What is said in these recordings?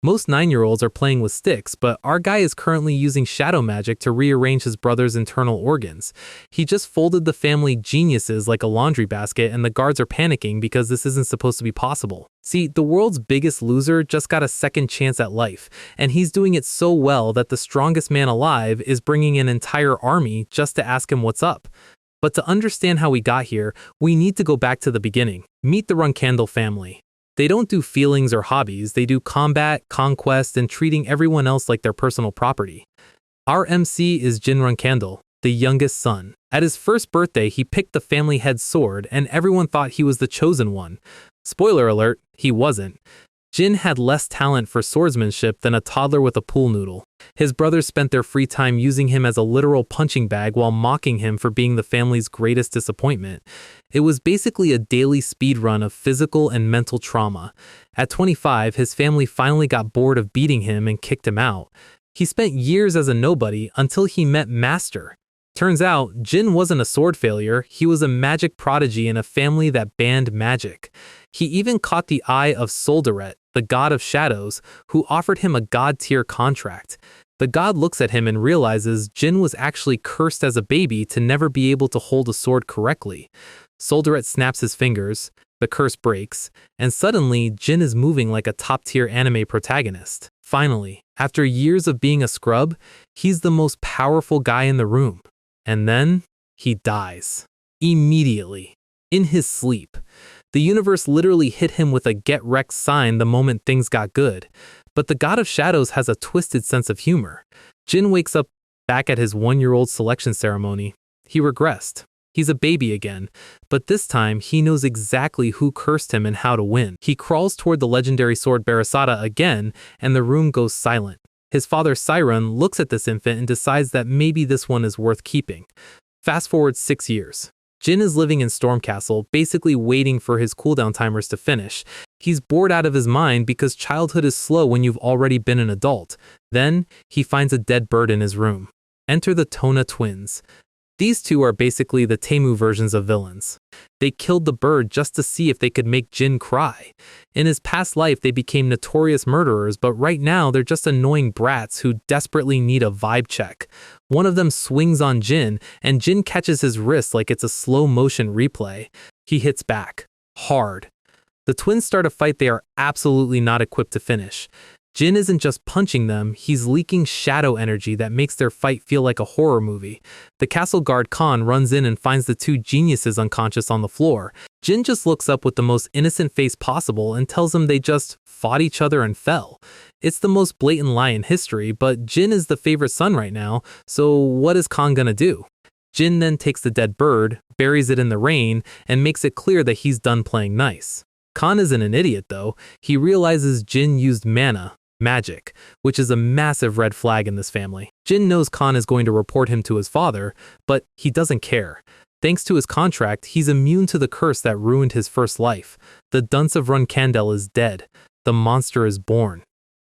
Most 9-year-olds are playing with sticks, but our guy is currently using shadow magic to rearrange his brother's internal organs. He just folded the family geniuses like a laundry basket, and the guards are panicking because this isn't supposed to be possible. See, the world's biggest loser just got a second chance at life, and he's doing it so well that the strongest man alive is bringing an entire army just to ask him what's up. But to understand how we got here, we need to go back to the beginning. Meet the Runkandle family. They don't do feelings or hobbies, they do combat, conquest, and treating everyone else like their personal property. Our MC is Jin Runkandle, the youngest son. At his first birthday, he picked the family head sword, and everyone thought he was the chosen one. Spoiler alert, he wasn't. Jin had less talent for swordsmanship than a toddler with a pool noodle. His brothers spent their free time using him as a literal punching bag while mocking him for being the family's greatest disappointment. It was basically a daily speed run of physical and mental trauma. At 25, his family finally got bored of beating him and kicked him out. He spent years as a nobody until he met Master. Turns out, Jin wasn't a sword failure, he was a magic prodigy in a family that banned magic. He even caught the eye of Soldaret, the god of shadows, who offered him a god-tier contract. The god looks at him and realizes Jin was actually cursed as a baby to never be able to hold a sword correctly. Soldaret snaps his fingers, the curse breaks, and suddenly Jin is moving like a top-tier anime protagonist. Finally, after years of being a scrub, he's the most powerful guy in the room. And then, he dies. Immediately. In his sleep. The universe literally hit him with a get wrecked sign the moment things got good. But the God of Shadows has a twisted sense of humor. Jin wakes up back at his 1-year-old selection ceremony. He regressed. He's a baby again, but this time he knows exactly who cursed him and how to win. He crawls toward the legendary sword Barasada again, and the room goes silent. His father Siren looks at this infant and decides that maybe this one is worth keeping. Fast forward 6 years. Jin is living in Stormcastle, basically waiting for his cooldown timers to finish. He's bored out of his mind because childhood is slow when you've already been an adult. Then, he finds a dead bird in his room. Enter the Tona twins. These two are basically the Temu versions of villains. They killed the bird just to see if they could make Jin cry. In his past life, they became notorious murderers, but right now they're just annoying brats who desperately need a vibe check. One of them swings on Jin, and Jin catches his wrist like it's a slow-motion replay. He hits back. Hard. The twins start a fight they are absolutely not equipped to finish. Jin isn't just punching them, he's leaking shadow energy that makes their fight feel like a horror movie. The castle guard Khan runs in and finds the two geniuses unconscious on the floor. Jin just looks up with the most innocent face possible and tells them they just fought each other and fell. It's the most blatant lie in history, but Jin is the favorite son right now, so what is Khan gonna do? Jin then takes the dead bird, buries it in the rain, and makes it clear that he's done playing nice. Khan isn't an idiot though. He realizes Jin used mana, magic, which is a massive red flag in this family. Jin knows Khan is going to report him to his father, but he doesn't care. Thanks to his contract, he's immune to the curse that ruined his first life. The dunce of Runkandle is dead. The monster is born.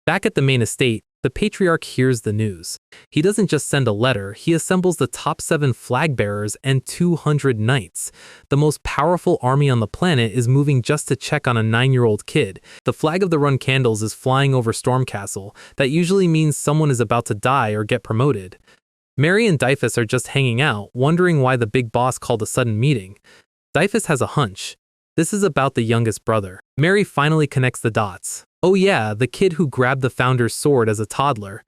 Back at the main estate, the patriarch hears the news. He doesn't just send a letter, he assembles the top 7 flag bearers and 200 knights. The most powerful army on the planet is moving just to check on a 9-year-old kid. The flag of the Runkandles is flying over Stormcastle. That usually means someone is about to die or get promoted. Mary and Dyphus are just hanging out, wondering why the big boss called a sudden meeting. Dyphus has a hunch. This is about the youngest brother. Mary finally connects the dots. Oh yeah, the kid who grabbed the founder's sword as a toddler.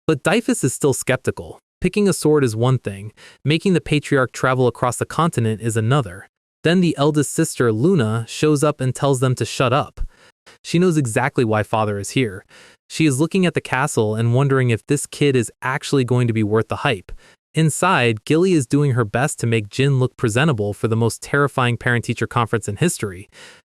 But Dyphus is still skeptical. Picking a sword is one thing, making the patriarch travel across the continent is another. Then the eldest sister, Luna, shows up and tells them to shut up. She knows exactly why father is here. She is looking at the castle and wondering if this kid is actually going to be worth the hype. Inside, Gilly is doing her best to make Jin look presentable for the most terrifying parent-teacher conference in history.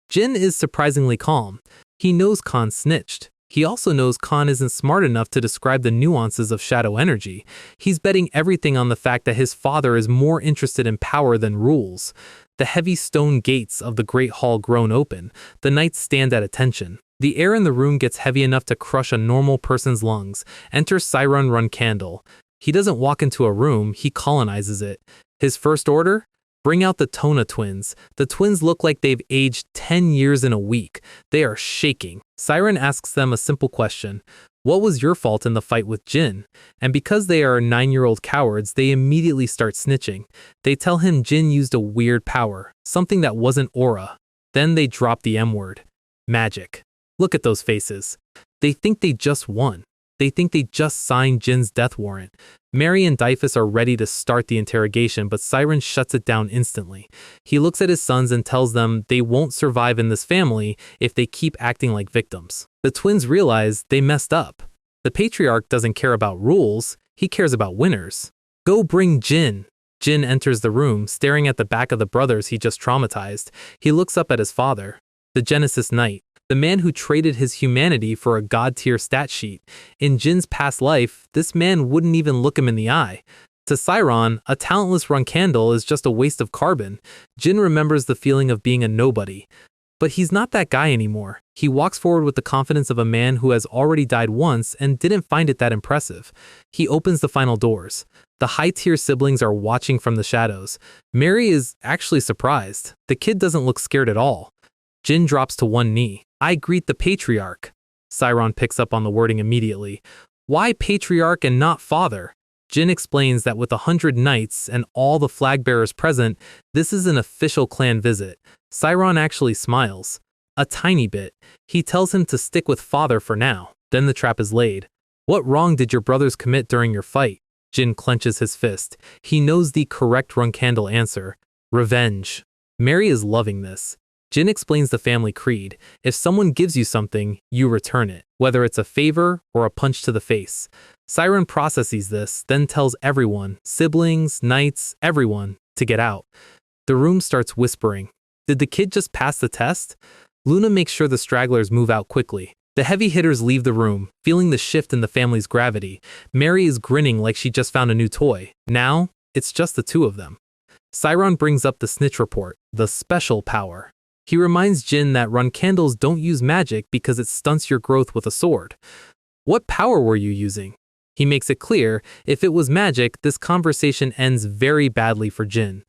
Jin is surprisingly calm. He knows Khan snitched. He also knows Khan isn't smart enough to describe the nuances of shadow energy. He's betting everything on the fact that his father is more interested in power than rules. The heavy stone gates of the great hall groan open. The knights stand at attention. The air in the room gets heavy enough to crush a normal person's lungs. Enter Siren Runkandle. He doesn't walk into a room, he colonizes it. His first order? Bring out the Tona twins. The twins look like they've aged 10 years in a week. They are shaking. Siren asks them a simple question. What was your fault in the fight with Jin? And because they are 9-year-old cowards, they immediately start snitching. They tell him Jin used a weird power, something that wasn't aura. Then they drop the M word. Magic. Look at those faces. They think they just won. They think they just signed Jin's death warrant. Mary and Dyphus are ready to start the interrogation, but Siren shuts it down instantly. He looks at his sons and tells them they won't survive in this family if they keep acting like victims. The twins realize they messed up. The patriarch doesn't care about rules, he cares about winners. Go bring Jin. Jin enters the room, staring at the back of the brothers he just traumatized. He looks up at his father, the Genesis Knight, the man who traded his humanity for a god-tier stat sheet. In Jin's past life, this man wouldn't even look him in the eye. To Siron, a talentless Runkandel is just a waste of carbon. Jin remembers the feeling of being a nobody. But he's not that guy anymore. He walks forward with the confidence of a man who has already died once and didn't find it that impressive. He opens the final doors. The high-tier siblings are watching from the shadows. Mary is actually surprised. The kid doesn't look scared at all. Jin drops to one knee. I greet the patriarch. Siron picks up on the wording immediately. Why patriarch and not father? Jin explains that with 100 knights and all the flag bearers present, this is an official clan visit. Siron actually smiles. A tiny bit. He tells him to stick with father for now. Then the trap is laid. What wrong did your brothers commit during your fight? Jin clenches his fist. He knows the correct Runkandel answer. Revenge. Mary is loving this. Jin explains the family creed. If someone gives you something, you return it, whether it's a favor or a punch to the face. Siren processes this, then tells everyone, siblings, knights, everyone, to get out. The room starts whispering. Did the kid just pass the test? Luna makes sure the stragglers move out quickly. The heavy hitters leave the room, feeling the shift in the family's gravity. Mary is grinning like she just found a new toy. Now, it's just the two of them. Siron brings up the snitch report, the special power. He reminds Jin that Runkandels don't use magic because it stunts your growth with a sword. What power were you using? He makes it clear, if it was magic, this conversation ends very badly for Jin.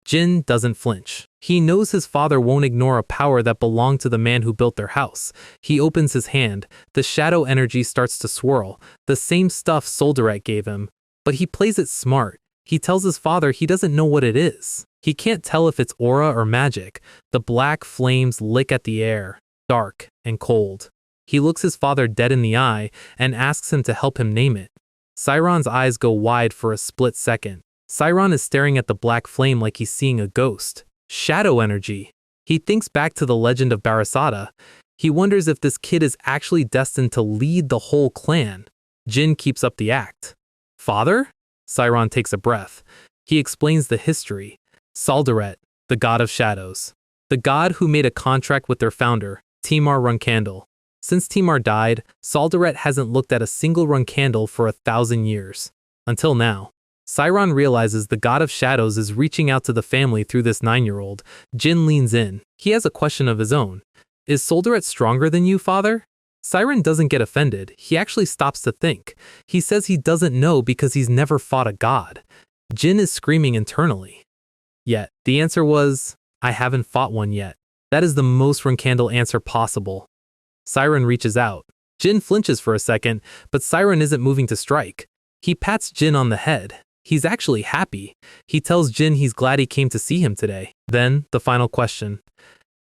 Jin doesn't flinch. He knows his father won't ignore a power that belonged to the man who built their house. He opens his hand. The shadow energy starts to swirl, the same stuff Solderette gave him. But he plays it smart. He tells his father he doesn't know what it is. He can't tell if it's aura or magic. The black flames lick at the air, dark and cold. He looks his father dead in the eye and asks him to help him name it. Siron's eyes go wide for a split second. Siron is staring at the black flame like he's seeing a ghost. Shadow energy. He thinks back to the legend of Barasada. He wonders if this kid is actually destined to lead the whole clan. Jin keeps up the act. Father? Siron takes a breath. He explains the history. Solderette, the god of shadows. The god who made a contract with their founder, Timar Runkandel. Since Timar died, Solderette hasn't looked at a single Runkandel for 1,000 years. Until now. Siron realizes the god of shadows is reaching out to the family through this 9-year-old. Jin leans in. He has a question of his own. Is Solderette stronger than you, father? Siren doesn't get offended. He actually stops to think. He says he doesn't know because he's never fought a god. Jin is screaming internally. Yet, the answer was, I haven't fought one yet. That is the most Runkandel answer possible. Siren reaches out. Jin flinches for a second, but Siren isn't moving to strike. He pats Jin on the head. He's actually happy. He tells Jin he's glad he came to see him today. Then, the final question.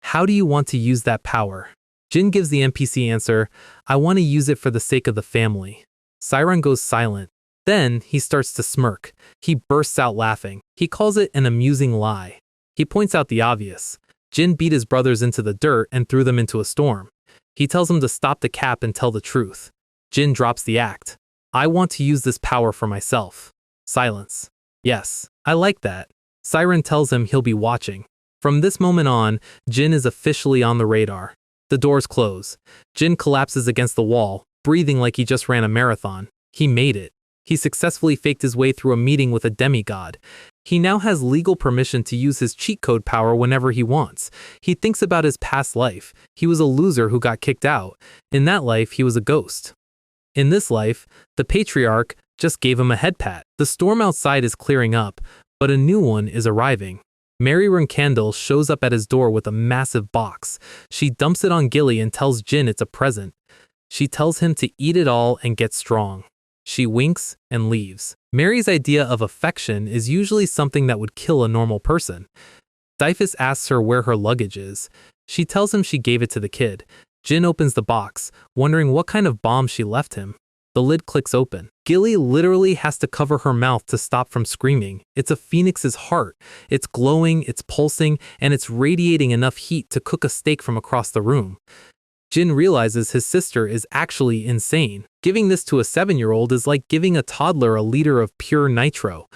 How do you want to use that power? Jin gives the NPC answer, I want to use it for the sake of the family. Siren goes silent. Then, he starts to smirk. He bursts out laughing. He calls it an amusing lie. He points out the obvious. Jin beat his brothers into the dirt and threw them into a storm. He tells him to stop the cap and tell the truth. Jin drops the act. I want to use this power for myself. Silence. Yes, I like that. Siren tells him he'll be watching. From this moment on, Jin is officially on the radar. The doors close. Jin collapses against the wall, breathing like he just ran a marathon. He made it. He successfully faked his way through a meeting with a demigod. He now has legal permission to use his cheat code power whenever he wants. He thinks about his past life. He was a loser who got kicked out. In that life, he was a ghost. In this life, the patriarch just gave him a head pat. The storm outside is clearing up, but a new one is arriving. Mary Runkandel shows up at his door with a massive box. She dumps it on Gilly and tells Jin it's a present. She tells him to eat it all and get strong. She winks and leaves. Mary's idea of affection is usually something that would kill a normal person. Dyfus asks her where her luggage is. She tells him she gave it to the kid. Jin opens the box, wondering what kind of bomb she left him. The lid clicks open. Gilly literally has to cover her mouth to stop from screaming. It's a phoenix's heart. It's glowing, it's pulsing, and it's radiating enough heat to cook a steak from across the room. Jin realizes his sister is actually insane. Giving this to a 7-year-old is like giving a toddler a liter of pure nitro.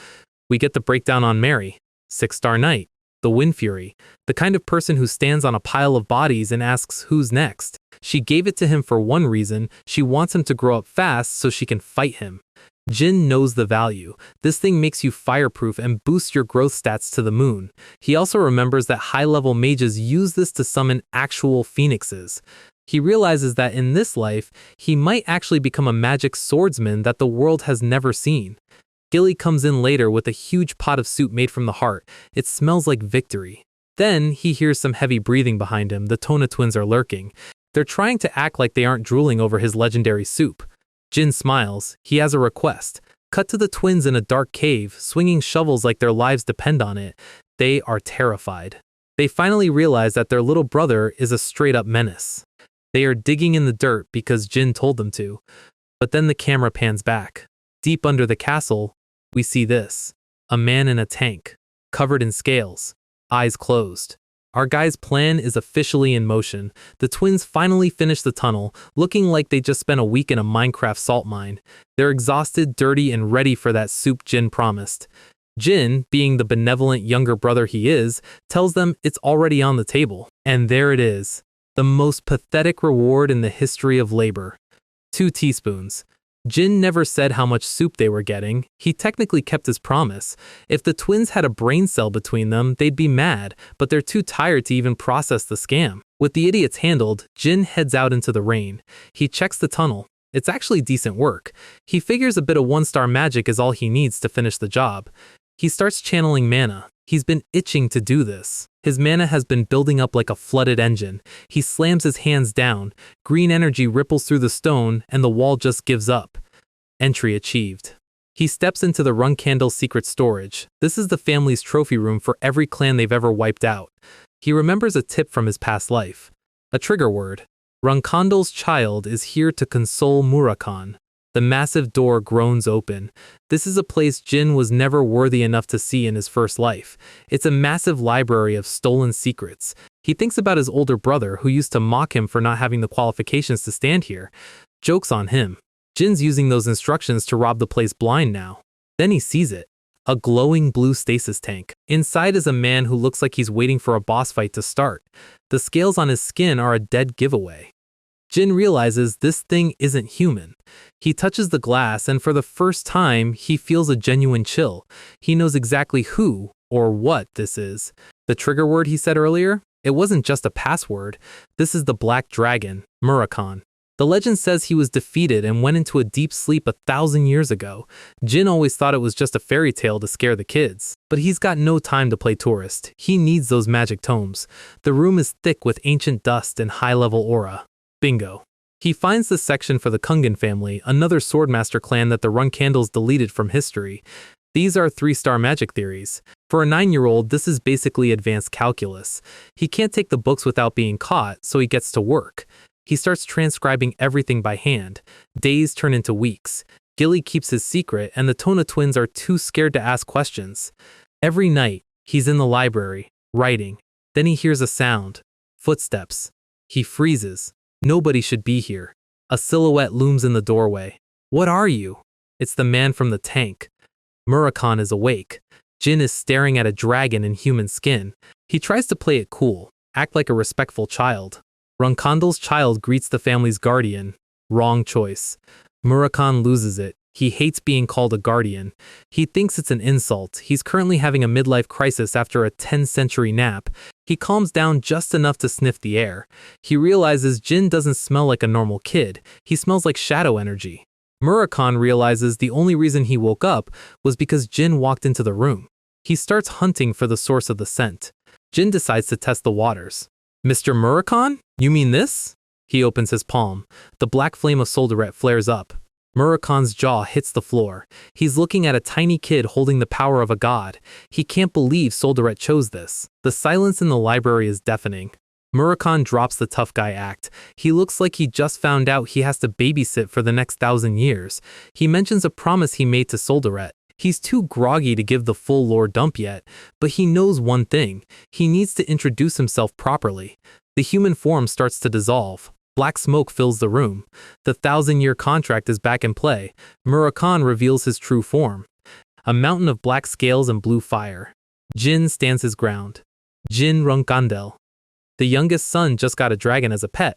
We get the breakdown on Mary. 6-star knight. The Wind Fury. The kind of person who stands on a pile of bodies and asks who's next. She gave it to him for one reason. She wants him to grow up fast so she can fight him. Jin knows the value. This thing makes you fireproof and boosts your growth stats to the moon. He also remembers that high-level mages use this to summon actual phoenixes. He realizes that in this life, he might actually become a magic swordsman that the world has never seen. Gilly comes in later with a huge pot of soup made from the heart. It smells like victory. Then he hears some heavy breathing behind him. The Tona twins are lurking. They're trying to act like they aren't drooling over his legendary soup. Jin smiles. He has a request. Cut to the twins in a dark cave, swinging shovels like their lives depend on it. They are terrified. They finally realize that their little brother is a straight-up menace. They are digging in the dirt because Jin told them to. But then the camera pans back. Deep under the castle, we see this. A man in a tank, covered in scales, eyes closed. Our guy's plan is officially in motion. The twins finally finish the tunnel, looking like they just spent a week in a Minecraft salt mine. They're exhausted, dirty, and ready for that soup Jin promised. Jin, being the benevolent younger brother he is, tells them it's already on the table. And there it is. The most pathetic reward in the history of labor. 2 teaspoons. Jin never said how much soup they were getting. He technically kept his promise. If the twins had a brain cell between them, they'd be mad, but they're too tired to even process the scam. With the idiots handled, Jin heads out into the rain. He checks the tunnel. It's actually decent work. He figures a bit of 1-star magic is all he needs to finish the job. He starts channeling mana. He's been itching to do this. His mana has been building up like a flooded engine. He slams his hands down. Green energy ripples through the stone, and the wall just gives up. Entry achieved. He steps into the Runkandel secret storage. This is the family's trophy room for every clan they've ever wiped out. He remembers a tip from his past life. A trigger word. Runkandel's child is here to console Murakan. The massive door groans open. This is a place Jin was never worthy enough to see in his first life. It's a massive library of stolen secrets. He thinks about his older brother who used to mock him for not having the qualifications to stand here. Joke's on him. Jin's using those instructions to rob the place blind now. Then he sees it. A glowing blue stasis tank. Inside is a man who looks like he's waiting for a boss fight to start. The scales on his skin are a dead giveaway. Jin realizes this thing isn't human. He touches the glass and for the first time, he feels a genuine chill. He knows exactly who or what this is. The trigger word he said earlier? It wasn't just a password. This is the Black Dragon, Murakan. The legend says he was defeated and went into a deep sleep 1,000 years ago. Jin always thought it was just a fairy tale to scare the kids. But he's got no time to play tourist. He needs those magic tomes. The room is thick with ancient dust and high-level aura. Bingo. He finds the section for the Kungan family, another swordmaster clan that the Runkandels deleted from history. These are 3-star magic theories. For a 9-year-old, this is basically advanced calculus. He can't take the books without being caught, so he gets to work. He starts transcribing everything by hand. Days turn into weeks. Gilly keeps his secret, and the Tona twins are too scared to ask questions. Every night, he's in the library, writing. Then he hears a sound. Footsteps. He freezes. Nobody should be here. A silhouette looms in the doorway. What are you? It's the man from the tank. Murakan is awake. Jin is staring at a dragon in human skin. He tries to play it cool, act like a respectful child. Runkandel's child greets the family's guardian. Wrong choice. Murakan loses it. He hates being called a guardian. He thinks it's an insult. He's currently having a midlife crisis after a 10th-century nap. He calms down just enough to sniff the air. He realizes Jin doesn't smell like a normal kid. He smells like shadow energy. Murakan realizes the only reason he woke up was because Jin walked into the room. He starts hunting for the source of the scent. Jin decides to test the waters. Mr. Murakon? You mean this? He opens his palm. The black flame of Soldaret flares up. Murakon's jaw hits the floor. He's looking at a tiny kid holding the power of a god. He can't believe Soldaret chose this. The silence in the library is deafening. Murakon drops the tough guy act. He looks like he just found out he has to babysit for the next 1,000 years. He mentions a promise he made to Soldaret. He's too groggy to give the full lore dump yet, but he knows one thing. He needs to introduce himself properly. The human form starts to dissolve. Black smoke fills the room. The 1,000-year contract is back in play. Murakon reveals his true form. A mountain of black scales and blue fire. Jin stands his ground. Jin Runkandel. The youngest son just got a dragon as a pet.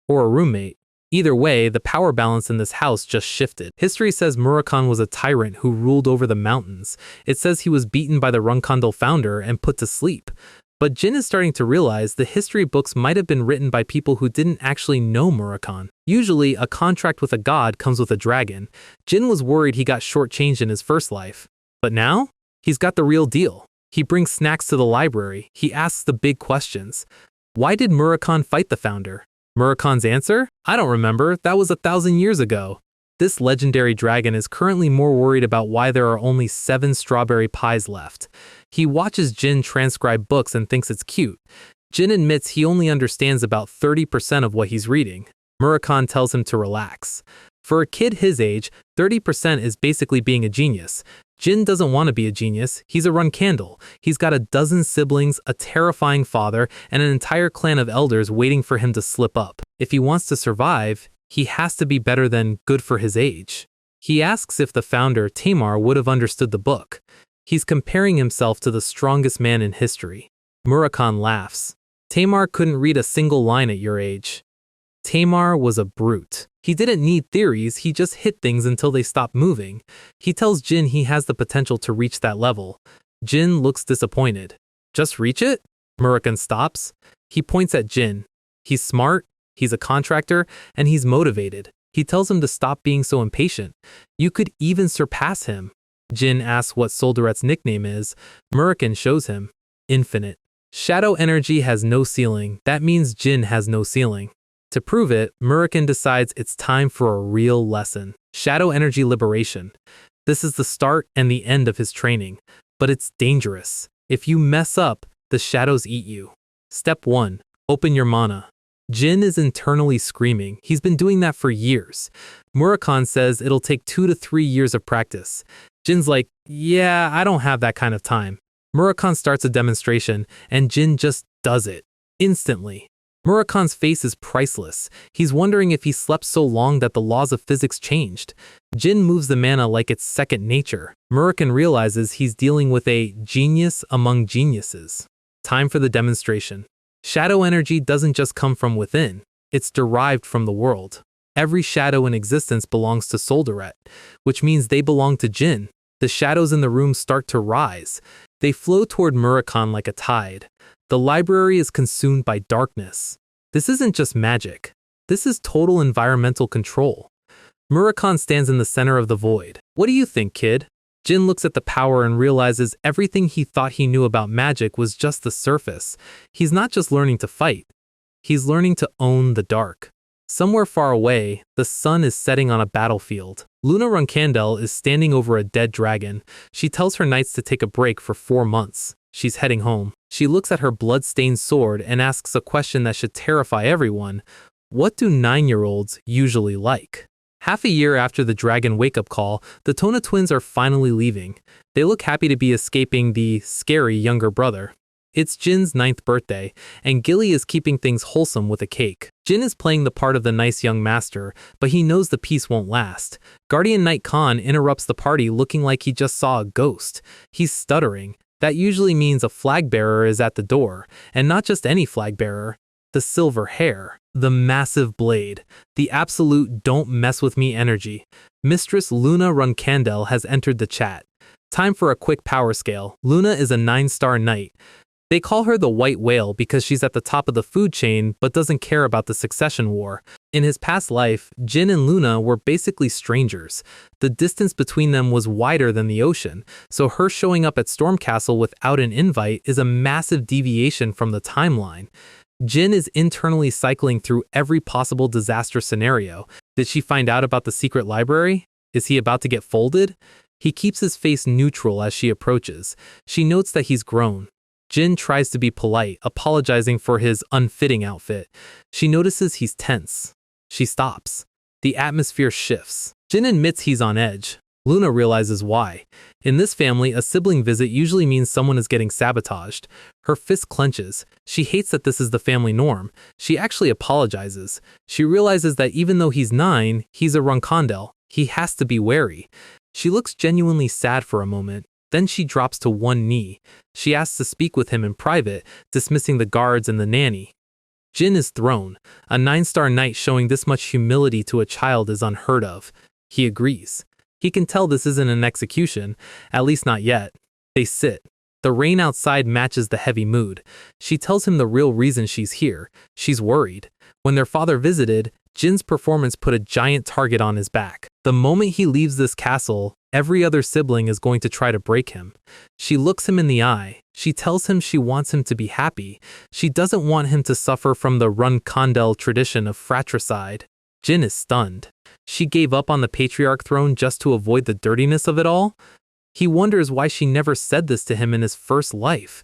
Or a roommate. Either way, the power balance in this house just shifted. History says Murakon was a tyrant who ruled over the mountains. It says he was beaten by the Runkandel founder and put to sleep. But Jin is starting to realize the history books might have been written by people who didn't actually know Murakon. Usually, a contract with a god comes with a dragon. Jin was worried he got shortchanged in his first life. But now, he's got the real deal. He brings snacks to the library. He asks the big questions. Why did Murakon fight the founder? Murakon's answer? I don't remember. That was 1,000 years ago. This legendary dragon is currently more worried about why there are only 7 strawberry pies left. He watches Jin transcribe books and thinks it's cute. Jin admits he only understands about 30% of what he's reading. Murakon tells him to relax. For a kid his age, 30% is basically being a genius. Jin doesn't want to be a genius. He's a Runkandel. He's got a dozen siblings, a terrifying father, and an entire clan of elders waiting for him to slip up. If he wants to survive, he has to be better than good for his age. He asks if the founder, Tamar, would have understood the book. He's comparing himself to the strongest man in history. Murakon laughs. Tamar couldn't read a single line at your age. Tamar was a brute. He didn't need theories, he just hit things until they stopped moving. He tells Jin he has the potential to reach that level. Jin looks disappointed. Just reach it? Murakon stops. He points at Jin. He's smart, he's a contractor, and he's motivated. He tells him to stop being so impatient. You could even surpass him. Jin asks what Soldaret's nickname is. Murakon shows him. Infinite. Shadow energy has no ceiling. That means Jin has no ceiling. To prove it, Murakon decides it's time for a real lesson. Shadow energy liberation. This is the start and the end of his training. But it's dangerous. If you mess up, the shadows eat you. Step 1. Open your mana. Jin is internally screaming. He's been doing that for years. Murakon says it'll take 2 to 3 years of practice. Jin's like, yeah, I don't have that kind of time. Murakon starts a demonstration, and Jin just does it. Instantly. Murakon's face is priceless. He's wondering if he slept so long that the laws of physics changed. Jin moves the mana like it's second nature. Murakon realizes he's dealing with a genius among geniuses. Time for the demonstration. Shadow energy doesn't just come from within. It's derived from the world. Every shadow in existence belongs to Soldaret, which means they belong to Jin. The shadows in the room start to rise. They flow toward Murakon like a tide. The library is consumed by darkness. This isn't just magic. This is total environmental control. Murakon stands in the center of the void. What do you think, kid? Jin looks at the power and realizes everything he thought he knew about magic was just the surface. He's not just learning to fight. He's learning to own the dark. Somewhere far away, the sun is setting on a battlefield. Luna Runkandel is standing over a dead dragon. She tells her knights to take a break for 4 months. She's heading home. She looks at her blood-stained sword and asks a question that should terrify everyone. What do 9-year-olds usually like? Half a year after the dragon wake-up call, the Tona twins are finally leaving. They look happy to be escaping the scary younger brother. It's Jin's 9th birthday, and Gilly is keeping things wholesome with a cake. Jin is playing the part of the nice young master, but he knows the peace won't last. Guardian Knight Khan interrupts the party looking like he just saw a ghost. He's stuttering. That usually means a flag bearer is at the door, and not just any flag bearer. The silver hair, the massive blade, the absolute don't mess with me energy. Mistress Luna Runkandel has entered the chat. Time for a quick power scale. Luna is a 9-star knight. They call her the White Whale because she's at the top of the food chain but doesn't care about the succession war. In his past life, Jin and Luna were basically strangers. The distance between them was wider than the ocean, so her showing up at Storm Castle without an invite is a massive deviation from the timeline. Jin is internally cycling through every possible disaster scenario. Did she find out about the secret library? Is he about to get folded? He keeps his face neutral as she approaches. She notes that he's grown. Jin tries to be polite, apologizing for his unfitting outfit. She notices he's tense. She stops. The atmosphere shifts. Jin admits he's on edge. Luna realizes why. In this family, a sibling visit usually means someone is getting sabotaged. Her fist clenches. She hates that this is the family norm. She actually apologizes. She realizes that even though he's 9, he's a Ronkondel. He has to be wary. She looks genuinely sad for a moment. Then she drops to one knee. She asks to speak with him in private, dismissing the guards and the nanny. Jin is thrown. A 9-star knight showing this much humility to a child is unheard of. He agrees. He can tell this isn't an execution, at least not yet. They sit. The rain outside matches the heavy mood. She tells him the real reason she's here. She's worried. When their father visited, Jin's performance put a giant target on his back. The moment he leaves this castle, every other sibling is going to try to break him. She looks him in the eye. She tells him she wants him to be happy. She doesn't want him to suffer from the Ronkondel tradition of fratricide. Jin is stunned. She gave up on the patriarch throne just to avoid the dirtiness of it all? He wonders why she never said this to him in his first life.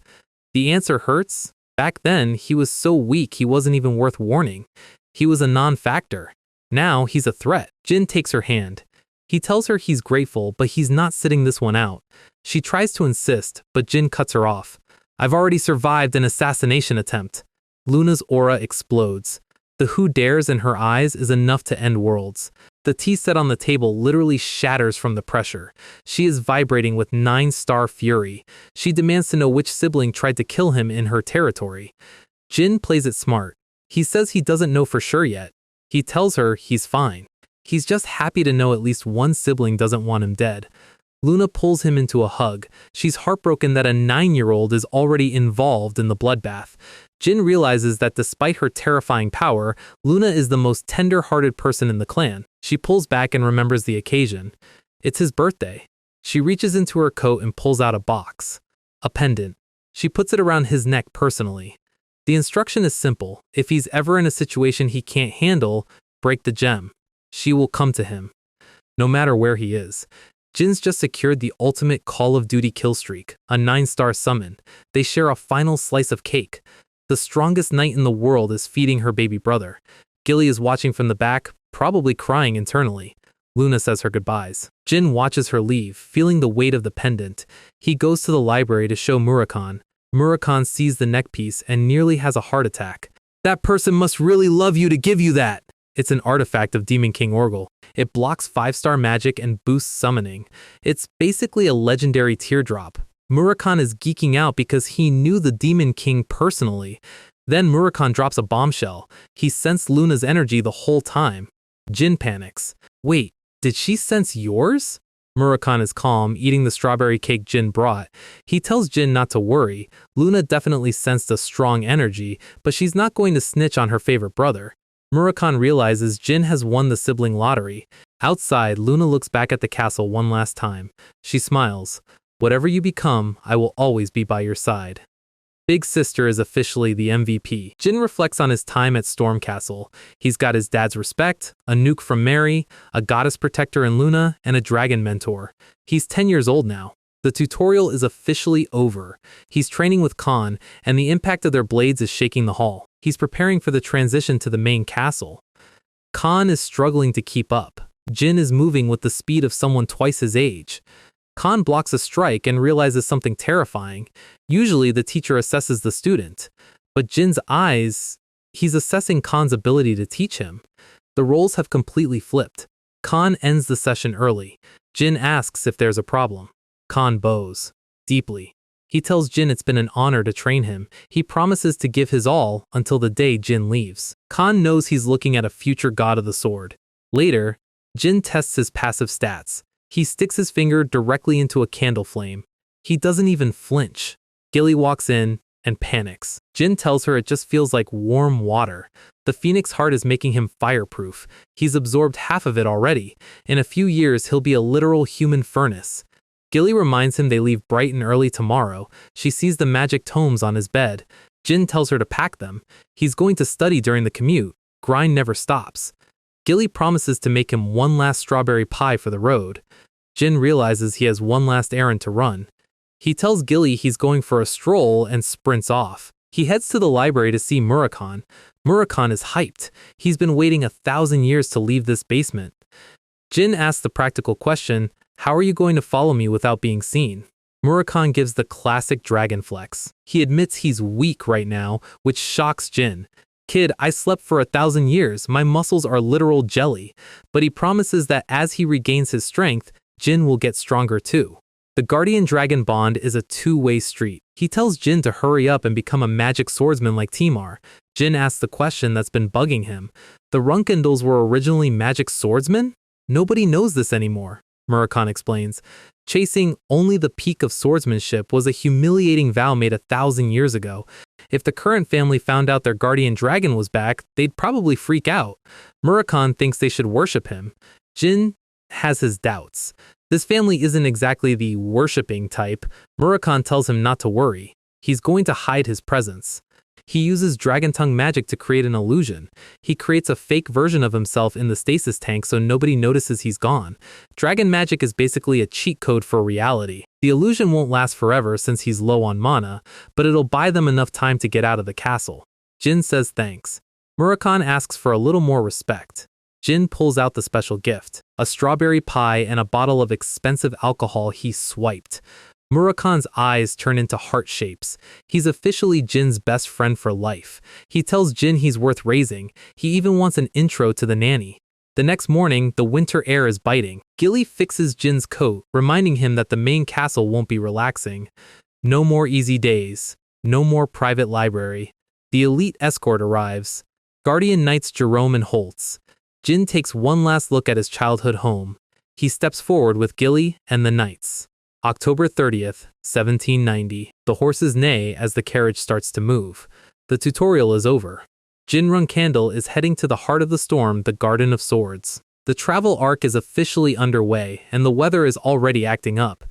The answer hurts. Back then, he was so weak he wasn't even worth warning. He was a non-factor. Now he's a threat. Jin takes her hand. He tells her he's grateful, but he's not sitting this one out. She tries to insist, but Jin cuts her off. I've already survived an assassination attempt. Luna's aura explodes. The who dares in her eyes is enough to end worlds. The tea set on the table literally shatters from the pressure. She is vibrating with 9-star fury. She demands to know which sibling tried to kill him in her territory. Jin plays it smart. He says he doesn't know for sure yet. He tells her he's fine. He's just happy to know at least one sibling doesn't want him dead. Luna pulls him into a hug. She's heartbroken that a 9-year-old is already involved in the bloodbath. Jin realizes that despite her terrifying power, Luna is the most tender-hearted person in the clan. She pulls back and remembers the occasion. It's his birthday. She reaches into her coat and pulls out a box. A pendant. She puts it around his neck personally. The instruction is simple. If he's ever in a situation he can't handle, break the gem. She will come to him, no matter where he is. Jin's just secured the ultimate Call of Duty kill streak, a 9-star summon. They share a final slice of cake. The strongest knight in the world is feeding her baby brother. Gilly is watching from the back, probably crying internally. Luna says her goodbyes. Jin watches her leave, feeling the weight of the pendant. He goes to the library to show Murakhan. Murakhan sees the neckpiece and nearly has a heart attack. That person must really love you to give you that. It's an artifact of Demon King Orgel. It blocks 5-star magic and boosts summoning. It's basically a legendary teardrop. Murakhan is geeking out because he knew the Demon King personally. Then Murakhan drops a bombshell. He sensed Luna's energy the whole time. Jin panics. Wait, did she sense yours? Murakhan is calm, eating the strawberry cake Jin brought. He tells Jin not to worry. Luna definitely sensed a strong energy, but she's not going to snitch on her favorite brother. Murakhan realizes Jin has won the sibling lottery. Outside, Luna looks back at the castle one last time. She smiles. Whatever you become, I will always be by your side. Big Sister is officially the MVP. Jin reflects on his time at Storm Castle. He's got his dad's respect, a nuke from Mary, a goddess protector in Luna, and a dragon mentor. He's 10 years old now. The tutorial is officially over. He's training with Khan, and the impact of their blades is shaking the hall. He's preparing for the transition to the main castle. Khan is struggling to keep up. Jin is moving with the speed of someone twice his age. Khan blocks a strike and realizes something terrifying. Usually the teacher assesses the student, but Jin's eyes, he's assessing Khan's ability to teach him. The roles have completely flipped. Khan ends the session early. Jin asks if there's a problem. Khan bows. Deeply. He tells Jin it's been an honor to train him. He promises to give his all until the day Jin leaves. Khan knows he's looking at a future god of the sword. Later, Jin tests his passive stats. He sticks his finger directly into a candle flame. He doesn't even flinch. Gilly walks in. and panics. Jin tells her it just feels like warm water. The phoenix heart is making him fireproof. He's absorbed half of it already. In a few years, he'll be a literal human furnace. Gilly reminds him they leave bright and early tomorrow. She sees the magic tomes on his bed. Jin tells her to pack them. He's going to study during the commute. Grind never stops. Gilly promises to make him one last strawberry pie for the road. Jin realizes he has one last errand to run. He tells Gilly he's going for a stroll and sprints off. He heads to the library to see Murakhan. Murakhan is hyped. He's been waiting 1,000 years to leave this basement. Jin asks the practical question, "How are you going to follow me without being seen?" Murakhan gives the classic dragon flex. He admits he's weak right now, which shocks Jin. "Kid, I slept for 1,000 years. My muscles are literal jelly." But he promises that as he regains his strength, Jin will get stronger too. The guardian-dragon bond is a two-way street. He tells Jin to hurry up and become a magic swordsman like Timar. Jin asks the question that's been bugging him. The Runkendals were originally magic swordsmen? Nobody knows this anymore, Murakhan explains. Chasing only the peak of swordsmanship was a humiliating vow made 1,000 years ago. If the current family found out their guardian dragon was back, they'd probably freak out. Murakhan thinks they should worship him. Jin has his doubts. This family isn't exactly the worshipping type. Murakhan tells him not to worry. He's going to hide his presence. He uses dragon tongue magic to create an illusion. He creates a fake version of himself in the stasis tank so nobody notices he's gone. Dragon magic is basically a cheat code for reality. The illusion won't last forever since he's low on mana, but it'll buy them enough time to get out of the castle. Jin says thanks. Murakhan asks for a little more respect. Jin pulls out the special gift, a strawberry pie and a bottle of expensive alcohol he swiped. Murakhan's eyes turn into heart shapes. He's officially Jin's best friend for life. He tells Jin he's worth raising. He even wants an intro to the nanny. The next morning, the winter air is biting. Gilly fixes Jin's coat, reminding him that the main castle won't be relaxing. No more easy days. No more private library. The elite escort arrives. Guardian Knights Jerome and Holtz. Jin takes one last look at his childhood home. He steps forward with Gilly and the knights. October 30th, 1790. The horses neigh as the carriage starts to move. The tutorial is over. Jin Runkandel is heading to the heart of the storm, the Garden of Swords. The travel arc is officially underway, and the weather is already acting up.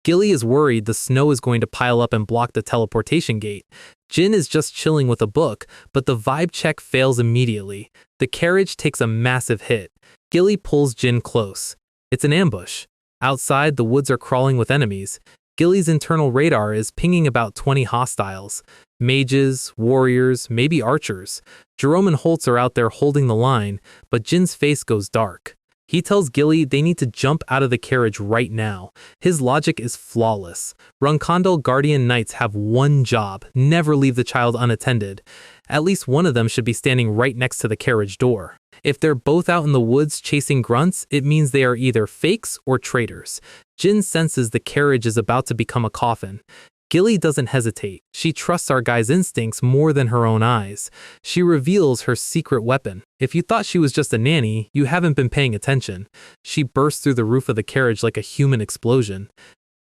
Gilly is worried the snow is going to pile up and block the teleportation gate. Jin is just chilling with a book, but the vibe check fails immediately. The carriage takes a massive hit. Gilly pulls Jin close. It's an ambush. Outside, the woods are crawling with enemies. Gilly's internal radar is pinging about 20 hostiles. Mages, warriors, maybe archers. Jerome and Holtz are out there holding the line, but Jin's face goes dark. He tells Gilly they need to jump out of the carriage right now. His logic is flawless. Runkandel Guardian Knights have one job: never leave the child unattended. At least one of them should be standing right next to the carriage door. If they're both out in the woods chasing grunts, it means they are either fakes or traitors. Jin senses the carriage is about to become a coffin. Gilly doesn't hesitate. She trusts our guy's instincts more than her own eyes. She reveals her secret weapon. If you thought she was just a nanny, you haven't been paying attention. She bursts through the roof of the carriage like a human explosion.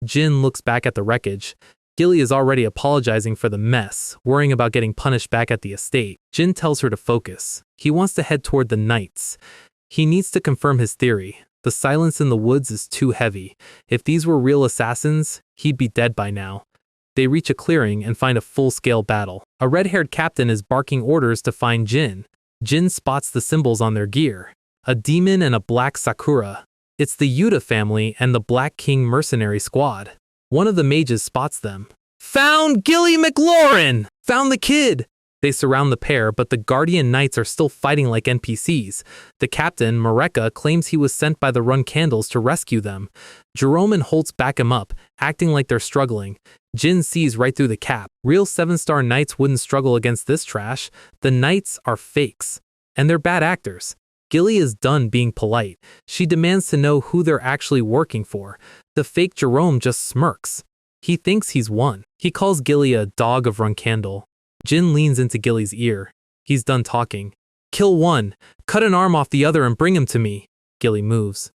Jin looks back at the wreckage. Gilly is already apologizing for the mess, worrying about getting punished back at the estate. Jin tells her to focus. He wants to head toward the knights. He needs to confirm his theory. The silence in the woods is too heavy. If these were real assassins, he'd be dead by now. They reach a clearing and find a full-scale battle. A red-haired captain is barking orders to find Jin. Jin spots the symbols on their gear. A demon and a black sakura. It's the Yuta family and the Black King mercenary squad. One of the mages spots them. "Found Gilly McLaurin! Found the kid!" They surround the pair, but the Guardian Knights are still fighting like NPCs. The captain, Mareka, claims he was sent by the Runkandels to rescue them. Jerome and Holtz back him up, acting like they're struggling. Jin sees right through the cap. Real 7-star knights wouldn't struggle against this trash. The knights are fakes. And they're bad actors. Gilly is done being polite. She demands to know who they're actually working for. The fake Jerome just smirks. He thinks he's won. He calls Gilly a dog of Runkandel. Jin leans into Gilly's ear. He's done talking. "Kill one. Cut an arm off the other and bring him to me." Gilly moves.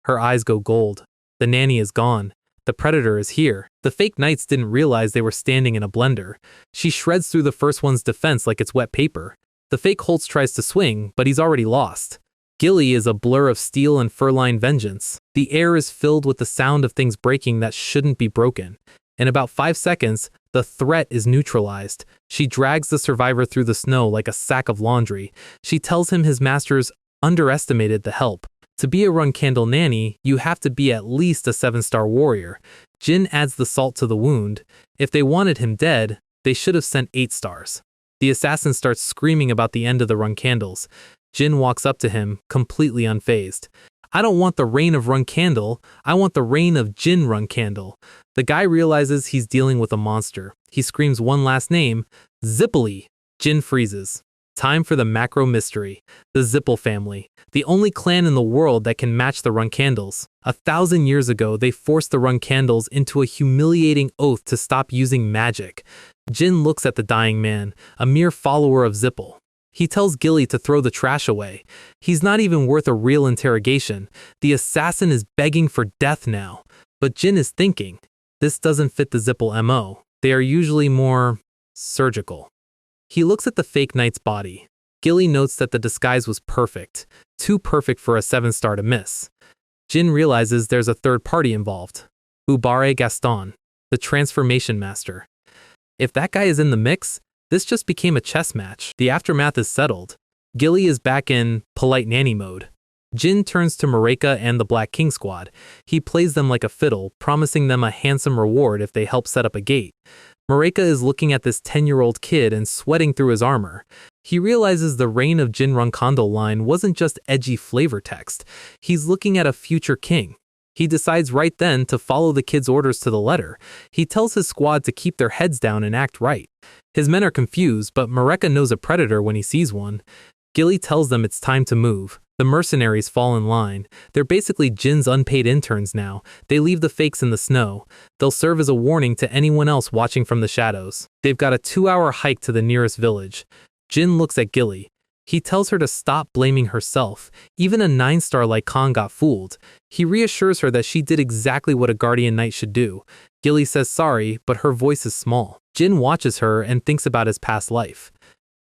Her eyes go gold. The nanny is gone. The predator is here. The fake knights didn't realize they were standing in a blender. She shreds through the first one's defense like it's wet paper. The fake Holtz tries to swing, but he's already lost. Gilly is a blur of steel and fur-lined vengeance. The air is filled with the sound of things breaking that shouldn't be broken. In about 5 seconds, the threat is neutralized. She drags the survivor through the snow like a sack of laundry. She tells him his masters underestimated the help. To be a run-candle nanny, you have to be at least a 7-star warrior. Jin adds the salt to the wound. If they wanted him dead, they should have sent 8 stars. The assassin starts screaming about the end of the run candles. Jin walks up to him, completely unfazed. I don't want the reign of Run Candle, I want the reign of Jin Run Candle. The guy realizes he's dealing with a monster. He screams one last name, Zippily. Jin freezes. Time for the macro mystery. The Zippel family. The only clan in the world that can match the Run Candles. 1,000 years ago, they forced the Run Candles into a humiliating oath to stop using magic. Jin looks at the dying man, a mere follower of Zippel. He tells Gilly to throw the trash away. He's not even worth a real interrogation. The assassin is begging for death now. But Jin is thinking, this doesn't fit the Zippel MO. They are usually more surgical. He looks at the fake knight's body. Gilly notes that the disguise was perfect. Too perfect for a 7-star to miss. Jin realizes there's a third party involved. Bubare Gaston, the transformation master. If that guy is in the mix, this just became a chess match. The aftermath is settled. Gilly is back in polite nanny mode. Jin turns to Mareka and the Black King squad. He plays them like a fiddle, promising them a handsome reward if they help set up a gate. Mareka is looking at this 10-year-old kid and sweating through his armor. He realizes the reign of Jin Run Candle line wasn't just edgy flavor text. He's looking at a future king. He decides right then to follow the kid's orders to the letter. He tells his squad to keep their heads down and act right. His men are confused, but Mareka knows a predator when he sees one. Gilly tells them it's time to move. The mercenaries fall in line. They're basically Jin's unpaid interns now. They leave the fakes in the snow. They'll serve as a warning to anyone else watching from the shadows. They've got a 2-hour hike to the nearest village. Jin looks at Gilly. He tells her to stop blaming herself. Even a 9-star like Khan got fooled. He reassures her that she did exactly what a guardian knight should do. Gilly says sorry, but her voice is small. Jin watches her and thinks about his past life.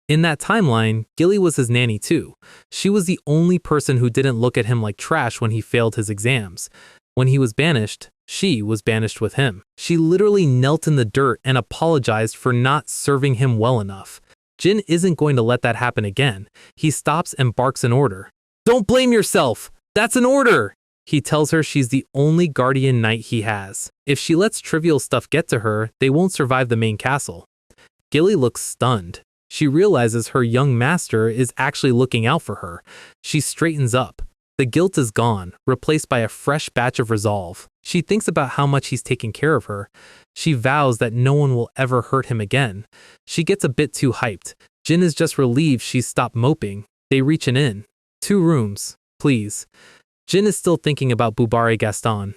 In that timeline, Gilly was his nanny too. She was the only person who didn't look at him like trash when he failed his exams. When he was banished, she was banished with him. She literally knelt in the dirt and apologized for not serving him well enough. Jin isn't going to let that happen again. He stops and barks an order. Don't blame yourself! That's an order! He tells her she's the only guardian knight he has. If she lets trivial stuff get to her, they won't survive the main castle. Gilly looks stunned. She realizes her young master is actually looking out for her. She straightens up. The guilt is gone, replaced by a fresh batch of resolve. She thinks about how much he's taken care of her. She vows that no one will ever hurt him again. She gets a bit too hyped. Jin is just relieved she's stopped moping. They reach an inn. 2 rooms, please. Jin is still thinking about Bubare Gaston.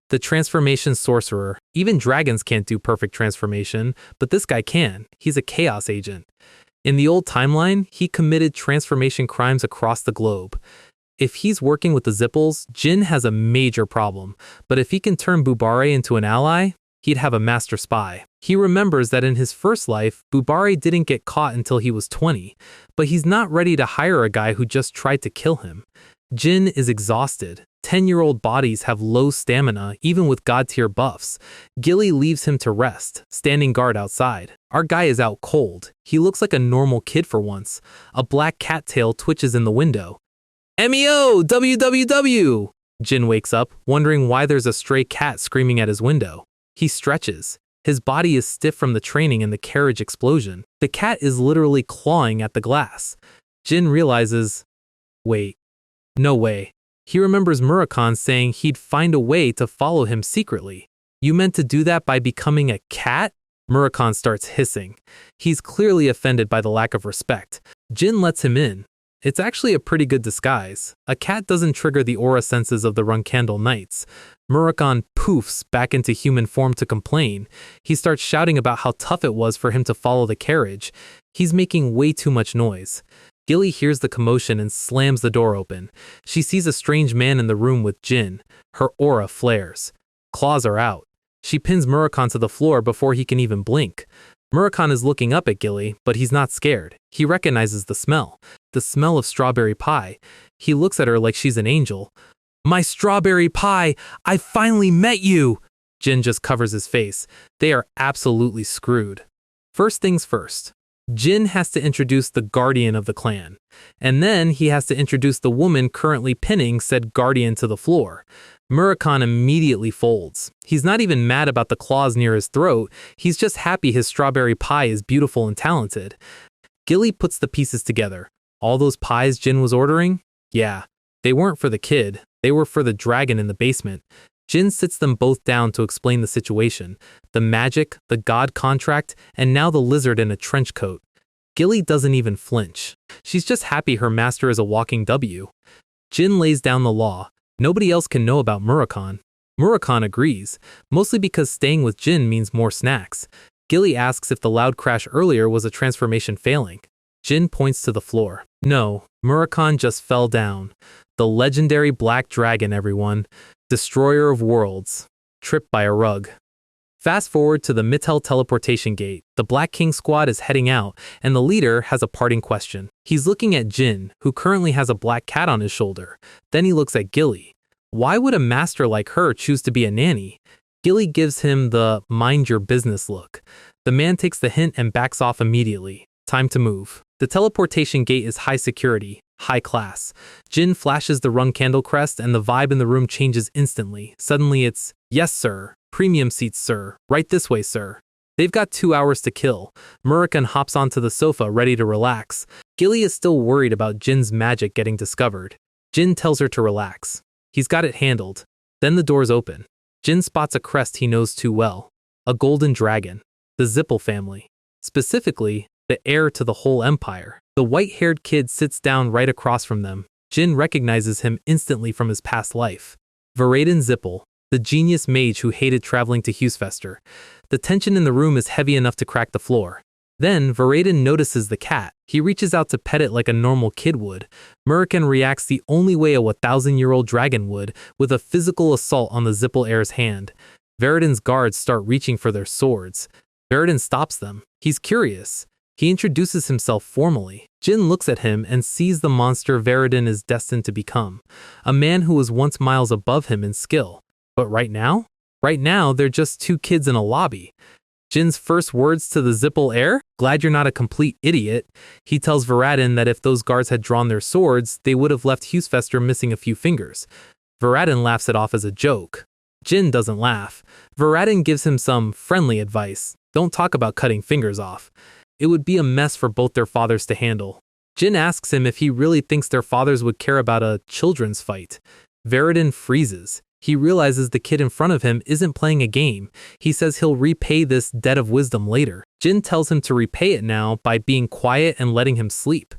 The transformation sorcerer. Even dragons can't do perfect transformation, but this guy can. He's a chaos agent. In the old timeline, he committed transformation crimes across the globe. If he's working with the Zippels, Jin has a major problem, but if he can turn Bubare into an ally, he'd have a master spy. He remembers that in his first life, Bubare didn't get caught until he was 20, but he's not ready to hire a guy who just tried to kill him. Jin is exhausted. 10-year-old bodies have low stamina, even with god-tier buffs. Gilly leaves him to rest, standing guard outside. Our guy is out cold. He looks like a normal kid for once. A black cattail twitches in the window. MEO! WWW! Jin wakes up, wondering why there's a stray cat screaming at his window. He stretches. His body is stiff from the training and the carriage explosion. The cat is literally clawing at the glass. Jin realizes, wait, no way. He remembers Murakami saying he'd find a way to follow him secretly. You meant to do that by becoming a cat? Murakami starts hissing. He's clearly offended by the lack of respect. Jin lets him in. It's actually a pretty good disguise. A cat doesn't trigger the aura senses of the Run Candle Knights. Murakami poofs back into human form to complain. He starts shouting about how tough it was for him to follow the carriage. He's making way too much noise. Gilly hears the commotion and slams the door open. She sees a strange man in the room with Jin. Her aura flares. Claws are out. She pins Murakhan to the floor before he can even blink. Murakhan is looking up at Gilly, but he's not scared. He recognizes the smell of strawberry pie. He looks at her like she's an angel. My strawberry pie! I finally met you! Jin just covers his face. They are absolutely screwed. First things first. Jin has to introduce the guardian of the clan, and then he has to introduce the woman currently pinning said guardian to the floor. Murakhan immediately folds. He's not even mad about the claws near his throat, he's just happy his strawberry pie is beautiful and talented. Gilly puts the pieces together. All those pies Jin was ordering? Yeah, they weren't for the kid, they were for the dragon in the basement. Jin sits them both down to explain the situation. The magic, the god contract, and now the lizard in a trench coat. Gilly doesn't even flinch. She's just happy her master is a walking W. Jin lays down the law. Nobody else can know about Murakhan. Murakhan agrees, mostly because staying with Jin means more snacks. Gilly asks if the loud crash earlier was a transformation failing. Jin points to the floor. No, Murakhan just fell down. The legendary black dragon, everyone. Destroyer of worlds. Tripped by a rug. Fast forward to the Mittel teleportation gate. The Black King squad is heading out, and the leader has a parting question. He's looking at Jin, who currently has a black cat on his shoulder. Then he looks at Gilly. Why would a master like her choose to be a nanny? Gilly gives him the mind your business look. The man takes the hint and backs off immediately. Time to move. The teleportation gate is high security, high class. Jin flashes the rung candle crest and the vibe in the room changes instantly. Suddenly it's, yes sir, premium seats sir, right this way sir. They've got 2 hours to kill. Murakhan hops onto the sofa ready to relax. Gilly is still worried about Jin's magic getting discovered. Jin tells her to relax. He's got it handled. Then the doors open. Jin spots a crest he knows too well. A golden dragon. The Zippel family. Specifically, the heir to the whole empire. The white-haired kid sits down right across from them. Jin recognizes him instantly from his past life. Varadin Zippel, the genius mage who hated traveling to Husfester. The tension in the room is heavy enough to crack the floor. Then, Varadin notices the cat. He reaches out to pet it like a normal kid would. Murakhan reacts the only way a 1,000-year-old dragon would, with a physical assault on the Zippel heir's hand. Varadin's guards start reaching for their swords. Varadin stops them. He's curious. He introduces himself formally. Jin looks at him and sees the monster Varadin is destined to become. A man who was once miles above him in skill. But right now? Right now, they're just two kids in a lobby. Jin's first words to the Zippel heir? Glad you're not a complete idiot. He tells Varadin that if those guards had drawn their swords, they would have left Husfester missing a few fingers. Varadin laughs it off as a joke. Jin doesn't laugh. Varadin gives him some friendly advice. Don't talk about cutting fingers off. It would be a mess for both their fathers to handle. Jin asks him if he really thinks their fathers would care about a children's fight. Varadin freezes. He realizes the kid in front of him isn't playing a game. He says he'll repay this debt of wisdom later. Jin tells him to repay it now by being quiet and letting him sleep.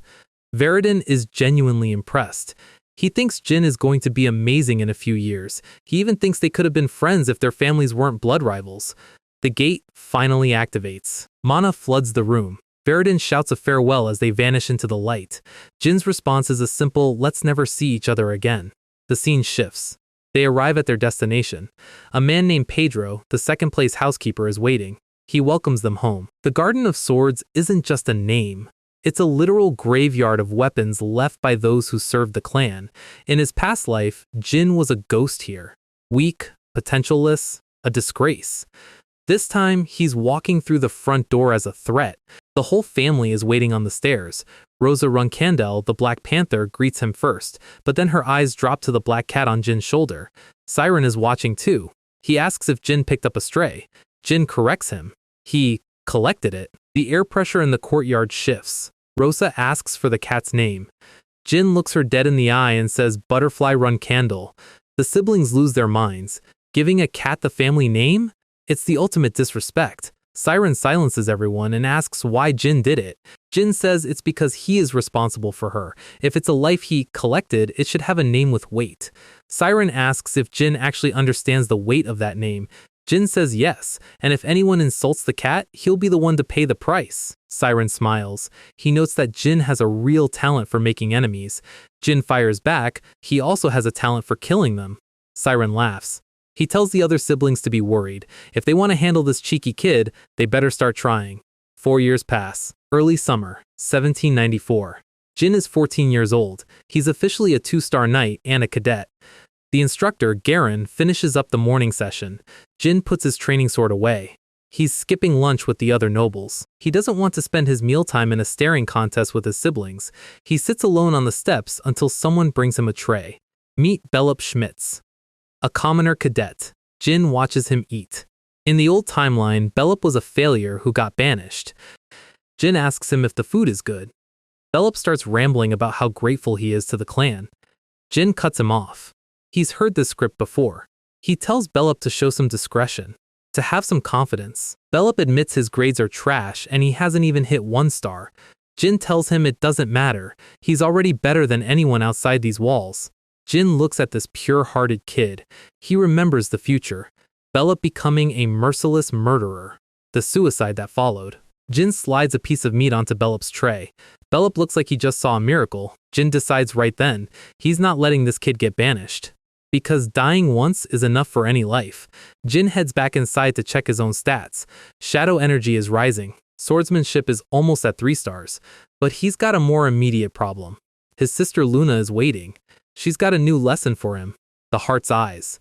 Varadin is genuinely impressed. He thinks Jin is going to be amazing in a few years. He even thinks they could have been friends if their families weren't blood rivals. The gate finally activates. Mana floods the room. Varadin shouts a farewell as they vanish into the light. Jin's response is a simple, let's never see each other again. The scene shifts. They arrive at their destination. A man named Pedro, the second-place housekeeper, is waiting. He welcomes them home. The Garden of Swords isn't just a name. It's a literal graveyard of weapons left by those who served the clan. In his past life, Jin was a ghost here. Weak, potentialless, a disgrace. This time, he's walking through the front door as a threat. The whole family is waiting on the stairs. Rosa Runkandel, the Black Panther, greets him first, but then her eyes drop to the black cat on Jin's shoulder. Siren is watching too. He asks if Jin picked up a stray. Jin corrects him. He collected it. The air pressure in the courtyard shifts. Rosa asks for the cat's name. Jin looks her dead in the eye and says Butterfly Runkandel. The siblings lose their minds. Giving a cat the family name? It's the ultimate disrespect. Siren silences everyone and asks why Jin did it. Jin says it's because he is responsible for her. If it's a life he collected, it should have a name with weight. Siren asks if Jin actually understands the weight of that name. Jin says yes, and if anyone insults the cat, he'll be the one to pay the price. Siren smiles. He notes that Jin has a real talent for making enemies. Jin fires back. He also has a talent for killing them. Siren laughs. He tells the other siblings to be worried. If they want to handle this cheeky kid, they better start trying. 4 years pass. Early summer, 1794. Jin is 14 years old. He's officially a 2-star knight and a cadet. The instructor, Garen, finishes up the morning session. Jin puts his training sword away. He's skipping lunch with the other nobles. He doesn't want to spend his mealtime in a staring contest with his siblings. He sits alone on the steps until someone brings him a tray. Meet Belop Schmitz, a commoner cadet. Jin watches him eat. In the old timeline, Belop was a failure who got banished. Jin asks him if the food is good. Belop starts rambling about how grateful he is to the clan. Jin cuts him off. He's heard this script before. He tells Belop to show some discretion, to have some confidence. Belop admits his grades are trash and he hasn't even hit 1 star. Jin tells him it doesn't matter. He's already better than anyone outside these walls. Jin looks at this pure-hearted kid. He remembers the future. Belop becoming a merciless murderer. The suicide that followed. Jin slides a piece of meat onto Belop's tray. Belop looks like he just saw a miracle. Jin decides right then, he's not letting this kid get banished. Because dying once is enough for any life. Jin heads back inside to check his own stats. Shadow energy is rising. Swordsmanship is almost at 3 stars. But he's got a more immediate problem. His sister Luna is waiting. She's got a new lesson for him. The heart's eyes.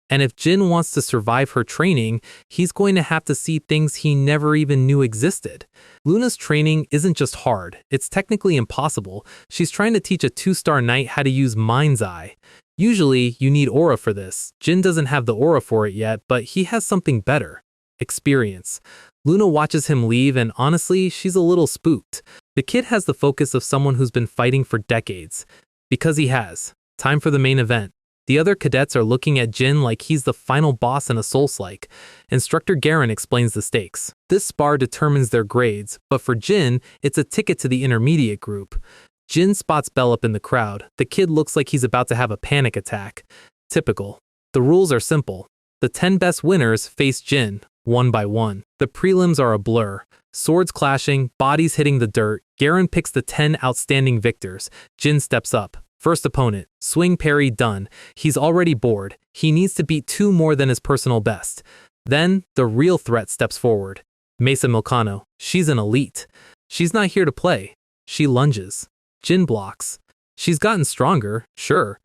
And if Jin wants to survive her training, he's going to have to see things he never even knew existed. Luna's training isn't just hard, it's technically impossible. She's trying to teach a 2-star knight how to use Mind's Eye. Usually, you need aura for this. Jin doesn't have the aura for it yet, but he has something better. Experience. Luna watches him leave and honestly, she's a little spooked. The kid has the focus of someone who's been fighting for decades. Because he has. Time for the main event. The other cadets are looking at Jin like he's the final boss in a Souls-like. Instructor Garen explains the stakes. This spar determines their grades, but for Jin, it's a ticket to the intermediate group. Jin spots Belop in the crowd. The kid looks like he's about to have a panic attack. Typical. The rules are simple. The 10 best winners face Jin, 1 by 1. The prelims are a blur. Swords clashing, bodies hitting the dirt. Garen picks the 10 outstanding victors. Jin steps up. First opponent, swing parry done. He's already bored. He needs to beat 2 more than his personal best. Then, the real threat steps forward. Mesa Milcano. She's an elite. She's not here to play. She lunges. Jin blocks. She's gotten stronger, sure.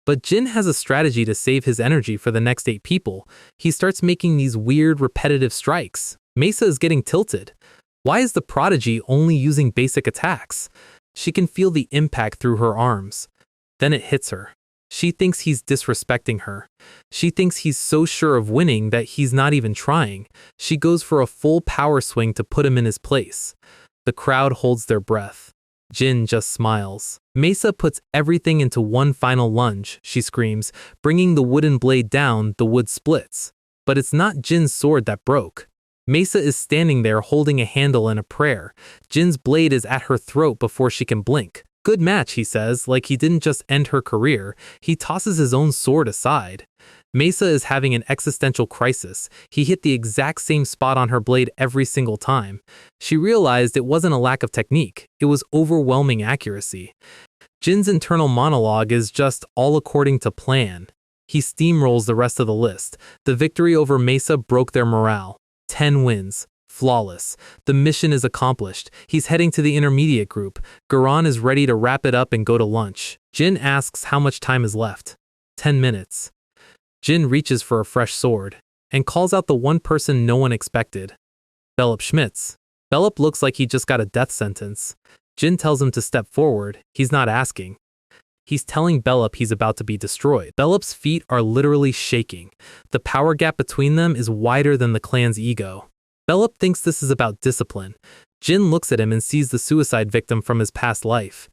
But Jin has a strategy to save his energy for the next 8 people. He starts making these weird, repetitive strikes. Mesa is getting tilted. Why is the prodigy only using basic attacks? She can feel the impact through her arms. Then it hits her. She thinks he's disrespecting her. She thinks he's so sure of winning that he's not even trying. She goes for a full power swing to put him in his place. The crowd holds their breath. Jin just smiles. Mesa puts everything into one final lunge, she screams. Bringing the wooden blade down, the wood splits. But it's not Jin's sword that broke. Mesa is standing there holding a handle and a prayer. Jin's blade is at her throat before she can blink. Good match, he says, like he didn't just end her career. He tosses his own sword aside. Mesa is having an existential crisis. He hit the exact same spot on her blade every single time. She realized it wasn't a lack of technique. It was overwhelming accuracy. Jin's internal monologue is just all according to plan. He steamrolls the rest of the list. The victory over Mesa broke their morale. 10 wins. Flawless. The mission is accomplished. He's heading to the intermediate group. Garan is ready to wrap it up and go to lunch. Jin asks how much time is left. 10 minutes. Jin reaches for a fresh sword and calls out the one person no one expected. Belop Schmitz. Belop looks like he just got a death sentence. Jin tells him to step forward. He's not asking. He's telling Belop he's about to be destroyed. Belop's feet are literally shaking. The power gap between them is wider than the clan's ego. Belop thinks this is about discipline. Jin looks at him and sees the suicide victim from his past life.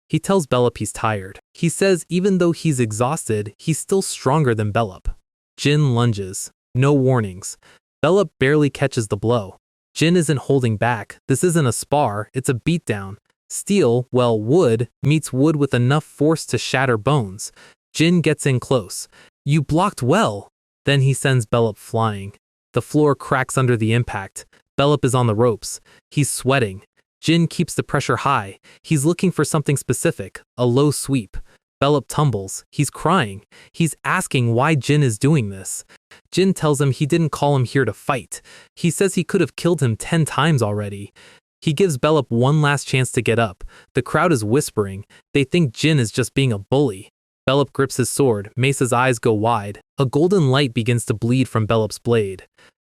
He tells Belop he's tired. He says even though he's exhausted, he's still stronger than Belop. Jin lunges. No warnings. Belop barely catches the blow. Jin isn't holding back. This isn't a spar, it's a beatdown. Steel, well, wood, meets wood with enough force to shatter bones. Jin gets in close. You blocked well. Then he sends Belop flying. The floor cracks under the impact. Belop is on the ropes. He's sweating. Jin keeps the pressure high. He's looking for something specific, a low sweep. Bellop tumbles. He's crying. He's asking why Jin is doing this. Jin tells him he didn't call him here to fight. He says he could have killed him 10 times already. He gives Bellop one last chance to get up. The crowd is whispering. They think Jin is just being a bully. Bellop grips his sword. Mesa's eyes go wide. A golden light begins to bleed from Bellop's blade.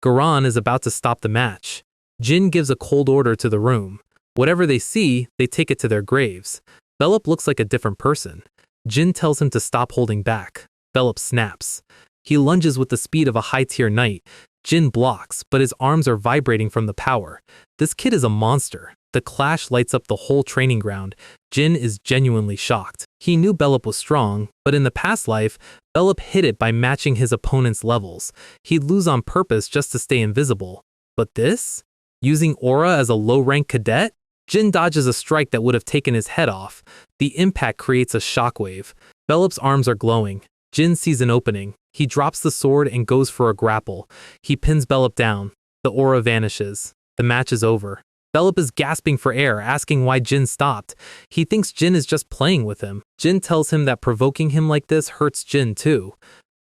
Garan is about to stop the match. Jin gives a cold order to the room. Whatever they see, they take it to their graves. Bellop looks like a different person. Jin tells him to stop holding back. Bellop snaps. He lunges with the speed of a high-tier knight. Jin blocks, but his arms are vibrating from the power. This kid is a monster. The clash lights up the whole training ground. Jin is genuinely shocked. He knew Bellop was strong, but in the past life, Bellop hit it by matching his opponent's levels. He'd lose on purpose just to stay invisible. But this? Using aura as a low-rank cadet? Jin dodges a strike that would have taken his head off. The impact creates a shockwave. Bellop's arms are glowing. Jin sees an opening. He drops the sword and goes for a grapple. He pins Bellop down. The aura vanishes. The match is over. Bellop is gasping for air, asking why Jin stopped. He thinks Jin is just playing with him. Jin tells him that provoking him like this hurts Jin too.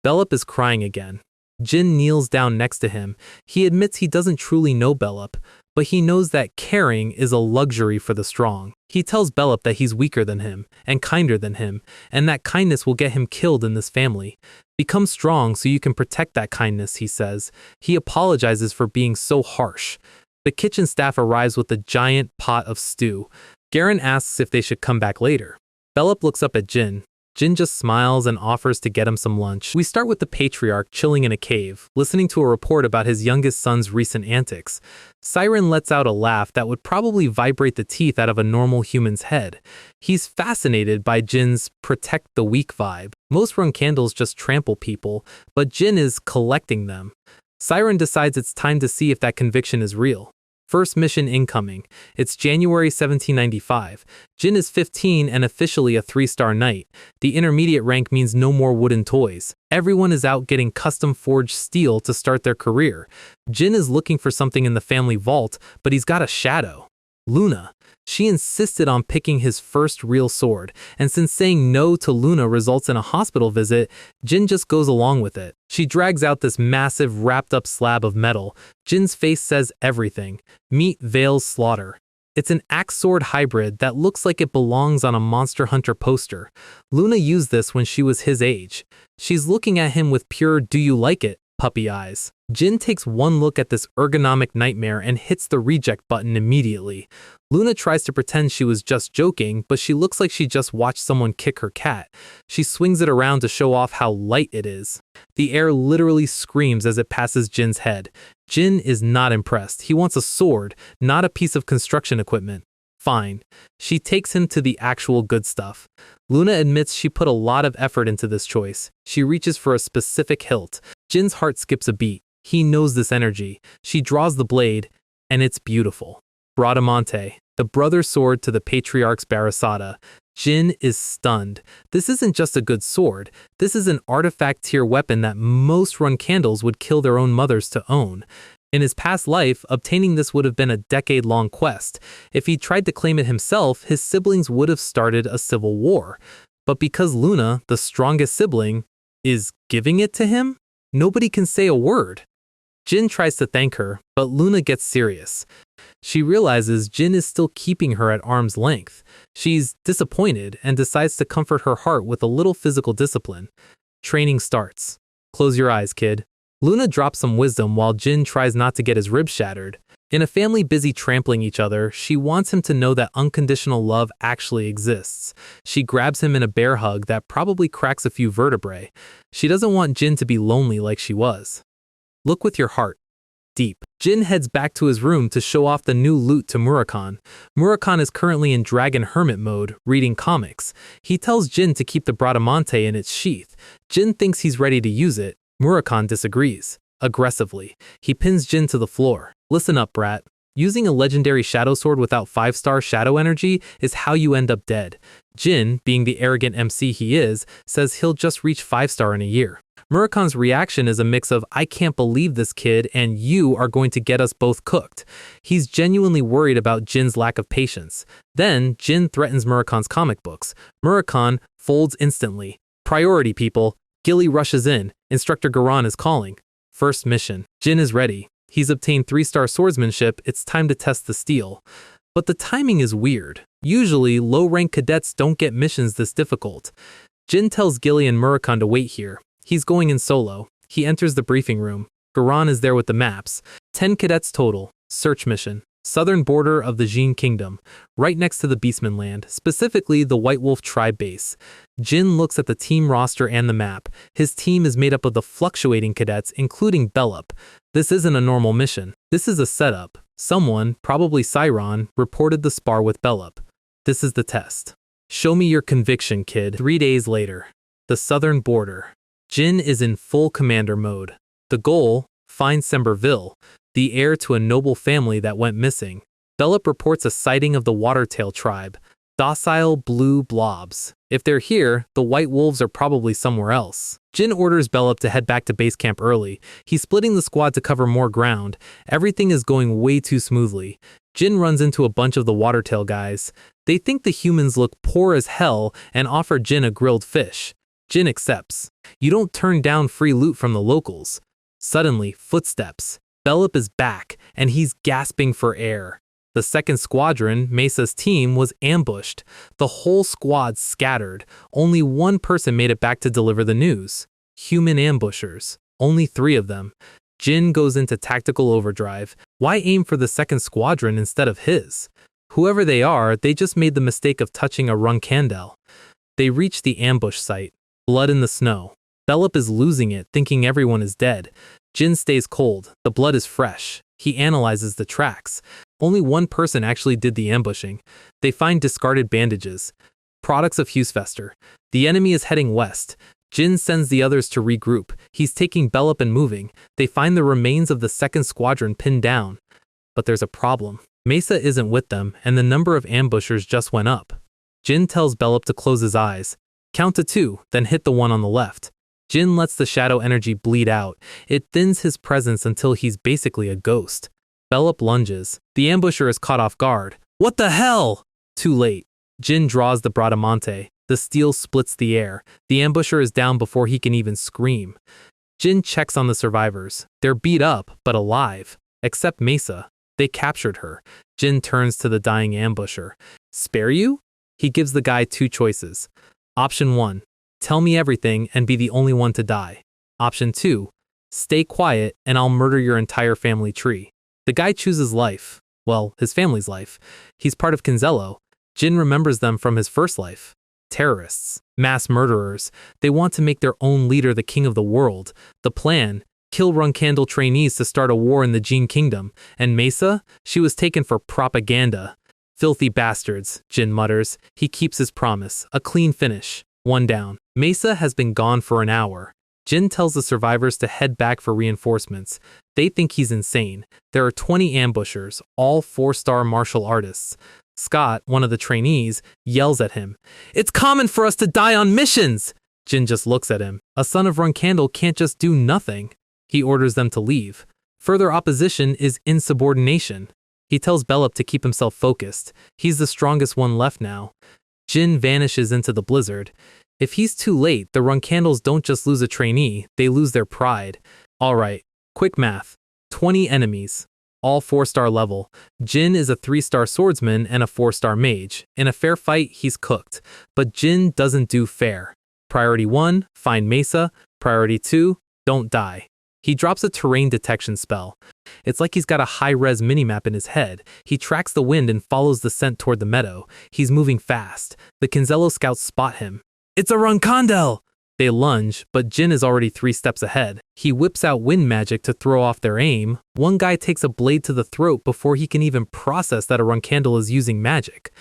Bellop is crying again. Jin kneels down next to him. He admits he doesn't truly know Bellop, but he knows that caring is a luxury for the strong. He tells Bellop that he's weaker than him, and kinder than him, and that kindness will get him killed in this family. Become strong so you can protect that kindness, he says. He apologizes for being so harsh. The kitchen staff arrives with a giant pot of stew. Garen asks if they should come back later. Bellop looks up at Jin. Jin just smiles and offers to get him some lunch. We start with the patriarch chilling in a cave, listening to a report about his youngest son's recent antics. Siren lets out a laugh that would probably vibrate the teeth out of a normal human's head. He's fascinated by Jin's protect the weak vibe. Most run candles just trample people, but Jin is collecting them. Siren decides it's time to see if that conviction is real. First mission incoming. It's January 1795. Jin is 15 and officially a 3-star knight. The intermediate rank means no more wooden toys. Everyone is out getting custom-forged steel to start their career. Jin is looking for something in the family vault, but he's got a shadow. Luna. She insisted on picking his first real sword, and since saying no to Luna results in a hospital visit, Jin just goes along with it. She drags out this massive wrapped-up slab of metal. Jin's face says everything. Meet Vale's Slaughter. It's an axe sword hybrid that looks like it belongs on a Monster Hunter poster. Luna used this when she was his age. She's looking at him with pure "do you like it?" puppy eyes. Jin takes one look at this ergonomic nightmare and hits the reject button immediately. Luna tries to pretend she was just joking, but she looks like she just watched someone kick her cat. She swings it around to show off how light it is. The air literally screams as it passes Jin's head. Jin is not impressed. He wants a sword, not a piece of construction equipment. Fine. She takes him to the actual good stuff. Luna admits she put a lot of effort into this choice. She reaches for a specific hilt. Jin's heart skips a beat. He knows this energy. She draws the blade, and it's beautiful. Bradamante, the brother sword to the patriarch's Barasada. Jin is stunned. This isn't just a good sword. This is an artifact-tier weapon that most run candles would kill their own mothers to own. In his past life, obtaining this would have been a decade-long quest. If he tried to claim it himself, his siblings would have started a civil war. But because Luna, the strongest sibling, is giving it to him, nobody can say a word. Jin tries to thank her, but Luna gets serious. She realizes Jin is still keeping her at arm's length. She's disappointed and decides to comfort her heart with a little physical discipline. Training starts. Close your eyes, kid. Luna drops some wisdom while Jin tries not to get his ribs shattered. In a family busy trampling each other, she wants him to know that unconditional love actually exists. She grabs him in a bear hug that probably cracks a few vertebrae. She doesn't want Jin to be lonely like she was. Look with your heart. Deep. Jin heads back to his room to show off the new loot to Murakan. Murakan is currently in Dragon Hermit mode, reading comics. He tells Jin to keep the Bradamante in its sheath. Jin thinks he's ready to use it. Murakan disagrees. Aggressively. He pins Jin to the floor. Listen up, brat. Using a legendary shadow sword without 5-star shadow energy is how you end up dead. Jin, being the arrogant MC he is, says he'll just reach 5-star in a year. Murakon's reaction is a mix of "I can't believe this kid" and "you are going to get us both cooked." He's genuinely worried about Jin's lack of patience. Then, Jin threatens Murakon's comic books. Murakon folds instantly. Priority, people. Gilly rushes in. Instructor Garan is calling. First mission. Jin is ready. He's obtained 3-star swordsmanship. It's time to test the steel. But the timing is weird. Usually, low-rank cadets don't get missions this difficult. Jin tells Gilly and Murakon to wait here. He's going in solo. He enters the briefing room. Garan is there with the maps. 10 cadets total. Search mission. Southern border of the Jin Kingdom, right next to the Beastman land, specifically the White Wolf tribe base. Jin looks at the team roster and the map. His team is made up of the fluctuating cadets, including Bellup. This isn't a normal mission. This is a setup. Someone, probably Cyron, reported the spar with Bellup. This is the test. Show me your conviction, kid. 3 days later. The southern border. Jin is in full commander mode. The goal, find Semberville, the heir to a noble family that went missing. Bellup reports a sighting of the Watertail tribe, docile blue blobs. If they're here, the White Wolves are probably somewhere else. Jin orders Bellup to head back to base camp early. He's splitting the squad to cover more ground. Everything is going way too smoothly. Jin runs into a bunch of the Watertail guys. They think the humans look poor as hell and offer Jin a grilled fish. Jin accepts. You don't turn down free loot from the locals. Suddenly, footsteps. Bellup is back, and he's gasping for air. The second squadron, Mesa's team, was ambushed. The whole squad scattered. Only one person made it back to deliver the news. Human ambushers. Only 3 of them. Jin goes into tactical overdrive. Why aim for the second squadron instead of his? Whoever they are, they just made the mistake of touching a Runkandel. They reach the ambush site. Blood in the snow. Bellup is losing it, thinking everyone is dead. Jin stays cold. The blood is fresh. He analyzes the tracks. Only one person actually did the ambushing. They find discarded bandages. Products of Husefester. The enemy is heading west. Jin sends the others to regroup. He's taking Bellup and moving. They find the remains of the second squadron pinned down. But there's a problem. Mesa isn't with them, and the number of ambushers just went up. Jin tells Bellup to close his eyes. Count to 2, then hit the one on the left. Jin lets the shadow energy bleed out. It thins his presence until he's basically a ghost. Bellup lunges. The ambusher is caught off guard. What the hell? Too late. Jin draws the Bradamante. The steel splits the air. The ambusher is down before he can even scream. Jin checks on the survivors. They're beat up, but alive. Except Mesa. They captured her. Jin turns to the dying ambusher. Spare you? He gives the guy 2 choices. Option 1. Tell me everything and be the only one to die. Option 2. Stay quiet and I'll murder your entire family tree. The guy chooses life. Well, his family's life. He's part of Kinzello. Jin remembers them from his first life. Terrorists. Mass murderers. They want to make their own leader the king of the world. The plan. Kill Runkandel trainees to start a war in the Jin Kingdom. And Mesa? She was taken for propaganda. Filthy bastards, Jin mutters. He keeps his promise. A clean finish. 1 down. Mesa has been gone for an hour. Jin tells the survivors to head back for reinforcements. They think he's insane. There are 20 ambushers, all 4-star martial artists. Scott, one of the trainees, yells at him. It's common for us to die on missions! Jin just looks at him. A son of Runkandel can't just do nothing. He orders them to leave. Further opposition is insubordination. He tells Bellup to keep himself focused. He's the strongest one left now. Jin vanishes into the blizzard. If he's too late, the Runkandels don't just lose a trainee, they lose their pride. Alright, quick math. 20 enemies. All 4-star level. Jin is a 3-star swordsman and a 4-star mage. In a fair fight, he's cooked. But Jin doesn't do fair. Priority 1, find Mesa. Priority 2, don't die. He drops a terrain detection spell. It's like he's got a high-res minimap in his head. He tracks the wind and follows the scent toward the meadow. He's moving fast. The Kinzello scouts spot him. It's a Runkandel! They lunge, but Jin is already 3 steps ahead. He whips out wind magic to throw off their aim. One guy takes a blade to the throat before he can even process that a Runkandel is using magic.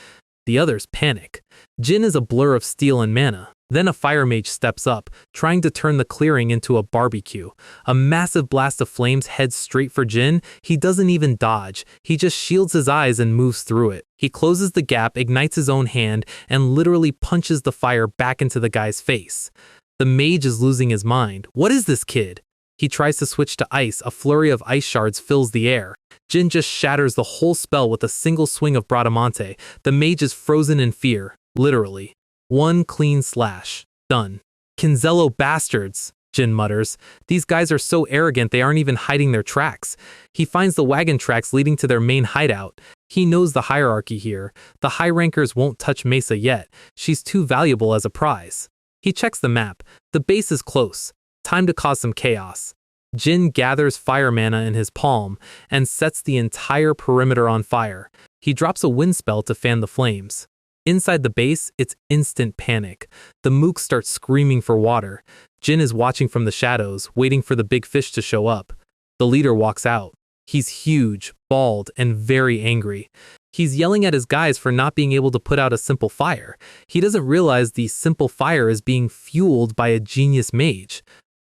The others panic. Jin is a blur of steel and mana. Then a fire mage steps up, trying to turn the clearing into a barbecue. A massive blast of flames heads straight for Jin. He doesn't even dodge. He just shields his eyes and moves through it. He closes the gap, ignites his own hand, and literally punches the fire back into the guy's face. The mage is losing his mind. What is this kid? He tries to switch to ice. A flurry of ice shards fills the air. Jin just shatters the whole spell with a single swing of Bradamante. The mage is frozen in fear, literally. One clean slash. Done. Kinzello bastards, Jin mutters. These guys are so arrogant they aren't even hiding their tracks. He finds the wagon tracks leading to their main hideout. He knows the hierarchy here. The high rankers won't touch Mesa yet. She's too valuable as a prize. He checks the map. The base is close. Time to cause some chaos. Jin gathers fire mana in his palm and sets the entire perimeter on fire. He drops a wind spell to fan the flames. Inside the base, it's instant panic. The mooks start screaming for water. Jin is watching from the shadows, waiting for the big fish to show up. The leader walks out. He's huge, bald, and very angry. He's yelling at his guys for not being able to put out a simple fire. He doesn't realize the simple fire is being fueled by a genius mage.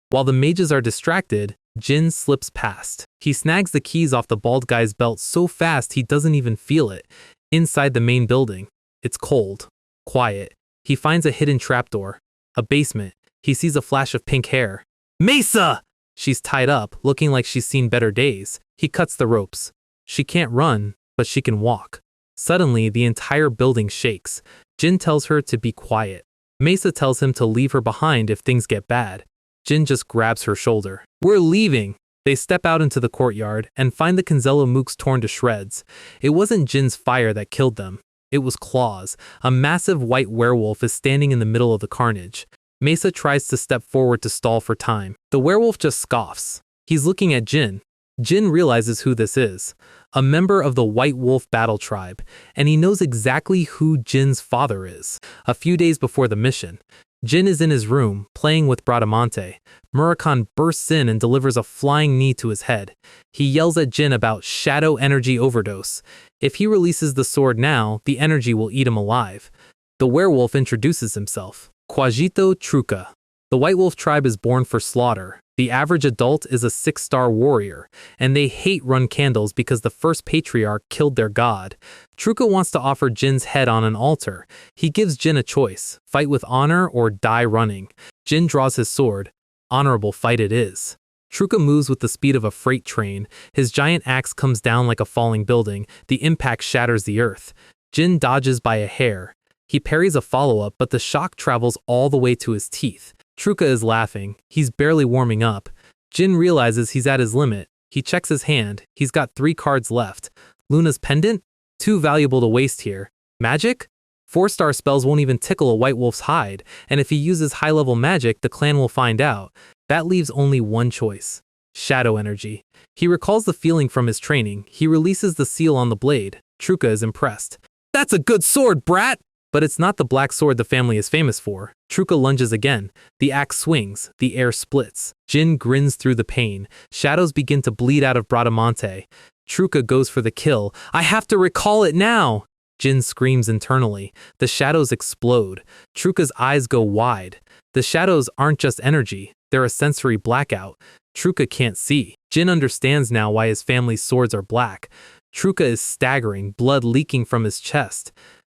While the mages are distracted, Jin slips past. He snags the keys off the bald guy's belt so fast he doesn't even feel it. Inside the main building, it's cold, quiet. He finds a hidden trapdoor, a basement. He sees a flash of pink hair. Mesa! She's tied up, looking like she's seen better days. He cuts the ropes. She can't run, but she can walk. Suddenly, the entire building shakes. Jin tells her to be quiet. Mesa tells him to leave her behind if things get bad. Jin just grabs her shoulder. We're leaving! They step out into the courtyard and find the Kinzello mooks torn to shreds. It wasn't Jin's fire that killed them. It was claws. A massive white werewolf is standing in the middle of the carnage. Mesa tries to step forward to stall for time. The werewolf just scoffs. He's looking at Jin. Jin realizes who this is. A member of the White Wolf battle tribe, and he knows exactly who Jin's father is. A few days before the mission, Jin is in his room, playing with Bradamante. Murakhan bursts in and delivers a flying knee to his head. He yells at Jin about shadow energy overdose. If he releases the sword now, the energy will eat him alive. The werewolf introduces himself. Quajito Truca. The White Wolf tribe is born for slaughter. The average adult is a 6-star warrior, and they hate run candles because the first patriarch killed their god. Truca wants to offer Jin's head on an altar. He gives Jin a choice, fight with honor or die running. Jin draws his sword. Honorable fight it is. Truca moves with the speed of a freight train. His giant axe comes down like a falling building. The impact shatters the earth. Jin dodges by a hair. He parries a follow-up, but the shock travels all the way to his teeth. Truca is laughing. He's barely warming up. Jin realizes he's at his limit. He checks his hand. He's got 3 cards left. Luna's pendant? Too valuable to waste here. Magic? 4-star spells won't even tickle a White Wolf's hide, and if he uses high-level magic, the clan will find out. That leaves only one choice. Shadow energy. He recalls the feeling from his training. He releases the seal on the blade. Truca is impressed. That's a good sword, brat! But it's not the black sword the family is famous for. Truca lunges again. The axe swings. The air splits. Jin grins through the pain. Shadows begin to bleed out of Bradamante. Truca goes for the kill. I have to recall it now! Jin screams internally. The shadows explode. Truca's eyes go wide. The shadows aren't just energy. They're a sensory blackout. Truca can't see. Jin understands now why his family's swords are black. Truca is staggering, blood leaking from his chest.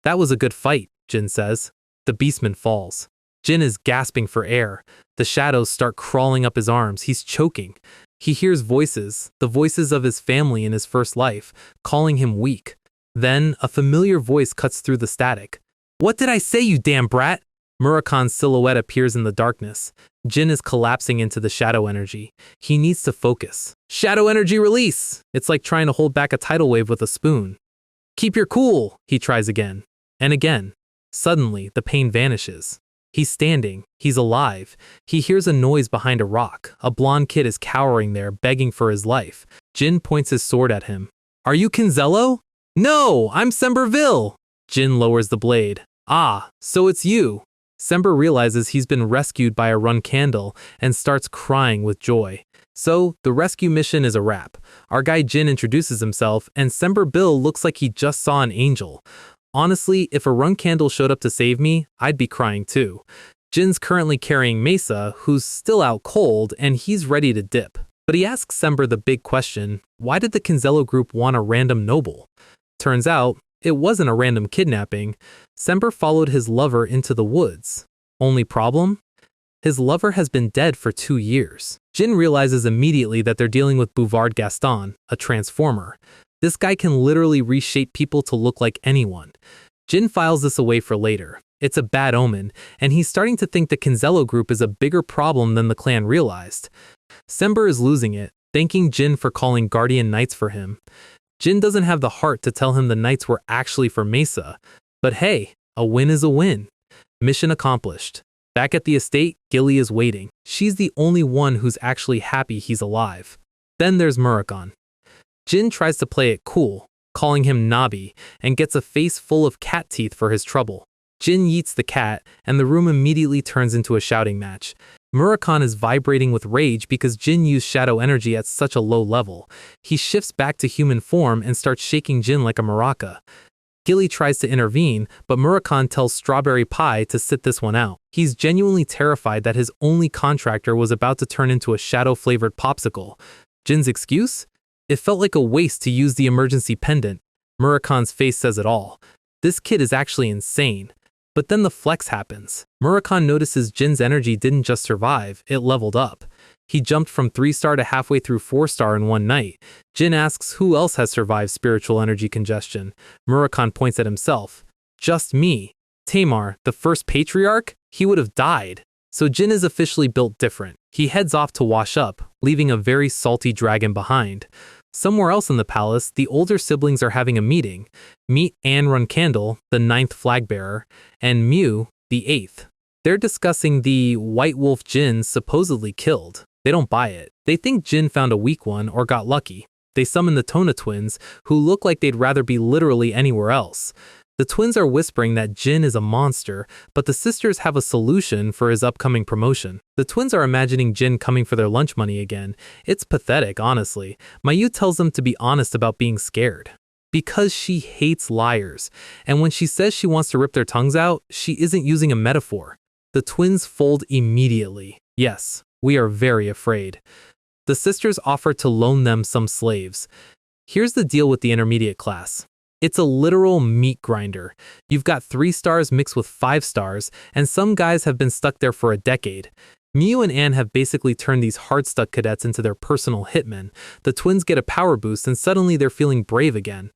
That was a good fight, Jin says. The beastman falls. Jin is gasping for air. The shadows start crawling up his arms. He's choking. He hears voices, the voices of his family in his first life, calling him weak. Then, a familiar voice cuts through the static. What did I say, you damn brat? Murakhan's silhouette appears in the darkness. Jin is collapsing into the shadow energy. He needs to focus. Shadow energy release! It's like trying to hold back a tidal wave with a spoon. Keep your cool, he tries again. And again. Suddenly, the pain vanishes. He's standing. He's alive. He hears a noise behind a rock. A blonde kid is cowering there, begging for his life. Jin points his sword at him. Are you Kinzello? No, I'm Semberville. Jin lowers the blade. Ah, so it's you. Sember realizes he's been rescued by a run candle and starts crying with joy. So, the rescue mission is a wrap. Our guy Jin introduces himself, and Semberville looks like he just saw an angel. Honestly, if a run candle showed up to save me, I'd be crying too. Jin's currently carrying Mesa, who's still out cold, and he's ready to dip. But he asks Sember the big question, why did the Kinzello group want a random noble? Turns out, it wasn't a random kidnapping. Sember followed his lover into the woods. Only problem? His lover has been dead for 2 years. Jin realizes immediately that they're dealing with Bouvard Gaston, a transformer. This guy can literally reshape people to look like anyone. Jin files this away for later. It's a bad omen, and he's starting to think the Kinzello group is a bigger problem than the clan realized. Sember is losing it, thanking Jin for calling Guardian Knights for him. Jin doesn't have the heart to tell him the Knights were actually for Mesa. But hey, a win is a win. Mission accomplished. Back at the estate, Gilly is waiting. She's the only one who's actually happy he's alive. Then there's Murakon. Jin tries to play it cool, calling him Nabi, and gets a face full of cat teeth for his trouble. Jin yeets the cat, and the room immediately turns into a shouting match. Murakon is vibrating with rage because Jin used shadow energy at such a low level. He shifts back to human form and starts shaking Jin like a maraca. Gilly tries to intervene, but Murakon tells Strawberry Pie to sit this one out. He's genuinely terrified that his only contractor was about to turn into a shadow-flavored popsicle. Jin's excuse? It felt like a waste to use the emergency pendant. Murakon's face says it all. This kid is actually insane. But then the flex happens. Murakon notices Jin's energy didn't just survive, it leveled up. He jumped from 3-star to halfway through 4-star in one night. Jin asks who else has survived spiritual energy congestion. Murakon points at himself. Just me. Tamar, the first patriarch? He would have died. So Jin is officially built different. He heads off to wash up, leaving a very salty dragon behind. Somewhere else in the palace, the older siblings are having a meeting. Meet Anne Runcandle, the 9th flag bearer, and Mew, the 8th. They're discussing the White Wolf Jin supposedly killed. They don't buy it. They think Jin found a weak one or got lucky. They summon the Tona twins, who look like they'd rather be literally anywhere else. The twins are whispering that Jin is a monster, but the sisters have a solution for his upcoming promotion. The twins are imagining Jin coming for their lunch money again. It's pathetic, honestly. Mayu tells them to be honest about being scared. Because she hates liars, and when she says she wants to rip their tongues out, she isn't using a metaphor. The twins fold immediately. Yes, we are very afraid. The sisters offer to loan them some slaves. Here's the deal with the intermediate class. It's a literal meat grinder. You've got 3 stars mixed with 5 stars, and some guys have been stuck there for a decade. Mew and Anne have basically turned these hard-stuck cadets into their personal hitmen. The twins get a power boost and suddenly they're feeling brave again.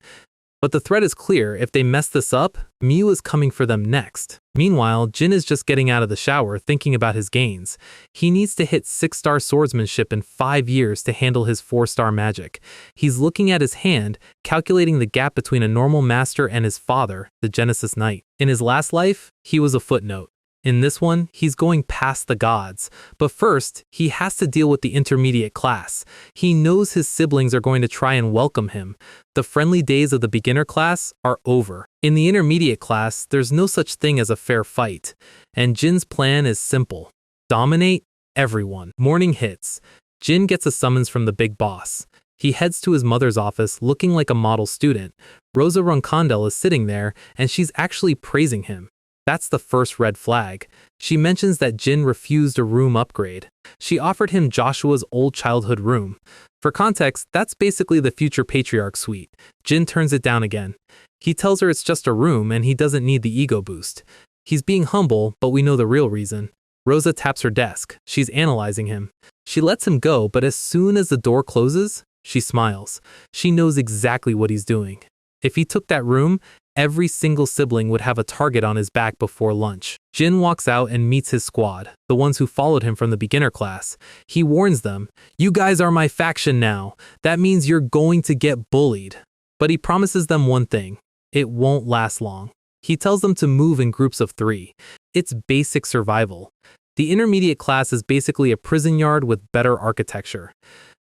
But the threat is clear. If they mess this up, Mew is coming for them next. Meanwhile, Jin is just getting out of the shower thinking about his gains. He needs to hit 6-star swordsmanship in 5 years to handle his 4-star magic. He's looking at his hand, calculating the gap between a normal master and his father, the Genesis Knight. In his last life, he was a footnote. In this one, he's going past the gods. But first, he has to deal with the intermediate class. He knows his siblings are going to try and welcome him. The friendly days of the beginner class are over. In the intermediate class, there's no such thing as a fair fight. And Jin's plan is simple. Dominate everyone. Morning hits. Jin gets a summons from the big boss. He heads to his mother's office looking like a model student. Rosa Roncandel is sitting there, and she's actually praising him. That's the first red flag. She mentions that Jin refused a room upgrade. She offered him Joshua's old childhood room. For context, that's basically the future patriarch suite. Jin turns it down again. He tells her it's just a room and he doesn't need the ego boost. He's being humble, but we know the real reason. Rosa taps her desk. She's analyzing him. She lets him go, but as soon as the door closes, she smiles. She knows exactly what he's doing. If he took that room, every single sibling would have a target on his back before lunch. Jin walks out and meets his squad, the ones who followed him from the beginner class. He warns them, "You guys are my faction now. That means you're going to get bullied." But he promises them one thing. It won't last long. He tells them to move in groups of 3. It's basic survival. The intermediate class is basically a prison yard with better architecture.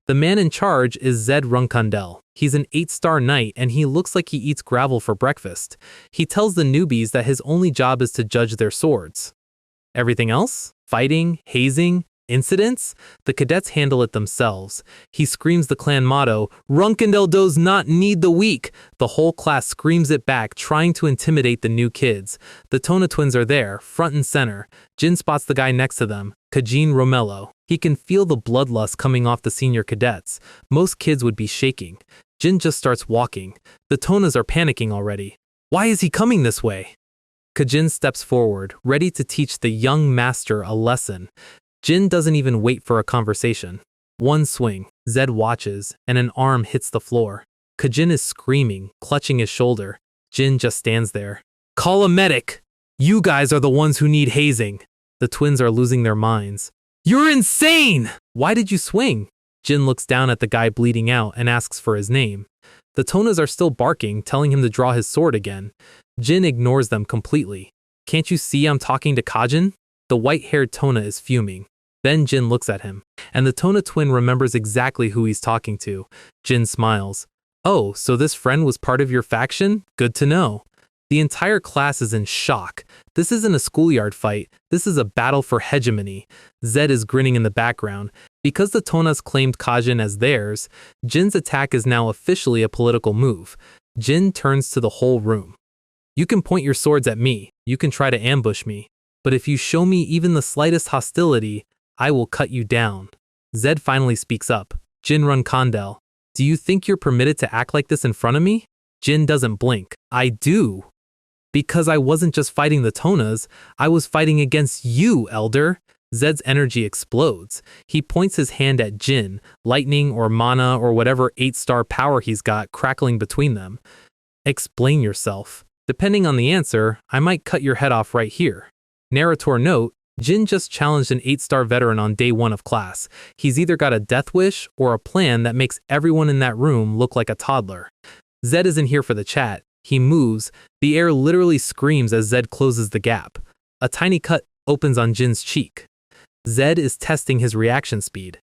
The man in charge is Zed Runcandel. He's an 8-star knight and he looks like he eats gravel for breakfast. He tells the newbies that his only job is to judge their swords. Everything else? Fighting? Hazing? Incidents? The cadets handle it themselves. He screams the clan motto, "Runcandel does not need the weak." The whole class screams it back, trying to intimidate the new kids. The Tona twins are there, front and center. Jin spots the guy next to them, Kajin Romello. He can feel the bloodlust coming off the senior cadets. Most kids would be shaking. Jin just starts walking. The Tonas are panicking already. Why is he coming this way? Kajin steps forward, ready to teach the young master a lesson. Jin doesn't even wait for a conversation. One swing, Zed watches, and an arm hits the floor. Kajin is screaming, clutching his shoulder. Jin just stands there. Call a medic! You guys are the ones who need hazing. The twins are losing their minds. You're insane! Why did you swing? Jin looks down at the guy bleeding out and asks for his name. The Tonas are still barking, telling him to draw his sword again. Jin ignores them completely. Can't you see I'm talking to Kajin? The white-haired Tona is fuming. Then Jin looks at him, and the Tona twin remembers exactly who he's talking to. Jin smiles. Oh, so this friend was part of your faction? Good to know. The entire class is in shock. This isn't a schoolyard fight. This is a battle for hegemony. Zed is grinning in the background. Because the Tonas claimed Kajin as theirs, Jin's attack is now officially a political move. Jin turns to the whole room. You can point your swords at me. You can try to ambush me. But if you show me even the slightest hostility, I will cut you down. Zed finally speaks up. Jinrun Kandel. Do you think you're permitted to act like this in front of me? Jin doesn't blink. I do. Because I wasn't just fighting the Tonas, I was fighting against you, Elder. Zed's energy explodes. He points his hand at Jin, lightning or mana or whatever 8-star power he's got crackling between them. Explain yourself. Depending on the answer, I might cut your head off right here. Narrator note, Jin just challenged an 8-star veteran on day 1 of class. He's either got a death wish or a plan that makes everyone in that room look like a toddler. Zed isn't here for the chat. He moves. The air literally screams as Zed closes the gap. A tiny cut opens on Jin's cheek. Zed is testing his reaction speed.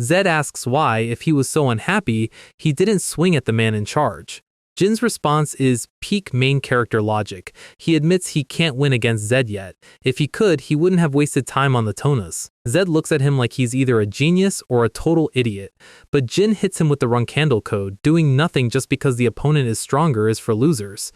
Zed asks why, if he was so unhappy, he didn't swing at the man in charge. Jin's response is peak main character logic. He admits he can't win against Zed yet. If he could, he wouldn't have wasted time on the Tonas. Zed looks at him like he's either a genius or a total idiot. But Jin hits him with the Runkandel code. Doing nothing just because the opponent is stronger is for losers.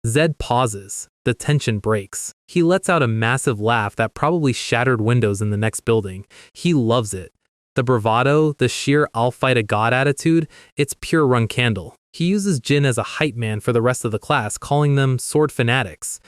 Zed pauses. The tension breaks. He lets out a massive laugh that probably shattered windows in the next building. He loves it. The bravado, the sheer I'll fight a god attitude, it's pure Runkandel. He uses Jin as a hype man for the rest of the class, calling them sword fanatics.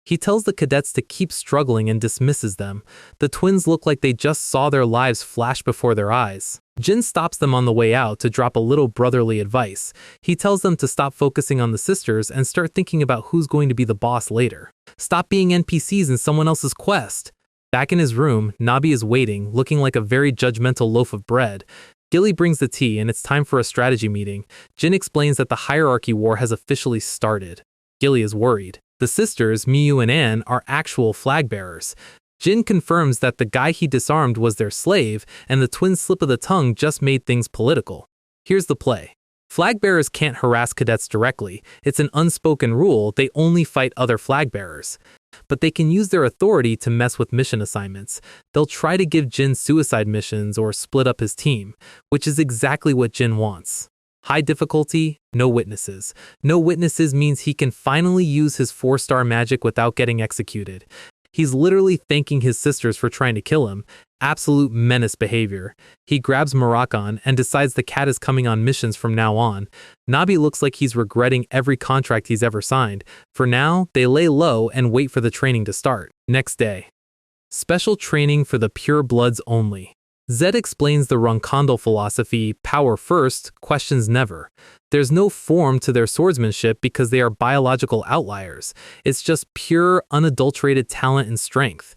He tells the cadets to keep struggling and dismisses them. The twins look like they just saw their lives flash before their eyes. Jin stops them on the way out to drop a little brotherly advice. He tells them to stop focusing on the sisters and start thinking about who's going to be the boss later. Stop being NPCs in someone else's quest. Back in his room, Nabi is waiting, looking like a very judgmental loaf of bread. Gilly brings the tea and it's time for a strategy meeting. Jin explains that the hierarchy war has officially started. Gilly is worried. The sisters, Miyu and Anne, are actual flag bearers. Jin confirms that the guy he disarmed was their slave, and the twin slip of the tongue just made things political. Here's the play. Flag bearers can't harass cadets directly. It's an unspoken rule, they only fight other flag bearers. But they can use their authority to mess with mission assignments. They'll try to give Jin suicide missions or split up his team, which is exactly what Jin wants. High difficulty, no witnesses. No witnesses means he can finally use his 4-star magic without getting executed. He's literally thanking his sisters for trying to kill him. Absolute menace behavior. He grabs Murakan and decides the cat is coming on missions from now on. Nabi looks like he's regretting every contract he's ever signed. For now, they lay low and wait for the training to start. Next day. Special training for the pure bloods only. Zed explains the Runkandel philosophy, power first, questions never. There's no form to their swordsmanship because they are biological outliers. It's just pure, unadulterated talent and strength.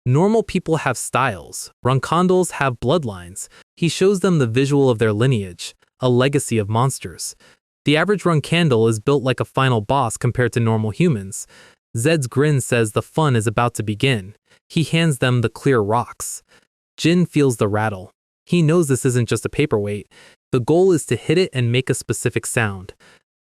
Normal people have styles. Runkandels have bloodlines. He shows them the visual of their lineage, a legacy of monsters. The average Runkandel is built like a final boss compared to normal humans. Zed's grin says the fun is about to begin. He hands them the clear rocks. Jin feels the rattle. He knows this isn't just a paperweight. The goal is to hit it and make a specific sound.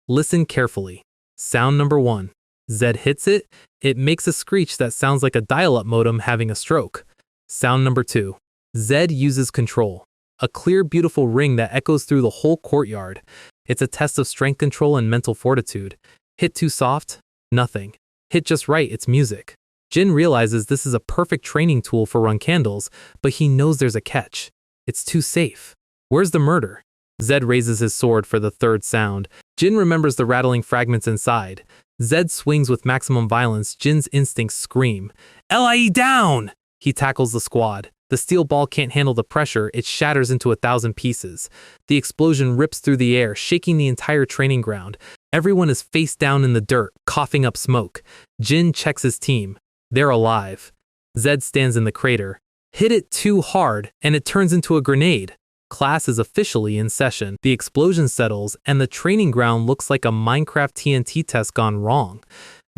Listen carefully. Sound number 1. Zed hits it. It makes a screech that sounds like a dial-up modem having a stroke. Sound number 2. Zed uses control. A clear, beautiful ring that echoes through the whole courtyard. It's a test of strength control and mental fortitude. Hit too soft? Nothing. Hit just right, it's music. Jin realizes this is a perfect training tool for Runkandels, but he knows there's a catch. It's too safe. Where's the murder? Zed raises his sword for the third sound. Jin remembers the rattling fragments inside. Zed swings with maximum violence. Jin's instincts scream, "LIE down!" He tackles the squad. The steel ball can't handle the pressure. It shatters into 1,000 pieces. The explosion rips through the air, shaking the entire training ground. Everyone is face down in the dirt, coughing up smoke. Jin checks his team. They're alive. Zed stands in the crater. Hit it too hard, and it turns into a grenade. Class is officially in session. The explosion settles, and the training ground looks like a Minecraft TNT test gone wrong.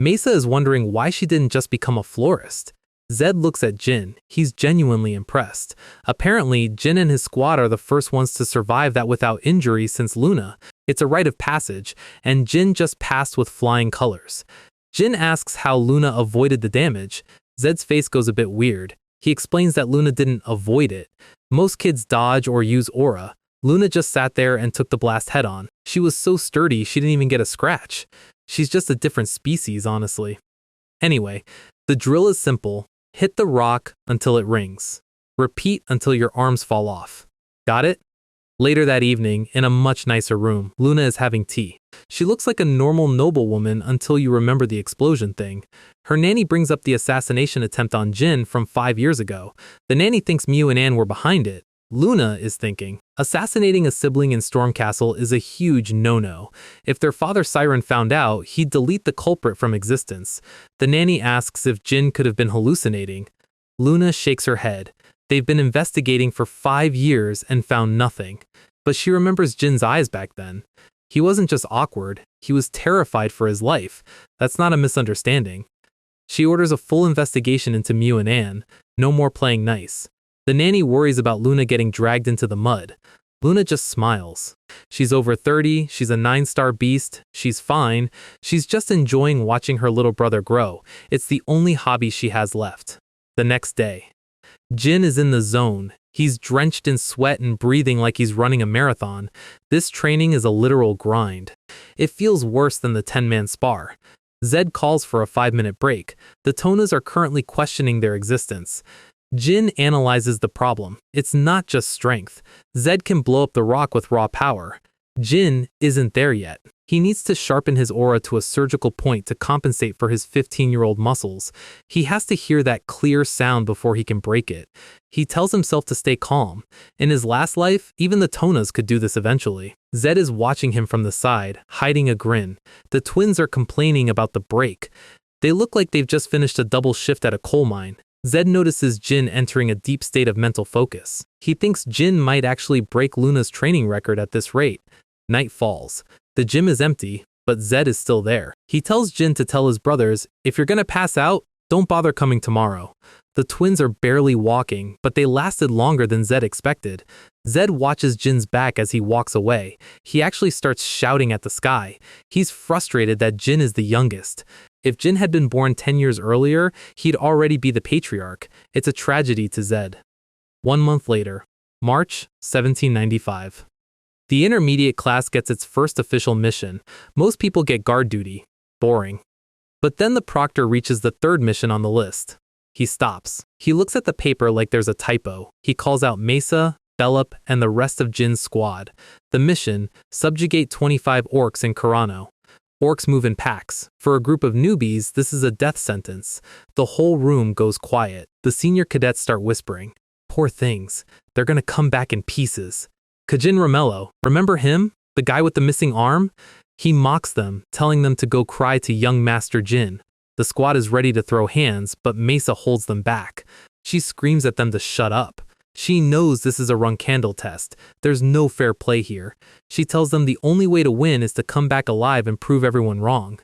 Mesa is wondering why she didn't just become a florist. Zed looks at Jin. He's genuinely impressed. Apparently, Jin and his squad are the first ones to survive that without injury since Luna. It's a rite of passage, and Jin just passed with flying colors. Jin asks how Luna avoided the damage. Zed's face goes a bit weird. He explains that Luna didn't avoid it. Most kids dodge or use aura. Luna just sat there and took the blast head on. She was so sturdy she didn't even get a scratch. She's just a different species, honestly. Anyway, the drill is simple. Hit the rock until it rings. Repeat until your arms fall off. Got it? Later that evening, in a much nicer room, Luna is having tea. She looks like a normal noblewoman until you remember the explosion thing. Her nanny brings up the assassination attempt on Jin from 5 years ago. The nanny thinks Mew and Anne were behind it. Luna is thinking, assassinating a sibling in Stormcastle is a huge no-no. If their father Siren found out, he'd delete the culprit from existence. The nanny asks if Jin could have been hallucinating. Luna shakes her head. They've been investigating for 5 years and found nothing. But she remembers Jin's eyes back then. He wasn't just awkward, he was terrified for his life. That's not a misunderstanding. She orders a full investigation into Mew and Anne. No more playing nice. The nanny worries about Luna getting dragged into the mud. Luna just smiles. She's over 30, she's a 9-star beast, she's fine, she's just enjoying watching her little brother grow. It's the only hobby she has left. The next day. Jin is in the zone. He's drenched in sweat and breathing like he's running a marathon. This training is a literal grind. It feels worse than the 10-man spar. Zed calls for a 5-minute break. The Tonas are currently questioning their existence. Jin analyzes the problem. It's not just strength. Zed can blow up the rock with raw power. Jin isn't there yet. He needs to sharpen his aura to a surgical point to compensate for his 15-year-old muscles. He has to hear that clear sound before he can break it. He tells himself to stay calm. In his last life, even the Tonas could do this eventually. Zed is watching him from the side, hiding a grin. The twins are complaining about the break. They look like they've just finished a double shift at a coal mine. Zed notices Jin entering a deep state of mental focus. He thinks Jin might actually break Luna's training record at this rate. Night falls. The gym is empty, but Zed is still there. He tells Jin to tell his brothers, if you're gonna pass out, don't bother coming tomorrow. The twins are barely walking, but they lasted longer than Zed expected. Zed watches Jin's back as he walks away. He actually starts shouting at the sky. He's frustrated that Jin is the youngest. If Jin had been born 10 years earlier, he'd already be the patriarch. It's a tragedy to Zed. 1 month later, March 1795. The intermediate class gets its first official mission. Most people get guard duty. Boring. But then the proctor reaches the third mission on the list. He stops. He looks at the paper like there's a typo. He calls out Mesa, Bellup, and the rest of Jin's squad. The mission, subjugate 25 orcs in Carano. Orcs move in packs. For a group of newbies, this is a death sentence. The whole room goes quiet. The senior cadets start whispering. Poor things. They're gonna come back in pieces. Kajin Ramello, remember him? The guy with the missing arm? He mocks them, telling them to go cry to young Master Jin. The squad is ready to throw hands, but Mesa holds them back. She screams at them to shut up. She knows this is a run candle test. There's no fair play here. She tells them the only way to win is to come back alive and prove everyone wrong.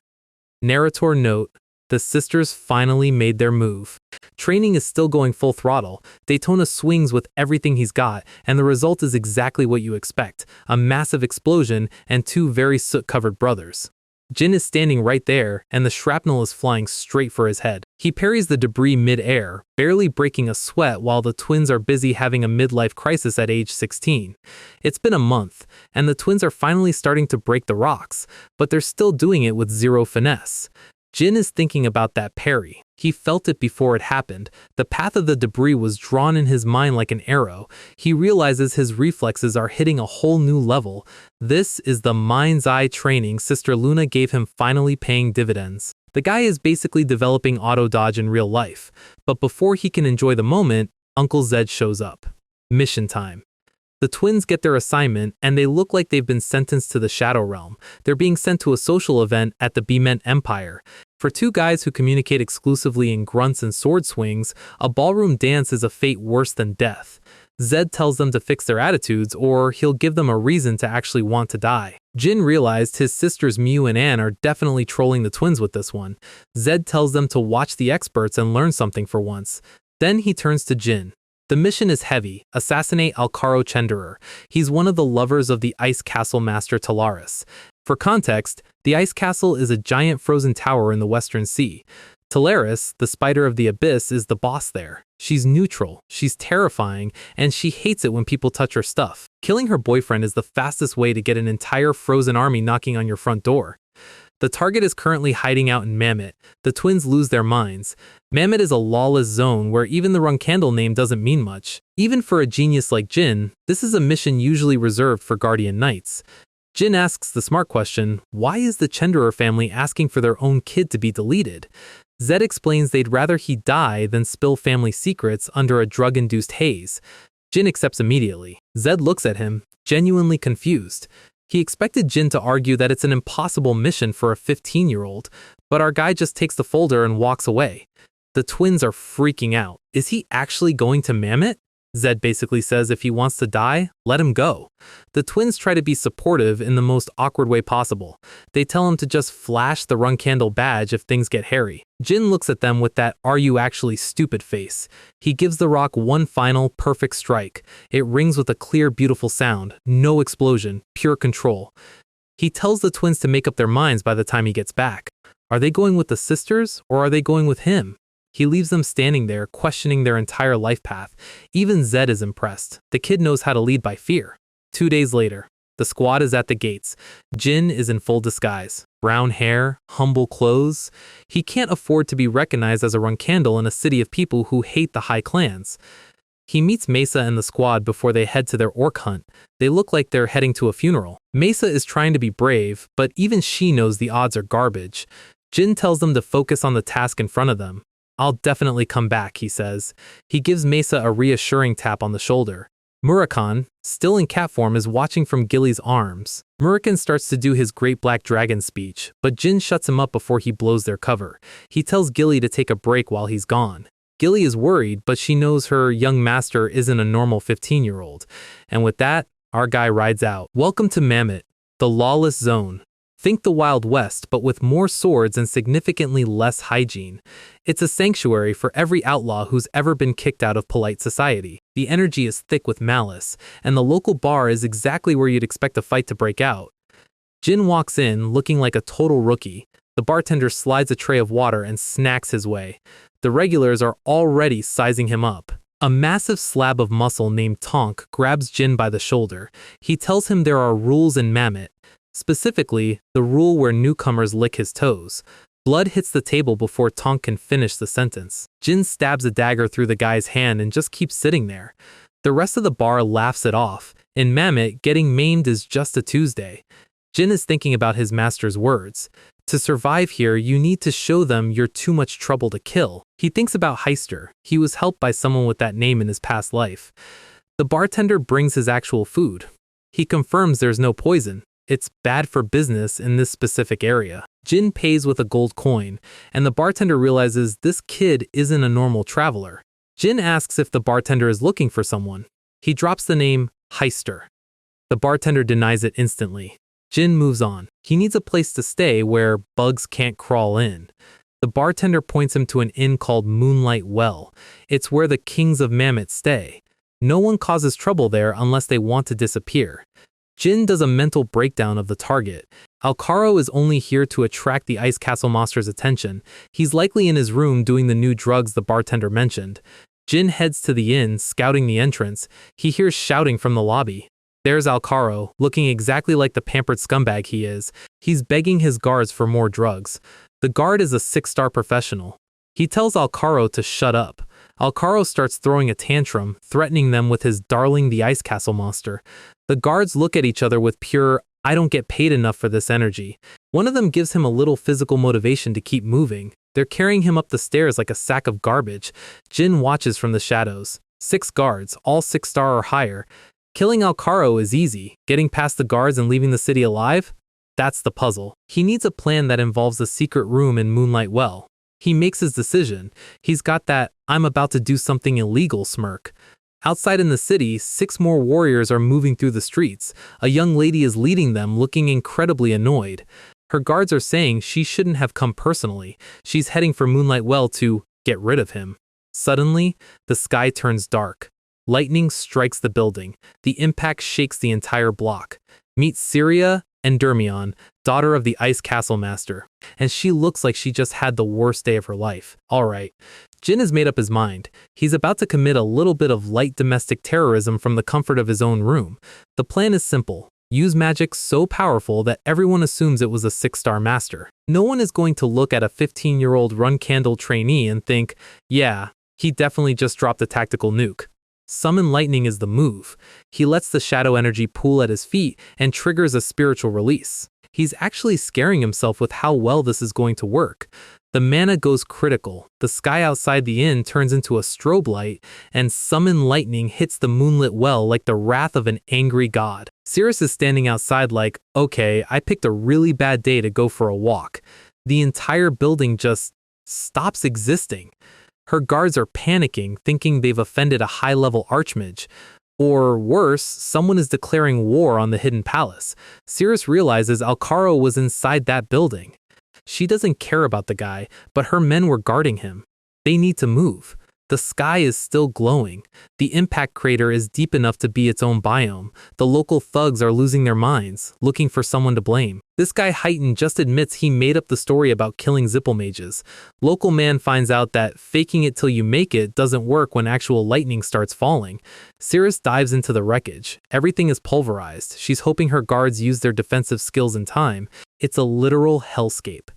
Narrator note, the sisters finally made their move. Training is still going full throttle. Daytona swings with everything he's got, and the result is exactly what you expect. A massive explosion and 2 very soot-covered brothers. Jin is standing right there, and the shrapnel is flying straight for his head. He parries the debris mid-air, barely breaking a sweat while the twins are busy having a midlife crisis at age 16. It's been a month, and the twins are finally starting to break the rocks, but they're still doing it with zero finesse. Jin is thinking about that parry. He felt it before it happened. The path of the debris was drawn in his mind like an arrow. He realizes his reflexes are hitting a whole new level. This is the mind's eye training Sister Luna gave him finally paying dividends. The guy is basically developing auto dodge in real life. But before he can enjoy the moment, Uncle Zed shows up. Mission time. The twins get their assignment, and they look like they've been sentenced to the Shadow Realm. They're being sent to a social event at the Bement Empire. For two guys who communicate exclusively in grunts and sword swings, a ballroom dance is a fate worse than death. Zed tells them to fix their attitudes, or he'll give them a reason to actually want to die. Jin realized his sisters Miu and Anne are definitely trolling the twins with this one. Zed tells them to watch the experts and learn something for once. Then he turns to Jin. The mission is heavy. Assassinate Alcaro Chenderer. He's one of the lovers of the Ice Castle Master Talaris. For context, the Ice Castle is a giant frozen tower in the Western Sea. Talaris, the Spider of the Abyss, is the boss there. She's neutral, she's terrifying, and she hates it when people touch her stuff. Killing her boyfriend is the fastest way to get an entire frozen army knocking on your front door. The target is currently hiding out in Mammoth. The twins lose their minds. Mammoth is a lawless zone where even the Runkandle name doesn't mean much. Even for a genius like Jin, this is a mission usually reserved for Guardian Knights. Jin asks the smart question, why is the Chenderer family asking for their own kid to be deleted? Zed explains they'd rather he die than spill family secrets under a drug-induced haze. Jin accepts immediately. Zed looks at him, genuinely confused. He expected Jin to argue that it's an impossible mission for a 15-year-old, but our guy just takes the folder and walks away. The twins are freaking out. Is he actually going to Mammoth? Zed basically says if he wants to die, let him go. The twins try to be supportive in the most awkward way possible. They tell him to just flash the Runkandle badge if things get hairy. Jin looks at them with that "are you actually stupid" face. He gives the rock one final, perfect strike. It rings with a clear, beautiful sound. No explosion, pure control. He tells the twins to make up their minds by the time he gets back. Are they going with the sisters, or are they going with him? He leaves them standing there, questioning their entire life path. Even Zed is impressed. The kid knows how to lead by fear. 2 days later, the squad is at the gates. Jin is in full disguise. Brown hair, humble clothes. He can't afford to be recognized as a Runkandle in a city of people who hate the high clans. He meets Mesa and the squad before they head to their orc hunt. They look like they're heading to a funeral. Mesa is trying to be brave, but even she knows the odds are garbage. Jin tells them to focus on the task in front of them. I'll definitely come back, he says. He gives Mesa a reassuring tap on the shoulder. Murakan, still in cat form, is watching from Gilly's arms. Murakan starts to do his great black dragon speech, but Jin shuts him up before he blows their cover. He tells Gilly to take a break while he's gone. Gilly is worried, but she knows her young master isn't a normal 15-year-old. And with that, our guy rides out. Welcome to Mammoth, the lawless zone. Think the Wild West, but with more swords and significantly less hygiene. It's a sanctuary for every outlaw who's ever been kicked out of polite society. The energy is thick with malice, and the local bar is exactly where you'd expect a fight to break out. Jin walks in, looking like a total rookie. The bartender slides a tray of water and snacks his way. The regulars are already sizing him up. A massive slab of muscle named Tonk grabs Jin by the shoulder. He tells him there are rules in Mammoth. Specifically, the rule where newcomers lick his toes. Blood hits the table before Tonk can finish the sentence. Jin stabs a dagger through the guy's hand and just keeps sitting there. The rest of the bar laughs it off. In Mammoth, getting maimed is just a Tuesday. Jin is thinking about his master's words. To survive here, you need to show them you're too much trouble to kill. He thinks about Heister. He was helped by someone with that name in his past life. The bartender brings his actual food. He confirms there's no poison. It's bad for business in this specific area. Jin pays with a gold coin, and the bartender realizes this kid isn't a normal traveler. Jin asks if the bartender is looking for someone. He drops the name Heister. The bartender denies it instantly. Jin moves on. He needs a place to stay where bugs can't crawl in. The bartender points him to an inn called Moonlight Well. It's where the kings of Mammoth stay. No one causes trouble there unless they want to disappear. Jin does a mental breakdown of the target. Alcaro is only here to attract the Ice Castle Monster's attention. He's likely in his room doing the new drugs the bartender mentioned. Jin heads to the inn, scouting the entrance. He hears shouting from the lobby. There's Alcaro, looking exactly like the pampered scumbag he is. He's begging his guards for more drugs. The guard is a 6-star professional. He tells Alcaro to shut up. Alcaro starts throwing a tantrum, threatening them with his darling the Ice Castle monster. The guards look at each other with pure, I don't get paid enough for this energy. One of them gives him a little physical motivation to keep moving. They're carrying him up the stairs like a sack of garbage. Jin watches from the shadows. 6 guards, all 6-star or higher. Killing Alcaro is easy. Getting past the guards and leaving the city alive? That's the puzzle. He needs a plan that involves a secret room in Moonlight Well. He makes his decision. He's got that I'm about to do something illegal smirk. Outside in the city, 6 more warriors are moving through the streets. A young lady is leading them, looking incredibly annoyed. Her guards are saying she shouldn't have come personally. She's heading for Moonlight Well to get rid of him. Suddenly, the sky turns dark. Lightning strikes the building. The impact shakes the entire block. Meet Syria and Dermion, daughter of the Ice Castle Master. And she looks like she just had the worst day of her life. Alright, Jin has made up his mind. He's about to commit a little bit of light domestic terrorism from the comfort of his own room. The plan is simple. Use magic so powerful that everyone assumes it was a 6-star master. No one is going to look at a 15-year-old run-candle trainee and think, yeah, he definitely just dropped a tactical nuke. Summon lightning is the move. He lets the shadow energy pool at his feet and triggers a spiritual release. He's actually scaring himself with how well this is going to work. The mana goes critical. The sky outside the inn turns into a strobe light, and summon lightning hits the moonlit well like the wrath of an angry god. Cirrus is standing outside like, okay, I picked a really bad day to go for a walk. The entire building just stops existing. Her guards are panicking, thinking they've offended a high-level archmage. Or worse, someone is declaring war on the hidden palace. Cirrus realizes Alcaro was inside that building. She doesn't care about the guy, but her men were guarding him. They need to move. The sky is still glowing. The impact crater is deep enough to be its own biome. The local thugs are losing their minds, looking for someone to blame. This guy Heighten just admits he made up the story about killing Zippelmages. Local man finds out that faking it till you make it doesn't work when actual lightning starts falling. Cirrus dives into the wreckage. Everything is pulverized. She's hoping her guards use their defensive skills in time. It's a literal hellscape.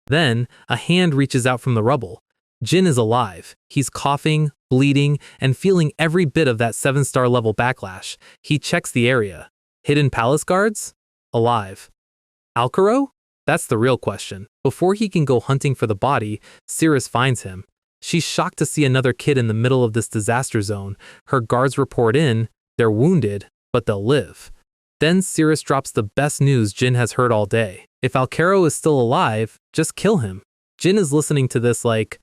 Then, a hand reaches out from the rubble. Jin is alive. He's coughing, bleeding, and feeling every bit of that 7-star level backlash. He checks the area. Hidden palace guards? Alive. Alcaro? That's the real question. Before he can go hunting for the body, Cirrus finds him. She's shocked to see another kid in the middle of this disaster zone. Her guards report in. They're wounded, but they'll live. Then Cirrus drops the best news Jin has heard all day. If Alcaro is still alive, just kill him. Jin is listening to this like,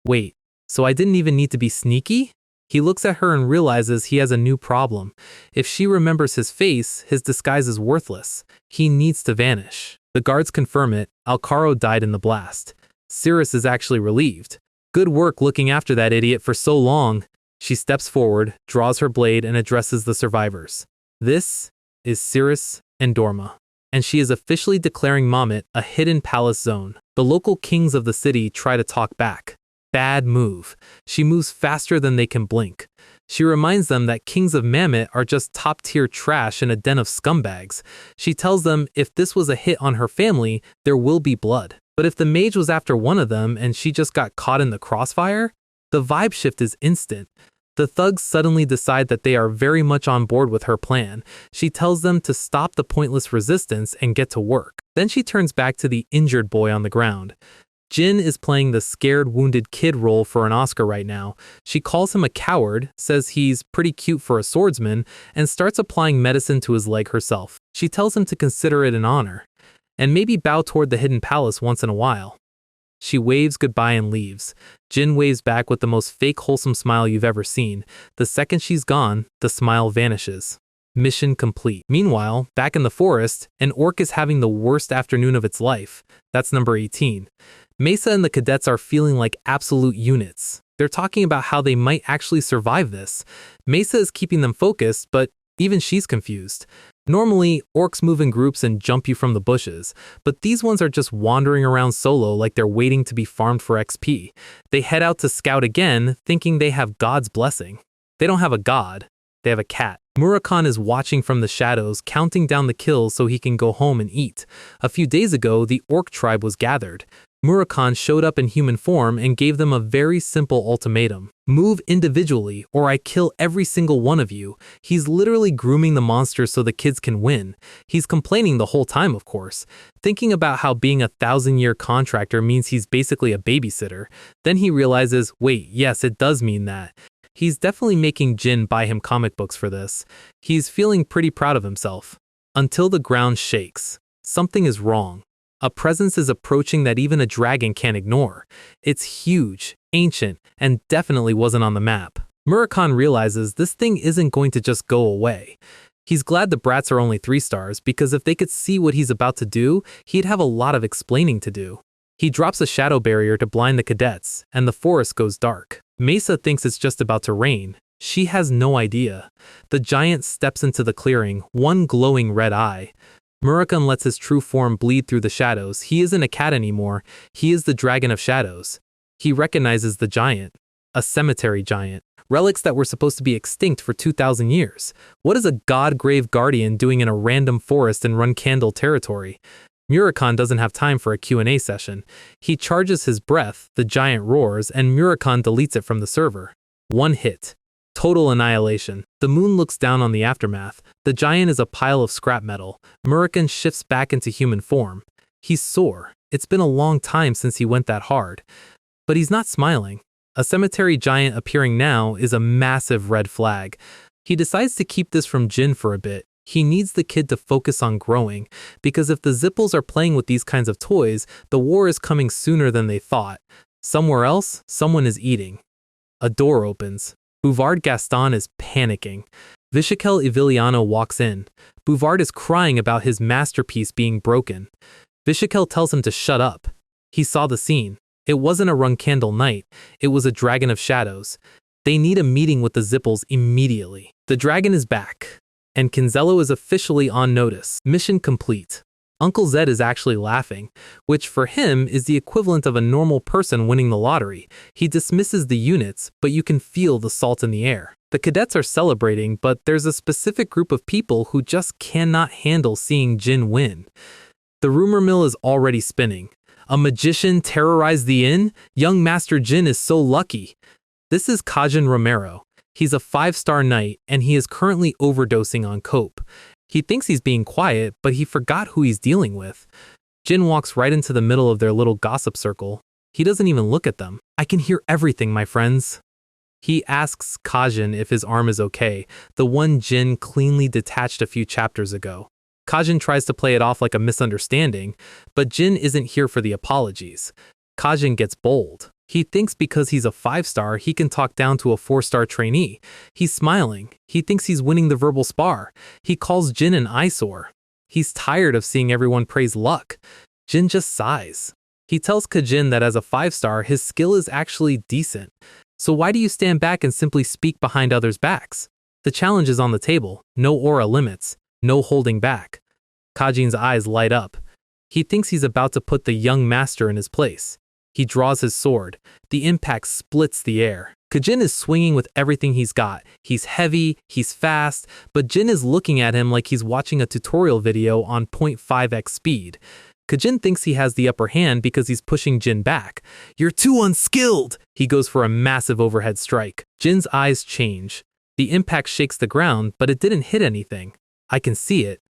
wait, so I didn't even need to be sneaky? He looks at her and realizes he has a new problem. If she remembers his face, his disguise is worthless. He needs to vanish. The guards confirm it. Alcaro died in the blast. Cirrus is actually relieved. Good work looking after that idiot for so long. She steps forward, draws her blade, and addresses the survivors. This is Cirrus and Dorma, and she is officially declaring Mamet a hidden palace zone. The local kings of the city try to talk back. Bad move. She moves faster than they can blink. She reminds them that kings of Mamet are just top-tier trash in a den of scumbags. She tells them if this was a hit on her family, there will be blood. But if the mage was after one of them and she just got caught in the crossfire, the vibe shift is instant. The thugs suddenly decide that they are very much on board with her plan. She tells them to stop the pointless resistance and get to work. Then she turns back to the injured boy on the ground. Jin is playing the scared, wounded kid role for an Oscar right now. She calls him a coward, says he's pretty cute for a swordsman, and starts applying medicine to his leg herself. She tells him to consider it an honor, and maybe bow toward the hidden palace once in a while. She waves goodbye and leaves. Jin waves back with the most fake wholesome smile you've ever seen. The second she's gone, the smile vanishes. Mission complete. Meanwhile, back in the forest, an orc is having the worst afternoon of its life. That's number 18. Mesa and the cadets are feeling like absolute units. They're talking about how they might actually survive this. Mesa is keeping them focused, but even she's confused. Normally, orcs move in groups and jump you from the bushes, but these ones are just wandering around solo like they're waiting to be farmed for XP. They head out to scout again, thinking they have God's blessing. They don't have a god, they have a cat. Murakan is watching from the shadows, counting down the kills so he can go home and eat. A few days ago, the orc tribe was gathered. Murakami showed up in human form and gave them a very simple ultimatum. Move individually or I kill every single one of you. He's literally grooming the monsters so the kids can win. He's complaining the whole time, of course, thinking about how being a 1,000-year contractor means he's basically a babysitter. Then he realizes, wait, yes, it does mean that. He's definitely making Jin buy him comic books for this. He's feeling pretty proud of himself. Until the ground shakes. Something is wrong. A presence is approaching that even a dragon can't ignore. It's huge, ancient, and definitely wasn't on the map. Murakami realizes this thing isn't going to just go away. He's glad the brats are only 3 stars because if they could see what he's about to do, he'd have a lot of explaining to do. He drops a shadow barrier to blind the cadets, and the forest goes dark. Mesa thinks it's just about to rain. She has no idea. The giant steps into the clearing, one glowing red eye. Murakami lets his true form bleed through the shadows. He isn't a cat anymore. He is the dragon of shadows. He recognizes the giant. A cemetery giant. Relics that were supposed to be extinct for 2,000 years. What is a god-grave guardian doing in a random forest in Runcandle territory? Murakami doesn't have time for a Q&A session. He charges his breath, the giant roars, and Murakami deletes it from the server. One hit. Total annihilation. The moon looks down on the aftermath. The giant is a pile of scrap metal. Murakami shifts back into human form. He's sore. It's been a long time since he went that hard. But he's not smiling. A cemetery giant appearing now is a massive red flag. He decides to keep this from Jin for a bit. He needs the kid to focus on growing, because if the Zipples are playing with these kinds of toys, the war is coming sooner than they thought. Somewhere else, someone is eating. A door opens. Bouvard Gaston is panicking. Vishakel Iviliano walks in. Bouvard is crying about his masterpiece being broken. Vishakel tells him to shut up. He saw the scene. It wasn't a Runcandle knight. It was a dragon of shadows. They need a meeting with the Zipples immediately. The dragon is back. And Kinzello is officially on notice. Mission complete. Uncle Zed is actually laughing, which for him is the equivalent of a normal person winning the lottery. He dismisses the units, but you can feel the salt in the air. The cadets are celebrating, but there's a specific group of people who just cannot handle seeing Jin win. The rumor mill is already spinning. A magician terrorized the inn? Young Master Jin is so lucky. This is Kajin Romero. He's a 5-star knight, and he is currently overdosing on cope. He thinks he's being quiet, but he forgot who he's dealing with. Jin walks right into the middle of their little gossip circle. He doesn't even look at them. I can hear everything, my friends. He asks Kajin if his arm is okay, the one Jin cleanly detached a few chapters ago. Kajin tries to play it off like a misunderstanding, but Jin isn't here for the apologies. Kajin gets bold. He thinks because he's a 5-star, he can talk down to a 4-star trainee. He's smiling. He thinks he's winning the verbal spar. He calls Jin an eyesore. He's tired of seeing everyone praise luck. Jin just sighs. He tells Kajin that as a 5-star, his skill is actually decent. So why do you stand back and simply speak behind others' backs? The challenge is on the table. No aura limits. No holding back. Kajin's eyes light up. He thinks he's about to put the young master in his place. He draws his sword. The impact splits the air. Kajin is swinging with everything he's got. He's heavy, he's fast, but Jin is looking at him like he's watching a tutorial video on 0.5x speed. Kajin thinks he has the upper hand because he's pushing Jin back. You're too unskilled! He goes for a massive overhead strike. Jin's eyes change. The impact shakes the ground, but it didn't hit anything. I can see it.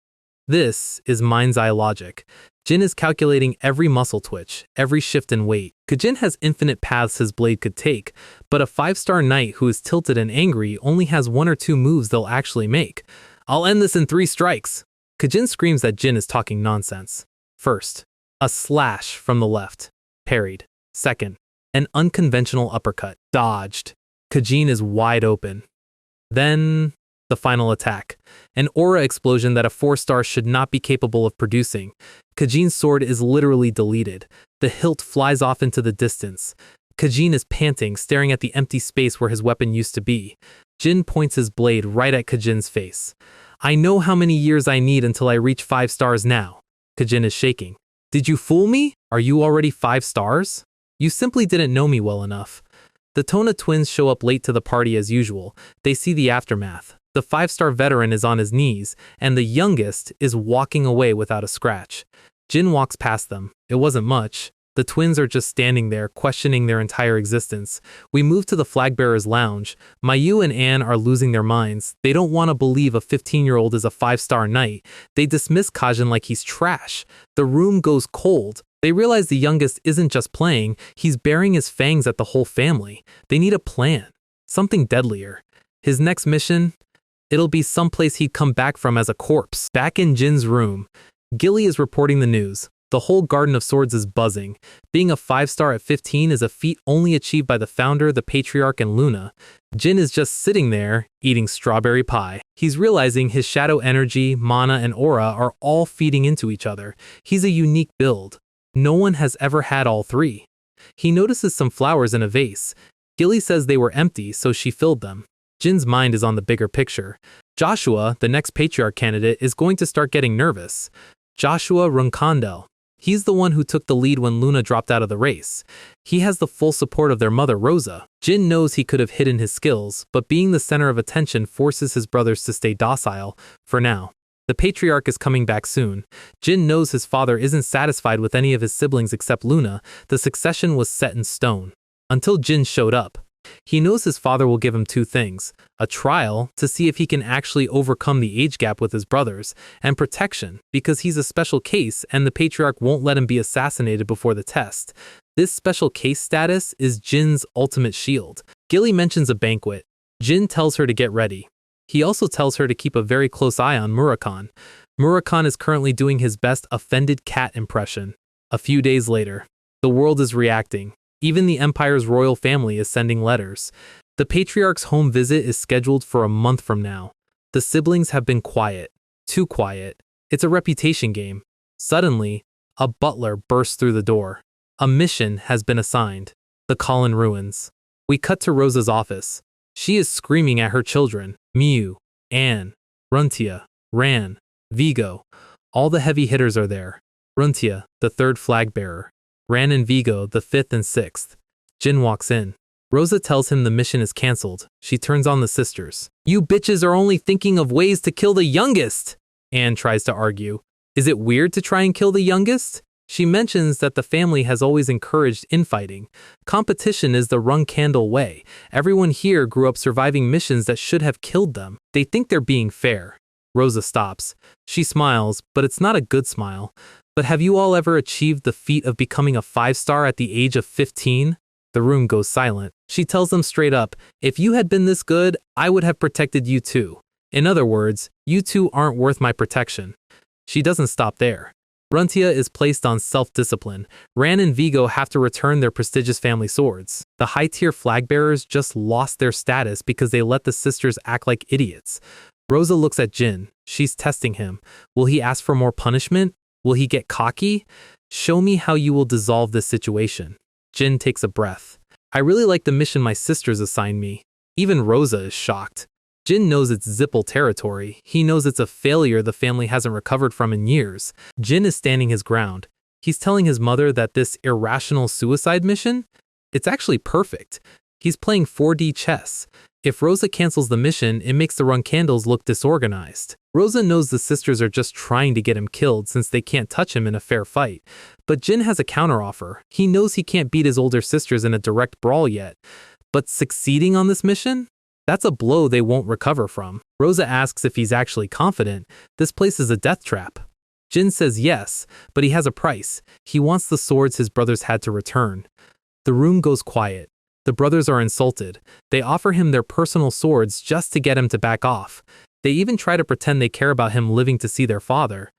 This is mind's eye logic. Jin is calculating every muscle twitch, every shift in weight. Kajin has infinite paths his blade could take, but a 5-star knight who is tilted and angry only has 1 or 2 moves they'll actually make. I'll end this in 3 strikes. Kajin screams that Jin is talking nonsense. First, a slash from the left. Parried. Second, an unconventional uppercut. Dodged. Kajin is wide open. Then, the final attack. An aura explosion that a 4-star should not be capable of producing. Kajin's sword is literally deleted. The hilt flies off into the distance. Kajin is panting, staring at the empty space where his weapon used to be. Jin points his blade right at Kajin's face. I know how many years I need until I reach 5 stars now. Kajin is shaking. Did you fool me? Are you already 5 stars? You simply didn't know me well enough. The Tona twins show up late to the party as usual. They see the aftermath. The 5-star veteran is on his knees, and the youngest is walking away without a scratch. Jin walks past them. It wasn't much. The twins are just standing there, questioning their entire existence. We move to the flagbearer's lounge. Mayu and Anne are losing their minds. They don't want to believe a 15-year-old is a 5-star knight. They dismiss Kajin like he's trash. The room goes cold. They realize the youngest isn't just playing, he's baring his fangs at the whole family. They need a plan. Something deadlier. His next mission? It'll be someplace he'd come back from as a corpse. Back in Jin's room, Gilly is reporting the news. The whole Garden of Swords is buzzing. Being a 5-star at 15 is a feat only achieved by the founder, the patriarch, and Luna. Jin is just sitting there, eating strawberry pie. He's realizing his shadow energy, mana, and aura are all feeding into each other. He's a unique build. No one has ever had all three. He notices some flowers in a vase. Gilly says they were empty, so she filled them. Jin's mind is on the bigger picture. Joshua, the next patriarch candidate, is going to start getting nervous. Joshua Runkandel. He's the one who took the lead when Luna dropped out of the race. He has the full support of their mother, Rosa. Jin knows he could have hidden his skills, but being the center of attention forces his brothers to stay docile, for now. The patriarch is coming back soon. Jin knows his father isn't satisfied with any of his siblings except Luna. The succession was set in stone. Until Jin showed up. He knows his father will give him two things: a trial to see if he can actually overcome the age gap with his brothers, and protection because he's a special case and the patriarch won't let him be assassinated before the test. This special case status is Jin's ultimate shield. Gilly mentions a banquet. Jin tells her to get ready. He also tells her to keep a very close eye on Murakan. Murakan is currently doing his best offended cat impression. A few days later, the world is reacting. Even the Empire's royal family is sending letters. The patriarch's home visit is scheduled for a month from now. The siblings have been quiet. Too quiet. It's a reputation game. Suddenly, a butler bursts through the door. A mission has been assigned. The Colin ruins. We cut to Rosa's office. She is screaming at her children. Miu, Anne, Runtia, Ran, Vigo. All the heavy hitters are there. Runtia, the third flag bearer. Ran and Vigo, the 5th and 6th. Jin walks in. Rosa tells him the mission is cancelled. She turns on the sisters. You bitches are only thinking of ways to kill the youngest! Anne tries to argue. Is it weird to try and kill the youngest? She mentions that the family has always encouraged infighting. Competition is the rung candle way. Everyone here grew up surviving missions that should have killed them. They think they're being fair. Rosa stops. She smiles, but it's not a good smile. But have you all ever achieved the feat of becoming a 5-star at the age of 15? The room goes silent. She tells them straight up, if you had been this good, I would have protected you too. In other words, you two aren't worth my protection. She doesn't stop there. Runtia is placed on self-discipline. Ran and Vigo have to return their prestigious family swords. The high-tier flag bearers just lost their status because they let the sisters act like idiots. Rosa looks at Jin. She's testing him. Will he ask for more punishment? Will he get cocky? Show me how you will dissolve this situation. Jin takes a breath. I really like the mission my sisters assigned me. Even Rosa is shocked. Jin knows it's Zippel territory. He knows it's a failure the family hasn't recovered from in years. Jin is standing his ground. He's telling his mother that this irrational suicide mission? It's actually perfect. He's playing 4D chess. If Rosa cancels the mission, it makes the rung candles look disorganized. Rosa knows the sisters are just trying to get him killed since they can't touch him in a fair fight. But Jin has a counteroffer. He knows he can't beat his older sisters in a direct brawl yet. But succeeding on this mission? That's a blow they won't recover from. Rosa asks if he's actually confident. This place is a death trap. Jin says yes, but he has a price. He wants the swords his brothers had to return. The room goes quiet. The brothers are insulted. They offer him their personal swords just to get him to back off. They even try to pretend they care about him living to see their father.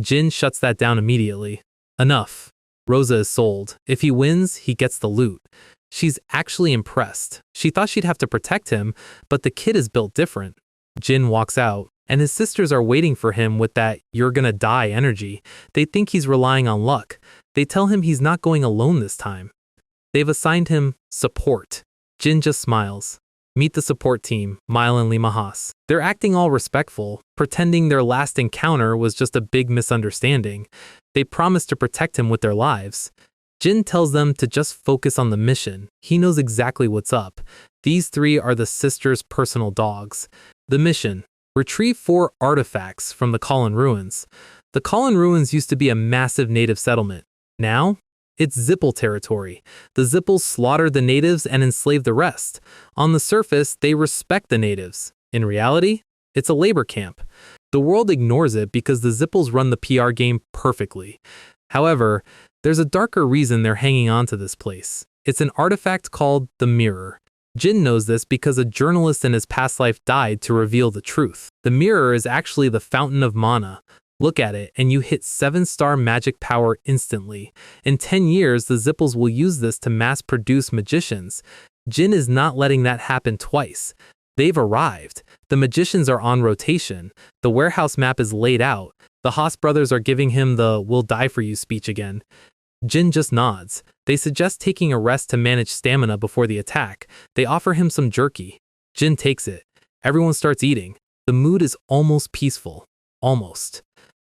Jin shuts that down immediately. Enough. Rosa is sold. If he wins, he gets the loot. She's actually impressed. She thought she'd have to protect him, but the kid is built different. Jin walks out, and his sisters are waiting for him with that "you're gonna die" energy. They think he's relying on luck. They tell him he's not going alone this time. They've assigned him support. Jin just smiles. Meet the support team, Mile and Limahas. They're acting all respectful, pretending their last encounter was just a big misunderstanding. They promise to protect him with their lives. Jin tells them to just focus on the mission. He knows exactly what's up. These three are the sisters' personal dogs. The mission: retrieve 4 artifacts from the Colin ruins. The Colin ruins used to be a massive native settlement. Now, It's Zipple territory. The Zipples slaughter the natives and enslave the rest. On the surface, they respect the natives. In reality, it's a labor camp. The world ignores it because the Zipples run the PR game perfectly. However, there's a darker reason they're hanging on to this place. It's an artifact called the Mirror. Jin knows this because a journalist in his past life died to reveal the truth. The Mirror is actually the fountain of mana. Look at it, and you hit 7-star magic power instantly. In 10 years, the Zipples will use this to mass-produce magicians. Jin is not letting that happen twice. They've arrived. The magicians are on rotation. The warehouse map is laid out. The Haas brothers are giving him the "we'll die for you" speech again. Jin just nods. They suggest taking a rest to manage stamina before the attack. They offer him some jerky. Jin takes it. Everyone starts eating. The mood is almost peaceful. Almost.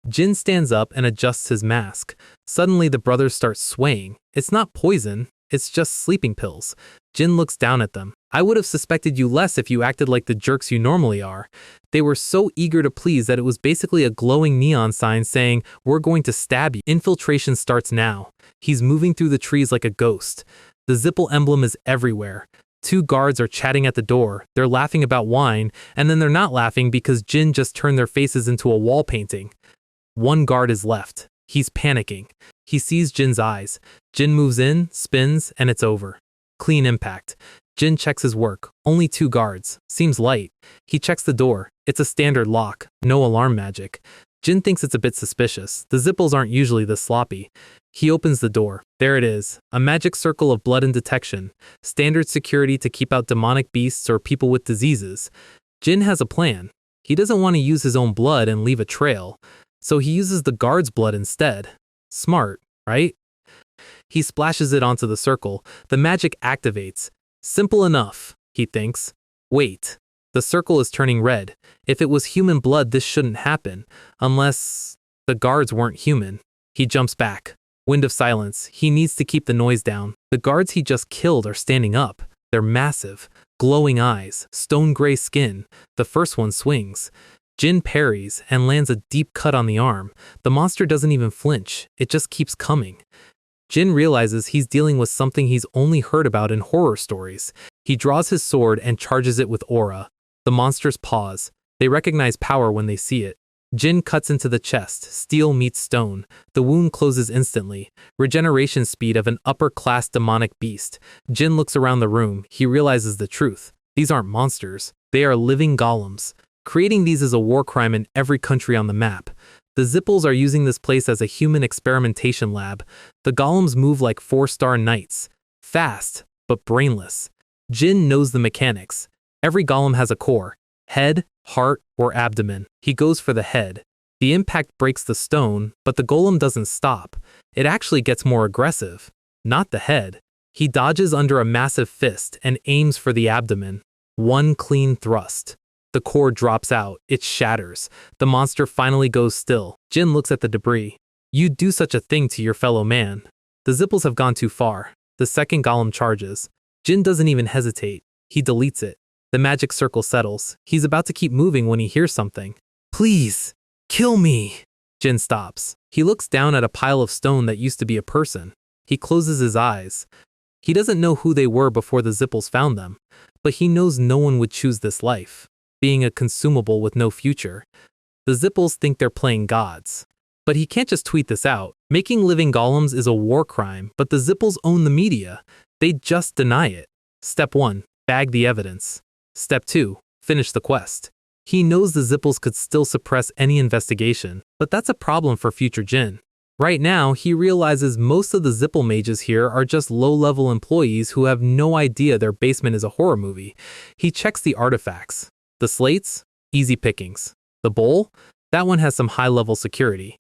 Jin stands up and adjusts his mask. Suddenly the brothers start swaying. It's not poison, it's just sleeping pills. Jin looks down at them. I would have suspected you less if you acted like the jerks you normally are. They were so eager to please that it was basically a glowing neon sign saying, "We're going to stab you." Infiltration starts now. He's moving through the trees like a ghost. The Zipple emblem is everywhere. 2 guards are chatting at the door. They're laughing about wine, and then they're not laughing because Jin just turned their faces into a wall painting. 1 guard is left. He's panicking. He sees Jin's eyes. Jin moves in, spins, and it's over. Clean impact. Jin checks his work. Only 2 guards. Seems light. He checks the door. It's a standard lock. No alarm magic. Jin thinks it's a bit suspicious. The Zipples aren't usually this sloppy. He opens the door. There it is. A magic circle of blood and detection. Standard security to keep out demonic beasts or people with diseases. Jin has a plan. He doesn't want to use his own blood and leave a trail. So he uses the guard's blood instead. Smart, right? He splashes it onto the circle. The magic activates. Simple enough, he thinks. Wait. The circle is turning red. If it was human blood, this shouldn't happen. Unless the guards weren't human. He jumps back. Wind of silence. He needs to keep the noise down. The guards he just killed are standing up. They're massive. Glowing eyes. Stone gray skin. The first one swings. Jin parries and lands a deep cut on the arm. The monster doesn't even flinch. It just keeps coming. Jin realizes he's dealing with something he's only heard about in horror stories. He draws his sword and charges it with aura. The monsters pause. They recognize power when they see it. Jin cuts into the chest. Steel meets stone. The wound closes instantly. Regeneration speed of an upper-class demonic beast. Jin looks around the room. He realizes the truth. These aren't monsters. They are living golems. Creating these is a war crime in every country on the map. The Zipples are using this place as a human experimentation lab. The golems move like 4-star knights. Fast, but brainless. Jin knows the mechanics. Every golem has a core. Head, heart, or abdomen. He goes for the head. The impact breaks the stone, but the golem doesn't stop. It actually gets more aggressive. Not the head. He dodges under a massive fist and aims for the abdomen. 1 clean thrust. The core drops out. It shatters. The monster finally goes still. Jin looks at the debris. You'd do such a thing to your fellow man. The Zipples have gone too far. The second golem charges. Jin doesn't even hesitate. He deletes it. The magic circle settles. He's about to keep moving when he hears something. Please, kill me. Jin stops. He looks down at a pile of stone that used to be a person. He closes his eyes. He doesn't know who they were before the Zipples found them, but he knows no one would choose this life. Being a consumable with no future. The Zipples think they're playing gods. But he can't just tweet this out. Making living golems is a war crime, but the Zipples own the media. They just deny it. Step 1. Bag the evidence. Step 2. Finish the quest. He knows the Zipples could still suppress any investigation, but that's a problem for future Jin. Right now, he realizes most of the Zipple mages here are just low-level employees who have no idea their basement is a horror movie. He checks the artifacts. The slates? Easy pickings. The bowl? That one has some high-level security.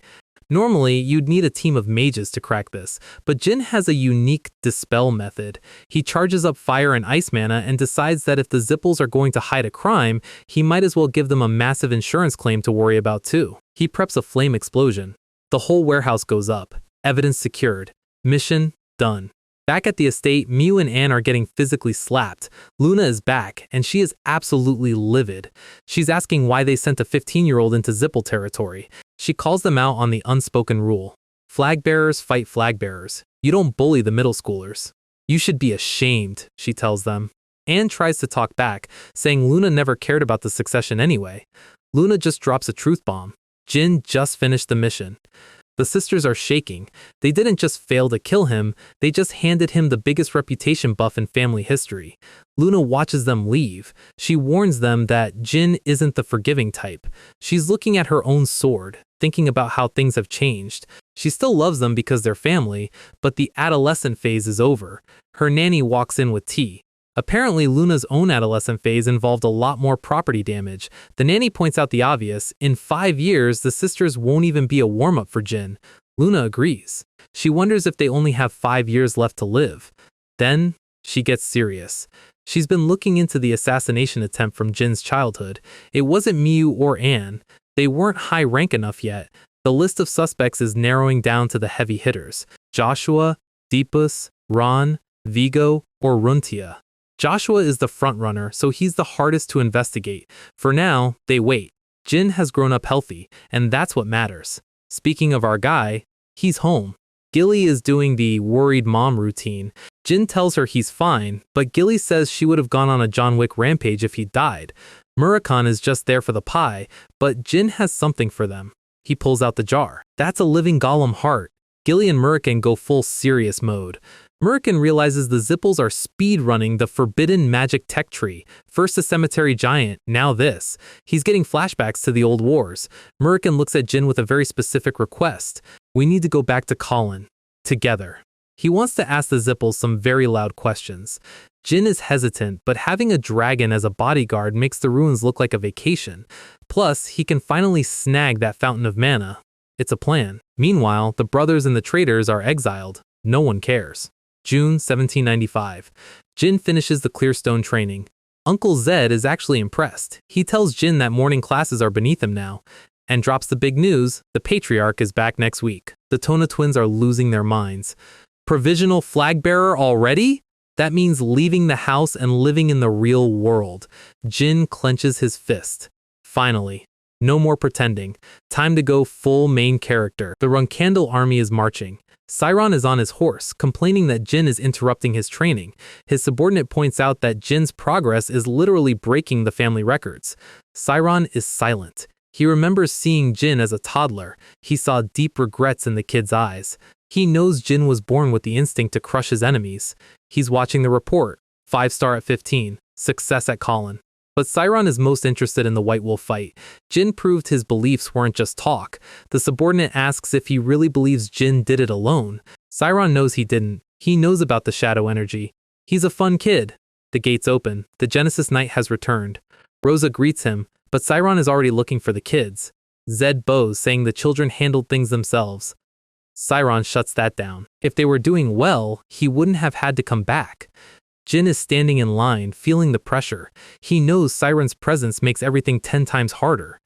Normally, you'd need a team of mages to crack this, but Jin has a unique dispel method. He charges up fire and ice mana and decides that if the Zipples are going to hide a crime, he might as well give them a massive insurance claim to worry about too. He preps a flame explosion. The whole warehouse goes up. Evidence secured. Mission done. Back at the estate, Miu and Anne are getting physically slapped. Luna is back, and she is absolutely livid. She's asking why they sent a 15-year-old into Zipple territory. She calls them out on the unspoken rule. Flag bearers fight flag bearers. You don't bully the middle schoolers. You should be ashamed, she tells them. Anne tries to talk back, saying Luna never cared about the succession anyway. Luna just drops a truth bomb. Jin just finished the mission. The sisters are shaking. They didn't just fail to kill him, they just handed him the biggest reputation buff in family history. Luna watches them leave. She warns them that Jin isn't the forgiving type. She's looking at her own sword, thinking about how things have changed. She still loves them because they're family, but the adolescent phase is over. Her nanny walks in with tea. Apparently, Luna's own adolescent phase involved a lot more property damage. The nanny points out the obvious. In 5 years, the sisters won't even be a warm-up for Jin. Luna agrees. She wonders if they only have 5 years left to live. Then, she gets serious. She's been looking into the assassination attempt from Jin's childhood. It wasn't Miu or Anne. They weren't high rank enough yet. The list of suspects is narrowing down to the heavy hitters. Joshua, Deepus, Ron, Vigo, or Runtia. Joshua is the frontrunner, so he's the hardest to investigate. For now, they wait. Jin has grown up healthy, and that's what matters. Speaking of our guy, he's home. Gilly is doing the worried mom routine. Jin tells her he's fine, but Gilly says she would have gone on a John Wick rampage if he died. Murakhan is just there for the pie, but Jin has something for them. He pulls out the jar. That's a living golem heart. Gilly and Murakhan go full serious mode. Murakhan realizes the Zipples are speed-running the forbidden magic tech tree. First a cemetery giant, now this. He's getting flashbacks to the old wars. Murakhan looks at Jin with a very specific request. We need to go back to Colin. Together. He wants to ask the Zipples some very loud questions. Jin is hesitant, but having a dragon as a bodyguard makes the ruins look like a vacation. Plus, he can finally snag that fountain of mana. It's a plan. Meanwhile, the brothers and the traitors are exiled. No one cares. June 1795. Jin finishes the Clearstone training. Uncle Zed is actually impressed. He tells Jin that morning classes are beneath him now, and drops the big news: the Patriarch is back next week. The Tona twins are losing their minds. Provisional flag bearer already? That means leaving the house and living in the real world. Jin clenches his fist. Finally. No more pretending. Time to go full main character. The Runkandal army is marching. Sairon is on his horse, complaining that Jin is interrupting his training. His subordinate points out that Jin's progress is literally breaking the family records. Sairon is silent. He remembers seeing Jin as a toddler. He saw deep regrets in the kid's eyes. He knows Jin was born with the instinct to crush his enemies. He's watching the report. 5-star at 15. Success at Colin. But Sairon is most interested in the White Wolf fight. Jin proved his beliefs weren't just talk. The subordinate asks if he really believes Jin did it alone. Sairon knows he didn't. He knows about the shadow energy. He's a fun kid. The gates open. The Genesis Knight has returned. Rosa greets him, but Sairon is already looking for the kids. Zed bows, saying the children handled things themselves. Sairon shuts that down. If they were doing well, he wouldn't have had to come back. Jin is standing in line, feeling the pressure. He knows Sairon's presence makes everything 10 times harder.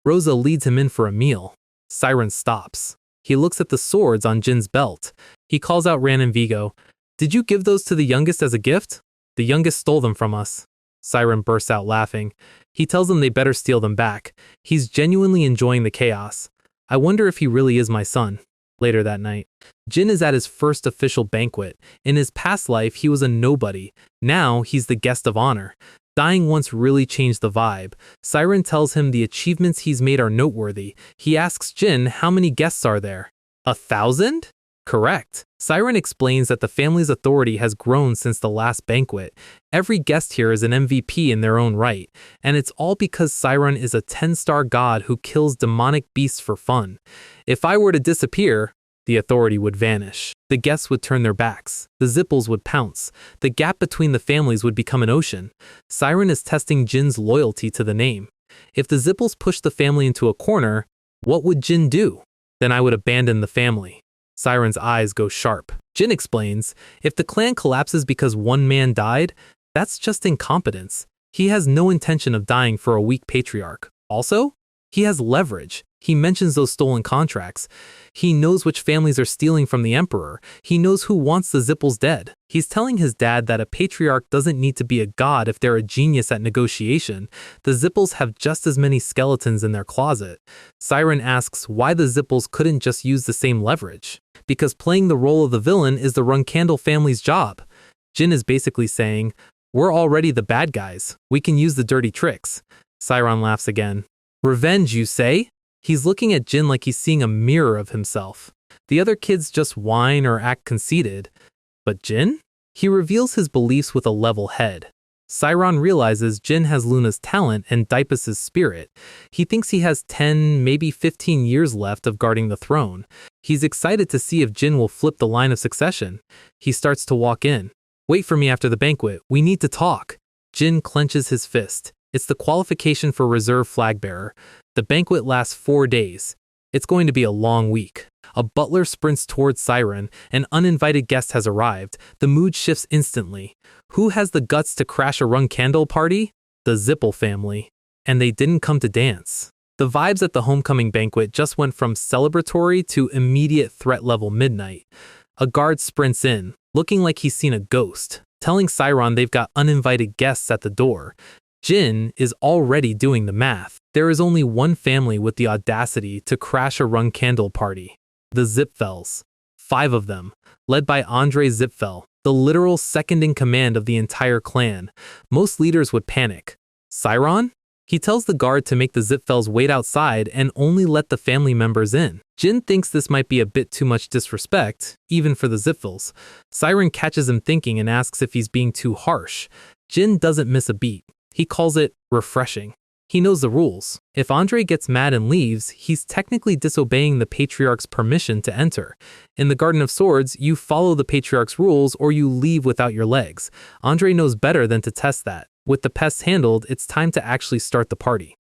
Rosa leads him in for a meal. Sairon stops. He looks at the swords on Jin's belt. He calls out Ran and Vigo. Did you give those to the youngest as a gift? The youngest stole them from us. Sairon bursts out laughing. He tells them they better steal them back. He's genuinely enjoying the chaos. I wonder if he really is my son. Later that night, Jin is at his first official banquet. In his past life, he was a nobody. Now, he's the guest of honor. Dying once really changed the vibe. Sairon tells him the achievements he's made are noteworthy. He asks Jin how many guests are there. 1,000? Correct. Sairon explains that the family's authority has grown since the last banquet. Every guest here is an MVP in their own right, and it's all because Sairon is a 10-star god who kills demonic beasts for fun. If I were to disappear, the authority would vanish. The guests would turn their backs. The Zipples would pounce. The gap between the families would become an ocean. Sairon is testing Jin's loyalty to the name. If the Zipples pushed the family into a corner, what would Jin do? Then I would abandon the family. Sairon's eyes go sharp. Jin explains, if the clan collapses because one man died, that's just incompetence. He has no intention of dying for a weak patriarch. Also, He has leverage. He mentions those stolen contracts. He knows which families are stealing from the emperor. He knows who wants the Zippels dead. He's telling his dad that a patriarch doesn't need to be a god if they're a genius at negotiation. The Zippels have just as many skeletons in their closet. Siren asks why the Zippels couldn't just use the same leverage. Because playing the role of the villain is the Runkandel family's job. Jin is basically saying, we're already the bad guys. We can use the dirty tricks. Siren laughs again. Revenge, you say? He's looking at Jin like he's seeing a mirror of himself. The other kids just whine or act conceited. But Jin? He reveals his beliefs with a level head. Siren realizes Jin has Luna's talent and Dipus' spirit. He thinks he has 10, maybe 15 years left of guarding the throne. He's excited to see if Jin will flip the line of succession. He starts to walk in. Wait for me after the banquet. We need to talk. Jin clenches his fist. It's the qualification for reserve flag bearer. The banquet lasts 4 days. It's going to be a long week. A butler sprints towards Siren. An uninvited guest has arrived. The mood shifts instantly. Who has the guts to crash a Runkandel party? The Zippel family. And they didn't come to dance. The vibes at the homecoming banquet just went from celebratory to immediate threat level midnight. A guard sprints in, looking like he's seen a ghost, telling Siren they've got uninvited guests at the door. Jin is already doing the math. There is only one family with the audacity to crash a Runkandel party. The Zipfels. 5 of them, led by Andre Zipfel, the literal second in command of the entire clan. Most leaders would panic. Siren? He tells the guard to make the Zipfels wait outside and only let the family members in. Jin thinks this might be a bit too much disrespect, even for the Zipfels. Siren catches him thinking and asks if he's being too harsh. Jin doesn't miss a beat. He calls it refreshing. He knows the rules. If Andre gets mad and leaves, he's technically disobeying the Patriarch's permission to enter. In the Garden of Swords, you follow the Patriarch's rules or you leave without your legs. Andre knows better than to test that. With the pests handled, it's time to actually start the party.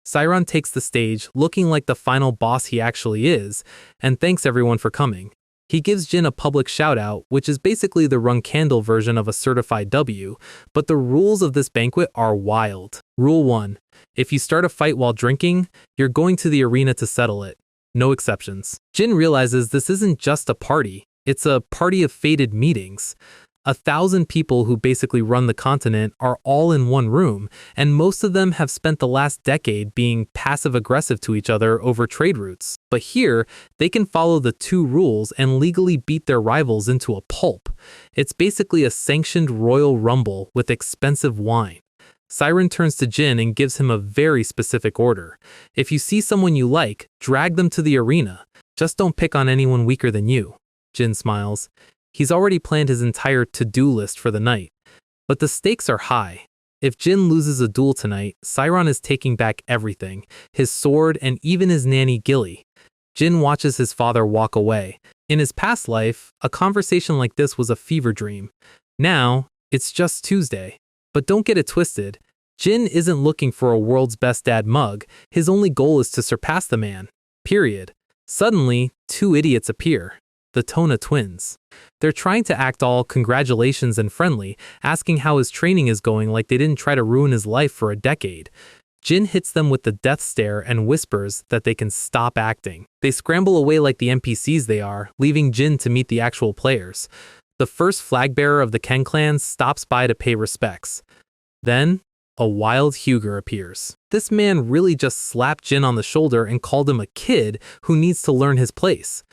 Siren takes the stage, looking like the final boss he actually is, and thanks everyone for coming. He gives Jin a public shout-out, which is basically the Runkandel version of a certified W, but the rules of this banquet are wild. Rule 1. If you start a fight while drinking, you're going to the arena to settle it. No exceptions. Jin realizes this isn't just a party, it's a party of fated meetings. 1,000 people who basically run the continent are all in one room, and most of them have spent the last decade being passive-aggressive to each other over trade routes. But here, they can follow the 2 rules and legally beat their rivals into a pulp. It's basically a sanctioned royal rumble with expensive wine. Siren turns to Jin and gives him a very specific order. If you see someone you like, drag them to the arena. Just don't pick on anyone weaker than you. Jin smiles. He's already planned his entire to-do list for the night. But the stakes are high. If Jin loses a duel tonight, Siren is taking back everything, his sword and even his nanny Gilly. Jin watches his father walk away. In his past life, a conversation like this was a fever dream. Now, it's just Tuesday. But don't get it twisted. Jin isn't looking for a world's best dad mug. His only goal is to surpass the man. Period. Suddenly, 2 idiots appear. The Tona twins. They're trying to act all congratulations and friendly, asking how his training is going like they didn't try to ruin his life for a decade. Jin hits them with the death stare and whispers that they can stop acting. They scramble away like the NPCs they are, leaving Jin to meet the actual players. The first flag bearer of the Ken clan stops by to pay respects. Then, a wild Huger appears. This man really just slapped Jin on the shoulder and called him a kid who needs to learn his place.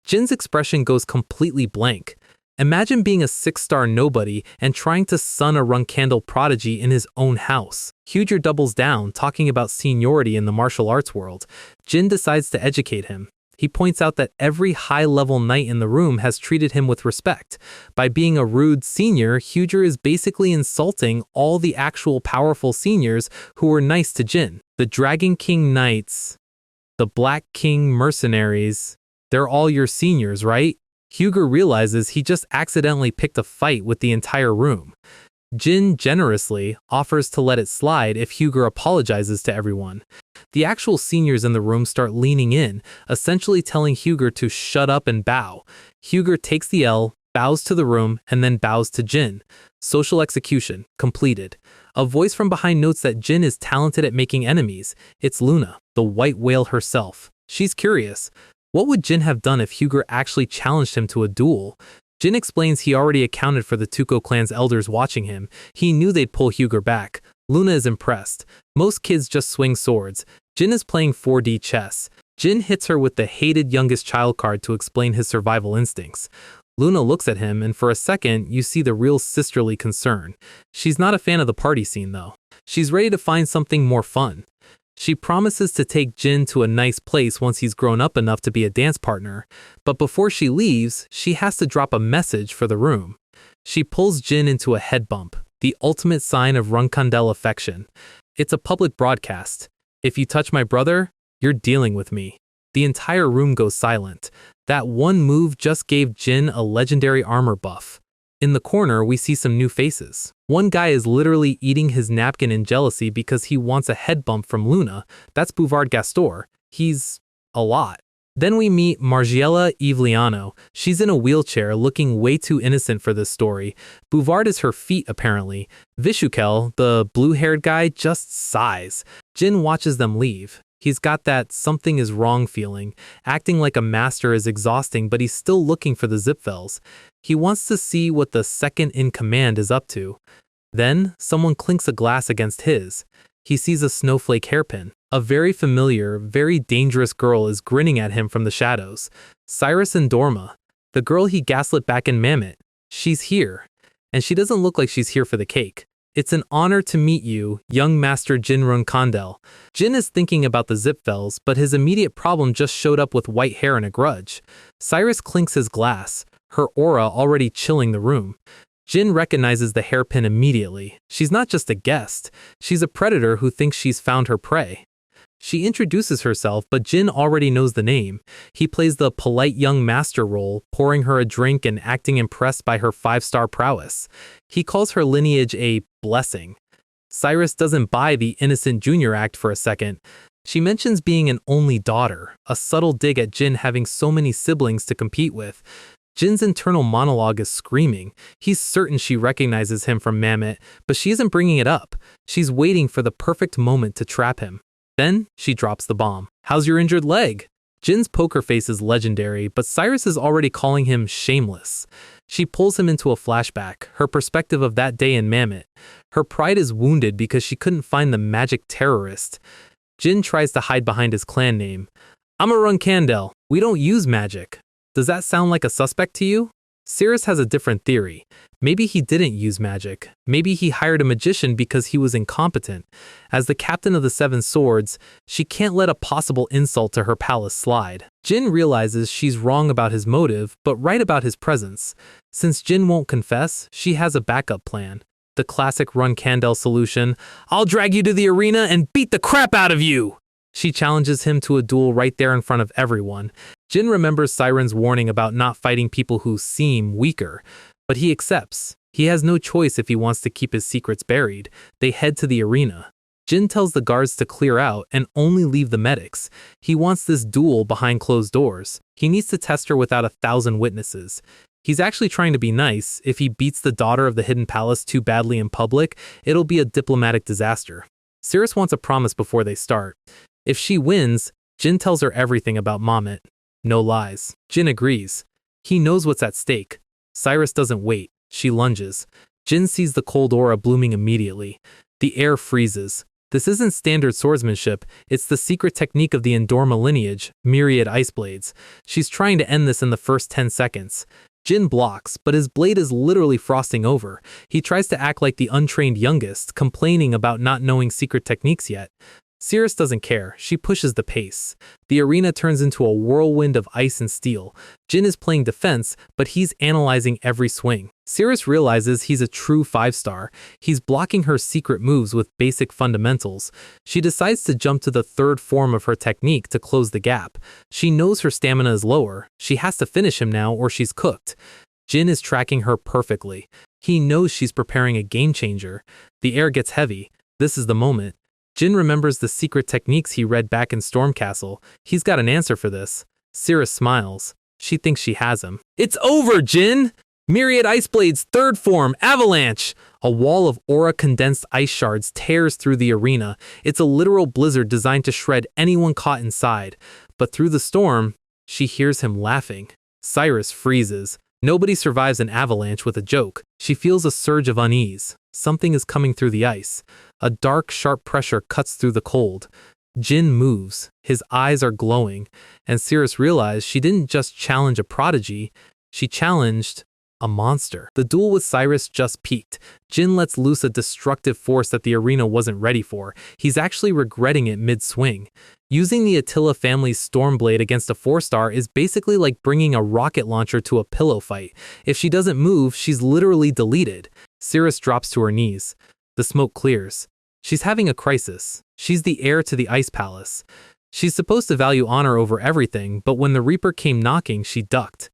Jin's expression goes completely blank. Imagine being a 6-star nobody and trying to son a Runkandel prodigy in his own house. Huger doubles down, talking about seniority in the martial arts world. Jin decides to educate him. He points out that every high-level knight in the room has treated him with respect. By being a rude senior, Huger is basically insulting all the actual powerful seniors who were nice to Jin. The Dragon King Knights, the Black King Mercenaries, they're all your seniors, right? Huger realizes he just accidentally picked a fight with the entire room. Jin generously offers to let it slide if Huger apologizes to everyone. The actual seniors in the room start leaning in, essentially telling Huger to shut up and bow. Huger takes the L, bows to the room, and then bows to Jin. Social execution completed. A voice from behind notes that Jin is talented at making enemies. It's Luna, the white whale herself. She's curious. What would Jin have done if Hyuger actually challenged him to a duel? Jin explains he already accounted for the Tuco clan's elders watching him. He knew they'd pull Hyuger back. Luna is impressed. Most kids just swing swords. Jin is playing 4D chess. Jin hits her with the hated youngest child card to explain his survival instincts. Luna looks at him, and for a second, you see the real sisterly concern. She's not a fan of the party scene, though. She's ready to find something more fun. She promises to take Jin to a nice place once he's grown up enough to be a dance partner, but before she leaves, she has to drop a message for the room. She pulls Jin into a head bump, the ultimate sign of Runkundel affection. It's a public broadcast. If you touch my brother, you're dealing with me. The entire room goes silent. That one move just gave Jin a legendary armor buff. In the corner, we see some new faces. One guy is literally eating his napkin in jealousy because he wants a head bump from Luna. That's Bouvard Gastor. He's a lot. Then we meet Margiela Ivliano. She's in a wheelchair, looking way too innocent for this story. Bouvard is her feet, apparently. Vishukel, the blue-haired guy, just sighs. Jin watches them leave. He's got that something is wrong feeling. Acting like a master is exhausting, but he's still looking for the Zipfels. He wants to see what the second in command is up to. Then, someone clinks a glass against his. He sees a snowflake hairpin. A very familiar, very dangerous girl is grinning at him from the shadows. Cyrus and Dorma, the girl he gaslit back in Mammoth. She's here. And she doesn't look like she's here for the cake. It's an honor to meet you, young Master Jin Runkundel. Jin is thinking about the Zipfels, but his immediate problem just showed up with white hair and a grudge. Cyrus clinks his glass, her aura already chilling the room. Jin recognizes the hairpin immediately. She's not just a guest. She's a predator who thinks she's found her prey. She introduces herself, but Jin already knows the name. He plays the polite young master role, pouring her a drink and acting impressed by her 5-star prowess. He calls her lineage a blessing. Cyrus doesn't buy the innocent junior act for a second. She mentions being an only daughter, a subtle dig at Jin having so many siblings to compete with. Jin's internal monologue is screaming. He's certain she recognizes him from Mammoth, but she isn't bringing it up. She's waiting for the perfect moment to trap him. Then, she drops the bomb. How's your injured leg? Jin's poker face is legendary, but Cyrus is already calling him shameless. She pulls him into a flashback, her perspective of that day in Mammoth. Her pride is wounded because she couldn't find the magic terrorist. Jin tries to hide behind his clan name. I'm a Runkundel. We don't use magic. Does that sound like a suspect to you? Cyrus has a different theory. Maybe he didn't use magic. Maybe he hired a magician because he was incompetent. As the captain of the 7 Swords, she can't let a possible insult to her palace slide. Jin realizes she's wrong about his motive, but right about his presence. Since Jin won't confess, she has a backup plan. The classic Runkundel solution, I'll drag you to the arena and beat the crap out of you! She challenges him to a duel right there in front of everyone. Jin remembers Siren's warning about not fighting people who seem weaker, but he accepts. He has no choice if he wants to keep his secrets buried. They head to the arena. Jin tells the guards to clear out and only leave the medics. He wants this duel behind closed doors. He needs to test her without 1,000 witnesses. He's actually trying to be nice. If he beats the daughter of the Hidden Palace too badly in public, it'll be a diplomatic disaster. Cyrus wants a promise before they start. If she wins, Jin tells her everything about Mammoth. No lies. Jin agrees. He knows what's at stake. Cyrus doesn't wait. She lunges. Jin sees the cold aura blooming immediately. The air freezes. This isn't standard swordsmanship. It's the secret technique of the Endorma lineage, myriad ice blades. She's trying to end this in the first 10 seconds. Jin blocks, but his blade is literally frosting over. He tries to act like the untrained youngest, complaining about not knowing secret techniques yet. Cyrus doesn't care. She pushes the pace. The arena turns into a whirlwind of ice and steel. Jin is playing defense, but he's analyzing every swing. Cyrus realizes he's a true 5-star. He's blocking her secret moves with basic fundamentals. She decides to jump to the 3rd form of her technique to close the gap. She knows her stamina is lower. She has to finish him now or she's cooked. Jin is tracking her perfectly. He knows she's preparing a game changer. The air gets heavy. This is the moment. Jin remembers the secret techniques he read back in Stormcastle. He's got an answer for this. Cyrus smiles. She thinks she has him. It's over, Jin! Myriad ice blades, third form, avalanche! A wall of aura-condensed ice shards tears through the arena. It's a literal blizzard designed to shred anyone caught inside. But through the storm, she hears him laughing. Cyrus freezes. Nobody survives an avalanche with a joke. She feels a surge of unease. Something is coming through the ice. A dark, sharp pressure cuts through the cold. Jin moves. His eyes are glowing. And Cyrus realizes she didn't just challenge a prodigy, she challenged a monster. The duel with Cyrus just peaked. Jin lets loose a destructive force that the arena wasn't ready for. He's actually regretting it mid-swing. Using the Attila family's Stormblade against a 4-star is basically like bringing a rocket launcher to a pillow fight. If she doesn't move, she's literally deleted. Cyrus drops to her knees. The smoke clears. She's having a crisis. She's the heir to the Ice Palace. She's supposed to value honor over everything, but when the Reaper came knocking, she ducked.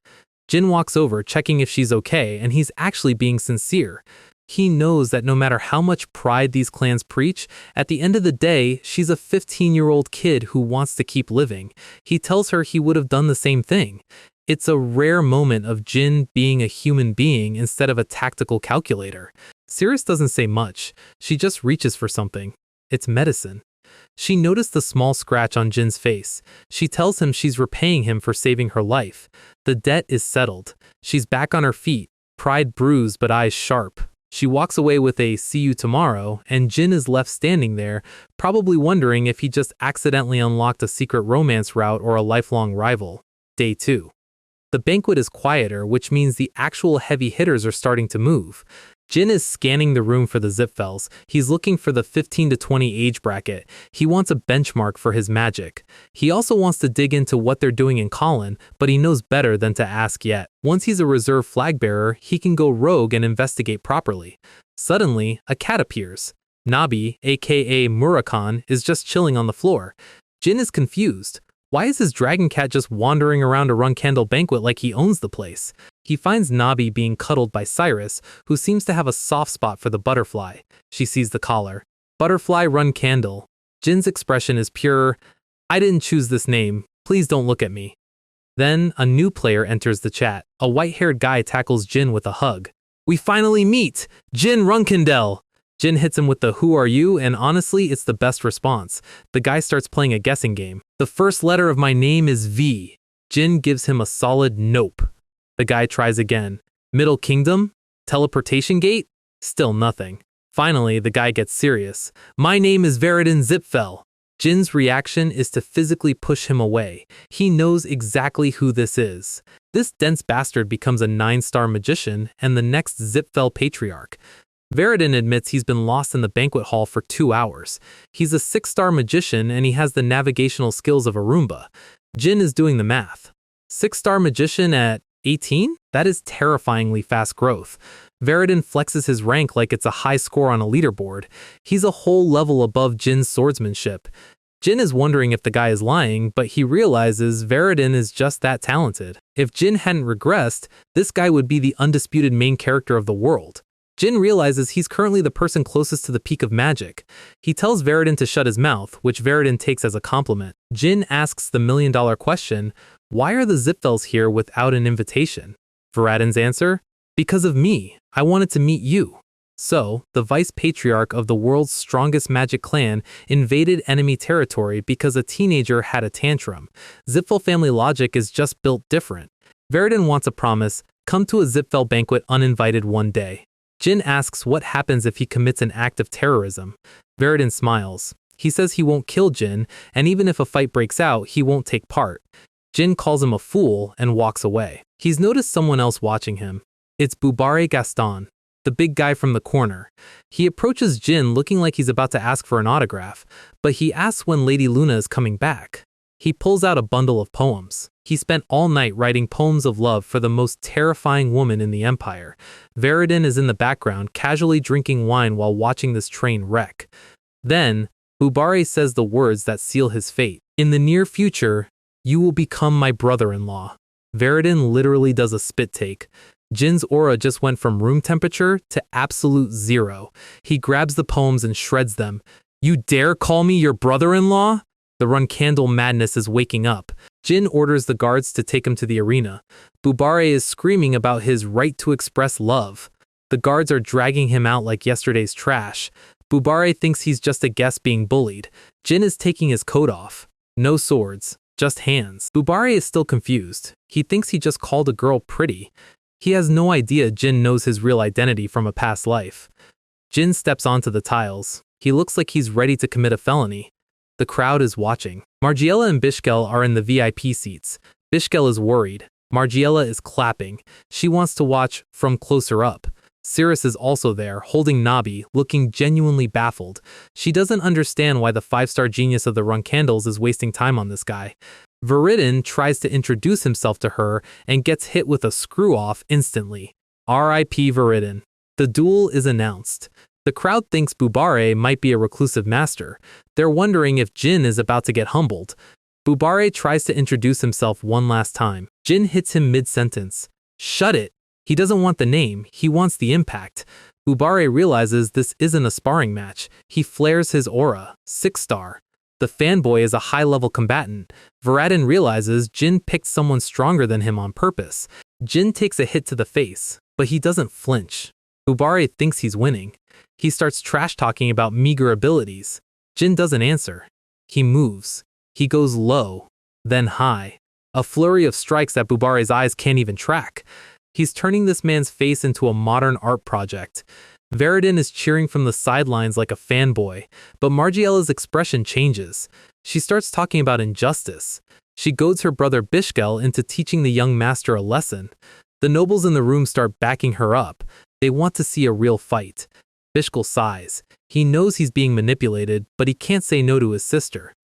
Jin walks over, checking if she's okay, and he's actually being sincere. He knows that no matter how much pride these clans preach, at the end of the day, she's a 15-year-old kid who wants to keep living. He tells her he would have done the same thing. It's a rare moment of Jin being a human being instead of a tactical calculator. Cyrus doesn't say much. She just reaches for something. It's medicine. She noticed the small scratch on Jin's face. She tells him she's repaying him for saving her life. The debt is settled. She's back on her feet, pride bruised but eyes sharp. She walks away with a "see you tomorrow," and Jin is left standing there, probably wondering if he just accidentally unlocked a secret romance route or a lifelong rival. Day 2. The banquet is quieter, which means the actual heavy hitters are starting to move. Jin is scanning the room for the Zipfels. He's looking for the 15 to 20 age bracket. He wants a benchmark for his magic. He also wants to dig into what they're doing in Colin, but he knows better than to ask yet. Once he's a reserve flag bearer, he can go rogue and investigate properly. Suddenly, a cat appears. Nabi, aka Murakan, is just chilling on the floor. Jin is confused. Why is his dragon cat just wandering around a Run-Candle banquet like he owns the place? He finds Nabi being cuddled by Cyrus, who seems to have a soft spot for the butterfly. She sees the collar. Butterfly Run-Candle. Jin's expression is pure, "I didn't choose this name. Please don't look at me." Then, a new player enters the chat. A white-haired guy tackles Jin with a hug. "We finally meet! Jin Run-Candle!" Jin hits him with the "who are you?" and honestly, it's the best response. The guy starts playing a guessing game. "The first letter of my name is V." Jin gives him a solid nope. The guy tries again. "Middle Kingdom? Teleportation Gate?" Still nothing. Finally, the guy gets serious. "My name is Veridin Zipfel." Jin's reaction is to physically push him away. He knows exactly who this is. This dense bastard becomes a 9-star magician and the next Zipfel patriarch. Veridin admits he's been lost in the banquet hall for 2 hours. He's a 6-star magician and he has the navigational skills of a Roomba. Jin is doing the math. 6-star magician at 18? That is terrifyingly fast growth. Veridin flexes his rank like it's a high score on a leaderboard. He's a whole level above Jin's swordsmanship. Jin is wondering if the guy is lying, but he realizes Veridin is just that talented. If Jin hadn't regressed, this guy would be the undisputed main character of the world. Jin realizes he's currently the person closest to the peak of magic. He tells Veridin to shut his mouth, which Veridin takes as a compliment. Jin asks the million-dollar question, why are the Zipfels here without an invitation? Veridin's answer, because of me. I wanted to meet you. So, the vice-patriarch of the world's strongest magic clan invaded enemy territory because a teenager had a tantrum. Zipfel family logic is just built different. Veridin wants a promise, come to a Zipfel banquet uninvited one day. Jin asks what happens if he commits an act of terrorism. Veridin smiles. He says he won't kill Jin, and even if a fight breaks out, he won't take part. Jin calls him a fool and walks away. He's noticed someone else watching him. It's Bubare Gaston, the big guy from the corner. He approaches Jin looking like he's about to ask for an autograph, but he asks when Lady Luna is coming back. He pulls out a bundle of poems. He spent all night writing poems of love for the most terrifying woman in the Empire. Veridin is in the background, casually drinking wine while watching this train wreck. Then, Bubare says the words that seal his fate. In the near future, you will become my brother-in-law. Veridin literally does a spit take. Jin's aura just went from room temperature to absolute 0. He grabs the poems and shreds them. You dare call me your brother-in-law? The Run-Candle madness is waking up. Jin orders the guards to take him to the arena. Bubare is screaming about his right to express love. The guards are dragging him out like yesterday's trash. Bubare thinks he's just a guest being bullied. Jin is taking his coat off. No swords, just hands. Bubare is still confused. He thinks he just called a girl pretty. He has no idea Jin knows his real identity from a past life. Jin steps onto the tiles. He looks like he's ready to commit a felony. The crowd is watching. Margiela and Bishkel are in the VIP seats. Bishkel is worried. Margiela is clapping. She wants to watch from closer up. Cirrus is also there, holding Nabi, looking genuinely baffled. She doesn't understand why the 5-star genius of the run candles is wasting time on this guy. Viridin tries to introduce himself to her and gets hit with a screw-off instantly. R.I.P. Viridin. The duel is announced. The crowd thinks Bubare might be a reclusive master. They're wondering if Jin is about to get humbled. Bubare tries to introduce himself one last time. Jin hits him mid-sentence. Shut it! He doesn't want the name, he wants the impact. Bubare realizes this isn't a sparring match. He flares his aura. 6-star. The fanboy is a high-level combatant. Viridin realizes Jin picked someone stronger than him on purpose. Jin takes a hit to the face, but he doesn't flinch. Bubare thinks he's winning. He starts trash-talking about meager abilities. Jin doesn't answer. He moves. He goes low, then high. A flurry of strikes that Bubare's eyes can't even track. He's turning this man's face into a modern art project. Viridin is cheering from the sidelines like a fanboy, but Margiela's expression changes. She starts talking about injustice. She goads her brother Bishkel into teaching the young master a lesson. The nobles in the room start backing her up. They want to see a real fight. Bishkel sighs. He knows he's being manipulated, but he can't say no to his sister.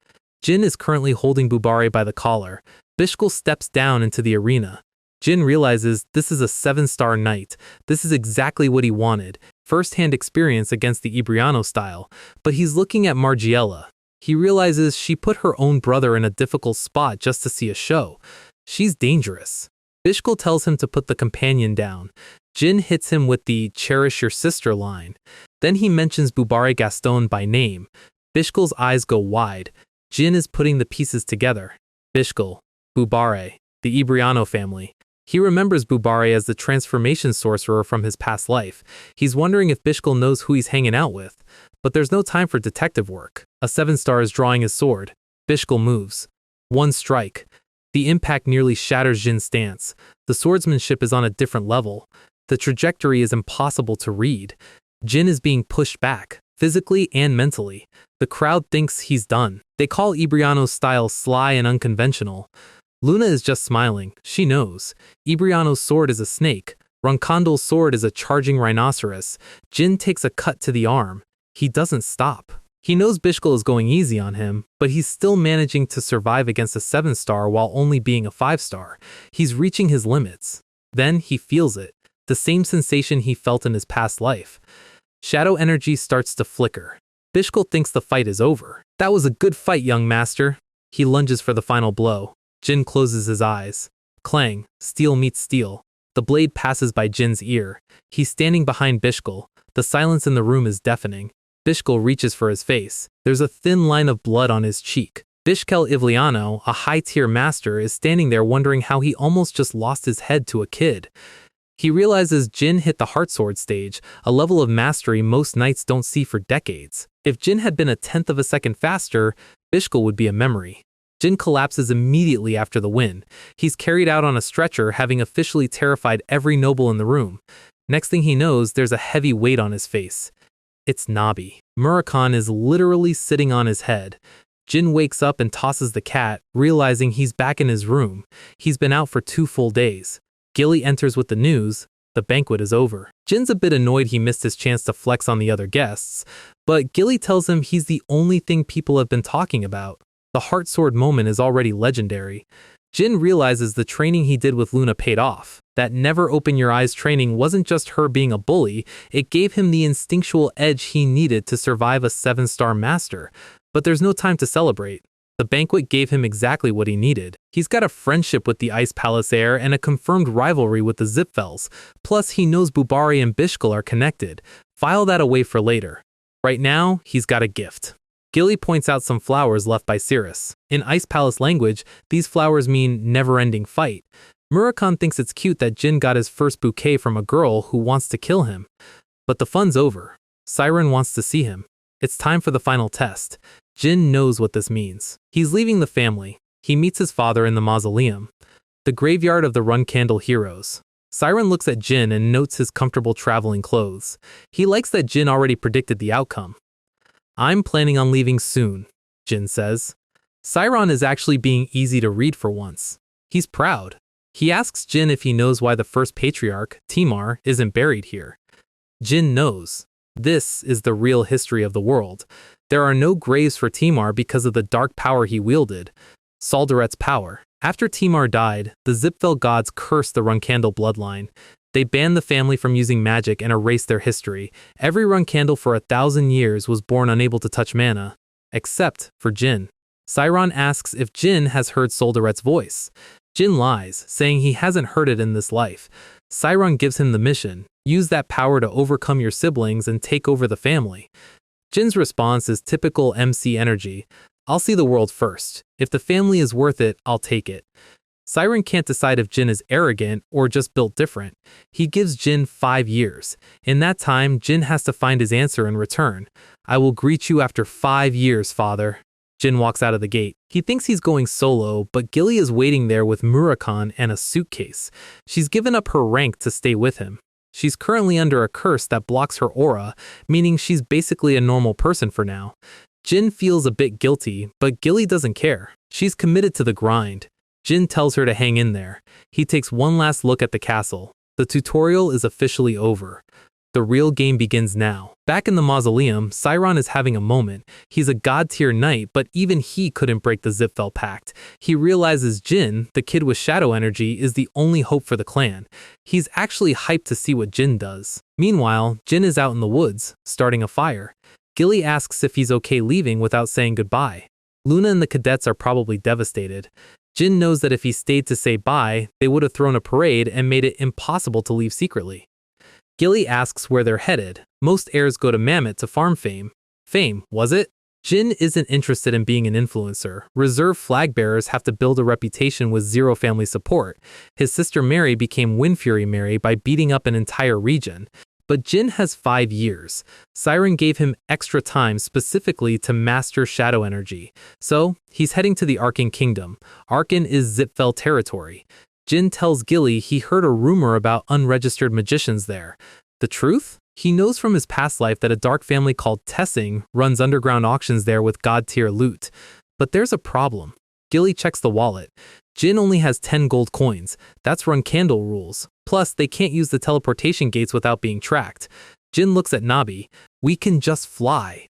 Jin is currently holding Bubare by the collar. Bishkel steps down into the arena. Jin realizes this is a 7-star night. This is exactly what he wanted. First-hand experience against the Ibriano style. But he's looking at Margiela. He realizes she put her own brother in a difficult spot just to see a show. She's dangerous. Bishkel tells him to put the companion down. Jin hits him with the "cherish your sister" line. Then he mentions Bubare Gaston by name. Bishkel's eyes go wide. Jin is putting the pieces together. Bishkel, Bubare, the Ibriano family. He remembers Bubare as the transformation sorcerer from his past life. He's wondering if Bishkel knows who he's hanging out with. But there's no time for detective work. A 7-star is drawing his sword. Bishkel moves. One strike. The impact nearly shatters Jin's stance. The swordsmanship is on a different level. The trajectory is impossible to read. Jin is being pushed back, physically and mentally. The crowd thinks he's done. They call Ibriano's style sly and unconventional. Luna is just smiling. She knows. Ibriano's sword is a snake. Roncandol's sword is a charging rhinoceros. Jin takes a cut to the arm. He doesn't stop. He knows Bishkel is going easy on him, but he's still managing to survive against a 7-star while only being a 5-star. He's reaching his limits. Then he feels it. The same sensation he felt in his past life. Shadow energy starts to flicker. Bishkel thinks the fight is over. That was a good fight, young master. He lunges for the final blow. Jin closes his eyes. Clang, steel meets steel. The blade passes by Jin's ear. He's standing behind Bishkel. The silence in the room is deafening. Bishkel reaches for his face. There's a thin line of blood on his cheek. Bishkel Ivliano, a high-tier master, is standing there wondering how he almost just lost his head to a kid. He realizes Jin hit the Heartsword stage, a level of mastery most knights don't see for decades. If Jin had been a 10th of a second faster, Bishkel would be a memory. Jin collapses immediately after the win. He's carried out on a stretcher, having officially terrified every noble in the room. Next thing he knows, there's a heavy weight on his face. It's Nabi. Murakhan is literally sitting on his head. Jin wakes up and tosses the cat, realizing he's back in his room. He's been out for 2 full days. Gilly enters with the news. The banquet is over. Jin's a bit annoyed he missed his chance to flex on the other guests, but Gilly tells him he's the only thing people have been talking about. The Heartsword moment is already legendary. Jin realizes the training he did with Luna paid off. That never open your eyes training wasn't just her being a bully, it gave him the instinctual edge he needed to survive a 7-star master. But there's no time to celebrate. The banquet gave him exactly what he needed. He's got a friendship with the Ice Palace heir and a confirmed rivalry with the Zipfels. Plus, he knows Bubare and Bishkel are connected. File that away for later. Right now, he's got a gift. Gilly points out some flowers left by Cirrus. In Ice Palace language, these flowers mean never-ending fight. Murakami thinks it's cute that Jin got his first bouquet from a girl who wants to kill him. But the fun's over. Siren wants to see him. It's time for the final test. Jin knows what this means. He's leaving the family. He meets his father in the mausoleum, the graveyard of the Run Candle heroes. Siren looks at Jin and notes his comfortable traveling clothes. He likes that Jin already predicted the outcome. I'm planning on leaving soon, Jin says. Siren is actually being easy to read for once. He's proud. He asks Jin if he knows why the first patriarch, Timar, isn't buried here. Jin knows. This is the real history of the world. There are no graves for Timar because of the dark power he wielded, Solderet's power. After Timar died, the Zipfel gods cursed the Runcandle bloodline. They banned the family from using magic and erased their history. Every Runcandle for 1,000 years was born unable to touch mana, except for Jin. Siren asks if Jin has heard Solderet's voice. Jin lies, saying he hasn't heard it in this life. Siren gives him the mission. Use that power to overcome your siblings and take over the family. Jin's response is typical MC energy. I'll see the world first. If the family is worth it, I'll take it. Siren can't decide if Jin is arrogant or just built different. He gives Jin 5 years. In that time, Jin has to find his answer in return. I will greet you after 5 years, father. Jin walks out of the gate. He thinks he's going solo, but Gilly is waiting there with Murakami and a suitcase. She's given up her rank to stay with him. She's currently under a curse that blocks her aura, meaning she's basically a normal person for now. Jin feels a bit guilty, but Gilly doesn't care. She's committed to the grind. Jin tells her to hang in there. He takes one last look at the castle. The tutorial is officially over. The real game begins now. Back in the mausoleum, Siren is having a moment. He's a god-tier knight, but even he couldn't break the Zipfel Pact. He realizes Jin, the kid with shadow energy, is the only hope for the clan. He's actually hyped to see what Jin does. Meanwhile, Jin is out in the woods, starting a fire. Gilly asks if he's okay leaving without saying goodbye. Luna and the cadets are probably devastated. Jin knows that if he stayed to say bye, they would have thrown a parade and made it impossible to leave secretly. Gilly asks where they're headed. Most heirs go to Mammoth to farm fame. Fame, was it? Jin isn't interested in being an influencer. Reserve flag bearers have to build a reputation with zero family support. His sister Mary became Windfury Mary by beating up an entire region. But Jin has 5 years. Siren gave him extra time specifically to master shadow energy. So, he's heading to the Arkan Kingdom. Arkan is Zipfel territory. Jin tells Gilly he heard a rumor about unregistered magicians there. The truth? He knows from his past life that a dark family called Tessing runs underground auctions there with god-tier loot. But there's a problem. Gilly checks the wallet. Jin only has 10 gold coins. That's Runcandle rules. Plus, they can't use the teleportation gates without being tracked. Jin looks at Nabi. We can just fly.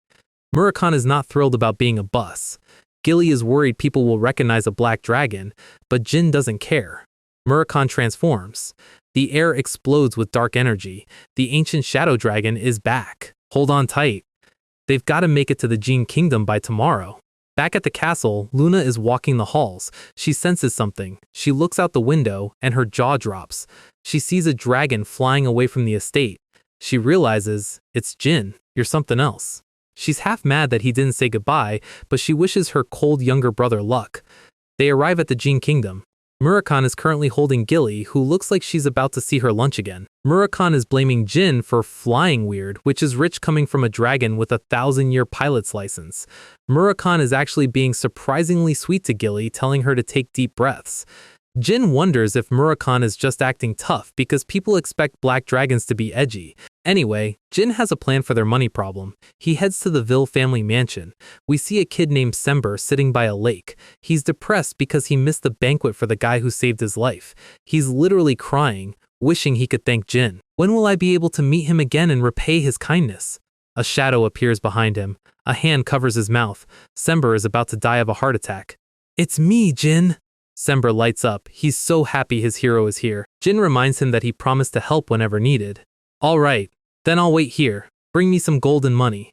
Murakami is not thrilled about being a bus. Gilly is worried people will recognize a black dragon, but Jin doesn't care. Murakami transforms. The air explodes with dark energy. The ancient shadow dragon is back. Hold on tight. They've got to make it to the Jin Kingdom by tomorrow. Back at the castle, Luna is walking the halls. She senses something. She looks out the window, and her jaw drops. She sees a dragon flying away from the estate. She realizes, it's Jin, you're something else. She's half mad that he didn't say goodbye, but she wishes her cold younger brother luck. They arrive at the Jin Kingdom. Murakami is currently holding Gilly, who looks like she's about to see her lunch again. Murakami is blaming Jin for flying weird, which is rich coming from a dragon with a 1,000-year pilot's license. Murakami is actually being surprisingly sweet to Gilly, telling her to take deep breaths. Jin wonders if Murakami is just acting tough because people expect black dragons to be edgy. Anyway, Jin has a plan for their money problem. He heads to the Ville family mansion. We see a kid named Sember sitting by a lake. He's depressed because he missed the banquet for the guy who saved his life. He's literally crying, wishing he could thank Jin. When will I be able to meet him again and repay his kindness? A shadow appears behind him. A hand covers his mouth. Sember is about to die of a heart attack. It's me, Jin. Sember lights up. He's so happy his hero is here. Jin reminds him that he promised to help whenever needed. All right, then I'll wait here. Bring me some gold and money.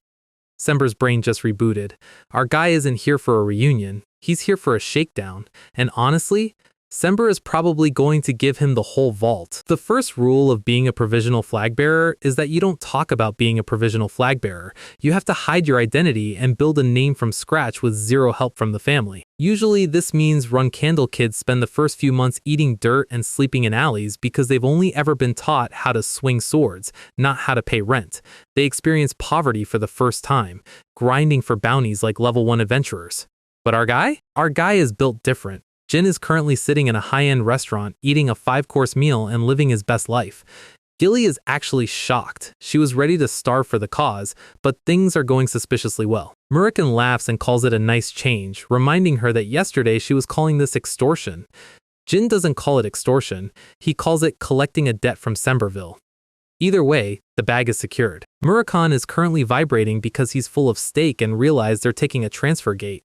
Sember's brain just rebooted. Our guy isn't here for a reunion. He's here for a shakedown. And honestly, Sember is probably going to give him the whole vault. The first rule of being a provisional flag bearer is that you don't talk about being a provisional flag bearer. You have to hide your identity and build a name from scratch with zero help from the family. Usually this means Run Candle kids spend the first few months eating dirt and sleeping in alleys because they've only ever been taught how to swing swords, not how to pay rent. They experience poverty for the first time, grinding for bounties like level 1 adventurers. But our guy? Our guy is built different. Jin is currently sitting in a high-end restaurant, eating a 5-course meal and living his best life. Gilly is actually shocked. She was ready to starve for the cause, but things are going suspiciously well. Murakan laughs and calls it a nice change, reminding her that yesterday she was calling this extortion. Jin doesn't call it extortion, he calls it collecting a debt from Semberville. Either way, the bag is secured. Murakan is currently vibrating because he's full of stake and realized they're taking a transfer gate.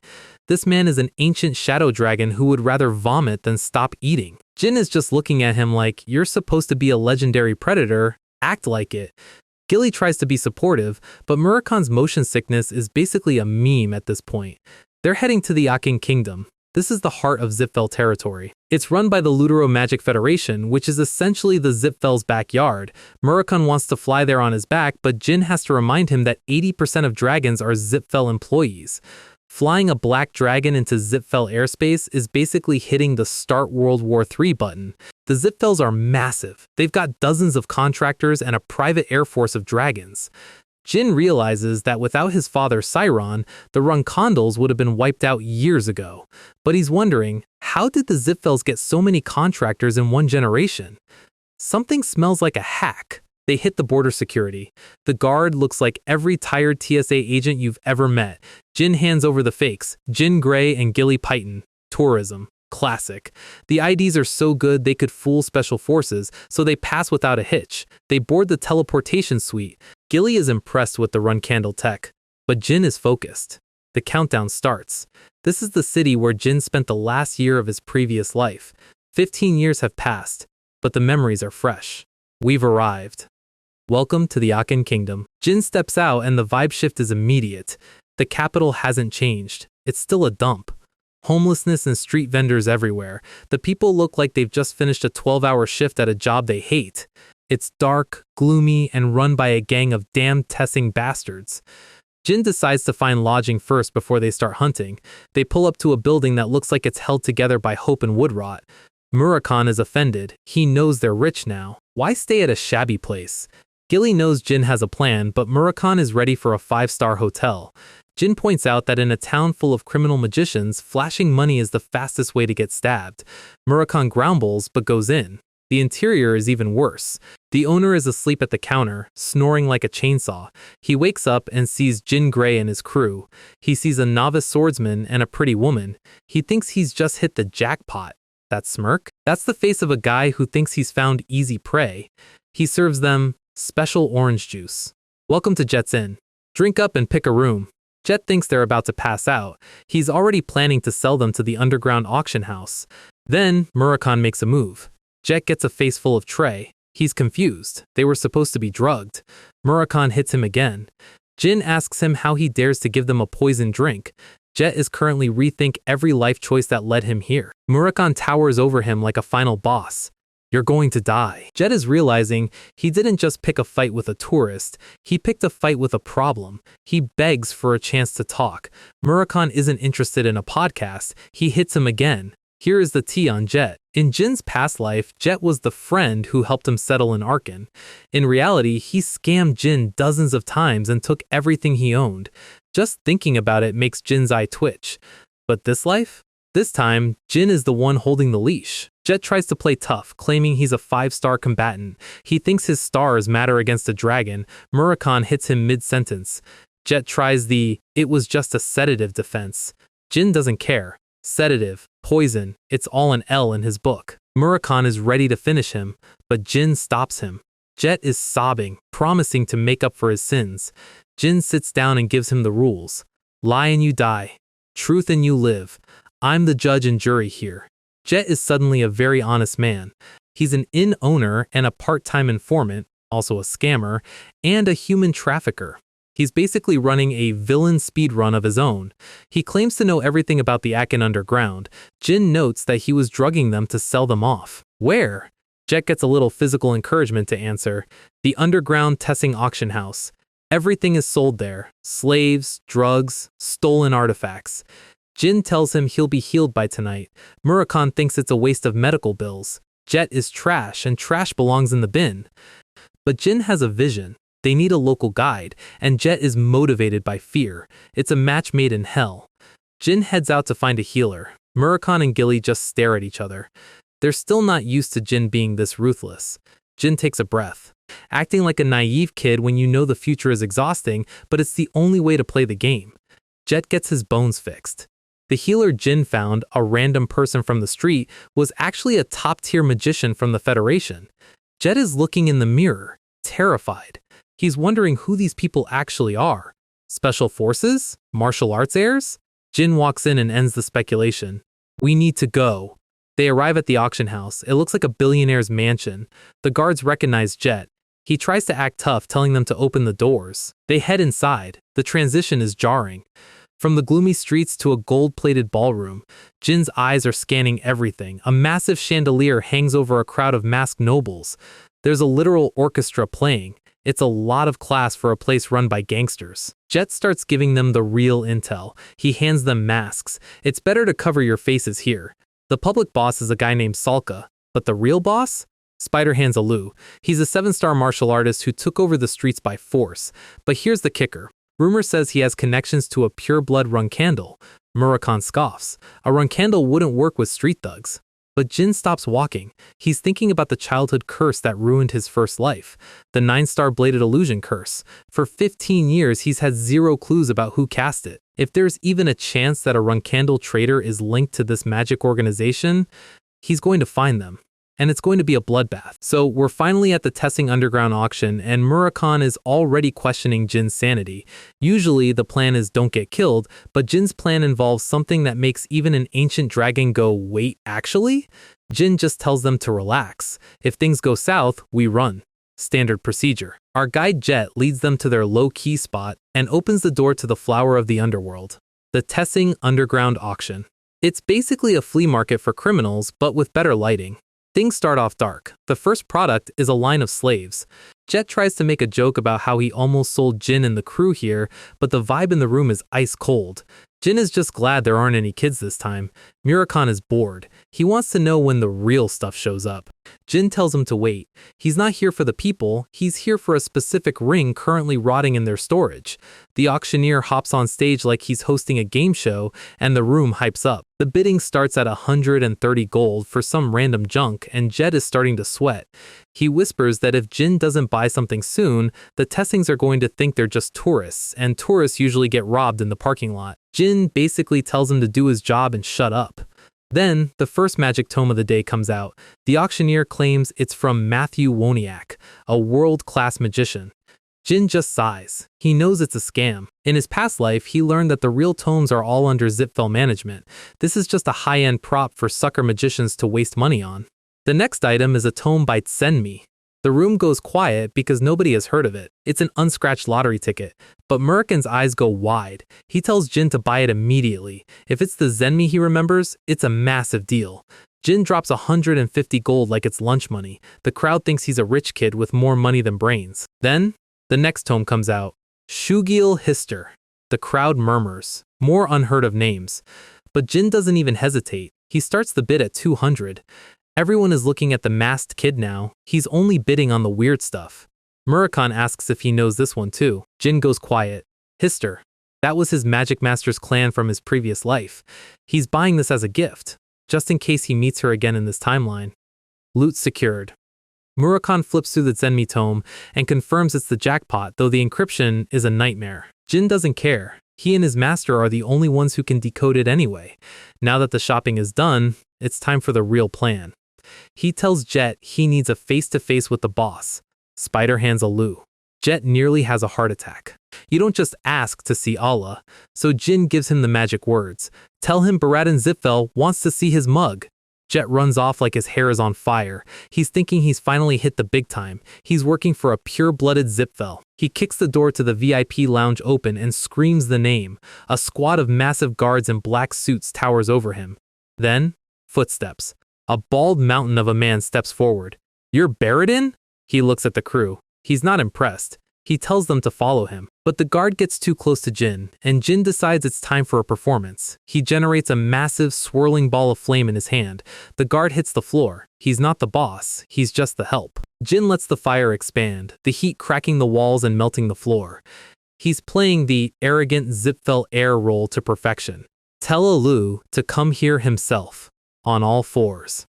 This man is an ancient shadow dragon who would rather vomit than stop eating. Jin is just looking at him like, you're supposed to be a legendary predator, act like it. Gilly tries to be supportive, but Murakan's motion sickness is basically a meme at this point. They're heading to the Akin Kingdom. This is the heart of Zipfel territory. It's run by the Lutero Magic Federation, which is essentially the Zipfel's backyard. Murakan wants to fly there on his back, but Jin has to remind him that 80% of dragons are Zipfel employees. Flying a black dragon into Zipfel airspace is basically hitting the Start World War III button. The Zipfels are massive. They've got dozens of contractors and a private air force of dragons. Jin realizes that without his father Cyron, the Runkondals would have been wiped out years ago. But he's wondering, how did the Zipfels get so many contractors in one generation? Something smells like a hack. They hit the border security. The guard looks like every tired TSA agent you've ever met. Jin hands over the fakes, Jin Gray and Gilly Python. Tourism. Classic. The IDs are so good they could fool special forces, so they pass without a hitch. They board the teleportation suite. Gilly is impressed with the Run Candle tech, but Jin is focused. The countdown starts. This is the city where Jin spent the last year of his previous life. 15 years have passed, but the memories are fresh. We've arrived. Welcome to the Akin Kingdom. Jin steps out and the vibe shift is immediate. The capital hasn't changed. It's still a dump. Homelessness and street vendors everywhere. The people look like they've just finished a 12-hour shift at a job they hate. It's dark, gloomy, and run by a gang of damned Tessing bastards. Jin decides to find lodging first before they start hunting. They pull up to a building that looks like it's held together by hope and wood rot. Murakan is offended. He knows they're rich now. Why stay at a shabby place? Gilly knows Jin has a plan, but Murakan is ready for a 5-star hotel. Jin points out that in a town full of criminal magicians, flashing money is the fastest way to get stabbed. Murakan grumbles but goes in. The interior is even worse. The owner is asleep at the counter, snoring like a chainsaw. He wakes up and sees Jin Gray and his crew. He sees a novice swordsman and a pretty woman. He thinks he's just hit the jackpot. That smirk? That's the face of a guy who thinks he's found easy prey. He serves them special orange juice. Welcome to Jet's Inn. Drink up and pick a room. Jet thinks they're about to pass out. He's already planning to sell them to the underground auction house. Then, Murakan makes a move. Jet gets a face full of tray. He's confused. They were supposed to be drugged. Murakan hits him again. Jin asks him how he dares to give them a poison drink. Jet is currently rethink every life choice that led him here. Murakan towers over him like a final boss. You're going to die. Jet is realizing he didn't just pick a fight with a tourist, he picked a fight with a problem. He begs for a chance to talk. Murakan isn't interested in a podcast. He hits him again. Here is the tea on Jet. In Jin's past life, Jet was the friend who helped him settle in Arkan. In reality, he scammed Jin dozens of times and took everything he owned. Just thinking about it makes Jin's eye twitch. But this life? This time, Jin is the one holding the leash. Jet tries to play tough, claiming he's a 5-star combatant. He thinks his stars matter against a dragon. Murakan hits him mid-sentence. Jet tries the, it was just a sedative defense. Jin doesn't care. Sedative, poison, it's all an L in his book. Murakan is ready to finish him, but Jin stops him. Jet is sobbing, promising to make up for his sins. Jin sits down and gives him the rules. Lie and you die. Truth and you live. I'm the judge and jury here. Jet is suddenly a very honest man. He's an inn owner and a part-time informant, also a scammer, and a human trafficker. He's basically running a villain speedrun of his own. He claims to know everything about the Akin underground. Jin notes that he was drugging them to sell them off. Where? Jet gets a little physical encouragement to answer. The underground Tessing auction house. Everything is sold there. Slaves, drugs, stolen artifacts. Jin tells him he'll be healed by tonight. Murakami thinks it's a waste of medical bills. Jet is trash, and trash belongs in the bin. But Jin has a vision. They need a local guide, and Jet is motivated by fear. It's a match made in hell. Jin heads out to find a healer. Murakami and Gilly just stare at each other. They're still not used to Jin being this ruthless. Jin takes a breath. Acting like a naive kid when you know the future is exhausting, but it's the only way to play the game. Jet gets his bones fixed. The healer Jin found, a random person from the street, was actually a top-tier magician from the Federation. Jet is looking in the mirror, terrified. He's wondering who these people actually are. Special forces? Martial arts heirs? Jin walks in and ends the speculation. We need to go. They arrive at the auction house. It looks like a billionaire's mansion. The guards recognize Jet. He tries to act tough, telling them to open the doors. They head inside. The transition is jarring. From the gloomy streets to a gold-plated ballroom, Jin's eyes are scanning everything. A massive chandelier hangs over a crowd of masked nobles. There's a literal orchestra playing. It's a lot of class for a place run by gangsters. Jet starts giving them the real intel. He hands them masks. It's better to cover your faces here. The public boss is a guy named Salka, but the real boss? Spider hands Alu. He's a 7-star martial artist who took over the streets by force. But here's the kicker. Rumor says he has connections to a pure-blood Runkandle. Murakami scoffs. A Runkandle wouldn't work with street thugs. But Jin stops walking. He's thinking about the childhood curse that ruined his first life. The 9-star bladed illusion curse. For 15 years, he's had zero clues about who cast it. If there's even a chance that a Runkandle traitor is linked to this magic organization, he's going to find them. And it's going to be a bloodbath. So we're finally at the Tessing Underground auction, and Murakami is already questioning Jin's sanity. Usually the plan is don't get killed, but Jin's plan involves something that makes even an ancient dragon go, wait, actually? Jin just tells them to relax. If things go south, we run. Standard procedure. Our guide Jet leads them to their low-key spot and opens the door to the flower of the underworld, the Tessing Underground auction. It's basically a flea market for criminals, but with better lighting. Things start off dark. The first product is a line of slaves. Jet tries to make a joke about how he almost sold Jin and the crew here, but the vibe in the room is ice cold. Jin is just glad there aren't any kids this time. Murakami is bored. He wants to know when the real stuff shows up. Jin tells him to wait. He's not here for the people, he's here for a specific ring currently rotting in their storage. The auctioneer hops on stage like he's hosting a game show, and the room hypes up. The bidding starts at 130 gold for some random junk, and Jet is starting to sweat. He whispers that if Jin doesn't buy something soon, the Tessings are going to think they're just tourists, and tourists usually get robbed in the parking lot. Jin basically tells him to do his job and shut up. Then, the first magic tome of the day comes out. The auctioneer claims it's from Matthew Woniak, a world-class magician. Jin just sighs. He knows it's a scam. In his past life, he learned that the real tomes are all under Zipfel management. This is just a high-end prop for sucker magicians to waste money on. The next item is a tome by Tsenmi. The room goes quiet because nobody has heard of it. It's an unscratched lottery ticket. But Murakan's eyes go wide. He tells Jin to buy it immediately. If it's the Zenmi he remembers, it's a massive deal. Jin drops 150 gold like it's lunch money. The crowd thinks he's a rich kid with more money than brains. Then, the next tome comes out. Shugil Hister. The crowd murmurs. More unheard of names. But Jin doesn't even hesitate. He starts the bid at 200. Everyone is looking at the masked kid now. He's only bidding on the weird stuff. Murakami asks if he knows this one too. Jin goes quiet. Hister. That was his Magic Master's clan from his previous life. He's buying this as a gift, just in case he meets her again in this timeline. Loot secured. Murakami flips through the Zenmi tome and confirms it's the jackpot, though the encryption is a nightmare. Jin doesn't care. He and his master are the only ones who can decode it anyway. Now that the shopping is done, it's time for the real plan. He tells Jet he needs a face-to-face with the boss. Spider hands Alu. Jet nearly has a heart attack. You don't just ask to see Allah. So Jin gives him the magic words. Tell him Baratin Zipfel wants to see his mug. Jet runs off like his hair is on fire. He's thinking he's finally hit the big time. He's working for a pure-blooded Zipfel. He kicks the door to the VIP lounge open and screams the name. A squad of massive guards in black suits towers over him. Then, footsteps. A bald mountain of a man steps forward. "You're Baradin?" He looks at the crew. He's not impressed. He tells them to follow him. But the guard gets too close to Jin, and Jin decides it's time for a performance. He generates a massive, swirling ball of flame in his hand. The guard hits the floor. He's not the boss, he's just the help. Jin lets the fire expand, the heat cracking the walls and melting the floor. He's playing the arrogant Zipfel heir role to perfection. Tell Alu to come here himself, on all fours.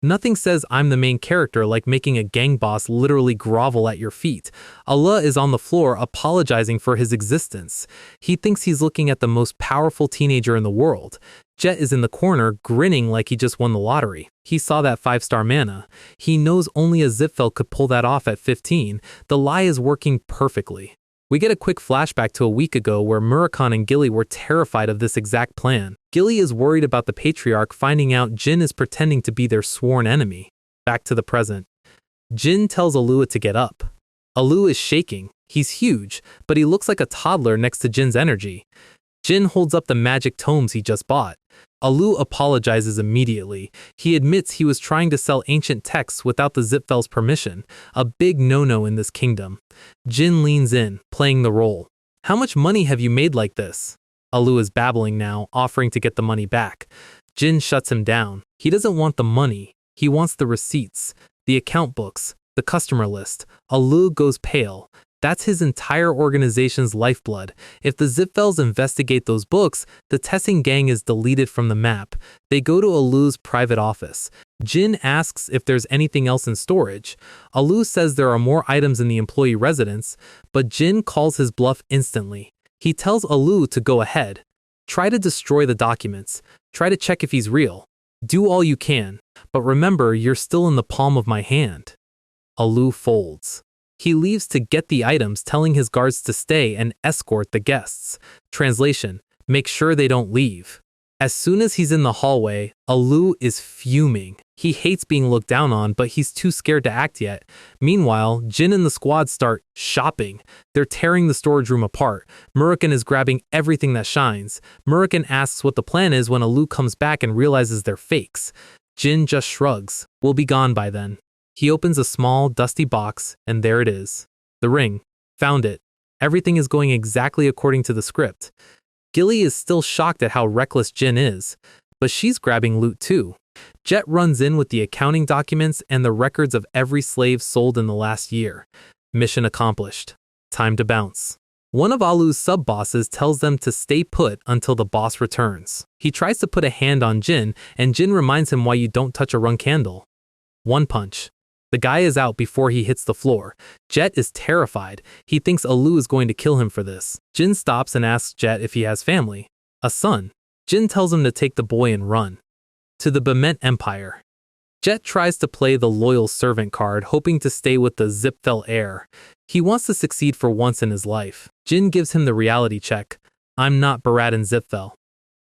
Nothing says I'm the main character like making a gang boss literally grovel at your feet. Allah is on the floor apologizing for his existence. He thinks he's looking at the most powerful teenager in the world. Jet is in the corner grinning like he just won the lottery. He saw that 5-star mana. He knows only a Zipfel could pull that off at 15. The lie is working perfectly. We get a quick flashback to a week ago where Murakami and Gilly were terrified of this exact plan. Gilly is worried about the Patriarch finding out Jin is pretending to be their sworn enemy. Back to the present. Jin tells Alua to get up. Alu is shaking. He's huge, but he looks like a toddler next to Jin's energy. Jin holds up the magic tomes he just bought. Alu apologizes immediately. He admits he was trying to sell ancient texts without the Zipfel's permission, a big no-no in this kingdom. Jin leans in, playing the role. "How much money have you made like this?" Alu is babbling now, offering to get the money back. Jin shuts him down. He doesn't want the money. He wants the receipts, the account books, the customer list. Alu goes pale. That's his entire organization's lifeblood. If the Zipfels investigate those books, the Tessing gang is deleted from the map. They go to Alu's private office. Jin asks if there's anything else in storage. Alu says there are more items in the employee residence, but Jin calls his bluff instantly. He tells Alu to go ahead. Try to destroy the documents. Try to check if he's real. Do all you can. But remember, you're still in the palm of my hand. Alu folds. He leaves to get the items, telling his guards to stay and escort the guests. Translation: make sure they don't leave. As soon as he's in the hallway, Alu is fuming. He hates being looked down on, but he's too scared to act yet. Meanwhile, Jin and the squad start shopping. They're tearing the storage room apart. Murakami is grabbing everything that shines. Murakami asks what the plan is when Alu comes back and realizes they're fakes. Jin just shrugs. We'll be gone by then. He opens a small, dusty box, and there it is. The ring. Found it. Everything is going exactly according to the script. Gilly is still shocked at how reckless Jin is, but she's grabbing loot too. Jet runs in with the accounting documents and the records of every slave sold in the last year. Mission accomplished. Time to bounce. One of Alu's sub-bosses tells them to stay put until the boss returns. He tries to put a hand on Jin, and Jin reminds him why you don't touch a run candle. One punch. The guy is out before he hits the floor. Jet is terrified. He thinks Alu is going to kill him for this. Jin stops and asks Jet if he has family. A son. Jin tells him to take the boy and run. To the Bement Empire. Jet tries to play the loyal servant card, hoping to stay with the Zipfel heir. He wants to succeed for once in his life. Jin gives him the reality check. I'm not Baradin Zipfel.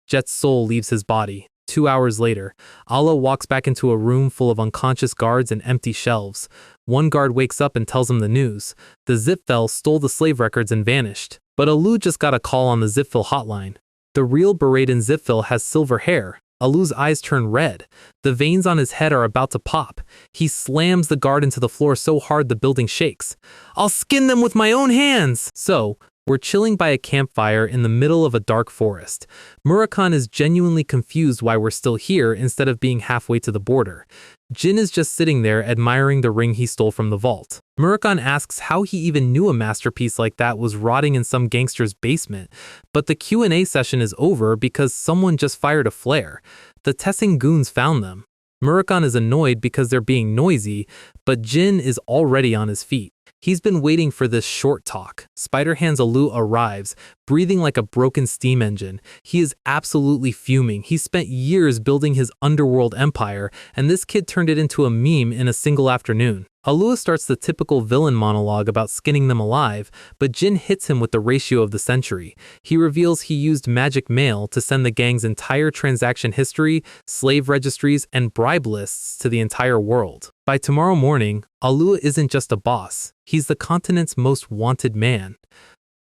Jet's soul leaves his body. 2 hours later, Allah walks back into a room full of unconscious guards and empty shelves. One guard wakes up and tells him the news. The Zipfel stole the slave records and vanished. But Alu just got a call on the Zipfel hotline. The real Baradin Zipfel has silver hair. Alu's eyes turn red. The veins on his head are about to pop. He slams the guard into the floor so hard the building shakes. I'll skin them with my own hands! So, we're chilling by a campfire in the middle of a dark forest. Murakami is genuinely confused why we're still here instead of being halfway to the border. Jin is just sitting there admiring the ring he stole from the vault. Murakami asks how he even knew a masterpiece like that was rotting in some gangster's basement, but the Q&A session is over because someone just fired a flare. The Tessing goons found them. Murakami is annoyed because they're being noisy, but Jin is already on his feet. He's been waiting for this short talk. Spider-Hands Alu arrives, breathing like a broken steam engine. He is absolutely fuming. He spent years building his underworld empire, and this kid turned it into a meme in a single afternoon. Alua starts the typical villain monologue about skinning them alive, but Jin hits him with the ratio of the century. He reveals he used magic mail to send the gang's entire transaction history, slave registries, and bribe lists to the entire world. By tomorrow morning, Alua isn't just a boss, he's the continent's most wanted man.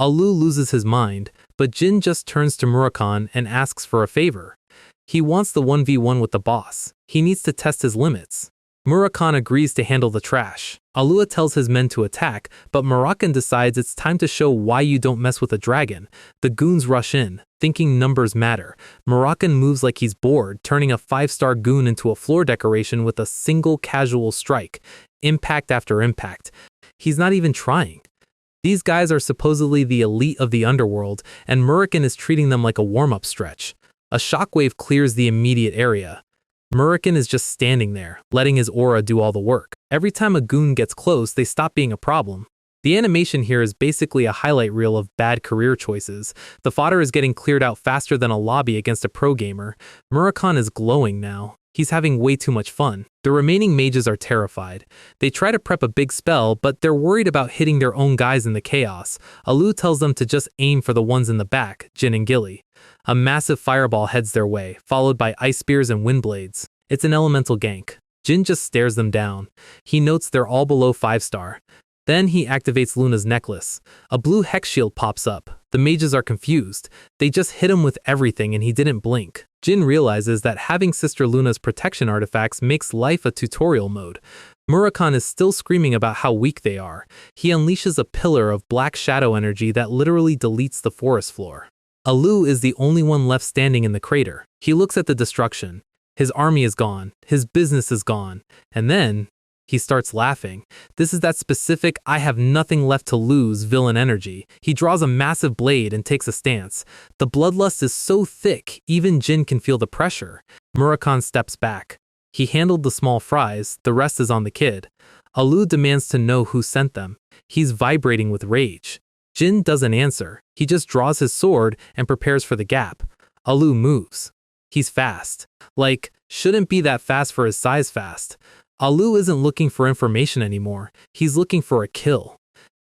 Alu loses his mind, but Jin just turns to Murakami and asks for a favor. He wants the 1v1 with the boss. He needs to test his limits. Murakami agrees to handle the trash. Alua tells his men to attack, but Murakami decides it's time to show why you don't mess with a dragon. The goons rush in, thinking numbers matter. Murakami moves like he's bored, turning a 5-star goon into a floor decoration with a single casual strike. Impact after impact. He's not even trying. These guys are supposedly the elite of the underworld, and Murakami is treating them like a warm-up stretch. A shockwave clears the immediate area. Murakami is just standing there, letting his aura do all the work. Every time a goon gets close, they stop being a problem. The animation here is basically a highlight reel of bad career choices. The fodder is getting cleared out faster than a lobby against a pro gamer. Murakami is glowing now. He's having way too much fun. The remaining mages are terrified. They try to prep a big spell, but they're worried about hitting their own guys in the chaos. Alu tells them to just aim for the ones in the back, Jin and Gilly. A massive fireball heads their way, followed by ice spears and wind blades. It's an elemental gank. Jin just stares them down. He notes they're all below 5-star. Then he activates Luna's necklace. A blue hex shield pops up. The mages are confused. They just hit him with everything and he didn't blink. Jin realizes that having Sister Luna's protection artifacts makes life a tutorial mode. Murakami is still screaming about how weak they are. He unleashes a pillar of black shadow energy that literally deletes the forest floor. Alu is the only one left standing in the crater. He looks at the destruction. His army is gone. His business is gone. And then he starts laughing. This is that specific I have nothing left to lose villain energy. He draws a massive blade and takes a stance. The bloodlust is so thick, even Jin can feel the pressure. Murakami steps back. He handled the small fries, the rest is on the kid. Alu demands to know who sent them. He's vibrating with rage. Jin doesn't answer. He just draws his sword and prepares for the gap. Alu moves. He's fast. Like, shouldn't be that fast for his size fast. Alu isn't looking for information anymore. He's looking for a kill.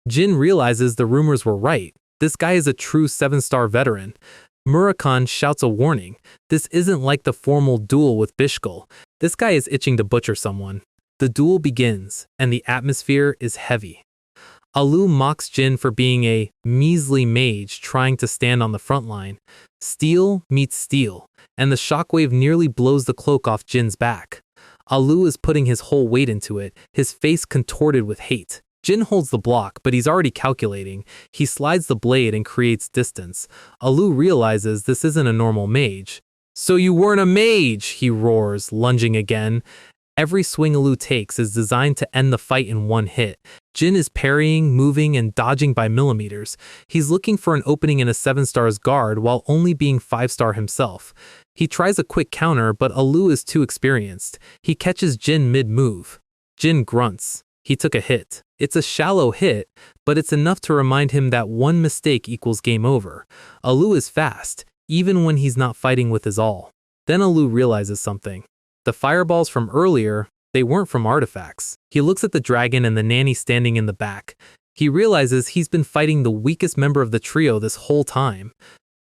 Jin realizes the rumors were right. This guy is a true 7-star veteran. Murakami shouts a warning. This isn't like the formal duel with Bishkul. This guy is itching to butcher someone. The duel begins, and the atmosphere is heavy. Alu mocks Jin for being a measly mage trying to stand on the front line. Steel meets steel, and the shockwave nearly blows the cloak off Jin's back. Alu is putting his whole weight into it, his face contorted with hate. Jin holds the block, but he's already calculating. He slides the blade and creates distance. Alu realizes this isn't a normal mage. "So you weren't a mage!" he roars, lunging again. Every swing Alu takes is designed to end the fight in one hit. Jin is parrying, moving, and dodging by millimeters. He's looking for an opening in a 7-star's guard while only being 5-star himself. He tries a quick counter, but Alu is too experienced. He catches Jin mid-move. Jin grunts. He took a hit. It's a shallow hit, but it's enough to remind him that one mistake equals game over. Alu is fast, even when he's not fighting with his all. Then Alu realizes something. The fireballs from earlier, they weren't from artifacts. He looks at the dragon and the nanny standing in the back. He realizes he's been fighting the weakest member of the trio this whole time.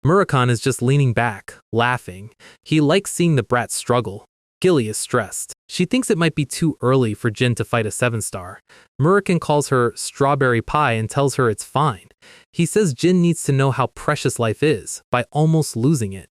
Murakami is just leaning back, laughing. He likes seeing the brat struggle. Gilly is stressed. She thinks it might be too early for Jin to fight a 7-star. Murakami calls her strawberry pie and tells her it's fine. He says Jin needs to know how precious life is by almost losing it.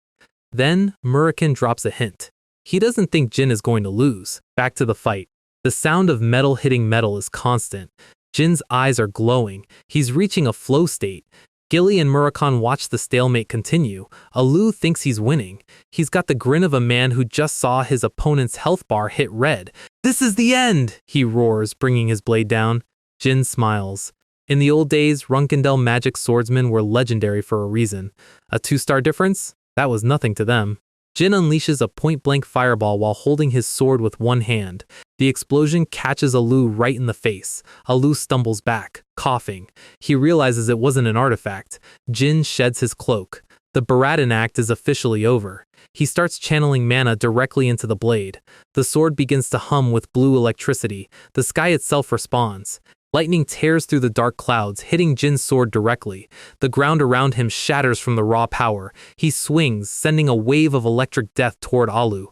Then Murakami drops a hint. He doesn't think Jin is going to lose. Back to the fight. The sound of metal hitting metal is constant. Jin's eyes are glowing. He's reaching a flow state. Gilly and Murakami watch the stalemate continue. Alu thinks he's winning. He's got the grin of a man who just saw his opponent's health bar hit red. "This is the end!" he roars, bringing his blade down. Jin smiles. In the old days, Runkendel magic swordsmen were legendary for a reason. A 2-star difference? That was nothing to them. Jin unleashes a point-blank fireball while holding his sword with one hand. The explosion catches Alu right in the face. Alu stumbles back, coughing. He realizes it wasn't an artifact. Jin sheds his cloak. The Baratin act is officially over. He starts channeling mana directly into the blade. The sword begins to hum with blue electricity. The sky itself responds. Lightning tears through the dark clouds, hitting Jin's sword directly. The ground around him shatters from the raw power. He swings, sending a wave of electric death toward Alu.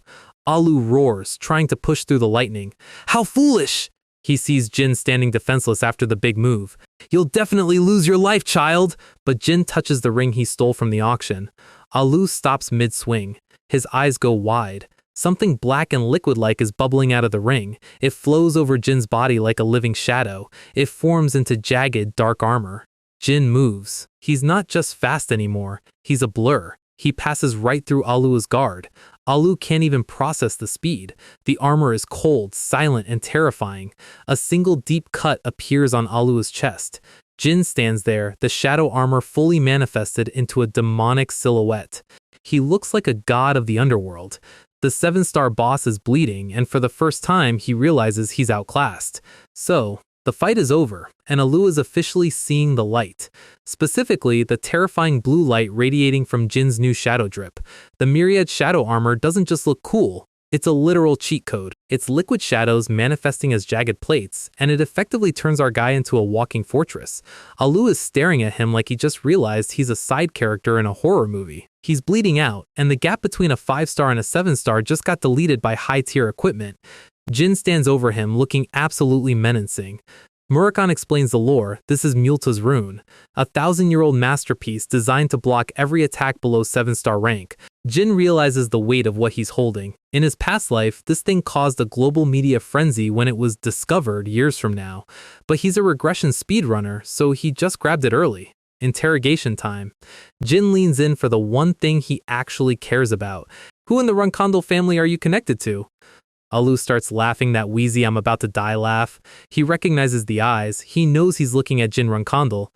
Alu roars, trying to push through the lightning. How foolish! He sees Jin standing defenseless after the big move. You'll definitely lose your life, child! But Jin touches the ring he stole from the auction. Alu stops mid-swing. His eyes go wide. Something black and liquid-like is bubbling out of the ring. It flows over Jin's body like a living shadow. It forms into jagged, dark armor. Jin moves. He's not just fast anymore. He's a blur. He passes right through Alu's guard. Alu can't even process the speed. The armor is cold, silent, and terrifying. A single deep cut appears on Alu's chest. Jin stands there, the shadow armor fully manifested into a demonic silhouette. He looks like a god of the underworld. The 7-star boss is bleeding, and for the first time, he realizes he's outclassed. So, the fight is over, and Alu is officially seeing the light. Specifically, the terrifying blue light radiating from Jin's new shadow drip. The myriad shadow armor doesn't just look cool, it's a literal cheat code. It's liquid shadows manifesting as jagged plates, and it effectively turns our guy into a walking fortress. Alu is staring at him like he just realized he's a side character in a horror movie. He's bleeding out, and the gap between a 5-star and a 7-star just got deleted by high-tier equipment. Jin stands over him, looking absolutely menacing. Murakon explains the lore. This is Multa's rune, a 1,000-year-old masterpiece designed to block every attack below 7-star rank. Jin realizes the weight of what he's holding. In his past life, this thing caused a global media frenzy when it was discovered years from now. But he's a regression speedrunner, so he just grabbed it early. Interrogation time. Jin leans in for the one thing he actually cares about. Who in the Runkondal family are you connected to? Alu starts laughing that wheezy I'm about to die laugh. He recognizes the eyes. He knows he's looking at Jin Runkondal.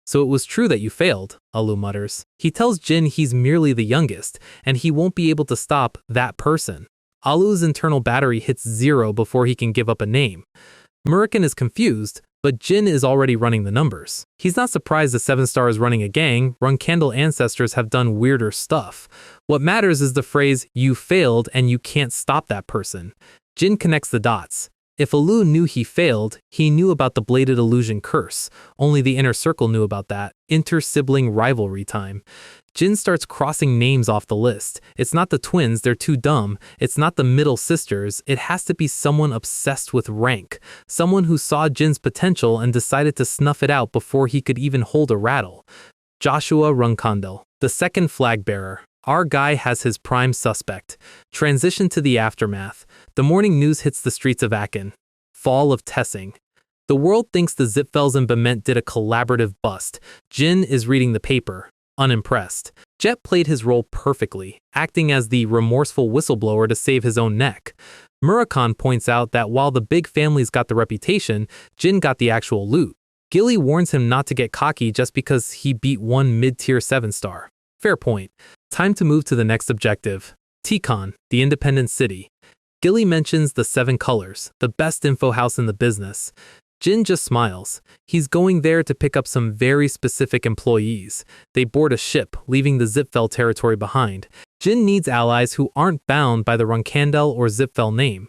So it was true that you failed, Alu mutters. He tells Jin he's merely the youngest, and he won't be able to stop that person. Alu's internal battery hits 0 before he can give up a name. Murakon is confused, but Jin is already running the numbers. He's not surprised the 7-star is running a gang. Runkandal ancestors have done weirder stuff. What matters is the phrase, you failed and you can't stop that person. Jin connects the dots. If Alu knew he failed, he knew about the bladed illusion curse. Only the inner circle knew about that. Inter-sibling rivalry time. Jin starts crossing names off the list. It's not the twins, they're too dumb. It's not the middle sisters. It has to be someone obsessed with rank. Someone who saw Jin's potential and decided to snuff it out before he could even hold a rattle. Joshua Runkondal, the second flag bearer. Our guy has his prime suspect. Transition to the aftermath. The morning news hits the streets of Aachen. Fall of Tessing. The world thinks the Zipfels and Bement did a collaborative bust. Jin is reading the paper, unimpressed. Jet played his role perfectly, acting as the remorseful whistleblower to save his own neck. Murakon points out that while the big families got the reputation, Jin got the actual loot. Gilly warns him not to get cocky just because he beat one mid-tier 7-star. Fair point. Time to move to the next objective. Tikon, the independent city. Gilly mentions the 7 colors, the best info house in the business. Jin just smiles. He's going there to pick up some very specific employees. They board a ship, leaving the Zipfel territory behind. Jin needs allies who aren't bound by the Runkandel or Zipfel name.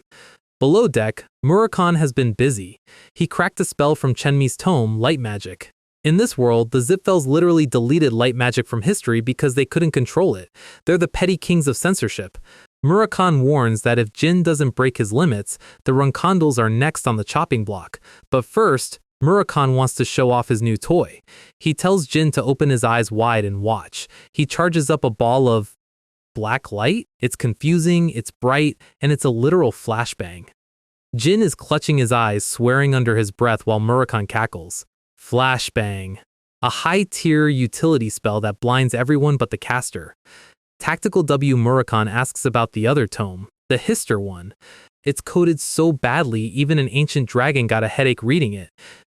Below deck, Murakon has been busy. He cracked a spell from Chenmi's tome, Light Magic. In this world, the Zipfels literally deleted light magic from history because they couldn't control it. They're the petty kings of censorship. Murakon warns that if Jin doesn't break his limits, the Runkondals are next on the chopping block. But first, Murakon wants to show off his new toy. He tells Jin to open his eyes wide and watch. He charges up a ball of black light. It's confusing, it's bright, and it's a literal flashbang. Jin is clutching his eyes, swearing under his breath while Murakon cackles. Flashbang. A high-tier utility spell that blinds everyone but the caster. Tactical W Murakon asks about the other tome, the Hister one. It's coded so badly even an ancient dragon got a headache reading it.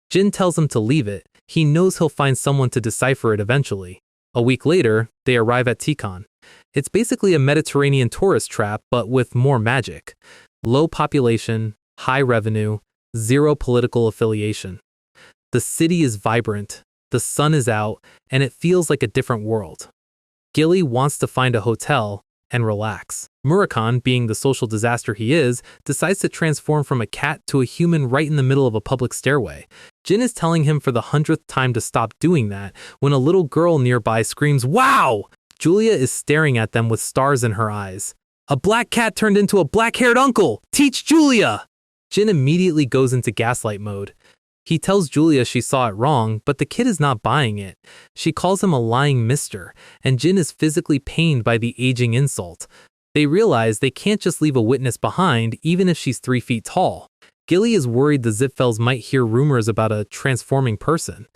Jin tells him to leave it. He knows he'll find someone to decipher it eventually. A week later, they arrive at Tikon. It's basically a Mediterranean tourist trap, but with more magic. Low population, high revenue, 0 political affiliation. The city is vibrant, the sun is out, and it feels like a different world. Gilly wants to find a hotel and relax. Murakami, being the social disaster he is, decides to transform from a cat to a human right in the middle of a public stairway. Jin is telling him for the 100th time to stop doing that when a little girl nearby screams, "Wow!" Julia is staring at them with stars in her eyes. "A black cat turned into a black-haired uncle! Teach Julia!" Jin immediately goes into gaslight mode. He tells Julia she saw it wrong, but the kid is not buying it. She calls him a lying mister, and Jin is physically pained by the aging insult. They realize they can't just leave a witness behind, even if she's 3 feet tall. Gilly is worried the Zipfels might hear rumors about a transforming person.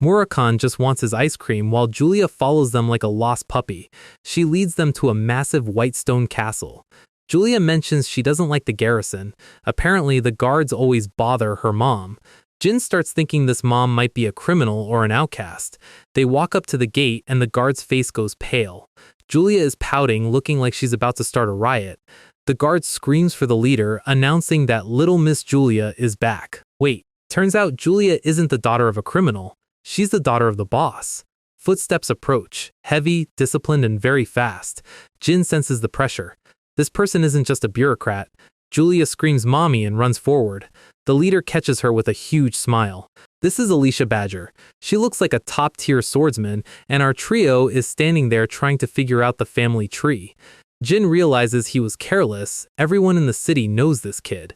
Murakami just wants his ice cream while Julia follows them like a lost puppy. She leads them to a massive white stone castle. Julia mentions she doesn't like the garrison. Apparently, the guards always bother her mom. Jin starts thinking this mom might be a criminal or an outcast. They walk up to the gate and the guard's face goes pale. Julia is pouting, looking like she's about to start a riot. The guard screams for the leader, announcing that little Miss Julia is back. Wait, turns out Julia isn't the daughter of a criminal. She's the daughter of the boss. Footsteps approach, heavy, disciplined, and very fast. Jin senses the pressure. This person isn't just a bureaucrat. Julia screams "Mommy" and runs forward. The leader catches her with a huge smile. This is Alicia Badger. She looks like a top-tier swordsman, and our trio is standing there trying to figure out the family tree. Jin realizes he was careless. Everyone in the city knows this kid.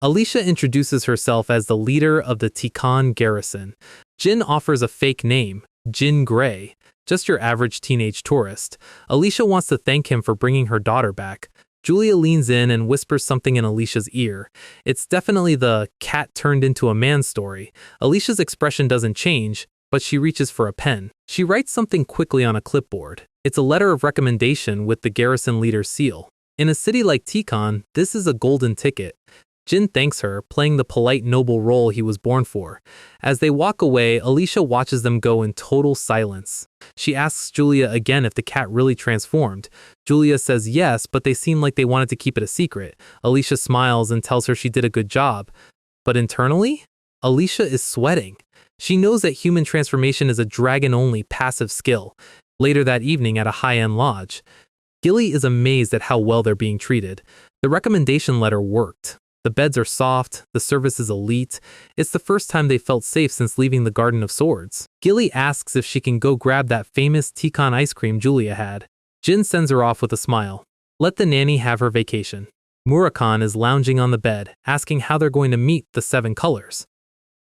Alicia introduces herself as the leader of the Tikan garrison. Jin offers a fake name, Jin Gray, just your average teenage tourist. Alicia wants to thank him for bringing her daughter back. Julia leans in and whispers something in Alicia's ear. It's definitely the cat turned into a man story. Alicia's expression doesn't change, but she reaches for a pen. She writes something quickly on a clipboard. It's a letter of recommendation with the garrison leader's seal. In a city like Tikan, this is a golden ticket. Jin thanks her, playing the polite noble role he was born for. As they walk away, Alicia watches them go in total silence. She asks Julia again if the cat really transformed. Julia says yes, but they seem like they wanted to keep it a secret. Alicia smiles and tells her she did a good job. But internally, Alicia is sweating. She knows that human transformation is a dragon-only passive skill. Later that evening at a high-end lodge, Gilly is amazed at how well they're being treated. The recommendation letter worked. The beds are soft, the service is elite. It's the first time they felt safe since leaving the Garden of Swords. Gilly asks if she can go grab that famous Tikan ice cream Julia had. Jin sends her off with a smile. Let the nanny have her vacation. Murakami is lounging on the bed, asking how they're going to meet the 7 colors.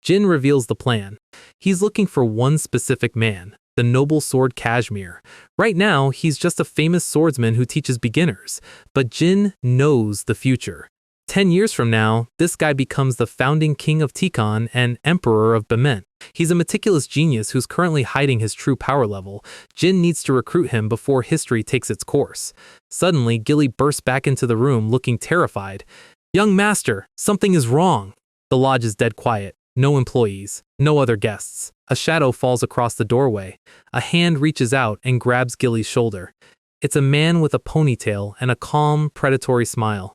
Jin reveals the plan. He's looking for one specific man, the noble sword Kashmir. Right now, he's just a famous swordsman who teaches beginners, but Jin knows the future. 10 years from now, this guy becomes the founding king of Tikan and emperor of Bement. He's a meticulous genius who's currently hiding his true power level. Jin needs to recruit him before history takes its course. Suddenly, Gilly bursts back into the room looking terrified. "Young master, something is wrong." The lodge is dead quiet. No employees, no other guests. A shadow falls across the doorway. A hand reaches out and grabs Gilly's shoulder. It's a man with a ponytail and a calm, predatory smile.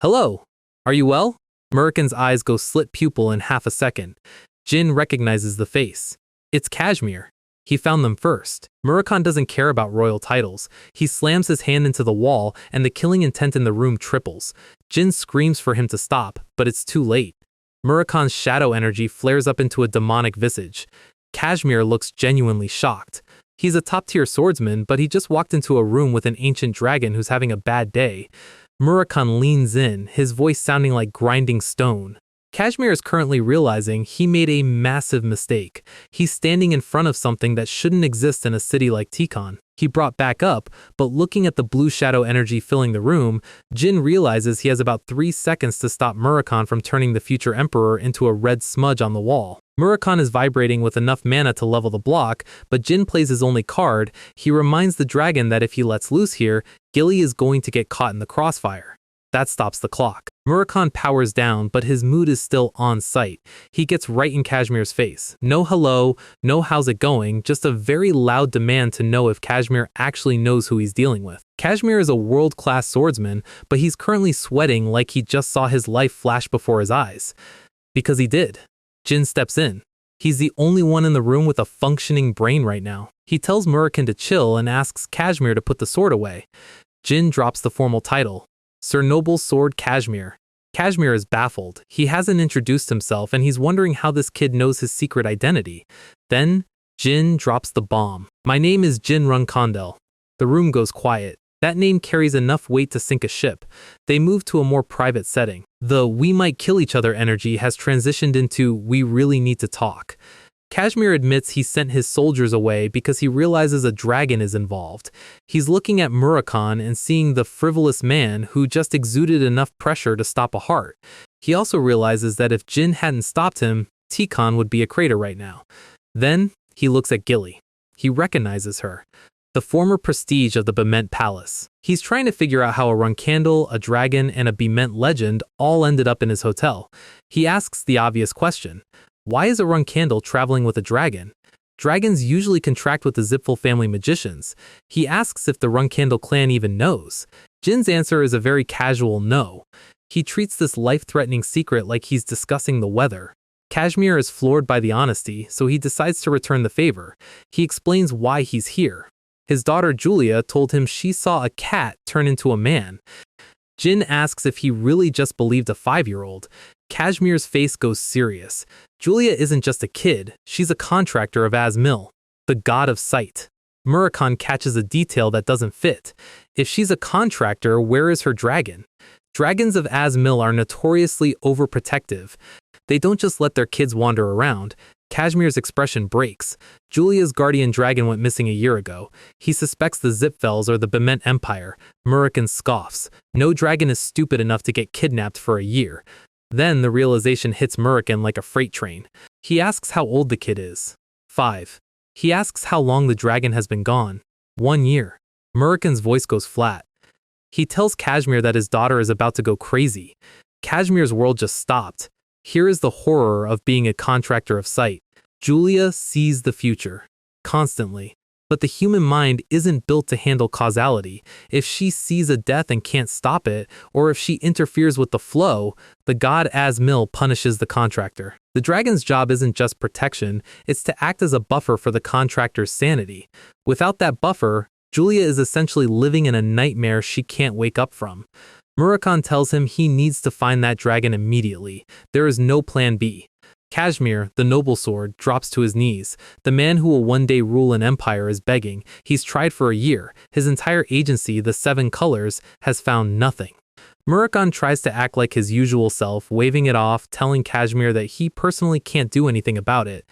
"Hello, are you well?" Murakan's eyes go slit pupil in half a second. Jin recognizes the face. It's Kashmir. He found them first. Murakami doesn't care about royal titles. He slams his hand into the wall and the killing intent in the room triples. Jin screams for him to stop, but it's too late. Murakami's shadow energy flares up into a demonic visage. Kashmir looks genuinely shocked. He's a top-tier swordsman, but he just walked into a room with an ancient dragon who's having a bad day. Murakami leans in, his voice sounding like grinding stone. Kashmir is currently realizing he made a massive mistake. He's standing in front of something that shouldn't exist in a city like Tikan. He brought back up, but looking at the blue shadow energy filling the room, Jin realizes he has about 3 seconds to stop Murakami from turning the future emperor into a red smudge on the wall. Murakami is vibrating with enough mana to level the block, but Jin plays his only card. He reminds the dragon that if he lets loose here, Gilly is going to get caught in the crossfire. That stops the clock. Murakami powers down, but his mood is still on sight. He gets right in Kashmir's face. No hello, no how's it going, just a very loud demand to know if Kashmir actually knows who he's dealing with. Kashmir is a world-class swordsman, but he's currently sweating like he just saw his life flash before his eyes. Because he did. Jin steps in. He's the only one in the room with a functioning brain right now. He tells Murakhan to chill and asks Kashmir to put the sword away. Jin drops the formal title, Sir Noble Sword Kashmir. Kashmir is baffled. He hasn't introduced himself and he's wondering how this kid knows his secret identity. Then, Jin drops the bomb. My name is Jin Runkondel. The room goes quiet. That name carries enough weight to sink a ship. They move to a more private setting. The we might kill each other energy has transitioned into we really need to talk. Kashmir admits he sent his soldiers away because he realizes a dragon is involved. He's looking at Murakhan and seeing the frivolous man who just exuded enough pressure to stop a heart. He also realizes that if Jin hadn't stopped him, Tikon would be a crater right now. Then, he looks at Gilly. He recognizes her. The former prestige of the Bement Palace. He's trying to figure out how a Runkandel, a dragon, and a Bement legend all ended up in his hotel. He asks the obvious question. Why is a Runkandel traveling with a dragon? Dragons usually contract with the Zipfel family magicians. He asks if the Runkandel clan even knows. Jin's answer is a very casual no. He treats this life-threatening secret like he's discussing the weather. Kashmir is floored by the honesty, so he decides to return the favor. He explains why he's here. His daughter Julia told him she saw a cat turn into a man. Jin asks if he really just believed a 5-year-old. Kashmir's face goes serious. Julia isn't just a kid, she's a contractor of Asmil, the god of sight. Murakhan catches a detail that doesn't fit. If she's a contractor, where is her dragon? Dragons of Asmil are notoriously overprotective. They don't just let their kids wander around. Kashmir's expression breaks. Julia's guardian dragon went missing a year ago. He suspects the Zipfels or the Bement Empire. Murakhan scoffs. No dragon is stupid enough to get kidnapped for a year. Then the realization hits Murakhan like a freight train. He asks how old the kid is. 5. He asks how long the dragon has been gone. 1 year. Murakhan's voice goes flat. He tells Kashmir that his daughter is about to go crazy. Kashmir's world just stopped. Here is the horror of being a contractor of sight. Julia sees the future, constantly. But the human mind isn't built to handle causality. If she sees a death and can't stop it, or if she interferes with the flow, the god Asmil punishes the contractor. The dragon's job isn't just protection, it's to act as a buffer for the contractor's sanity. Without that buffer, Julia is essentially living in a nightmare she can't wake up from. Murakhan tells him he needs to find that dragon immediately. There is no plan B. Kashmir, the noble sword, drops to his knees. The man who will one day rule an empire is begging. He's tried for a year. His entire agency, the 7 colors, has found nothing. Murakhan tries to act like his usual self, waving it off, telling Kashmir that he personally can't do anything about it.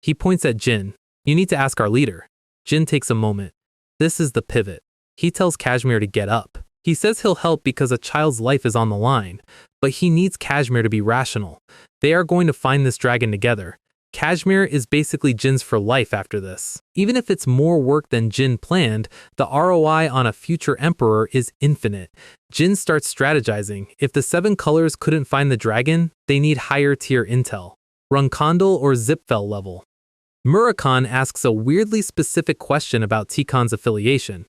He points at Jin. You need to ask our leader. Jin takes a moment. This is the pivot. He tells Kashmir to get up. He says he'll help because a child's life is on the line, but he needs Kashmir to be rational. They are going to find this dragon together. Kashmir is basically Jin's for life after this. Even if it's more work than Jin planned, the ROI on a future emperor is infinite. Jin starts strategizing. If the 7 colors couldn't find the dragon, they need higher tier intel. Runkondel or Zipfel level. Murakhan asks a weirdly specific question about Tikon's affiliation.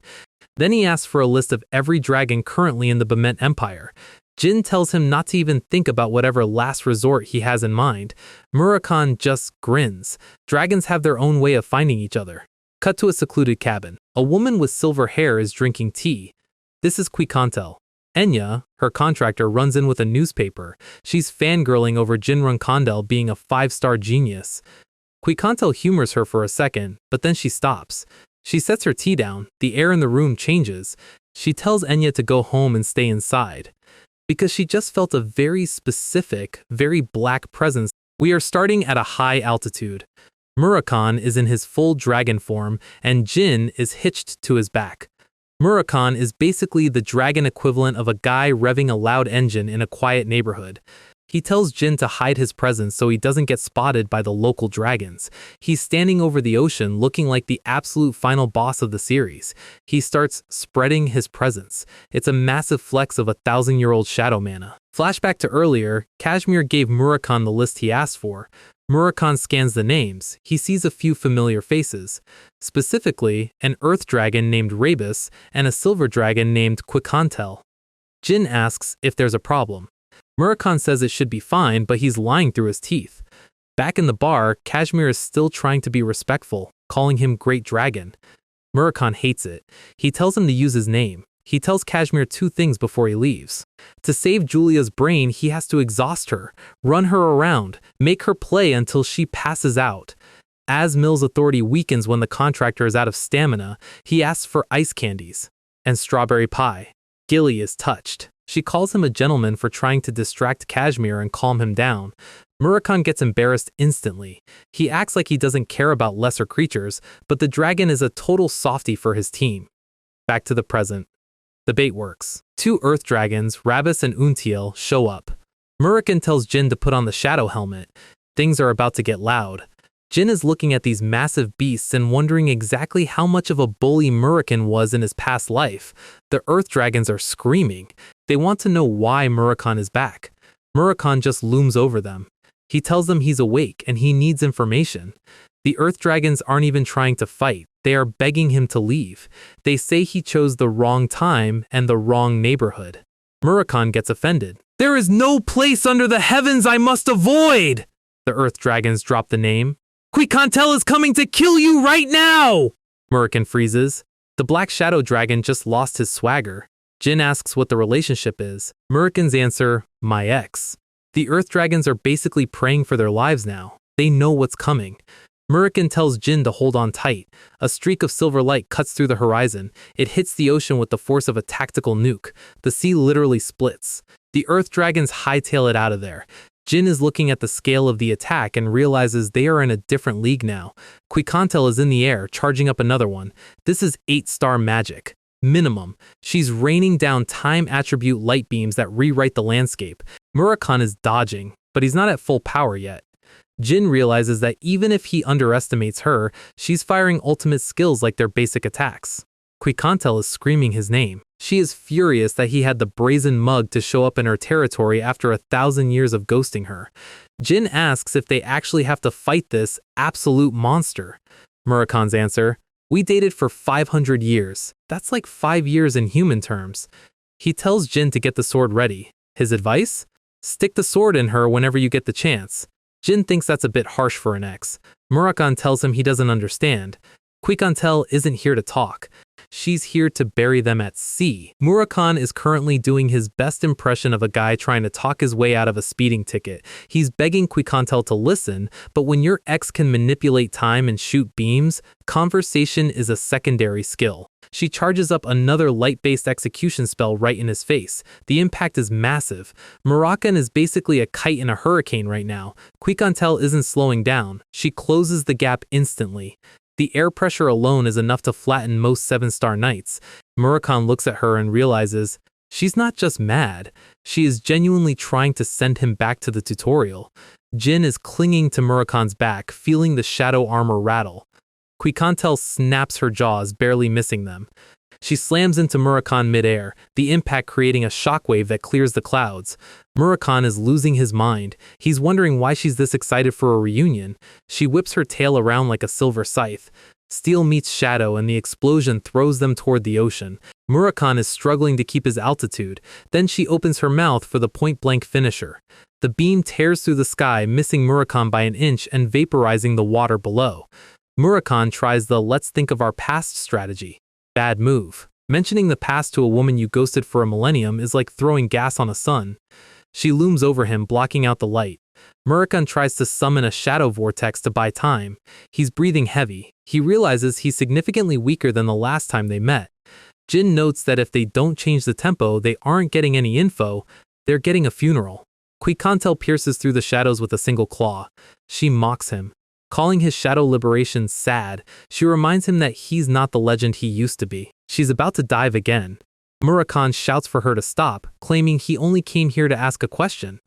Then he asks for a list of every dragon currently in the Bement Empire. Jin tells him not to even think about whatever last resort he has in mind. Murakhan just grins. Dragons have their own way of finding each other. Cut to a secluded cabin. A woman with silver hair is drinking tea. This is Quikantel. Enya, her contractor, runs in with a newspaper. She's fangirling over Jin Runkondel being a 5-star genius. Quikantel humors her for a second, but then she stops. She sets her tea down. The air in the room changes. She tells Enya to go home and stay inside. Because she just felt a very specific, very black presence. We are starting at a high altitude. Murakhan is in his full dragon form, and Jin is hitched to his back. Murakhan is basically the dragon equivalent of a guy revving a loud engine in a quiet neighborhood. He tells Jin to hide his presence so he doesn't get spotted by the local dragons. He's standing over the ocean looking like the absolute final boss of the series. He starts spreading his presence. It's a massive flex of 1,000-year-old shadow mana. Flashback to earlier, Kashmir gave Murakhan the list he asked for. Murakhan scans the names. He sees a few familiar faces. Specifically, an earth dragon named Rebirth and a silver dragon named Quikantel. Jin asks if there's a problem. Murakhan says it should be fine, but he's lying through his teeth. Back in the bar, Kashmir is still trying to be respectful. calling him Great Dragon. Murakhan hates it. He tells him to use his name. He tells Kashmir two things before he leaves. To save Julia's brain, he has to exhaust her, run her around, make her play until she passes out. As Mill's authority weakens when the contractor is out of stamina, he asks for ice candies and strawberry pie. Gilly is touched. She calls him a gentleman for trying to distract Kashmir and calm him down. Murakhan gets embarrassed instantly. He acts like he doesn't care about lesser creatures, but the dragon is a total softie for his team. Back to the present. The bait works. Two earth dragons, Rabis and Untiel, show up. Murakhan tells Jin to put on the shadow helmet. Things are about to get loud. Jin is looking at these massive beasts and wondering exactly how much of a bully Murakhan was in his past life. The earth dragons are screaming. They want to know why Murakhan is back. Murakhan just looms over them. He tells them he's awake and he needs information. The earth dragons aren't even trying to fight. They are begging him to leave. They say he chose the wrong time and the wrong neighborhood. Murakhan gets offended. "There is no place under the heavens I must avoid!" The earth dragons drop the name. "Quikantel is coming to kill you right now!" Murakhan freezes. The black shadow dragon just lost his swagger. Jin asks what the relationship is. Murakhan's answer, "My ex." The earth dragons are basically praying for their lives now. They know what's coming. Murakhan tells Jin to hold on tight. A streak of silver light cuts through the horizon. It hits the ocean with the force of a tactical nuke. The sea literally splits. The earth dragons hightail it out of there. Jin is looking at the scale of the attack and realizes they are in a different league now. Quikantel is in the air, charging up another one. This is 8-star magic. Minimum. She's raining down time attribute light beams that rewrite the landscape. Murakhan is dodging, but he's not at full power yet. Jin realizes that even if he underestimates her, she's firing ultimate skills like their basic attacks. Quikantel is screaming his name. She is furious that he had the brazen mug to show up in her territory after 1,000 years of ghosting her. Jin asks if they actually have to fight this absolute monster. Murakhan's answer, "We dated for 500 years. That's like 5 years in human terms." He tells Jin to get the sword ready. His advice? Stick the sword in her whenever you get the chance. Jin thinks that's a bit harsh for an ex. Murakhan tells him he doesn't understand. Quikantel isn't here to talk. She's here to bury them at sea. Murakhan is currently doing his best impression of a guy trying to talk his way out of a speeding ticket. He's begging Quikantel to listen, but when your ex can manipulate time and shoot beams, conversation is a secondary skill. She charges up another light-based execution spell right in his face. The impact is massive. Murakhan is basically a kite in a hurricane right now. Quikantel isn't slowing down. She closes the gap instantly. The air pressure alone is enough to flatten most 7-star knights. Murakhan looks at her and realizes she's not just mad. She is genuinely trying to send him back to the tutorial. Jin is clinging to Murakhan's back, feeling the shadow armor rattle. Quikantel snaps her jaws, barely missing them. She slams into Murakhan midair, the impact creating a shockwave that clears the clouds. Murakhan is losing his mind. He's wondering why she's this excited for a reunion. She whips her tail around like a silver scythe. Steel meets shadow and the explosion throws them toward the ocean. Murakhan is struggling to keep his altitude. Then she opens her mouth for the point-blank finisher. The beam tears through the sky, missing Murakhan by an inch and vaporizing the water below. Murakhan tries the "let's think of our past" strategy. Bad move. Mentioning the past to a woman you ghosted for a millennium is like throwing gas on a sun. She looms over him, blocking out the light. Murakhan tries to summon a shadow vortex to buy time. He's breathing heavy. He realizes he's significantly weaker than the last time they met. Jin notes that if they don't change the tempo, they aren't getting any info. They're getting a funeral. Quikantel pierces through the shadows with a single claw. She mocks him. Calling his shadow liberation sad, she reminds him that he's not the legend he used to be. She's about to dive again. Murakhan shouts for her to stop, claiming he only came here to ask a question.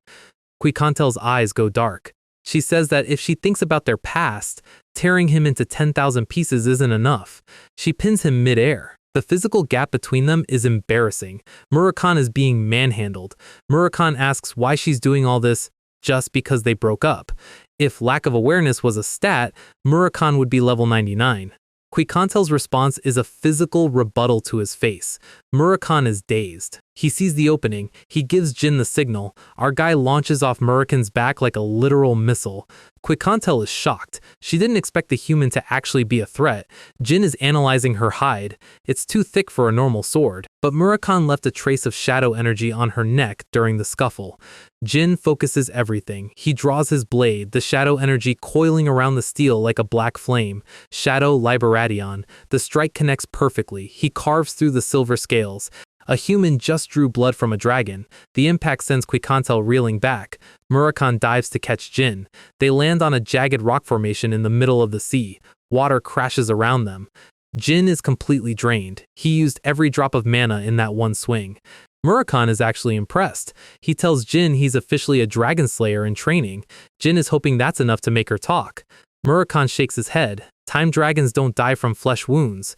Quikantel's eyes go dark. She says that if she thinks about their past, tearing him into 10,000 pieces isn't enough. She pins him midair. The physical gap between them is embarrassing. Murakhan is being manhandled. Murakhan asks why she's doing all this just because they broke up. If lack of awareness was a stat, Murakhan would be level 99. Quikantel's response is a physical rebuttal to his face. Murakhan is dazed. He sees the opening. He gives Jin the signal. Our guy launches off Murakan's back like a literal missile. Quicontel is shocked. She didn't expect the human to actually be a threat. Jin is analyzing her hide. It's too thick for a normal sword. But Murakan left a trace of shadow energy on her neck during the scuffle. Jin focuses everything. He draws his blade, the shadow energy coiling around the steel like a black flame. Shadow Liberation. The strike connects perfectly. He carves through the silver scales. A human just drew blood from a dragon. The impact sends Quicontel reeling back. Murakan dives to catch Jin. They land on a jagged rock formation in the middle of the sea. Water crashes around them. Jin is completely drained. He used every drop of mana in that one swing. Murakan is actually impressed. He tells Jin he's officially a dragon slayer in training. Jin is hoping that's enough to make her talk. Murakan shakes his head. Time dragons don't die from flesh wounds.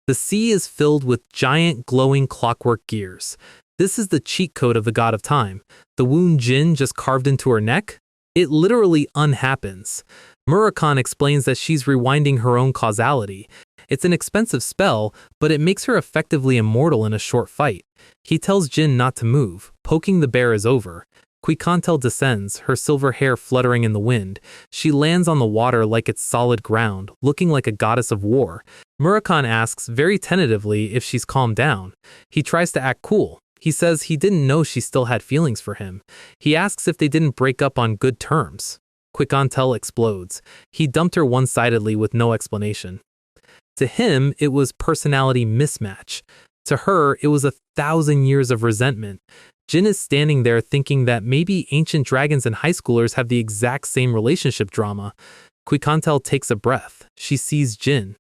The sea is filled with giant glowing clockwork gears. This is the cheat code of the god of time. The wound Jin just carved into her neck? It literally unhappens. Murakan explains that she's rewinding her own causality. It's an expensive spell, but it makes her effectively immortal in a short fight. He tells Jin not to move. Poking the bear is over. Quicontel descends, her silver hair fluttering in the wind. She lands on the water like it's solid ground, looking like a goddess of war. Murakan asks very tentatively if she's calmed down. He tries to act cool. He says he didn't know she still had feelings for him. He asks if they didn't break up on good terms. Quicontel explodes. He dumped her one-sidedly with no explanation. To him, it was personality mismatch. To her, it was 1,000 years of resentment. Jin is standing there thinking that maybe ancient dragons and high schoolers have the exact same relationship drama. Quicontel takes a breath. She sees Jin.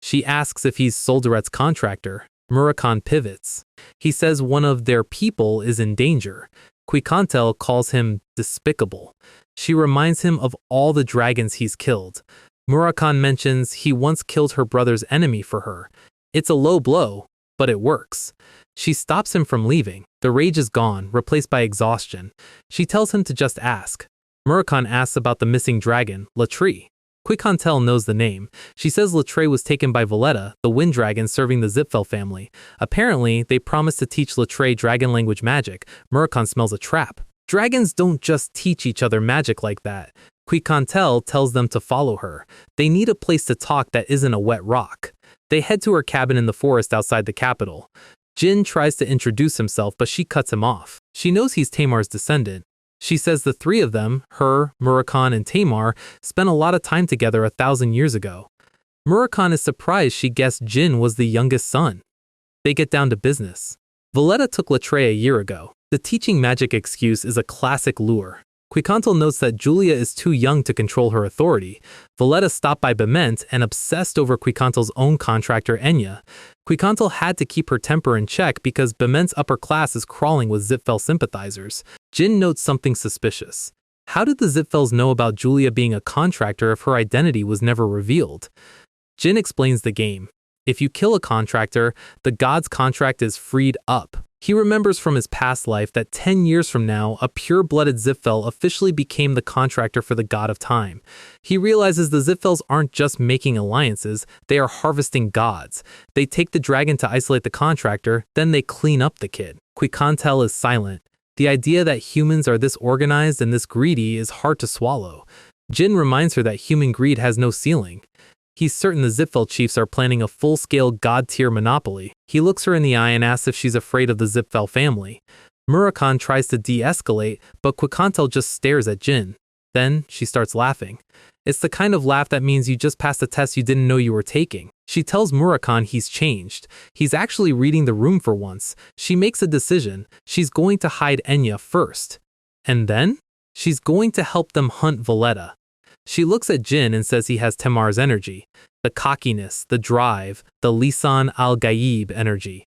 She asks if he's Solderet's contractor. Murakan pivots. He says one of their people is in danger. Quicontel calls him despicable. She reminds him of all the dragons he's killed. Murakan mentions he once killed her brother's enemy for her. It's a low blow, but it works. She stops him from leaving. The rage is gone, replaced by exhaustion. She tells him to just ask. Murakan asks about the missing dragon, Latri. Quicontel knows the name. She says Latri was taken by Valletta, the wind dragon serving the Zipfel family. Apparently, they promised to teach Latri dragon language magic. Murakan smells a trap. Dragons don't just teach each other magic like that. Quicontel tells them to follow her. They need a place to talk that isn't a wet rock. They head to her cabin in the forest outside the capital. Jin tries to introduce himself, but she cuts him off. She knows he's Tamar's descendant. She says the three of them, her, Murakan, and Tamar, spent a lot of time together 1,000 years ago. Murakan is surprised she guessed Jin was the youngest son. They get down to business. Valletta took Latri a year ago. The teaching magic excuse is a classic lure. Quicontel notes that Julia is too young to control her authority. Valletta stopped by Bement and obsessed over Quicontel's own contractor Enya. Quicontel had to keep her temper in check because Bement's upper class is crawling with Zipfel sympathizers. Jin notes something suspicious. How did the Zipfels know about Julia being a contractor if her identity was never revealed? Jin explains the game. If you kill a contractor, the god's contract is freed up. He remembers from his past life that 10 years from now, a pure-blooded Zipfel officially became the contractor for the god of time. He realizes the Zipfels aren't just making alliances, they are harvesting gods. They take the dragon to isolate the contractor, then they clean up the kid. Quicontel is silent. The idea that humans are this organized and this greedy is hard to swallow. Jin reminds her that human greed has no ceiling. He's certain the Zipfel chiefs are planning a full-scale god-tier monopoly. He looks her in the eye and asks if she's afraid of the Zipfel family. Murakan tries to de-escalate, but Quicontel just stares at Jin. Then she starts laughing. It's the kind of laugh that means you just passed a test you didn't know you were taking. She tells Murakan he's changed. He's actually reading the room for once. She makes a decision. She's going to hide Enya first. And then? She's going to help them hunt Valletta. She looks at Jin and says he has Tamar's energy. The cockiness, the drive, the Lisan al-Gaib energy.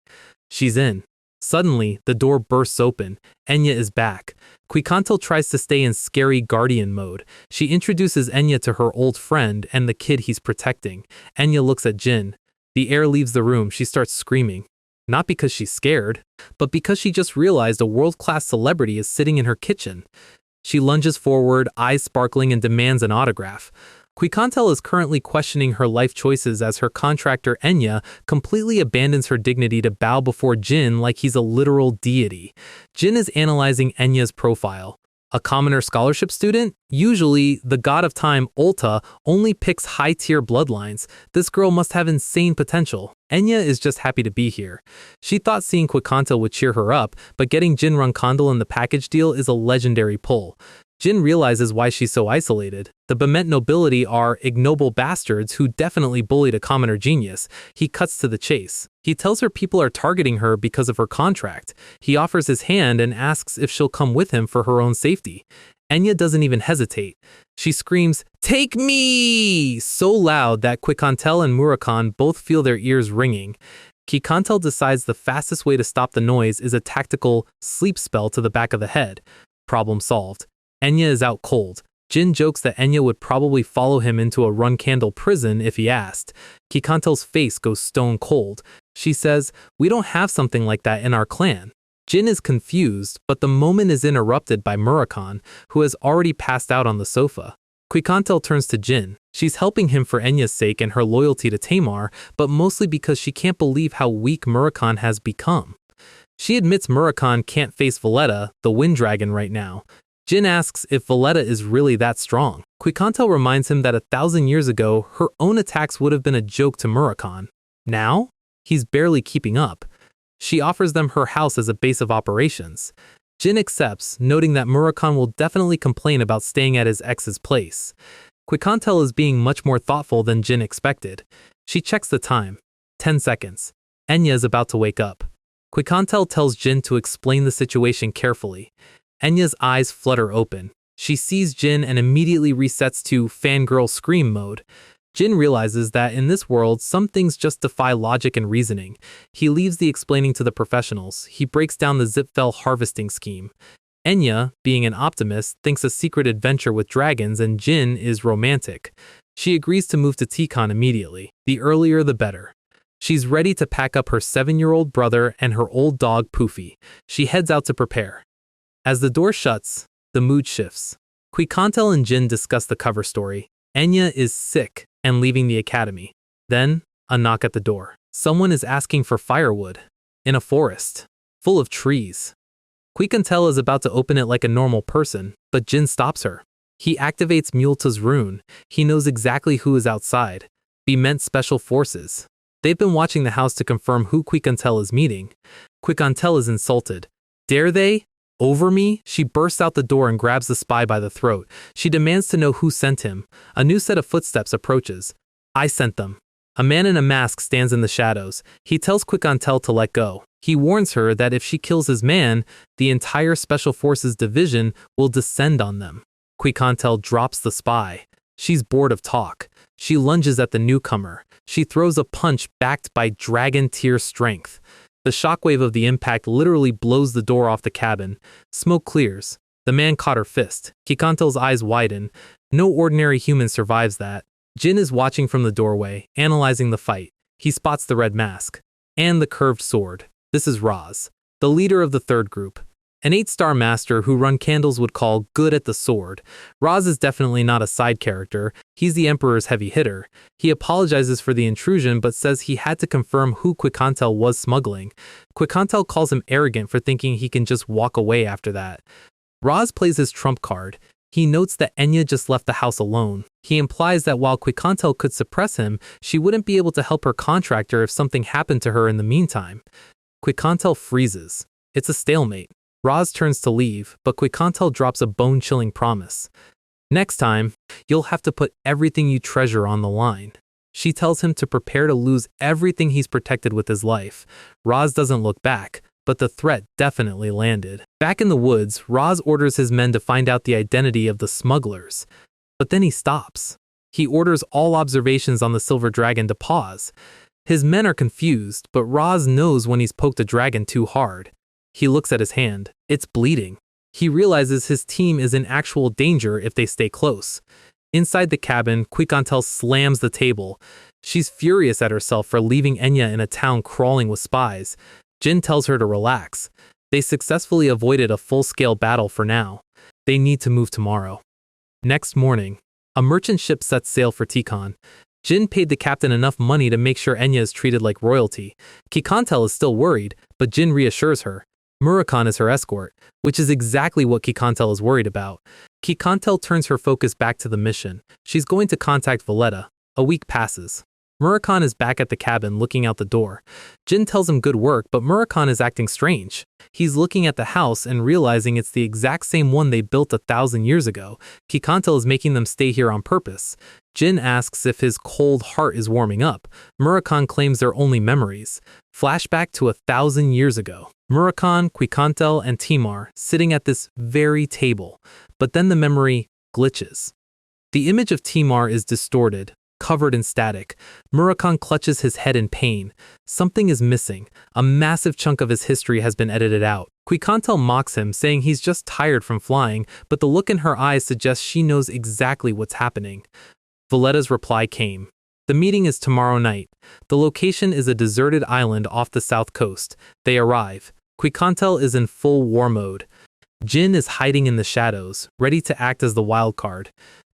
She's in. Suddenly, the door bursts open. Enya is back. Quicontel tries to stay in scary guardian mode. She introduces Enya to her old friend and the kid he's protecting. Enya looks at Jin. The air leaves the room. She starts screaming. Not because she's scared, but because she just realized a world-class celebrity is sitting in her kitchen. She lunges forward, eyes sparkling, and demands an autograph. Quicontel is currently questioning her life choices as her contractor Enya completely abandons her dignity to bow before Jin like he's a literal deity. Jin is analyzing Enya's profile. A commoner scholarship student? Usually, the god of time, Ulta, only picks high-tier bloodlines. This girl must have insane potential. Enya is just happy to be here. She thought seeing Quicontel would cheer her up, but getting Jin Runkondal in the package deal is a legendary pull. Jin realizes why she's so isolated. The Bement nobility are ignoble bastards who definitely bullied a commoner genius. He cuts to the chase. He tells her people are targeting her because of her contract. He offers his hand and asks if she'll come with him for her own safety. Enya doesn't even hesitate. She screams, "Take me!" so loud that Quicontel and Murakan both feel their ears ringing. Quicontel decides the fastest way to stop the noise is a tactical sleep spell to the back of the head. Problem solved. Enya is out cold. Jin jokes that Enya would probably follow him into a Runkandal prison if he asked. Quicontel's face goes stone cold. She says, "We don't have something like that in our clan." Jin is confused, but the moment is interrupted by Murakan, who has already passed out on the sofa. Quicontel turns to Jin. She's helping him for Enya's sake and her loyalty to Tamar, but mostly because she can't believe how weak Murakan has become. She admits Murakan can't face Valletta, the wind dragon, right now. Jin asks if Valletta is really that strong. Quicontel reminds him that 1,000 years ago, her own attacks would have been a joke to Murakan. Now, he's barely keeping up. She offers them her house as a base of operations. Jin accepts, noting that Murakan will definitely complain about staying at his ex's place. Quicontel is being much more thoughtful than Jin expected. She checks the time. 10 seconds. Enya is about to wake up. Quicontel tells Jin to explain the situation carefully. Enya's eyes flutter open. She sees Jin and immediately resets to fangirl scream mode. Jin realizes that in this world, some things just defy logic and reasoning. He leaves the explaining to the professionals. He breaks down the Zipfel harvesting scheme. Enya, being an optimist, thinks a secret adventure with dragons and Jin is romantic. She agrees to move to Tikon immediately. The earlier the better. She's ready to pack up her 7-year-old brother and her old dog Poofy. She heads out to prepare. As the door shuts, the mood shifts. Quicontel and Jin discuss the cover story. Enya is sick and leaving the academy. Then, a knock at the door. Someone is asking for firewood. In a forest, full of trees. Quicontel is about to open it like a normal person, but Jin stops her. He activates Multa's rune. He knows exactly who is outside. Bement Special Forces. They've been watching the house to confirm who Quicontel is meeting. Quicontel is insulted. Dare they? Over me? She bursts out the door and grabs the spy by the throat. She demands to know who sent him. A new set of footsteps approaches. I sent them. A man in a mask stands in the shadows. He tells Quicontel to let go. He warns her that if she kills his man, the entire Special Forces division will descend on them. Quicontel drops the spy. She's bored of talk. She lunges at the newcomer. She throws a punch backed by dragon tier strength. The shockwave of the impact literally blows the door off the cabin. Smoke clears. The man caught her fist. Quicontel's eyes widen. No ordinary human survives that. Jin is watching from the doorway, analyzing the fight. He spots the red mask. And the curved sword. This is Raz, the leader of the third group. An 8-star master who Runkandals would call good at the sword. Raz is definitely not a side character. He's the Emperor's heavy hitter. He apologizes for the intrusion but says he had to confirm who Quicontel was smuggling. Quicontel calls him arrogant for thinking he can just walk away after that. Raz plays his trump card. He notes that Enya just left the house alone. He implies that while Quicontel could suppress him, she wouldn't be able to help her contractor if something happened to her in the meantime. Quicontel freezes. It's a stalemate. Raz turns to leave, but Quicontel drops a bone-chilling promise. Next time, you'll have to put everything you treasure on the line. She tells him to prepare to lose everything he's protected with his life. Raz doesn't look back, but the threat definitely landed. Back in the woods, Raz orders his men to find out the identity of the smugglers. But then he stops. He orders all observations on the silver dragon to pause. His men are confused, but Raz knows when he's poked a dragon too hard. He looks at his hand. It's bleeding. He realizes his team is in actual danger if they stay close. Inside the cabin, Quicontel slams the table. She's furious at herself for leaving Enya in a town crawling with spies. Jin tells her to relax. They successfully avoided a full-scale battle for now. They need to move tomorrow. Next morning, A merchant ship sets sail for Tikon. Jin paid the captain enough money to make sure Enya is treated like royalty. Kikantel is still worried, but Jin reassures her. Murakhan is her escort, which is exactly what Kikantel is worried about. Kikantel turns her focus back to the mission. She's going to contact Valletta. A week passes. Murakhan is back at the cabin looking out the door. Jin tells him good work, but Murakhan is acting strange. He's looking at the house and realizing it's the exact same one they built 1,000 years ago. Kikantel is making them stay here on purpose. Jin asks if his cold heart is warming up. Murakhan claims they're only memories. Flashback to 1,000 years ago. Murakhan, Kikantel, and Timar sitting at this very table. But then the memory glitches. The image of Timar is distorted, covered in static. Murakhan clutches his head in pain. Something is missing. A massive chunk of his history has been edited out. Kikantel mocks him, saying he's just tired from flying, but the look in her eyes suggests she knows exactly what's happening. Valletta's reply came. The meeting is tomorrow night. The location is a deserted island off the south coast. They arrive. Kikantel is in full war mode. Jin is hiding in the shadows, ready to act as the wild card.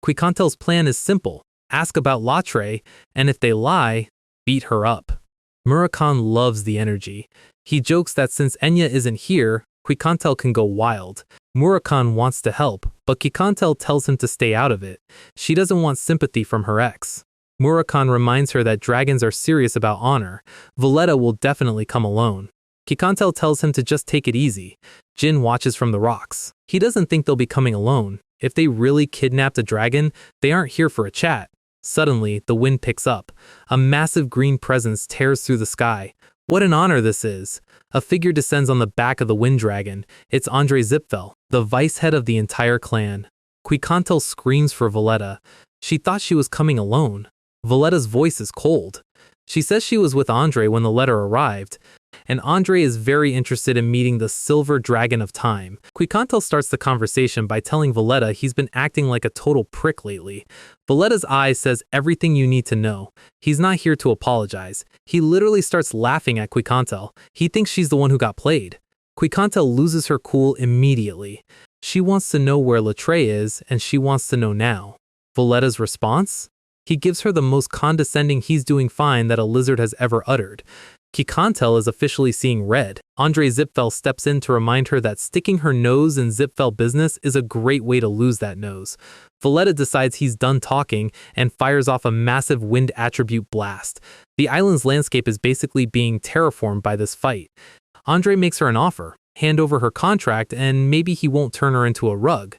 Kikantel's plan is simple. Ask about Latre, and if they lie, beat her up. Murakhan loves the energy. He jokes that since Enya isn't here, Kikantel can go wild. Murakhan wants to help, but Kikantel tells him to stay out of it. She doesn't want sympathy from her ex. Murakhan reminds her that dragons are serious about honor. Valletta will definitely come alone. Kikantel tells him to just take it easy. Jin watches from the rocks. He doesn't think they'll be coming alone. If they really kidnapped a dragon, they aren't here for a chat. Suddenly, the wind picks up. A massive green presence tears through the sky. What an honor this is! A figure descends on the back of the wind dragon. It's Andre Zipfel, the vice head of the entire clan. Kikantel screams for Valletta. She thought she was coming alone. Valletta's voice is cold. She says she was with Andre when the letter arrived, and Andre is very interested in meeting the Silver Dragon of Time. Kikantel starts the conversation by telling Valletta he's been acting like a total prick lately. Valletta's eye says everything you need to know. He's not here to apologize. He literally starts laughing at Kikantel. He thinks she's the one who got played. Kikantel loses her cool immediately. She wants to know where Latre is, and she wants to know now. Valletta's response? He gives her the most condescending he's doing fine that a lizard has ever uttered. Kikantel is officially seeing red. Andre Zipfel steps in to remind her that sticking her nose in Zipfel business is a great way to lose that nose. Valletta decides he's done talking and fires off a massive wind attribute blast. The island's landscape is basically being terraformed by this fight. Andre makes her an offer, hand over her contract, and maybe he won't turn her into a rug.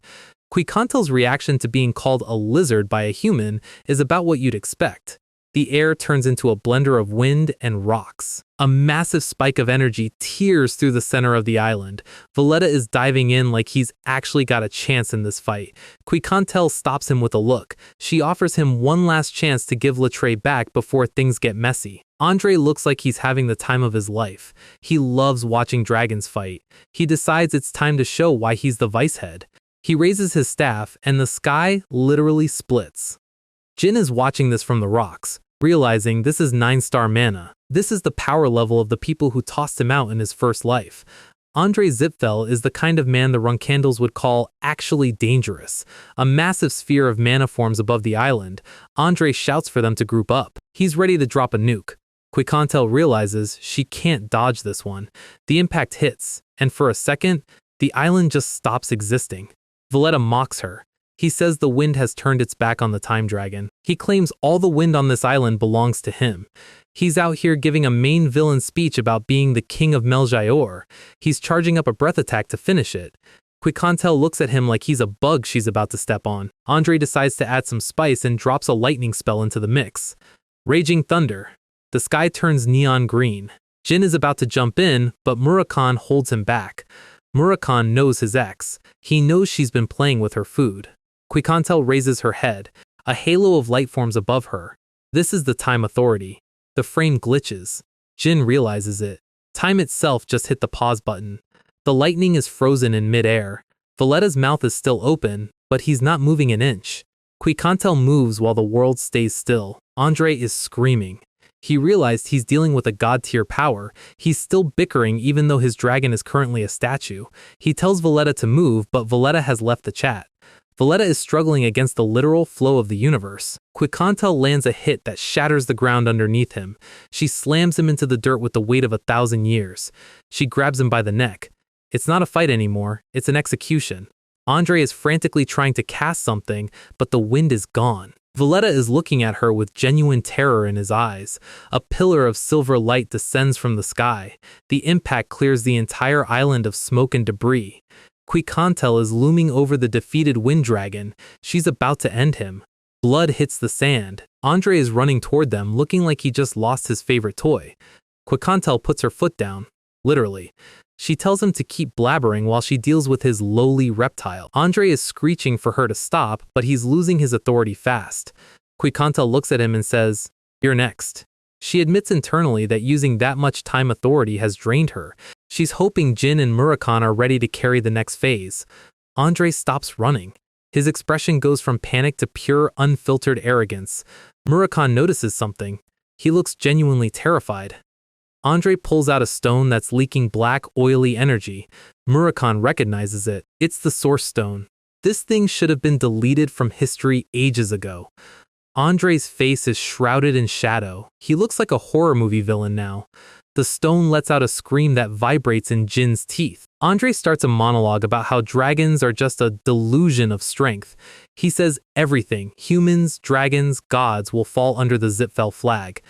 Kikantel's reaction to being called a lizard by a human is about what you'd expect. The air turns into a blender of wind and rocks. A massive spike of energy tears through the center of the island. Valletta is diving in like he's actually got a chance in this fight. Kikantel stops him with a look. She offers him one last chance to give Latre back before things get messy. Andre looks like he's having the time of his life. He loves watching dragons fight. He decides it's time to show why he's the vice head. He raises his staff, and the sky literally splits. Jin is watching this from the rocks, realizing this is 9-star mana. This is the power level of the people who tossed him out in his first life. Andre Zipfel is the kind of man the Runkandals would call actually dangerous. A massive sphere of mana forms above the island. Andre shouts for them to group up. He's ready to drop a nuke. Kikantel realizes she can't dodge this one. The impact hits, and for a second, the island just stops existing. Valletta mocks her. He says the wind has turned its back on the time dragon. He claims all the wind on this island belongs to him. He's out here giving a main villain speech about being the king of Meljayor. He's charging up a breath attack to finish it. Kikantel looks at him like he's a bug she's about to step on. Andre decides to add some spice and drops a lightning spell into the mix. Raging thunder. The sky turns neon green. Jin is about to jump in, but Murakhan holds him back. Murakhan knows his ex. He knows she's been playing with her food. Kikantel raises her head. A halo of light forms above her. This is the Time Authority. The frame glitches. Jin realizes it. Time itself just hit the pause button. The lightning is frozen in midair. Valletta's mouth is still open, but he's not moving an inch. Kikantel moves while the world stays still. Andre is screaming. He realized he's dealing with a god-tier power. He's still bickering even though his dragon is currently a statue. He tells Valletta to move, but Valletta has left the chat. Valletta is struggling against the literal flow of the universe. Quicontel lands a hit that shatters the ground underneath him. She slams him into the dirt with the weight of 1,000 years. She grabs him by the neck. It's not a fight anymore, it's an execution. Andre is frantically trying to cast something, but the wind is gone. Valletta is looking at her with genuine terror in his eyes. A pillar of silver light descends from the sky. The impact clears the entire island of smoke and debris. Quicontel is looming over the defeated wind dragon. She's about to end him. Blood hits the sand. Andre is running toward them, looking like he just lost his favorite toy. Quicontel puts her foot down. Literally. She tells him to keep blabbering while she deals with his lowly reptile. Andre is screeching for her to stop, but he's losing his authority fast. Quicontel looks at him and says, "You're next." She admits internally that using that much time authority has drained her. She's hoping Jin and Murakami are ready to carry the next phase. Andre stops running. His expression goes from panic to pure, unfiltered arrogance. Murakami notices something. He looks genuinely terrified. Andre pulls out a stone that's leaking black, oily energy. Murakami recognizes it. It's the Source Stone. This thing should have been deleted from history ages ago. Andre's face is shrouded in shadow. He looks like a horror movie villain now. The stone lets out a scream that vibrates in Jin's teeth. Andre starts a monologue about how dragons are just a delusion of strength. He says everything, humans, dragons, gods, will fall under the Zipfel flag.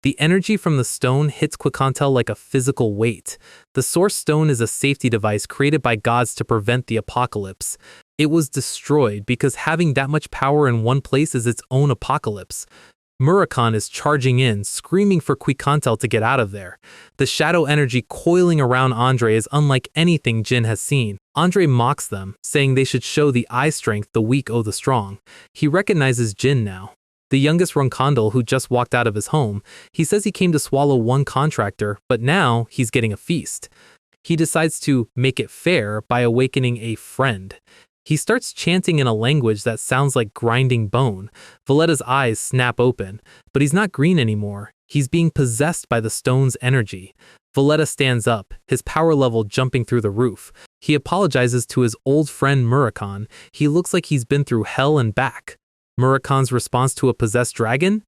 The energy from the stone hits Quicontel like a physical weight. The Source Stone is a safety device created by gods to prevent the apocalypse. It was destroyed because having that much power in one place is its own apocalypse. Murakami is charging in, screaming for Quicontel to get out of there. The shadow energy coiling around Andre is unlike anything Jin has seen. Andre mocks them, saying they should show the eye strength the weak owe the strong. He recognizes Jin now. The youngest Runkondal who just walked out of his home. He says he came to swallow one contractor, but now he's getting a feast. He decides to make it fair by awakening a friend. He starts chanting in a language that sounds like grinding bone. Valletta's eyes snap open, but he's not green anymore. He's being possessed by the stone's energy. Valletta stands up, his power level jumping through the roof. He apologizes to his old friend Murakami. He looks like he's been through hell and back. Murakami's response to a possessed dragon?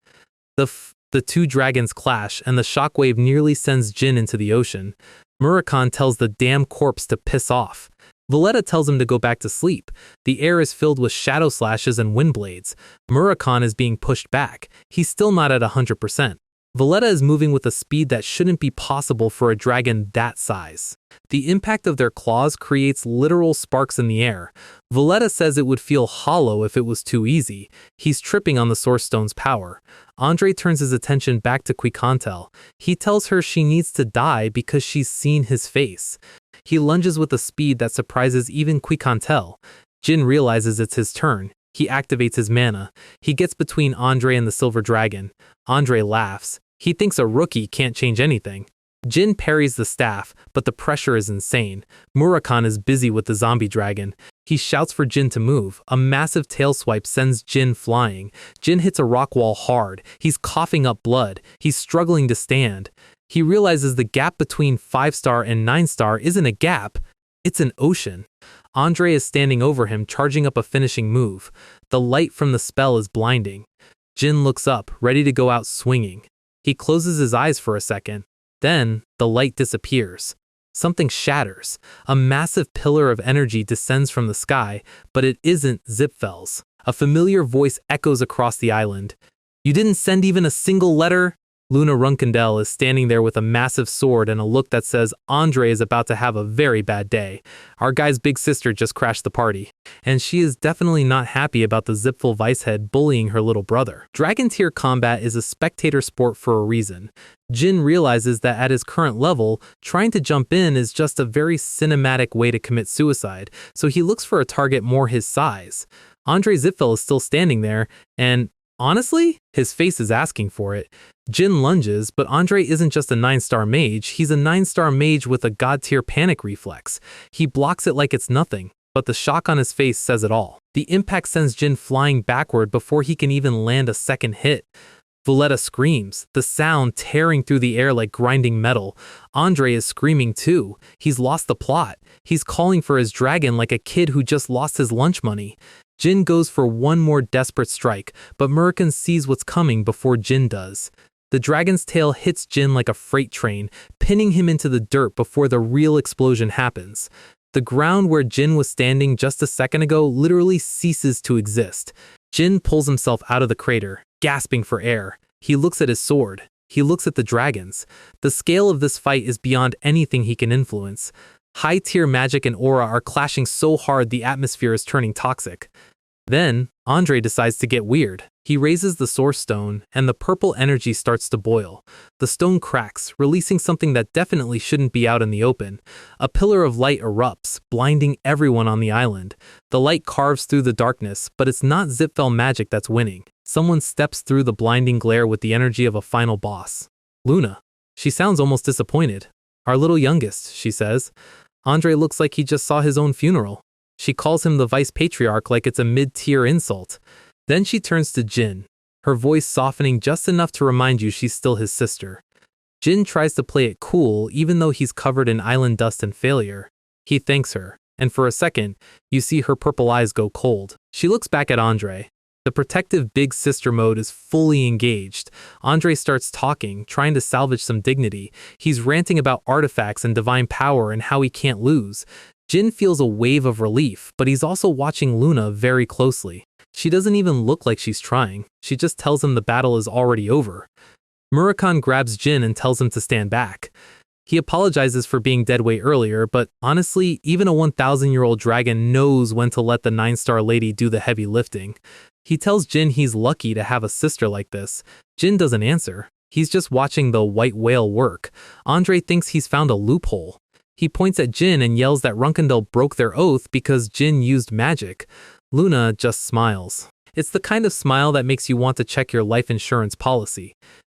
The two dragons clash, and the shockwave nearly sends Jin into the ocean. Murakami tells the damn corpse to piss off. Valletta tells him to go back to sleep. The air is filled with shadow slashes and wind blades. Murakami is being pushed back. He's still not at 100%. Valletta is moving with a speed that shouldn't be possible for a dragon that size. The impact of their claws creates literal sparks in the air. Valletta says it would feel hollow if it was too easy. He's tripping on the Source Stone's power. Andre turns his attention back to Quicontel. He tells her she needs to die because she's seen his face. He lunges with a speed that surprises even Quicontel. Jin realizes it's his turn. He activates his mana. He gets between Andre and the silver dragon. Andre laughs. He thinks a rookie can't change anything. Jin parries the staff, but the pressure is insane. Murakami is busy with the zombie dragon. He shouts for Jin to move. A massive tail swipe sends Jin flying. Jin hits a rock wall hard. He's coughing up blood. He's struggling to stand. He realizes the gap between 5-star and 9-star isn't a gap, it's an ocean. Andre is standing over him, charging up a finishing move. The light from the spell is blinding. Jin looks up, ready to go out swinging. He closes his eyes for a second. Then, the light disappears. Something shatters. A massive pillar of energy descends from the sky, but it isn't Zipfel's. A familiar voice echoes across the island. "You didn't send even a single letter?" Luna Runkondal is standing there with a massive sword and a look that says Andre is about to have a very bad day. Our guy's big sister just crashed the party, and she is definitely not happy about the Zipfel Vicehead bullying her little brother. Dragon tier combat is a spectator sport for a reason. Jin realizes that at his current level, trying to jump in is just a very cinematic way to commit suicide, so he looks for a target more his size. Andre Zipfel is still standing there, and honestly, his face is asking for it. Jin lunges, but Andre isn't just a 9-star mage, he's a 9-star mage with a god-tier panic reflex. He blocks it like it's nothing, but the shock on his face says it all. The impact sends Jin flying backward before he can even land a second hit. Valletta screams, the sound tearing through the air like grinding metal. Andre is screaming too. He's lost the plot. He's calling for his dragon like a kid who just lost his lunch money. Jin goes for one more desperate strike, but Murakami sees what's coming before Jin does. The dragon's tail hits Jin like a freight train, pinning him into the dirt before the real explosion happens. The ground where Jin was standing just a second ago literally ceases to exist. Jin pulls himself out of the crater, gasping for air. He looks at his sword. He looks at the dragons. The scale of this fight is beyond anything he can influence. High-tier magic and aura are clashing so hard the atmosphere is turning toxic. Then, Andre decides to get weird. He raises the source stone, and the purple energy starts to boil. The stone cracks, releasing something that definitely shouldn't be out in the open. A pillar of light erupts, blinding everyone on the island. The light carves through the darkness, but it's not Zipfel magic that's winning. Someone steps through the blinding glare with the energy of a final boss. Luna. She sounds almost disappointed. Our little youngest, she says. Andre looks like he just saw his own funeral. She calls him the vice patriarch like it's a mid-tier insult. Then she turns to Jin, her voice softening just enough to remind you she's still his sister. Jin tries to play it cool even though he's covered in island dust and failure. He thanks her, and for a second, you see her purple eyes go cold. She looks back at Andre. The protective big sister mode is fully engaged. Andre starts talking, trying to salvage some dignity. He's ranting about artifacts and divine power and how he can't lose. Jin feels a wave of relief, but he's also watching Luna very closely. She doesn't even look like she's trying. She just tells him the battle is already over. Murakami grabs Jin and tells him to stand back. He apologizes for being dead way earlier, but honestly, even a 1,000-year-old dragon knows when to let the 9-star lady do the heavy lifting. He tells Jin he's lucky to have a sister like this. Jin doesn't answer. He's just watching the white whale work. Andre thinks he's found a loophole. He points at Jin and yells that Runkendel broke their oath because Jin used magic. Luna just smiles. It's the kind of smile that makes you want to check your life insurance policy.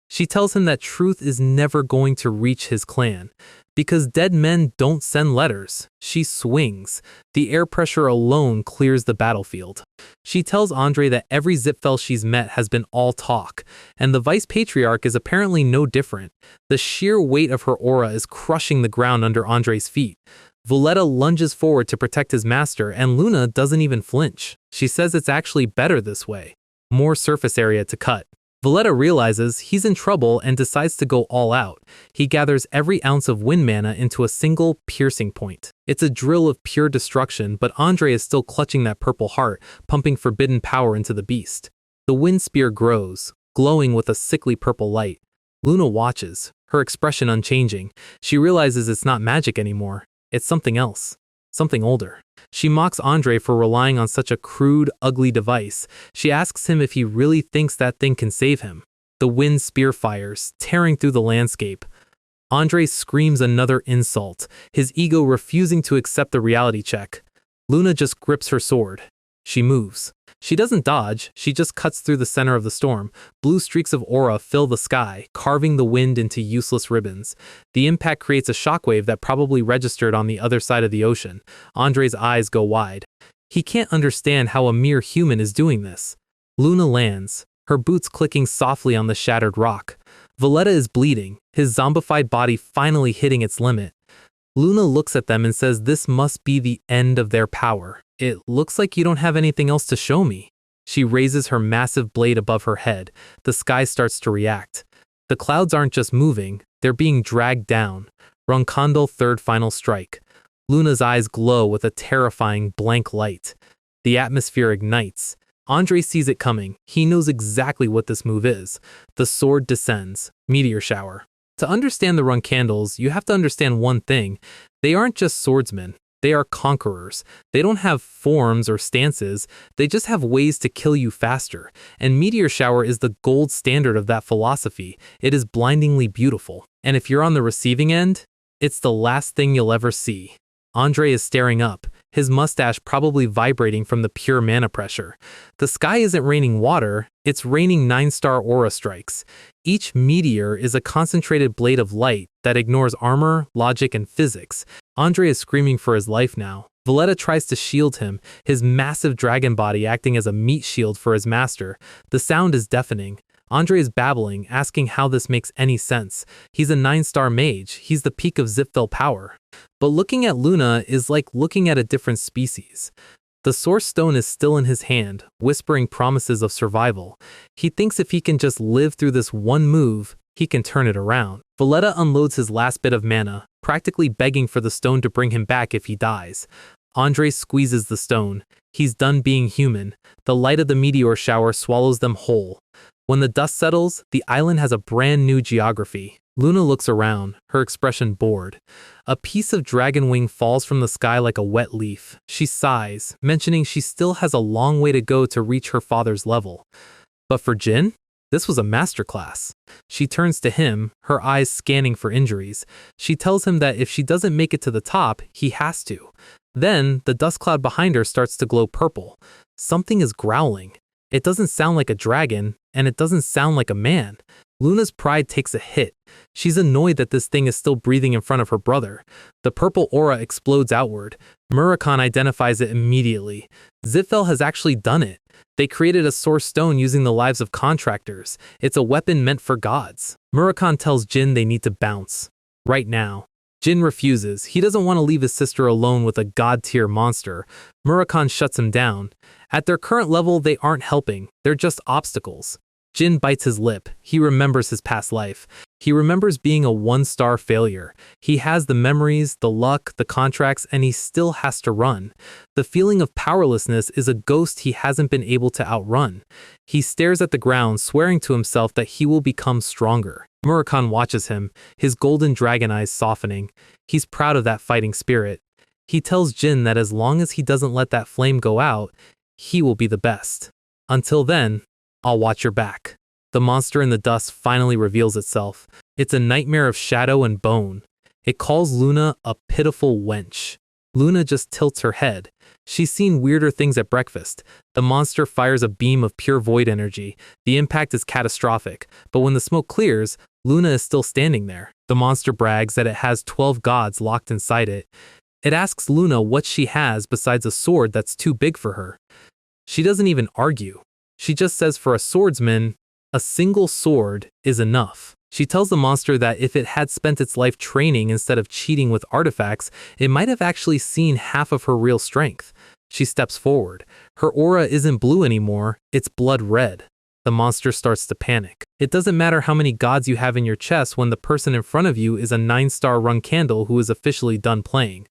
She tells him that truth is never going to reach his clan. Because dead men don't send letters. She swings. The air pressure alone clears the battlefield. She tells Andre that every Zipfel she's met has been all talk, and the vice patriarch is apparently no different. The sheer weight of her aura is crushing the ground under Andre's feet. Valletta lunges forward to protect his master, and Luna doesn't even flinch. She says it's actually better this way. More surface area to cut. Valletta realizes he's in trouble and decides to go all out. He gathers every ounce of wind mana into a single piercing point. It's a drill of pure destruction, but Andre is still clutching that purple heart, pumping forbidden power into the beast. The wind spear grows, glowing with a sickly purple light. Luna watches, her expression unchanging. She realizes it's not magic anymore. It's something else. Something older. She mocks Andre for relying on such a crude, ugly device. She asks him if he really thinks that thing can save him. The wind spear fires, tearing through the landscape. Andre screams another insult, his ego refusing to accept the reality check. Luna just grips her sword. She moves. She doesn't dodge, she just cuts through the center of the storm. Blue streaks of aura fill the sky, carving the wind into useless ribbons. The impact creates a shockwave that probably registered on the other side of the ocean. Andre's eyes go wide. He can't understand how a mere human is doing this. Luna lands, her boots clicking softly on the shattered rock. Valletta is bleeding, his zombified body finally hitting its limit. Luna looks at them and says this must be the end of their power. It looks like you don't have anything else to show me. She raises her massive blade above her head. The sky starts to react. The clouds aren't just moving, they're being dragged down. Runkendel third final strike. Luna's eyes glow with a terrifying blank light. The atmosphere ignites. Andre sees it coming. He knows exactly what this move is. The sword descends. Meteor shower. To understand the Runkendels, you have to understand one thing. They aren't just swordsmen. They are conquerors. They don't have forms or stances. They just have ways to kill you faster. And Meteor Shower is the gold standard of that philosophy. It is blindingly beautiful. And if you're on the receiving end, it's the last thing you'll ever see. Andre is staring up, his mustache probably vibrating from the pure mana pressure. The sky isn't raining water, it's raining 9-star aura strikes. Each meteor is a concentrated blade of light that ignores armor, logic, and physics. Andre is screaming for his life now. Valletta tries to shield him, his massive dragon body acting as a meat shield for his master. The sound is deafening. Andre is babbling, asking how this makes any sense. He's a 9-star mage. He's the peak of Zipfel power. But looking at Luna is like looking at a different species. The source stone is still in his hand, whispering promises of survival. He thinks if he can just live through this one move, he can turn it around. Valletta unloads his last bit of mana, practically begging for the stone to bring him back if he dies. Andre squeezes the stone. He's done being human. The light of the meteor shower swallows them whole. When the dust settles, the island has a brand new geography. Luna looks around, her expression bored. A piece of dragon wing falls from the sky like a wet leaf. She sighs, mentioning she still has a long way to go to reach her father's level. But for Jin, this was a masterclass. She turns to him, her eyes scanning for injuries. She tells him that if she doesn't make it to the top, he has to. Then, the dust cloud behind her starts to glow purple. Something is growling. It doesn't sound like a dragon, and it doesn't sound like a man. Luna's pride takes a hit. She's annoyed that this thing is still breathing in front of her brother. The purple aura explodes outward. Murakhan identifies it immediately. Zipfel has actually done it. They created a source stone using the lives of contractors. It's a weapon meant for gods. Murakhan tells Jin they need to bounce. Right now. Jin refuses. He doesn't want to leave his sister alone with a god-tier monster. Murakhan shuts him down. At their current level, they aren't helping. They're just obstacles. Jin bites his lip. He remembers his past life. He remembers being a one-star failure. He has the memories, the luck, the contracts, and he still has to run. The feeling of powerlessness is a ghost he hasn't been able to outrun. He stares at the ground, swearing to himself that he will become stronger. Murakhan watches him, his golden dragon eyes softening. He's proud of that fighting spirit. He tells Jin that as long as he doesn't let that flame go out, he will be the best. Until then, I'll watch your back. The monster in the dust finally reveals itself. It's a nightmare of shadow and bone. It calls Luna a pitiful wench. Luna just tilts her head. She's seen weirder things at breakfast. The monster fires a beam of pure void energy. The impact is catastrophic, but when the smoke clears, Luna is still standing there. The monster brags that it has 12 gods locked inside it. It asks Luna what she has besides a sword that's too big for her. She doesn't even argue. She just says for a swordsman, a single sword is enough. She tells the monster that if it had spent its life training instead of cheating with artifacts, it might have actually seen half of her real strength. She steps forward. Her aura isn't blue anymore, it's blood red. The monster starts to panic. It doesn't matter how many gods you have in your chest when the person in front of you is a 9-star run candle who is officially done playing.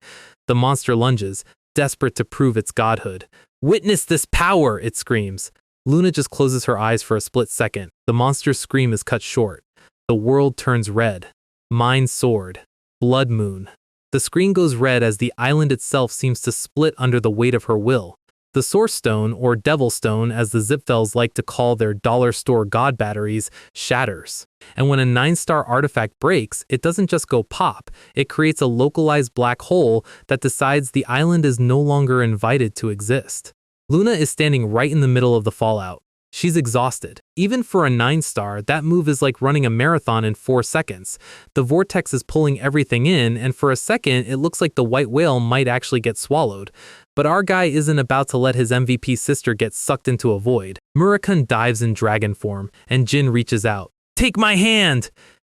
The monster lunges, desperate to prove its godhood. "Witness this power!" it screams. Luna just closes her eyes for a split second. The monster's scream is cut short. The world turns red. Mind sword. Blood moon. The screen goes red as the island itself seems to split under the weight of her will. The source stone, or devil stone as the Zipfels like to call their dollar store god batteries, shatters. And when a 9-star artifact breaks, it doesn't just go pop. It creates a localized black hole that decides the island is no longer invited to exist. Luna is standing right in the middle of the fallout. She's exhausted. Even for a 9-star, that move is like running a marathon in 4 seconds. The vortex is pulling everything in, and for a second, it looks like the white whale might actually get swallowed. But our guy isn't about to let his MVP sister get sucked into a void. Murakhan dives in dragon form, and Jin reaches out. "Take my hand!"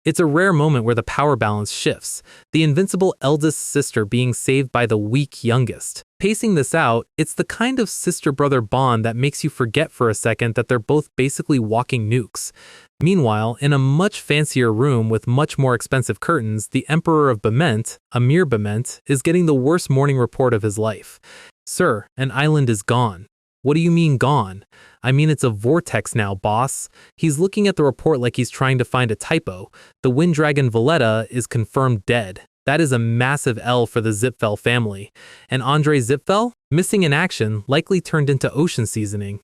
It's a rare moment where the power balance shifts, the invincible eldest sister being saved by the weak youngest. Pacing this out, it's the kind of sister-brother bond that makes you forget for a second that they're both basically walking nukes. Meanwhile, in a much fancier room with much more expensive curtains, the Emperor of Bement, Amir Bement, is getting the worst morning report of his life. "Sir, an island is gone." "What do you mean gone?" "I mean it's a vortex now, boss." He's looking at the report like he's trying to find a typo. The wind dragon Valletta is confirmed dead. That is a massive L for the Zipfel family. And Andre Zipfel, missing in action, likely turned into ocean seasoning.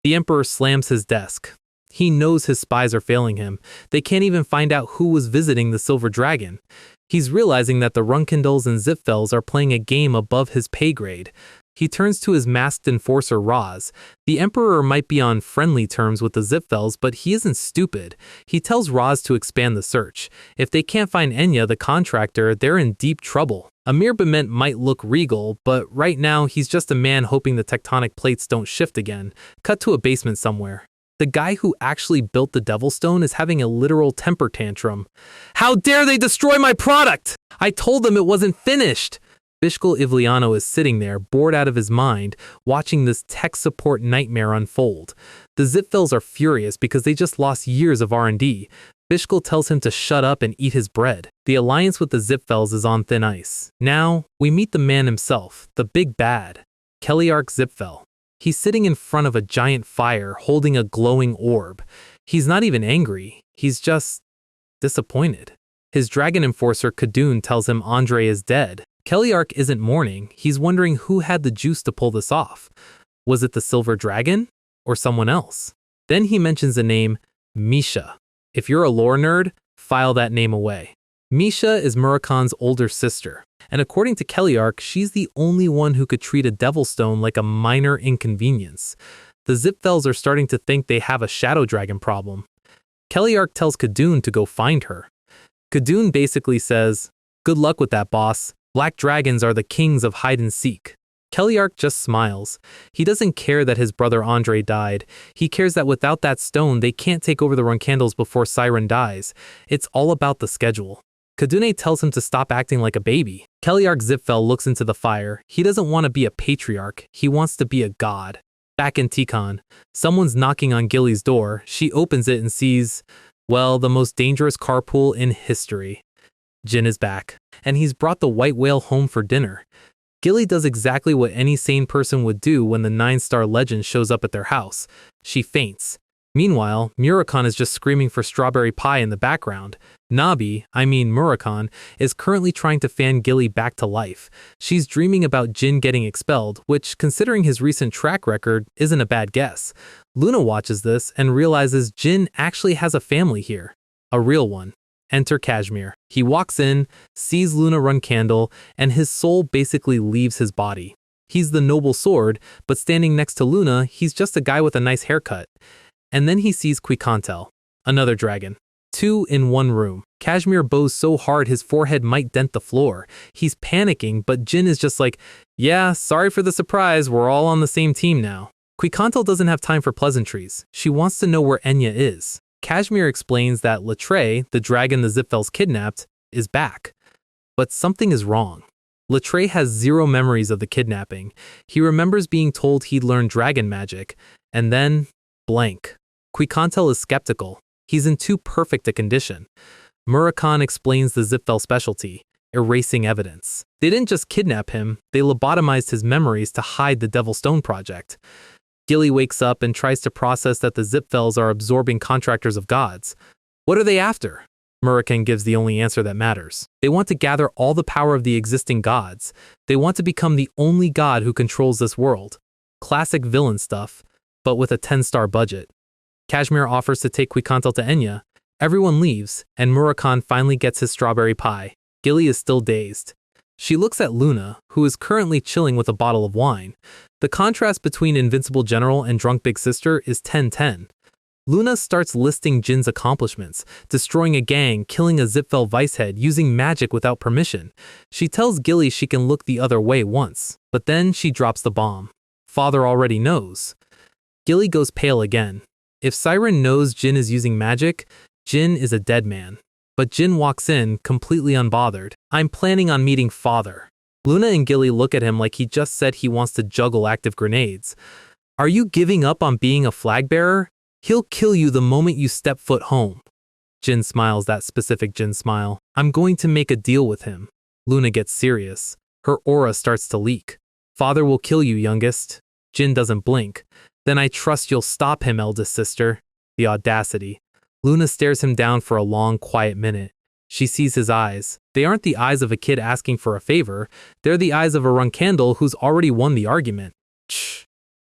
The Emperor slams his desk. He knows his spies are failing him. They can't even find out who was visiting the Silver Dragon. He's realizing that the Runkindles and Zipfels are playing a game above his pay grade. He turns to his masked enforcer Roz. The Emperor might be on friendly terms with the Zipfels, but he isn't stupid. He tells Roz to expand the search. If they can't find Enya, the contractor, they're in deep trouble. Amir Bement might look regal, but right now he's just a man hoping the tectonic plates don't shift again. Cut to a basement somewhere. The guy who actually built the Devil Stone is having a literal temper tantrum. "How dare they destroy my product! I told them it wasn't finished!" Bishkul Ivliano is sitting there, bored out of his mind, watching this tech support nightmare unfold. The Zipfels are furious because they just lost years of R&D. Bishkul tells him to shut up and eat his bread. The alliance with the Zipfels is on thin ice. Now, we meet the man himself, the big bad, Keliark Zipfel. He's sitting in front of a giant fire, holding a glowing orb. He's not even angry, he's just disappointed. His dragon enforcer Kadun tells him Andre is dead. Keliark isn't mourning, he's wondering who had the juice to pull this off. Was it the silver dragon? Or someone else? Then he mentions the name Misha. If you're a lore nerd, file that name away. Misha is Murakan's older sister, and according to Keliark, she's the only one who could treat a devil stone like a minor inconvenience. The Zipfels are starting to think they have a shadow dragon problem. Keliark tells Kadun to go find her. Kadun basically says, "Good luck with that, boss. Black dragons are the kings of hide and seek." Keliark just smiles. He doesn't care that his brother Andre died. He cares that without that stone, they can't take over the Runcandles before Siren dies. It's all about the schedule. Kadune tells him to stop acting like a baby. Keliark Zipfel looks into the fire. He doesn't want to be a patriarch. He wants to be a god. Back in Tikon, someone's knocking on Gilly's door. She opens it and sees, well, the most dangerous carpool in history. Jin is back, and he's brought the white whale home for dinner. Gilly does exactly what any sane person would do when the 9-star legend shows up at their house. She faints. Meanwhile, Murakan is just screaming for strawberry pie in the background. Murakan, is currently trying to fan Gilly back to life. She's dreaming about Jin getting expelled, which, considering his recent track record, isn't a bad guess. Luna watches this and realizes Jin actually has a family here. A real one. Enter Kashmir. He walks in, sees Luna run candle, and his soul basically leaves his body. He's the noble sword, but standing next to Luna, he's just a guy with a nice haircut. And then he sees Quikantel, another dragon. 2 in 1 room. Kashmir bows so hard his forehead might dent the floor. He's panicking, but Jin is just like, yeah, sorry for the surprise, we're all on the same team now. Quikantel doesn't have time for pleasantries. She wants to know where Enya is. Kashmir explains that Latre, the dragon the Zipfels kidnapped, is back. But something is wrong. Latre has 0 memories of the kidnapping. He remembers being told he'd learned dragon magic, and then blank. Quikantel is skeptical. He's in too perfect a condition. Murakan explains the Zipfel specialty, erasing evidence. They didn't just kidnap him, they lobotomized his memories to hide the Devil Stone project. Gilly wakes up and tries to process that the Zipfels are absorbing contractors of gods. What are they after? Murakan gives the only answer that matters. They want to gather all the power of the existing gods. They want to become the only god who controls this world. Classic villain stuff, but with a 10-star budget. Kashmir offers to take Quikantel to Enya. Everyone leaves, and Murakan finally gets his strawberry pie. Gilly is still dazed. She looks at Luna, who is currently chilling with a bottle of wine. The contrast between Invincible General and Drunk Big Sister is 10-10. Luna starts listing Jin's accomplishments, destroying a gang, killing a Zipfel vicehead, using magic without permission. She tells Gilly she can look the other way once, but then she drops the bomb. Father already knows. Gilly goes pale again. If Siren knows Jin is using magic, Jin is a dead man. But Jin walks in, completely unbothered. I'm planning on meeting Father. Luna and Gilly look at him like he just said he wants to juggle active grenades. Are you giving up on being a flag bearer? He'll kill you the moment you step foot home. Jin smiles that specific Jin smile. I'm going to make a deal with him. Luna gets serious. Her aura starts to leak. Father will kill you, youngest. Jin doesn't blink. Then I trust you'll stop him, eldest sister. The audacity. Luna stares him down for a long, quiet minute. She sees his eyes. They aren't the eyes of a kid asking for a favor. They're the eyes of a Runcandle who's already won the argument. Shh.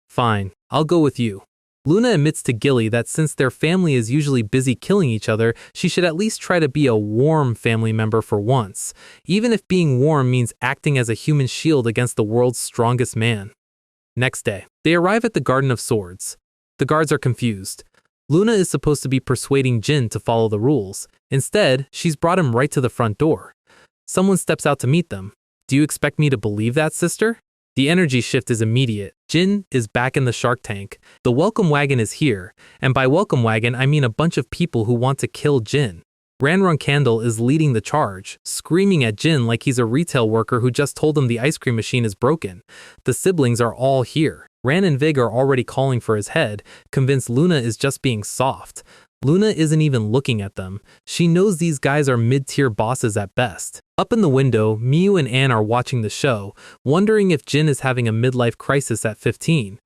Fine, I'll go with you. Luna admits to Gilly that since their family is usually busy killing each other, she should at least try to be a warm family member for once, even if being warm means acting as a human shield against the world's strongest man. Next day, they arrive at the Garden of Swords. The guards are confused. Luna is supposed to be persuading Jin to follow the rules. Instead, she's brought him right to the front door. Someone steps out to meet them. Do you expect me to believe that, sister? The energy shift is immediate. Jin is back in the shark tank. The welcome wagon is here, and by welcome wagon I mean a bunch of people who want to kill Jin. Ran Runkandle is leading the charge, screaming at Jin like he's a retail worker who just told him the ice cream machine is broken. The siblings are all here. Ran and Vig are already calling for his head, convinced Luna is just being soft. Luna isn't even looking at them. She knows these guys are mid-tier bosses at best. Up in the window, Miyu and Anne are watching the show, wondering if Jin is having a midlife crisis at 15.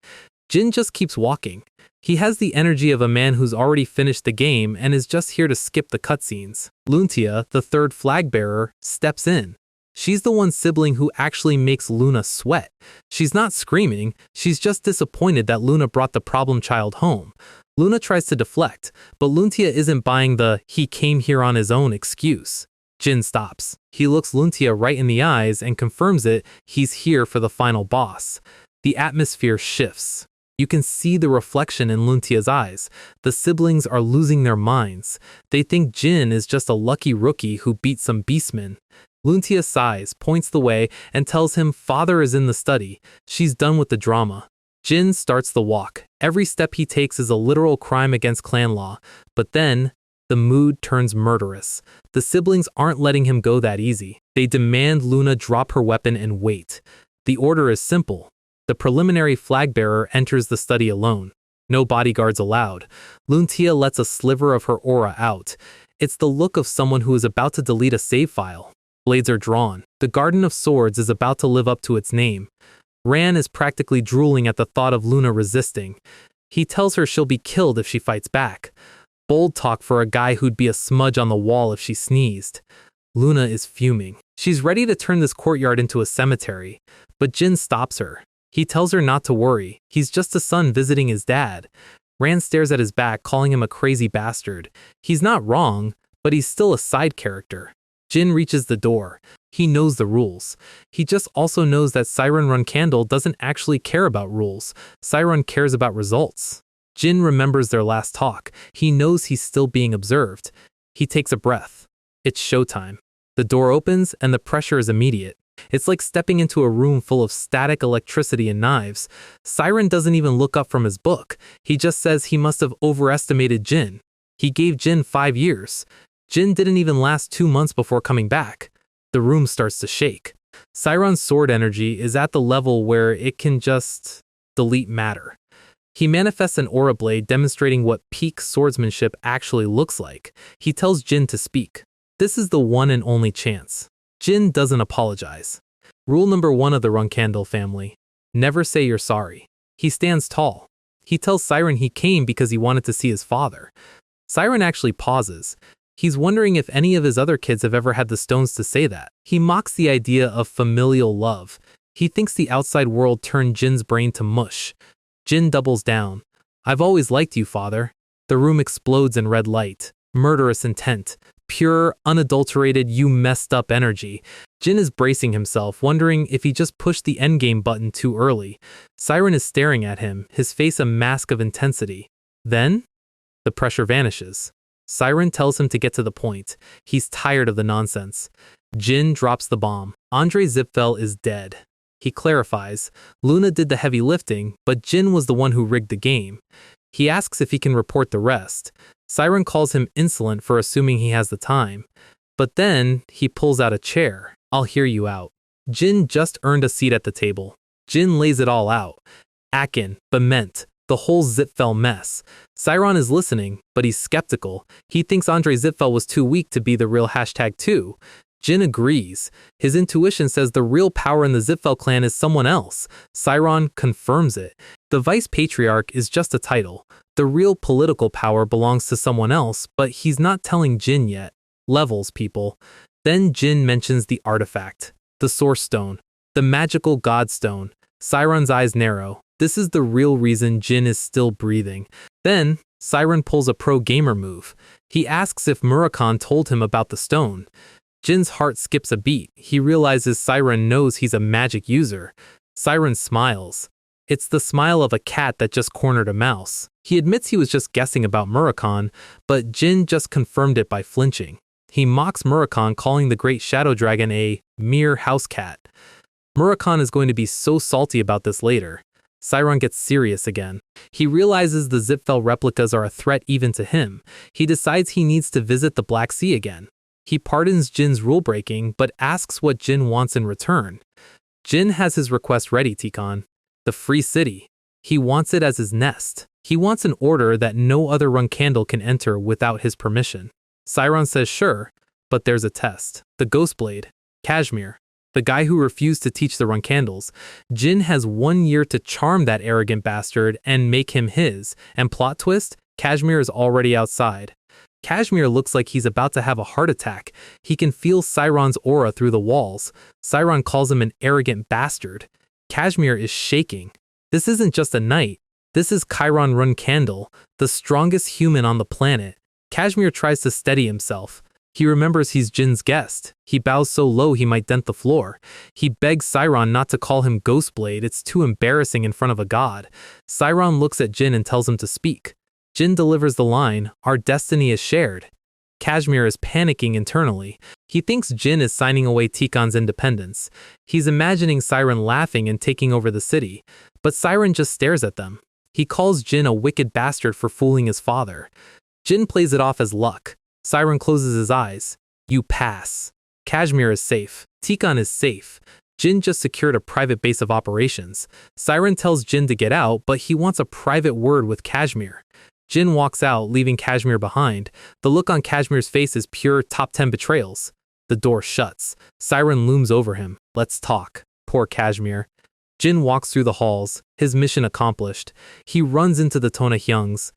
Jin just keeps walking. He has the energy of a man who's already finished the game and is just here to skip the cutscenes. Luntia, the third flag bearer, steps in. She's the one sibling who actually makes Luna sweat. She's not screaming, she's just disappointed that Luna brought the problem child home. Luna tries to deflect, but Luntia isn't buying the "he came here on his own" excuse. Jin stops. He looks Luntia right in the eyes and confirms he's here for the final boss. The atmosphere shifts. You can see the reflection in Luntia's eyes. The siblings are losing their minds. They think Jin is just a lucky rookie who beat some beastmen. Luntia sighs, points the way, and tells him father is in the study. She's done with the drama. Jin starts the walk. Every step he takes is a literal crime against clan law. But then, the mood turns murderous. The siblings aren't letting him go that easy. They demand Luna drop her weapon and wait. The order is simple. The preliminary flag bearer enters the study alone. No bodyguards allowed. Luntia lets a sliver of her aura out. It's the look of someone who is about to delete a save file. Blades are drawn. The Garden of Swords is about to live up to its name. Ran is practically drooling at the thought of Luna resisting. He tells her she'll be killed if she fights back. Bold talk for a guy who'd be a smudge on the wall if she sneezed. Luna is fuming. She's ready to turn this courtyard into a cemetery. But Jin stops her. He tells her not to worry. He's just a son visiting his dad. Ran stares at his back, calling him a crazy bastard. He's not wrong, but he's still a side character. Jin reaches the door. He knows the rules. He just also knows that Siren Runkandle doesn't actually care about rules. Siren cares about results. Jin remembers their last talk. He knows he's still being observed. He takes a breath. It's showtime. The door opens and the pressure is immediate. It's like stepping into a room full of static electricity and knives. Siren doesn't even look up from his book. He just says he must have overestimated Jin. He gave Jin 5 years. Jin didn't even last 2 months before coming back. The room starts to shake. Siren's sword energy is at the level where it can just delete matter. He manifests an aura blade demonstrating what peak swordsmanship actually looks like. He tells Jin to speak. This is the one and only chance. Jin doesn't apologize. Rule number 1 of the Runkandle family: never say you're sorry. He stands tall. He tells Siren he came because he wanted to see his father. Siren actually pauses. He's wondering if any of his other kids have ever had the stones to say that. He mocks the idea of familial love. He thinks the outside world turned Jin's brain to mush. Jin doubles down. I've always liked you, father. The room explodes in red light. Murderous intent. Pure, unadulterated, you messed up energy. Jin is bracing himself, wondering if he just pushed the endgame button too early. Siren is staring at him, his face a mask of intensity. Then, the pressure vanishes. Siren tells him to get to the point. He's tired of the nonsense. Jin drops the bomb. Andre Zipfel is dead. He clarifies, Luna did the heavy lifting, but Jin was the one who rigged the game. He asks if he can report the rest. Siren calls him insolent for assuming he has the time. But then, he pulls out a chair. I'll hear you out. Jin just earned a seat at the table. Jin lays it all out. Akin, Bement, the whole Zipfel mess. Siren is listening, but he's skeptical. He thinks Andre Zipfel was too weak to be the real #2. Jin agrees. His intuition says the real power in the Zipfel clan is someone else. Siren confirms it. The vice patriarch is just a title. The real political power belongs to someone else, but he's not telling Jin yet. Levels, people. Then Jin mentions the artifact, the source stone, the magical god stone. Siren's eyes narrow. This is the real reason Jin is still breathing. Then, Siren pulls a pro-gamer move. He asks if Murakhan told him about the stone. Jin's heart skips a beat. He realizes Siren knows he's a magic user. Siren smiles. It's the smile of a cat that just cornered a mouse. He admits he was just guessing about Murakhan, but Jin just confirmed it by flinching. He mocks Murakhan, calling the great shadow dragon a mere house cat. Murakhan is going to be so salty about this later. Sairon gets serious again. He realizes the Zipfel replicas are a threat even to him. He decides he needs to visit the Black Sea again. He pardons Jin's rule-breaking, but asks what Jin wants in return. Jin has his request ready, Tikan. The Free City. He wants it as his nest. He wants an order that no other run candle can enter without his permission. Sairon says sure, but there's a test. The Ghostblade. Kashmir. The guy who refused to teach the run candles. Jin has 1 year to charm that arrogant bastard and make him his. And plot twist, Kashmir is already outside. Kashmir looks like he's about to have a heart attack. He can feel Sairon's aura through the walls. Sairon calls him an arrogant bastard. Kashmir is shaking. This isn't just a knight. This is Chiron Run Candle, the strongest human on the planet. Kashmir tries to steady himself. He remembers he's Jin's guest. He bows so low he might dent the floor. He begs Sairon not to call him Ghostblade. It's too embarrassing in front of a god. Sairon looks at Jin and tells him to speak. Jin delivers the line, "Our destiny is shared." Kashmir is panicking internally. He thinks Jin is signing away Tikan's independence. He's imagining Sairon laughing and taking over the city. But Sairon just stares at them. He calls Jin a wicked bastard for fooling his father. Jin plays it off as luck. Sairon closes his eyes. You pass. Kashmir is safe. Tikan is safe. Jin just secured a private base of operations. Sairon tells Jin to get out, but he wants a private word with Kashmir. Jin walks out, leaving Kashmir behind. The look on Kashmir's face is pure top 10 betrayals. The door shuts. Sairon looms over him. Let's talk. Poor Kashmir. Jin walks through the halls, his mission accomplished. He runs into the Tonahyungs.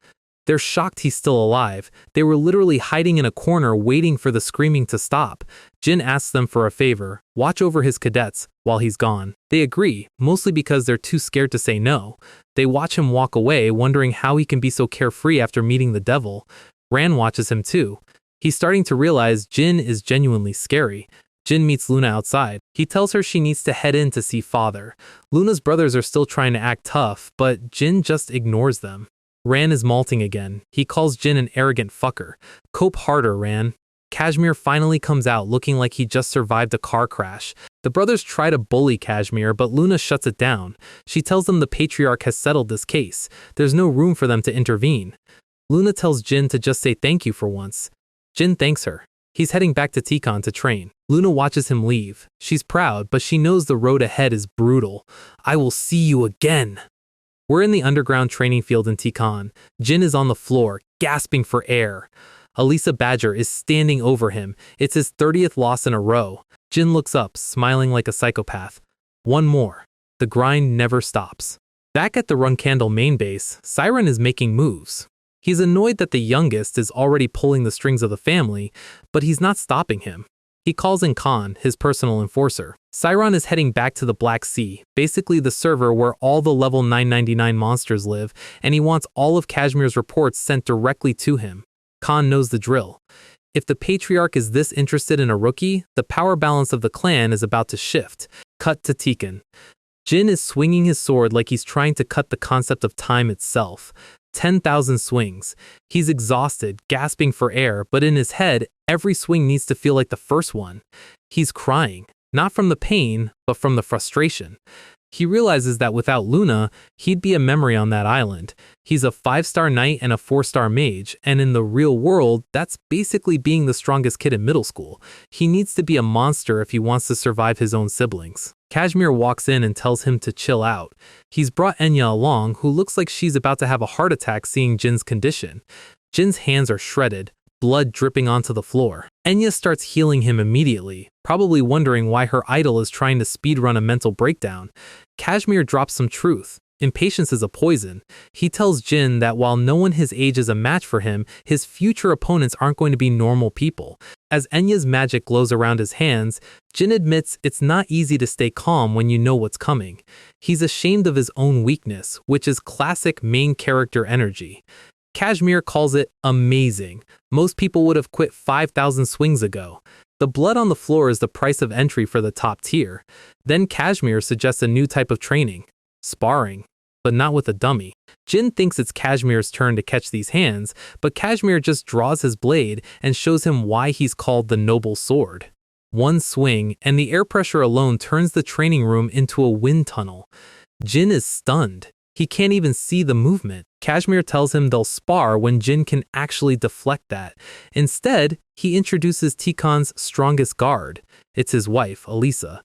They're shocked he's still alive. They were literally hiding in a corner waiting for the screaming to stop. Jin asks them for a favor, watch over his cadets while he's gone. They agree, mostly because they're too scared to say no. They watch him walk away, wondering how he can be so carefree after meeting the devil. Ran watches him too. He's starting to realize Jin is genuinely scary. Jin meets Luna outside. He tells her she needs to head in to see father. Luna's brothers are still trying to act tough, but Jin just ignores them. Ran is malting again. He calls Jin an arrogant fucker. Cope harder, Ran. Kashmir finally comes out looking like he just survived a car crash. The brothers try to bully Kashmir, but Luna shuts it down. She tells them the patriarch has settled this case. There's no room for them to intervene. Luna tells Jin to just say thank you for once. Jin thanks her. He's heading back to Tikan to train. Luna watches him leave. She's proud, but she knows the road ahead is brutal. I will see you again. We're in the underground training field in Tikan. Jin is on the floor, gasping for air. Elisa Badger is standing over him. It's his 30th loss in a row. Jin looks up, smiling like a psychopath. One more. The grind never stops. Back at the Run Candle main base, Sairon is making moves. He's annoyed that the youngest is already pulling the strings of the family, but he's not stopping him. He calls in Khan, his personal enforcer. Sairon is heading back to the Black Sea, basically the server where all the level 999 monsters live, and he wants all of Kashmir's reports sent directly to him. Khan knows the drill. If the Patriarch is this interested in a rookie, the power balance of the clan is about to shift. Cut to Tikan. Jin is swinging his sword like he's trying to cut the concept of time itself. 10,000 swings. He's exhausted, gasping for air, but in his head, every swing needs to feel like the first one. He's crying, not from the pain, but from the frustration. He realizes that without Luna, he'd be a memory on that island. He's a 5-star knight and a 4-star mage, and in the real world, that's basically being the strongest kid in middle school. He needs to be a monster if he wants to survive his own siblings. Kashmir walks in and tells him to chill out. He's brought Enya along, who looks like she's about to have a heart attack seeing Jin's condition. Jin's hands are shredded, blood dripping onto the floor. Enya starts healing him immediately, probably wondering why her idol is trying to speedrun a mental breakdown. Kashmir drops some truth. Impatience is a poison. He tells Jin that while no one his age is a match for him, his future opponents aren't going to be normal people. As Enya's magic glows around his hands, Jin admits it's not easy to stay calm when you know what's coming. He's ashamed of his own weakness, which is classic main character energy. Kashmir calls it amazing. Most people would have quit 5,000 swings ago. The blood on the floor is the price of entry for the top tier. Then Kashmir suggests a new type of training. Sparring, but not with a dummy. Jin thinks it's Kashmir's turn to catch these hands, but Kashmir just draws his blade and shows him why he's called the Noble Sword. One swing, and the air pressure alone turns the training room into a wind tunnel. Jin is stunned. He can't even see the movement. Kashmir tells him they'll spar when Jin can actually deflect that. Instead, he introduces Tikon's strongest guard. It's his wife, Elisa.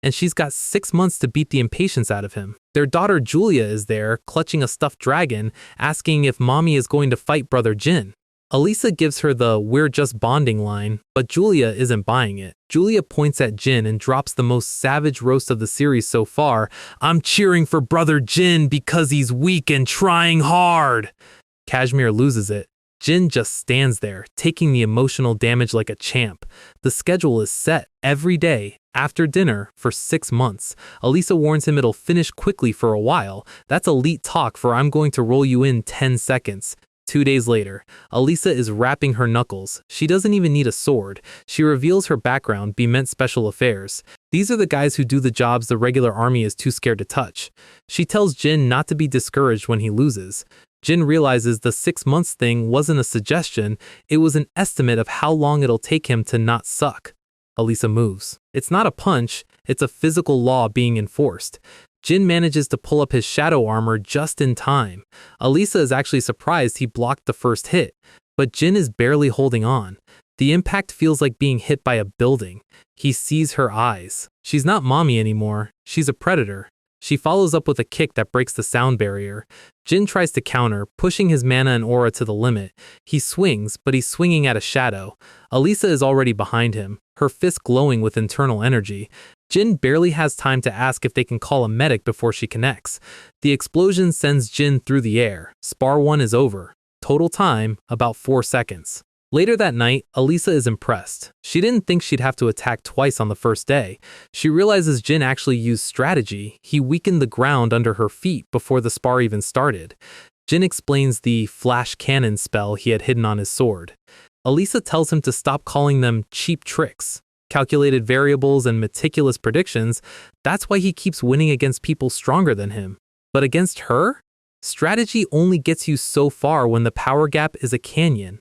And she's got 6 months to beat the impatience out of him. Their daughter Julia is there, clutching a stuffed dragon, asking if mommy is going to fight brother Jin. Elisa gives her the "we're just bonding" line, but Julia isn't buying it. Julia points at Jin and drops the most savage roast of the series so far. "I'm cheering for brother Jin because he's weak and trying hard." Kashmir loses it. Jin just stands there, taking the emotional damage like a champ. The schedule is set every day, after dinner, for 6 months. Elisa warns him it'll finish quickly for a while. That's elite talk for "I'm going to roll you in 10 seconds. 2 days later, Elisa is rapping her knuckles. She doesn't even need a sword. She reveals her background, Bement Special Affairs. These are the guys who do the jobs the regular army is too scared to touch. She tells Jin not to be discouraged when he loses. Jin realizes the 6 months thing wasn't a suggestion, it was an estimate of how long it'll take him to not suck. Elisa moves. It's not a punch, it's a physical law being enforced. Jin manages to pull up his shadow armor just in time. Elisa is actually surprised he blocked the first hit, but Jin is barely holding on. The impact feels like being hit by a building. He sees her eyes. She's not mommy anymore, she's a predator. She follows up with a kick that breaks the sound barrier. Jin tries to counter, pushing his mana and aura to the limit. He swings, but he's swinging at a shadow. Elisa is already behind him, her fist glowing with internal energy. Jin barely has time to ask if they can call a medic before she connects. The explosion sends Jin through the air. Spar 1 is over. Total time, about 4 seconds. Later that night, Elisa is impressed. She didn't think she'd have to attack twice on the first day. She realizes Jin actually used strategy. He weakened the ground under her feet before the spar even started. Jin explains the flash cannon spell he had hidden on his sword. Elisa tells him to stop calling them cheap tricks. Calculated variables and meticulous predictions, that's why he keeps winning against people stronger than him. But against her? Strategy only gets you so far when the power gap is a canyon.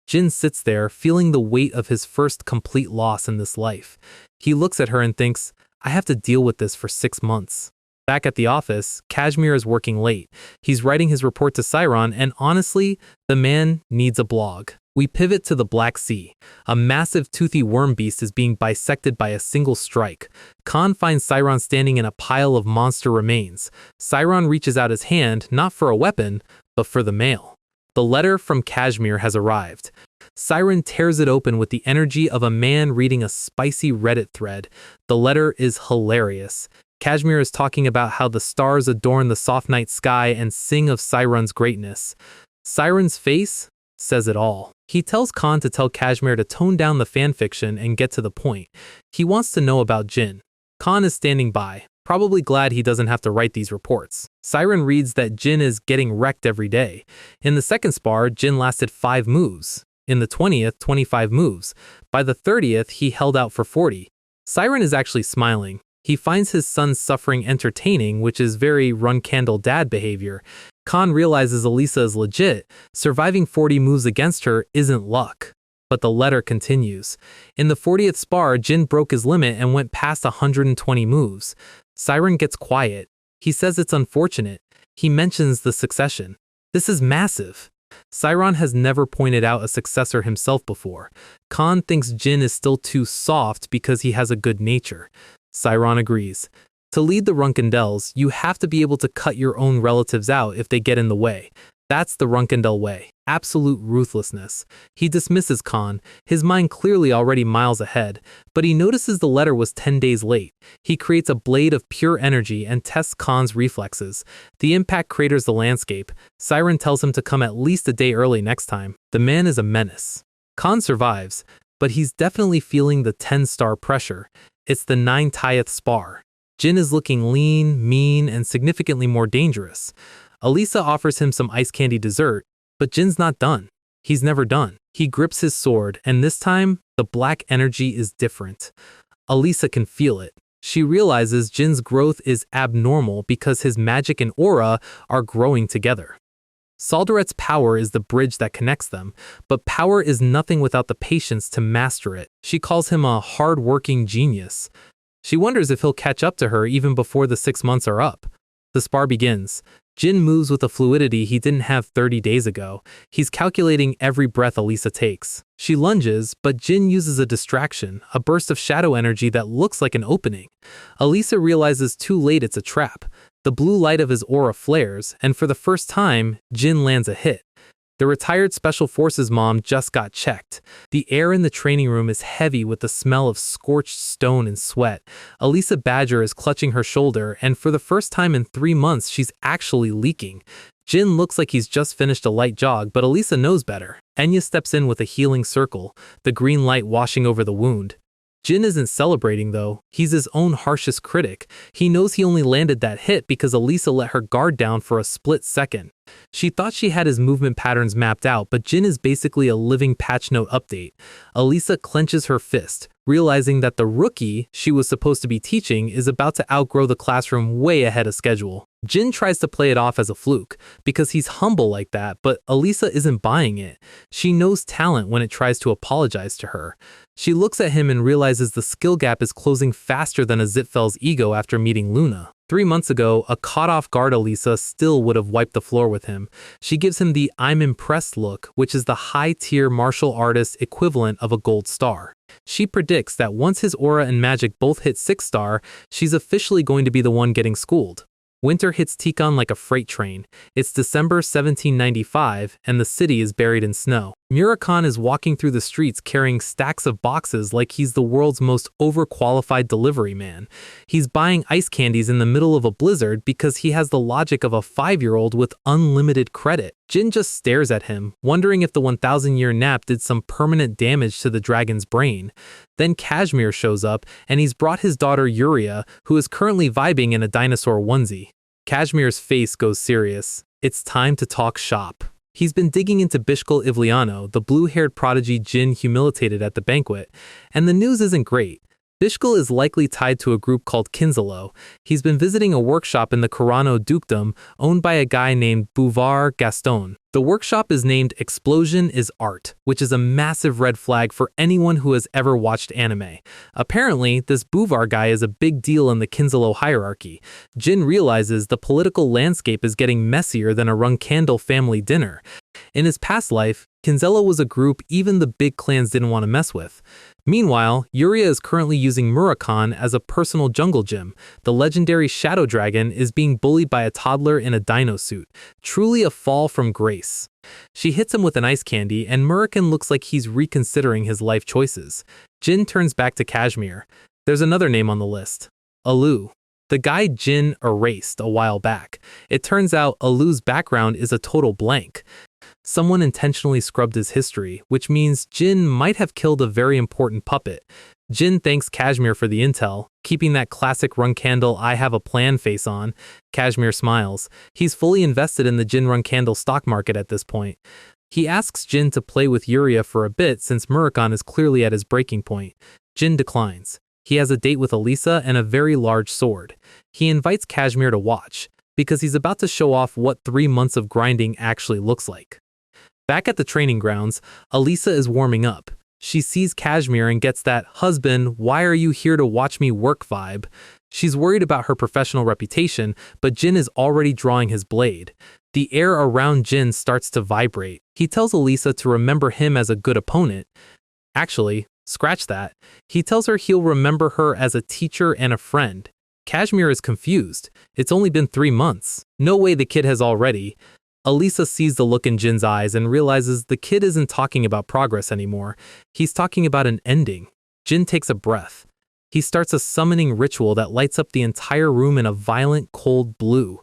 Jin sits there, feeling the weight of his first complete loss in this life. He looks at her and thinks, I have to deal with this for 6 months. Back at the office, Kashmir is working late. He's writing his report to Sairon, and honestly, the man needs a blog. We pivot to the Black Sea. A massive toothy worm beast is being bisected by a single strike. Khan finds Sairon standing in a pile of monster remains. Sairon reaches out his hand, not for a weapon, but for the mail. The letter from Kashmir has arrived. Sairon tears it open with the energy of a man reading a spicy Reddit thread. The letter is hilarious. Kashmir is talking about how the stars adorn the soft night sky and sing of Sairon's greatness. Sairon's face says it all. He tells Khan to tell Kashmir to tone down the fanfiction and get to the point. He wants to know about Jin. Khan is standing by, probably glad he doesn't have to write these reports. Sairon reads that Jin is getting wrecked every day. In the second spar, Jin lasted 5 moves. In the 20th, 25 moves. By the 30th, he held out for 40. Sairon is actually smiling. He finds his son's suffering entertaining, which is very run-candle dad behavior. Khan realizes Elisa is legit. Surviving 40 moves against her isn't luck. But the letter continues. In the 40th spar, Jin broke his limit and went past 120 moves. Sairon gets quiet. He says it's unfortunate. He mentions the succession. This is massive. Sairon has never pointed out a successor himself before. Khan thinks Jin is still too soft because he has a good nature. Sairon agrees. To lead the Runkendels, you have to be able to cut your own relatives out if they get in the way. That's the Runkendel way. Absolute ruthlessness. He dismisses Khan, his mind clearly already miles ahead, but he notices the letter was 10 days late. He creates a blade of pure energy and tests Khan's reflexes. The impact craters the landscape. Sairon tells him to come at least a day early next time. The man is a menace. Khan survives, but he's definitely feeling the 10-star pressure. It's the 9th spar. Jin is looking lean, mean, and significantly more dangerous. Elisa offers him some ice candy dessert, but Jin's not done. He's never done. He grips his sword, and this time, the black energy is different. Elisa can feel it. She realizes Jin's growth is abnormal because his magic and aura are growing together. Saldaret's power is the bridge that connects them, but power is nothing without the patience to master it. She calls him a hard-working genius. She wonders if he'll catch up to her even before the 6 months are up. The spar begins. Jin moves with a fluidity he didn't have 30 days ago. He's calculating every breath Elisa takes. She lunges, but Jin uses a distraction, a burst of shadow energy that looks like an opening. Elisa realizes too late it's a trap. The blue light of his aura flares, and for the first time, Jin lands a hit. The retired Special Forces mom just got checked. The air in the training room is heavy with the smell of scorched stone and sweat. Elisa Badger is clutching her shoulder, and for the first time in 3 months, she's actually leaking. Jin looks like he's just finished a light jog, but Elisa knows better. Enya steps in with a healing circle, the green light washing over the wound. Jin isn't celebrating though, he's his own harshest critic. He knows he only landed that hit because Elisa let her guard down for a split second. She thought she had his movement patterns mapped out, but Jin is basically a living patch note update. Elisa clenches her fist, realizing that the rookie she was supposed to be teaching is about to outgrow the classroom way ahead of schedule. Jin tries to play it off as a fluke, because he's humble like that, but Elisa isn't buying it. She knows talent when it tries to apologize to her. She looks at him and realizes the skill gap is closing faster than a Zitfel's ego after meeting Luna. 3 months ago, a caught-off-guard Elisa still would have wiped the floor with him. She gives him the "I'm impressed" look, which is the high-tier martial artist equivalent of a gold star. She predicts that once his aura and magic both hit 6-star, she's officially going to be the one getting schooled. Winter hits Tikon like a freight train. It's December 1795, and the city is buried in snow. Murakhan is walking through the streets carrying stacks of boxes like he's the world's most overqualified delivery man. He's buying ice candies in the middle of a blizzard because he has the logic of a 5-year-old with unlimited credit. Jin just stares at him, wondering if the 1,000-year nap did some permanent damage to the dragon's brain. Then Kashmir shows up, and he's brought his daughter Yuria, who is currently vibing in a dinosaur onesie. Kashmir's face goes serious. It's time to talk shop. He's been digging into Bishkul Ivliano, the blue-haired prodigy Jin humiliated at the banquet, and the news isn't great. Bishkul is likely tied to a group called Kinzalo. He's been visiting a workshop in the Carano dukedom owned by a guy named Bouvard Gaston. The workshop is named Explosion is Art, which is a massive red flag for anyone who has ever watched anime. Apparently, this Bouvard guy is a big deal in the Kinzalo hierarchy. Jin realizes the political landscape is getting messier than a Runkandel family dinner. In his past life, Kinzalo was a group even the big clans didn't want to mess with. Meanwhile, Yuria is currently using Murakhan as a personal jungle gym. The legendary Shadow Dragon is being bullied by a toddler in a dino suit. Truly a fall from grace. She hits him with an ice candy, and Murakhan looks like he's reconsidering his life choices. Jin turns back to Kashmir. There's another name on the list. Alu. The guy Jin erased a while back. It turns out Alu's background is a total blank. Someone intentionally scrubbed his history, which means Jin might have killed a very important puppet. Jin thanks Kashmir for the intel, keeping that classic Runkandel "I have a plan" face on. Kashmir smiles. He's fully invested in the Jin Runkandel stock market at this point. He asks Jin to play with Yuria for a bit since Murakhan is clearly at his breaking point. Jin declines. He has a date with Elisa and a very large sword. He invites Kashmir to watch, because he's about to show off what 3 months of grinding actually looks like. Back at the training grounds, Elisa is warming up. She sees Kashmir and gets that "husband, why are you here to watch me work" vibe. She's worried about her professional reputation, but Jin is already drawing his blade. The air around Jin starts to vibrate. He tells Elisa to remember him as a good opponent. Actually, scratch that. He tells her he'll remember her as a teacher and a friend. Kashmir is confused. It's only been 3 months. No way the kid has already. Elisa sees the look in Jin's eyes and realizes the kid isn't talking about progress anymore. He's talking about an ending. Jin takes a breath. He starts a summoning ritual that lights up the entire room in a violent, cold blue.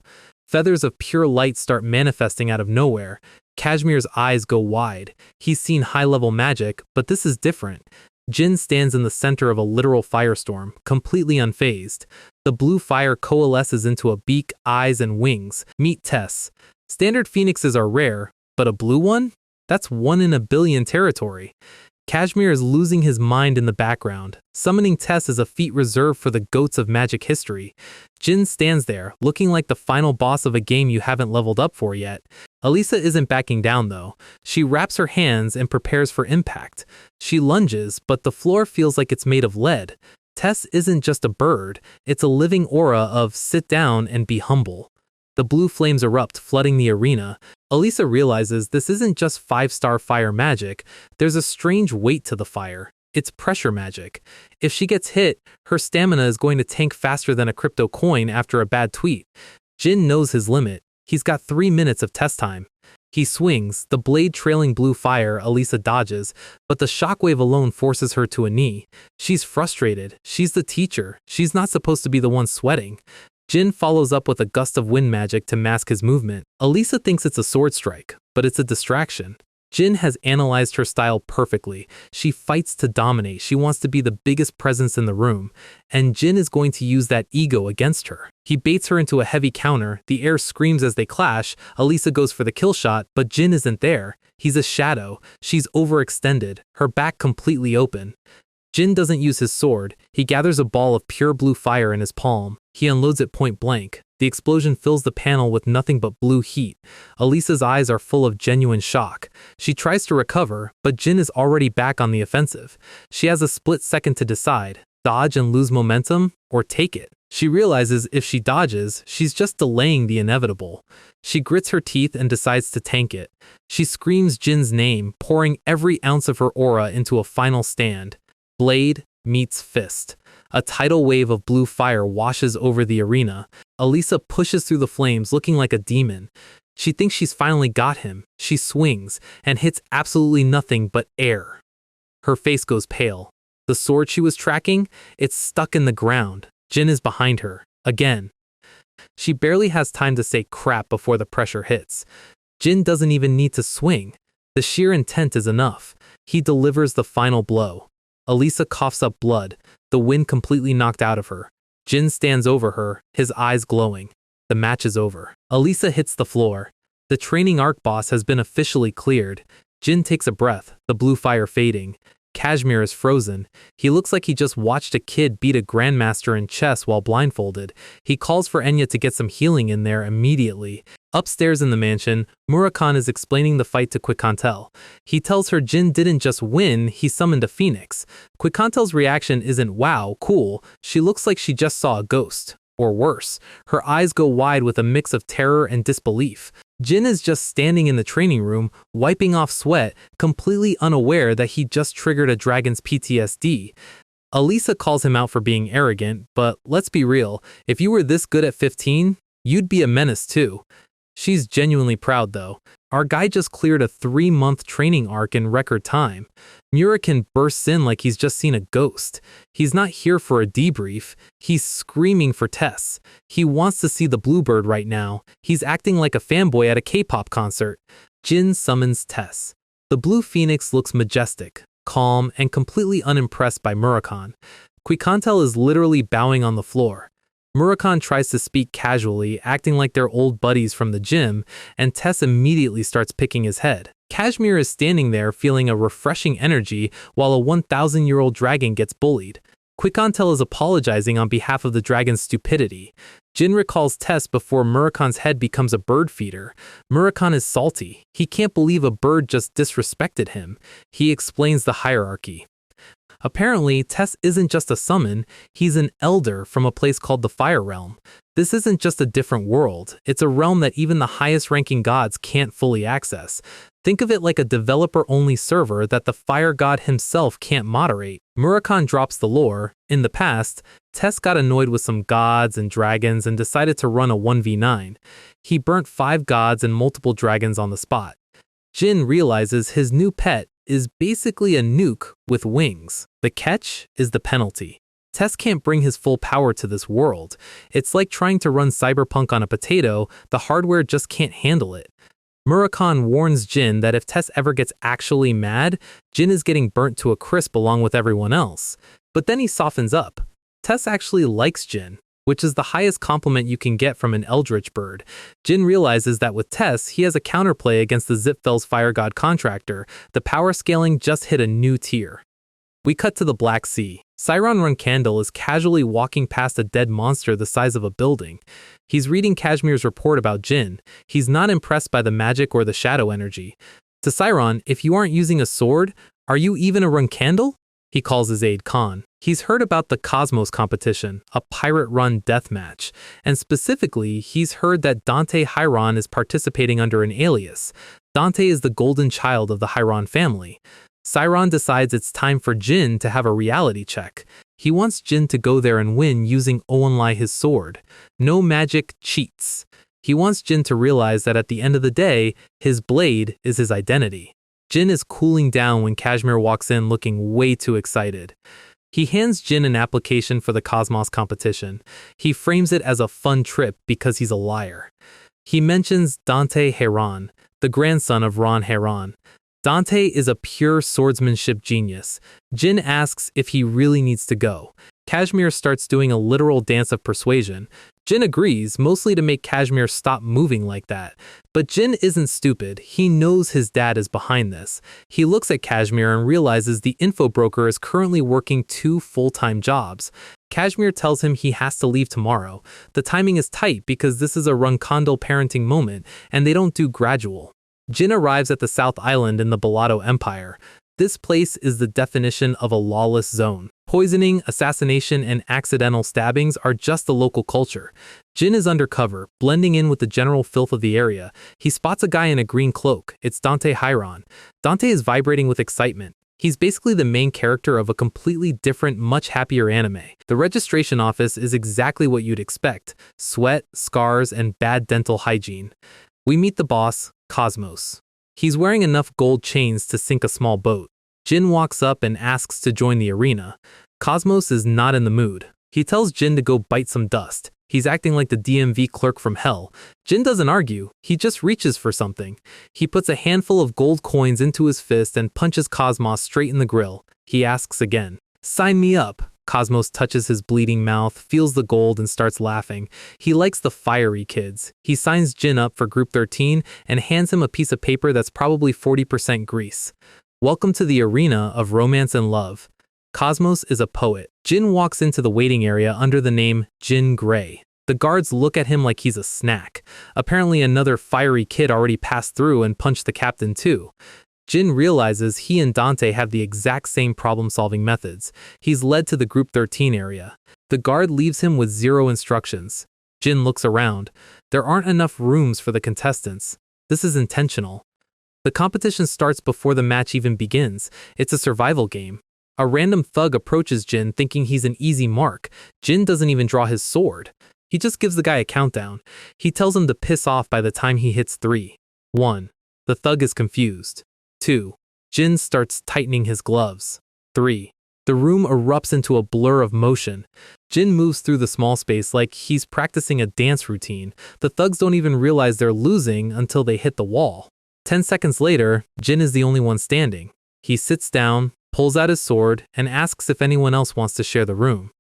Feathers of pure light start manifesting out of nowhere. Kashmir's eyes go wide. He's seen high-level magic, but this is different. Jin stands in the center of a literal firestorm, completely unfazed. The blue fire coalesces into a beak, eyes, and wings. Meet Tess. Standard phoenixes are rare, but a blue one? That's 1 in a billion territory. Kashmir is losing his mind in the background. Summoning Tess is a feat reserved for the goats of magic history. Jin stands there, looking like the final boss of a game you haven't leveled up for yet. Elisa isn't backing down though. She wraps her hands and prepares for impact. She lunges, but the floor feels like it's made of lead. Tess isn't just a bird, it's a living aura of "sit down and be humble." The blue flames erupt, flooding the arena. Elisa realizes this isn't just 5-star fire magic, there's a strange weight to the fire. It's pressure magic. If she gets hit, her stamina is going to tank faster than a crypto coin after a bad tweet. Jin knows his limit. He's got 3 minutes of test time. He swings, the blade trailing blue fire. Elisa dodges, but the shockwave alone forces her to a knee. She's frustrated. She's the teacher. She's not supposed to be the one sweating. Jin follows up with a gust of wind magic to mask his movement. Elisa thinks it's a sword strike, but it's a distraction. Jin has analyzed her style perfectly. She fights to dominate. She wants to be the biggest presence in the room, and Jin is going to use that ego against her. He baits her into a heavy counter. The air screams as they clash. Elisa goes for the kill shot, but Jin isn't there. He's a shadow. She's overextended, her back completely open. Jin doesn't use his sword. He gathers a ball of pure blue fire in his palm. He unloads it point blank. The explosion fills the panel with nothing but blue heat. Elisa's eyes are full of genuine shock. She tries to recover, but Jin is already back on the offensive. She has a split second to decide: dodge and lose momentum, or take it. She realizes if she dodges, she's just delaying the inevitable. She grits her teeth and decides to tank it. She screams Jin's name, pouring every ounce of her aura into a final stand. Blade meets fist. A tidal wave of blue fire washes over the arena. Elisa pushes through the flames looking like a demon. She thinks she's finally got him. She swings and hits absolutely nothing but air. Her face goes pale. The sword she was tracking, it's stuck in the ground. Jin is behind her. Again. She barely has time to say crap before the pressure hits. Jin doesn't even need to swing. The sheer intent is enough. He delivers the final blow. Elisa coughs up blood, the wind completely knocked out of her. Jin stands over her, his eyes glowing. The match is over. Elisa hits the floor. The training arc boss has been officially cleared. Jin takes a breath, the blue fire fading. Kashmir is frozen. He looks like he just watched a kid beat a grandmaster in chess while blindfolded. He calls for Enya to get some healing in there immediately. Upstairs in the mansion, Murakami is explaining the fight to Quicontel. He tells her Jin didn't just win, he summoned a phoenix. Quicontel's reaction isn't wow, cool. She looks like she just saw a ghost. Or worse, her eyes go wide with a mix of terror and disbelief. Jin is just standing in the training room, wiping off sweat, completely unaware that he just triggered a dragon's PTSD. Elisa calls him out for being arrogant, but let's be real, if you were this good at 15, you'd be a menace too. She's genuinely proud though. Our guy just cleared a 3-month training arc in record time. Murakami bursts in like he's just seen a ghost. He's not here for a debrief. He's screaming for Tess. He wants to see the bluebird right now. He's acting like a fanboy at a K-pop concert. Jin summons Tess. The blue phoenix looks majestic, calm, and completely unimpressed by Murakami. Quicontel is literally bowing on the floor. Murakami tries to speak casually, acting like they're old buddies from the gym, and Tess immediately starts picking his head. Kashmir is standing there feeling a refreshing energy while a 1,000-year-old dragon gets bullied. Quicontel is apologizing on behalf of the dragon's stupidity. Jin recalls Tess before Murakami's head becomes a bird feeder. Murakami is salty. He can't believe a bird just disrespected him. He explains the hierarchy. Apparently, Tess isn't just a summon, he's an elder from a place called the Fire Realm. This isn't just a different world, it's a realm that even the highest-ranking gods can't fully access. Think of it like a developer-only server that the fire god himself can't moderate. Murakami drops the lore. In the past, Tess got annoyed with some gods and dragons and decided to run a 1v9. He burnt 5 gods and multiple dragons on the spot. Jin realizes his new pet is basically a nuke with wings. The catch is the penalty. Tess can't bring his full power to this world. It's like trying to run Cyberpunk on a potato, the hardware just can't handle it. Murakami warns Jin that if Tess ever gets actually mad, Jin is getting burnt to a crisp along with everyone else. But then he softens up. Tess actually likes Jin, which is the highest compliment you can get from an eldritch bird. Jin realizes that with Tess, he has a counterplay against the Zipfel's fire god contractor. The power scaling just hit a new tier. We cut to the Black Sea. Sciron Runcandle is casually walking past a dead monster the size of a building. He's reading Kashmir's report about Jin. He's not impressed by the magic or the shadow energy. To Sciron, if you aren't using a sword, are you even a Runcandle? He calls his aide Khan. He's heard about the Cosmos competition, a pirate-run deathmatch, and specifically, he's heard that Dante Hyron is participating under an alias. Dante is the golden child of the Hyron family. Cyron decides it's time for Jin to have a reality check. He wants Jin to go there and win using Owenlai, his sword. No magic, cheats. He wants Jin to realize that at the end of the day, his blade is his identity. Jin is cooling down when Kashmir walks in looking way too excited. He hands Jin an application for the Cosmos competition. He frames it as a fun trip because he's a liar. He mentions Dante Heron, the grandson of Ron Heron. Dante is a pure swordsmanship genius. Jin asks if he really needs to go. Kashmir starts doing a literal dance of persuasion. Jin agrees, mostly to make Kashmir stop moving like that. But Jin isn't stupid. He knows his dad is behind this. He looks at Kashmir and realizes the info broker is currently working 2 full-time jobs. Kashmir tells him he has to leave tomorrow. The timing is tight because this is a Runkondal parenting moment, and they don't do gradual. Jin arrives at the South Island in the Bellotto Empire. This place is the definition of a lawless zone. Poisoning, assassination, and accidental stabbings are just the local culture. Jin is undercover, blending in with the general filth of the area. He spots a guy in a green cloak. It's Dante Hyron. Dante is vibrating with excitement. He's basically the main character of a completely different, much happier anime. The registration office is exactly what you'd expect: sweat, scars, and bad dental hygiene. We meet the boss, Cosmos. He's wearing enough gold chains to sink a small boat. Jin walks up and asks to join the arena. Cosmos is not in the mood. He tells Jin to go bite some dust. He's acting like the DMV clerk from hell. Jin doesn't argue. He just reaches for something. He puts a handful of gold coins into his fist and punches Cosmos straight in the grill. He asks again. "Sign me up." Cosmos touches his bleeding mouth, feels the gold, and starts laughing. He likes the fiery kids. He signs Jin up for Group 13 and hands him a piece of paper that's probably 40% grease. Welcome to the arena of romance and love. Cosmos is a poet. Jin walks into the waiting area under the name Jin Gray. The guards look at him like he's a snack. Apparently another fiery kid already passed through and punched the captain too. Jin realizes he and Dante have the exact same problem-solving methods. He's led to the Group 13 area. The guard leaves him with 0 instructions. Jin looks around. There aren't enough rooms for the contestants. This is intentional. The competition starts before the match even begins. It's a survival game. A random thug approaches Jin thinking he's an easy mark. Jin doesn't even draw his sword. He just gives the guy a countdown. He tells him to piss off by the time he hits 3. 1. The thug is confused. 2. Jin starts tightening his gloves. 3. The room erupts into a blur of motion. Jin moves through the small space like he's practicing a dance routine. The thugs don't even realize they're losing until they hit the wall. 10 seconds later, Jin is the only one standing. He sits down, pulls out his sword, and asks if anyone else wants to share the room.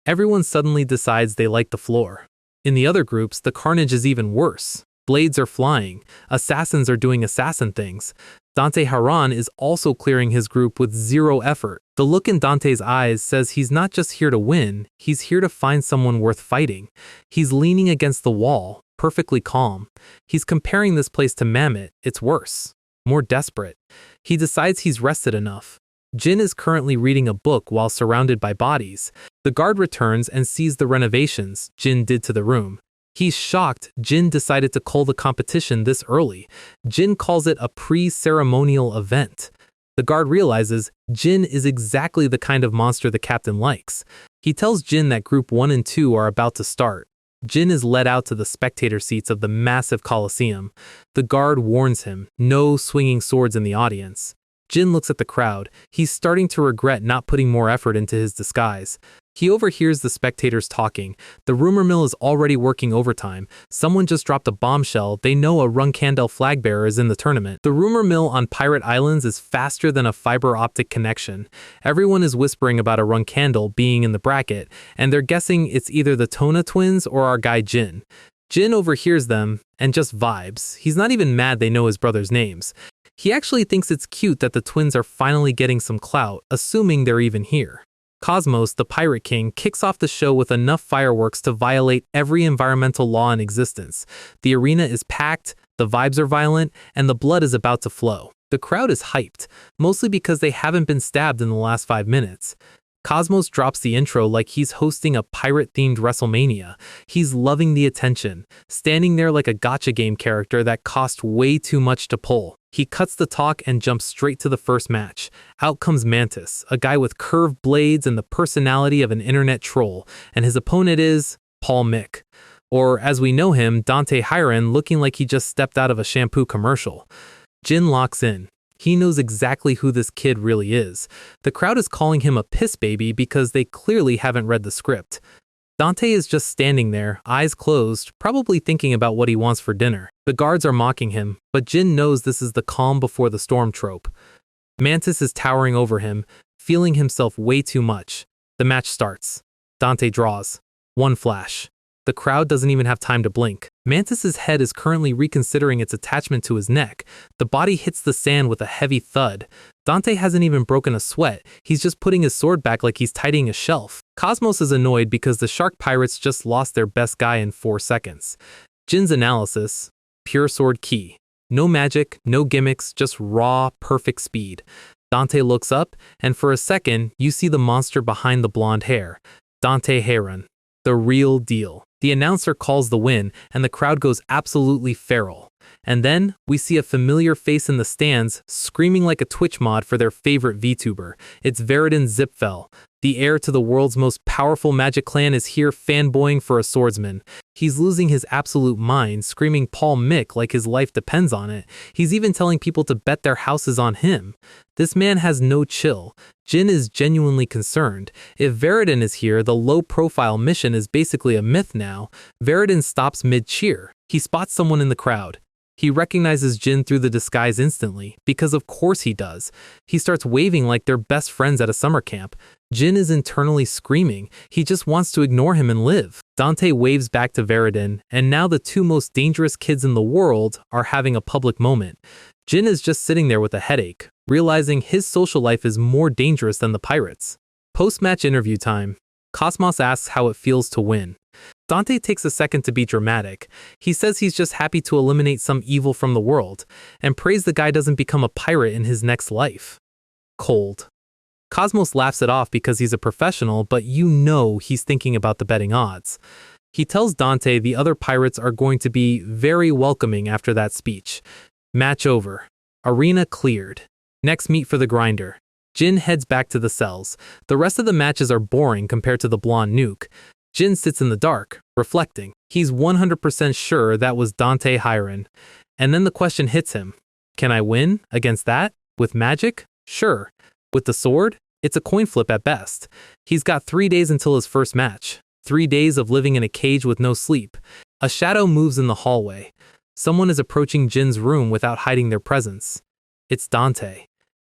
Everyone suddenly decides they like the floor. In the other groups, the carnage is even worse. Blades are flying. Assassins are doing assassin things. Dante Haran is also clearing his group with 0 effort. The look in Dante's eyes says he's not just here to win, he's here to find someone worth fighting. He's leaning against the wall, perfectly calm. He's comparing this place to Mammoth. It's worse, more desperate. He decides he's rested enough. Jin is currently reading a book while surrounded by bodies. The guard returns and sees the renovations Jin did to the room. He's shocked Jin decided to call the competition this early. Jin calls it a pre-ceremonial event. The guard realizes Jin is exactly the kind of monster the captain likes. He tells Jin that Group 1 and 2 are about to start. Jin is led out to the spectator seats of the massive coliseum. The guard warns him, no swinging swords in the audience. Jin looks at the crowd. He's starting to regret not putting more effort into his disguise. He overhears the spectators talking. The rumor mill is already working overtime. Someone just dropped a bombshell. They know a Runkandel flag bearer is in the tournament. The rumor mill on Pirate Islands is faster than a fiber optic connection. Everyone is whispering about a Runkandel being in the bracket, and they're guessing it's either the Tona twins or our guy Jin. Jin overhears them and just vibes. He's not even mad they know his brother's names. He actually thinks it's cute that the twins are finally getting some clout, assuming they're even here. Cosmos, the Pirate King, kicks off the show with enough fireworks to violate every environmental law in existence. The arena is packed, the vibes are violent, and the blood is about to flow. The crowd is hyped, mostly because they haven't been stabbed in the last 5 minutes. Cosmos drops the intro like he's hosting a pirate-themed WrestleMania. He's loving the attention, standing there like a gacha game character that cost way too much to pull. He cuts the talk and jumps straight to the first match. Out comes Mantis, a guy with curved blades and the personality of an internet troll, and his opponent is Paul Mick. Or, as we know him, Dante Hiren, looking like he just stepped out of a shampoo commercial. Jin locks in. He knows exactly who this kid really is. The crowd is calling him a piss baby because they clearly haven't read the script. Dante is just standing there, eyes closed, probably thinking about what he wants for dinner. The guards are mocking him, but Jin knows this is the calm before the storm trope. Mantis is towering over him, feeling himself way too much. The match starts. Dante draws. One flash. The crowd doesn't even have time to blink. Mantis's head is currently reconsidering its attachment to his neck. The body hits the sand with a heavy thud. Dante hasn't even broken a sweat. He's just putting his sword back like he's tidying a shelf. Cosmos is annoyed because the shark pirates just lost their best guy in 4 seconds. Jin's analysis: pure sword ki. No magic, no gimmicks, just raw, perfect speed. Dante looks up, and for a second, you see the monster behind the blonde hair. Dante Heiran. The real deal. The announcer calls the win, and the crowd goes absolutely feral. And then, we see a familiar face in the stands, screaming like a Twitch mod for their favorite VTuber. It's Veridin Zipfel. The heir to the world's most powerful magic clan is here fanboying for a swordsman. He's losing his absolute mind, screaming Paul Mick like his life depends on it. He's even telling people to bet their houses on him. This man has no chill. Jin is genuinely concerned. If Veridin is here, the low-profile mission is basically a myth now. Veridin stops mid-cheer. He spots someone in the crowd. He recognizes Jin through the disguise instantly, because of course he does. He starts waving like they're best friends at a summer camp. Jin is internally screaming. He just wants to ignore him and live. Dante waves back to Veridin, and now the 2 most dangerous kids in the world are having a public moment. Jin is just sitting there with a headache, realizing his social life is more dangerous than the pirates. Post-match interview time. Cosmos asks how it feels to win. Dante takes a second to be dramatic. He says he's just happy to eliminate some evil from the world, and prays the guy doesn't become a pirate in his next life. Cold. Cosmos laughs it off because he's a professional, but you know he's thinking about the betting odds. He tells Dante the other pirates are going to be very welcoming after that speech. Match over. Arena cleared. Next meet for the grinder. Jin heads back to the cells. The rest of the matches are boring compared to the blonde nuke. Jin sits in the dark, reflecting. He's 100% sure that was Dante Hiren. And then the question hits him. Can I win against that? With magic? Sure. With the sword? It's a coin flip at best. He's got 3 days until his first match. 3 days of living in a cage with no sleep. A shadow moves in the hallway. Someone is approaching Jin's room without hiding their presence. It's Dante.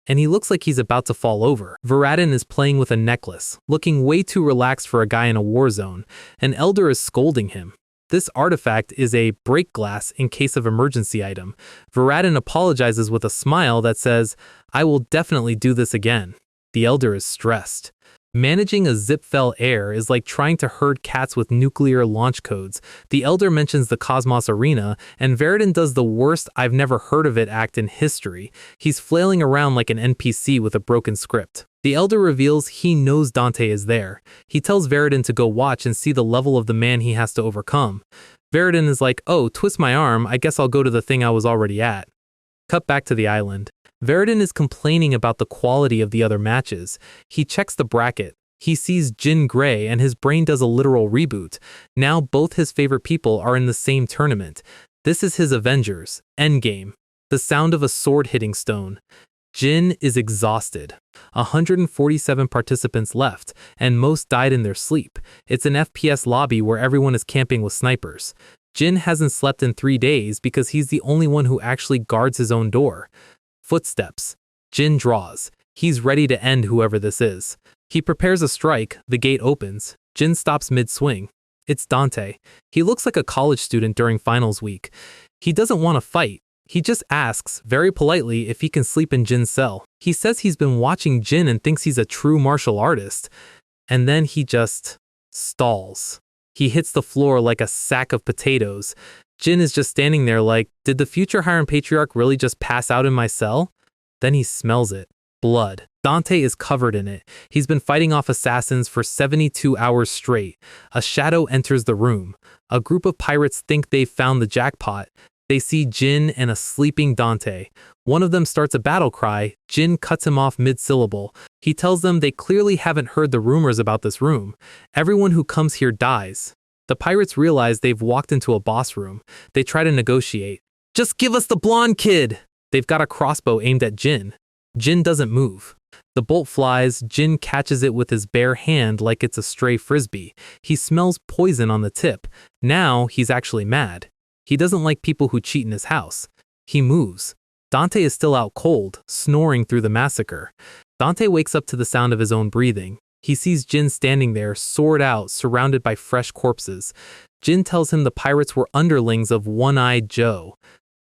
And he looks like he's about to fall over. Veridin is playing with a necklace, looking way too relaxed for a guy in a war zone. An elder is scolding him. This artifact is a break glass in case of emergency item. Veridin apologizes with a smile that says, "I will definitely do this again." The elder is stressed. Managing a Zipfel heir is like trying to herd cats with nuclear launch codes. The elder mentions the Cosmos Arena, and Veridin does the worst "I've never heard of it" act in history. He's flailing around like an NPC with a broken script. The elder reveals he knows Dante is there. He tells Veridin to go watch and see the level of the man he has to overcome. Veridin is like, "Oh, twist my arm, I guess I'll go to the thing I was already at." Cut back to the island. Veridin is complaining about the quality of the other matches. He checks the bracket. He sees Jin Gray and his brain does a literal reboot. Now both his favorite people are in the same tournament. This is his Avengers, Endgame. The sound of a sword hitting stone. Jin is exhausted. 147 participants left, and most died in their sleep. It's an FPS lobby where everyone is camping with snipers. Jin hasn't slept in 3 days because he's the only one who actually guards his own door. Footsteps. Jin draws. He's ready to end whoever this is. He prepares a strike. The gate opens. Jin stops mid-swing. It's Dante. He looks like a college student during finals week. He doesn't want to fight. He just asks, very politely, if he can sleep in Jin's cell. He says he's been watching Jin and thinks he's a true martial artist. And then he just stalls. He hits the floor like a sack of potatoes. Jin is just standing there like, did the future Hiren Patriarch really just pass out in my cell? Then he smells it. Blood. Dante is covered in it. He's been fighting off assassins for 72 hours straight. A shadow enters the room. A group of pirates think they've found the jackpot. They see Jin and a sleeping Dante. One of them starts a battle cry. Jin cuts him off mid-syllable. He tells them they clearly haven't heard the rumors about this room. Everyone who comes here dies. The pirates realize they've walked into a boss room. They try to negotiate. Just give us the blonde kid! They've got a crossbow aimed at Jin. Jin doesn't move. The bolt flies. Jin catches it with his bare hand like it's a stray frisbee. He smells poison on the tip. Now he's actually mad. He doesn't like people who cheat in his house. He moves. Dante is still out cold, snoring through the massacre. Dante wakes up to the sound of his own breathing. He sees Jin standing there, sword out, surrounded by fresh corpses. Jin tells him the pirates were underlings of One-Eyed Joe.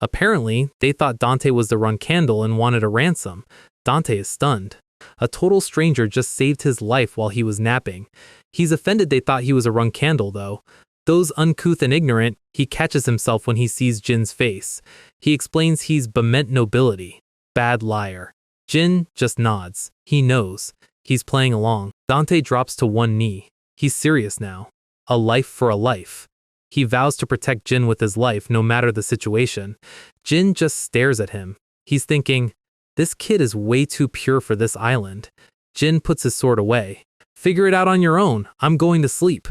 Apparently, they thought Dante was the run candle and wanted a ransom. Dante is stunned. A total stranger just saved his life while he was napping. He's offended they thought he was a run candle, though. Those uncouth and ignorant, he catches himself when he sees Jin's face. He explains he's bement nobility. Bad liar. Jin just nods. He knows. He's playing along. Dante drops to one knee. He's serious now. A life for a life. He vows to protect Jin with his life no matter the situation. Jin just stares at him. He's thinking, this kid is way too pure for this island. Jin puts his sword away. Figure it out on your own. I'm going to sleep.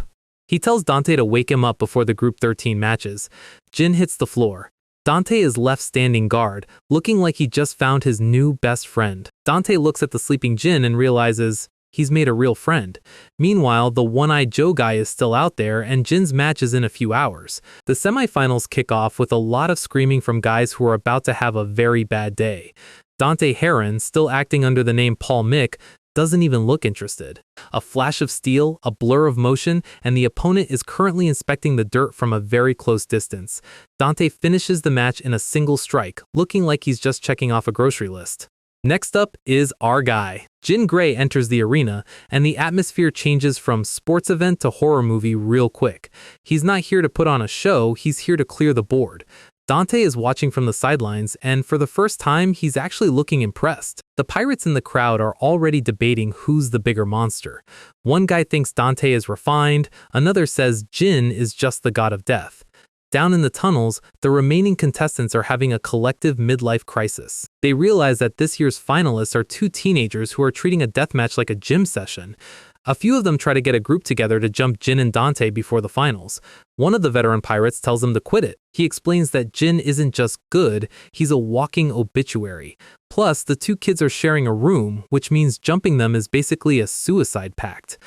He tells Dante to wake him up before the Group 13 matches. Jin hits the floor. Dante is left standing guard, looking like he just found his new best friend. Dante looks at the sleeping Jin and realizes he's made a real friend. Meanwhile, the One-Eyed Joe guy is still out there and Jin's match is in a few hours. The semifinals kick off with a lot of screaming from guys who are about to have a very bad day. Dante Heron, still acting under the name Paul Mick, doesn't even look interested. A flash of steel, a blur of motion, and the opponent is currently inspecting the dirt from a very close distance. Dante finishes the match in a single strike, looking like he's just checking off a grocery list. Next up is our guy. Jin Gray enters the arena, and the atmosphere changes from sports event to horror movie real quick. He's not here to put on a show, he's here to clear the board. Dante is watching from the sidelines, and for the first time, he's actually looking impressed. The pirates in the crowd are already debating who's the bigger monster. One guy thinks Dante is refined, another says Jin is just the god of death. Down in the tunnels, the remaining contestants are having a collective midlife crisis. They realize that this year's finalists are two teenagers who are treating a deathmatch like a gym session. A few of them try to get a group together to jump Jin and Dante before the finals. One of the veteran pirates tells them to quit it. He explains that Jin isn't just good, he's a walking obituary. Plus, the two kids are sharing a room, which means jumping them is basically a suicide pact.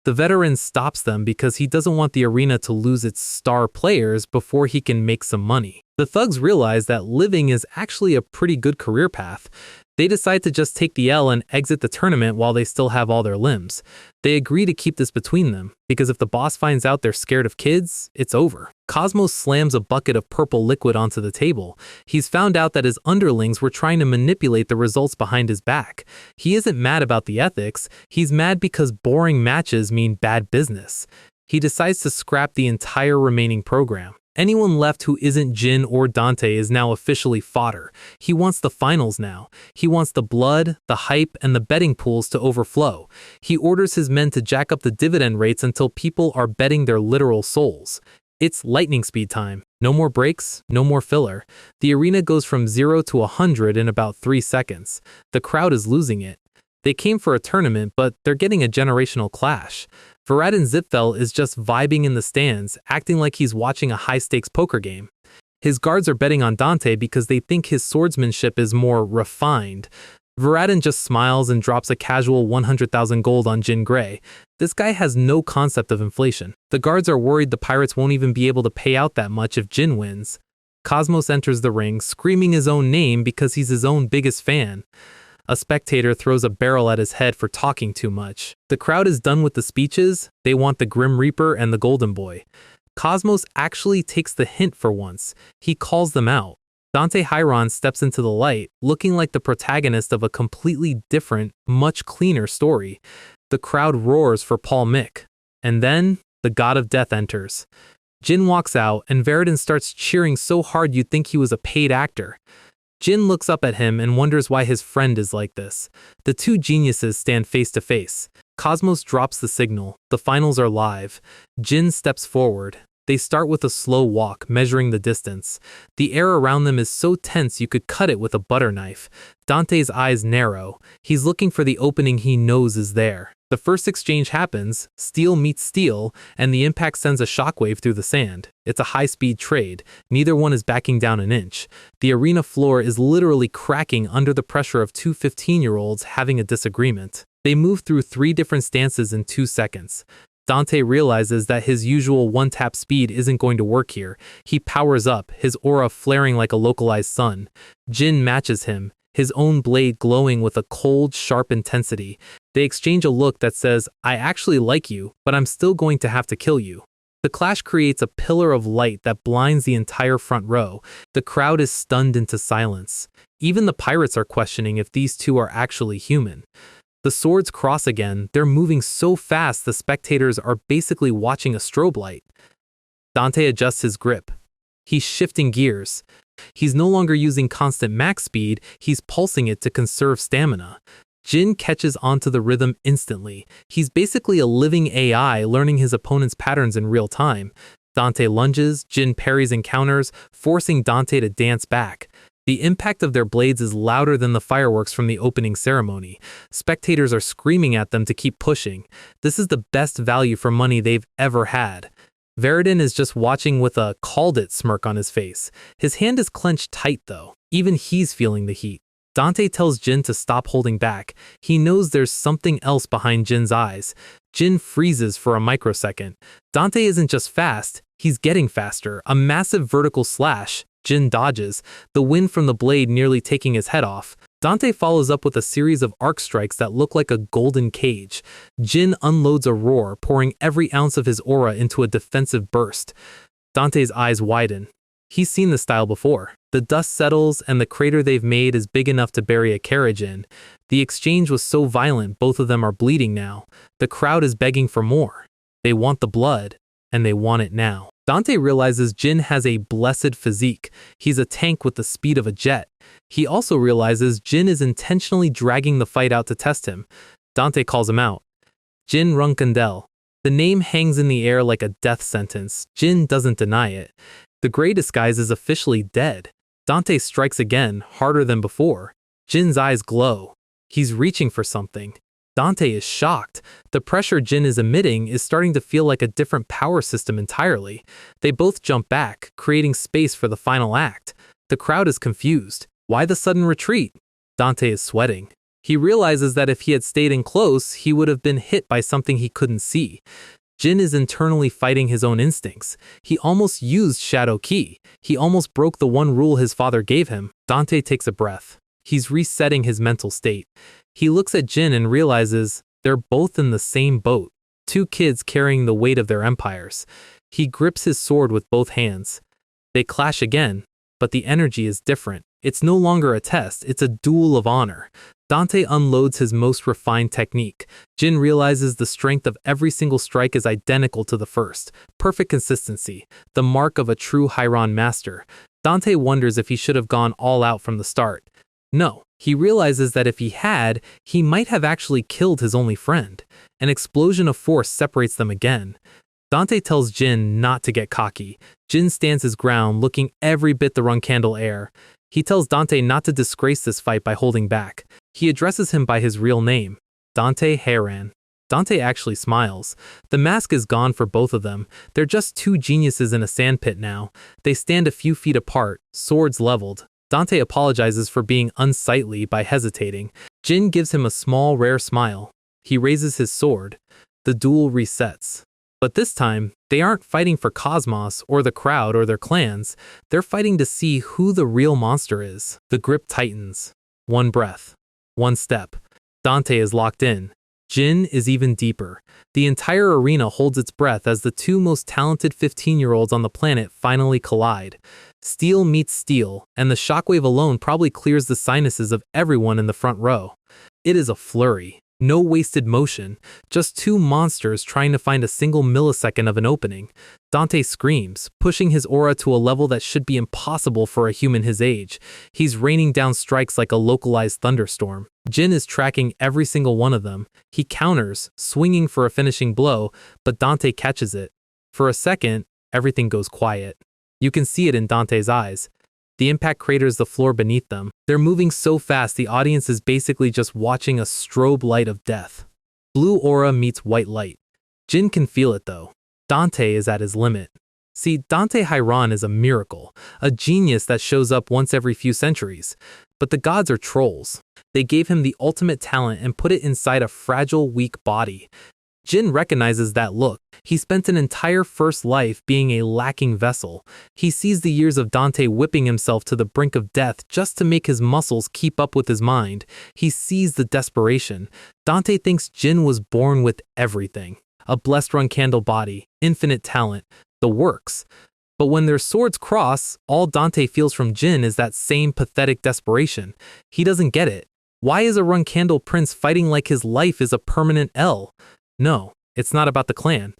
The veteran stops them because he doesn't want the arena to lose its star players before he can make some money. The thugs realize that living is actually a pretty good career path. They decide to just take the L and exit the tournament while they still have all their limbs. They agree to keep this between them, because if the boss finds out they're scared of kids, it's over. Cosmos slams a bucket of purple liquid onto the table. He's found out that his underlings were trying to manipulate the results behind his back. He isn't mad about the ethics, he's mad because boring matches mean bad business. He decides to scrap the entire remaining program. Anyone left who isn't Jin or Dante is now officially fodder. He wants the finals now. He wants the blood, the hype, and the betting pools to overflow. He orders his men to jack up the dividend rates until people are betting their literal souls. It's lightning speed time. No more breaks, no more filler. The arena goes from 0 to 100 in about 3 seconds. The crowd is losing it. They came for a tournament, but they're getting a generational clash. Varadin Zipfel is just vibing in the stands, acting like he's watching a high-stakes poker game. His guards are betting on Dante because they think his swordsmanship is more refined. Varadin just smiles and drops a casual 100,000 gold on Jin Gray. This guy has no concept of inflation. The guards are worried the pirates won't even be able to pay out that much if Jin wins. Cosmos enters the ring, screaming his own name because he's his own biggest fan. A spectator throws a barrel at his head for talking too much. The crowd is done with the speeches. They want the Grim Reaper and the Golden Boy. Cosmos actually takes the hint for once. He calls them out. Dante Hyron steps into the light, looking like the protagonist of a completely different, much cleaner story. The crowd roars for Paul Mick. And then, the God of Death enters. Jin walks out, and Varadin starts cheering so hard you'd think he was a paid actor. Jin looks up at him and wonders why his friend is like this. The two geniuses stand face to face. Cosmos drops the signal. The finals are live. Jin steps forward. They start with a slow walk, measuring the distance. The air around them is so tense you could cut it with a butter knife. Dante's eyes narrow. He's looking for the opening he knows is there. The first exchange happens, steel meets steel, and the impact sends a shockwave through the sand. It's a high-speed trade. Neither one is backing down an inch. The arena floor is literally cracking under the pressure of two 15-year-olds having a disagreement. They move through 3 different stances in 2 seconds. Dante realizes that his usual one-tap speed isn't going to work here. He powers up, his aura flaring like a localized sun. Jin matches him, his own blade glowing with a cold, sharp intensity. They exchange a look that says, "I actually like you, but I'm still going to have to kill you." The clash creates a pillar of light that blinds the entire front row. The crowd is stunned into silence. Even the pirates are questioning if these two are actually human. The swords cross again. They're moving so fast the spectators are basically watching a strobe light. Dante adjusts his grip. He's shifting gears. He's no longer using constant max speed, he's pulsing it to conserve stamina. Jin catches onto the rhythm instantly. He's basically a living AI learning his opponent's patterns in real time. Dante lunges, Jin parries and counters, forcing Dante to dance back. The impact of their blades is louder than the fireworks from the opening ceremony. Spectators are screaming at them to keep pushing. This is the best value for money they've ever had. Veridin is just watching with a "called it" smirk on his face. His hand is clenched tight though. Even he's feeling the heat. Dante tells Jin to stop holding back. He knows there's something else behind Jin's eyes. Jin freezes for a microsecond. Dante isn't just fast, he's getting faster. A massive vertical slash. Jin dodges, the wind from the blade nearly taking his head off. Dante follows up with a series of arc strikes that look like a golden cage. Jin unloads a roar, pouring every ounce of his aura into a defensive burst. Dante's eyes widen. He's seen this style before. The dust settles, and the crater they've made is big enough to bury a carriage in. The exchange was so violent, both of them are bleeding now. The crowd is begging for more. They want the blood, and they want it now. Dante realizes Jin has a blessed physique. He's a tank with the speed of a jet. He also realizes Jin is intentionally dragging the fight out to test him. Dante calls him out. Jin Runkandel. The name hangs in the air like a death sentence. Jin doesn't deny it. The gray disguise is officially dead. Dante strikes again, harder than before. Jin's eyes glow. He's reaching for something. Dante is shocked. The pressure Jin is emitting is starting to feel like a different power system entirely. They both jump back, creating space for the final act. The crowd is confused. Why the sudden retreat? Dante is sweating. He realizes that if he had stayed in close, he would have been hit by something he couldn't see. Jin is internally fighting his own instincts. He almost used Shadow Ki. He almost broke the one rule his father gave him. Dante takes a breath. He's resetting his mental state. He looks at Jin and realizes they're both in the same boat. Two kids carrying the weight of their empires. He grips his sword with both hands. They clash again, but the energy is different. It's no longer a test, it's a duel of honor. Dante unloads his most refined technique. Jin realizes the strength of every single strike is identical to the first. Perfect consistency, the mark of a true Hyron master. Dante wonders if he should have gone all out from the start. No, he realizes that if he had, he might have actually killed his only friend. An explosion of force separates them again. Dante tells Jin not to get cocky. Jin stands his ground, looking every bit the Runkandel heir. He tells Dante not to disgrace this fight by holding back. He addresses him by his real name, Dante Haran. Dante actually smiles. The mask is gone for both of them. They're just two geniuses in a sandpit now. They stand a few feet apart, swords leveled. Dante apologizes for being unsightly by hesitating. Jin gives him a small, rare smile. He raises his sword. The duel resets. But this time, they aren't fighting for Cosmos or the crowd or their clans. They're fighting to see who the real monster is. The grip tightens. One breath. One step. Dante is locked in. Jin is even deeper. The entire arena holds its breath as the two most talented 15-year-olds on the planet finally collide. Steel meets steel, and the shockwave alone probably clears the sinuses of everyone in the front row. It is a flurry. No wasted motion, just two monsters trying to find a single millisecond of an opening. Dante screams, pushing his aura to a level that should be impossible for a human his age. He's raining down strikes like a localized thunderstorm. Jin is tracking every single one of them. He counters, swinging for a finishing blow, but Dante catches it. For a second, everything goes quiet. You can see it in Dante's eyes. The impact craters the floor beneath them. They're moving so fast the audience is basically just watching a strobe light of death. Blue aura meets white light. Jin can feel it though. Dante is at his limit. See, Dante Hyron is a miracle, a genius that shows up once every few centuries. But the gods are trolls. They gave him the ultimate talent and put it inside a fragile, weak body. Jin recognizes that look. He spent an entire first life being a lacking vessel. He sees the years of Dante whipping himself to the brink of death just to make his muscles keep up with his mind. He sees the desperation. Dante thinks Jin was born with everything. A blessed run candle body, infinite talent, the works. But when their swords cross, all Dante feels from Jin is that same pathetic desperation. He doesn't get it. Why is a run candle prince fighting like his life is a permanent L? No, it's not about the clan.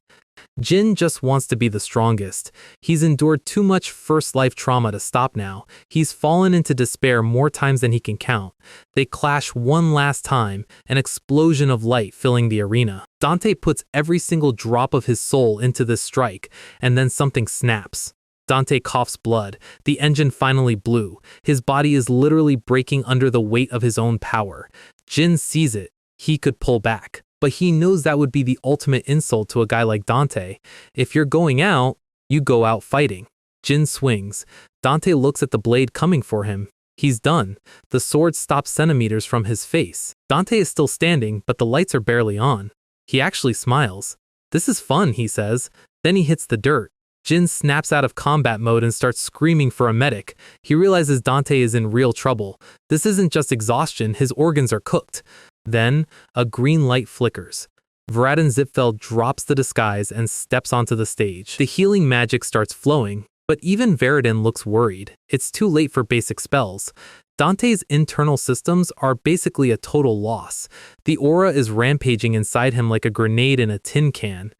Jin just wants to be the strongest. He's endured too much first life trauma to stop now. He's fallen into despair more times than he can count. They clash one last time, an explosion of light filling the arena. Dante puts every single drop of his soul into this strike, and then something snaps. Dante coughs blood. The engine finally blew. His body is literally breaking under the weight of his own power. Jin sees it. He could pull back. But he knows that would be the ultimate insult to a guy like Dante. If you're going out, you go out fighting. Jin swings. Dante looks at the blade coming for him. He's done. The sword stops centimeters from his face. Dante is still standing, but the lights are barely on. He actually smiles. "This is fun," he says. Then he hits the dirt. Jin snaps out of combat mode and starts screaming for a medic. He realizes Dante is in real trouble. This isn't just exhaustion, his organs are cooked. Then, a green light flickers. Varadin Zipfel drops the disguise and steps onto the stage. The healing magic starts flowing, but even Varadin looks worried. It's too late for basic spells. Dante's internal systems are basically a total loss. The aura is rampaging inside him like a grenade in a tin can.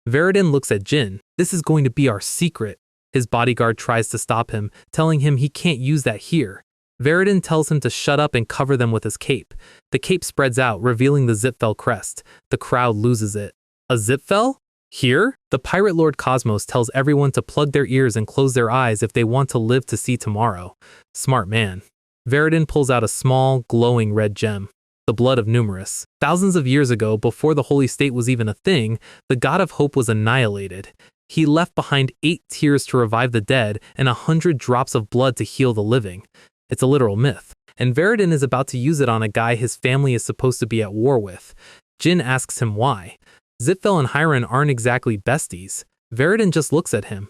Varadin looks at Jin. "This is going to be our secret." His bodyguard tries to stop him, telling him he can't use that here. Varadin tells him to shut up and cover them with his cape. The cape spreads out, revealing the Zipfel crest. The crowd loses it. A Zipfel? Here? The pirate lord Cosmos tells everyone to plug their ears and close their eyes if they want to live to see tomorrow. Smart man. Varadin pulls out a small, glowing red gem. The blood of Numerous. Thousands of years ago, before the Holy State was even a thing, the god of hope was annihilated. He left behind 8 tears to revive the dead and 100 drops of blood to heal the living. It's a literal myth. And Varadin is about to use it on a guy his family is supposed to be at war with. Jin asks him why. Zipfel and Hyron aren't exactly besties. Varadin just looks at him.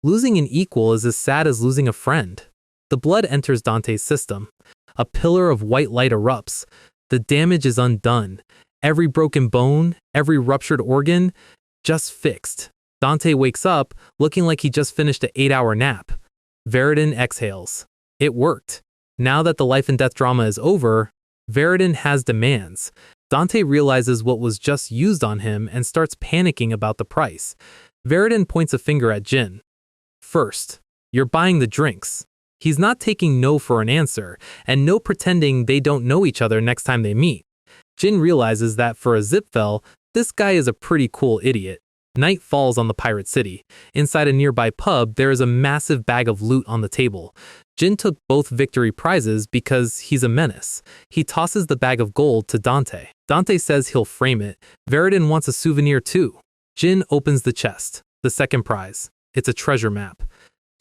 Losing an equal is as sad as losing a friend. The blood enters Dante's system. A pillar of white light erupts. The damage is undone. Every broken bone, every ruptured organ, just fixed. Dante wakes up, looking like he just finished an 8-hour nap. Varadin exhales. It worked. Now that the life and death drama is over, Varadin has demands. Dante realizes what was just used on him and starts panicking about the price. Varadin points a finger at Jin. "First, you're buying the drinks." He's not taking no for an answer, and no pretending they don't know each other next time they meet. Jin realizes that for a Zipfel, this guy is a pretty cool idiot. Night falls on the pirate city. Inside a nearby pub, there is a massive bag of loot on the table. Jin took both victory prizes because he's a menace. He tosses the bag of gold to Dante. Dante says he'll frame it. Varadin wants a souvenir too. Jin opens the chest. The second prize. It's a treasure map.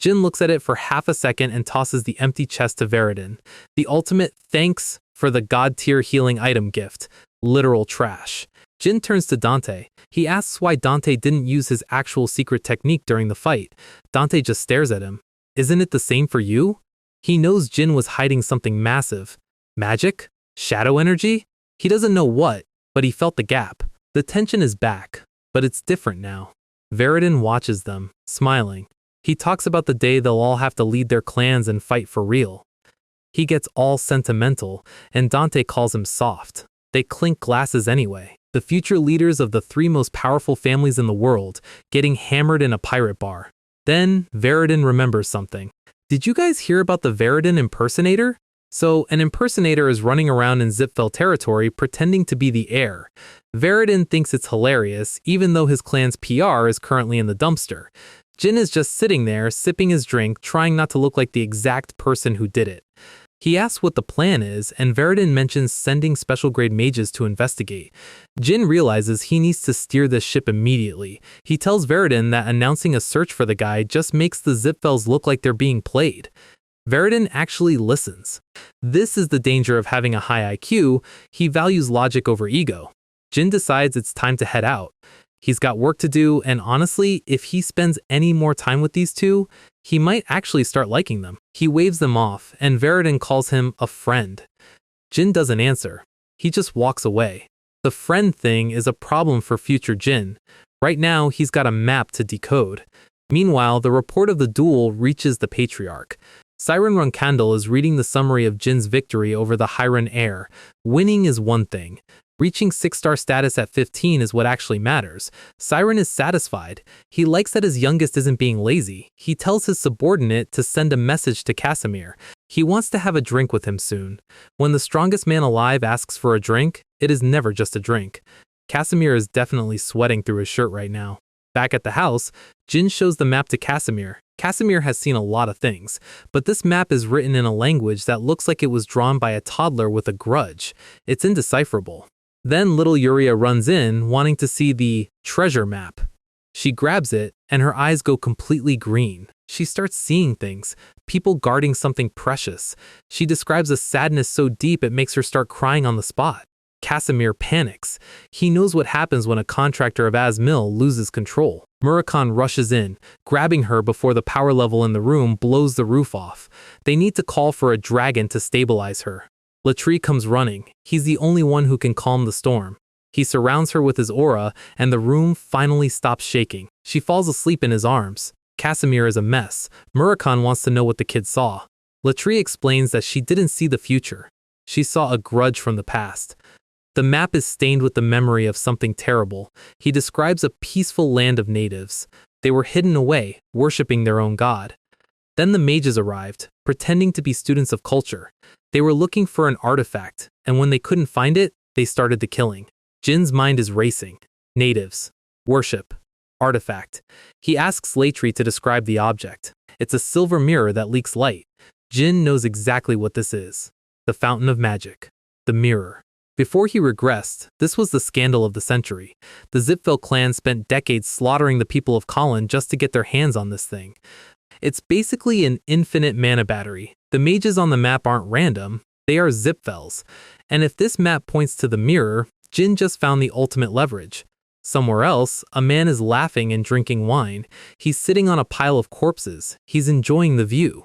Jin looks at it for half a second and tosses the empty chest to Varadin. The ultimate thanks for the god-tier healing item gift. Literal trash. Jin turns to Dante. He asks why Dante didn't use his actual secret technique during the fight. Dante just stares at him. "Isn't it the same for you?" He knows Jin was hiding something massive. Magic? Shadow energy? He doesn't know what, but he felt the gap. The tension is back, but it's different now. Varadin watches them, smiling. He talks about the day they'll all have to lead their clans and fight for real. He gets all sentimental, and Dante calls him soft. They clink glasses anyway. The future leaders of the three most powerful families in the world getting hammered in a pirate bar. Then, Veridin remembers something. Did you guys hear about the Veridin impersonator? So, an impersonator is running around in Zipfel territory pretending to be the heir. Veridin thinks it's hilarious, even though his clan's PR is currently in the dumpster. Jin is just sitting there, sipping his drink, trying not to look like the exact person who did it. He asks what the plan is, and Veridin mentions sending special-grade mages to investigate. Jin realizes he needs to steer this ship immediately. He tells Veridin that announcing a search for the guy just makes the Zipfels look like they're being played. Veridin actually listens. This is the danger of having a high IQ. He values logic over ego. Jin decides it's time to head out. He's got work to do, and honestly, if he spends any more time with these two, he might actually start liking them. He waves them off, and Veridin calls him a friend. Jin doesn't answer. He just walks away. The friend thing is a problem for future Jin. Right now, he's got a map to decode. Meanwhile, the report of the duel reaches the Patriarch. Siren Runkandel is reading the summary of Jin's victory over the Hiran heir. Winning is one thing. Reaching 6-star status at 15 is what actually matters. Siren is satisfied. He likes that his youngest isn't being lazy. He tells his subordinate to send a message to Casimir. He wants to have a drink with him soon. When the strongest man alive asks for a drink, it is never just a drink. Casimir is definitely sweating through his shirt right now. Back at the house, Jin shows the map to Casimir. Casimir has seen a lot of things, but this map is written in a language that looks like it was drawn by a toddler with a grudge. It's indecipherable. Then little Yuria runs in, wanting to see the treasure map. She grabs it, and her eyes go completely green. She starts seeing things, people guarding something precious. She describes a sadness so deep it makes her start crying on the spot. Casimir panics. He knows what happens when a contractor of Asmil loses control. Murakhan rushes in, grabbing her before the power level in the room blows the roof off. They need to call for a dragon to stabilize her. Latrie comes running. He's the only one who can calm the storm. He surrounds her with his aura, and the room finally stops shaking. She falls asleep in his arms. Casimir is a mess. Murakhan wants to know what the kid saw. Latrie explains that she didn't see the future. She saw a grudge from the past. The map is stained with the memory of something terrible. He describes a peaceful land of natives. They were hidden away, worshipping their own god. Then the mages arrived, pretending to be students of culture. They were looking for an artifact, and when they couldn't find it, they started the killing. Jin's mind is racing. Natives. Worship. Artifact. He asks Latrie to describe the object. It's a silver mirror that leaks light. Jin knows exactly what this is. The fountain of magic. The mirror. Before he regressed, this was the scandal of the century. The Zipfel clan spent decades slaughtering the people of Colin just to get their hands on this thing. It's basically an infinite mana battery. The mages on the map aren't random, they are Zipfels. And if this map points to the mirror, Jin just found the ultimate leverage. Somewhere else, a man is laughing and drinking wine. He's sitting on a pile of corpses. He's enjoying the view.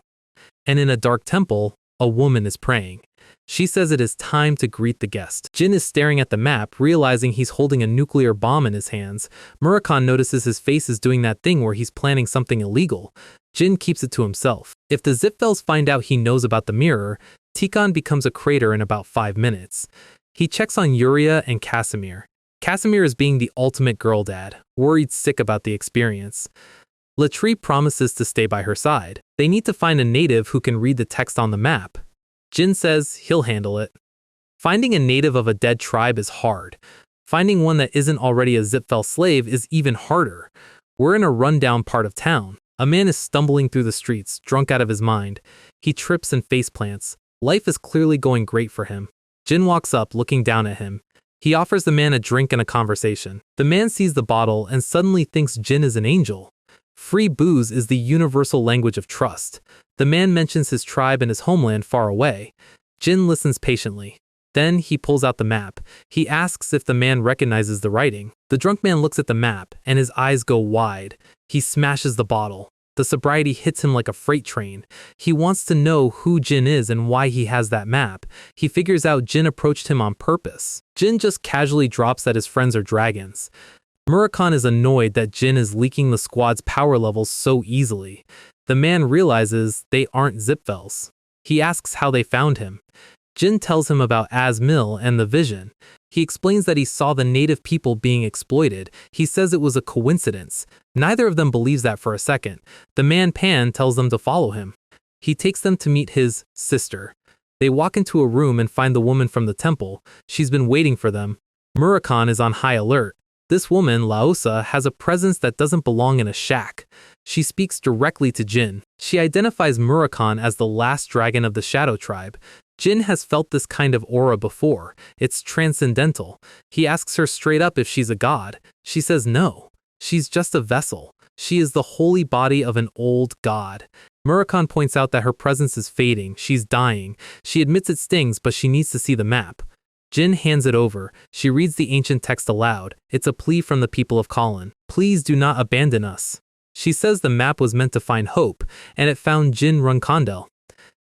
And in a dark temple, a woman is praying. She says it is time to greet the guest. Jin is staring at the map, realizing he's holding a nuclear bomb in his hands. Murakhan notices his face is doing that thing where he's planning something illegal. Jin keeps it to himself. If the Zipfels find out he knows about the mirror, Tikhon becomes a crater in about 5 minutes. He checks on Yuria and Casimir. Casimir is being the ultimate girl dad, worried sick about the experience. Latrie promises to stay by her side. They need to find a native who can read the text on the map. Jin says he'll handle it. Finding a native of a dead tribe is hard. Finding one that isn't already a Zipfel slave is even harder. We're in a rundown part of town. A man is stumbling through the streets, drunk out of his mind. He trips and faceplants. Life is clearly going great for him. Jin walks up, looking down at him. He offers the man a drink and a conversation. The man sees the bottle and suddenly thinks Jin is an angel. Free booze is the universal language of trust. The man mentions his tribe and his homeland far away. Jin listens patiently. Then he pulls out the map. He asks if the man recognizes the writing. The drunk man looks at the map, and his eyes go wide. He smashes the bottle. The sobriety hits him like a freight train. He wants to know who Jin is and why he has that map. He figures out Jin approached him on purpose. Jin just casually drops that his friends are dragons. Murakhan is annoyed that Jin is leaking the squad's power levels so easily. The man realizes they aren't Zipfels. He asks how they found him. Jin tells him about Asmil and the vision. He explains that he saw the native people being exploited. He says it was a coincidence. Neither of them believes that for a second. The man Pan tells them to follow him. He takes them to meet his sister. They walk into a room and find the woman from the temple. She's been waiting for them. Murakon is on high alert. This woman, Laosa, has a presence that doesn't belong in a shack. She speaks directly to Jin. She identifies Murakon as the last dragon of the Shadow Tribe. Jin has felt this kind of aura before. It's transcendental. He asks her straight up if she's a god. She says no. She's just a vessel. She is the holy body of an old god. Murakon points out that her presence is fading. She's dying. She admits it stings, but she needs to see the map. Jin hands it over. She reads the ancient text aloud. It's a plea from the people of Kalin. Please do not abandon us. She says the map was meant to find hope, and it found Jin Runkondel.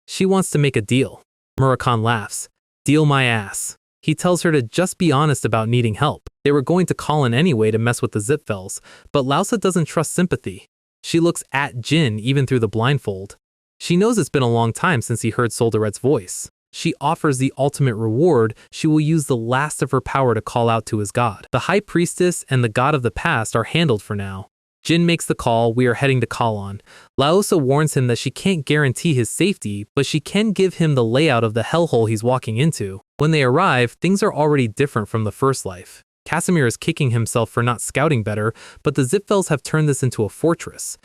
She wants to make a deal. Murakon laughs. Deal my ass. He tells her to just be honest about needing help. They were going to Kalin anyway to mess with the Zipfels, but Laosa doesn't trust sympathy. She looks at Jin even through the blindfold. She knows it's been a long time since he heard Soldaret's voice. She offers the ultimate reward. She will use the last of her power to call out to his god. The High Priestess and the god of the past are handled for now. Jin makes the call. We are heading to Kalon. Laosa warns him that she can't guarantee his safety, but she can give him the layout of the hellhole he's walking into. When they arrive, things are already different from the first life. Casimir is kicking himself for not scouting better, but the Zipfels have turned this into a fortress.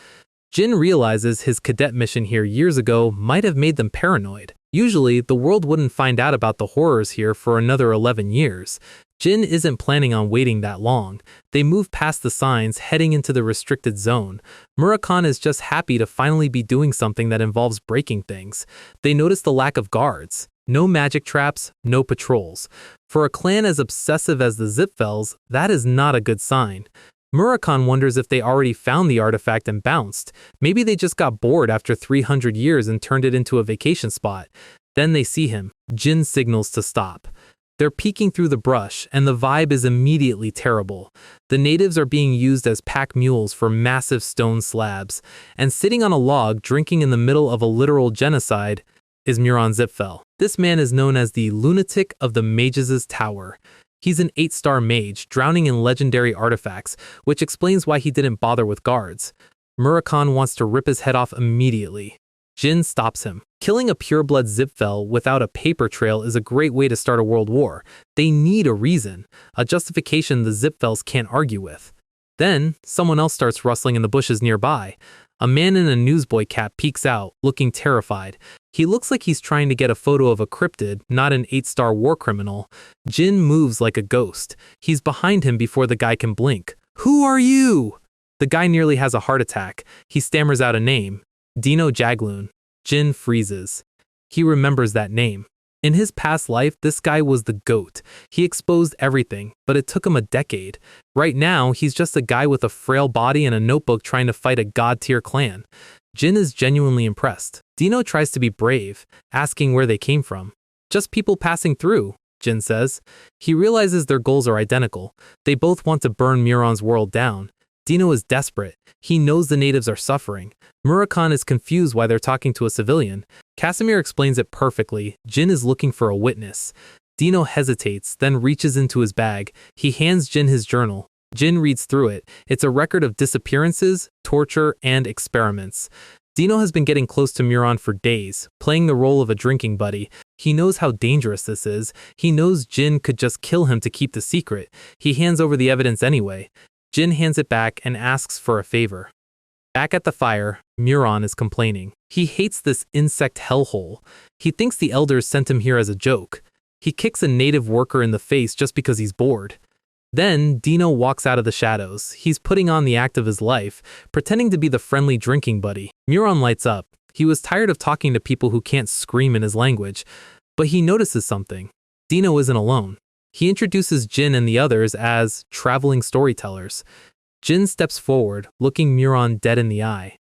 Jin realizes his cadet mission here years ago might have made them paranoid. Usually, the world wouldn't find out about the horrors here for another 11 years. Jin isn't planning on waiting that long. They move past the signs, heading into the restricted zone. Murakon is just happy to finally be doing something that involves breaking things. They notice the lack of guards. No magic traps, no patrols. For a clan as obsessive as the Zipfels, that is not a good sign. Murakon wonders if they already found the artifact and bounced. Maybe they just got bored after 300 years and turned it into a vacation spot. Then they see him. Jin signals to stop. They're peeking through the brush, and the vibe is immediately terrible. The natives are being used as pack mules for massive stone slabs, and sitting on a log drinking in the middle of a literal genocide is Muron Zipfel. This man is known as the lunatic of the Mages' Tower. He's an 8-star mage, drowning in legendary artifacts, which explains why he didn't bother with guards. Murakon wants to rip his head off immediately. Jin stops him. Killing a pureblood Zipfel without a paper trail is a great way to start a world war. They need a reason, a justification the Zipfels can't argue with. Then, someone else starts rustling in the bushes nearby. A man in a newsboy cap peeks out, looking terrified. He looks like he's trying to get a photo of a cryptid, not an 8-star war criminal. Jin moves like a ghost. He's behind him before the guy can blink. Who are you? The guy nearly has a heart attack. He stammers out a name. Dino Jagloon. Jin freezes. He remembers that name. In his past life, this guy was the GOAT. He exposed everything, but it took him a decade. Right now, he's just a guy with a frail body and a notebook trying to fight a god-tier clan. Jin is genuinely impressed. Dino tries to be brave, asking where they came from. Just people passing through, Jin says. He realizes their goals are identical. They both want to burn Muron's world down. Dino is desperate. He knows the natives are suffering. Murakon is confused why they're talking to a civilian. Casimir explains it perfectly. Jin is looking for a witness. Dino hesitates, then reaches into his bag. He hands Jin his journal. Jin reads through it. It's a record of disappearances, torture, and experiments. Dino has been getting close to Muron for days, playing the role of a drinking buddy. He knows how dangerous this is. He knows Jin could just kill him to keep the secret. He hands over the evidence anyway. Jin hands it back and asks for a favor. Back at the fire, Muron is complaining. He hates this insect hellhole. He thinks the elders sent him here as a joke. He kicks a native worker in the face just because he's bored. Then, Dino walks out of the shadows. He's putting on the act of his life, pretending to be the friendly drinking buddy. Muron lights up. He was tired of talking to people who can't scream in his language, but he notices something. Dino isn't alone. He introduces Jin and the others as traveling storytellers. Jin steps forward, looking Muron dead in the eye.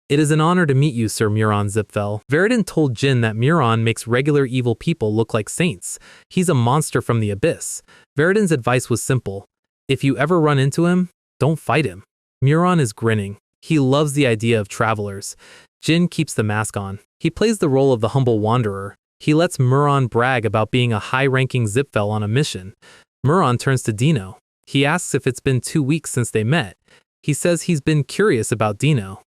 It is an honor to meet you, Sir Muron Zipfel. Veridin told Jin that Muron makes regular evil people look like saints. He's a monster from the abyss. Veridin's advice was simple. If you ever run into him, don't fight him. Muron is grinning. He loves the idea of travelers. Jin keeps the mask on. He plays the role of the humble wanderer. He lets Muron brag about being a high-ranking Zipfel on a mission. Muron turns to Dino. He asks if it's been 2 weeks since they met. He says he's been curious about Dino.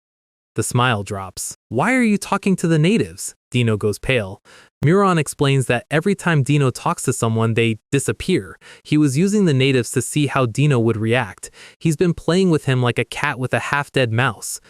The smile drops. Why are you talking to the natives? Dino goes pale. Muron explains that every time Dino talks to someone, they disappear. He was using the natives to see how Dino would react. He's been playing with him like a cat with a half-dead mouse.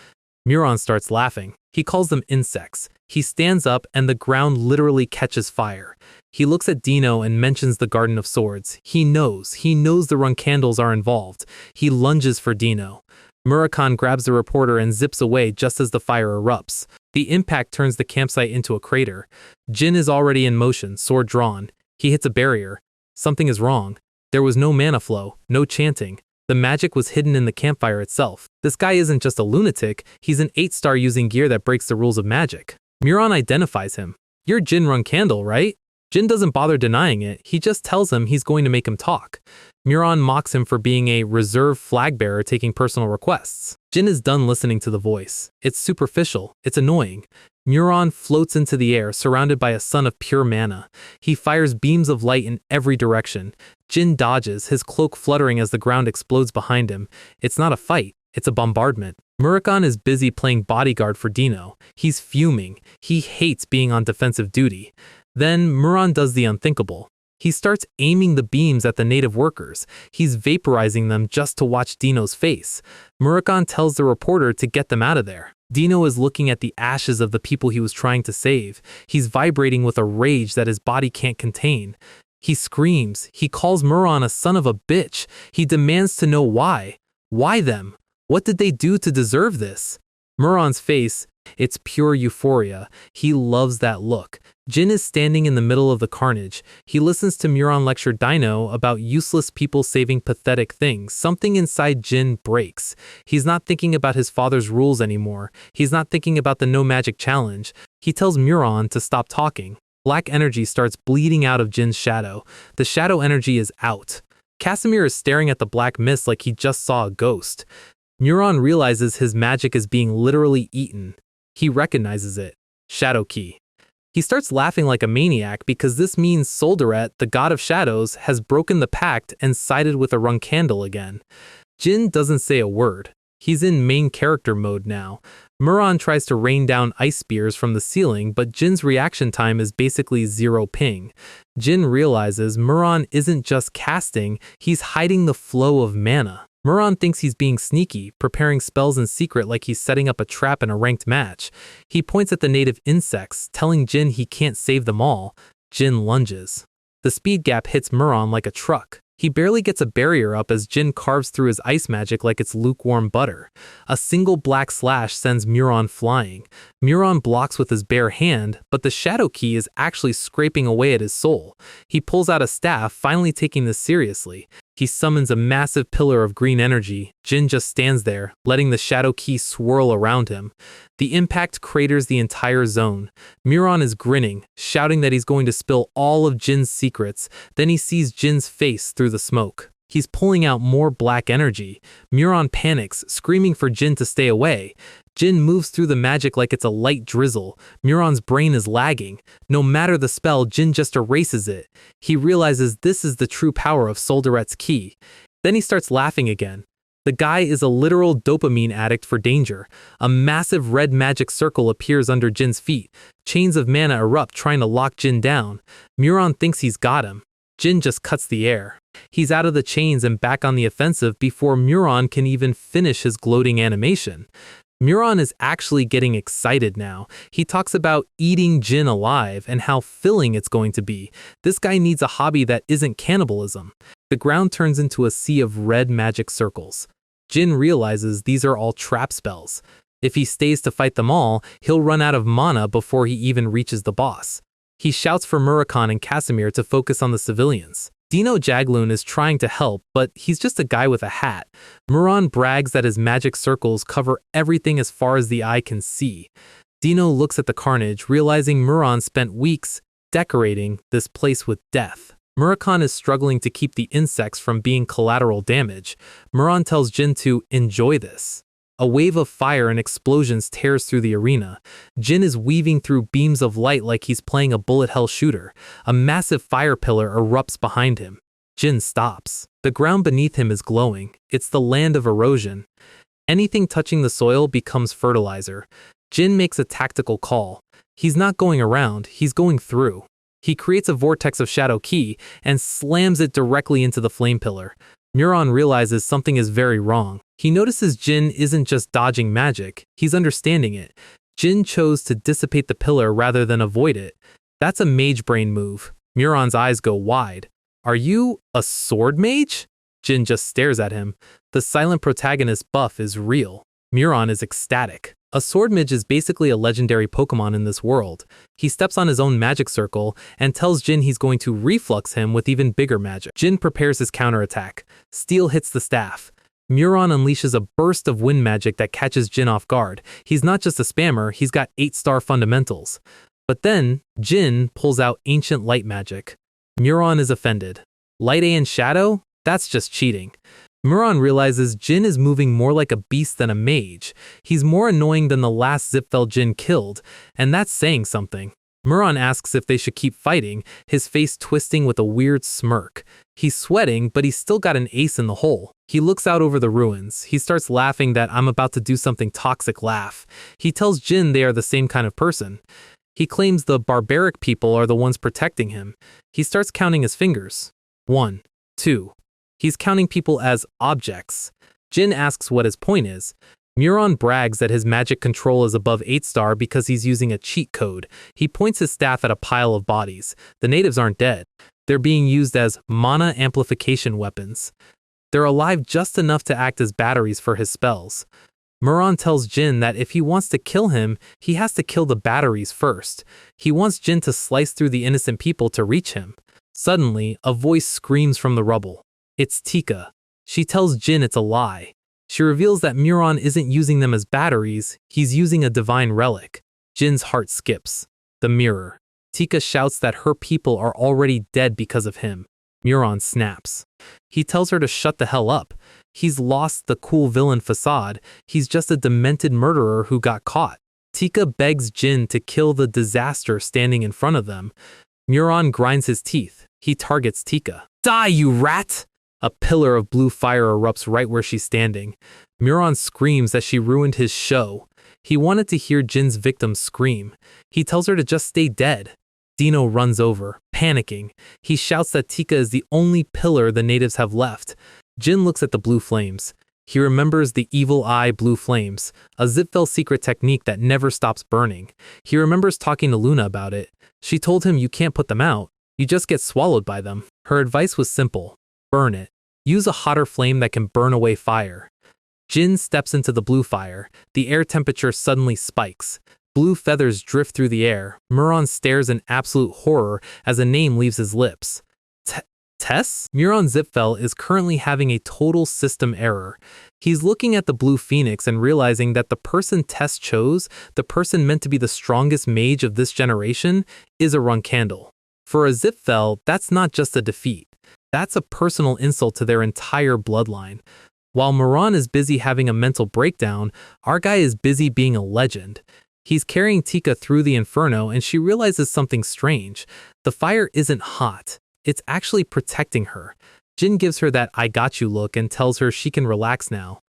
Muron starts laughing. He calls them insects. He stands up and the ground literally catches fire. He looks at Dino and mentions the Garden of Swords. He knows the Runkandals are involved. He lunges for Dino. Murakon grabs the reporter and zips away just as the fire erupts. The impact turns the campsite into a crater. Jin is already in motion, sword drawn. He hits a barrier. Something is wrong. There was no mana flow, no chanting. The magic was hidden in the campfire itself. This guy isn't just a lunatic, he's an 8-star using gear that breaks the rules of magic. Muron identifies him. You're Jin Runkandal, right? Jin doesn't bother denying it, he just tells him he's going to make him talk. Muron mocks him for being a reserved flag bearer taking personal requests. Jin is done listening to the voice. It's superficial, it's annoying. Muron floats into the air, surrounded by a sun of pure mana. He fires beams of light in every direction. Jin dodges, his cloak fluttering as the ground explodes behind him. It's not a fight, it's a bombardment. Murakon is busy playing bodyguard for Dino. He's fuming. He hates being on defensive duty. Then Muron does the unthinkable. He starts aiming the beams at the native workers. He's vaporizing them just to watch Dino's face. Murakon tells the reporter to get them out of there. Dino is looking at the ashes of the people he was trying to save. He's vibrating with a rage that his body can't contain. He screams. He calls Muron a son of a bitch. He demands to know why. Why them? What did they do to deserve this? Muron's face, it's pure euphoria. He loves that look. Jin is standing in the middle of the carnage. He listens to Muron lecture Dino about useless people saving pathetic things. Something inside Jin breaks. He's not thinking about his father's rules anymore. He's not thinking about the no magic challenge. He tells Muron to stop talking. Black energy starts bleeding out of Jin's shadow. The shadow energy is out. Casimir is staring at the black mist like he just saw a ghost. Muron realizes his magic is being literally eaten. He recognizes it. Shadow Key. He starts laughing like a maniac because this means Soldaret, the god of shadows, has broken the pact and sided with a Runkandal again. Jin doesn't say a word. He's in main character mode now. Muron tries to rain down ice spears from the ceiling, but Jin's reaction time is basically 0 ping. Jin realizes Muron isn't just casting, he's hiding the flow of mana. Muron thinks he's being sneaky, preparing spells in secret like he's setting up a trap in a ranked match. He points at the native insects, telling Jin he can't save them all. Jin lunges. The speed gap hits Muron like a truck. He barely gets a barrier up as Jin carves through his ice magic like it's lukewarm butter. A single black slash sends Muron flying. Muron blocks with his bare hand, but the Shadow Key is actually scraping away at his soul. He pulls out a staff, finally taking this seriously. He summons a massive pillar of green energy. Jin just stands there, letting the Shadow Key swirl around him. The impact craters the entire zone. Muron is grinning, shouting that he's going to spill all of Jin's secrets. Then he sees Jin's face through the smoke. He's pulling out more black energy. Muron panics, screaming for Jin to stay away. Jin moves through the magic like it's a light drizzle. Muron's brain is lagging. No matter the spell, Jin just erases it. He realizes this is the true power of Soldaret's key. Then he starts laughing again. The guy is a literal dopamine addict for danger. A massive red magic circle appears under Jin's feet. Chains of mana erupt trying to lock Jin down. Muron thinks he's got him. Jin just cuts the air. He's out of the chains and back on the offensive before Muron can even finish his gloating animation. Muron is actually getting excited now. He talks about eating Jin alive and how filling it's going to be. This guy needs a hobby that isn't cannibalism. The ground turns into a sea of red magic circles. Jin realizes these are all trap spells. If he stays to fight them all, he'll run out of mana before he even reaches the boss. He shouts for Murakon and Casimir to focus on the civilians. Dino Jagloon is trying to help, but he's just a guy with a hat. Muron brags that his magic circles cover everything as far as the eye can see. Dino looks at the carnage, realizing Muron spent weeks decorating this place with death. Murakon is struggling to keep the insects from being collateral damage. Muron tells Jin to enjoy this. A wave of fire and explosions tears through the arena. Jin is weaving through beams of light like he's playing a bullet hell shooter. A massive fire pillar erupts behind him. Jin stops. The ground beneath him is glowing. It's the land of erosion. Anything touching the soil becomes fertilizer. Jin makes a tactical call. He's not going around, he's going through. He creates a vortex of shadow ki and slams it directly into the flame pillar. Muron realizes something is very wrong. He notices Jin isn't just dodging magic, he's understanding it. Jin chose to dissipate the pillar rather than avoid it. That's a mage brain move. Muron's eyes go wide. Are you a sword mage? Jin just stares at him. The silent protagonist buff is real. Muron is ecstatic. A sword mage is basically a legendary Pokemon in this world. He steps on his own magic circle and tells Jin he's going to reflux him with even bigger magic. Jin prepares his counterattack. Steel hits the staff. Muron unleashes a burst of wind magic that catches Jin off guard. He's not just a spammer, he's got 8-star fundamentals. But then, Jin pulls out ancient light magic. Muron is offended. Light A and Shadow? That's just cheating. Muron realizes Jin is moving more like a beast than a mage. He's more annoying than the last Zipfel Jin killed, and that's saying something. Muron asks if they should keep fighting, his face twisting with a weird smirk. He's sweating, but he's still got an ace in the hole. He looks out over the ruins. He starts laughing that I'm about to do something toxic laugh. He tells Jin they are the same kind of person. He claims the barbaric people are the ones protecting him. He starts counting his fingers. 1, 2. He's counting people as objects. Jin asks what his point is. Muron brags that his magic control is above 8-star because he's using a cheat code. He points his staff at a pile of bodies. The natives aren't dead. They're being used as mana amplification weapons. They're alive just enough to act as batteries for his spells. Muron tells Jin that if he wants to kill him, he has to kill the batteries first. He wants Jin to slice through the innocent people to reach him. Suddenly, a voice screams from the rubble. It's Tika. She tells Jin it's a lie. She reveals that Muron isn't using them as batteries, he's using a divine relic. Jin's heart skips. The mirror. Tika shouts that her people are already dead because of him. Muron snaps. He tells her to shut the hell up. He's lost the cool villain facade, he's just a demented murderer who got caught. Tika begs Jin to kill the disaster standing in front of them. Muron grinds his teeth. He targets Tika. Die, you rat! A pillar of blue fire erupts right where she's standing. Muron screams that she ruined his show. He wanted to hear Jin's victims scream. He tells her to just stay dead. Dino runs over, panicking. He shouts that Tika is the only pillar the natives have left. Jin looks at the blue flames. He remembers the evil eye blue flames, a Zipfel secret technique that never stops burning. He remembers talking to Luna about it. She told him you can't put them out. You just get swallowed by them. Her advice was simple. Burn it. Use a hotter flame that can burn away fire. Jin steps into the blue fire. The air temperature suddenly spikes. Blue feathers drift through the air. Muron stares in absolute horror as a name leaves his lips. Tess? Muron Zipfel is currently having a total system error. He's looking at the blue phoenix and realizing that the person Tess chose, the person meant to be the strongest mage of this generation, is a Runkandle. For a Zipfel, that's not just a defeat. That's a personal insult to their entire bloodline. While Muron is busy having a mental breakdown, our guy is busy being a legend. He's carrying Tika through the inferno and she realizes something strange. The fire isn't hot. It's actually protecting her. Jin gives her that I got you look and tells her she can relax now.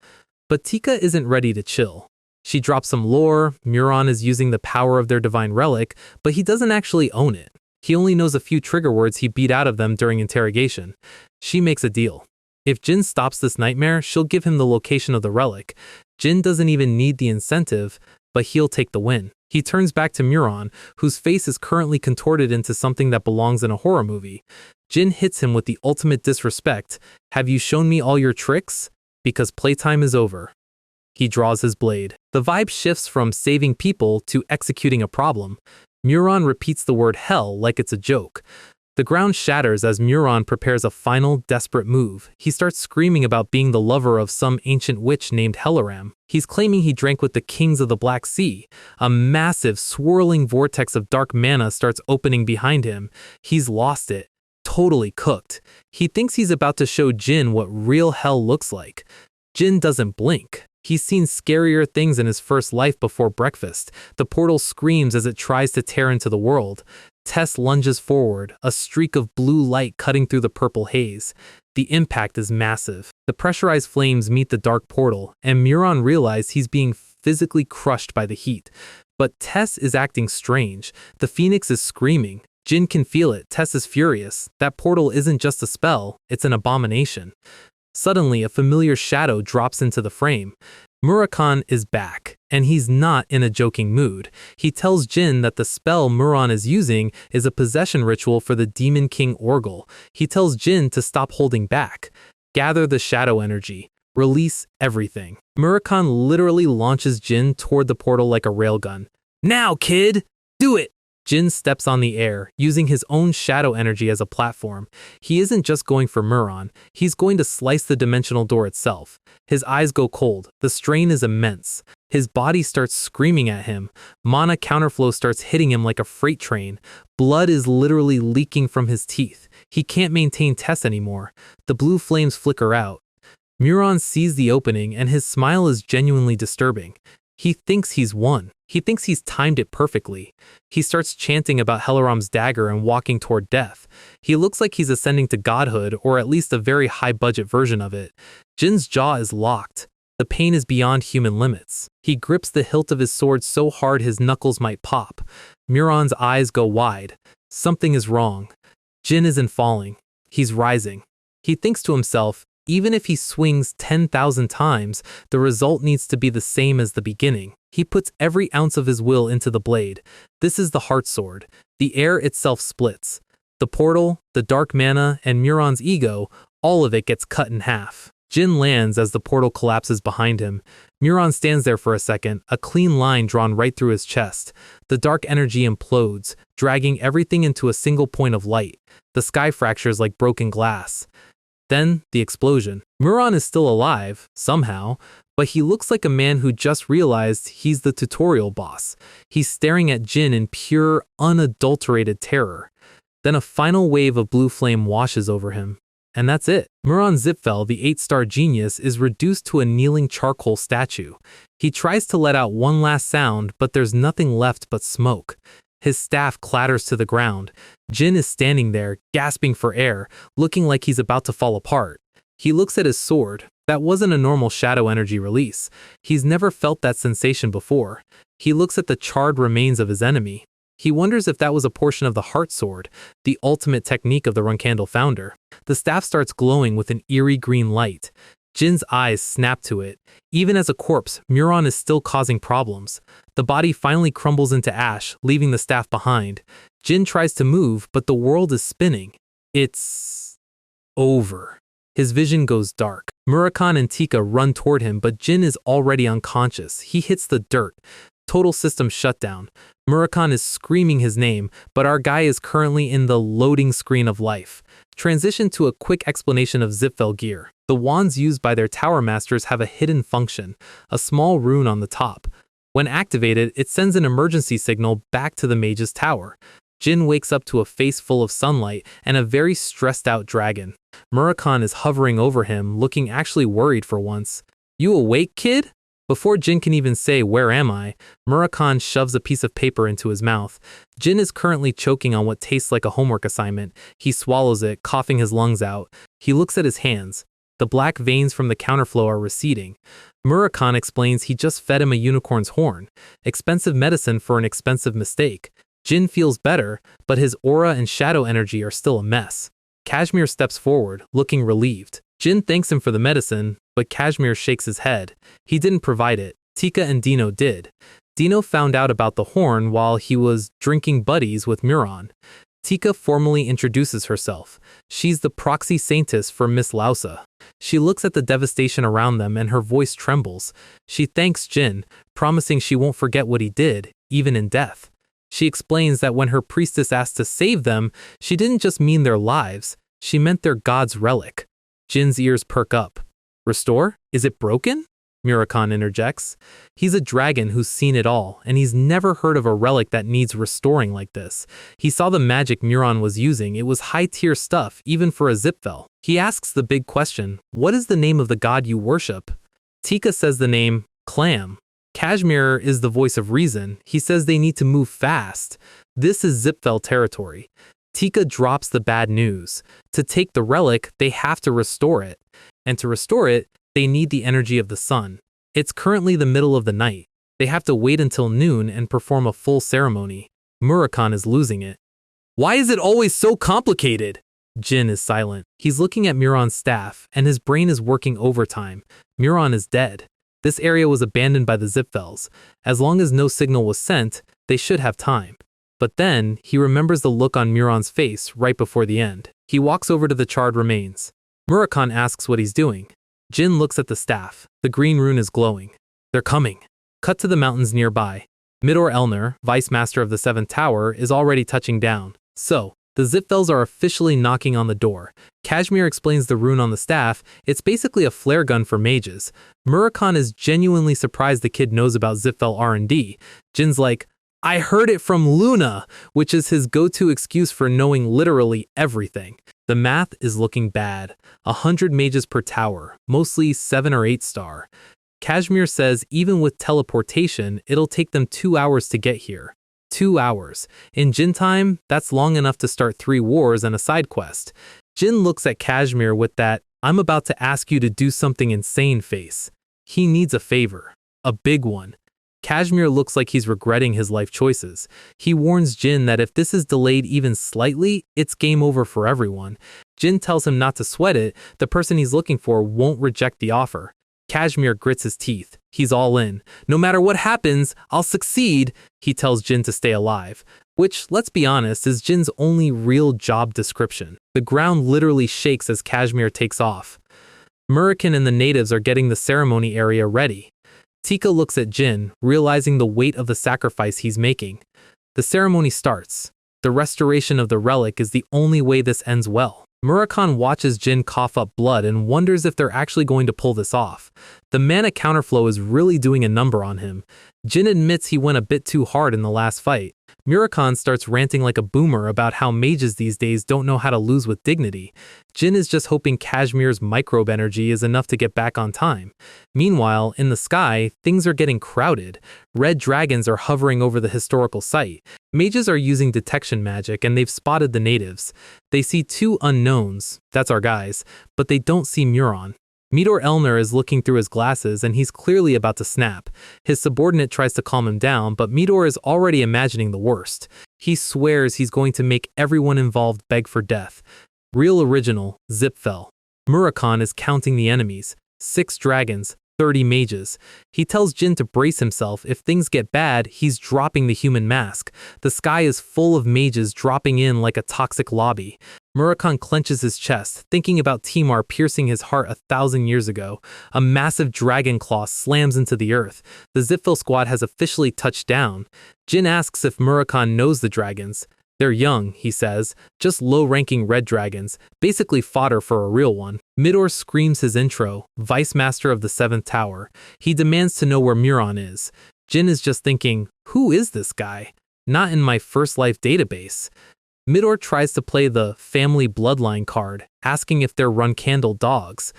But Tika isn't ready to chill. She drops some lore. Muron is using the power of their divine relic, but he doesn't actually own it. He only knows a few trigger words he beat out of them during interrogation. She makes a deal. If Jin stops this nightmare, she'll give him the location of the relic. Jin doesn't even need the incentive, but he'll take the win. He turns back to Muron, whose face is currently contorted into something that belongs in a horror movie. Jin hits him with the ultimate disrespect. Have you shown me all your tricks? Because playtime is over. He draws his blade. The vibe shifts from saving people to executing a problem. Muron repeats the word hell like it's a joke. The ground shatters as Muron prepares a final, desperate move. He starts screaming about being the lover of some ancient witch named Helaram. He's claiming he drank with the kings of the Black Sea. A massive, swirling vortex of dark mana starts opening behind him. He's lost it. Totally cooked. He thinks he's about to show Jin what real hell looks like. Jin doesn't blink. He's seen scarier things in his first life before breakfast. The portal screams as it tries to tear into the world. Tess lunges forward, a streak of blue light cutting through the purple haze. The impact is massive. The pressurized flames meet the dark portal, and Muron realizes he's being physically crushed by the heat. But Tess is acting strange. The phoenix is screaming. Jin can feel it. Tess is furious. That portal isn't just a spell, it's an abomination. Suddenly, a familiar shadow drops into the frame. Murakhan is back, and he's not in a joking mood. He tells Jin that the spell Muron is using is a possession ritual for the Demon King Orgel. He tells Jin to stop holding back. Gather the shadow energy. Release everything. Murakhan literally launches Jin toward the portal like a railgun. Now, kid! Do it! Jin steps on the air, using his own shadow energy as a platform. He isn't just going for Muron, he's going to slice the dimensional door itself. His eyes go cold, the strain is immense. His body starts screaming at him. Mana counterflow starts hitting him like a freight train. Blood is literally leaking from his teeth. He can't maintain Tess anymore. The blue flames flicker out. Muron sees the opening, and his smile is genuinely disturbing. He thinks he's won. He thinks he's timed it perfectly. He starts chanting about Helaram's dagger and walking toward death. He looks like he's ascending to godhood, or at least a very high-budget version of it. Jin's jaw is locked. The pain is beyond human limits. He grips the hilt of his sword so hard his knuckles might pop. Muron's eyes go wide. Something is wrong. Jin isn't falling. He's rising. He thinks to himself, even if he swings 10,000 times, the result needs to be the same as the beginning. He puts every ounce of his will into the blade. This is the heart sword. The air itself splits. The portal, the dark mana, and Muron's ego, all of it gets cut in half. Jin lands as the portal collapses behind him. Muron stands there for a second, a clean line drawn right through his chest. The dark energy implodes, dragging everything into a single point of light. The sky fractures like broken glass. Then, the explosion. Muron is still alive, somehow, but he looks like a man who just realized he's the tutorial boss. He's staring at Jin in pure, unadulterated terror. Then a final wave of blue flame washes over him. And that's it. Muron Zipfel, the 8-star genius, is reduced to a kneeling charcoal statue. He tries to let out one last sound, but there's nothing left but smoke. His staff clatters to the ground. Jin is standing there, gasping for air, looking like he's about to fall apart. He looks at his sword. That wasn't a normal shadow energy release. He's never felt that sensation before. He looks at the charred remains of his enemy. He wonders if that was a portion of the heart sword, the ultimate technique of the Runkandle founder. The staff starts glowing with an eerie green light. Jin's eyes snap to it. Even as a corpse, Muron is still causing problems. The body finally crumbles into ash, leaving the staff behind. Jin tries to move, but the world is spinning. It's over. His vision goes dark. Murakhan and Tika run toward him, but Jin is already unconscious. He hits the dirt. Total system shutdown. Murakhan is screaming his name, but our guy is currently in the loading screen of life. Transition to a quick explanation of Zipfel gear. The wands used by their tower masters have a hidden function, a small rune on the top. When activated, it sends an emergency signal back to the mage's tower. Jin wakes up to a face full of sunlight and a very stressed out dragon. Murakhan is hovering over him, looking actually worried for once. "You awake, kid?" Before Jin can even say, "Where am I?" Murakhan shoves a piece of paper into his mouth. Jin is currently choking on what tastes like a homework assignment. He swallows it, coughing his lungs out. He looks at his hands. The black veins from the counterflow are receding. Murakhan explains he just fed him a unicorn's horn. Expensive medicine for an expensive mistake. Jin feels better, but his aura and shadow energy are still a mess. Kashmir steps forward, looking relieved. Jin thanks him for the medicine, but Kashmir shakes his head. He didn't provide it. Tika and Dino did. Dino found out about the horn while he was drinking buddies with Muron. Tika formally introduces herself. She's the proxy saintess for Miss Lausa. She looks at the devastation around them and her voice trembles. She thanks Jin, promising she won't forget what he did, even in death. She explains that when her priestess asked to save them, she didn't just mean their lives, she meant their god's relic. Jin's ears perk up. "Restore? Is it broken?" Murakhan interjects. He's a dragon who's seen it all, and he's never heard of a relic that needs restoring like this. He saw the magic Muron was using. It was high-tier stuff, even for a Zipfel. He asks the big question, "What is the name of the god you worship?" Tika says the name Clam. Kashmir is the voice of reason. He says they need to move fast. This is Zipfel territory. Tika drops the bad news. To take the relic, they have to restore it. And to restore it, they need the energy of the sun. It's currently the middle of the night. They have to wait until noon and perform a full ceremony. Murakhan is losing it. Why is it always so complicated? Jin is silent. He's looking at Muron's staff, and his brain is working overtime. Muron is dead. This area was abandoned by the Zipfels. As long as no signal was sent, they should have time. But then, he remembers the look on Muron's face right before the end. He walks over to the charred remains. Murakhan asks what he's doing. Jin looks at the staff. The green rune is glowing. They're coming. Cut to the mountains nearby. Midor Elner, Vice Master of the Seventh Tower, is already touching down. So, the Zipfels are officially knocking on the door. Kashmir explains the rune on the staff. It's basically a flare gun for mages. Murakhan is genuinely surprised the kid knows about Zipfel R&D. Jin's like, I heard it from Luna, which is his go-to excuse for knowing literally everything. The math is looking bad. 100 mages per tower, mostly 7 or 8 star. Kashmir says even with teleportation, it'll take them 2 hours to get here. 2 hours. In Jin time, that's long enough to start 3 wars and a side quest. Jin looks at Kashmir with that, I'm about to ask you to do something insane face. He needs a favor. A big one. Kashmir looks like he's regretting his life choices. He warns Jin that if this is delayed even slightly, it's game over for everyone. Jin tells him not to sweat it. The person he's looking for won't reject the offer. Kashmir grits his teeth. He's all in. No matter what happens, I'll succeed. He tells Jin to stay alive, which, let's be honest, is Jin's only real job description. The ground literally shakes as Kashmir takes off. Murakhan and the natives are getting the ceremony area ready. Tika looks at Jin, realizing the weight of the sacrifice he's making. The ceremony starts. The restoration of the relic is the only way this ends well. Murakhan watches Jin cough up blood and wonders if they're actually going to pull this off. The mana counterflow is really doing a number on him. Jin admits he went a bit too hard in the last fight. Murakhan starts ranting like a boomer about how mages these days don't know how to lose with dignity. Jin is just hoping Kashmir's microbe energy is enough to get back on time. Meanwhile, in the sky, things are getting crowded. Red dragons are hovering over the historical site. Mages are using detection magic and they've spotted the natives. They see 2 unknowns, that's our guys, but they don't see Muron. Midor Elner is looking through his glasses and he's clearly about to snap. His subordinate tries to calm him down, but Midor is already imagining the worst. He swears he's going to make everyone involved beg for death. Real original, Zipfel. Murakhan is counting the enemies. 6 dragons, 30 mages. He tells Jin to brace himself. If things get bad, he's dropping the human mask. The sky is full of mages dropping in like a toxic lobby. Murakhan clenches his chest, thinking about Timar piercing his heart 1,000 years ago. A massive dragon claw slams into the earth. The Zipfel squad has officially touched down. Jin asks if Murakhan knows the dragons. They're young, he says, just low-ranking red dragons, basically fodder for a real one. Midor screams his intro, Vice Master of the Seventh Tower. He demands to know where Muron is. Jin is just thinking, who is this guy? Not in my first life database. Midor tries to play the family bloodline card, asking if they're run-candle dogs.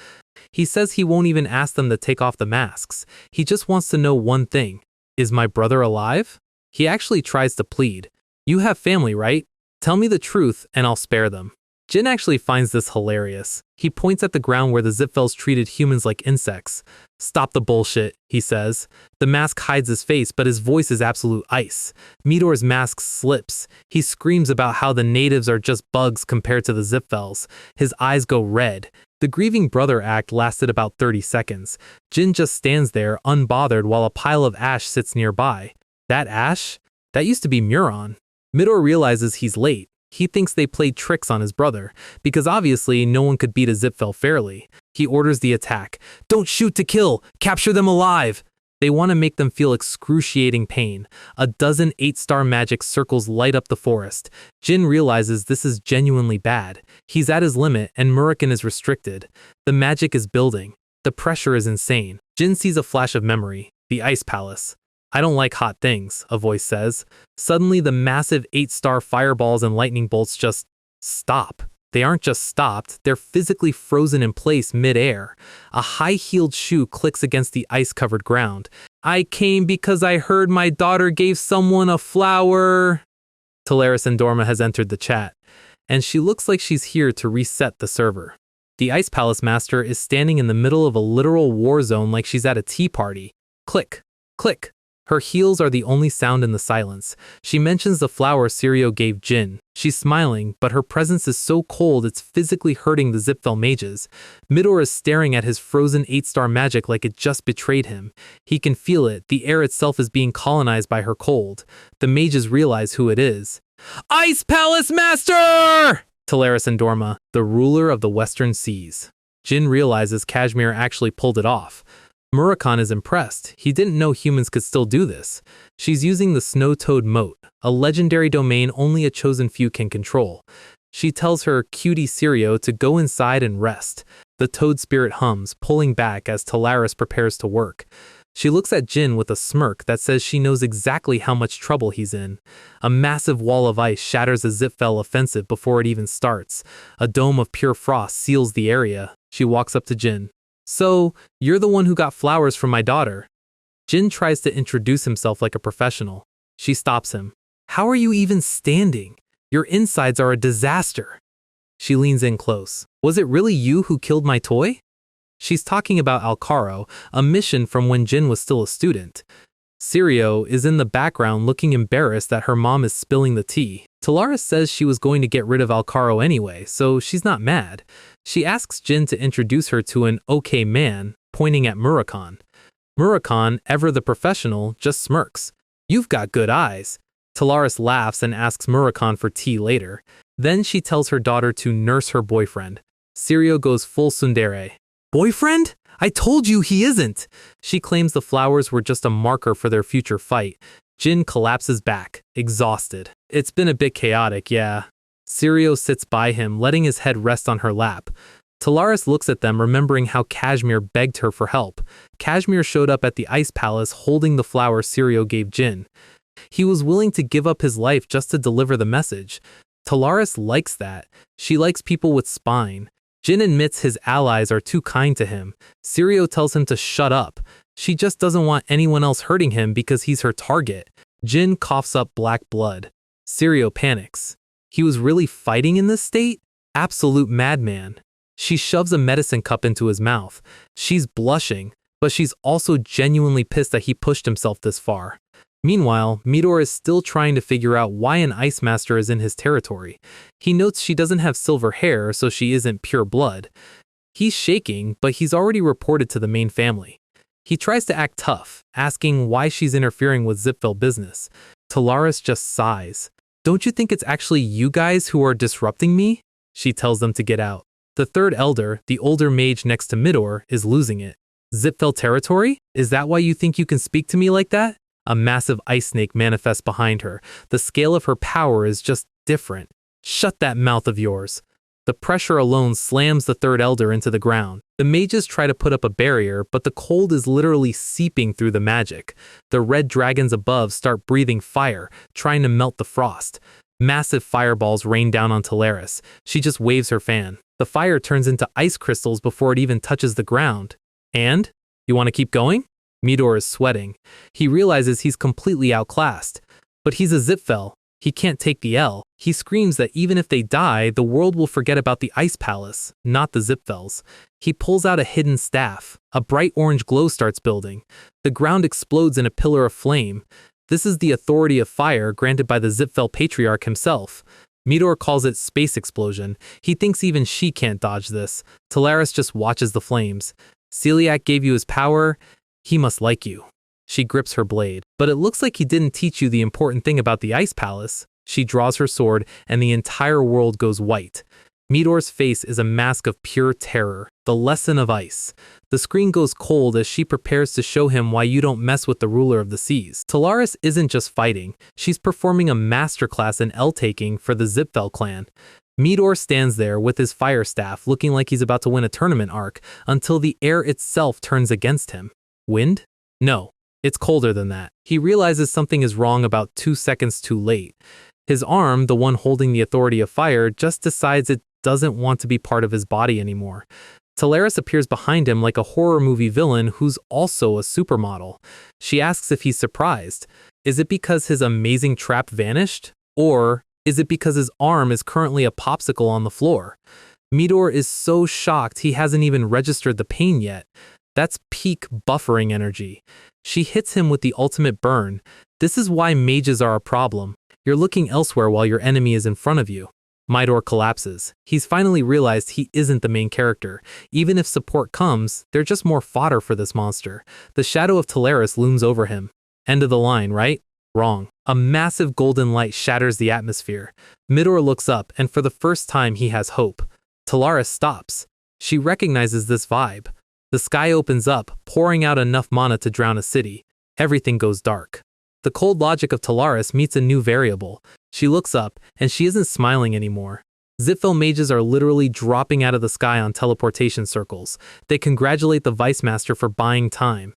He says he won't even ask them to take off the masks. He just wants to know one thing. Is my brother alive? He actually tries to plead. You have family, right? Tell me the truth and I'll spare them. Jin actually finds this hilarious. He points at the ground where the Zipfels treated humans like insects. Stop the bullshit, he says. The mask hides his face, but his voice is absolute ice. Midor's mask slips. He screams about how the natives are just bugs compared to the Zipfels. His eyes go red. The grieving brother act lasted about 30 seconds. Jin just stands there, unbothered, while a pile of ash sits nearby. That ash? That used to be Muron. Midor realizes he's late. He thinks they played tricks on his brother, because obviously no one could beat a Zipfel fairly. He orders the attack. Don't shoot to kill! Capture them alive! They want to make them feel excruciating pain. A dozen 8-star magic circles light up the forest. Jin realizes this is genuinely bad. He's at his limit and Murakhan is restricted. The magic is building. The pressure is insane. Jin sees a flash of memory. The Ice Palace. I don't like hot things, a voice says. Suddenly, the massive 8-star fireballs and lightning bolts just stop. They aren't just stopped, they're physically frozen in place mid-air. A high-heeled shoe clicks against the ice-covered ground. I came because I heard my daughter gave someone a flower. Talaris Endorma has entered the chat, and she looks like she's here to reset the server. The Ice Palace Master is standing in the middle of a literal war zone like she's at a tea party. Click, click. Her heels are the only sound in the silence. She mentions the flower Sirio gave Jin. She's smiling, but her presence is so cold it's physically hurting the Zipfel mages. Midor is staring at his frozen 8-star magic like it just betrayed him. He can feel it. The air itself is being colonized by her cold. The mages realize who it is. Ice Palace Master! Talaris Endorma, the ruler of the Western Seas. Jin realizes Kashmir actually pulled it off. Murakhan is impressed. He didn't know humans could still do this. She's using the Snow Toad Moat, a legendary domain only a chosen few can control. She tells her cutie Sirio to go inside and rest. The toad spirit hums, pulling back as Talaris prepares to work. She looks at Jin with a smirk that says she knows exactly how much trouble he's in. A massive wall of ice shatters the Zipfel offensive before it even starts. A dome of pure frost seals the area. She walks up to Jin. So, you're the one who got flowers from my daughter. Jin tries to introduce himself like a professional. She stops him. How are you even standing? Your insides are a disaster. She leans in close. Was it really you who killed my toy? She's talking about Alcaro, a mission from when Jin was still a student. Sirio is in the background looking embarrassed that her mom is spilling the tea. Talaris says she was going to get rid of Alcaro anyway, so she's not mad. She asks Jin to introduce her to an okay man, pointing at Murakhan. Murakhan, ever the professional, just smirks. You've got good eyes. Talaris laughs and asks Murakhan for tea later. Then she tells her daughter to nurse her boyfriend. Sirio goes full tsundere. Boyfriend? I told you he isn't! She claims the flowers were just a marker for their future fight. Jin collapses back, exhausted. It's been a bit chaotic, yeah. Sirio sits by him, letting his head rest on her lap. Talaris looks at them, remembering how Kashmir begged her for help. Kashmir showed up at the Ice Palace holding the flower Sirio gave Jin. He was willing to give up his life just to deliver the message. Talaris likes that. She likes people with spine. Jin admits his allies are too kind to him. Sirio tells him to shut up. She just doesn't want anyone else hurting him because he's her target. Jin coughs up black blood. Sirio panics. He was really fighting in this state? Absolute madman. She shoves a medicine cup into his mouth. She's blushing, but she's also genuinely pissed that he pushed himself this far. Meanwhile, Midor is still trying to figure out why an Ice Master is in his territory. He notes she doesn't have silver hair, so she isn't pure blood. He's shaking, but he's already reported to the main family. He tries to act tough, asking why she's interfering with Zipfel business. Talaris just sighs. Don't you think it's actually you guys who are disrupting me? She tells them to get out. The third elder, the older mage next to Midor, is losing it. Zipfel territory? Is that why you think you can speak to me like that? A massive ice snake manifests behind her. The scale of her power is just different. Shut that mouth of yours. The pressure alone slams the third elder into the ground. The mages try to put up a barrier, but the cold is literally seeping through the magic. The red dragons above start breathing fire, trying to melt the frost. Massive fireballs rain down on Talaris. She just waves her fan. The fire turns into ice crystals before it even touches the ground. And? You want to keep going? Midor is sweating. He realizes he's completely outclassed. But he's a Zipfel. He can't take the L. He screams that even if they die, the world will forget about the Ice Palace, not the Zipfels. He pulls out a hidden staff. A bright orange glow starts building. The ground explodes in a pillar of flame. This is the authority of fire granted by the Zipfel Patriarch himself. Midor calls it space explosion. He thinks even she can't dodge this. Talaris just watches the flames. Celiac gave you his power. He must like you. She grips her blade. But it looks like he didn't teach you the important thing about the Ice Palace. She draws her sword, and the entire world goes white. Midor's face is a mask of pure terror, the lesson of ice. The screen goes cold as she prepares to show him why you don't mess with the ruler of the seas. Talaris isn't just fighting, she's performing a masterclass in L-taking for the Zipfel clan. Midor stands there with his fire staff looking like he's about to win a tournament arc until the air itself turns against him. Wind? No, it's colder than that. He realizes something is wrong about 2 seconds too late. His arm, the one holding the authority of fire, just decides it doesn't want to be part of his body anymore. Talaris appears behind him like a horror movie villain who's also a supermodel. She asks if he's surprised. Is it because his amazing trap vanished? Or is it because his arm is currently a popsicle on the floor? Midor is so shocked he hasn't even registered the pain yet. That's peak buffering energy. She hits him with the ultimate burn. This is why mages are a problem. You're looking elsewhere while your enemy is in front of you. Midor collapses. He's finally realized he isn't the main character. Even if support comes, they're just more fodder for this monster. The shadow of Talaris looms over him. End of the line, right? Wrong. A massive golden light shatters the atmosphere. Midor looks up, and for the first time he has hope. Talaris stops. She recognizes this vibe. The sky opens up, pouring out enough mana to drown a city. Everything goes dark. The cold logic of Talaris meets a new variable. She looks up, and she isn't smiling anymore. Zipfel mages are literally dropping out of the sky on teleportation circles. They congratulate the Vice Master for buying time.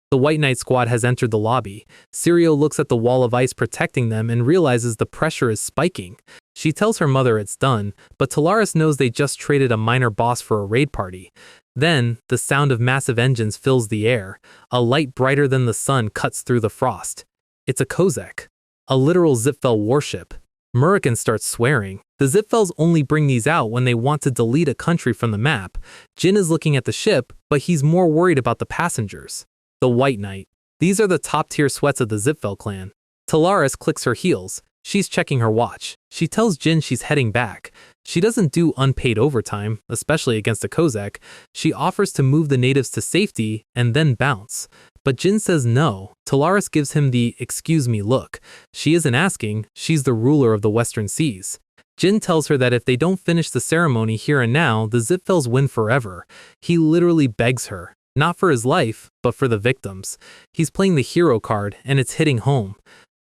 The White Knight squad has entered the lobby. Sirio looks at the wall of ice protecting them and realizes the pressure is spiking. She tells her mother it's done, but Talaris knows they just traded a minor boss for a raid party. Then, the sound of massive engines fills the air. A light brighter than the sun cuts through the frost. It's a Kozek, a literal Zipfel warship. Murikan starts swearing. The Zipfels only bring these out when they want to delete a country from the map. Jin is looking at the ship, but he's more worried about the passengers. The White Knight. These are the top-tier sweats of the Zipfel clan. Talaris clicks her heels. She's checking her watch. She tells Jin she's heading back. She doesn't do unpaid overtime, especially against a Kozek. She offers to move the natives to safety and then bounce. But Jin says no. Talaris gives him the "excuse me" look. She isn't asking, she's the ruler of the Western Seas. Jin tells her that if they don't finish the ceremony here and now, the Zipfels win forever. He literally begs her. Not for his life, but for the victims. He's playing the hero card, and it's hitting home.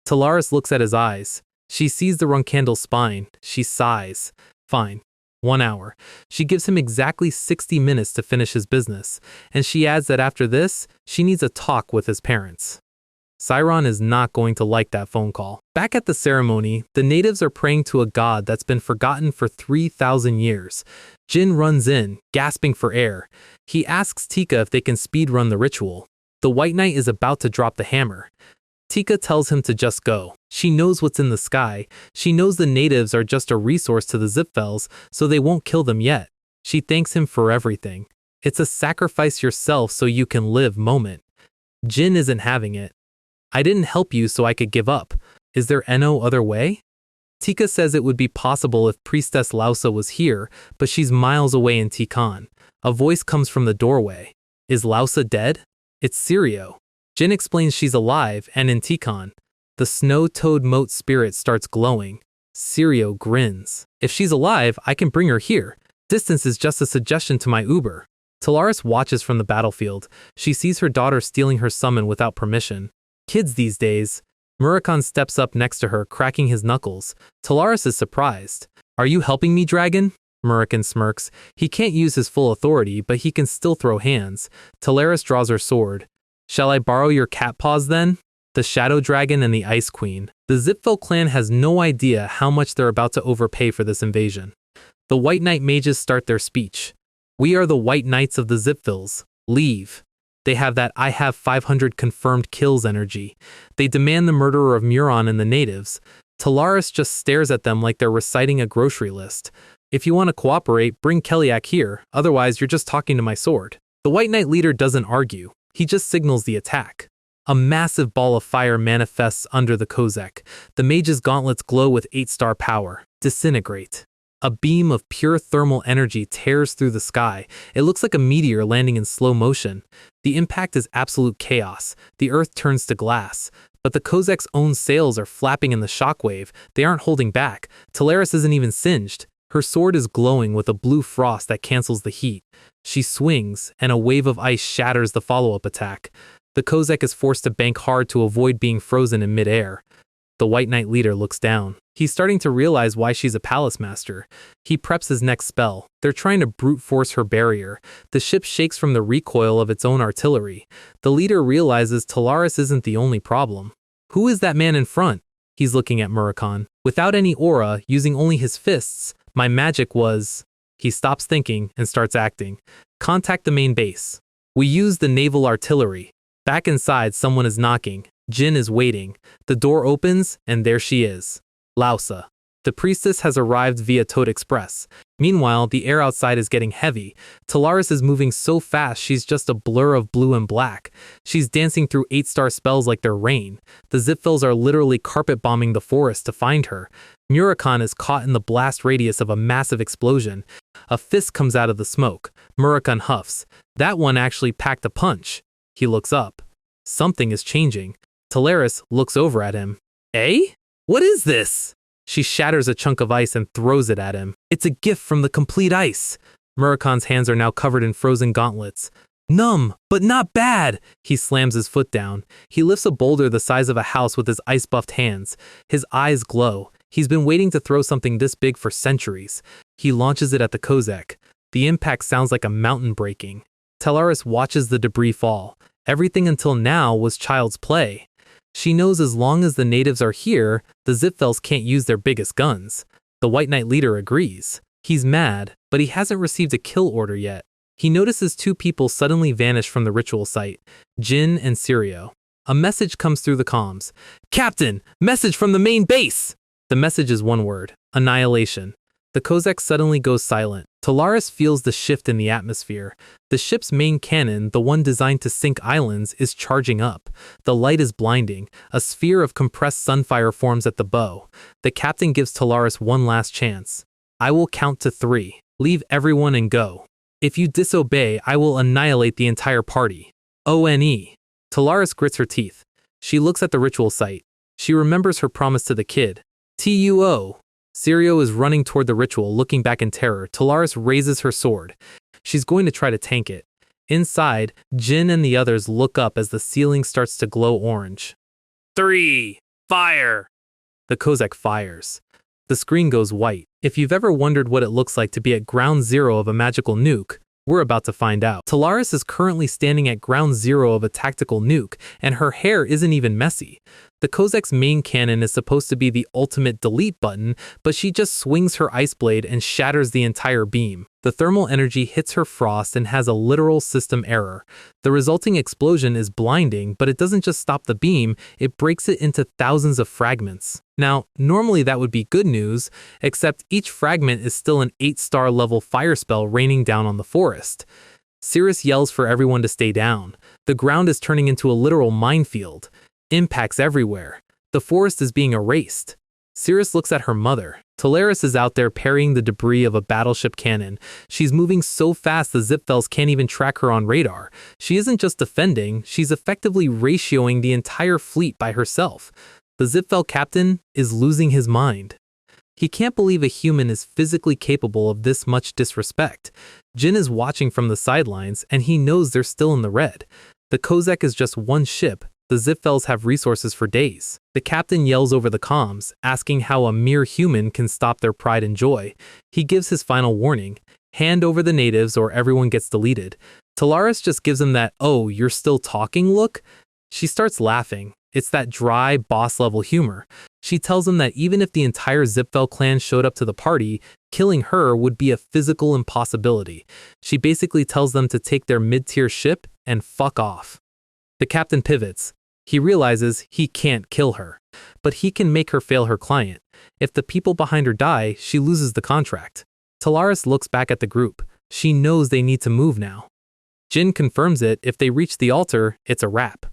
Talaris looks at his eyes. She sees the Runkandle's spine. She sighs. Fine. 1 hour. She gives him exactly 60 minutes to finish his business, and she adds that after this, she needs a talk with his parents. Sciron is not going to like that phone call. Back at the ceremony, the natives are praying to a god that's been forgotten for 3,000 years. Jin runs in, gasping for air. He asks Tika if they can speedrun the ritual. The White Knight is about to drop the hammer. Tika tells him to just go. She knows what's in the sky. She knows the natives are just a resource to the Zipfels, so they won't kill them yet. She thanks him for everything. It's a sacrifice yourself so you can live moment. Jin isn't having it. I didn't help you so I could give up. Is there no other way? Tika says it would be possible if Priestess Lausa was here, but she's miles away in Tikan. A voice comes from the doorway. Is Lausa dead? It's Sirio. Jin explains she's alive and in Tikan. The snow-toad moat spirit starts glowing. Sirio grins. If she's alive, I can bring her here. Distance is just a suggestion to my Uber. Talaris watches from the battlefield. She sees her daughter stealing her summon without permission. Kids these days. Murikan steps up next to her, cracking his knuckles. Talaris is surprised. Are you helping me, dragon? Murikan smirks. He can't use his full authority, but he can still throw hands. Talaris draws her sword. Shall I borrow your cat paws then? The Shadow Dragon and the Ice Queen. The Zipfel clan has no idea how much they're about to overpay for this invasion. The White Knight mages start their speech. We are the White Knights of the Zipfels. Leave. They have that I have 500 confirmed kills energy. They demand the murderer of Muron and the natives. Talaris just stares at them like they're reciting a grocery list. If you want to cooperate, bring Keliak here, otherwise you're just talking to my sword. The White Knight leader doesn't argue. He just signals the attack. A massive ball of fire manifests under the Kozek. The mage's gauntlets glow with 8-star power. Disintegrate. A beam of pure thermal energy tears through the sky. It looks like a meteor landing in slow motion. The impact is absolute chaos. The earth turns to glass. But the Kozek's own sails are flapping in the shockwave. They aren't holding back. Talaris isn't even singed. Her sword is glowing with a blue frost that cancels the heat. She swings, and a wave of ice shatters the follow-up attack. The Kozek is forced to bank hard to avoid being frozen in midair. The White Knight leader looks down. He's starting to realize why she's a palace master. He preps his next spell. They're trying to brute force her barrier. The ship shakes from the recoil of its own artillery. The leader realizes Talaris isn't the only problem. Who is that man in front? He's looking at Murikan. Without any aura, using only his fists, My magic was... He stops thinking and starts acting. Contact the main base. We use the naval artillery. Back inside, someone is knocking. Jin is waiting. The door opens, and there she is. Lausa. The priestess has arrived via Toad Express. Meanwhile, the air outside is getting heavy. Talaris is moving so fast she's just a blur of blue and black. She's dancing through 8-star spells like they're rain. The Zipfels are literally carpet bombing the forest to find her. Murakhan is caught in the blast radius of a massive explosion. A fist comes out of the smoke. Murakhan huffs. That one actually packed a punch. He looks up. Something is changing. Talaris looks over at him. Eh? What is this? She shatters a chunk of ice and throws it at him. It's a gift from the complete ice. Murakhan's hands are now covered in frozen gauntlets. Numb, but not bad. He slams his foot down. He lifts a boulder the size of a house with his ice-buffed hands. His eyes glow. He's been waiting to throw something this big for centuries. He launches it at the Kozak. The impact sounds like a mountain breaking. Talaris watches the debris fall. Everything until now was child's play. She knows as long as the natives are here, the Zipfels can't use their biggest guns. The White Knight leader agrees. He's mad, but he hasn't received a kill order yet. He notices 2 people suddenly vanish from the ritual site, Jin and Sirio. A message comes through the comms. Captain, message from the main base! The message is one word, annihilation. The Kozak suddenly goes silent. Talaris feels the shift in the atmosphere. The ship's main cannon, the one designed to sink islands, is charging up. The light is blinding. A sphere of compressed sunfire forms at the bow. The captain gives Talaris one last chance. I will count to 3. Leave everyone and go. If you disobey, I will annihilate the entire party. O-N-E. Talaris grits her teeth. She looks at the ritual site. She remembers her promise to the kid. T-U-O. Sirio is running toward the ritual, looking back in terror. Talaris raises her sword. She's going to try to tank it. Inside, Jin and the others look up as the ceiling starts to glow orange. 3. Fire! The Kozak fires. The screen goes white. If you've ever wondered what it looks like to be at ground zero of a magical nuke, we're about to find out. Talaris is currently standing at ground zero of a tactical nuke, and her hair isn't even messy. The Kozak's main cannon is supposed to be the ultimate delete button, but she just swings her ice blade and shatters the entire beam. The thermal energy hits her frost and has a literal system error. The resulting explosion is blinding, but it doesn't just stop the beam, it breaks it into thousands of fragments. Now, normally that would be good news, except each fragment is still an 8-star level fire spell raining down on the forest. Cirrus yells for everyone to stay down. The ground is turning into a literal minefield. Impacts everywhere. The forest is being erased. Cirrus looks at her mother. Talaris is out there parrying the debris of a battleship cannon. She's moving so fast the Zipfels can't even track her on radar. She isn't just defending, she's effectively ratioing the entire fleet by herself. The Zipfel captain is losing his mind. He can't believe a human is physically capable of this much disrespect. Jin is watching from the sidelines, and he knows they're still in the red. The Kozak is just one ship. The Zipfels have resources for days. The captain yells over the comms, asking how a mere human can stop their pride and joy. He gives his final warning. Hand over the natives or everyone gets deleted. Talaris just gives him that, oh, you're still talking look? She starts laughing. It's that dry, boss-level humor. She tells him that even if the entire Zipfel clan showed up to the party, killing her would be a physical impossibility. She basically tells them to take their mid-tier ship and fuck off. The captain pivots. He realizes he can't kill her, but he can make her fail her client. If the people behind her die, she loses the contract. Talaris looks back at the group. She knows they need to move now. Jin confirms it. If they reach the altar, it's a wrap.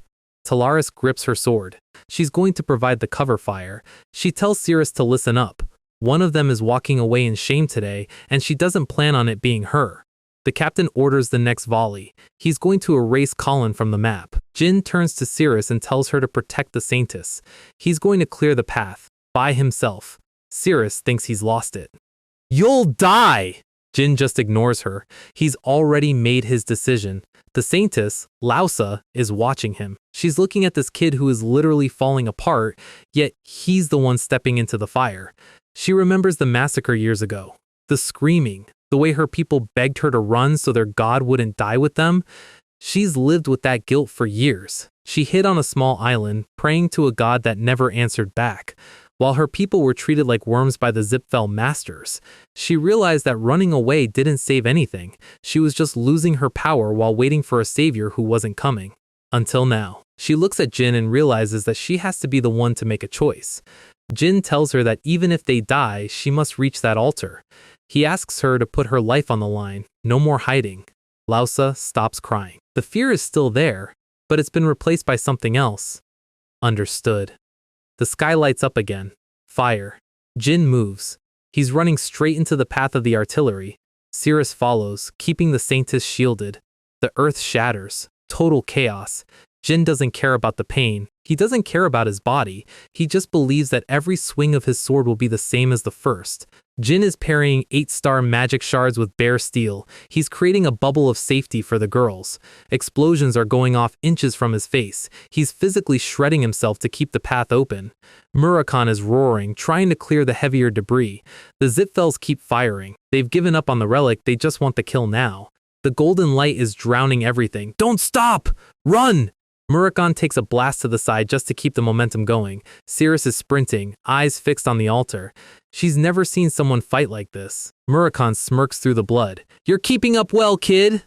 Talaris grips her sword. She's going to provide the cover fire. She tells Cirrus to listen up. One of them is walking away in shame today, and she doesn't plan on it being her. The captain orders the next volley. He's going to erase Colin from the map. Jin turns to Cirrus and tells her to protect the Saintess. He's going to clear the path, by himself. Cirrus thinks he's lost it. You'll die! Jin just ignores her. He's already made his decision. The Saintess, Lausa, is watching him. She's looking at this kid who is literally falling apart, yet he's the one stepping into the fire. She remembers the massacre years ago. The screaming, the way her people begged her to run so their god wouldn't die with them. She's lived with that guilt for years. She hid on a small island, praying to a god that never answered back. while her people were treated like worms by the Zipfel masters. She realized that running away didn't save anything. She was just losing her power while waiting for a savior who wasn't coming. Until now. She looks at Jin and realizes that she has to be the one to make a choice. Jin tells her that even if they die, she must reach that altar. He asks her to put her life on the line. No more hiding. Lausa stops crying. The fear is still there, but it's been replaced by something else. Understood. The sky lights up again. Fire. Jin moves. He's running straight into the path of the artillery. Cirrus follows, keeping the Saintess shielded. The earth shatters. Total chaos. Jin doesn't care about the pain. He doesn't care about his body. He just believes that every swing of his sword will be the same as the first. Jin is parrying 8-star magic shards with bare steel. He's creating a bubble of safety for the girls. Explosions are going off inches from his face. He's physically shredding himself to keep the path open. Murakon is roaring, trying to clear the heavier debris. The Zipfels keep firing. They've given up on the relic, they just want the kill now. The golden light is drowning everything. Don't stop! Run! Murakon takes a blast to the side just to keep the momentum going. Cirrus is sprinting, eyes fixed on the altar. She's never seen someone fight like this. Murakon smirks through the blood. You're keeping up well, kid!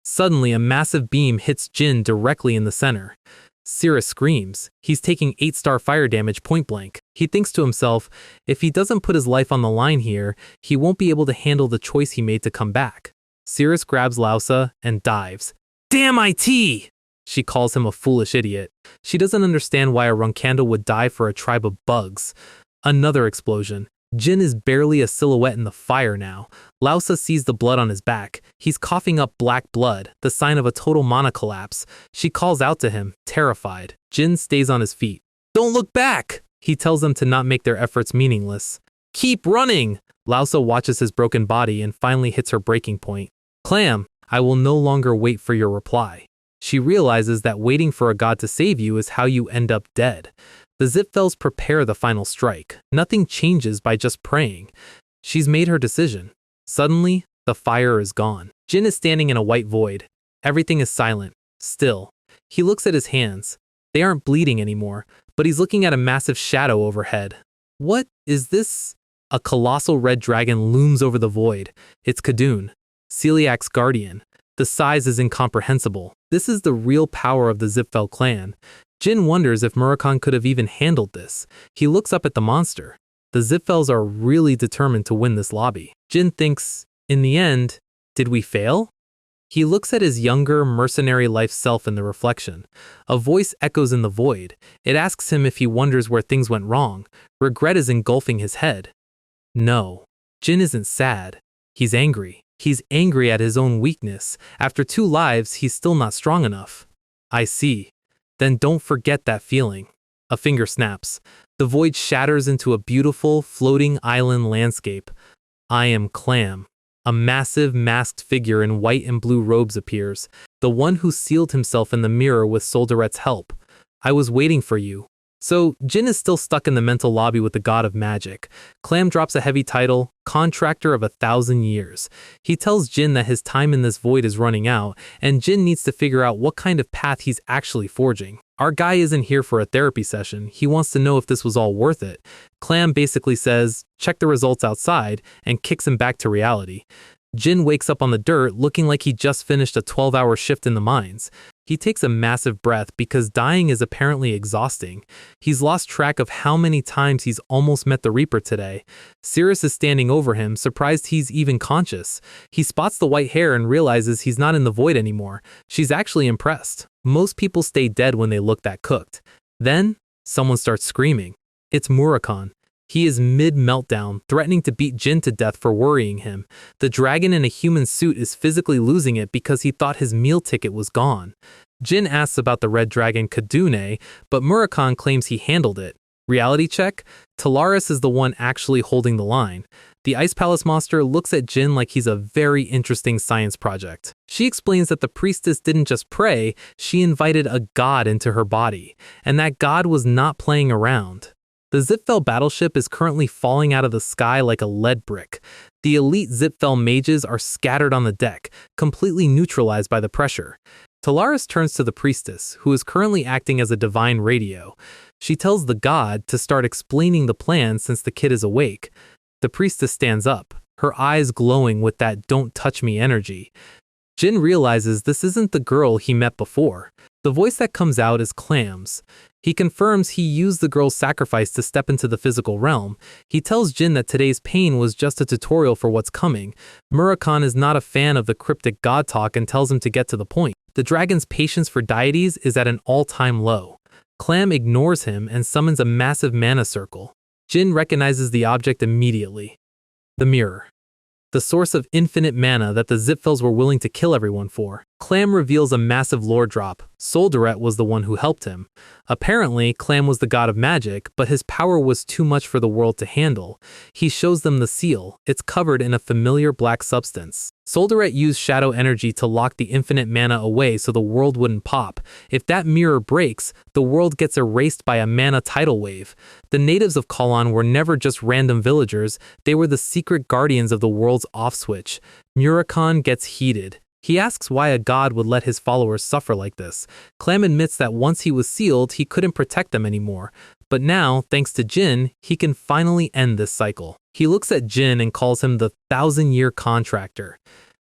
Suddenly, a massive beam hits Jin directly in the center. Cirrus screams. He's taking 8-star fire damage point blank. He thinks to himself, if he doesn't put his life on the line here, he won't be able to handle the choice he made to come back. Cirrus grabs Lausa and dives. Damn IT! She calls him a foolish idiot. She doesn't understand why a Runkando would die for a tribe of bugs. Another explosion. Jin is barely a silhouette in the fire now. Lausa sees the blood on his back. He's coughing up black blood, the sign of a total mana collapse. She calls out to him, terrified. Jin stays on his feet. Don't look back! He tells them to not make their efforts meaningless. Keep running! Lausa watches his broken body and finally hits her breaking point. Clam, I will no longer wait for your reply. She realizes that waiting for a god to save you is how you end up dead. The Zipfels prepare the final strike. Nothing changes by just praying. She's made her decision. Suddenly, the fire is gone. Jin is standing in a white void. Everything is silent, still. He looks at his hands. They aren't bleeding anymore, but he's looking at a massive shadow overhead. What is this? A colossal red dragon looms over the void. It's Kadun, Celiac's guardian. The size is incomprehensible. This is the real power of the Zipfel clan. Jin wonders if Murakon could have even handled this. He looks up at the monster. The Zipfels are really determined to win this lobby. Jin thinks, in the end, did we fail? He looks at his younger, mercenary-life self in the reflection. A voice echoes in the void. It asks him if he wonders where things went wrong. Regret is engulfing his head. No. Jin isn't sad. He's angry. He's angry at his own weakness. After 2 lives, he's still not strong enough. I see. Then don't forget that feeling. A finger snaps. The void shatters into a beautiful, floating island landscape. I am Clam. A massive, masked figure in white and blue robes appears. The one who sealed himself in the mirror with Soldaret's help. I was waiting for you. So, Jin is still stuck in the mental lobby with the god of magic. Clam drops a heavy title, Contractor of 1,000 Years. He tells Jin that his time in this void is running out, and Jin needs to figure out what kind of path he's actually forging. Our guy isn't here for a therapy session. He wants to know if this was all worth it. Clam basically says, check the results outside, and kicks him back to reality. Jin wakes up on the dirt looking like he just finished a 12-hour shift in the mines. He takes a massive breath because dying is apparently exhausting. He's lost track of how many times he's almost met the Reaper today. Cirrus is standing over him, surprised he's even conscious. He spots the white hair and realizes he's not in the void anymore. She's actually impressed. Most people stay dead when they look that cooked. Then, someone starts screaming. It's Murakon. He is mid-meltdown, threatening to beat Jin to death for worrying him. The dragon in a human suit is physically losing it because he thought his meal ticket was gone. Jin asks about the red dragon Kadune, but Murakon claims he handled it. Reality check? Talaris is the one actually holding the line. The Ice Palace monster looks at Jin like he's a very interesting science project. She explains that the priestess didn't just pray, she invited a god into her body, and that god was not playing around. The Zipfel battleship is currently falling out of the sky like a lead brick. The elite Zipfel mages are scattered on the deck, completely neutralized by the pressure. Talaris turns to the priestess, who is currently acting as a divine radio. She tells the god to start explaining the plan since the kid is awake. The priestess stands up, her eyes glowing with that "don't touch me" energy. Jin realizes this isn't the girl he met before. The voice that comes out is Clam's. He confirms he used the girl's sacrifice to step into the physical realm. He tells Jin that today's pain was just a tutorial for what's coming. Murakami is not a fan of the cryptic god talk and tells him to get to the point. The dragon's patience for deities is at an all-time low. Clam ignores him and summons a massive mana circle. Jin recognizes the object immediately. The mirror. The source of infinite mana that the Zipfels were willing to kill everyone for. Clam reveals a massive lore drop. Soldaret was the one who helped him. Apparently, Clam was the god of magic, but his power was too much for the world to handle. He shows them the seal. It's covered in a familiar black substance. Soldaret used shadow energy to lock the infinite mana away so the world wouldn't pop. If that mirror breaks, the world gets erased by a mana tidal wave. The natives of Kalon were never just random villagers, they were the secret guardians of the world's off switch. Murakami gets heated. He asks why a god would let his followers suffer like this. Clam admits that once he was sealed, he couldn't protect them anymore. But now, thanks to Jin, he can finally end this cycle. He looks at Jin and calls him the 1,000-year contractor.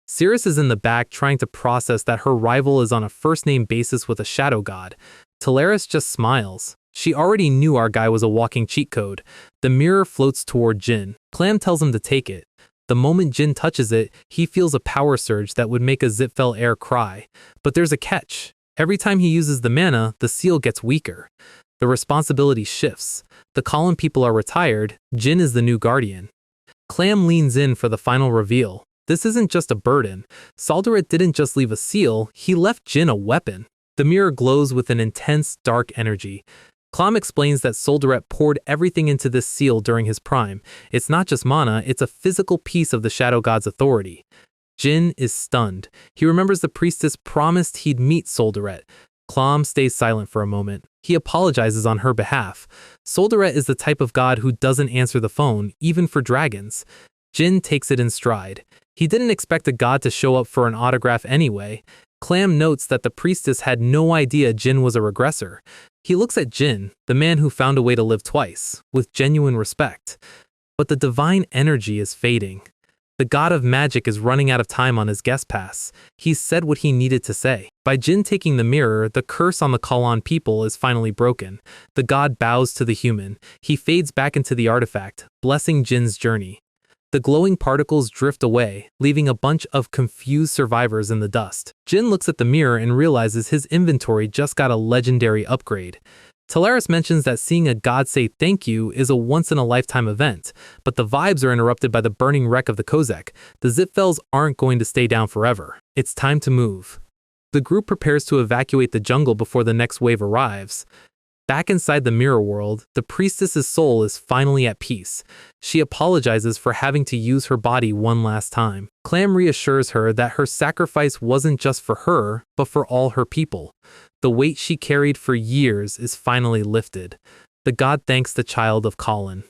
Cirrus is in the back trying to process that her rival is on a first-name basis with a shadow god. Talaris just smiles. She already knew our guy was a walking cheat code. The mirror floats toward Jin. Clam tells him to take it. The moment Jin touches it, he feels a power surge that would make a Zipfel heir cry. But there's a catch. Every time he uses the mana, the seal gets weaker. The responsibility shifts. The Kalon people are retired. Jin is the new guardian. Clam leans in for the final reveal. This isn't just a burden. Soldaret didn't just leave a seal, he left Jin a weapon. The mirror glows with an intense, dark energy. Clam explains that Soldaret poured everything into this seal during his prime. It's not just mana, it's a physical piece of the Shadow God's authority. Jin is stunned. He remembers the priestess promised he'd meet Soldaret. Clam stays silent for a moment. He apologizes on her behalf. Soldaret is the type of god who doesn't answer the phone, even for dragons. Jin takes it in stride. He didn't expect a god to show up for an autograph anyway. Clam notes that the priestess had no idea Jin was a regressor. He looks at Jin, the man who found a way to live twice, with genuine respect. But the divine energy is fading. The god of magic is running out of time on his guest pass. He's said what he needed to say. By Jin taking the mirror, the curse on the Kalon people is finally broken. The god bows to the human. He fades back into the artifact, blessing Jin's journey. The glowing particles drift away, leaving a bunch of confused survivors in the dust. Jin looks at the mirror and realizes his inventory just got a legendary upgrade. Talaris mentions that seeing a god say thank you is a once-in-a-lifetime event, but the vibes are interrupted by the burning wreck of the Kozek. The Zipfels aren't going to stay down forever. It's time to move. The group prepares to evacuate the jungle before the next wave arrives. Back inside the mirror world, the priestess's soul is finally at peace. She apologizes for having to use her body one last time. Clam reassures her that her sacrifice wasn't just for her, but for all her people. The weight she carried for years is finally lifted. The god thanks the child of Kalon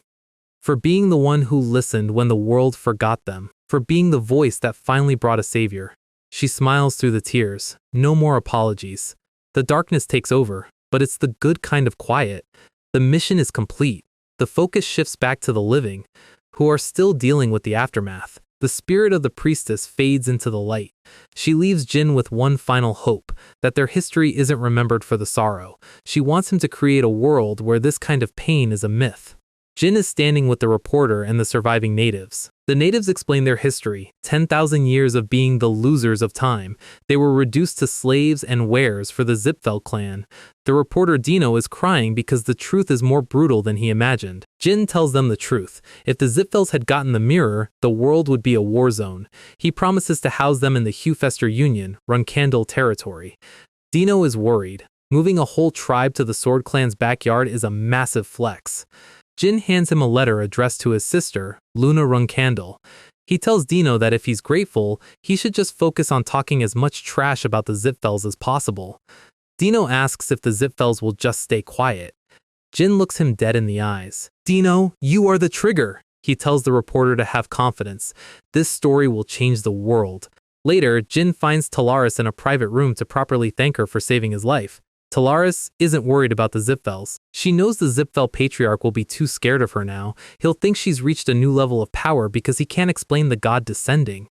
for being the one who listened when the world forgot them, for being the voice that finally brought a savior. She smiles through the tears. No more apologies. The darkness takes over. But it's the good kind of quiet. The mission is complete. The focus shifts back to the living, who are still dealing with the aftermath. The spirit of the priestess fades into the light. She leaves Jin with one final hope, that their history isn't remembered for the sorrow. She wants him to create a world where this kind of pain is a myth. Jin is standing with the reporter and the surviving natives. The natives explain their history, 10,000 years of being the losers of time. They were reduced to slaves and wares for the Zipfel clan. The reporter Dino is crying because the truth is more brutal than he imagined. Jin tells them the truth. If the Zipfels had gotten the mirror, the world would be a war zone. He promises to house them in the Hewfester Union, Runkandel territory. Dino is worried. Moving a whole tribe to the Sword Clan's backyard is a massive flex. Jin hands him a letter addressed to his sister, Luna Runkandel. He tells Dino that if he's grateful, he should just focus on talking as much trash about the Zipfels as possible. Dino asks if the Zipfels will just stay quiet. Jin looks him dead in the eyes. "Dino, you are the trigger," he tells the reporter to have confidence. This story will change the world. Later, Jin finds Talaris in a private room to properly thank her for saving his life. Talaris isn't worried about the Zipfels. She knows the Zipfel patriarch will be too scared of her now. He'll think she's reached a new level of power because he can't explain the god descending.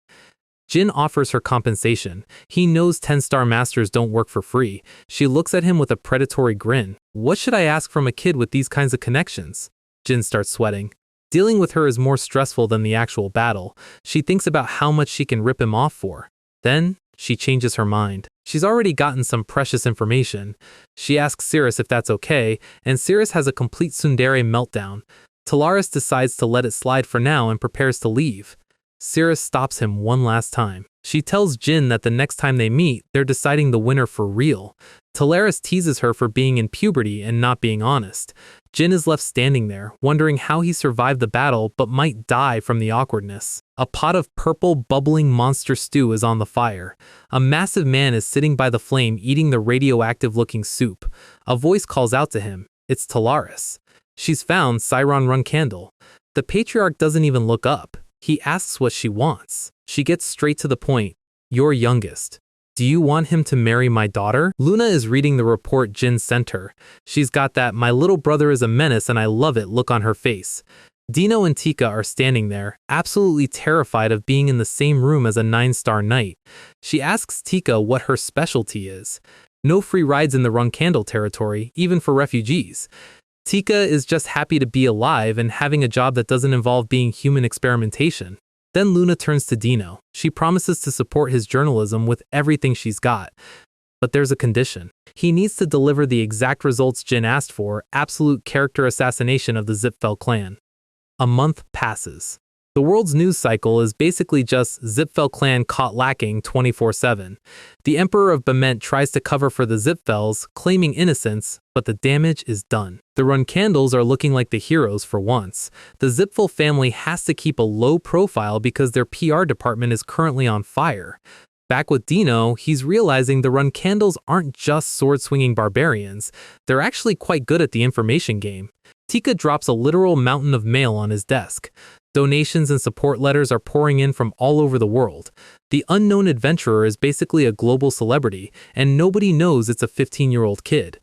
Jin offers her compensation. He knows 10-star masters don't work for free. She looks at him with a predatory grin. What should I ask from a kid with these kinds of connections? Jin starts sweating. Dealing with her is more stressful than the actual battle. She thinks about how much she can rip him off for. Then, she changes her mind. She's already gotten some precious information. She asks Cirrus if that's okay, and Cirrus has a complete tsundere meltdown. Talaris decides to let it slide for now and prepares to leave. Cirrus stops him one last time. She tells Jin that the next time they meet, they're deciding the winner for real. Talaris teases her for being in puberty and not being honest. Jin is left standing there, wondering how he survived the battle but might die from the awkwardness. A pot of purple, bubbling monster stew is on the fire. A massive man is sitting by the flame eating the radioactive-looking soup. A voice calls out to him. It's Talaris. She's found Siron Runcandle. The patriarch doesn't even look up. He asks what she wants. She gets straight to the point. Your youngest. Do you want him to marry my daughter? Luna is reading the report Jin sent her. She's got that "my little brother is a menace and I love it" look on her face. Dino and Tika are standing there, absolutely terrified of being in the same room as a 9-star knight. She asks Tika what her specialty is. No free rides in the Runcandle territory, even for refugees. Tika is just happy to be alive and having a job that doesn't involve being human experimentation. Then Luna turns to Dino. She promises to support his journalism with everything she's got. But there's a condition. He needs to deliver the exact results Jin asked for, absolute character assassination of the Zipfel clan. A month passes. The world's news cycle is basically just Zipfel clan caught lacking 24/7. The Emperor of Bement tries to cover for the Zipfels, claiming innocence, but the damage is done. The Runcandles are looking like the heroes for once. The Zipfel family has to keep a low profile because their PR department is currently on fire. Back with Dino, he's realizing the Runcandles aren't just sword-swinging barbarians. They're actually quite good at the information game. Tika drops a literal mountain of mail on his desk. Donations and support letters are pouring in from all over the world. The unknown adventurer is basically a global celebrity, and nobody knows it's a 15-year-old kid.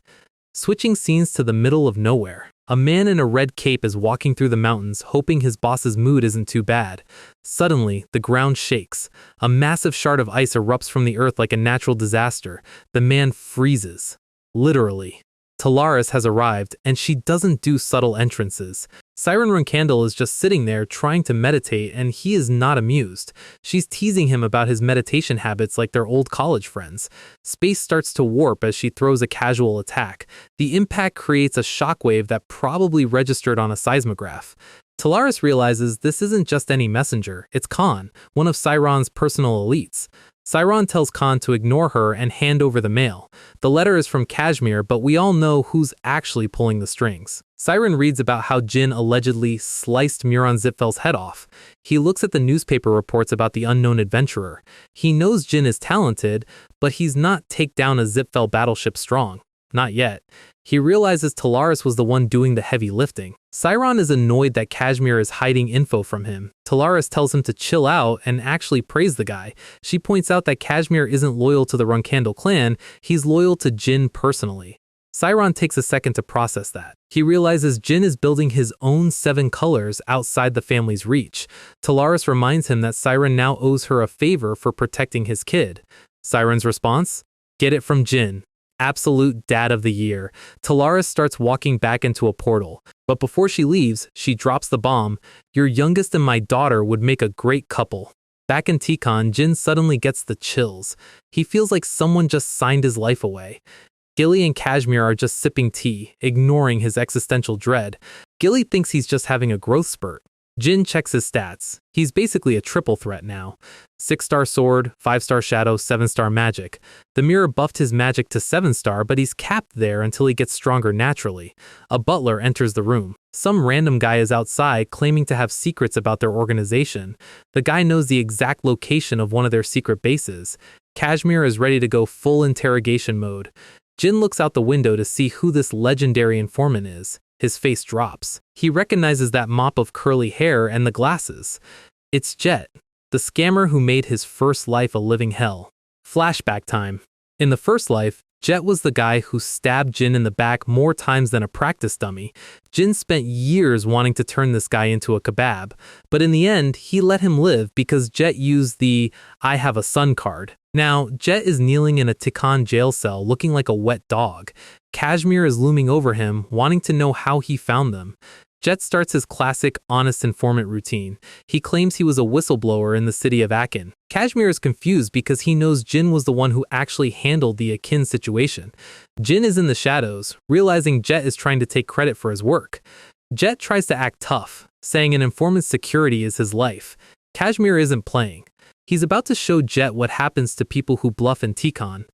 Switching scenes to the middle of nowhere. A man in a red cape is walking through the mountains, hoping his boss's mood isn't too bad. Suddenly, the ground shakes. A massive shard of ice erupts from the earth like a natural disaster. The man freezes. Literally. Talaris has arrived, and she doesn't do subtle entrances. Siren Runcandle is just sitting there trying to meditate, and he is not amused. She's teasing him about his meditation habits like they're old college friends. Space starts to warp as she throws a casual attack. The impact creates a shockwave that probably registered on a seismograph. Talaris realizes this isn't just any messenger, it's Khan, one of Siron's personal elites. Siron tells Khan to ignore her and hand over the mail. The letter is from Kashmir, but we all know who's actually pulling the strings. Siren reads about how Jin allegedly sliced Muron Zipfel's head off. He looks at the newspaper reports about the unknown adventurer. He knows Jin is talented, but he's not take down a Zipfel battleship strong. Not yet. He realizes Talaris was the one doing the heavy lifting. Siron is annoyed that Kashmir is hiding info from him. Talaris tells him to chill out and actually praise the guy. She points out that Kashmir isn't loyal to the Runcandle clan, he's loyal to Jin personally. Siron takes a second to process that. He realizes Jin is building his own 7 colors outside the family's reach. Talaris reminds him that Siren now owes her a favor for protecting his kid. Siren's response? Get it from Jin. Absolute dad of the year. Talaris starts walking back into a portal. But before she leaves, she drops the bomb. Your youngest and my daughter would make a great couple. Back in Tikon, Jin suddenly gets the chills. He feels like someone just signed his life away. Gilly and Kashmir are just sipping tea, ignoring his existential dread. Gilly thinks he's just having a growth spurt. Jin checks his stats. He's basically a triple threat now. 6-star sword, 5-star shadow, 7-star magic. The mirror buffed his magic to 7-star, but he's capped there until he gets stronger naturally. A butler enters the room. Some random guy is outside claiming to have secrets about their organization. The guy knows the exact location of one of their secret bases. Kashmir is ready to go full interrogation mode. Jin looks out the window to see who this legendary informant is. His face drops. He recognizes that mop of curly hair and the glasses. It's Jet, the scammer who made his first life a living hell. Flashback time. In the first life, Jet was the guy who stabbed Jin in the back more times than a practice dummy. Jin spent years wanting to turn this guy into a kebab, but in the end, he let him live because Jet used the "I have a son" card. Now, Jet is kneeling in a Tikan jail cell looking like a wet dog. Kashmir is looming over him, wanting to know how he found them. Jet starts his classic honest informant routine. He claims he was a whistleblower in the city of Akin. Kashmir is confused because he knows Jin was the one who actually handled the Akin situation. Jin is in the shadows, realizing Jet is trying to take credit for his work. Jet tries to act tough, saying an informant's security is his life. Kashmir isn't playing. He's about to show Jet what happens to people who bluff in Tikan.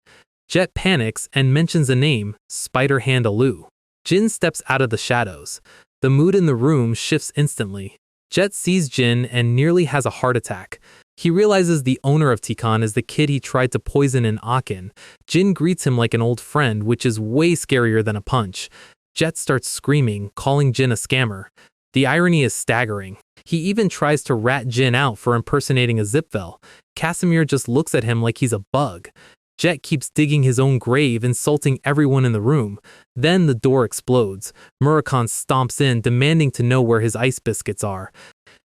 Jet panics and mentions a name, Spider-Hand Alu. Jin steps out of the shadows. The mood in the room shifts instantly. Jet sees Jin and nearly has a heart attack. He realizes the owner of Tikan is the kid he tried to poison in Akin. Jin greets him like an old friend, which is way scarier than a punch. Jet starts screaming, calling Jin a scammer. The irony is staggering. He even tries to rat Jin out for impersonating a Zipvel. Casimir just looks at him like he's a bug. Jet keeps digging his own grave, insulting everyone in the room. Then the door explodes. Murakhan stomps in, demanding to know where his ice biscuits are.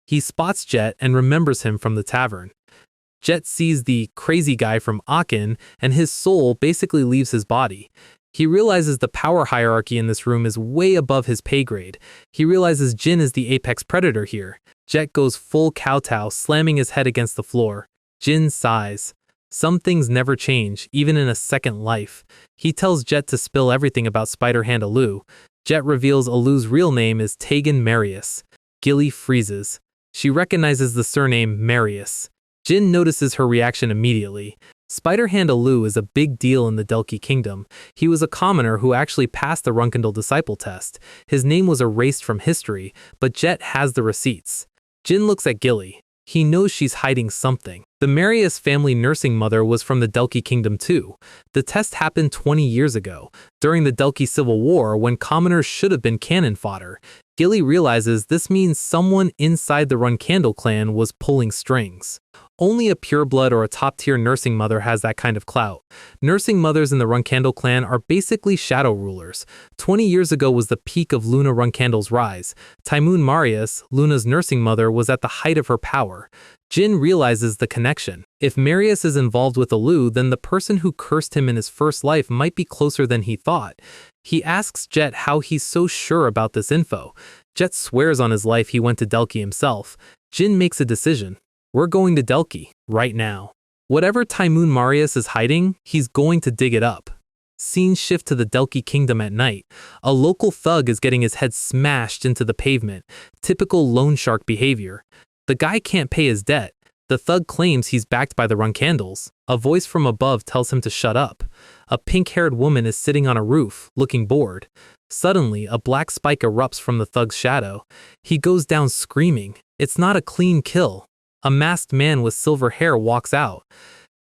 He spots Jet and remembers him from the tavern. Jet sees the crazy guy from Akin, and his soul basically leaves his body. He realizes the power hierarchy in this room is way above his pay grade. He realizes Jin is the apex predator here. Jet goes full kowtow, slamming his head against the floor. Jin sighs. Some things never change, even in a second life. He tells Jet to spill everything about Spider-Hand Alu. Jet reveals Alu's real name is Tegan Marius. Gilly freezes. She recognizes the surname Marius. Jin notices her reaction immediately. Spider-Hand Alu is a big deal in the Delki Kingdom. He was a commoner who actually passed the Runkendal disciple test. His name was erased from history, but Jet has the receipts. Jin looks at Gilly. He knows she's hiding something. The Marius family nursing mother was from the Delki Kingdom too. The test happened 20 years ago, during the Delki Civil War when commoners should have been cannon fodder. Gilly realizes this means someone inside the Runkandal clan was pulling strings. Only a pureblood or a top-tier nursing mother has that kind of clout. Nursing mothers in the Runkandal clan are basically shadow rulers. 20 years ago was the peak of Luna Runkandal's rise. Taimun Marius, Luna's nursing mother, was at the height of her power. Jin realizes the connection. If Marius is involved with Alu, then the person who cursed him in his first life might be closer than he thought. He asks Jet how he's so sure about this info. Jet swears on his life he went to Delki himself. Jin makes a decision. We're going to Delki, right now. Whatever Taimun Marius is hiding, he's going to dig it up. Scenes shift to the Delki Kingdom at night. A local thug is getting his head smashed into the pavement. Typical loan shark behavior. The guy can't pay his debt. The thug claims he's backed by the Runkandals. A voice from above tells him to shut up. A pink-haired woman is sitting on a roof, looking bored. Suddenly, a black spike erupts from the thug's shadow. He goes down screaming. It's not a clean kill. A masked man with silver hair walks out.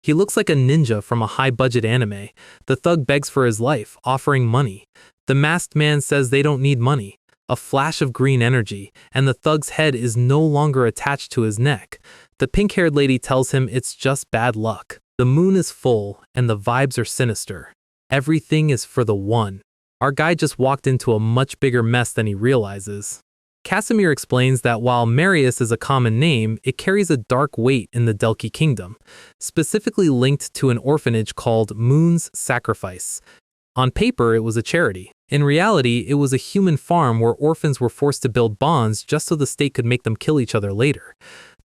He looks like a ninja from a high-budget anime. The thug begs for his life, offering money. The masked man says they don't need money. A flash of green energy, and the thug's head is no longer attached to his neck. The pink-haired lady tells him it's just bad luck. The moon is full, and the vibes are sinister. Everything is for the one. Our guy just walked into a much bigger mess than he realizes. Casimir explains that while Marius is a common name, it carries a dark weight in the Delki Kingdom, specifically linked to an orphanage called Moon's Sacrifice. On paper, it was a charity. In reality, it was a human farm where orphans were forced to build bonds just so the state could make them kill each other later.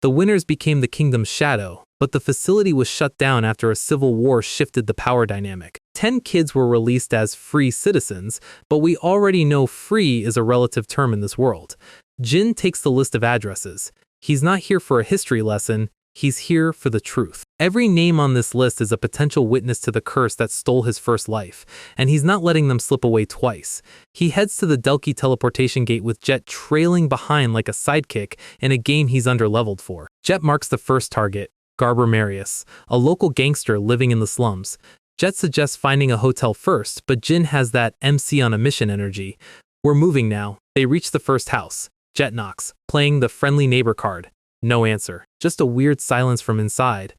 The winners became the kingdom's shadow, but the facility was shut down after a civil war shifted the power dynamic. 10 kids were released as free citizens, but we already know free is a relative term in this world. Jin takes the list of addresses. He's not here for a history lesson, he's here for the truth. Every name on this list is a potential witness to the curse that stole his first life, and he's not letting them slip away twice. He heads to the Delki teleportation gate with Jet trailing behind like a sidekick in a game he's underleveled for. Jet marks the first target, Garber Marius, a local gangster living in the slums. Jet suggests finding a hotel first, but Jin has that MC on a mission energy. We're moving now. They reach the first house. Jet knocks, playing the friendly neighbor card. No answer, just a weird silence from inside.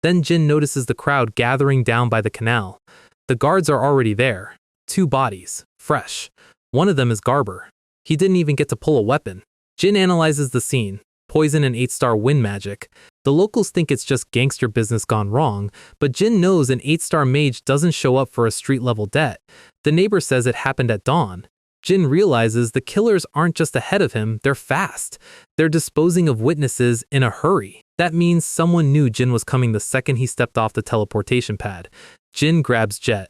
Then Jin notices the crowd gathering down by the canal. The guards are already there. 2 bodies, fresh. One of them is Garber. He didn't even get to pull a weapon. Jin analyzes the scene. Poison and 8-star wind magic. The locals think it's just gangster business gone wrong, but Jin knows an 8-star mage doesn't show up for a street-level debt. The neighbor says it happened at dawn. Jin realizes the killers aren't just ahead of him, they're fast. They're disposing of witnesses in a hurry. That means someone knew Jin was coming the second he stepped off the teleportation pad. Jin grabs Jet.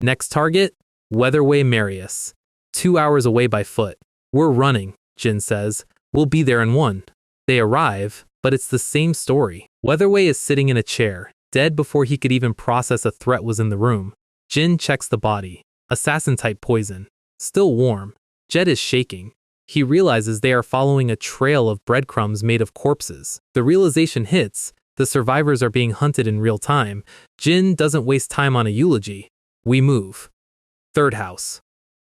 Next target? Weatherway Marius. 2 hours away by foot. We're running, Jin says. We'll be there in 1. They arrive, but it's the same story. Weatherway is sitting in a chair, dead before he could even process a threat was in the room. Jin checks the body. Assassin-type poison. Still warm. Jet is shaking. He realizes they are following a trail of breadcrumbs made of corpses. The realization hits. The survivors are being hunted in real time. Jin doesn't waste time on a eulogy. We move. 3rd house.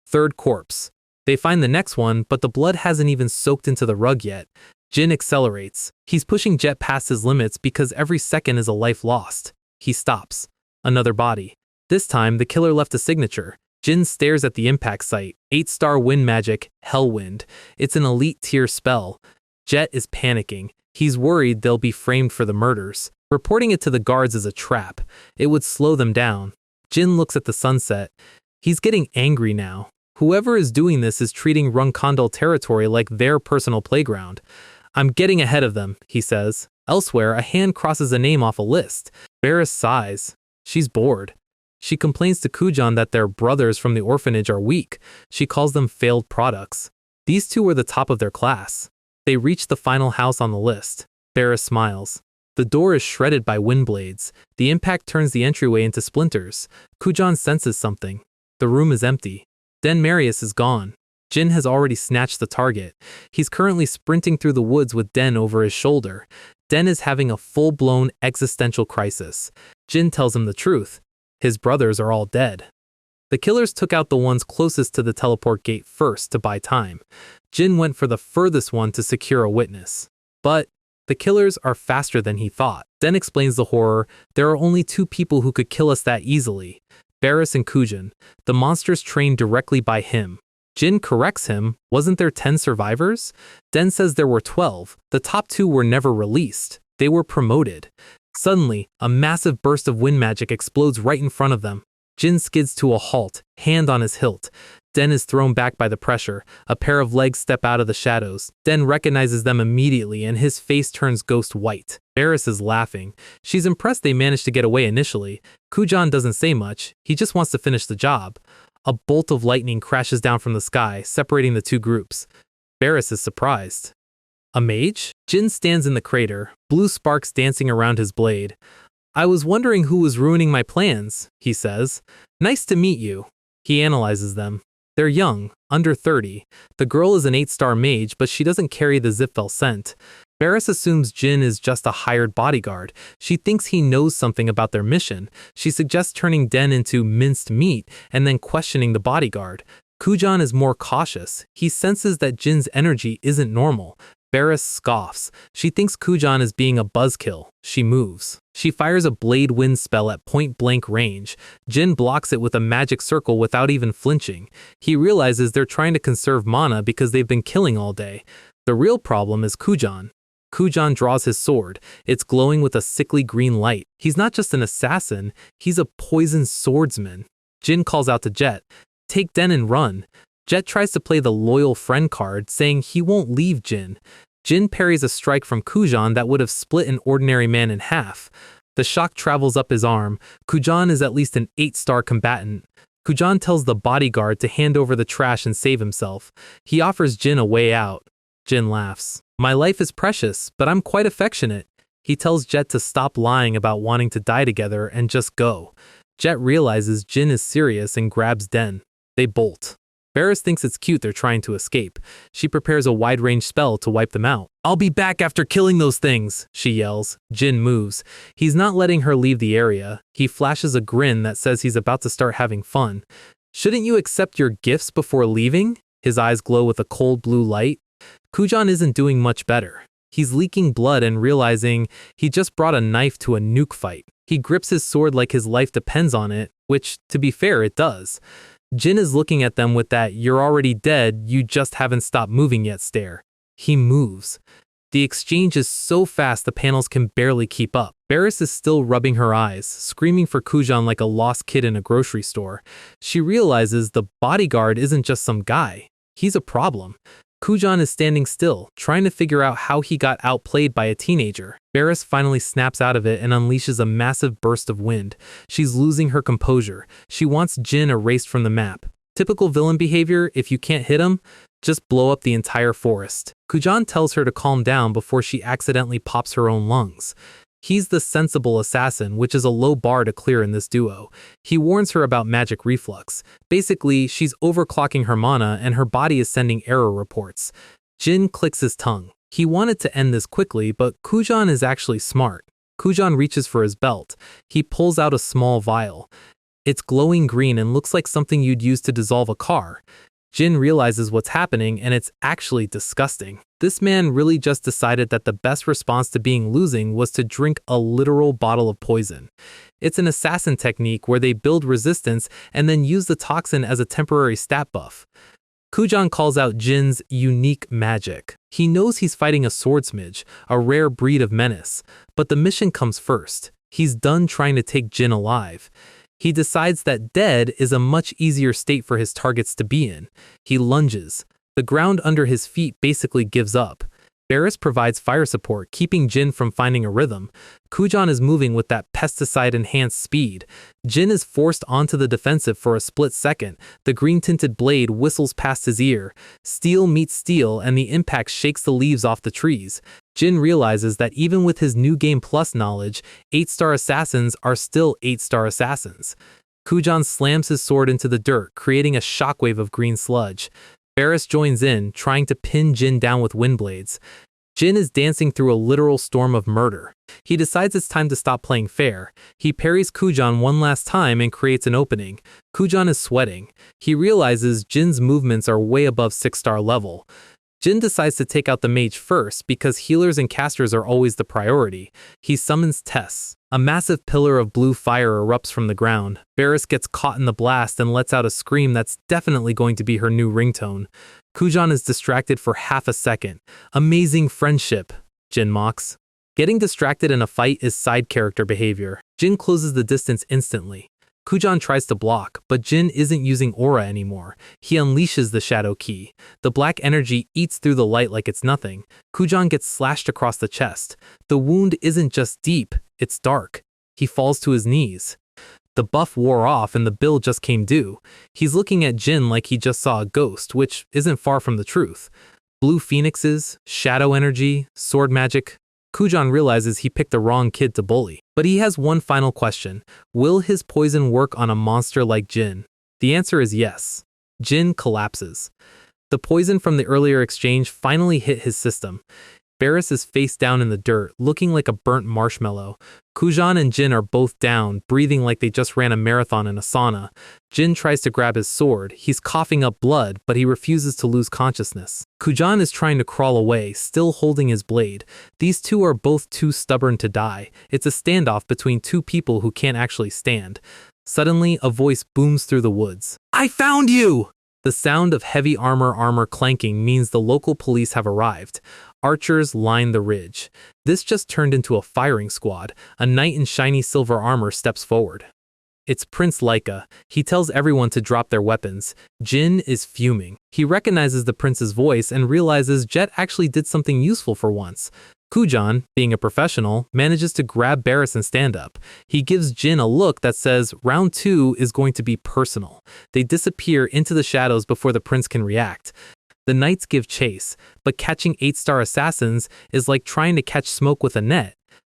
3rd corpse. They find the next one, but the blood hasn't even soaked into the rug yet. Jin accelerates. He's pushing Jet past his limits because every second is a life lost. He stops. Another body. This time, the killer left a signature. Jin stares at the impact site. 8-star wind magic, Hellwind. It's an elite tier spell. Jet is panicking. He's worried they'll be framed for the murders. Reporting it to the guards is a trap. It would slow them down. Jin looks at the sunset. He's getting angry now. Whoever is doing this is treating Runkondal territory like their personal playground. I'm getting ahead of them, he says. Elsewhere, a hand crosses a name off a list. Barris sighs. She's bored. She complains to Kujan that their brothers from the orphanage are weak. She calls them failed products. These 2 were the top of their class. They reach the final house on the list. Barris smiles. The door is shredded by wind blades. The impact turns the entryway into splinters. Kujan senses something. The room is empty. Den Marius is gone. Jin has already snatched the target. He's currently sprinting through the woods with Den over his shoulder. Den is having a full-blown existential crisis. Jin tells him the truth. His brothers are all dead. The killers took out the ones closest to the teleport gate first to buy time. Jin went for the furthest one to secure a witness. But the killers are faster than he thought. Den explains the horror. There are only 2 people who could kill us that easily. Barris and Kujan. The monsters trained directly by him. Jin corrects him. Wasn't there 10 survivors? Den says there were 12. The top 2 were never released. They were promoted. Suddenly, a massive burst of wind magic explodes right in front of them. Jin skids to a halt, hand on his hilt. Den is thrown back by the pressure. A pair of legs step out of the shadows. Den recognizes them immediately and his face turns ghost white. Barris is laughing. She's impressed they managed to get away initially. Kujan doesn't say much. He just wants to finish the job. A bolt of lightning crashes down from the sky, separating the 2 groups. Barris is surprised. A mage? Jin stands in the crater, blue sparks dancing around his blade. I was wondering who was ruining my plans, he says. Nice to meet you. He analyzes them. They're young, under 30. The girl is an 8-star mage, but she doesn't carry the Zipfel scent. Barris assumes Jin is just a hired bodyguard. She thinks he knows something about their mission. She suggests turning Den into minced meat and then questioning the bodyguard. Kujan is more cautious. He senses that Jin's energy isn't normal. Barris scoffs. She thinks Kujan is being a buzzkill. She moves. She fires a blade wind spell at point-blank range. Jin blocks it with a magic circle without even flinching. He realizes they're trying to conserve mana because they've been killing all day. The real problem is Kujan. Kujan draws his sword. It's glowing with a sickly green light. He's not just an assassin, he's a poison swordsman. Jin calls out to Jet, "Take Den and run." Jet tries to play the loyal friend card, saying he won't leave Jin. Jin parries a strike from Kujan that would have split an ordinary man in half. The shock travels up his arm. Kujan is at least an 8-star combatant. Kujan tells the bodyguard to hand over the trash and save himself. He offers Jin a way out. Jin laughs. My life is precious, but I'm quite affectionate. He tells Jet to stop lying about wanting to die together and just go. Jet realizes Jin is serious and grabs Den. They bolt. Barris thinks it's cute they're trying to escape. She prepares a wide-range spell to wipe them out. I'll be back after killing those things, she yells. Jin moves. He's not letting her leave the area. He flashes a grin that says he's about to start having fun. Shouldn't you accept your gifts before leaving? His eyes glow with a cold blue light. Kujan isn't doing much better. He's leaking blood and realizing he just brought a knife to a nuke fight. He grips his sword like his life depends on it. which, to be fair, it does. Jin is looking at them with that "you're already dead, you just haven't stopped moving yet" stare. He moves. The exchange is so fast the panels can barely keep up. Barris is still rubbing her eyes, screaming for Kujan like a lost kid in a grocery store. She realizes the bodyguard isn't just some guy. He's a problem. Kujan is standing still, trying to figure out how he got outplayed by a teenager. Barris finally snaps out of it and unleashes a massive burst of wind. She's losing her composure. She wants Jin erased from the map. Typical villain behavior: if you can't hit him, just blow up the entire forest. Kujan tells her to calm down before she accidentally pops her own lungs. He's the sensible assassin, which is a low bar to clear in this duo. He warns her about magic reflux. Basically, she's overclocking her mana and her body is sending error reports. Jin clicks his tongue. He wanted to end this quickly, but Kujan is actually smart. Kujan reaches for his belt. He pulls out a small vial. It's glowing green and looks like something you'd use to dissolve a car. Jin realizes what's happening, and it's actually disgusting. This man really just decided that the best response to being losing was to drink a literal bottle of poison. It's an assassin technique where they build resistance and then use the toxin as a temporary stat buff. Kujan calls out Jin's unique magic. He knows he's fighting a swordsmage, a rare breed of menace, but the mission comes first. He's done trying to take Jin alive. He decides that dead is a much easier state for his targets to be in. He lunges. The ground under his feet basically gives up. Barris provides fire support, keeping Jin from finding a rhythm. Kujan is moving with that pesticide-enhanced speed. Jin is forced onto the defensive for a split second. The green-tinted blade whistles past his ear. Steel meets steel, and the impact shakes the leaves off the trees. Jin realizes that even with his new Game Plus knowledge, 8-star assassins are still 8-star assassins. Kujan slams his sword into the dirt, creating a shockwave of green sludge. Barris joins in, trying to pin Jin down with wind blades. Jin is dancing through a literal storm of murder. He decides it's time to stop playing fair. He parries Kujan one last time and creates an opening. Kujan is sweating. He realizes Jin's movements are way above 6-star level. Jin decides to take out the mage first because healers and casters are always the priority. He summons Tess. A massive pillar of blue fire erupts from the ground. Barris gets caught in the blast and lets out a scream that's definitely going to be her new ringtone. Kujan is distracted for half a second. Amazing friendship, Jin mocks. Getting distracted in a fight is side character behavior. Jin closes the distance instantly. Kujan tries to block, but Jin isn't using aura anymore. He unleashes the shadow key. The black energy eats through the light like it's nothing. Kujan gets slashed across the chest. The wound isn't just deep, it's dark. He falls to his knees. The buff wore off and the bill just came due. He's looking at Jin like he just saw a ghost, which isn't far from the truth. Blue phoenixes, shadow energy, sword magic. Kujan realizes he picked the wrong kid to bully. But he has one final question. Will his poison work on a monster like Jin? The answer is yes. Jin collapses. The poison from the earlier exchange finally hit his system. Barris is face down in the dirt, looking like a burnt marshmallow. Kujan and Jin are both down, breathing like they just ran a marathon in a sauna. Jin tries to grab his sword. He's coughing up blood, but he refuses to lose consciousness. Kujan is trying to crawl away, still holding his blade. These two are both too stubborn to die. It's a standoff between two people who can't actually stand. Suddenly, a voice booms through the woods. "I found you!" The sound of heavy armor clanking means the local police have arrived. Archers line the ridge. This just turned into a firing squad. A knight in shiny silver armor steps forward. It's Prince Laika. He tells everyone to drop their weapons. Jin is fuming. He recognizes the prince's voice and realizes Jet actually did something useful for once. Kujan, being a professional, manages to grab Barris and stand up. He gives Jin a look that says round 2 is going to be personal. They disappear into the shadows before the prince can react. The knights give chase, but catching 8-star assassins is like trying to catch smoke with a net.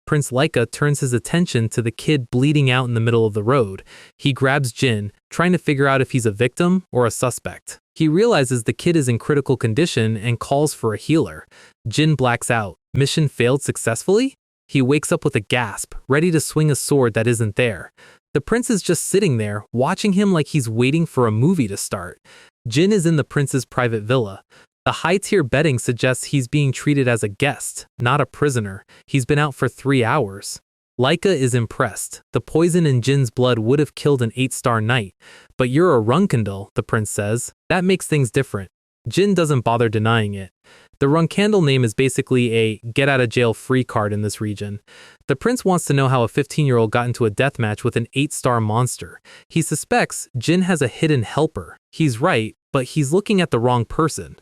Prince Laika turns his attention to the kid bleeding out in the middle of the road. He grabs Jin, trying to figure out if he's a victim or a suspect. He realizes the kid is in critical condition and calls for a healer. Jin blacks out. Mission failed successfully? He wakes up with a gasp, ready to swing a sword that isn't there. The prince is just sitting there, watching him like he's waiting for a movie to start. Jin is in the prince's private villa. The high-tier betting suggests he's being treated as a guest, not a prisoner. He's been out for 3 hours. Laika is impressed. The poison in Jin's blood would have killed an 8-star knight. But you're a Runkandal, the prince says. That makes things different. Jin doesn't bother denying it. The Runkandal name is basically a get-out-of-jail-free card in this region. The prince wants to know how a 15-year-old got into a deathmatch with an 8-star monster. He suspects Jin has a hidden helper. He's right, but he's looking at the wrong person.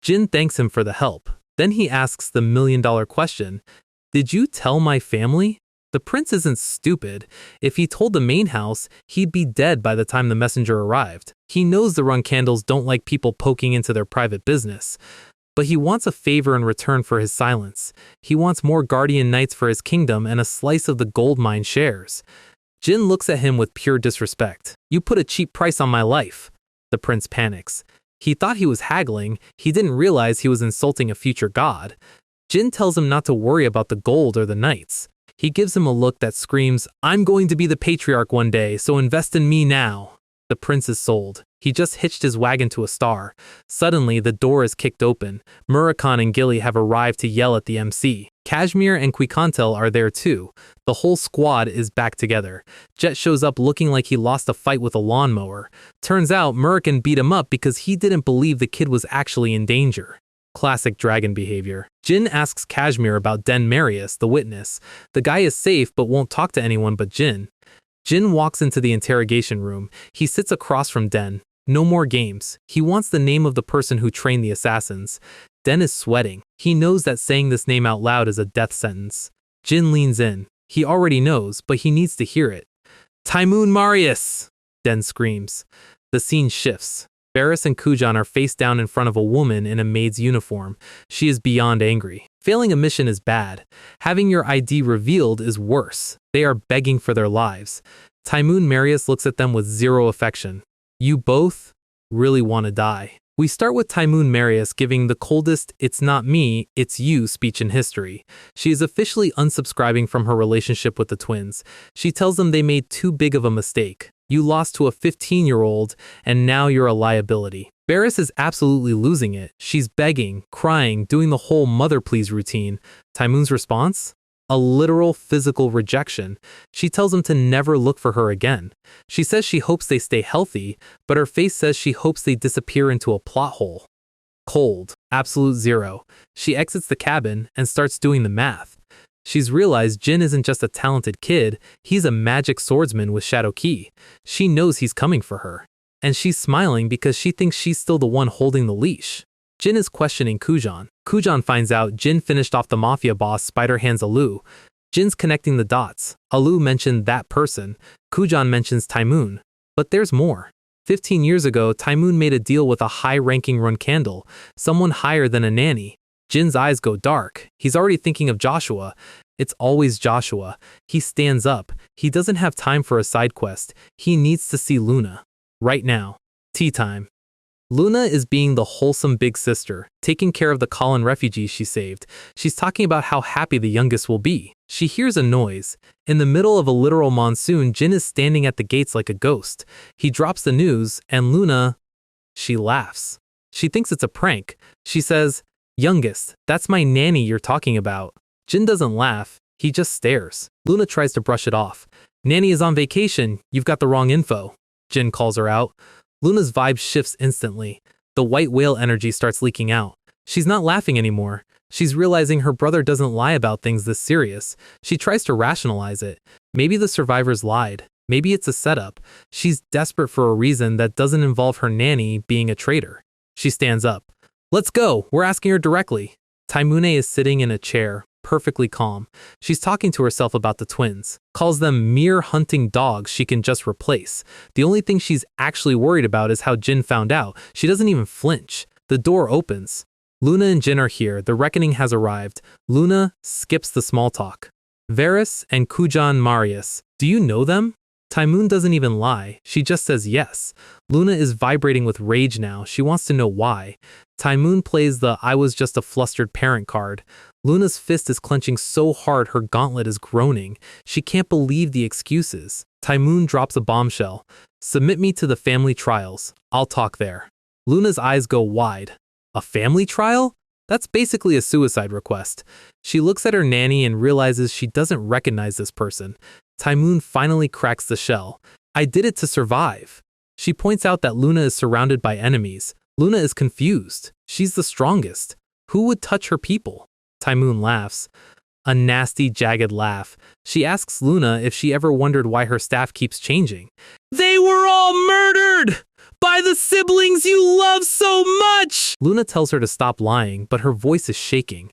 Jin thanks him for the help. Then he asks the million-dollar question, "Did you tell my family?" The prince isn't stupid. If he told the main house, he'd be dead by the time the messenger arrived. He knows the Runkandals don't like people poking into their private business. But he wants a favor in return for his silence. He wants more guardian knights for his kingdom and a slice of the gold mine shares. Jin looks at him with pure disrespect. "You put a cheap price on my life." The prince panics. He thought he was haggling. He didn't realize he was insulting a future god. Jin tells him not to worry about the gold or the knights. He gives him a look that screams, "I'm going to be the patriarch one day, so invest in me now." The prince is sold. He just hitched his wagon to a star. Suddenly, the door is kicked open. Murakhan and Gilly have arrived to yell at the MC. Kashmir and Quikantel are there too. The whole squad is back together. Jet shows up looking like he lost a fight with a lawnmower. Turns out, Murakan beat him up because he didn't believe the kid was actually in danger. Classic dragon behavior. Jin asks Kashmir about Den Marius, the witness. The guy is safe but won't talk to anyone but Jin. Jin walks into the interrogation room. He sits across from Den. No more games. He wants the name of the person who trained the assassins. Den is sweating. He knows that saying this name out loud is a death sentence. Jin leans in. He already knows, but he needs to hear it. "Taimon Marius!" Den screams. The scene shifts. Varys and Kujan are face down in front of a woman in a maid's uniform. She is beyond angry. Failing a mission is bad. Having your ID revealed is worse. They are begging for their lives. Taimon Marius looks at them with zero affection. "You both really want to die." We start with Taimon Marius giving the coldest "it's not me, it's you" speech in history. She is officially unsubscribing from her relationship with the twins. She tells them they made too big of a mistake. You lost to a 15-year-old, and now you're a liability. Varys is absolutely losing it. She's begging, crying, doing the whole mother please routine. Taimon's response? A literal physical rejection. She tells him to never look for her again. She says she hopes they stay healthy, but her face says she hopes they disappear into a plot hole. Cold. Absolute zero. She exits the cabin and starts doing the math. She's realized Jin isn't just a talented kid, he's a magic swordsman with Shadow Key. She knows he's coming for her. And she's smiling because she thinks she's still the one holding the leash. Jin is questioning Kujan. Kujan finds out Jin finished off the mafia boss Spider-Hands Alu. Jin's connecting the dots. Alu mentioned that person. Kujan mentions Taimon. But there's more. 15 years ago, Taimon made a deal with a high-ranking Runkandal, someone higher than a nanny. Jin's eyes go dark. He's already thinking of Joshua. It's always Joshua. He stands up. He doesn't have time for a side quest. He needs to see Luna. Right now. Tea time. Luna is being the wholesome big sister, taking care of the Kholin refugees she saved. She's talking about how happy the youngest will be. She hears a noise. In the middle of a literal monsoon, Jin is standing at the gates like a ghost. He drops the news, and Luna, she laughs. She thinks it's a prank. She says, "Youngest, that's my nanny you're talking about." Jin doesn't laugh, he just stares. Luna tries to brush it off. "Nanny is on vacation, you've got the wrong info." Jin calls her out. Luna's vibe shifts instantly. The white whale energy starts leaking out. She's not laughing anymore. She's realizing her brother doesn't lie about things this serious. She tries to rationalize it. Maybe the survivors lied. Maybe it's a setup. She's desperate for a reason that doesn't involve her nanny being a traitor. She stands up. "Let's go, we're asking her directly." Taimone is sitting in a chair, perfectly calm. She's talking to herself about the twins, calls them mere hunting dogs she can just replace. The only thing she's actually worried about is how Jin found out. She doesn't even flinch. The door opens. Luna and Jin are here. The reckoning has arrived. Luna skips the small talk. "Varys and Kujan Marius, do you know them?" Taimon doesn't even lie. She just says yes. Luna is vibrating with rage now. She wants to know why. Taimon plays the "I was just a flustered parent" card. Luna's fist is clenching so hard her gauntlet is groaning. She can't believe the excuses. Taimon drops a bombshell. "Submit me to the family trials. I'll talk there." Luna's eyes go wide. A family trial? That's basically a suicide request. She looks at her nanny and realizes she doesn't recognize this person. Taemoon finally cracks the shell. I did it to survive. She points out that Luna is surrounded by enemies. Luna is confused. She's the strongest. Who would touch her people? Taemoon laughs. A nasty, jagged laugh. She asks Luna if she ever wondered why her staff keeps changing. They were all murdered! By the siblings you love so much! Luna tells her to stop lying, but her voice is shaking.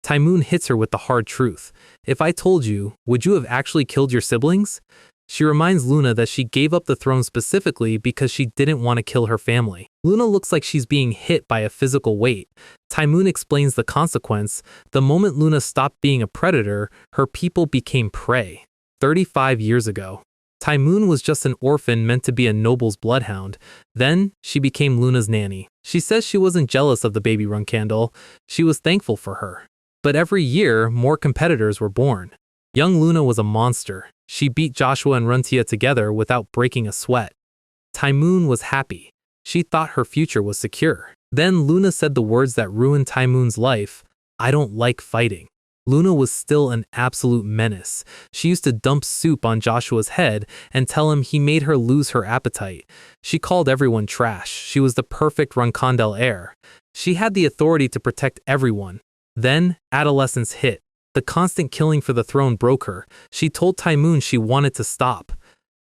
Taemoon hits her with the hard truth. If I told you, would you have actually killed your siblings? She reminds Luna that she gave up the throne specifically because she didn't want to kill her family. Luna looks like she's being hit by a physical weight. Taemoon explains the consequence. The moment Luna stopped being a predator, her people became prey. 35 years ago. Taemoon was just an orphan meant to be a noble's bloodhound. Then, she became Luna's nanny. She says she wasn't jealous of the baby run candle. She was thankful for her. But every year, more competitors were born. Young Luna was a monster. She beat Joshua and Runtia together without breaking a sweat. Taemoon was happy. She thought her future was secure. Then Luna said the words that ruined Taemoon's life. I don't like fighting. Luna was still an absolute menace. She used to dump soup on Joshua's head and tell him he made her lose her appetite. She called everyone trash. She was the perfect Runkandel heir. She had the authority to protect everyone. Then, adolescence hit. The constant killing for the throne broke her. She told Taemoon she wanted to stop.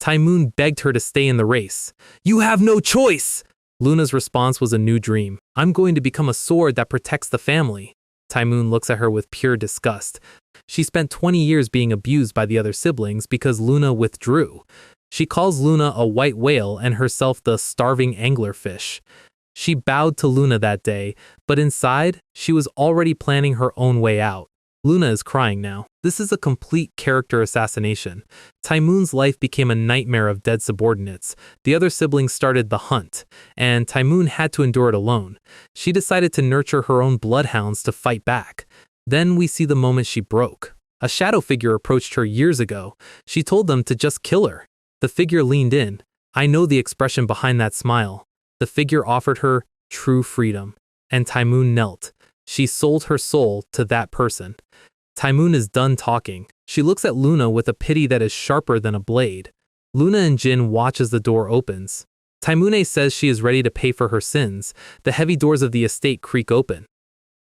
Taemoon begged her to stay in the race. You have no choice! Luna's response was a new dream. I'm going to become a sword that protects the family. Taemoon looks at her with pure disgust. She spent 20 years being abused by the other siblings because Luna withdrew. She calls Luna a white whale and herself the starving anglerfish. She bowed to Luna that day, but inside, she was already planning her own way out. Luna is crying now. This is a complete character assassination. Taemoon's life became a nightmare of dead subordinates. The other siblings started the hunt, and Taemoon had to endure it alone. She decided to nurture her own bloodhounds to fight back. Then we see the moment she broke. A shadow figure approached her years ago. She told them to just kill her. The figure leaned in. I know the expression behind that smile. The figure offered her true freedom, and Taemoon knelt. She sold her soul to that person. Taemoon is done talking. She looks at Luna with a pity that is sharper than a blade. Luna and Jin watch as the door opens. Taemoon says she is ready to pay for her sins. The heavy doors of the estate creak open.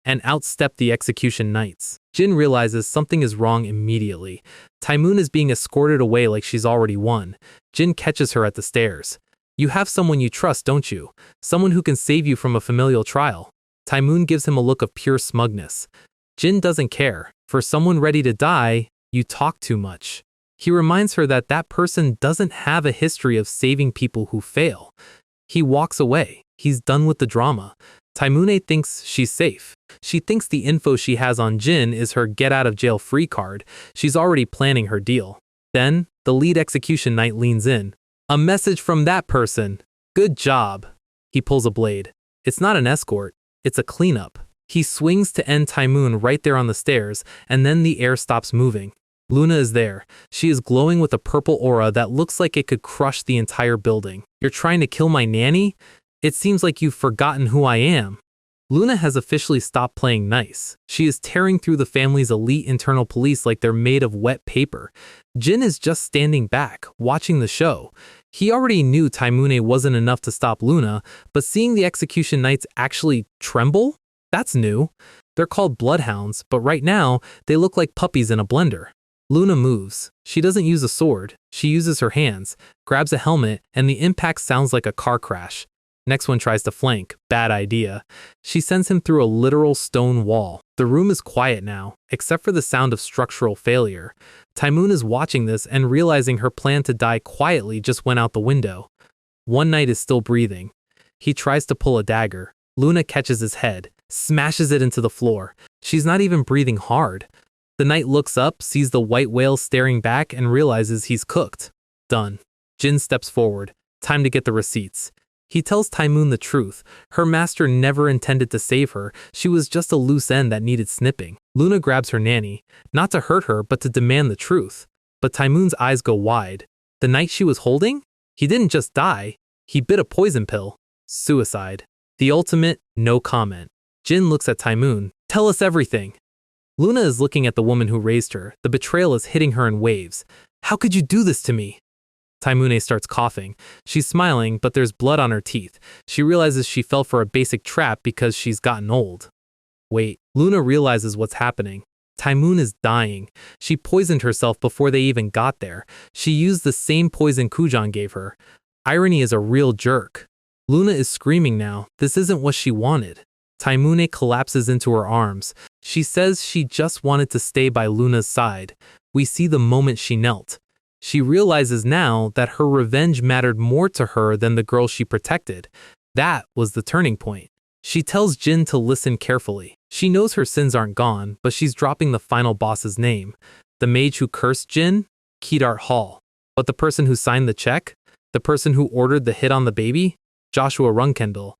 And out step the execution knights. Jin realizes something is wrong immediately. Taemoon is being escorted away like she's already won. Jin catches her at the stairs. You have someone you trust, don't you? Someone who can save you from a familial trial. Taemoon gives him a look of pure smugness. Jin doesn't care. For someone ready to die, you talk too much. He reminds her that that person doesn't have a history of saving people who fail. He walks away. He's done with the drama. Taemoon thinks she's safe. She thinks the info she has on Jin is her get-out-of-jail-free card. She's already planning her deal. Then, the lead execution knight leans in. A message from that person. Good job. He pulls a blade. It's not an escort. It's a cleanup. He swings to end Taemoon right there on the stairs, and then the air stops moving. Luna is there. She is glowing with a purple aura that looks like it could crush the entire building. You're trying to kill my nanny? It seems like you've forgotten who I am. Luna has officially stopped playing nice. She is tearing through the family's elite internal police like they're made of wet paper. Jin is just standing back, watching the show. He already knew Taemoon wasn't enough to stop Luna, but seeing the execution knights actually tremble? That's new. They're called bloodhounds, but right now, they look like puppies in a blender. Luna moves. She doesn't use a sword. She uses her hands, grabs a helmet, and the impact sounds like a car crash. Next one tries to flank. Bad idea. She sends him through a literal stone wall. The room is quiet now, except for the sound of structural failure. Taemoon is watching this and realizing her plan to die quietly just went out the window. One knight is still breathing. He tries to pull a dagger. Luna catches his head, smashes it into the floor. She's not even breathing hard. The knight looks up, sees the white whale staring back, and realizes he's cooked. Done. Jin steps forward. Time to get the receipts. He tells Taemoon the truth. Her master never intended to save her. She was just a loose end that needed snipping. Luna grabs her nanny, not to hurt her, but to demand the truth. But Taemoon's eyes go wide. The knight she was holding? He didn't just die. He bit a poison pill. Suicide. The ultimate, no comment. Jin looks at Taemoon. Tell us everything. Luna is looking at the woman who raised her. The betrayal is hitting her in waves. How could you do this to me? Taimune starts coughing. She's smiling, but there's blood on her teeth. She realizes she fell for a basic trap because she's gotten old. Wait, Luna realizes what's happening. Taemoon is dying. She poisoned herself before they even got there. She used the same poison Kujan gave her. Irony is a real jerk. Luna is screaming now. This isn't what she wanted. Taimune collapses into her arms. She says she just wanted to stay by Luna's side. We see the moment she knelt. She realizes now that her revenge mattered more to her than the girl she protected. That was the turning point. She tells Jin to listen carefully. She knows her sins aren't gone, but she's dropping the final boss's name. The mage who cursed Jin? Kedart Hall. But the person who signed the check? The person who ordered the hit on the baby? Joshua Runkendall.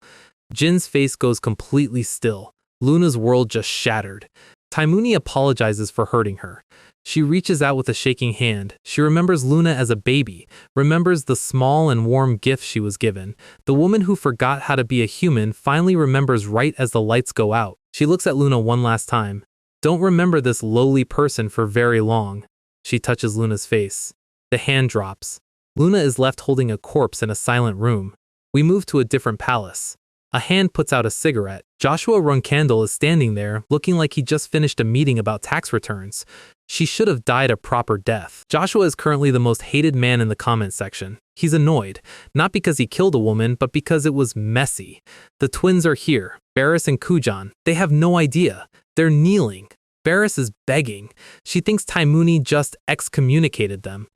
Jin's face goes completely still. Luna's world just shattered. Taimuni apologizes for hurting her. She reaches out with a shaking hand. She remembers Luna as a baby, remembers the small and warm gift she was given. The woman who forgot how to be a human finally remembers right as the lights go out. She looks at Luna one last time. Don't remember this lowly person for very long. She touches Luna's face. The hand drops. Luna is left holding a corpse in a silent room. We move to a different palace. A hand puts out a cigarette. Joshua Runkendall is standing there, looking like he just finished a meeting about tax returns. She should have died a proper death. Joshua is currently the most hated man in the comment section. He's annoyed, not because he killed a woman, but because it was messy. The twins are here, Barris and Kujan. They have no idea. They're kneeling. Barris is begging. She thinks Taimuni just excommunicated them.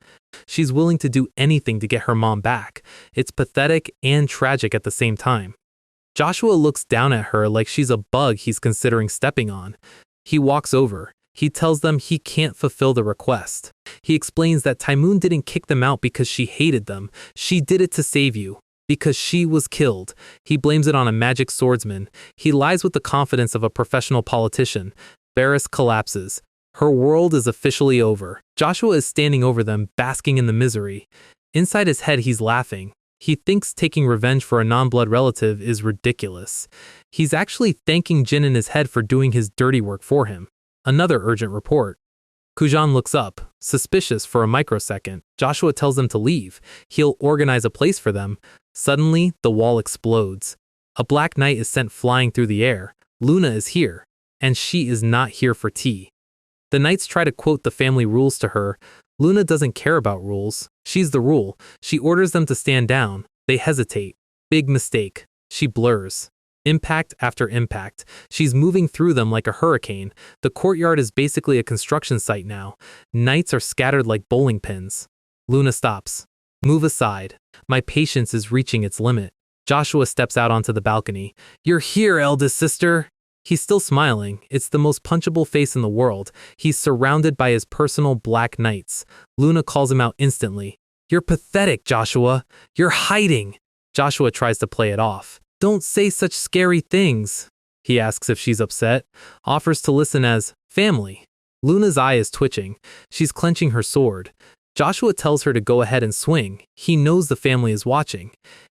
She's willing to do anything to get her mom back. It's pathetic and tragic at the same time. Joshua looks down at her like she's a bug he's considering stepping on. He walks over. He tells them he can't fulfill the request. He explains that Taemoon didn't kick them out because she hated them. She did it to save you. Because she was killed. He blames it on a magic swordsman. He lies with the confidence of a professional politician. Barris collapses. Her world is officially over. Joshua is standing over them, basking in the misery. Inside his head, he's laughing. He thinks taking revenge for a non-blood relative is ridiculous. He's actually thanking Jin in his head for doing his dirty work for him. Another urgent report. Kujan looks up, suspicious for a microsecond. Joshua tells them to leave. He'll organize a place for them. Suddenly, the wall explodes. A black knight is sent flying through the air. Luna is here, and she is not here for tea. The knights try to quote the family rules to her. Luna doesn't care about rules. She's the rule. She orders them to stand down. They hesitate. Big mistake. She blurs. Impact after impact. She's moving through them like a hurricane. The courtyard is basically a construction site now. Knights are scattered like bowling pins. Luna stops. Move aside. My patience is reaching its limit. Joshua steps out onto the balcony. You're here, eldest sister. He's still smiling. It's the most punchable face in the world. He's surrounded by his personal black knights. Luna calls him out instantly. You're pathetic, Joshua. You're hiding. Joshua tries to play it off. Don't say such scary things. He asks if she's upset, offers to listen as family. Luna's eye is twitching. She's clenching her sword. Joshua tells her to go ahead and swing. He knows the family is watching.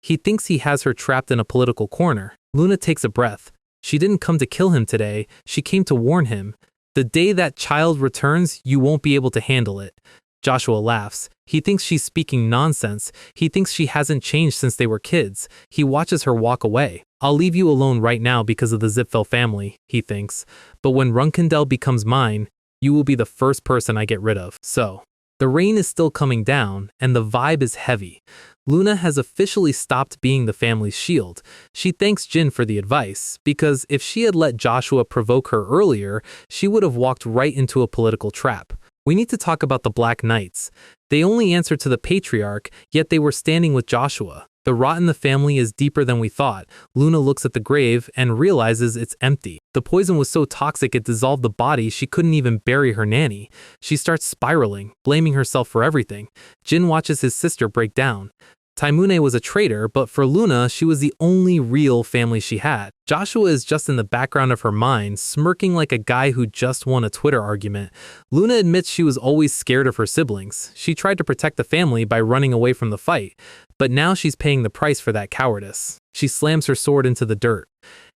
He thinks he has her trapped in a political corner. Luna takes a breath. She didn't come to kill him today. She came to warn him. The day that child returns, you won't be able to handle it. Joshua laughs. He thinks she's speaking nonsense. He thinks she hasn't changed since they were kids. He watches her walk away. I'll leave you alone right now because of the Zipfel family, he thinks. But when Runkendall becomes mine, you will be the first person I get rid of. So, the rain is still coming down, and the vibe is heavy. Luna has officially stopped being the family's shield. She thanks Jin for the advice, because if she had let Joshua provoke her earlier, she would have walked right into a political trap. We need to talk about the Black Knights. They only answer to the patriarch, yet they were standing with Joshua. The rot in the family is deeper than we thought. Luna looks at the grave and realizes it's empty. The poison was so toxic it dissolved the body she couldn't even bury her nanny. She starts spiraling, blaming herself for everything. Jin watches his sister break down. Taimune was a traitor, but for Luna, she was the only real family she had. Joshua is just in the background of her mind, smirking like a guy who just won a Twitter argument. Luna admits she was always scared of her siblings. She tried to protect the family by running away from the fight, but now she's paying the price for that cowardice. She slams her sword into the dirt.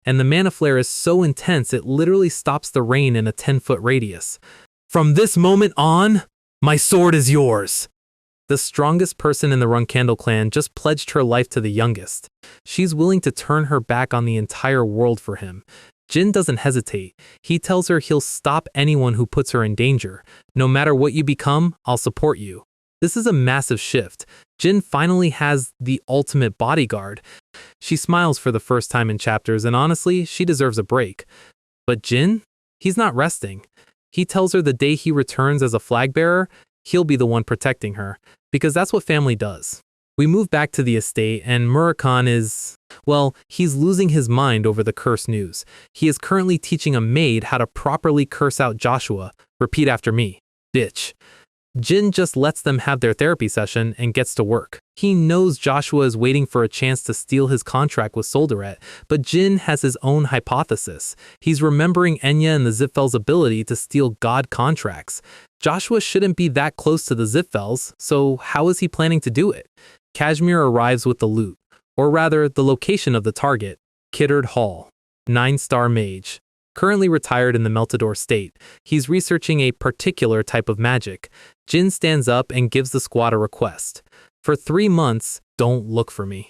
And the mana flare is so intense it literally stops the rain in a 10-foot radius. From this moment on, my sword is yours. The strongest person in the Runcandle clan just pledged her life to the youngest. She's willing to turn her back on the entire world for him. Jin doesn't hesitate. He tells her he'll stop anyone who puts her in danger. No matter what you become, I'll support you. This is a massive shift. Jin finally has the ultimate bodyguard. She smiles for the first time in chapters, and honestly, she deserves a break. But Jin? He's not resting. He tells her the day he returns as a flag bearer, he'll be the one protecting her, because that's what family does. We move back to the estate, and Murakhan is, well, he's losing his mind over the curse news. He is currently teaching a maid how to properly curse out Joshua. Repeat after me, bitch. Jin just lets them have their therapy session and gets to work. He knows Joshua is waiting for a chance to steal his contract with Soldaret, but Jin has his own hypothesis. He's remembering Enya and the Zipfel's ability to steal god contracts. Joshua shouldn't be that close to the Zipfels, so how is he planning to do it? Kashmir arrives with the loot, or rather, the location of the target, Kiddard Hall, 9-star mage. Currently retired in the Meltador state, he's researching a particular type of magic. Jin stands up and gives the squad a request. For 3 months, don't look for me.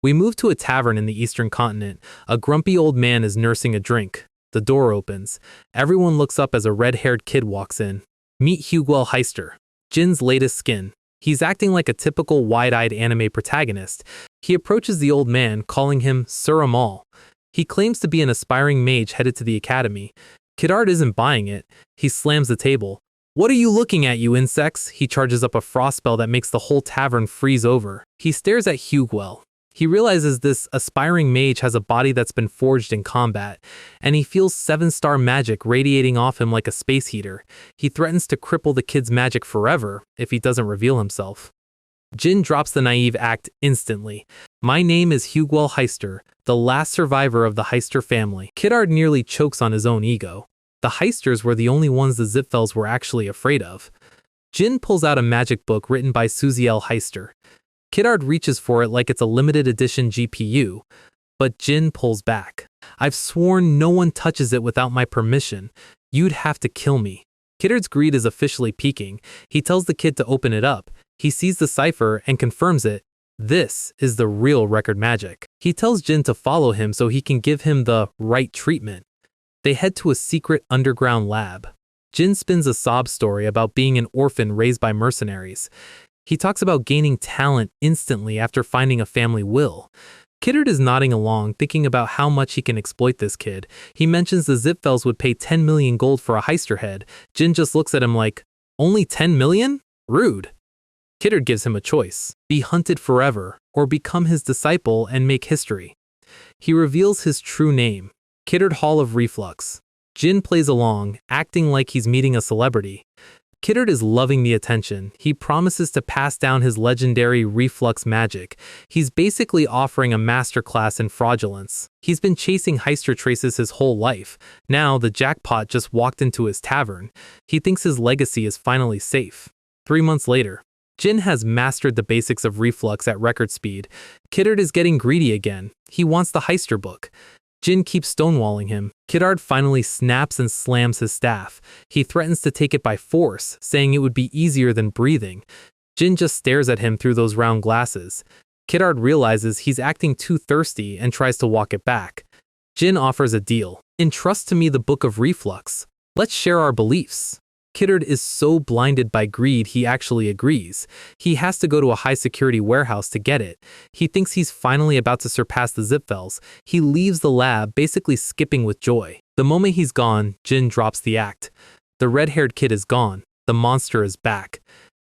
We move to a tavern in the eastern continent. A grumpy old man is nursing a drink. The door opens. Everyone looks up as a red-haired kid walks in. Meet Huguel Heister, Jin's latest skin. He's acting like a typical wide-eyed anime protagonist. He approaches the old man, calling him Sir Amal. He claims to be an aspiring mage headed to the academy. Kiddard isn't buying it. He slams the table. What are you looking at, you insects? He charges up a frost spell that makes the whole tavern freeze over. He stares at Huguel. He realizes this aspiring mage has a body that's been forged in combat, and he feels 7-star magic radiating off him like a space heater. He threatens to cripple the kid's magic forever if he doesn't reveal himself. Jin drops the naive act instantly. My name is Huguel Heister, the last survivor of the Heister family. Kiddard nearly chokes on his own ego. The Heisters were the only ones the Zipfels were actually afraid of. Jin pulls out a magic book written by Suziel Heister. Kiddard reaches for it like it's a limited edition GPU, but Jin pulls back. I've sworn no one touches it without my permission. You'd have to kill me. Kiddard's greed is officially peaking. He tells the kid to open it up. He sees the cipher and confirms it. This is the real record magic. He tells Jin to follow him so he can give him the right treatment. They head to a secret underground lab. Jin spins a sob story about being an orphan raised by mercenaries. He talks about gaining talent instantly after finding a family will. Kiddard is nodding along, thinking about how much he can exploit this kid. He mentions the Zipfels would pay 10 million gold for a Heister head. Jin just looks at him like, only 10 million? Rude. Kiddard gives him a choice. Be hunted forever, or become his disciple and make history. He reveals his true name, Kiddard Hall of Reflux. Jin plays along, acting like he's meeting a celebrity. Kiddard is loving the attention. He promises to pass down his legendary reflux magic. He's basically offering a masterclass in fraudulence. He's been chasing Heister traces his whole life. Now, the jackpot just walked into his tavern. He thinks his legacy is finally safe. 3 months later, Jin has mastered the basics of reflux at record speed. Kiddard is getting greedy again. He wants the Heister book. Jin keeps stonewalling him. Kiddard finally snaps and slams his staff. He threatens to take it by force, saying it would be easier than breathing. Jin just stares at him through those round glasses. Kiddard realizes he's acting too thirsty and tries to walk it back. Jin offers a deal. Entrust to me the Book of Reflux. Let's share our beliefs. Kiddard is so blinded by greed he actually agrees. He has to go to a high-security warehouse to get it. He thinks he's finally about to surpass the Zipfels. He leaves the lab, basically skipping with joy. The moment he's gone, Jin drops the act. The red-haired kid is gone. The monster is back.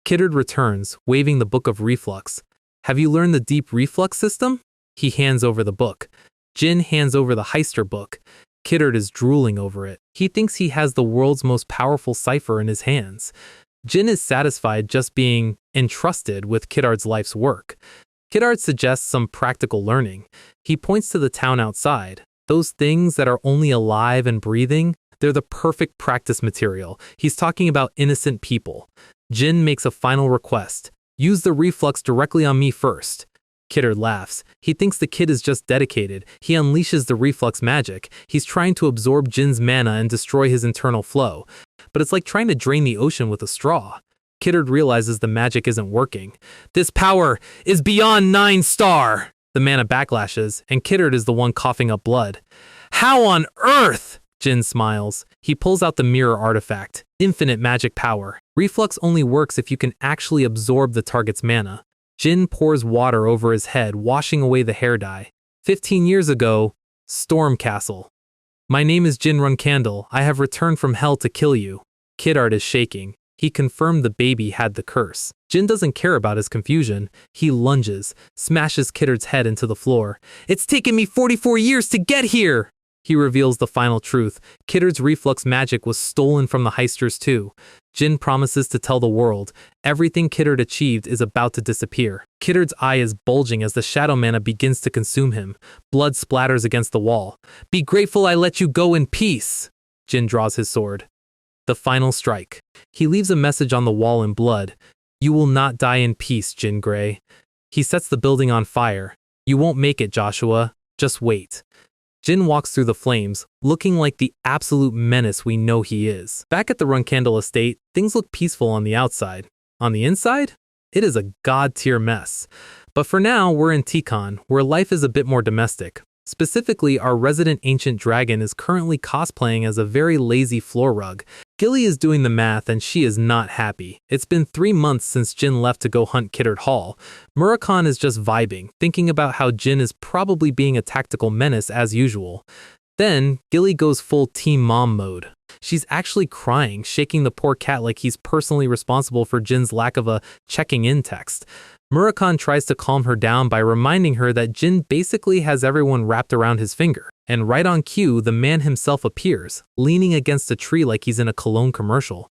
Kiddard returns, waving the Book of Reflux. Have you learned the deep reflux system? He hands over the book. Jin hands over the Heister book. Kiddard is drooling over it. He thinks he has the world's most powerful cipher in his hands. Jin is satisfied just being entrusted with Kiddard's life's work. Kiddard suggests some practical learning. He points to the town outside. Those things that are only alive and breathing, they're the perfect practice material. He's talking about innocent people. Jin makes a final request. Use the reflux directly on me first. Kidder laughs. He thinks the kid is just dedicated. He unleashes the reflux magic. He's trying to absorb Jin's mana and destroy his internal flow. But it's like trying to drain the ocean with a straw. Kidder realizes the magic isn't working. This power is beyond 9-star! The mana backlashes, and Kidder is the one coughing up blood. How on earth? Jin smiles. He pulls out the mirror artifact. Infinite magic power. Reflux only works if you can actually absorb the target's mana. Jin pours water over his head, washing away the hair dye. 15 years ago, Storm Castle. My name is Jin Runcandle. I have returned from hell to kill you. Kidart is shaking. He confirmed the baby had the curse. Jin doesn't care about his confusion. He lunges, smashes Kiddart's head into the floor. It's taken me 44 years to get here! He reveals the final truth. Kiddart's reflux magic was stolen from the heisters too. Jin promises to tell the world. Everything Kiddart achieved is about to disappear. Kiddart's eye is bulging as the shadow mana begins to consume him. Blood splatters against the wall. Be grateful I let you go in peace! Jin draws his sword. The final strike. He leaves a message on the wall in blood. You will not die in peace, Jin Grey. He sets the building on fire. You won't make it, Joshua. Just wait. Jin walks through the flames, looking like the absolute menace we know he is. Back at the Runcandle estate, things look peaceful on the outside. On the inside, it is a god-tier mess. But for now, we're in Tikon, where life is a bit more domestic. Specifically, our resident ancient dragon is currently cosplaying as a very lazy floor rug. Gilly is doing the math and she is not happy. It's been 3 months since Jin left to go hunt Kiddart Hall. Murakhan is just vibing, thinking about how Jin is probably being a tactical menace as usual. Then, Gilly goes full Team Mom mode. She's actually crying, shaking the poor cat like he's personally responsible for Jin's lack of a checking-in text. Murakhan tries to calm her down by reminding her that Jin basically has everyone wrapped around his finger. And right on cue, the man himself appears, leaning against a tree like he's in a cologne commercial.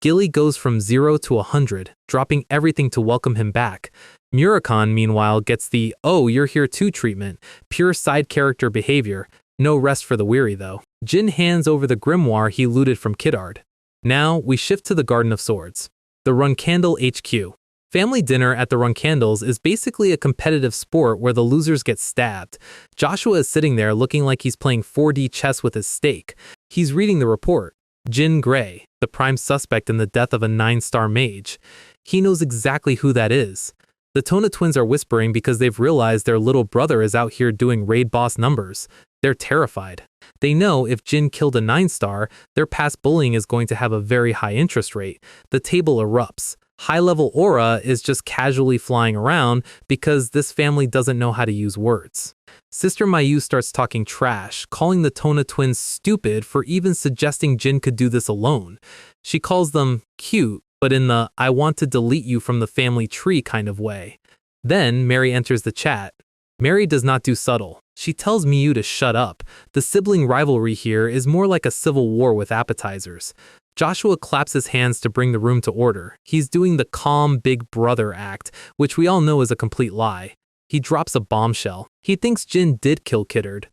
Gilly goes from 0 to 100, dropping everything to welcome him back. Murakhan, meanwhile, gets the "oh, you're here too" treatment, pure side character behavior. No rest for the weary, though. Jin hands over the grimoire he looted from Kiddart. Now, we shift to the Garden of Swords. The Runcandle HQ. Family dinner at the Runcandles is basically a competitive sport where the losers get stabbed. Joshua is sitting there looking like he's playing 4D chess with his steak. He's reading the report. Jin Grey, the prime suspect in the death of a 9-star mage. He knows exactly who that is. The Tona twins are whispering because they've realized their little brother is out here doing raid boss numbers. They're terrified. They know if Jin killed a 9-star, their past bullying is going to have a very high interest rate. The table erupts. High-level aura is just casually flying around because this family doesn't know how to use words. Sister Mayu starts talking trash, calling the Tona twins stupid for even suggesting Jin could do this alone. She calls them cute, but in the "I want to delete you from the family tree" kind of way. Then Mary enters the chat. Mary does not do subtle. She tells Miyu to shut up. The sibling rivalry here is more like a civil war with appetizers. Joshua claps his hands to bring the room to order. He's doing the calm big brother act, which we all know is a complete lie. He drops a bombshell. He thinks Jin did kill Kiddart.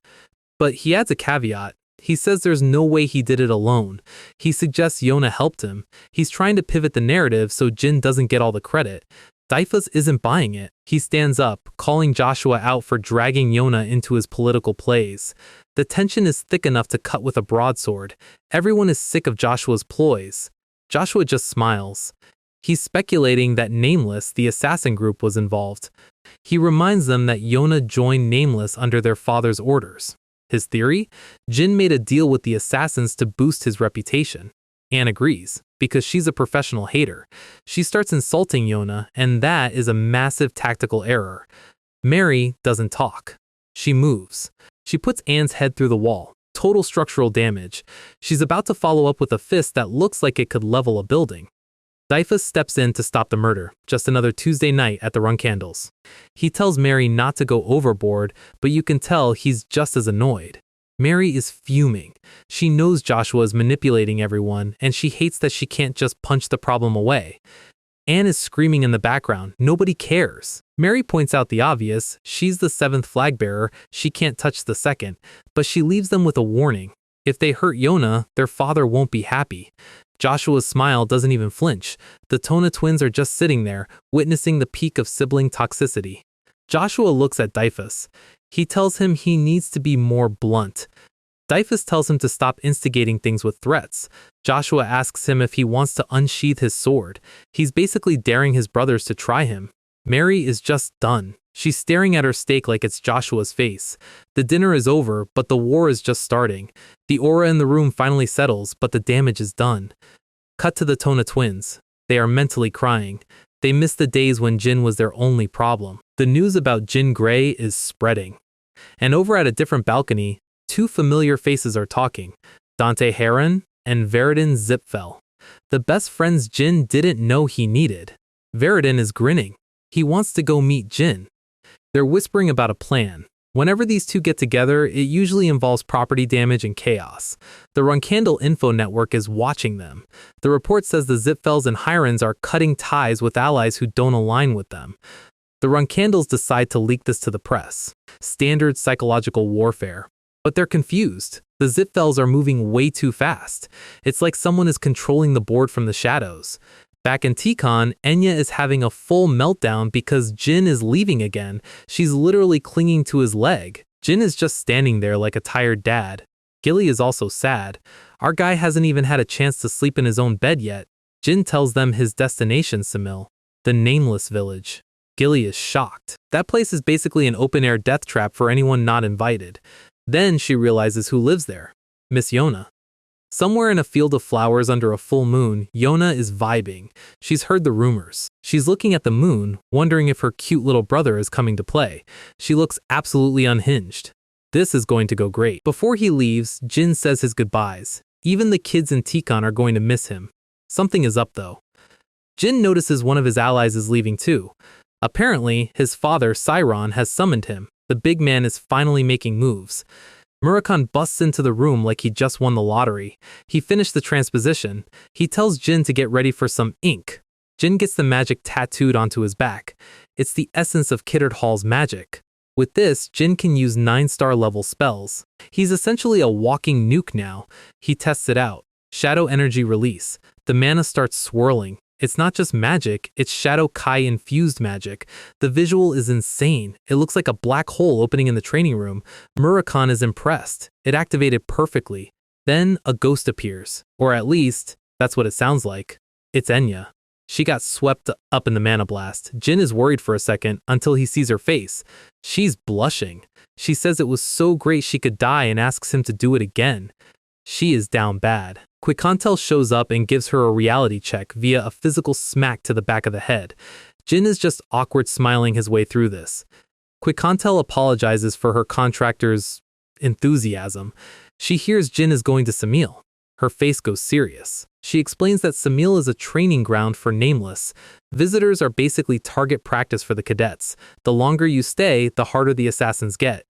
But he adds a caveat. He says there's no way he did it alone. He suggests Yona helped him. He's trying to pivot the narrative so Jin doesn't get all the credit. Daifas isn't buying it. He stands up, calling Joshua out for dragging Yona into his political plays. The tension is thick enough to cut with a broadsword. Everyone is sick of Joshua's ploys. Joshua just smiles. He's speculating that Nameless, the assassin group, was involved. He reminds them that Yona joined Nameless under their father's orders. His theory? Jin made a deal with the assassins to boost his reputation. Anne agrees, because she's a professional hater. She starts insulting Yona, and that is a massive tactical error. Mary doesn't talk. She moves. She puts Anne's head through the wall. Total structural damage. She's about to follow up with a fist that looks like it could level a building. Daifas steps in to stop the murder, just another Tuesday night at the Runcandles. He tells Mary not to go overboard, but you can tell he's just as annoyed. Mary is fuming. She knows Joshua is manipulating everyone, and she hates that she can't just punch the problem away. Anne is screaming in the background. Nobody cares. Mary points out the obvious. She's the 7th flag bearer. She can't touch the 2nd. But she leaves them with a warning. If they hurt Yona, their father won't be happy. Joshua's smile doesn't even flinch. The Tona twins are just sitting there, witnessing the peak of sibling toxicity. Joshua looks at Dyfus. He tells him he needs to be more blunt. Dyfus tells him to stop instigating things with threats. Joshua asks him if he wants to unsheath his sword. He's basically daring his brothers to try him. Mary is just done. She's staring at her steak like it's Joshua's face. The dinner is over, but the war is just starting. The aura in the room finally settles, but the damage is done. Cut to the Tona twins. They are mentally crying. They miss the days when Jin was their only problem. The news about Jin Gray is spreading. And over at a different balcony, two familiar faces are talking, Dante Heron and Veridin Zipfel. The best friends Jin didn't know he needed. Veridin is grinning. He wants to go meet Jin. They're whispering about a plan. Whenever these two get together, it usually involves property damage and chaos. The Runkandle Info Network is watching them. The report says the Zipfels and Hirons are cutting ties with allies who don't align with them. The Runkandles decide to leak this to the press. Standard psychological warfare. But they're confused. The Zipfels are moving way too fast. It's like someone is controlling the board from the shadows. Back in Tikon, Enya is having a full meltdown because Jin is leaving again. She's literally clinging to his leg. Jin is just standing there like a tired dad. Gilly is also sad. Our guy hasn't even had a chance to sleep in his own bed yet. Jin tells them his destination, Samil, the Nameless Village. Gilly is shocked. That place is basically an open-air death trap for anyone not invited. Then she realizes who lives there. Miss Yona. Somewhere in a field of flowers under a full moon, Yona is vibing. She's heard the rumors. She's looking at the moon, wondering if her cute little brother is coming to play. She looks absolutely unhinged. This is going to go great. Before he leaves, Jin says his goodbyes. Even the kids in Tikon are going to miss him. Something is up though. Jin notices one of his allies is leaving too. Apparently, his father, Sairon, has summoned him. The big man is finally making moves. Murakan busts into the room like he just won the lottery. He finished the transposition. He tells Jin to get ready for some ink. Jin gets the magic tattooed onto his back. It's the essence of Kiddard Hall's magic. With this, Jin can use 9-star level spells. He's essentially a walking nuke now. He tests it out. Shadow energy release. The mana starts swirling. It's not just magic, it's Shadow Kai infused magic. The visual is insane. It looks like a black hole opening in the training room. Murakan is impressed. It activated perfectly. Then a ghost appears. Or at least, that's what it sounds like. It's Enya. She got swept up in the mana blast. Jin is worried for a second until he sees her face. She's blushing. She says it was so great she could die and asks him to do it again. She is down bad. Quicontel shows up and gives her a reality check via a physical smack to the back of the head. Jin is just awkward smiling his way through this. Quicontel apologizes for her contractor's enthusiasm. She hears Jin is going to Samil. Her face goes serious. She explains that Samil is a training ground for Nameless. Visitors are basically target practice for the cadets. The longer you stay, the harder the assassins get.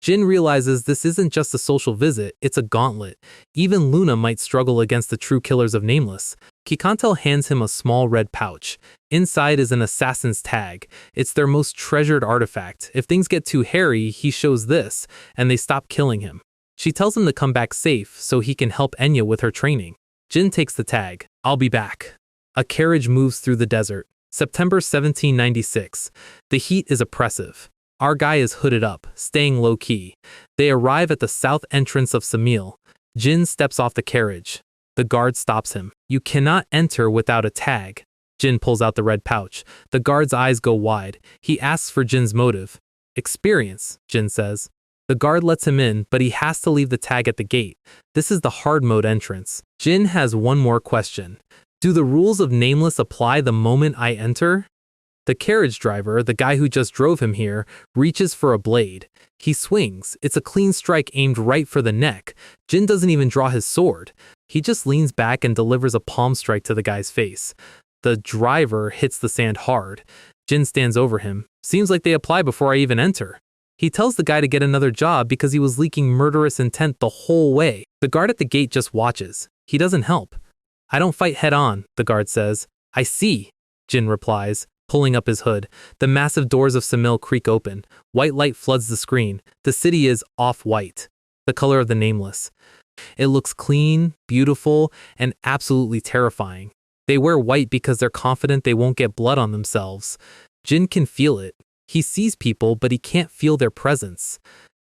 Jin realizes this isn't just a social visit, it's a gauntlet. Even Luna might struggle against the true killers of Nameless. Quicontel hands him a small red pouch. Inside is an assassin's tag. It's their most treasured artifact. If things get too hairy, he shows this, and they stop killing him. She tells him to come back safe so he can help Enya with her training. Jin takes the tag. I'll be back. A carriage moves through the desert. September 1796. The heat is oppressive. Our guy is hooded up, staying low-key. They arrive at the south entrance of Samil. Jin steps off the carriage. The guard stops him. You cannot enter without a tag. Jin pulls out the red pouch. The guard's eyes go wide. He asks for Jin's motive. Experience, Jin says. The guard lets him in, but he has to leave the tag at the gate. This is the hard mode entrance. Jin has one more question. Do the rules of Nameless apply the moment I enter? The carriage driver, the guy who just drove him here, reaches for a blade. He swings. It's a clean strike aimed right for the neck. Jin doesn't even draw his sword. He just leans back and delivers a palm strike to the guy's face. The driver hits the sand hard. Jin stands over him. Seems like they apply before I even enter. He tells the guy to get another job because he was leaking murderous intent the whole way. The guard at the gate just watches. He doesn't help. I don't fight head on, the guard says. I see, Jin replies, pulling up his hood. The massive doors of Samil creak open. White light floods the screen. The city is off-white, the color of the Nameless. It looks clean, beautiful, and absolutely terrifying. They wear white because they're confident they won't get blood on themselves. Jin can feel it. He sees people, but he can't feel their presence.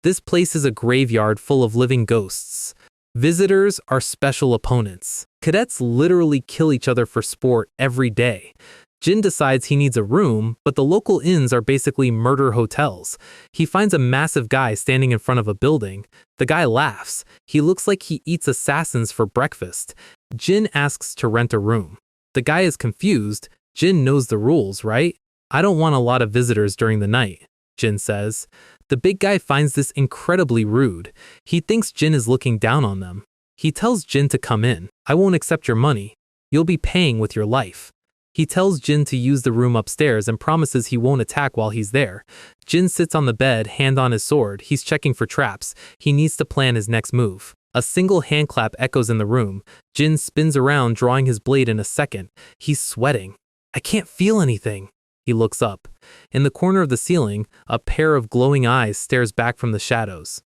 This place is a graveyard full of living ghosts. Visitors are special opponents. Cadets literally kill each other for sport every day. Jin decides he needs a room, but the local inns are basically murder hotels. He finds a massive guy standing in front of a building. The guy laughs. He looks like he eats assassins for breakfast. Jin asks to rent a room. The guy is confused. Jin knows the rules, right? I don't want a lot of visitors during the night, Jin says. The big guy finds this incredibly rude. He thinks Jin is looking down on them. He tells Jin to come in. I won't accept your money. You'll be paying with your life. He tells Jin to use the room upstairs and promises he won't attack while he's there. Jin sits on the bed, hand on his sword. He's checking for traps. He needs to plan his next move. A single hand clap echoes in the room. Jin spins around, drawing his blade in a second. He's sweating. I can't feel anything. He looks up. In the corner of the ceiling, a pair of glowing eyes stares back from the shadows.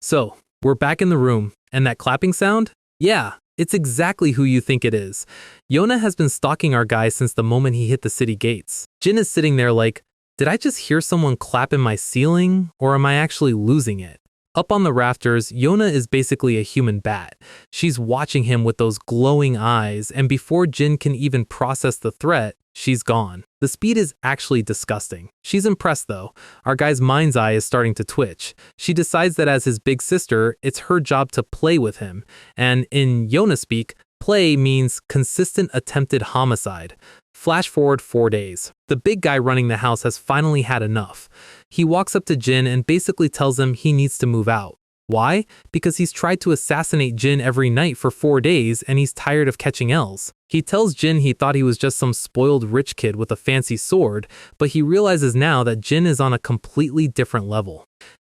So, we're back in the room, and that clapping sound? Yeah, it's exactly who you think it is. Yona has been stalking our guy since the moment he hit the city gates. Jin is sitting there like, did I just hear someone clap in my ceiling, or am I actually losing it? Up on the rafters, Yona is basically a human bat. She's watching him with those glowing eyes, and before Jin can even process the threat, she's gone. The speed is actually disgusting. She's impressed though. Our guy's mind's eye is starting to twitch. She decides that as his big sister, it's her job to play with him. And in Yona speak, play means consistent attempted homicide. Flash forward 4 days. The big guy running the house has finally had enough. He walks up to Jin and basically tells him he needs to move out. Why? Because he's tried to assassinate Jin every night for 4 days and he's tired of catching L's. He tells Jin he thought he was just some spoiled rich kid with a fancy sword, but he realizes now that Jin is on a completely different level.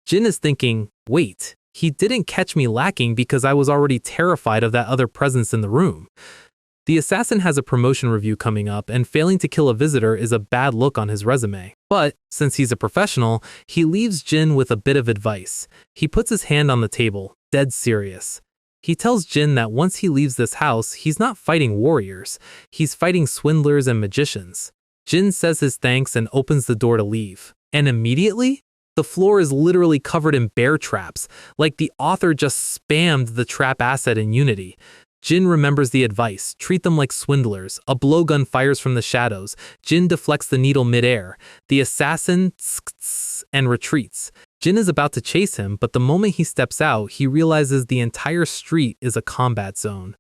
Jin is thinking, wait, he didn't catch me lacking because I was already terrified of that other presence in the room. The assassin has a promotion review coming up, and failing to kill a visitor is a bad look on his resume. But, since he's a professional, he leaves Jin with a bit of advice. He puts his hand on the table, dead serious. He tells Jin that once he leaves this house, he's not fighting warriors. He's fighting swindlers and magicians. Jin says his thanks and opens the door to leave. And immediately, the floor is literally covered in bear traps, like the author just spammed the trap asset in Unity. Jin remembers the advice, treat them like swindlers. A blowgun fires from the shadows. Jin deflects the needle midair. The assassin and retreats. Jin is about to chase him, but the moment he steps out, he realizes the entire street is a combat zone.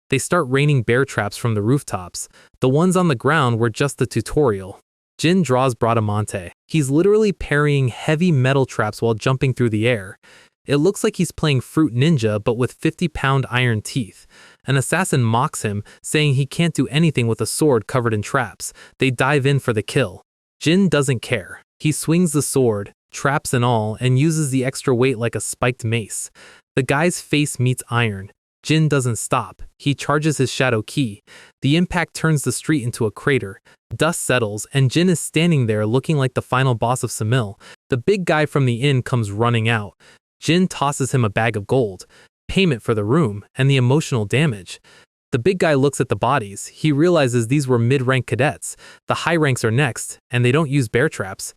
They start raining bear traps from the rooftops. The ones on the ground were just the tutorial. Jin draws Bradamante. He's literally parrying heavy metal traps while jumping through the air. It looks like he's playing Fruit Ninja, but with 50-pound iron teeth. An assassin mocks him, saying he can't do anything with a sword covered in traps. They dive in for the kill. Jin doesn't care. He swings the sword, traps and all, and uses the extra weight like a spiked mace. The guy's face meets iron. Jin doesn't stop. He charges his shadow key. The impact turns the street into a crater. Dust settles, and Jin is standing there looking like the final boss of Samil. The big guy from the inn comes running out. Jin tosses him a bag of gold, payment for the room, and the emotional damage. The big guy looks at the bodies. He realizes these were mid-rank cadets. The high ranks are next, and they don't use bear traps.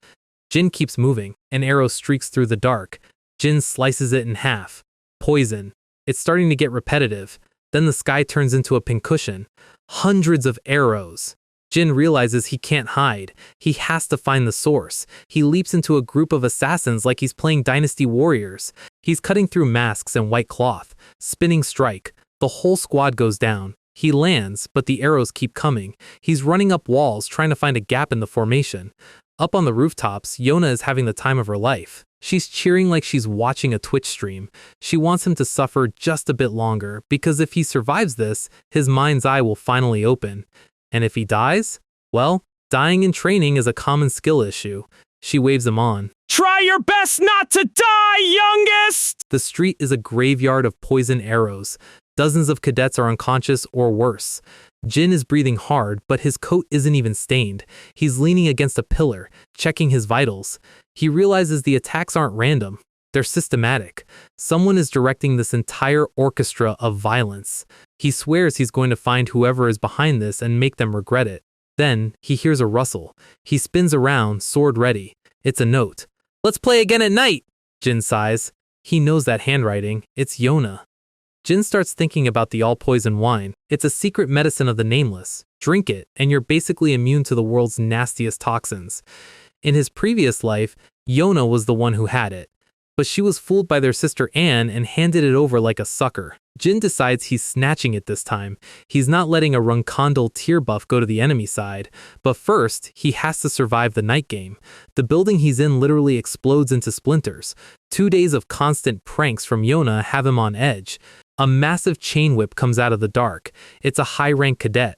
Jin keeps moving. An arrow streaks through the dark. Jin slices it in half. Poison. It's starting to get repetitive. Then the sky turns into a pincushion. Hundreds of arrows. Jin realizes he can't hide. He has to find the source. He leaps into a group of assassins like he's playing Dynasty Warriors. He's cutting through masks and white cloth. Spinning strike. The whole squad goes down. He lands, but the arrows keep coming. He's running up walls, trying to find a gap in the formation. Up on the rooftops, Yona is having the time of her life. She's cheering like she's watching a Twitch stream. She wants him to suffer just a bit longer, because if he survives this, his mind's eye will finally open. And if he dies, well, dying in training is a common skill issue. She waves him on. Try your best not to die, youngest! The street is a graveyard of poison arrows. Dozens of cadets are unconscious or worse. Jin is breathing hard, but his coat isn't even stained. He's leaning against a pillar, checking his vitals. He realizes the attacks aren't random. They're systematic. Someone is directing this entire orchestra of violence. He swears he's going to find whoever is behind this and make them regret it. Then, he hears a rustle. He spins around, sword ready. It's a note. Let's play again at night, Jin sighs. He knows that handwriting. It's Yona. Jin starts thinking about the all-poison wine. It's a secret medicine of the nameless. Drink it, and you're basically immune to the world's nastiest toxins. In his previous life, Yona was the one who had it, but she was fooled by their sister Anne and handed it over like a sucker. Jin decides he's snatching it this time. He's not letting a Runkondal tear buff go to the enemy side, but first, he has to survive the night game. The building he's in literally explodes into splinters. 2 days of constant pranks from Yona have him on edge. A massive chain whip comes out of the dark. It's a high-rank cadet.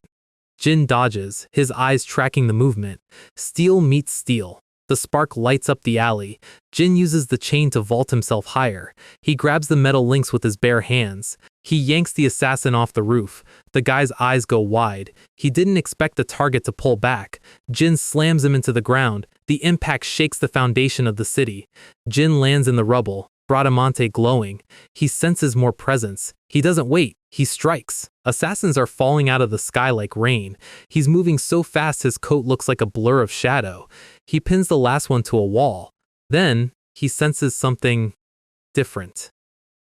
Jin dodges, his eyes tracking the movement. Steel meets steel. The spark lights up the alley. Jin uses the chain to vault himself higher. He grabs the metal links with his bare hands. He yanks the assassin off the roof. The guy's eyes go wide. He didn't expect the target to pull back. Jin slams him into the ground. The impact shakes the foundation of the city. Jin lands in the rubble, Bradamante glowing. He senses more presence. He doesn't wait. He strikes. Assassins are falling out of the sky like rain. He's moving so fast his coat looks like a blur of shadow. He pins the last one to a wall. Then, he senses something different.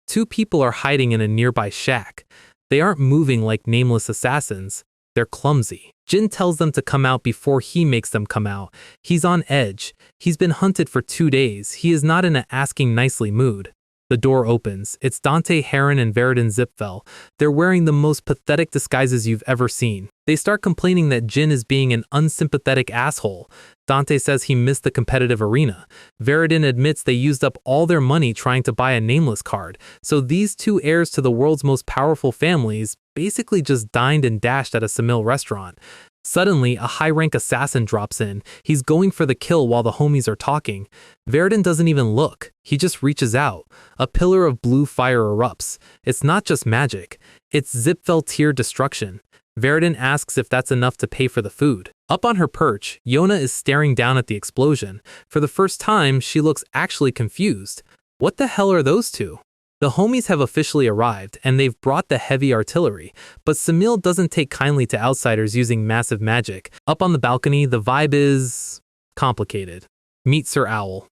2 people are hiding in a nearby shack. They aren't moving like nameless assassins. They're clumsy. Jin tells them to come out before he makes them come out. He's on edge. He's been hunted for 2 days. He is not in an asking nicely mood. The door opens. It's Dante Heron and Veridin Zipfel. They're wearing the most pathetic disguises you've ever seen. They start complaining that Jin is being an unsympathetic asshole. Dante says he missed the competitive arena. Veridin admits they used up all their money trying to buy a nameless card. So these 2 heirs to the world's most powerful families basically just dined and dashed at a Samil restaurant. Suddenly, a high-rank assassin drops in. He's going for the kill while the homies are talking. Veridin doesn't even look. He just reaches out. A pillar of blue fire erupts. It's not just magic. It's Zipfel tier destruction. Veridin asks if that's enough to pay for the food. Up on her perch, Yona is staring down at the explosion. For the first time, she looks actually confused. What the hell are those 2? The homies have officially arrived, and they've brought the heavy artillery, but Samil doesn't take kindly to outsiders using massive magic. Up on the balcony, the vibe is complicated. Meet Sir Owl,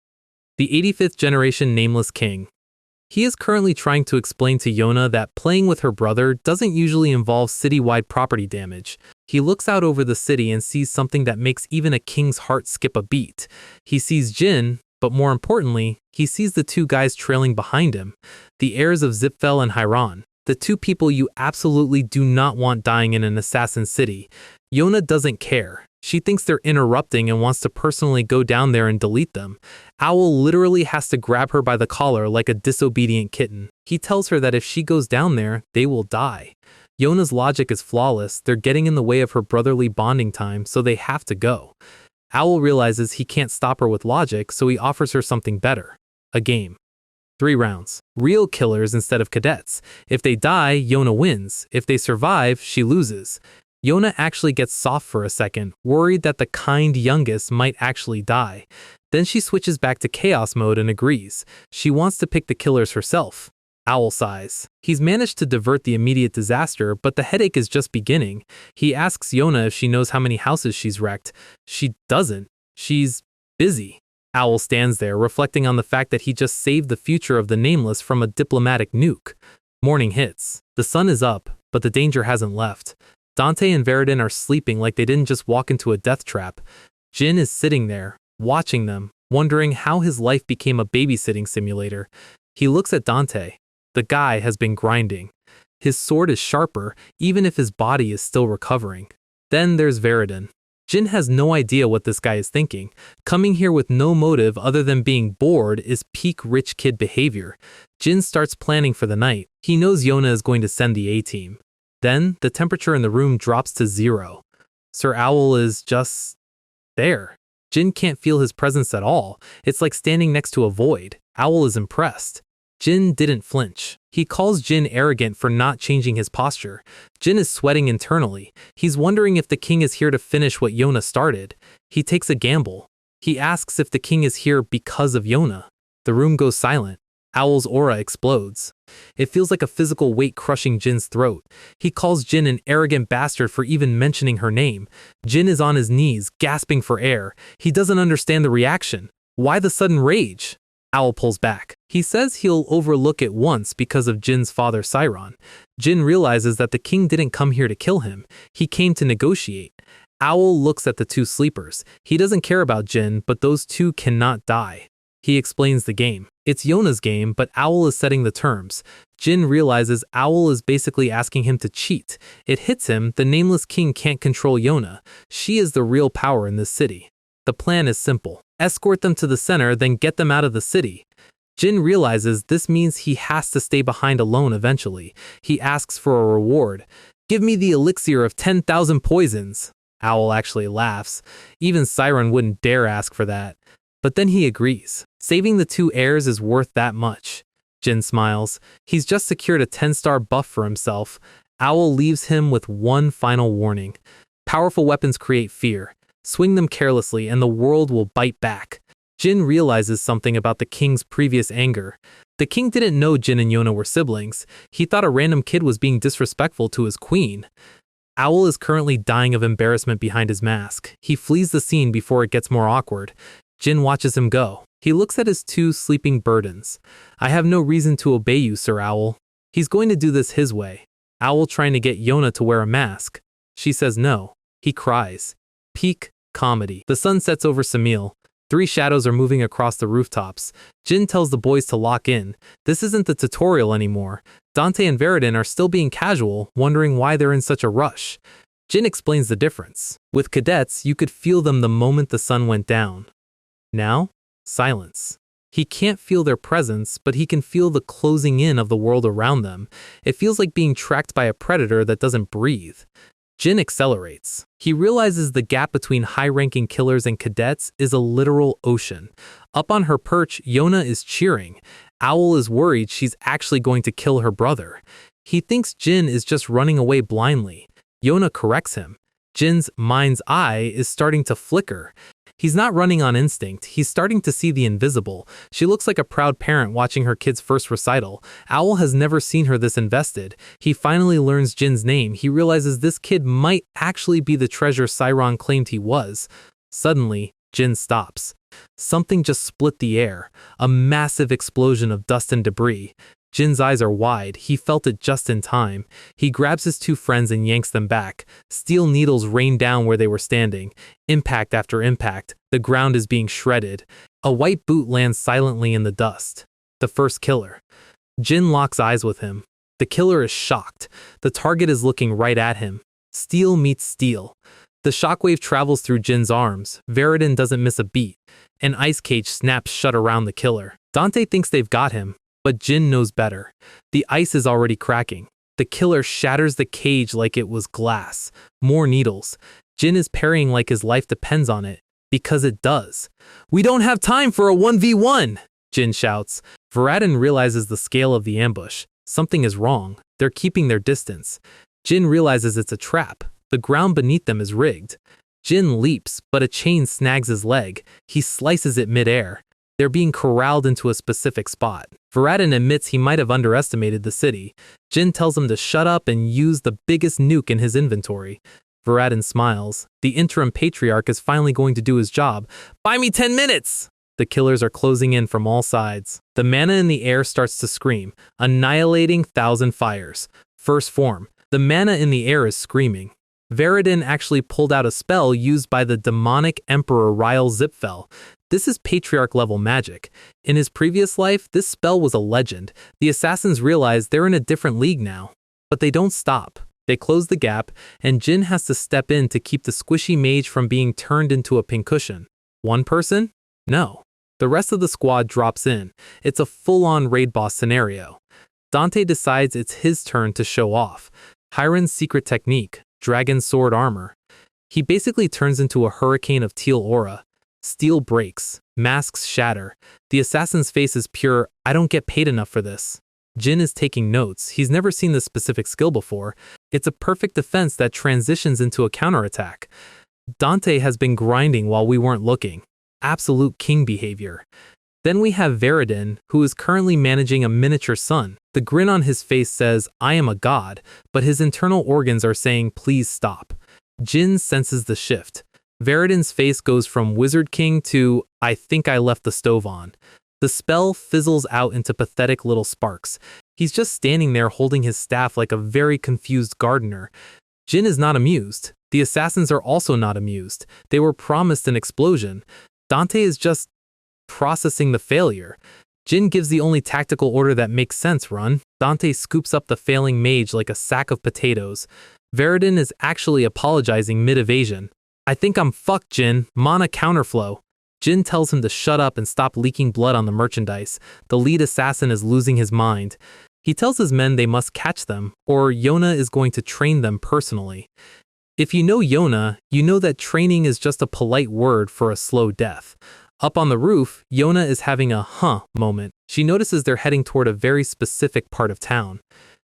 the 85th generation nameless king. He is currently trying to explain to Yona that playing with her brother doesn't usually involve citywide property damage. He looks out over the city and sees something that makes even a king's heart skip a beat. He sees Jin, but more importantly, he sees the 2 guys trailing behind him, the heirs of Zipfel and Hiron, the 2 people you absolutely do not want dying in an assassin city. Yona doesn't care. She thinks they're interrupting and wants to personally go down there and delete them. Owl literally has to grab her by the collar like a disobedient kitten. He tells her that if she goes down there, they will die. Yona's logic is flawless. They're getting in the way of her brotherly bonding time, so they have to go. Owl realizes he can't stop her with logic, so he offers her something better. A game. 3 rounds. Real killers instead of cadets. If they die, Yona wins. If they survive, she loses. Yona actually gets soft for a second, worried that the kind youngest might actually die. Then she switches back to chaos mode and agrees. She wants to pick the killers herself. Owl sighs. He's managed to divert the immediate disaster, but the headache is just beginning. He asks Yona if she knows how many houses she's wrecked. She doesn't. She's busy. Owl stands there, reflecting on the fact that he just saved the future of the nameless from a diplomatic nuke. Morning hits. The sun is up, but the danger hasn't left. Dante and Veridin are sleeping like they didn't just walk into a death trap. Jin is sitting there, watching them, wondering how his life became a babysitting simulator. He looks at Dante. The guy has been grinding. His sword is sharper, even if his body is still recovering. Then there's Veridin. Jin has no idea what this guy is thinking. Coming here with no motive other than being bored is peak rich kid behavior. Jin starts planning for the night. He knows Yona is going to send the A-team. Then, the temperature in the room drops to 0. Sir Owl is just there. Jin can't feel his presence at all. It's like standing next to a void. Owl is impressed. Jin didn't flinch. He calls Jin arrogant for not changing his posture. Jin is sweating internally. He's wondering if the king is here to finish what Yona started. He takes a gamble. He asks if the king is here because of Yona. The room goes silent. Owl's aura explodes. It feels like a physical weight crushing Jin's throat. He calls Jin an arrogant bastard for even mentioning her name. Jin is on his knees, gasping for air. He doesn't understand the reaction. Why the sudden rage? Owl pulls back. He says he'll overlook it once because of Jin's father Sairon. Jin realizes that the king didn't come here to kill him. He came to negotiate. Owl looks at the two sleepers. He doesn't care about Jin, but those two cannot die. He explains the game. It's Yona's game, but Owl is setting the terms. Jin realizes Owl is basically asking him to cheat. It hits him. The nameless king can't control Yona. She is the real power in this city. The plan is simple. Escort them to the center, then get them out of the city. Jin realizes this means he has to stay behind alone eventually. He asks for a reward. Give me the elixir of 10,000 poisons. Owl actually laughs. Even Sairon wouldn't dare ask for that. But then he agrees. Saving the two heirs is worth that much. Jin smiles. He's just secured a 10-star buff for himself. Owl leaves him with one final warning. Powerful weapons create fear. Swing them carelessly and the world will bite back. Jin realizes something about the king's previous anger. The king didn't know Jin and Yona were siblings. He thought a random kid was being disrespectful to his queen. Owl is currently dying of embarrassment behind his mask. He flees the scene before it gets more awkward. Jin watches him go. He looks at his two sleeping burdens. I have no reason to obey you, Sir Owl. He's going to do this his way. Owl trying to get Yona to wear a mask. She says no. He cries. Peak comedy. The sun sets over Samil. 3 shadows are moving across the rooftops. Jin tells the boys to lock in. This isn't the tutorial anymore. Dante and Veridin are still being casual, wondering why they're in such a rush. Jin explains the difference. With cadets, you could feel them the moment the sun went down. Now, silence. He can't feel their presence, but he can feel the closing in of the world around them. It feels like being tracked by a predator that doesn't breathe. Jin accelerates. He realizes the gap between high-ranking killers and cadets is a literal ocean. Up on her perch, Yona is cheering. Owl is worried she's actually going to kill her brother. He thinks Jin is just running away blindly. Yona corrects him. Jin's mind's eye is starting to flicker. He's not running on instinct, he's starting to see the invisible. She looks like a proud parent watching her kid's first recital. Owl has never seen her this invested. He finally learns Jin's name. He realizes this kid might actually be the treasure Sairon claimed he was. Suddenly, Jin stops. Something just split the air. A massive explosion of dust and debris. Jin's eyes are wide. He felt it just in time. He grabs his two friends and yanks them back. Steel needles rain down where they were standing. Impact after impact. The ground is being shredded. A white boot lands silently in the dust. The first killer. Jin locks eyes with him. The killer is shocked. The target is looking right at him. Steel meets steel. The shockwave travels through Jin's arms. Veridin doesn't miss a beat. An ice cage snaps shut around the killer. Dante thinks they've got him. But Jin knows better. The ice is already cracking. The killer shatters the cage like it was glass. More needles. Jin is parrying like his life depends on it. Because it does. We don't have time for a 1v1! Jin shouts. Veridin realizes the scale of the ambush. Something is wrong. They're keeping their distance. Jin realizes it's a trap. The ground beneath them is rigged. Jin leaps, but a chain snags his leg. He slices it midair. They're being corralled into a specific spot. Veridin admits he might have underestimated the city. Jin tells him to shut up and use the biggest nuke in his inventory. Veridin smiles. The interim patriarch is finally going to do his job. Buy me 10 minutes! The killers are closing in from all sides. The mana in the air starts to scream, annihilating 1,000 fires. First form. The mana in the air is screaming. Veridin actually pulled out a spell used by the demonic Emperor Ryle Zipfel. This is Patriarch-level magic. In his previous life, this spell was a legend. The assassins realize they're in a different league now. But they don't stop. They close the gap, and Jin has to step in to keep the squishy mage from being turned into a pincushion. One person? No. The rest of the squad drops in. It's a full-on raid boss scenario. Dante decides it's his turn to show off. Hiron's secret technique, Dragon Sword Armor. He basically turns into a hurricane of teal aura. Steel breaks. Masks shatter. The assassin's face is pure, I don't get paid enough for this. Jin is taking notes. He's never seen this specific skill before. It's a perfect defense that transitions into a counterattack. Dante has been grinding while we weren't looking. Absolute king behavior. Then we have Veridin, who is currently managing a miniature sun. The grin on his face says, I am a god, but his internal organs are saying, please stop. Jin senses the shift. Veridon's face goes from Wizard King to, I think I left the stove on. The spell fizzles out into pathetic little sparks. He's just standing there holding his staff like a very confused gardener. Jin is not amused. The assassins are also not amused. They were promised an explosion. Dante is just processing the failure. Jin gives the only tactical order that makes sense, run. Dante scoops up the failing mage like a sack of potatoes. Veridon is actually apologizing mid-evasion. I think I'm fucked, Jin. Mana counterflow. Jin tells him to shut up and stop leaking blood on the merchandise. The lead assassin is losing his mind. He tells his men they must catch them, or Yona is going to train them personally. If you know Yona, you know that training is just a polite word for a slow death. Up on the roof, Yona is having a moment. She notices they're heading toward a very specific part of town.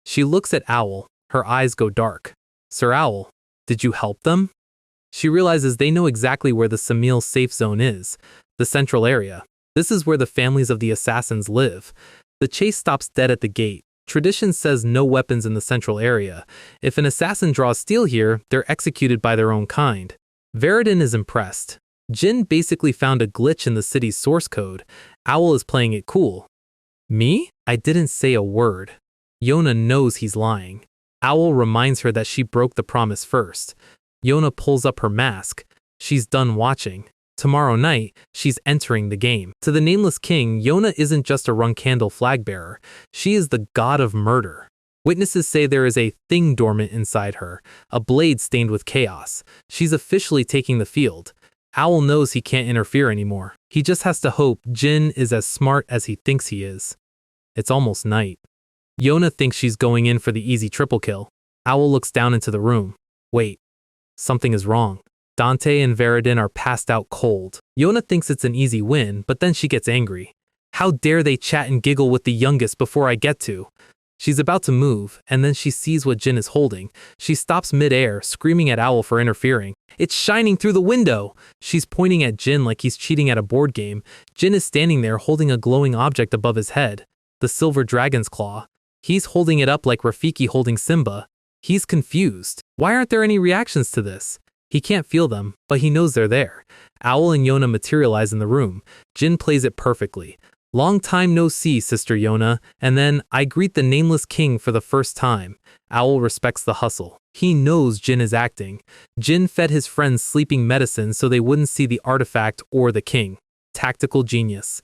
She looks at Owl. Her eyes go dark. Sir Owl, did you help them? She realizes they know exactly where the Samil safe zone is, the central area. This is where the families of the assassins live. The chase stops dead at the gate. Tradition says no weapons in the central area. If an assassin draws steel here, they're executed by their own kind. Veridon is impressed. Jin basically found a glitch in the city's source code. Owl is playing it cool. Me? I didn't say a word. Yona knows he's lying. Owl reminds her that she broke the promise first. Yona pulls up her mask. She's done watching. Tomorrow night, she's entering the game. To the Nameless King, Yona isn't just a run-candle flag bearer. She is the god of murder. Witnesses say there is a thing dormant inside her, a blade stained with chaos. She's officially taking the field. Owl knows he can't interfere anymore. He just has to hope Jin is as smart as he thinks he is. It's almost night. Yona thinks she's going in for the easy triple kill. Owl looks down into the room. Wait, something is wrong. Dante and Veridon are passed out cold. Yona thinks it's an easy win, but then she gets angry. How dare they chat and giggle with the youngest before I get to? She's about to move, and then she sees what Jin is holding. She stops mid-air, screaming at Owl for interfering. It's shining through the window! She's pointing at Jin like he's cheating at a board game. Jin is standing there holding a glowing object above his head. The silver dragon's claw. He's holding it up like Rafiki holding Simba. He's confused. Why aren't there any reactions to this? He can't feel them, but he knows they're there. Owl and Yona materialize in the room. Jin plays it perfectly. Long time no see, Sister Yona, and then I greet the Nameless King for the first time. Owl respects the hustle. He knows Jin is acting. Jin fed his friends sleeping medicine so they wouldn't see the artifact or the king. Tactical genius.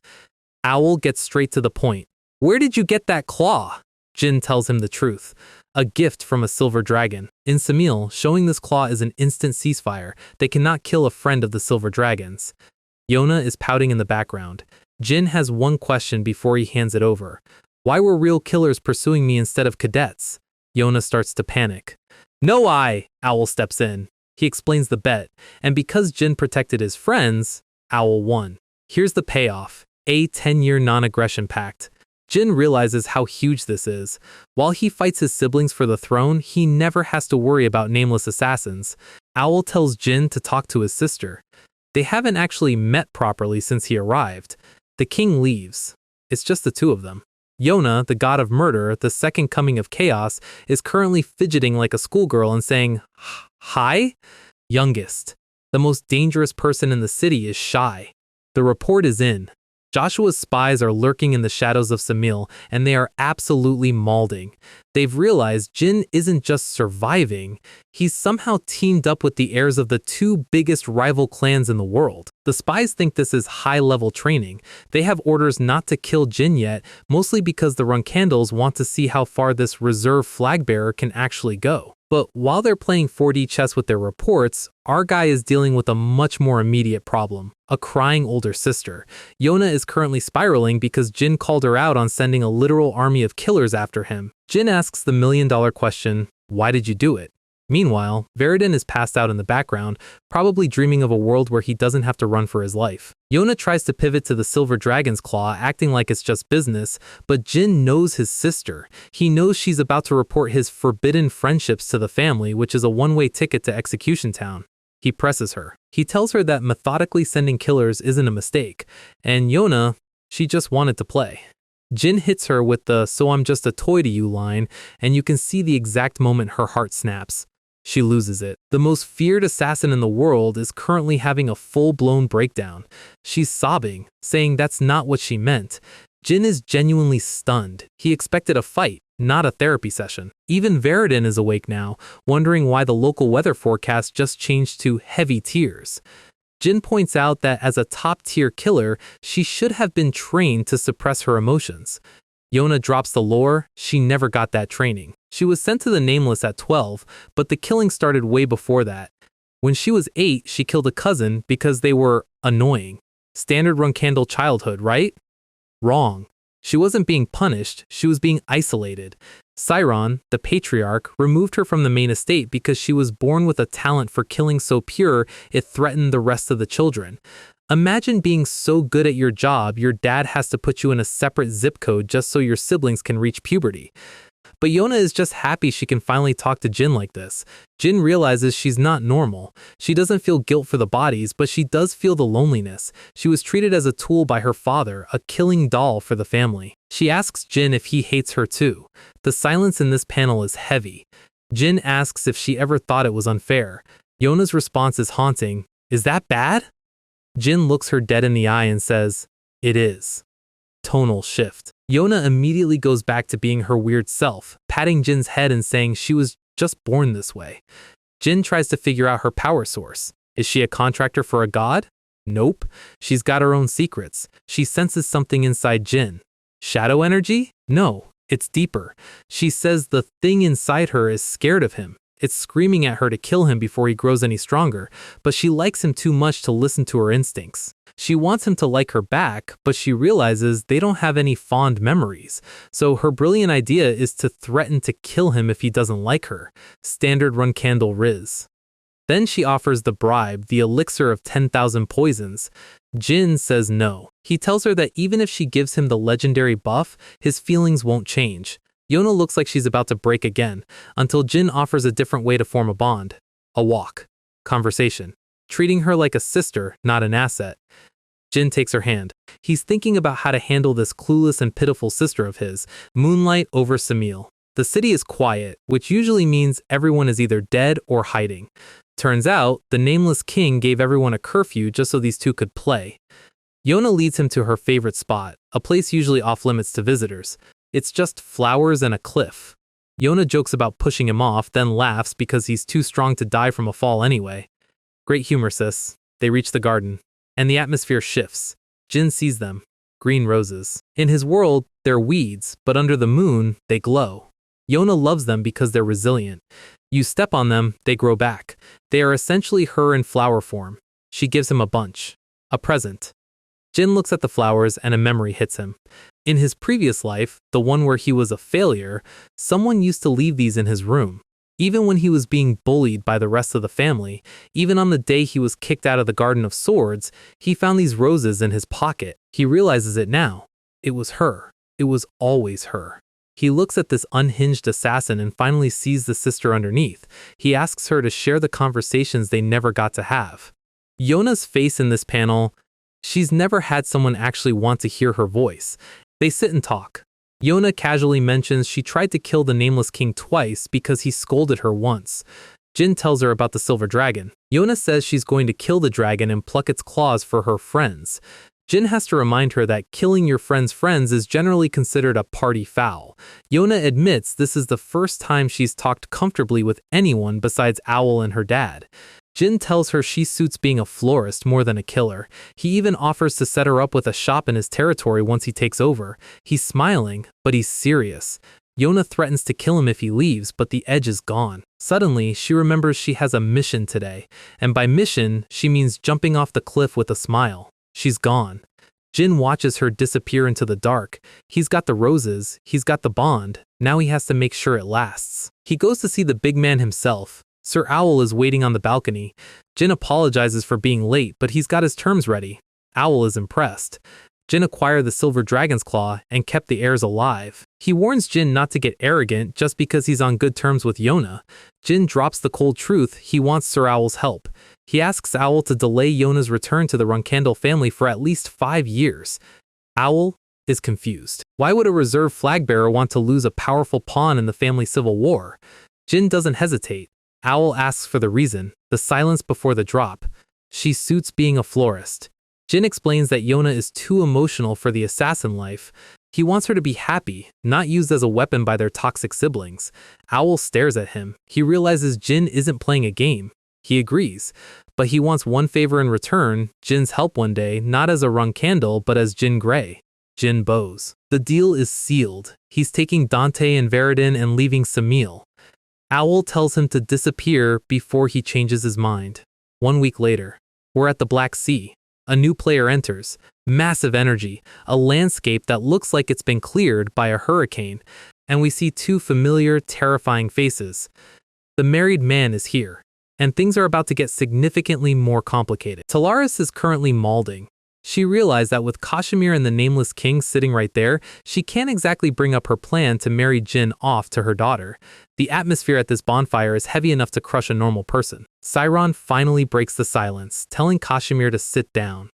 Owl gets straight to the point. Where did you get that claw? Jin tells him the truth. A gift from a silver dragon. In Samil, showing this claw is an instant ceasefire. They cannot kill a friend of the silver dragons. Yona is pouting in the background. Jin has one question before he hands it over. Why were real killers pursuing me instead of cadets? Yona starts to panic. No, Owl steps in. He explains the bet, and because Jin protected his friends, Owl won. Here's the payoff. A 10-year non-aggression pact. Jin realizes how huge this is. While he fights his siblings for the throne, he never has to worry about nameless assassins. Owl tells Jin to talk to his sister. They haven't actually met properly since he arrived. The king leaves. It's just the two of them. Yona, the god of murder, the second coming of chaos, is currently fidgeting like a schoolgirl and saying, Hi? Youngest. The most dangerous person in the city is shy. The report is in. Joshua's spies are lurking in the shadows of Samil, and they are absolutely mauling. They've realized Jin isn't just surviving, he's somehow teamed up with the heirs of the two biggest rival clans in the world. The spies think this is high-level training. They have orders not to kill Jin yet, mostly because the Runcandles want to see how far this reserve flag-bearer can actually go. But while they're playing 4D chess with their reports, our guy is dealing with a much more immediate problem, a crying older sister. Yona is currently spiraling because Jin called her out on sending a literal army of killers after him. Jin asks the million-dollar question, why did you do it? Meanwhile, Veridon is passed out in the background, probably dreaming of a world where he doesn't have to run for his life. Yona tries to pivot to the silver dragon's claw, acting like it's just business, but Jin knows his sister. He knows she's about to report his forbidden friendships to the family, which is a one-way ticket to Execution Town. He presses her. He tells her that methodically sending killers isn't a mistake, and Yona, she just wanted to play. Jin hits her with the "so I'm just a toy to you" line, and you can see the exact moment her heart snaps. she loses it. The most feared assassin in the world is currently having a full-blown breakdown. She's sobbing, saying that's not what she meant. Jin is genuinely stunned. He expected a fight, not a therapy session. Even Veridin is awake now, wondering why the local weather forecast just changed to heavy tears. Jin points out that as a top-tier killer, she should have been trained to suppress her emotions. Yona drops the lore, she never got that training. She was sent to the Nameless at 12, but the killing started way before that. When she was 8, she killed a cousin because they were annoying. Standard Runkandle childhood, right? Wrong. She wasn't being punished, she was being isolated. Sciron, the patriarch, removed her from the main estate because she was born with a talent for killing so pure it threatened the rest of the children. Imagine being so good at your job your dad has to put you in a separate zip code just so your siblings can reach puberty. But Yona is just happy she can finally talk to Jin like this. Jin realizes she's not normal. She doesn't feel guilt for the bodies, but she does feel the loneliness. She was treated as a tool by her father, a killing doll for the family. She asks Jin if he hates her too. The silence in this panel is heavy. Jin asks if she ever thought it was unfair. Yona's response is haunting. Is that bad? Jin looks her dead in the eye and says, "It is." Tonal shift. Yona immediately goes back to being her weird self, patting Jin's head and saying she was just born this way. Jin tries to figure out her power source. Is she a contractor for a god? Nope. She's got her own secrets. She senses something inside Jin. Shadow energy? No, it's deeper. She says the thing inside her is scared of him. It's screaming at her to kill him before he grows any stronger, but she likes him too much to listen to her instincts. She wants him to like her back, but she realizes they don't have any fond memories. So her brilliant idea is to threaten to kill him if he doesn't like her. Standard Runkandle Riz. Then she offers the bribe, the elixir of 10,000 poisons. Jin says no. He tells her that even if she gives him the legendary buff, his feelings won't change. Yona looks like she's about to break again, until Jin offers a different way to form a bond. A walk. Conversation. Treating her like a sister, not an asset. Jin takes her hand. He's thinking about how to handle this clueless and pitiful sister of his, Moonlight over Samil. The city is quiet, which usually means everyone is either dead or hiding. Turns out, the Nameless King gave everyone a curfew just so these two could play. Yona leads him to her favorite spot, a place usually off-limits to visitors. It's just flowers and a cliff. Yona jokes about pushing him off, then laughs because he's too strong to die from a fall anyway. Great humor, sis. They reach the garden, and the atmosphere shifts. Jin sees them. Green roses. In his world, they're weeds, but under the moon, they glow. Yona loves them because they're resilient. You step on them, they grow back. They are essentially her in flower form. She gives him a bunch. A present. Jin looks at the flowers and a memory hits him. In his previous life, the one where he was a failure, someone used to leave these in his room. Even when he was being bullied by the rest of the family, even on the day he was kicked out of the Garden of Swords, he found these roses in his pocket. He realizes it now. It was her. It was always her. He looks at this unhinged assassin and finally sees the sister underneath. He asks her to share the conversations they never got to have. Yona's face in this panel, she's never had someone actually want to hear her voice. They sit and talk. Yona casually mentions she tried to kill the Nameless King twice because he scolded her once. Jin tells her about the silver dragon. Yona says she's going to kill the dragon and pluck its claws for her friends. Jin has to remind her that killing your friend's friends is generally considered a party foul. Yona admits this is the first time she's talked comfortably with anyone besides Owl and her dad. Jin tells her she suits being a florist more than a killer. He even offers to set her up with a shop in his territory once he takes over. He's smiling, but he's serious. Yona threatens to kill him if he leaves, but the edge is gone. Suddenly, she remembers she has a mission today, and by mission, she means jumping off the cliff with a smile. She's gone. Jin watches her disappear into the dark. He's got the roses, he's got the bond, now he has to make sure it lasts. He goes to see the big man himself. Sir Owl is waiting on the balcony. Jin apologizes for being late, but he's got his terms ready. Owl is impressed. Jin acquired the silver dragon's claw and kept the heirs alive. He warns Jin not to get arrogant just because he's on good terms with Yona. Jin drops the cold truth, he wants Sir Owl's help. He asks Owl to delay Yona's return to the Runkandle family for at least 5 years. Owl is confused. Why would a reserve flag bearer want to lose a powerful pawn in the family civil war? Jin doesn't hesitate. Owl asks for the reason, the silence before the drop. She suits being a florist. Jin explains that Yona is too emotional for the assassin life. He wants her to be happy, not used as a weapon by their toxic siblings. Owl stares at him. He realizes Jin isn't playing a game. He agrees, but he wants one favor in return, Jin's help one day, not as a rung candle, but as Jin Grey. Jin bows. The deal is sealed. He's taking Dante and Veridin and leaving Samil. Owl tells him to disappear before he changes his mind. 1 week later, we're at the Black Sea. A new player enters. Massive energy, a landscape that looks like it's been cleared by a hurricane, and we see two familiar, terrifying faces. The married man is here, and things are about to get significantly more complicated. Talaris is currently malding. She realized that with Kashmir and the Nameless King sitting right there, she can't exactly bring up her plan to marry Jin off to her daughter. The atmosphere at this bonfire is heavy enough to crush a normal person. Siron finally breaks the silence, telling Kashmir to sit down.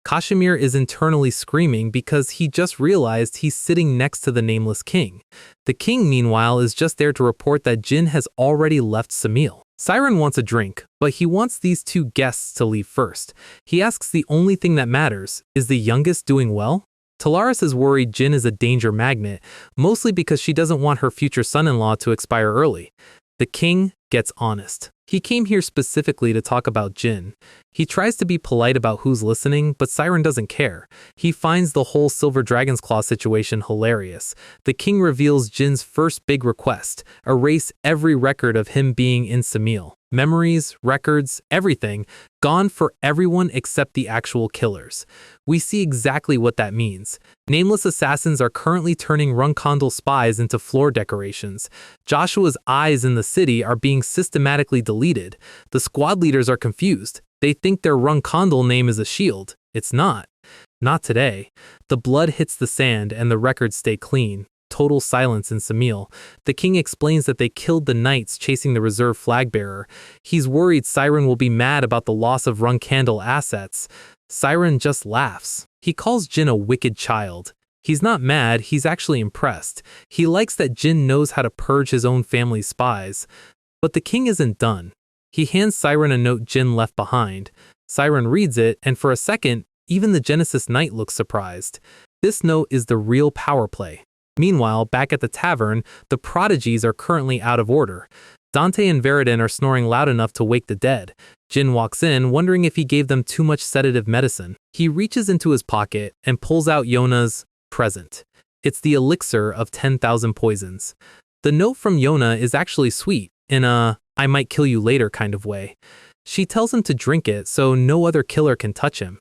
Kashmir is internally screaming because he just realized he's sitting next to the Nameless King. The king, meanwhile, is just there to report that Jin has already left Samil. Siren wants a drink, but he wants these two guests to leave first. He asks the only thing that matters, is the youngest doing well? Talaris is worried Jin is a danger magnet, mostly because she doesn't want her future son-in-law to expire early. The king gets honest. He came here specifically to talk about Jin. He tries to be polite about who's listening, but Siren doesn't care. He finds the whole Silver Dragon's Claw situation hilarious. The king reveals Jin's first big request: erase every record of him being in Samil. Memories, records, everything, gone for everyone except the actual killers. We see exactly what that means. Nameless assassins are currently turning Runkondal spies into floor decorations. Joshua's eyes in the city are being systematically deleted. The squad leaders are confused. They think their Runkondal name is a shield. It's not. Not today. The blood hits the sand and the records stay clean. Total silence in Samil. The king explains that they killed the knights chasing the reserve flag bearer. He's worried Siren will be mad about the loss of Runkondal assets. Siren just laughs. He calls Jin a wicked child. He's not mad, he's actually impressed. He likes that Jin knows how to purge his own family's spies. But the king isn't done. He hands Siren a note Jin left behind. Siren reads it, and for a second, even the Genesis Knight looks surprised. This note is the real power play. Meanwhile, back at the tavern, the prodigies are currently out of order. Dante and Veridin are snoring loud enough to wake the dead. Jin walks in, wondering if he gave them too much sedative medicine. He reaches into his pocket and pulls out Yona's present. It's the elixir of 10,000 poisons. The note from Yona is actually sweet, in a "I might kill you later" kind of way. She tells him to drink it so no other killer can touch him.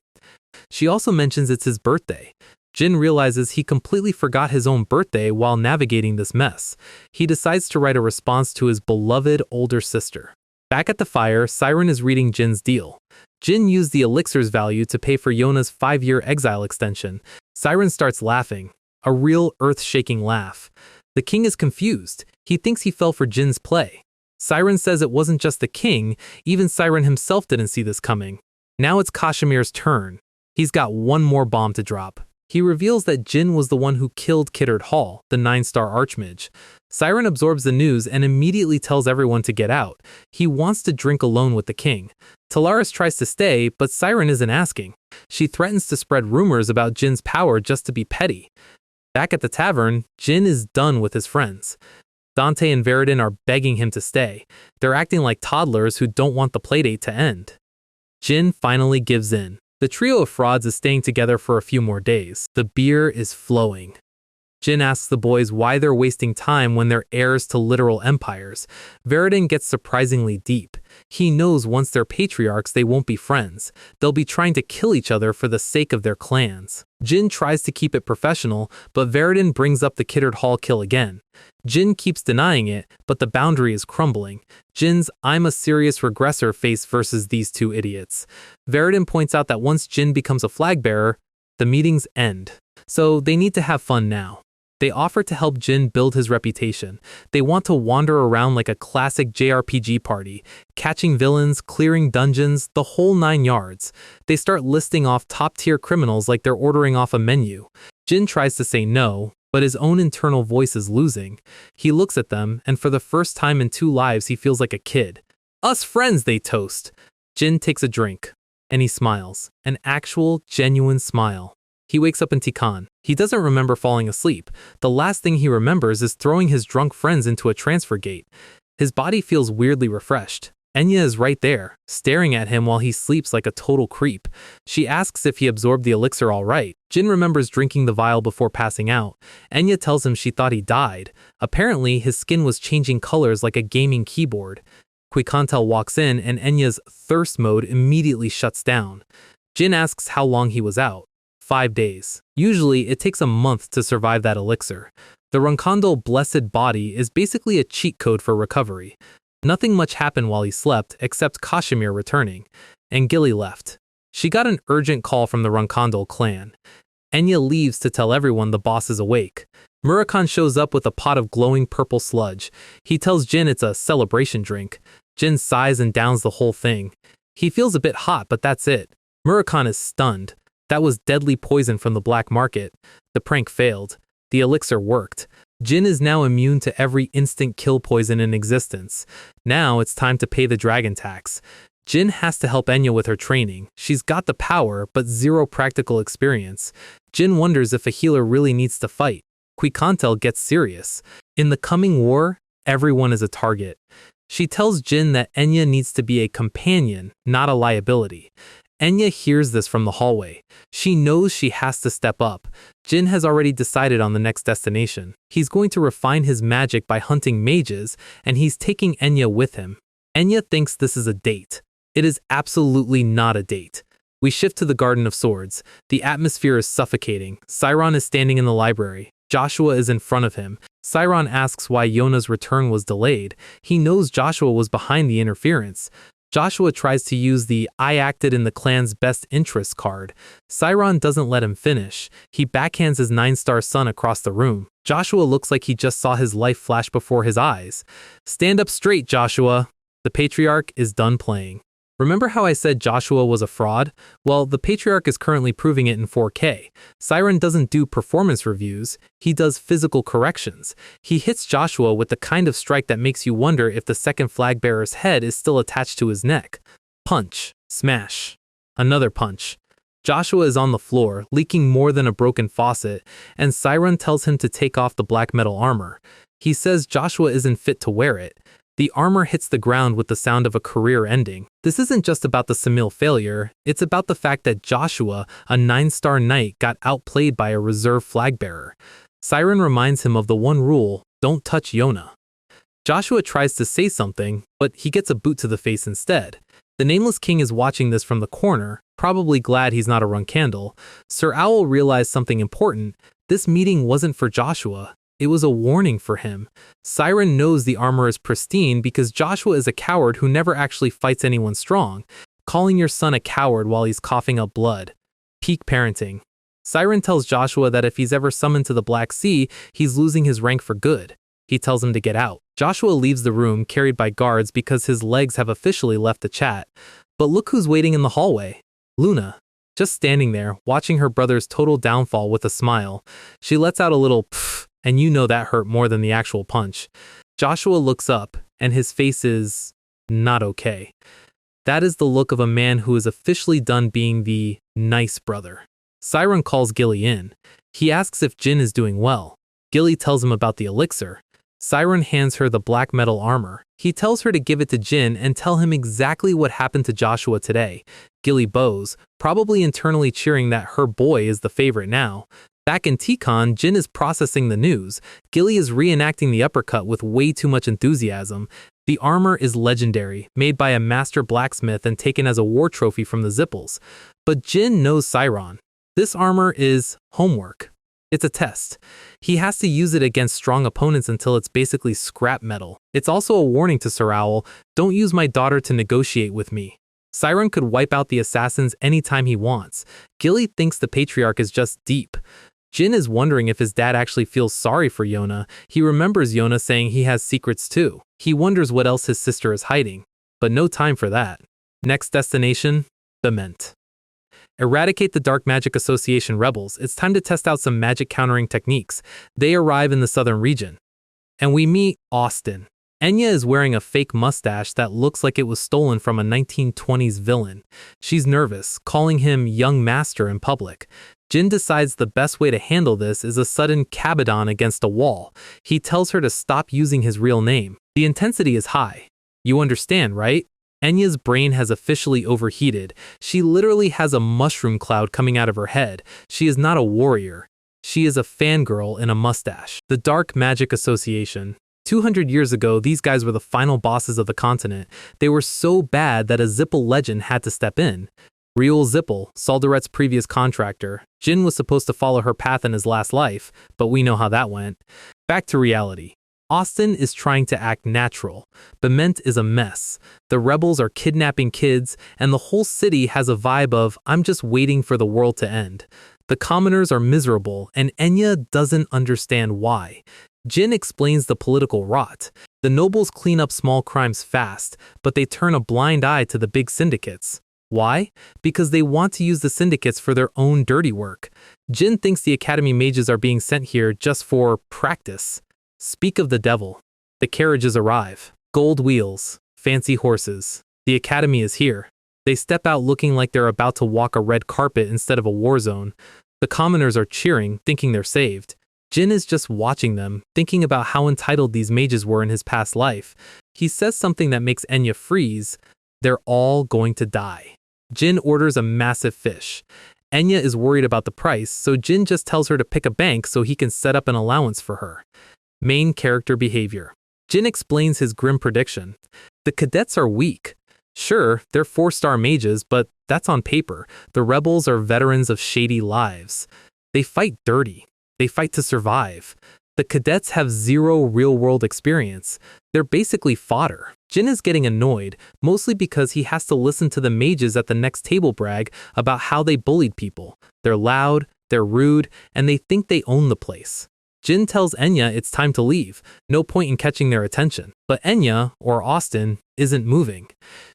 She also mentions it's his birthday. Jin realizes he completely forgot his own birthday while navigating this mess. He decides to write a response to his beloved older sister. Back at the fire, Siren is reading Jin's deal. Jin used the elixir's value to pay for Yona's 5-year exile extension. Siren starts laughing, a real earth-shaking laugh. The king is confused. He thinks he fell for Jin's play. Siren says it wasn't just the king, even Siren himself didn't see this coming. Now it's Kashmir's turn. He's got one more bomb to drop. He reveals that Jin was the one who killed Kiddard Hall, the 9-star archmage. Siren absorbs the news and immediately tells everyone to get out. He wants to drink alone with the king. Talaris tries to stay, but Siren isn't asking. She threatens to spread rumors about Jin's power just to be petty. Back at the tavern, Jin is done with his friends. Dante and Veridin are begging him to stay. They're acting like toddlers who don't want the playdate to end. Jin finally gives in. The trio of frauds is staying together for a few more days. The beer is flowing. Jin asks the boys why they're wasting time when they're heirs to literal empires. Veridin gets surprisingly deep. He knows once they're patriarchs, they won't be friends. They'll be trying to kill each other for the sake of their clans. Jin tries to keep it professional, but Veridin brings up the Kiddard Hall kill again. Jin keeps denying it, but the boundary is crumbling. Jin's "I'm a serious regressor" face versus these two idiots. Veridin points out that once Jin becomes a flag bearer, the meetings end. So they need to have fun now. They offer to help Jin build his reputation. They want to wander around like a classic JRPG party, catching villains, clearing dungeons, the whole 9 yards. They start listing off top-tier criminals like they're ordering off a menu. Jin tries to say no, but his own internal voice is losing. He looks at them, and for the first time in 2 lives he feels like a kid. "Us friends," they toast. Jin takes a drink, and he smiles. An actual, genuine smile. He wakes up in Tikan. He doesn't remember falling asleep. The last thing he remembers is throwing his drunk friends into a transfer gate. His body feels weirdly refreshed. Enya is right there, staring at him while he sleeps like a total creep. She asks if he absorbed the elixir all right. Jin remembers drinking the vial before passing out. Enya tells him she thought he died. Apparently, his skin was changing colors like a gaming keyboard. Quikantel walks in, and Enya's thirst mode immediately shuts down. Jin asks how long he was out. 5 days. Usually, it takes a month to survive that elixir. The Runkandal Blessed Body is basically a cheat code for recovery. Nothing much happened while he slept, except Kashmir returning, and Gilly left. She got an urgent call from the Runkandal clan. Enya leaves to tell everyone the boss is awake. Murakhan shows up with a pot of glowing purple sludge. He tells Jin it's a celebration drink. Jin sighs and downs the whole thing. He feels a bit hot, but that's it. Murakhan is stunned. That was deadly poison from the black market. The prank failed. The elixir worked. Jin is now immune to every instant kill poison in existence. Now it's time to pay the dragon tax. Jin has to help Enya with her training. She's got the power, but zero practical experience. Jin wonders if a healer really needs to fight. Quikantel gets serious. In the coming war, everyone is a target. She tells Jin that Enya needs to be a companion, not a liability. Enya hears this from the hallway. She knows she has to step up. Jin has already decided on the next destination. He's going to refine his magic by hunting mages, and he's taking Enya with him. Enya thinks this is a date. It is absolutely not a date. We shift to the Garden of Swords. The atmosphere is suffocating. Siron is standing in the library. Joshua is in front of him. Siron asks why Yona's return was delayed. He knows Joshua was behind the interference. Joshua tries to use the "I acted in the clan's best interest" card. Siron doesn't let him finish. He backhands his 9-star son across the room. Joshua looks like he just saw his life flash before his eyes. "Stand up straight, Joshua." The Patriarch is done playing. Remember how I said Joshua was a fraud? Well, the Patriarch is currently proving it in 4K. Siron doesn't do performance reviews, he does physical corrections. He hits Joshua with the kind of strike that makes you wonder if the second flag bearer's head is still attached to his neck. Punch. Smash. Another punch. Joshua is on the floor, leaking more than a broken faucet, and Siron tells him to take off the black metal armor. He says Joshua isn't fit to wear it. The armor hits the ground with the sound of a career ending. This isn't just about the Samil failure, it's about the fact that Joshua, a 9-star knight, got outplayed by a reserve flag bearer. Siren reminds him of the one rule, don't touch Yona. Joshua tries to say something, but he gets a boot to the face instead. The Nameless King is watching this from the corner, probably glad he's not a Runkandal. Sir Owl realized something important. This meeting wasn't for Joshua. It was a warning for him. Siren knows the armor is pristine because Joshua is a coward who never actually fights anyone strong. Calling your son a coward while he's coughing up blood. Peak parenting. Siren tells Joshua that if he's ever summoned to the Black Sea, he's losing his rank for good. He tells him to get out. Joshua leaves the room carried by guards because his legs have officially left the chat. But look who's waiting in the hallway. Luna. Just standing there, watching her brother's total downfall with a smile. She lets out a little pfft, and you know that hurt more than the actual punch. Joshua looks up, and his face is not okay. That is the look of a man who is officially done being the nice brother. Siren calls Gilly in. He asks if Jin is doing well. Gilly tells him about the elixir. Siren hands her the black metal armor. He tells her to give it to Jin and tell him exactly what happened to Joshua today. Gilly bows, probably internally cheering that her boy is the favorite now. Back in Tikan, Jin is processing the news. Gilly is reenacting the uppercut with way too much enthusiasm. The armor is legendary, made by a master blacksmith and taken as a war trophy from the Zipples. But Jin knows Siron. This armor is homework. It's a test. He has to use it against strong opponents until it's basically scrap metal. It's also a warning to Sir Owl, don't use my daughter to negotiate with me. Siren could wipe out the assassins anytime he wants. Gilly thinks the Patriarch is just deep. Jin is wondering if his dad actually feels sorry for Yona. He remembers Yona saying he has secrets too. He wonders what else his sister is hiding. But no time for that. Next destination, Bement. Eradicate the Dark Magic Association rebels. It's time to test out some magic countering techniques. They arrive in the southern region. And we meet Austin. Enya is wearing a fake mustache that looks like it was stolen from a 1920s villain. She's nervous, calling him young master in public. Jin decides the best way to handle this is a sudden kabedon against a wall. He tells her to stop using his real name. The intensity is high. You understand, right? Enya's brain has officially overheated. She literally has a mushroom cloud coming out of her head. She is not a warrior. She is a fangirl in a mustache. The Dark Magic Association. 200 years ago, these guys were the final bosses of the continent. They were so bad that a Zipple legend had to step in. Real Zipple, Saldaret's previous contractor. Jin was supposed to follow her path in his last life, but we know how that went. Back to reality. Austin is trying to act natural. Bement is a mess. The rebels are kidnapping kids, and the whole city has a vibe of, I'm just waiting for the world to end. The commoners are miserable, and Enya doesn't understand why. Jin explains the political rot. The nobles clean up small crimes fast, but they turn a blind eye to the big syndicates. Why? Because they want to use the syndicates for their own dirty work. Jin thinks the Academy mages are being sent here just for practice. Speak of the devil. The carriages arrive. Gold wheels. Fancy horses. The Academy is here. They step out looking like they're about to walk a red carpet instead of a war zone. The commoners are cheering, thinking they're saved. Jin is just watching them, thinking about how entitled these mages were in his past life. He says something that makes Enya freeze. They're all going to die. Jin orders a massive fish. Enya is worried about the price, so Jin just tells her to pick a bank so he can set up an allowance for her. Main character behavior. Jin explains his grim prediction. The cadets are weak. Sure, they're 4-star mages, but that's on paper. The rebels are veterans of shady lives. They fight dirty. They fight to survive. The cadets have zero real-world experience. They're basically fodder. Jin is getting annoyed, mostly because he has to listen to the mages at the next table brag about how they bullied people. They're loud, they're rude, and they think they own the place. Jin tells Enya it's time to leave. No point in catching their attention. But Enya, or Austin, isn't moving.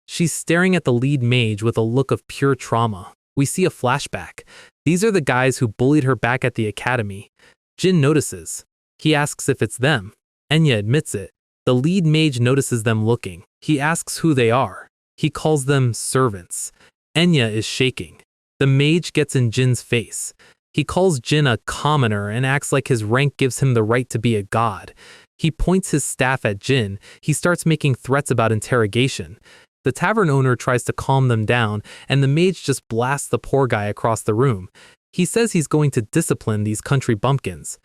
She's staring at the lead mage with a look of pure trauma. We see a flashback. These are the guys who bullied her back at the academy. Jin notices. He asks if it's them. Enya admits it. The lead mage notices them looking. He asks who they are. He calls them servants. Enya is shaking. The mage gets in Jin's face. He calls Jin a commoner and acts like his rank gives him the right to be a god. He points his staff at Jin. He starts making threats about interrogation. The tavern owner tries to calm them down, and the mage just blasts the poor guy across the room. He says he's going to discipline these country bumpkins.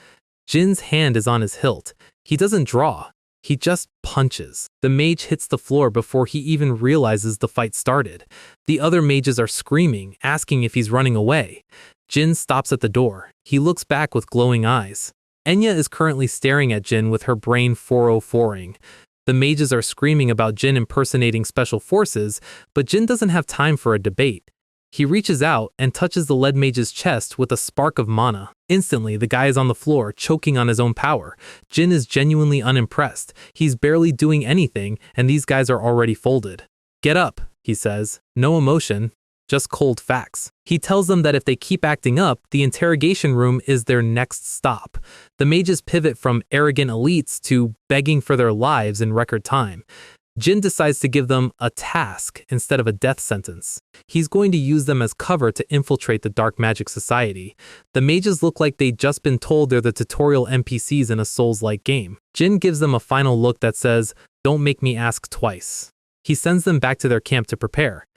Jin's hand is on his hilt. He doesn't draw. He just punches. The mage hits the floor before he even realizes the fight started. The other mages are screaming, asking if he's running away. Jin stops at the door. He looks back with glowing eyes. Enya is currently staring at Jin with her brain 404ing. The mages are screaming about Jin impersonating special forces, but Jin doesn't have time for a debate. He reaches out and touches the lead mage's chest with a spark of mana. Instantly, the guy is on the floor, choking on his own power. Jin is genuinely unimpressed. He's barely doing anything, and these guys are already folded. Get up, he says. No emotion, just cold facts. He tells them that if they keep acting up, the interrogation room is their next stop. The mages pivot from arrogant elites to begging for their lives in record time. Jin decides to give them a task instead of a death sentence. He's going to use them as cover to infiltrate the Dark Magic Society. The mages look like they'd just been told they're the tutorial NPCs in a Souls-like game. Jin gives them a final look that says, "Don't make me ask twice." He sends them back to their camp to prepare.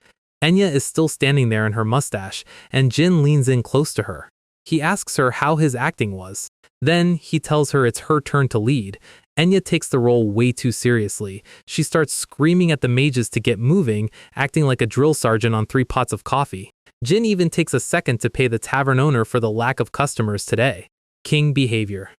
Enya is still standing there in her mustache, and Jin leans in close to her. He asks her how his acting was. Then he tells her it's her turn to lead. Enya takes the role way too seriously. She starts screaming at the mages to get moving, acting like a drill sergeant on 3 pots of coffee. Jin even takes a second to pay the tavern owner for the lack of customers today. King behavior.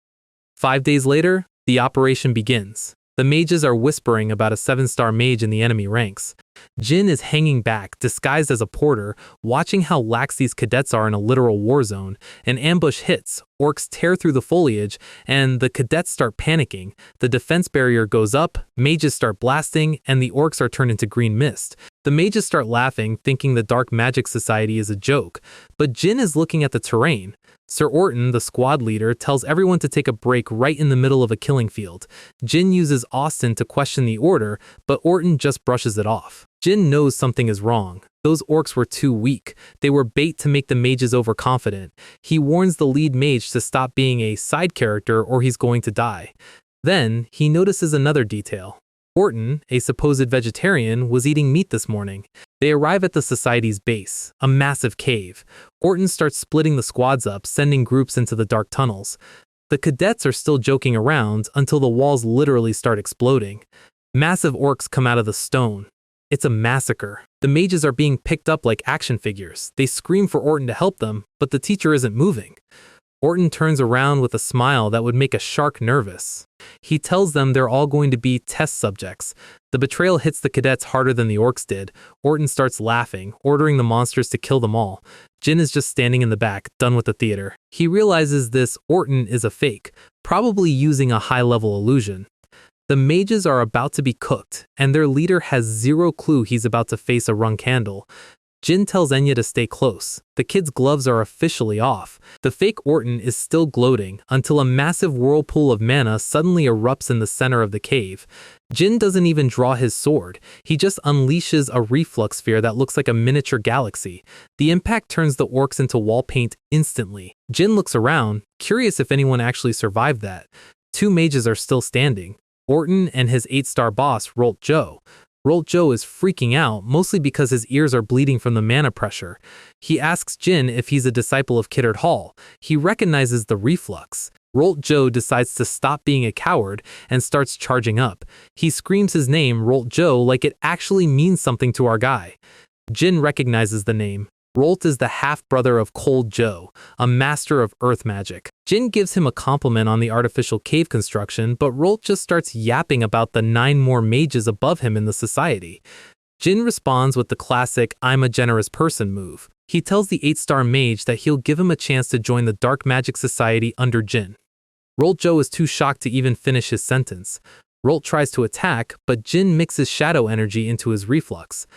5 days later, the operation begins. The mages are whispering about a 7-star mage in the enemy ranks. Jin is hanging back, disguised as a porter, watching how lax these cadets are in a literal war zone. An ambush hits, orcs tear through the foliage, and the cadets start panicking. The defense barrier goes up, mages start blasting, and the orcs are turned into green mist. The mages start laughing, thinking the Dark Magic Society is a joke, but Jin is looking at the terrain. Sir Orton, the squad leader, tells everyone to take a break right in the middle of a killing field. Jin uses Austin to question the order, but Orton just brushes it off. Jin knows something is wrong. Those orcs were too weak. They were bait to make the mages overconfident. He warns the lead mage to stop being a side character or he's going to die. Then, he notices another detail. Orton, a supposed vegetarian, was eating meat this morning. They arrive at the society's base, a massive cave. Orton starts splitting the squads up, sending groups into the dark tunnels. The cadets are still joking around until the walls literally start exploding. Massive orcs come out of the stone. It's a massacre. The mages are being picked up like action figures. They scream for Orton to help them, but the teacher isn't moving. Orton turns around with a smile that would make a shark nervous. He tells them they're all going to be test subjects. The betrayal hits the cadets harder than the orcs did. Orton starts laughing, ordering the monsters to kill them all. Jin is just standing in the back, done with the theater. He realizes this Orton is a fake, probably using a high-level illusion. The mages are about to be cooked, and their leader has zero clue he's about to face a rung candle. Jin tells Enya to stay close. The kid's gloves are officially off. The fake Orton is still gloating until a massive whirlpool of mana suddenly erupts in the center of the cave. Jin doesn't even draw his sword. He just unleashes a reflux sphere that looks like a miniature galaxy. The impact turns the orcs into wall paint instantly. Jin looks around, curious if anyone actually survived that. Two mages are still standing. Orton and his 8-star boss, Rolt Joe. Rolt Joe is freaking out, mostly because his ears are bleeding from the mana pressure. He asks Jin if he's a disciple of Kiddard Hall. He recognizes the reflux. Rolt Joe decides to stop being a coward and starts charging up. He screams his name, Rolt Joe, like it actually means something to our guy. Jin recognizes the name. Rolt is the half-brother of Cold Joe, a master of earth magic. Jin gives him a compliment on the artificial cave construction, but Rolt just starts yapping about the 9 more mages above him in the society. Jin responds with the classic "I'm a generous person" move. He tells the 8-star mage that he'll give him a chance to join the Dark Magic Society under Jin. Rolt Joe is too shocked to even finish his sentence. Rolt tries to attack, but Jin mixes shadow energy into his reflux.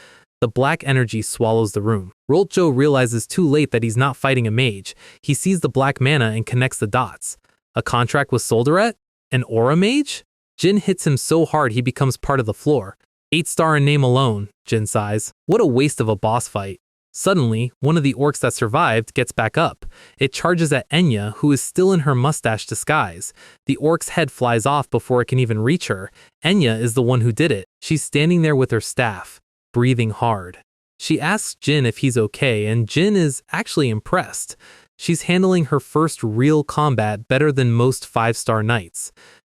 The black energy swallows the room. Rolt Joe realizes too late that he's not fighting a mage. He sees the black mana and connects the dots. A contract with Soldaret? An aura mage? Jin hits him so hard he becomes part of the floor. 8-star in name alone, Jin sighs. What a waste of a boss fight. Suddenly, one of the orcs that survived gets back up. It charges at Enya, who is still in her mustache disguise. The orc's head flies off before it can even reach her. Enya is the one who did it. She's standing there with her staff, breathing hard. She asks Jin if he's okay, and Jin is actually impressed. She's handling her first real combat better than most 5-star knights.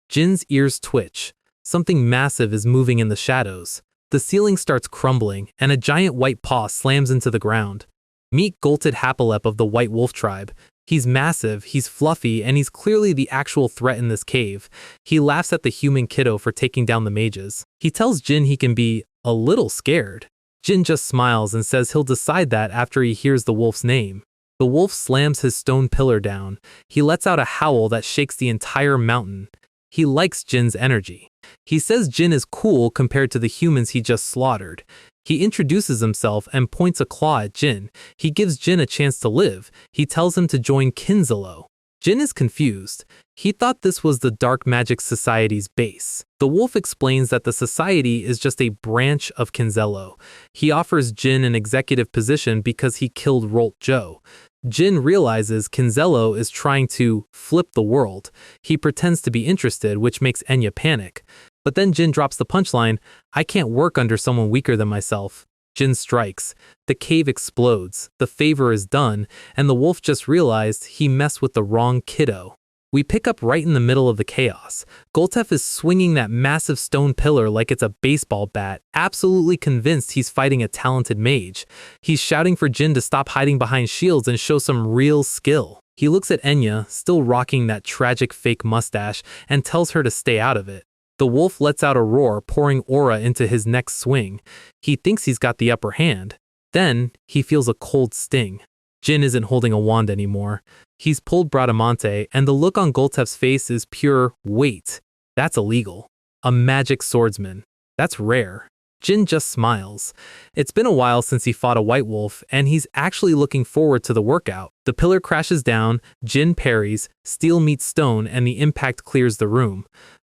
Jin's ears twitch. Something massive is moving in the shadows. The ceiling starts crumbling, and a giant white paw slams into the ground. Meet Golted Hapalep of the White Wolf tribe. He's massive, he's fluffy, and he's clearly the actual threat in this cave. He laughs at the human kiddo for taking down the mages. He tells Jin he can be a little scared. Jin just smiles and says he'll decide that after he hears the wolf's name. The wolf slams his stone pillar down. He lets out a howl that shakes the entire mountain. He likes Jin's energy. He says Jin is cool compared to the humans he just slaughtered. He introduces himself and points a claw at Jin. He gives Jin a chance to live. He tells him to join Kinzelo. Jin is confused. He thought this was the Dark Magic Society's base. The wolf explains that the society is just a branch of Kinzelo. He offers Jin an executive position because he killed Rolt Joe. Jin realizes Kinzelo is trying to flip the world. He pretends to be interested, which makes Enya panic. But then Jin drops the punchline, "I can't work under someone weaker than myself." Jin strikes. The cave explodes. The favor is done, and the wolf just realized he messed with the wrong kiddo. We pick up right in the middle of the chaos. Goltef is swinging that massive stone pillar like it's a baseball bat, absolutely convinced he's fighting a talented mage. He's shouting for Jin to stop hiding behind shields and show some real skill. He looks at Enya, still rocking that tragic fake mustache, and tells her to stay out of it. The wolf lets out a roar, pouring aura into his next swing. He thinks he's got the upper hand. Then, he feels a cold sting. Jin isn't holding a wand anymore. He's pulled Bradamante, and the look on Goltef's face is pure, wait, that's illegal. A magic swordsman. That's rare. Jin just smiles. It's been a while since he fought a white wolf, and he's actually looking forward to the workout. The pillar crashes down, Jin parries, steel meets stone, and the impact clears the room.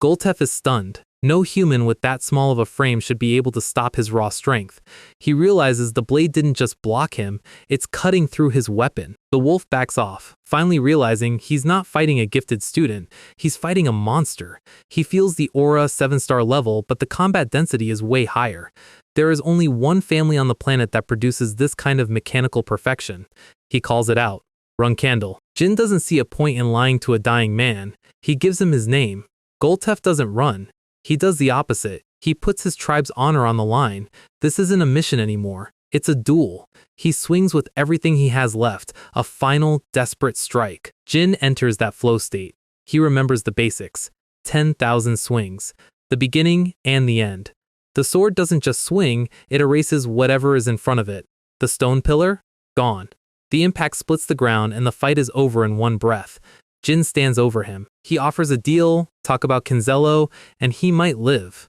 Goltef is stunned. No human with that small of a frame should be able to stop his raw strength. He realizes the blade didn't just block him, it's cutting through his weapon. The wolf backs off, finally realizing he's not fighting a gifted student, he's fighting a monster. He feels the aura 7-star level, but the combat density is way higher. There is only one family on the planet that produces this kind of mechanical perfection. He calls it out. Runkandel. Jin doesn't see a point in lying to a dying man. He gives him his name. Goltef doesn't run. He does the opposite. He puts his tribe's honor on the line. This isn't a mission anymore. It's a duel. He swings with everything he has left, a final, desperate strike. Jin enters that flow state. He remembers the basics. 10,000 swings. The beginning and the end. The sword doesn't just swing, it erases whatever is in front of it. The stone pillar? Gone. The impact splits the ground and the fight is over in one breath. Jin stands over him. He offers a deal, talk about Kinzello, and he might live.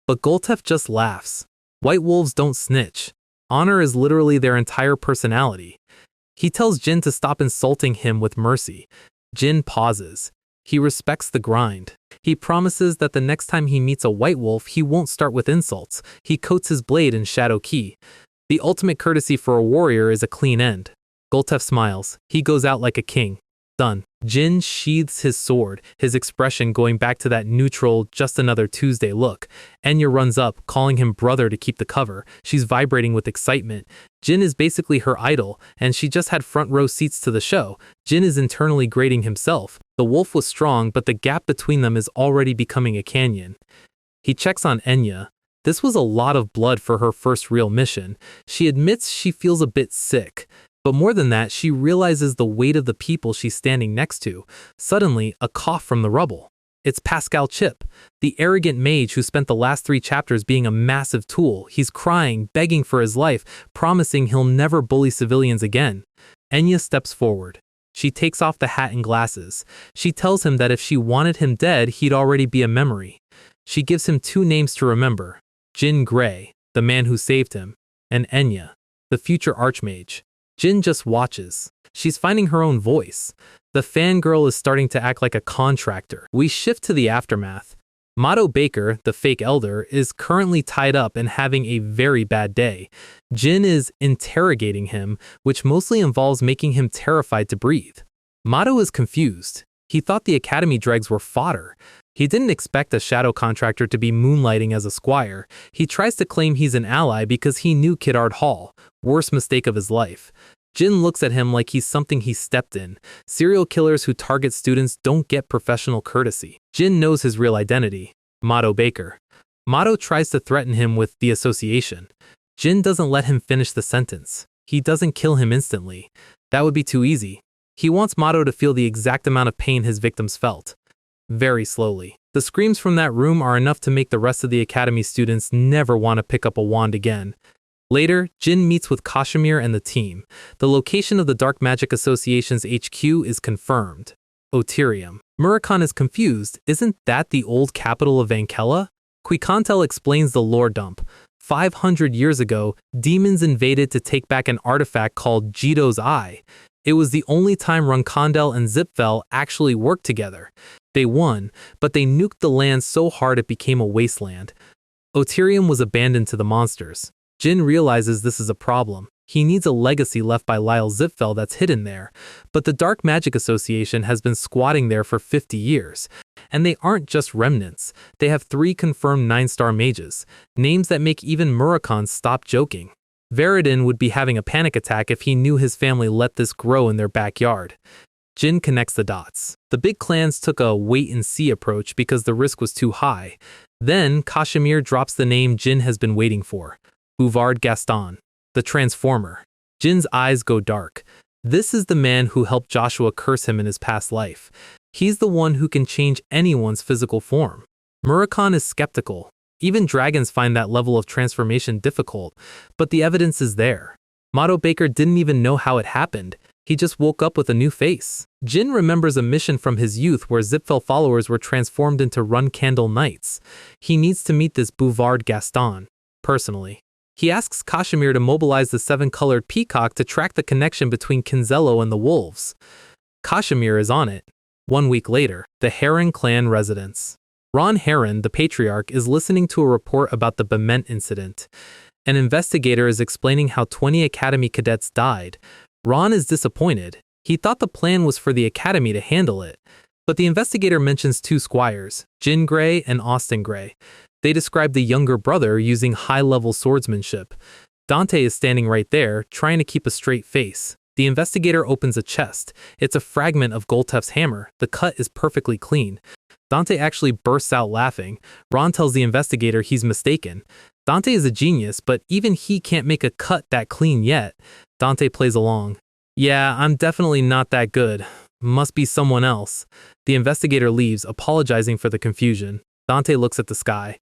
But Goltef just laughs. White wolves don't snitch. Honor is literally their entire personality. He tells Jin to stop insulting him with mercy. Jin pauses. He respects the grind. He promises that the next time he meets a white wolf, he won't start with insults. He coats his blade in shadow ki. The ultimate courtesy for a warrior is a clean end. Goltef smiles. He goes out like a king. Done. Jin sheathes his sword, his expression going back to that neutral, just another Tuesday look. Enya runs up, calling him brother to keep the cover. She's vibrating with excitement. Jin is basically her idol, and she just had front row seats to the show. Jin is internally grading himself. The wolf was strong, but the gap between them is already becoming a canyon. He checks on Enya. This was a lot of blood for her first real mission. She admits she feels a bit sick. But more than that, she realizes the weight of the people she's standing next to. Suddenly, a cough from the rubble. It's Pascal Chip, the arrogant mage who spent the last 3 chapters being a massive tool. He's crying, begging for his life, promising he'll never bully civilians again. Enya steps forward. She takes off the hat and glasses. She tells him that if she wanted him dead, he'd already be a memory. She gives him 2 names to remember. Jin Gray, the man who saved him, and Enya, the future archmage. Jin just watches. She's finding her own voice. The fangirl is starting to act like a contractor. We shift to the aftermath. Motto Baker, the fake elder, is currently tied up and having a very bad day. Jin is interrogating him, which mostly involves making him terrified to breathe. Motto is confused. He thought the academy dregs were fodder. He didn't expect a shadow contractor to be moonlighting as a squire. He tries to claim he's an ally because he knew Kidard Hall. Worst mistake of his life. Jin looks at him like he's something he stepped in. Serial killers who target students don't get professional courtesy. Jin knows his real identity. Motto Baker. Motto tries to threaten him with the association. Jin doesn't let him finish the sentence. He doesn't kill him instantly. That would be too easy. He wants Motto to feel the exact amount of pain his victims felt. Very slowly. The screams from that room are enough to make the rest of the academy students never want to pick up a wand again. Later, Jin meets with Kashmir and the team. The location of the Dark Magic Association's HQ is confirmed. Oterium. Murakhan is confused. Isn't that the old capital of Vankella? Quicontel explains the lore dump. 500 years ago, demons invaded to take back an artifact called Jito's Eye. It was the only time Runkandel and Zipfel actually worked together. They won, but they nuked the land so hard it became a wasteland. Oterium was abandoned to the monsters. Jin realizes this is a problem. He needs a legacy left by Lyle Zipfel that's hidden there. But the Dark Magic Association has been squatting there for 50 years. And they aren't just remnants. They have 3 confirmed 9-star mages, names that make even Murakhan stop joking. Veridin would be having a panic attack if he knew his family let this grow in their backyard. Jin connects the dots. The big clans took a wait-and-see approach because the risk was too high. Then, Kashmir drops the name Jin has been waiting for. Bouvard Gaston, the Transformer. Jin's eyes go dark. This is the man who helped Joshua curse him in his past life. He's the one who can change anyone's physical form. Murakhan is skeptical. Even dragons find that level of transformation difficult, but the evidence is there. Motto Baker didn't even know how it happened. He just woke up with a new face. Jin remembers a mission from his youth where Zipfel followers were transformed into Runkandel Knights. He needs to meet this Bouvard Gaston. personally. He asks Kashmir to mobilize the seven-colored peacock to track the connection between Kinzello and the wolves. Kashmir is on it. 1 week later, the Heron clan residence. Ron Heron, the patriarch, is listening to a report about the Bement incident. An investigator is explaining how 20 Academy cadets died. Ron is disappointed. He thought the plan was for the Academy to handle it. But the investigator mentions two squires, Jin Gray and Austin Gray. They describe the younger brother using high-level swordsmanship. Dante is standing right there, trying to keep a straight face. The investigator opens a chest. It's a fragment of Goltef's hammer. The cut is perfectly clean. Dante actually bursts out laughing. Ron tells the investigator he's mistaken. Dante is a genius, but even he can't make a cut that clean yet. Dante plays along. Yeah, I'm definitely not that good. Must be someone else. The investigator leaves, apologizing for the confusion. Dante looks at the sky.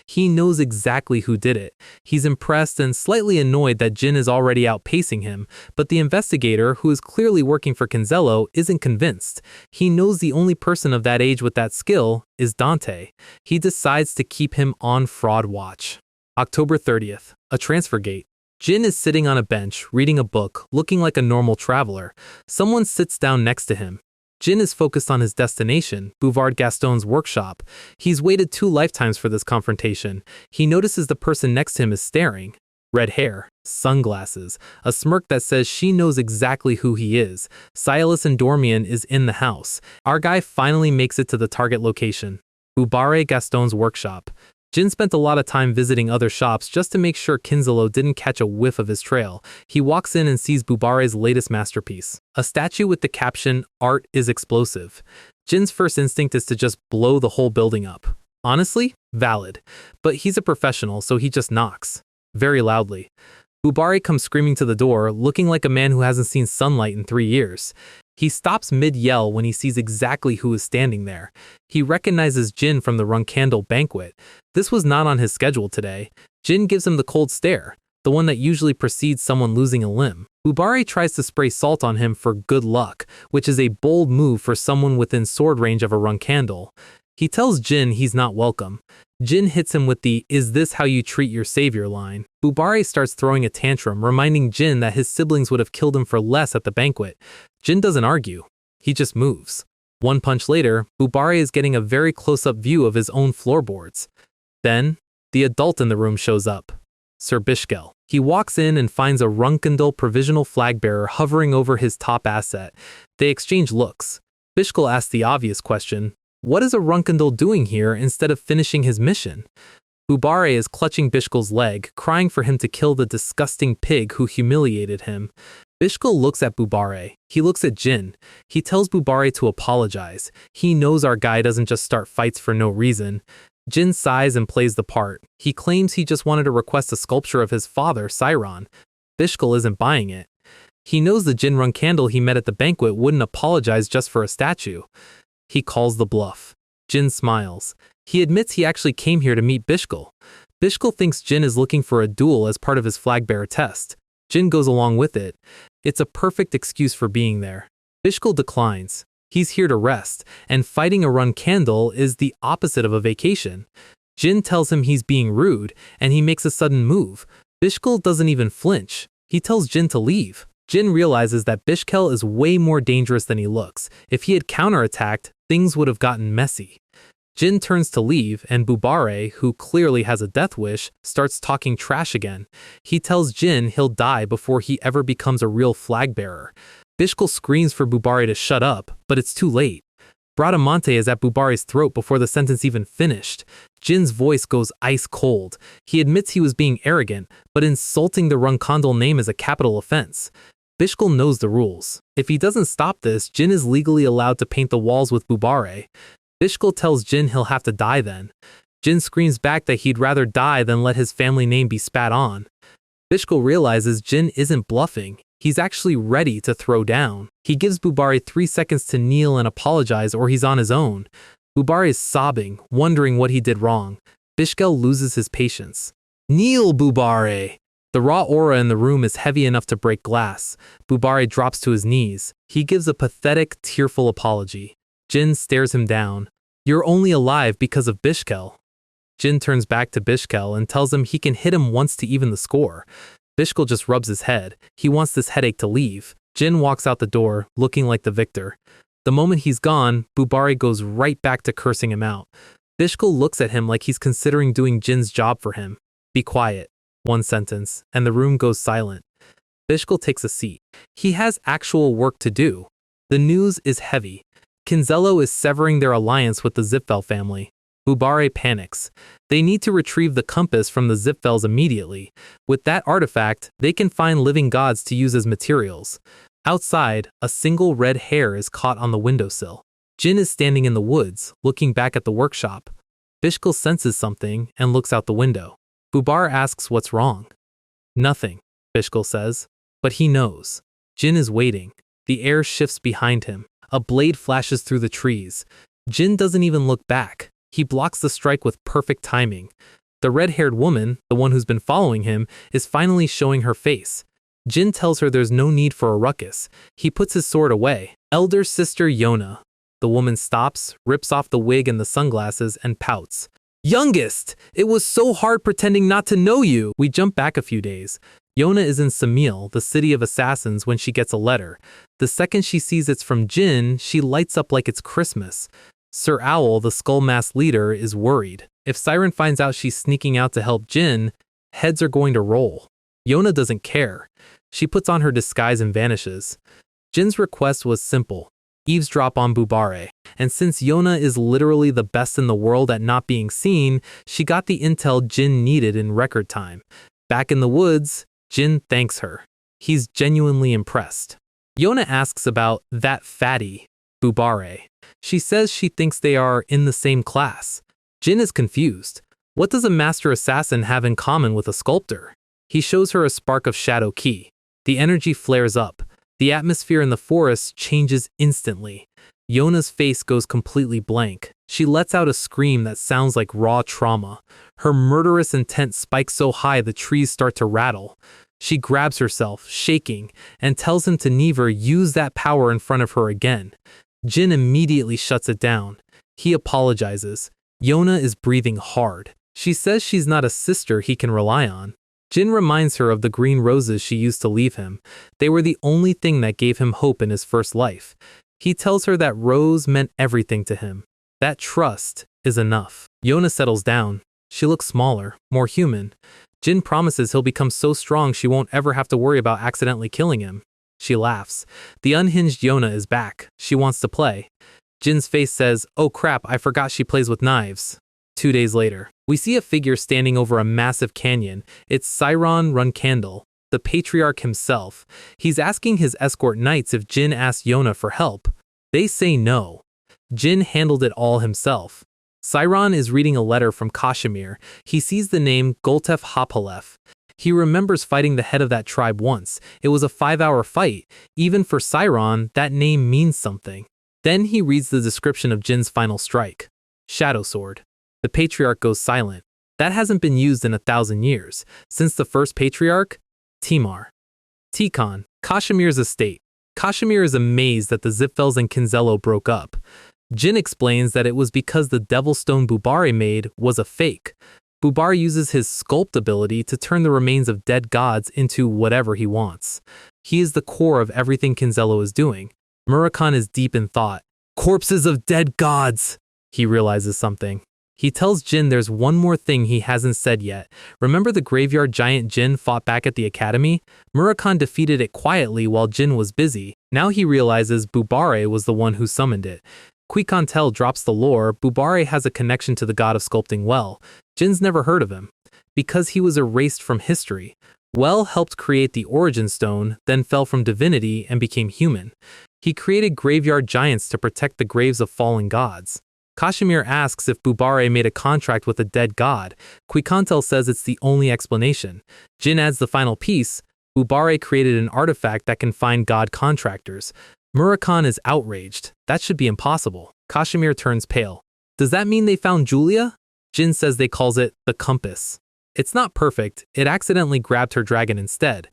He knows exactly who did it. He's impressed and slightly annoyed that Jin is already outpacing him, but the investigator, who is clearly working for Kinzello, isn't convinced. He knows the only person of that age with that skill is Dante. He decides to keep him on fraud watch. October 30th, a transfer gate. Jin is sitting on a bench, reading a book, looking like a normal traveler. Someone sits down next to him. Jin is focused on his destination, Bouvard Gaston's workshop. He's waited 2 lifetimes for this confrontation. He notices the person next to him is staring. Red hair, sunglasses, a smirk that says she knows exactly who he is. Silas and Dormian is in the house. Our guy finally makes it to the target location, Bouvard Gaston's workshop. Jin spent a lot of time visiting other shops just to make sure Kinzello didn't catch a whiff of his trail. He walks in and sees Boubare's latest masterpiece, a statue with the caption, "Art is explosive." Jin's first instinct is to just blow the whole building up. Honestly, valid. But he's a professional, so he just knocks. Very loudly. Boubare comes screaming to the door, looking like a man who hasn't seen sunlight in 3 years. He stops mid-yell when he sees exactly who is standing there. He recognizes Jin from the Runkandel banquet. This was not on his schedule today. Jin gives him the cold stare, the one that usually precedes someone losing a limb. Boubare tries to spray salt on him for good luck, which is a bold move for someone within sword range of a Runkandel. He tells Jin he's not welcome. Jin hits him with the "Is this how you treat your savior?" line. Boubare starts throwing a tantrum, reminding Jin that his siblings would have killed him for less at the banquet. Jin doesn't argue. He just moves. 1 punch later, Boubare is getting a very close-up view of his own floorboards. Then, the adult in the room shows up. Sir Bishkel. He walks in and finds a Runkandel provisional flag bearer hovering over his top asset. They exchange looks. Bishkel asks the obvious question, what is a Runkandel doing here instead of finishing his mission? Boubare is clutching Bishkel's leg, crying for him to kill the disgusting pig who humiliated him. Bishkel looks at Boubare. He looks at Jin. He tells Boubare to apologize. He knows our guy doesn't just start fights for no reason. Jin sighs and plays the part. He claims he just wanted to request a sculpture of his father, Sairon. Bishkel isn't buying it. He knows the Jin Runkandel he met at the banquet wouldn't apologize just for a statue. He calls the bluff. Jin smiles. He admits he actually came here to meet Bishkel. Bishkel thinks Jin is looking for a duel as part of his flag bearer test. Jin goes along with it. It's a perfect excuse for being there. Bishkel declines. He's here to rest, and fighting a Runkandel is the opposite of a vacation. Jin tells him he's being rude, and he makes a sudden move. Bishkel doesn't even flinch. He tells Jin to leave. Jin realizes that Bishkel is way more dangerous than he looks. If he had counterattacked, things would have gotten messy. Jin turns to leave, and Boubare, who clearly has a death wish, starts talking trash again. He tells Jin he'll die before he ever becomes a real flag bearer. Bishkel screams for Boubare to shut up, but it's too late. Bradamante is at Boubare's throat before the sentence even finished. Jin's voice goes ice cold. He admits he was being arrogant, but insulting the Runkandel name is a capital offense. Bishkel knows the rules. If he doesn't stop this, Jin is legally allowed to paint the walls with Boubare. Bishkel tells Jin he'll have to die then. Jin screams back that he'd rather die than let his family name be spat on. Bishkel realizes Jin isn't bluffing. He's actually ready to throw down. He gives Boubare 3 seconds to kneel and apologize or he's on his own. Boubare is sobbing, wondering what he did wrong. Bishkel loses his patience. Kneel, Boubare! The raw aura in the room is heavy enough to break glass. Boubare drops to his knees. He gives a pathetic, tearful apology. Jin stares him down. You're only alive because of Bishkel. Jin turns back to Bishkel and tells him he can hit him once to even the score. Bishkel just rubs his head. He wants this headache to leave. Jin walks out the door, looking like the victor. The moment he's gone, Bubare goes right back to cursing him out. Bishkel looks at him like he's considering doing Jin's job for him. Be quiet. One sentence, and the room goes silent. Bishkel takes a seat. He has actual work to do. The news is heavy. Kinzello is severing their alliance with the Zipfel family. Bubare panics. They need to retrieve the compass from the Zipfels immediately. With that artifact, they can find living gods to use as materials. Outside, a single red hair is caught on the windowsill. Jin is standing in the woods, looking back at the workshop. Bishkel senses something and looks out the window. Bubar asks what's wrong. Nothing, Bishkel says, but he knows. Jin is waiting. The air shifts behind him. A blade flashes through the trees. Jin doesn't even look back. He blocks the strike with perfect timing. The red-haired woman, the one who's been following him, is finally showing her face. Jin tells her there's no need for a ruckus. He puts his sword away. Elder sister Yona. The woman stops, rips off the wig and the sunglasses, and pouts. Youngest! It was so hard pretending not to know you! We jump back a few days. Yona is in Samil, the city of assassins, when she gets a letter. The second she sees it's from Jin, she lights up like it's Christmas. Sir Owl, the Skull-Mask leader, is worried. If Siren finds out she's sneaking out to help Jin, heads are going to roll. Yona doesn't care. She puts on her disguise and vanishes. Jin's request was simple. Eavesdrop on Bubare. And since Yona is literally the best in the world at not being seen, she got the intel Jin needed in record time. Back in the woods, Jin thanks her. He's genuinely impressed. Yona asks about that fatty, Bubare. She says she thinks they are in the same class. Jin is confused. What does a master assassin have in common with a sculptor? He shows her a spark of shadow ki. The energy flares up. The atmosphere in the forest changes instantly. Yona's face goes completely blank. She lets out a scream that sounds like raw trauma. Her murderous intent spikes so high the trees start to rattle. She grabs herself, shaking, and tells him to never use that power in front of her again. Jin immediately shuts it down. He apologizes. Yona is breathing hard. She says she's not a sister he can rely on. Jin reminds her of the green roses she used to leave him. They were the only thing that gave him hope in his first life. He tells her that Rose meant everything to him. That trust is enough. Yona settles down. She looks smaller, more human. Jin promises he'll become so strong she won't ever have to worry about accidentally killing him. She laughs. The unhinged Yona is back. She wants to play. Jin's face says, "Oh crap, I forgot she plays with knives." 2 days later, we see a figure standing over a massive canyon. It's Siron Runcandle, the patriarch himself. He's asking his escort knights if Jin asks Yona for help. They say no. Jin handled it all himself. Siron is reading a letter from Kashmir. He sees the name Goltef Hapalef. He remembers fighting the head of that tribe once. It was a 5-hour fight. Even for Siron, that name means something. Then he reads the description of Jin's final strike. Shadow Sword. The patriarch goes silent. That hasn't been used in 1,000 years. Since the first patriarch, Timar. Tikhon, Kashmir's estate. Kashmir is amazed that the Zipfels and Kinzello broke up. Jin explains that it was because the Devil Stone Bubare made was a fake. Bubar uses his sculpt ability to turn the remains of dead gods into whatever he wants. He is the core of everything Kinzello is doing. Murakhan is deep in thought. Corpses of dead gods! He realizes something. He tells Jin there's one more thing he hasn't said yet. Remember the graveyard giant Jin fought back at the academy? Murakhan defeated it quietly while Jin was busy. Now he realizes Bubare was the one who summoned it. Quicontel drops the lore. Bubare has a connection to the god of sculpting Well. Jin's never heard of him. Because he was erased from history. Well helped create the Origin Stone, then fell from divinity and became human. He created graveyard giants to protect the graves of fallen gods. Kashmir asks if Bubare made a contract with a dead god. Quicontel says it's the only explanation. Jin adds the final piece. Bubare created an artifact that can find god contractors. Murakhan is outraged. That should be impossible. Kashmir turns pale. Does that mean they found Julia? Jin says they calls it the compass. It's not perfect. It accidentally grabbed her dragon instead.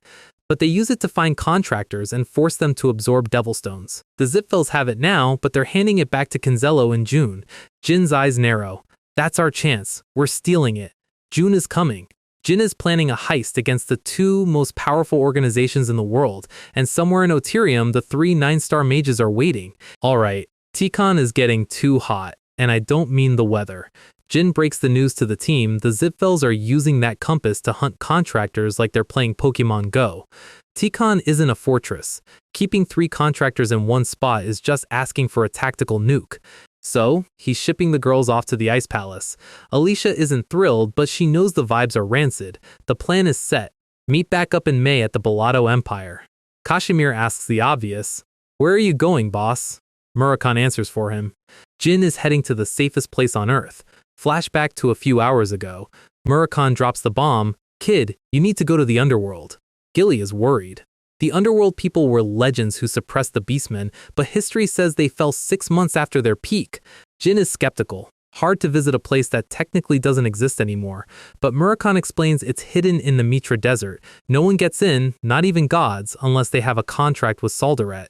But they use it to find contractors and force them to absorb devil stones. The Zipfels have it now, but they're handing it back to Kinzello in June. Jin's eyes narrow. That's our chance. We're stealing it. June is coming. Jin is planning a heist against the two most powerful organizations in the world, and somewhere in Oterium, the 3 9-star mages are waiting. Alright, Tikon is getting too hot, and I don't mean the weather. Jin breaks the news to the team. The Zipfels are using that compass to hunt contractors like they're playing Pokemon Go. Tikon isn't a fortress. Keeping 3 contractors in one spot is just asking for a tactical nuke. So, he's shipping the girls off to the Ice Palace. Alicia isn't thrilled, but she knows the vibes are rancid. The plan is set. Meet back up in May at the Bellado Empire. Kashimir asks the obvious, "Where are you going, boss?" Murakhan answers for him. Jin is heading to the safest place on Earth. Flashback to a few hours ago. Murakhan drops the bomb. "Kid, you need to go to the underworld." Gilly is worried. The underworld people were legends who suppressed the beastmen, but history says they fell 6 months after their peak. Jin is skeptical. Hard to visit a place that technically doesn't exist anymore, but Murakhan explains it's hidden in the Mitra Desert. No one gets in, not even gods, unless they have a contract with Saldaret.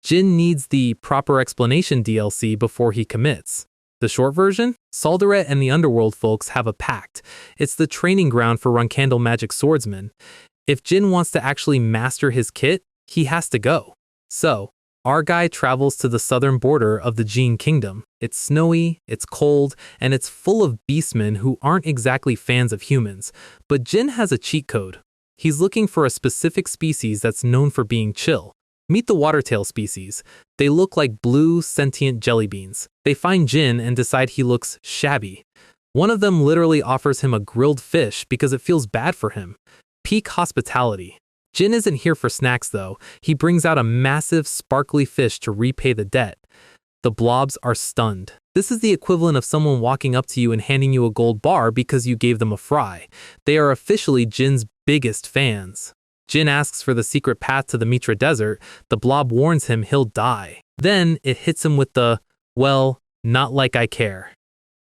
Jin needs the proper explanation DLC before he commits. The short version? Saldaret and the underworld folks have a pact. It's the training ground for Runkandle magic swordsmen. If Jin wants to actually master his kit, he has to go. So, our guy travels to the southern border of the Jin Kingdom. It's snowy, it's cold, and it's full of beastmen who aren't exactly fans of humans. But Jin has a cheat code. He's looking for a specific species that's known for being chill. Meet the watertail species. They look like blue, sentient jelly beans. They find Jin and decide he looks shabby. One of them literally offers him a grilled fish because it feels bad for him. Peak hospitality. Jin isn't here for snacks though. He brings out a massive, sparkly fish to repay the debt. The blobs are stunned. This is the equivalent of someone walking up to you and handing you a gold bar because you gave them a fry. They are officially Jin's biggest fans. Jin asks for the secret path to the Mitra Desert. The blob warns him he'll die. Then it hits him with the, well, not like I care.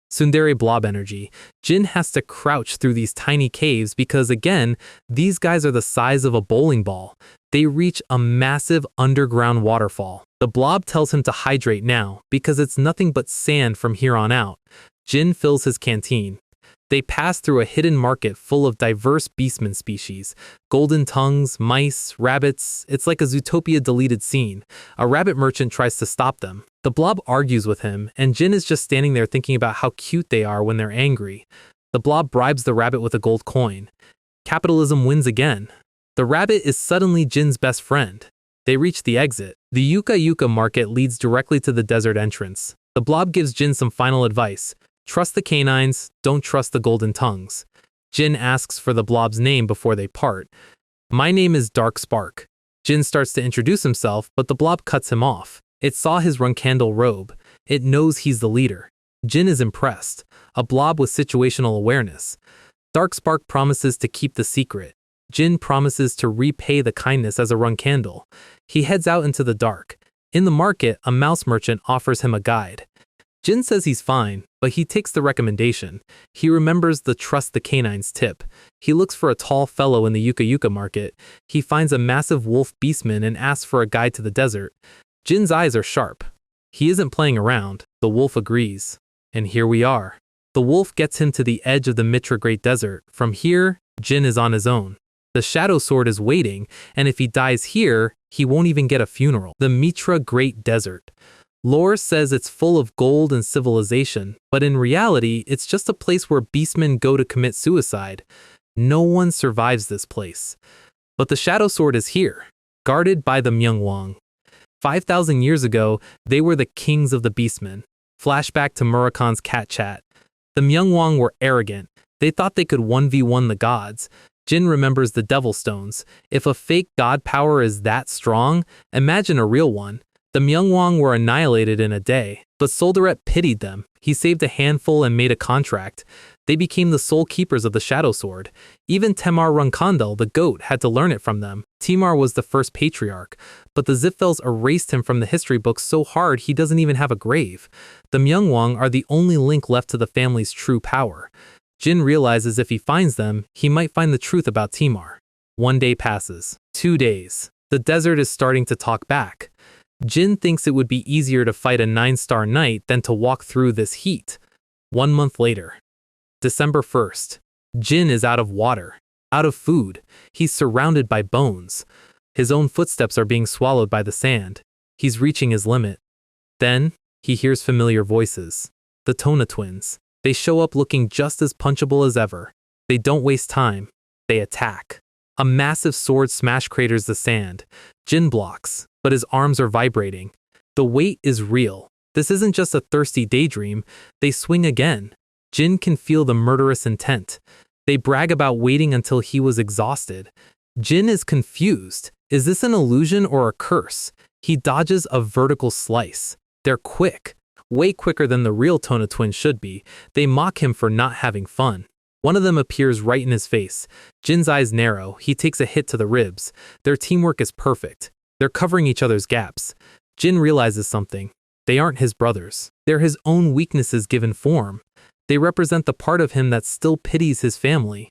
Tsundere blob energy. Jin has to crouch through these tiny caves because, again, these guys are the size of a bowling ball. They reach a massive underground waterfall. The blob tells him to hydrate now because it's nothing but sand from here on out. Jin fills his canteen. They pass through a hidden market full of diverse beastman species. Golden tongues, mice, rabbits. It's like a Zootopia deleted scene. A rabbit merchant tries to stop them. The blob argues with him, and Jin is just standing there thinking about how cute they are when they're angry. The blob bribes the rabbit with a gold coin. Capitalism wins again. The rabbit is suddenly Jin's best friend. They reach the exit. The Yuka Yuka market leads directly to the desert entrance. The blob gives Jin some final advice. Trust the canines, don't trust the golden tongues. Jin asks for the blob's name before they part. My name is Dark Spark. Jin starts to introduce himself, but the blob cuts him off. It saw his Runkandle robe. It knows he's the leader. Jin is impressed. A blob with situational awareness. Dark Spark promises to keep the secret. Jin promises to repay the kindness as a Runkandle. He heads out into the dark. In the market, a mouse merchant offers him a guide. Jin says he's fine, but he takes the recommendation. He remembers the trust the canines tip. He looks for a tall fellow in the Yuka Yuka market. He finds a massive wolf beastman and asks for a guide to the desert. Jin's eyes are sharp. He isn't playing around. The wolf agrees. And here we are. The wolf gets him to the edge of the Mitra Great Desert. From here, Jin is on his own. The Shadow Sword is waiting, and if he dies here, he won't even get a funeral. The Mitra Great Desert. Lore says it's full of gold and civilization, but in reality, it's just a place where beastmen go to commit suicide. No one survives this place. But the Shadow Sword is here, guarded by the Myungwang. 5,000 years ago, they were the kings of the beastmen. Flashback to Murakhan's cat chat. The Myungwang were arrogant. They thought they could 1v1 the gods. Jin remembers the Devil Stones. If a fake god power is that strong, imagine a real one. The Myungwang were annihilated in a day, but Soldaret pitied them. He saved a handful and made a contract. They became the sole keepers of the Shadow Sword. Even Temar Runkandel, the goat, had to learn it from them. Timar was the first patriarch, but the Zipfels erased him from the history books so hard he doesn't even have a grave. The Myungwang are the only link left to the family's true power. Jin realizes if he finds them, he might find the truth about Timar. 1 day passes. 2 days. The desert is starting to talk back. Jin thinks it would be easier to fight a 9-star knight than to walk through this heat. 1 month later. December 1st. Jin is out of water, out of food. He's surrounded by bones. His own footsteps are being swallowed by the sand. He's reaching his limit. Then, he hears familiar voices. The Tona twins. They show up looking just as punchable as ever. They don't waste time. They attack. A massive sword smash craters the sand. Jin blocks, but his arms are vibrating. The weight is real. This isn't just a thirsty daydream. They swing again. Jin can feel the murderous intent. They brag about waiting until he was exhausted. Jin is confused. Is this an illusion or a curse? He dodges a vertical slice. They're quick. Way quicker than the real Tona twins should be. They mock him for not having fun. One of them appears right in his face. Jin's eyes narrow. He takes a hit to the ribs. Their teamwork is perfect. They're covering each other's gaps. Jin realizes something. They aren't his brothers. They're his own weaknesses given form. They represent the part of him that still pities his family.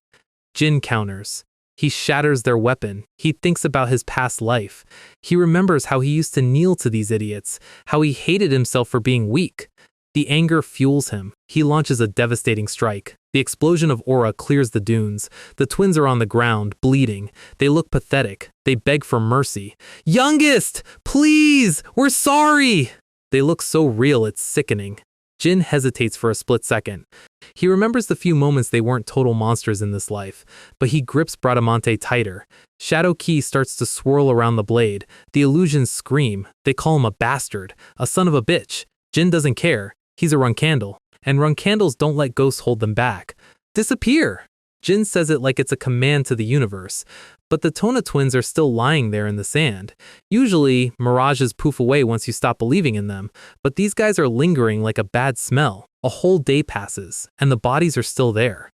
Jin counters. He shatters their weapon. He thinks about his past life. He remembers how he used to kneel to these idiots, how he hated himself for being weak. The anger fuels him. He launches a devastating strike. The explosion of aura clears the dunes. The twins are on the ground, bleeding. They look pathetic. They beg for mercy. "Youngest! Please! We're sorry!" They look so real it's sickening. Jin hesitates for a split second. He remembers the few moments they weren't total monsters in this life, but he grips Bradamante tighter. Shadow Ki starts to swirl around the blade. The illusions scream. They call him a bastard, a son of a bitch. Jin doesn't care. He's a Runkandle, and Runkandles don't let ghosts hold them back. Disappear! Jin says it like it's a command to the universe, but the Tona twins are still lying there in the sand. Usually, mirages poof away once you stop believing in them, but these guys are lingering like a bad smell. A whole day passes, and the bodies are still there.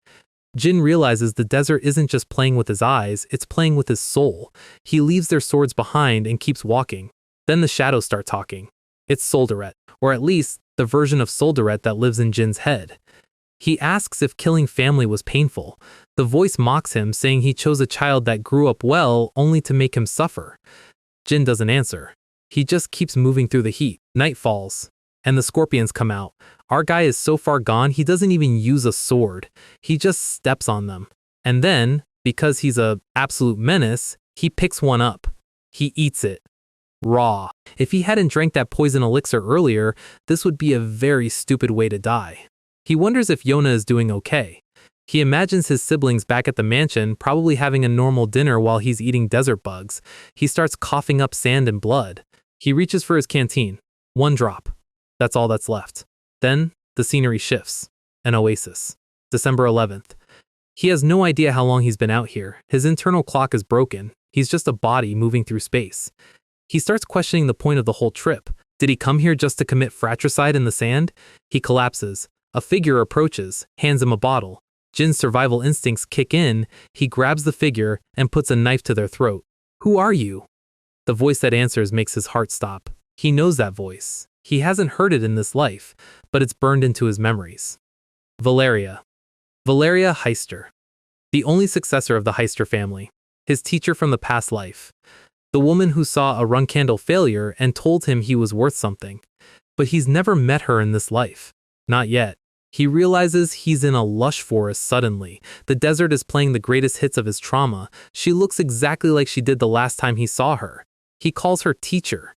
Jin realizes the desert isn't just playing with his eyes, it's playing with his soul. He leaves their swords behind and keeps walking. Then the shadows start talking. It's Soldaret, or at least the version of Soldaret that lives in Jin's head. He asks if killing family was painful. The voice mocks him, saying he chose a child that grew up well only to make him suffer. Jin doesn't answer. He just keeps moving through the heat. Night falls, and the scorpions come out. Our guy is so far gone he doesn't even use a sword. He just steps on them. And then, because he's an absolute menace, he picks one up. He eats it. Raw. If he hadn't drank that poison elixir earlier, this would be a very stupid way to die. He wonders if Yona is doing okay. He imagines his siblings back at the mansion, probably having a normal dinner while he's eating desert bugs. He starts coughing up sand and blood. He reaches for his canteen. One drop. That's all that's left. Then, the scenery shifts. An oasis. December 11th. He has no idea how long he's been out here. His internal clock is broken. He's just a body moving through space. He starts questioning the point of the whole trip. Did he come here just to commit fratricide in the sand? He collapses. A figure approaches, hands him a bottle. Jin's survival instincts kick in. He grabs the figure and puts a knife to their throat. "Who are you?" The voice that answers makes his heart stop. He knows that voice. He hasn't heard it in this life, but it's burned into his memories. Valeria. Valeria Heister. The only successor of the Heister family. His teacher from the past life. The woman who saw a Runkandle failure and told him he was worth something. But he's never met her in this life. Not yet. He realizes he's in a lush forest suddenly. The desert is playing the greatest hits of his trauma. She looks exactly like she did the last time he saw her. He calls her teacher.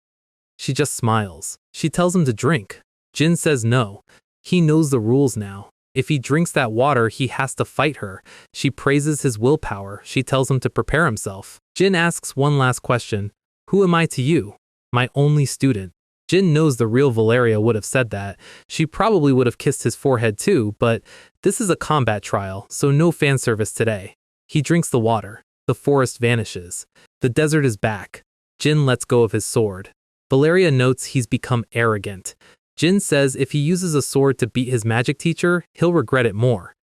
She just smiles. She tells him to drink. Jin says no. He knows the rules now. If he drinks that water, he has to fight her. She praises his willpower. She tells him to prepare himself. Jin asks one last question. "Who am I to you?" "My only student." Jin knows the real Valeria would have said that. She probably would have kissed his forehead too, but this is a combat trial, so no fan service today. He drinks the water. The forest vanishes. The desert is back. Jin lets go of his sword. Valeria notes he's become arrogant. Jin says if he uses a sword to beat his magic teacher, he'll regret it more.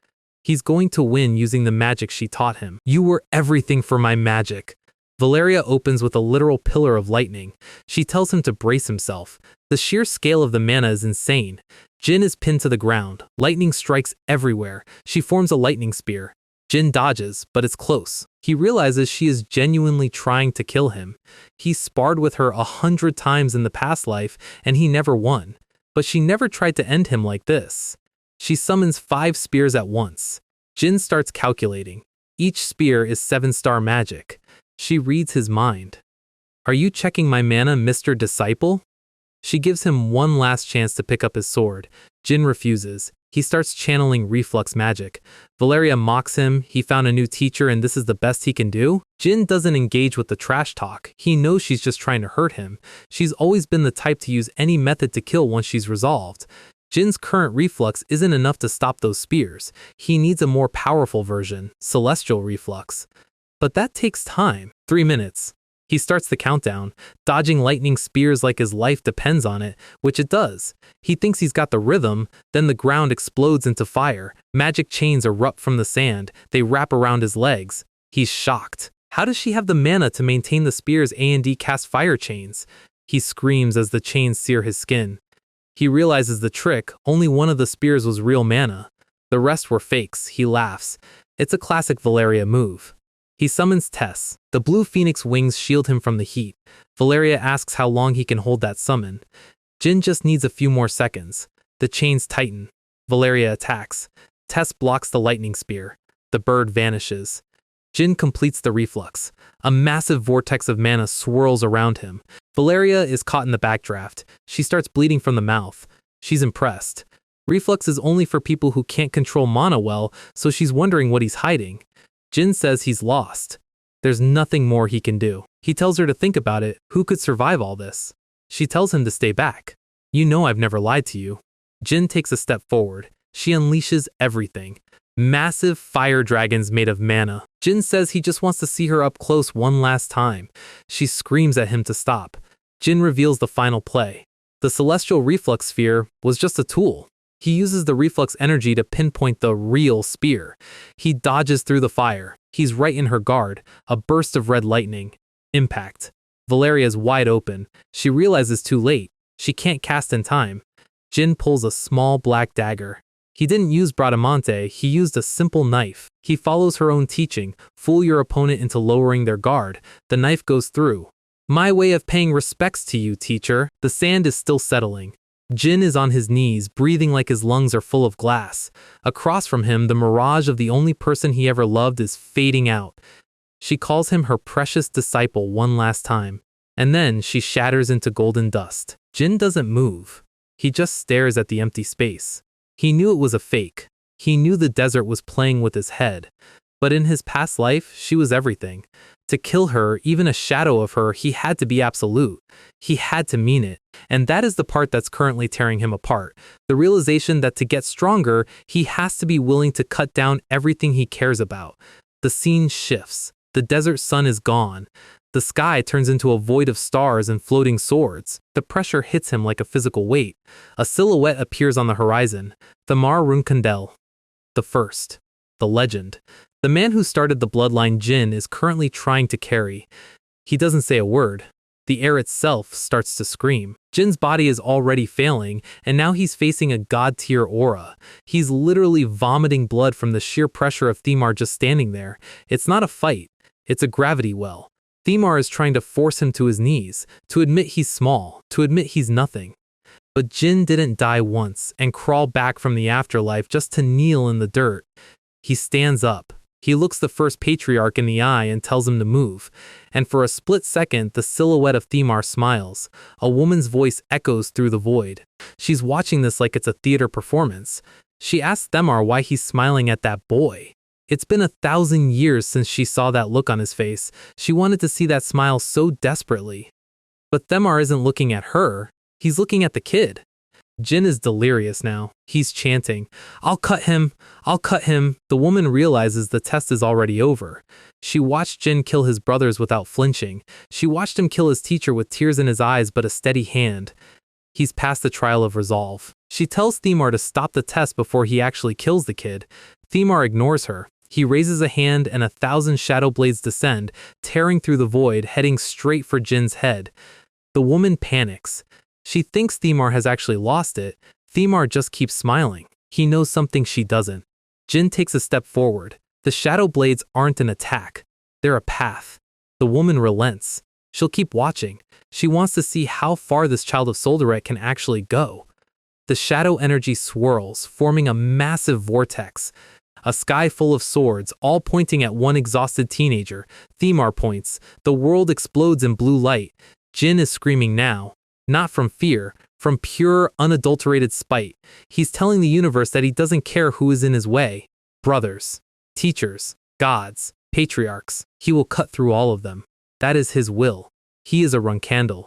He's going to win using the magic she taught him. "You were everything for my magic." Valeria opens with a literal pillar of lightning. She tells him to brace himself. The sheer scale of the mana is insane. Jin is pinned to the ground. Lightning strikes everywhere. She forms a lightning spear. Jin dodges, but it's close. He realizes she is genuinely trying to kill him. He sparred with her 100 times in the past life, and he never won. But she never tried to end him like this. She summons 5 spears at once. Jin starts calculating. Each spear is 7-star magic. She reads his mind. Are you checking my mana, Mr. Disciple? She gives him one last chance to pick up his sword. Jin refuses. He starts channeling reflux magic. Valeria mocks him. He found a new teacher and this is the best he can do? Jin doesn't engage with the trash talk. He knows she's just trying to hurt him. She's always been the type to use any method to kill once she's resolved. Jin's current reflux isn't enough to stop those spears. He needs a more powerful version, celestial reflux. But that takes time. 3 minutes. He starts the countdown, dodging lightning spears like his life depends on it, which it does. He thinks he's got the rhythm, then the ground explodes into fire. Magic chains erupt from the sand. They wrap around his legs. He's shocked. How does she have the mana to maintain the spear's A&D cast fire chains? He screams as the chains sear his skin. He realizes the trick. Only one of the spears was real mana. The rest were fakes. He laughs. It's a classic Valeria move. He summons Tess. The blue phoenix wings shield him from the heat. Valeria asks how long he can hold that summon. Jin just needs a few more seconds. The chains tighten. Valeria attacks. Tess blocks the lightning spear. The bird vanishes. Jin completes the reflux. A massive vortex of mana swirls around him. Valeria is caught in the backdraft. She starts bleeding from the mouth. She's impressed. Reflux is only for people who can't control mana well, so she's wondering what he's hiding. Jin says he's lost. There's nothing more he can do. He tells her to think about it. Who could survive all this? She tells him to stay back. You know I've never lied to you. Jin takes a step forward. She unleashes everything. Massive fire dragons made of mana. Jin says he just wants to see her up close one last time. She screams at him to stop. Jin reveals the final play. The celestial reflux sphere was just a tool. He uses the reflux energy to pinpoint the real spear. He dodges through the fire. He's right in her guard. A burst of red lightning. Impact. Valeria's wide open. She realizes too late. She can't cast in time. Jin pulls a small black dagger. He didn't use Bradamante, he used a simple knife. He follows her own teaching. Fool your opponent into lowering their guard. The knife goes through. My way of paying respects to you, teacher. The sand is still settling. Jin is on his knees, breathing like his lungs are full of glass. Across from him, the mirage of the only person he ever loved is fading out. She calls him her precious disciple one last time, and then she shatters into golden dust. Jin doesn't move. He just stares at the empty space. He knew it was a fake. He knew the desert was playing with his head. But in his past life, she was everything. To kill her, even a shadow of her, he had to be absolute. He had to mean it. And that is the part that's currently tearing him apart. The realization that to get stronger, he has to be willing to cut down everything he cares about. The scene shifts. The desert sun is gone. The sky turns into a void of stars and floating swords. The pressure hits him like a physical weight. A silhouette appears on the horizon. Thamar Runkundel. The first. The legend. The man who started the bloodline Jin is currently trying to carry. He doesn't say a word. The air itself starts to scream. Jin's body is already failing, and now he's facing a god-tier aura. He's literally vomiting blood from the sheer pressure of Thamar just standing there. It's not a fight. It's a gravity well. Thamar is trying to force him to his knees, to admit he's small, to admit he's nothing. But Jin didn't die once and crawl back from the afterlife just to kneel in the dirt. He stands up. He looks the first patriarch in the eye and tells him to move. And for a split second, the silhouette of Thamar smiles. A woman's voice echoes through the void. She's watching this like it's a theater performance. She asks Thamar why he's smiling at that boy. It's been 1,000 years since she saw that look on his face. She wanted to see that smile so desperately. But Thamar isn't looking at her. He's looking at the kid. Jin is delirious now. He's chanting, I'll cut him. I'll cut him. The woman realizes the test is already over. She watched Jin kill his brothers without flinching. She watched him kill his teacher with tears in his eyes but a steady hand. He's past the trial of resolve. She tells Thamar to stop the test before he actually kills the kid. Thamar ignores her. He raises a hand and 1,000 shadow blades descend, tearing through the void, heading straight for Jin's head. The woman panics. She thinks Thamar has actually lost it. Thamar just keeps smiling. He knows something she doesn't. Jin takes a step forward. The shadow blades aren't an attack. They're a path. The woman relents. She'll keep watching. She wants to see how far this child of Soldaret can actually go. The shadow energy swirls, forming a massive vortex. A sky full of swords, all pointing at one exhausted teenager. Themar points. The world explodes in blue light. Jin is screaming now. Not from fear, from pure, unadulterated spite. He's telling the universe that he doesn't care who is in his way. Brothers, teachers, gods, patriarchs. He will cut through all of them. That is his will. He is a Runkandle.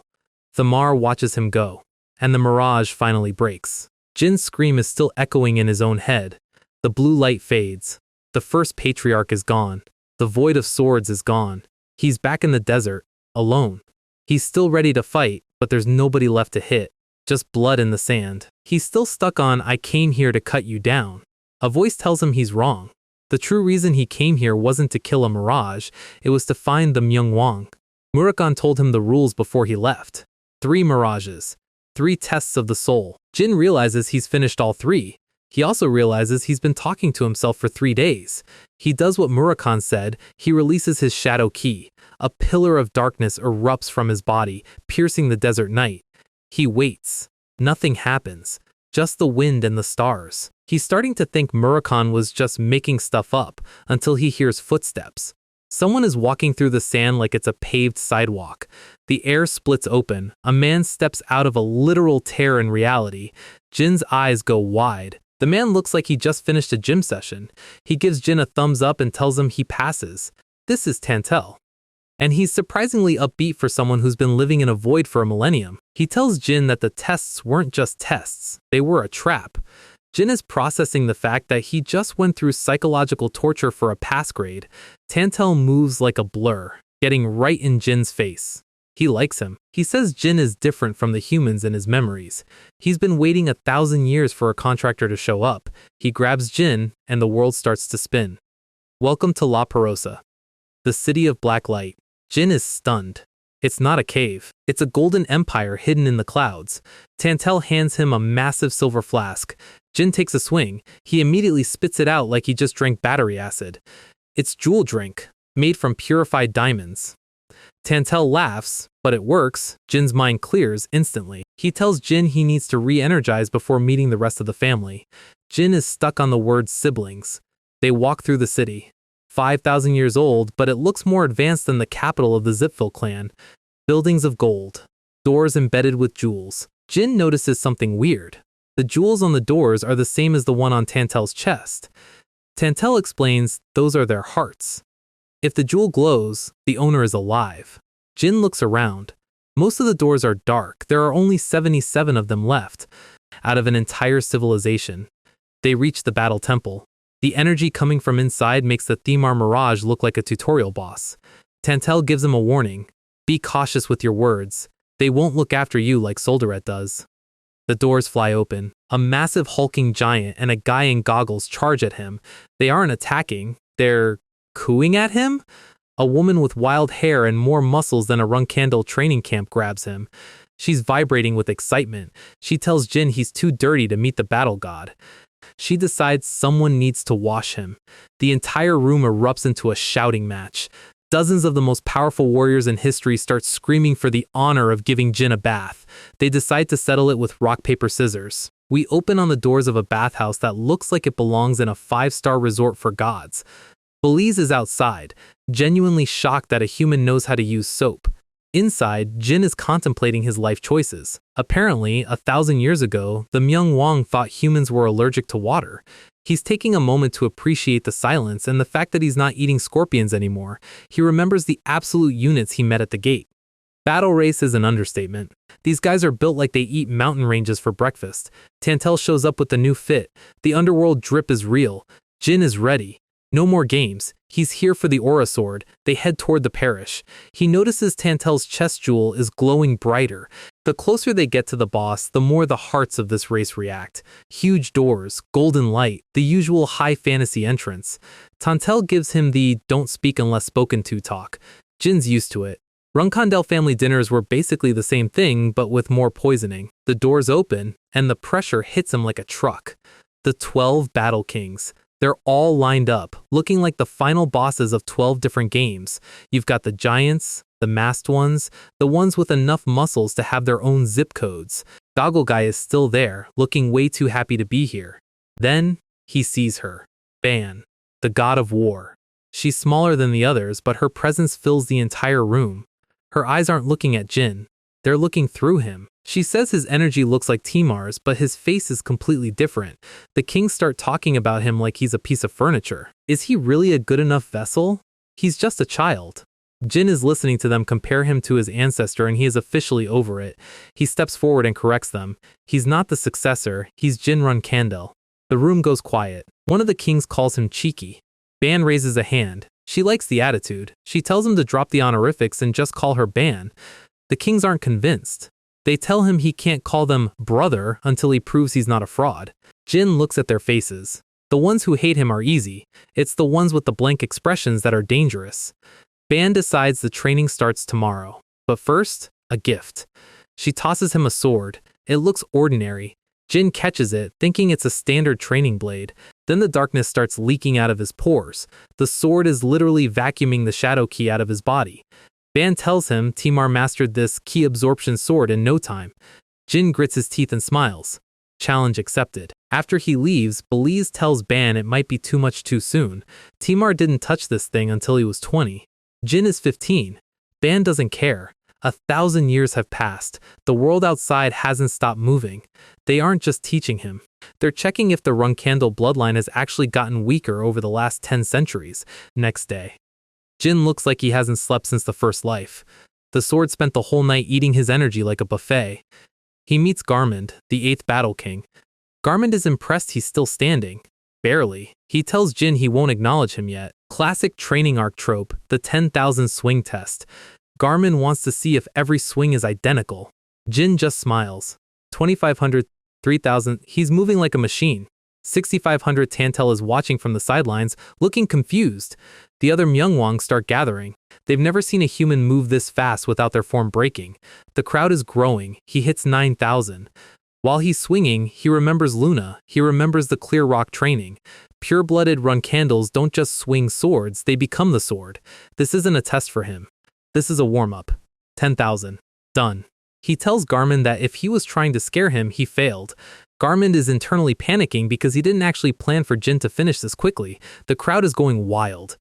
Thamar watches him go, and the mirage finally breaks. Jin's scream is still echoing in his own head. The blue light fades. The first patriarch is gone. The void of swords is gone. He's back in the desert, alone. He's still ready to fight, but there's nobody left to hit. Just blood in the sand. He's still stuck on, "I came here to cut you down." A voice tells him he's wrong. The true reason he came here wasn't to kill a mirage, it was to find the Myungwang. Murakon told him the rules before he left. 3 mirages. 3 tests of the soul. Jin realizes he's finished all 3. He also realizes he's been talking to himself for 3 days. He does what Murakon said, he releases his shadow key. A pillar of darkness erupts from his body, piercing the desert night. He waits. Nothing happens. Just the wind and the stars. He's starting to think Murakon was just making stuff up, until he hears footsteps. Someone is walking through the sand like it's a paved sidewalk. The air splits open. A man steps out of a literal tear in reality. Jin's eyes go wide. The man looks like he just finished a gym session. He gives Jin a thumbs up and tells him he passes. This is Tantel. And he's surprisingly upbeat for someone who's been living in a void for a millennium. He tells Jin that the tests weren't just tests, they were a trap. Jin is processing the fact that he just went through psychological torture for a pass grade. Tantel moves like a blur, getting right in Jin's face. He likes him. He says Jin is different from the humans in his memories. He's been waiting 1,000 years for a contractor to show up. He grabs Jin, and the world starts to spin. Welcome to La Perosa, the city of black light. Jin is stunned. It's not a cave. It's a golden empire hidden in the clouds. Tantel hands him a massive silver flask. Jin takes a swing. He immediately spits it out like he just drank battery acid. It's jewel drink, made from purified diamonds. Tantel laughs, but it works. Jin's mind clears instantly. He tells Jin he needs to re-energize before meeting the rest of the family. Jin is stuck on the word siblings. They walk through the city. 5,000 years old, but it looks more advanced than the capital of the Zipfil clan. Buildings of gold. Doors embedded with jewels. Jin notices something weird. The jewels on the doors are the same as the one on Tantel's chest. Tantel explains those are their hearts. If the jewel glows, the owner is alive. Jin looks around. Most of the doors are dark. There are only 77 of them left, out of an entire civilization. They reach the battle temple. The energy coming from inside makes the Themar Mirage look like a tutorial boss. Tantel gives him a warning. Be cautious with your words. They won't look after you like Soldaret does. The doors fly open. A massive hulking giant and a guy in goggles charge at him. They aren't attacking. They're cooing at him? A woman with wild hair and more muscles than a Runkandle training camp grabs him. She's vibrating with excitement. She tells Jin he's too dirty to meet the battle god. She decides someone needs to wash him. The entire room erupts into a shouting match. Dozens of the most powerful warriors in history start screaming for the honor of giving Jin a bath. They decide to settle it with rock, paper, scissors. We open on the doors of a bathhouse that looks like it belongs in a 5-star resort for gods. Belize is outside, genuinely shocked that a human knows how to use soap. Inside, Jin is contemplating his life choices. Apparently, 1,000 years ago, the Myungwang thought humans were allergic to water. He's taking a moment to appreciate the silence and the fact that he's not eating scorpions anymore. He remembers the absolute units he met at the gate. Battle race is an understatement. These guys are built like they eat mountain ranges for breakfast. Tantel shows up with the new fit. The underworld drip is real. Jin is ready. No more games. He's here for the Aura Sword. They head toward the parish. He notices Tantel's chest jewel is glowing brighter. The closer they get to the boss, the more the hearts of this race react. Huge doors, golden light, the usual high fantasy entrance. Tantel gives him the don't speak unless spoken to talk. Jin's used to it. Runkandle family dinners were basically the same thing, but with more poisoning. The doors open, and the pressure hits him like a truck. The 12 Battle Kings. They're all lined up, looking like the final bosses of 12 different games. You've got the giants, The masked ones, the ones with enough muscles to have their own zip codes. Goggle Guy is still there, looking way too happy to be here. Then, he sees her. Ban, the god of war. She's smaller than the others, but her presence fills the entire room. Her eyes aren't looking at Jin. They're looking through him. She says his energy looks like Timar's, but his face is completely different. The kings start talking about him like he's a piece of furniture. Is he really a good enough vessel? He's just a child. Jin is listening to them compare him to his ancestor, and he is officially over it. He steps forward and corrects them. He's not the successor, he's Jinrun Kandel. The room goes quiet. One of the kings calls him cheeky. Ban raises a hand. She likes the attitude. She tells him to drop the honorifics and just call her Ban. The kings aren't convinced. They tell him he can't call them brother until he proves he's not a fraud. Jin looks at their faces. The ones who hate him are easy. It's the ones with the blank expressions that are dangerous. Ban decides the training starts tomorrow. But first, a gift. She tosses him a sword. It looks ordinary. Jin catches it, thinking it's a standard training blade. Then the darkness starts leaking out of his pores. The sword is literally vacuuming the shadow ki out of his body. Ban tells him Timar mastered this ki absorption sword in no time. Jin grits his teeth and smiles. Challenge accepted. After he leaves, Belize tells Ban it might be too much too soon. Timar didn't touch this thing until he was 20. Jin is 15. Ban doesn't care. 1,000 years have passed. The world outside hasn't stopped moving. They aren't just teaching him. They're checking if the Runkandel bloodline has actually gotten weaker over the last 10 centuries. Next day. Jin looks like he hasn't slept since the first life. The sword spent the whole night eating his energy like a buffet. He meets Garmund, the 8th Battle King. Garmund is impressed he's still standing. Barely. He tells Jin he won't acknowledge him yet. Classic training arc trope, the 10,000 swing test. Garmund wants to see if every swing is identical. Jin just smiles. 2,500, 3,000, he's moving like a machine. 6,500 Tantel is watching from the sidelines, looking confused. The other Myungwang start gathering. They've never seen a human move this fast without their form breaking. The crowd is growing. He hits 9,000. While he's swinging, he remembers Luna. He remembers the Clear Rock training. Pure-blooded Runkandels don't just swing swords, they become the sword. This isn't a test for him. This is a warm-up. 10,000. Done. He tells Garmund that if he was trying to scare him, he failed. Garmund is internally panicking because he didn't actually plan for Jin to finish this quickly. The crowd is going wild.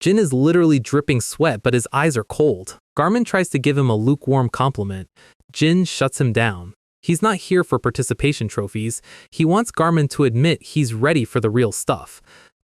Jin is literally dripping sweat, but his eyes are cold. Garmund tries to give him a lukewarm compliment. Jin shuts him down. He's not here for participation trophies. He wants Garmund to admit he's ready for the real stuff.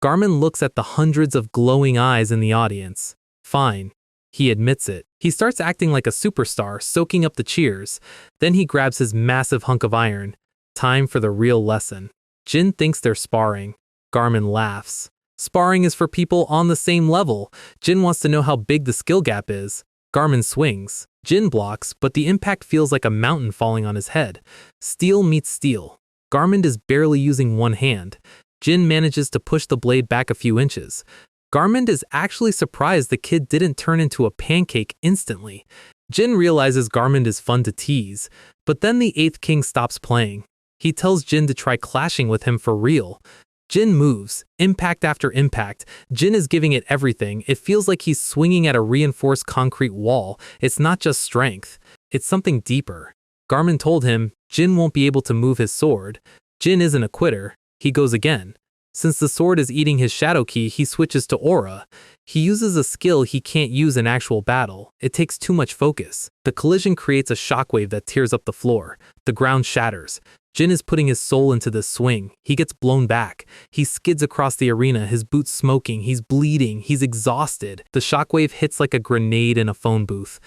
Garmund looks at the hundreds of glowing eyes in the audience. Fine. He admits it. He starts acting like a superstar, soaking up the cheers. Then he grabs his massive hunk of iron. Time for the real lesson. Jin thinks they're sparring. Garmund laughs. Sparring is for people on the same level. Jin wants to know how big the skill gap is. Garmund swings. Jin blocks, but the impact feels like a mountain falling on his head. Steel meets steel. Garmund is barely using one hand. Jin manages to push the blade back a few inches. Garmund is actually surprised the kid didn't turn into a pancake instantly. Jin realizes Garmund is fun to tease, but then the 8th king stops playing. He tells Jin to try clashing with him for real. Jin moves, impact after impact. Jin is giving it everything. It feels like he's swinging at a reinforced concrete wall. It's not just strength. It's something deeper. Garmund told him Jin won't be able to move his sword. Jin isn't a quitter. He goes again. Since the sword is eating his shadow ki, he switches to aura. He uses a skill he can't use in actual battle. It takes too much focus. The collision creates a shockwave that tears up the floor. The ground shatters. Jin is putting his soul into this swing. He gets blown back. He skids across the arena, his boots smoking. He's bleeding. He's exhausted. The shockwave hits like a grenade in a phone booth.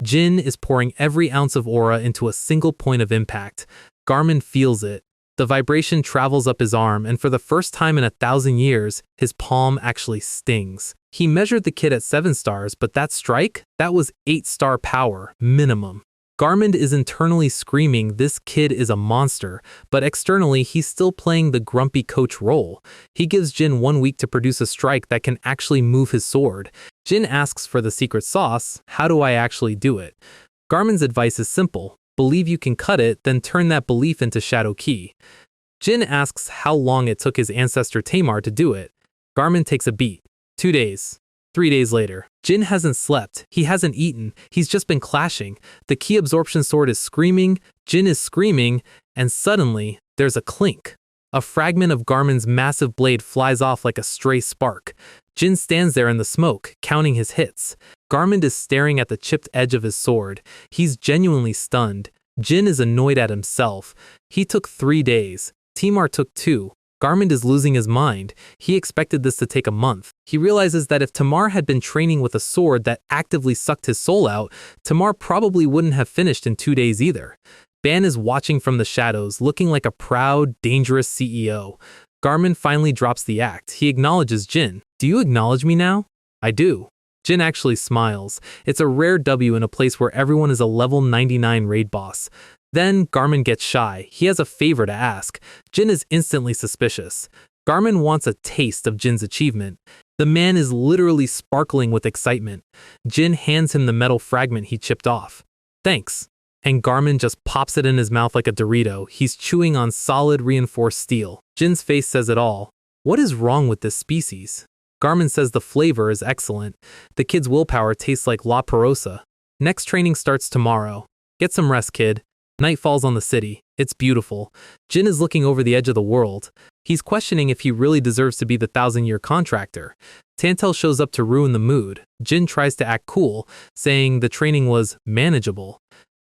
Jin is pouring every ounce of aura into a single point of impact. Garmund feels it. The vibration travels up his arm, and for the first time in 1,000 years, his palm actually stings. He measured the kid at 7 stars, but that strike? That was 8-star power, minimum. Garmund is internally screaming this kid is a monster, but externally he's still playing the grumpy coach role. He gives Jin 1 week to produce a strike that can actually move his sword. Jin asks for the secret sauce. How do I actually do it? Garmund's advice is simple. Believe you can cut it, then turn that belief into shadow ki. Jin asks how long it took his ancestor Tamar to do it. Garmund takes a beat. 2 days. 3 days later. Jin hasn't slept, he hasn't eaten, he's just been clashing. The ki absorption sword is screaming, Jin is screaming, and suddenly, there's a clink. A fragment of Garmin's massive blade flies off like a stray spark. Jin stands there in the smoke, counting his hits. Garmin is staring at the chipped edge of his sword. He's genuinely stunned. Jin is annoyed at himself. He took 3 days. Timar took 2. Garmin is losing his mind. He expected this to take a month. He realizes that if Tamar had been training with a sword that actively sucked his soul out, Tamar probably wouldn't have finished in 2 days either. Ban is watching from the shadows, looking like a proud, dangerous CEO. Garmin finally drops the act. He acknowledges Jin. Do you acknowledge me now? I do. Jin actually smiles. It's a rare W in a place where everyone is a level 99 raid boss. Then Garmin gets shy. He has a favor to ask. Jin is instantly suspicious. Garmin wants a taste of Jin's achievement. The man is literally sparkling with excitement. Jin hands him the metal fragment he chipped off. Thanks. And Garmin just pops it in his mouth like a Dorito. He's chewing on solid reinforced steel. Jin's face says it all. What is wrong with this species? Garmin says the flavor is excellent. The kid's willpower tastes like La Perosa. Next training starts tomorrow. Get some rest, kid. Night falls on the city. It's beautiful. Jin is looking over the edge of the world. He's questioning if he really deserves to be the 1,000-year contractor. Tantel shows up to ruin the mood. Jin tries to act cool, saying the training was manageable.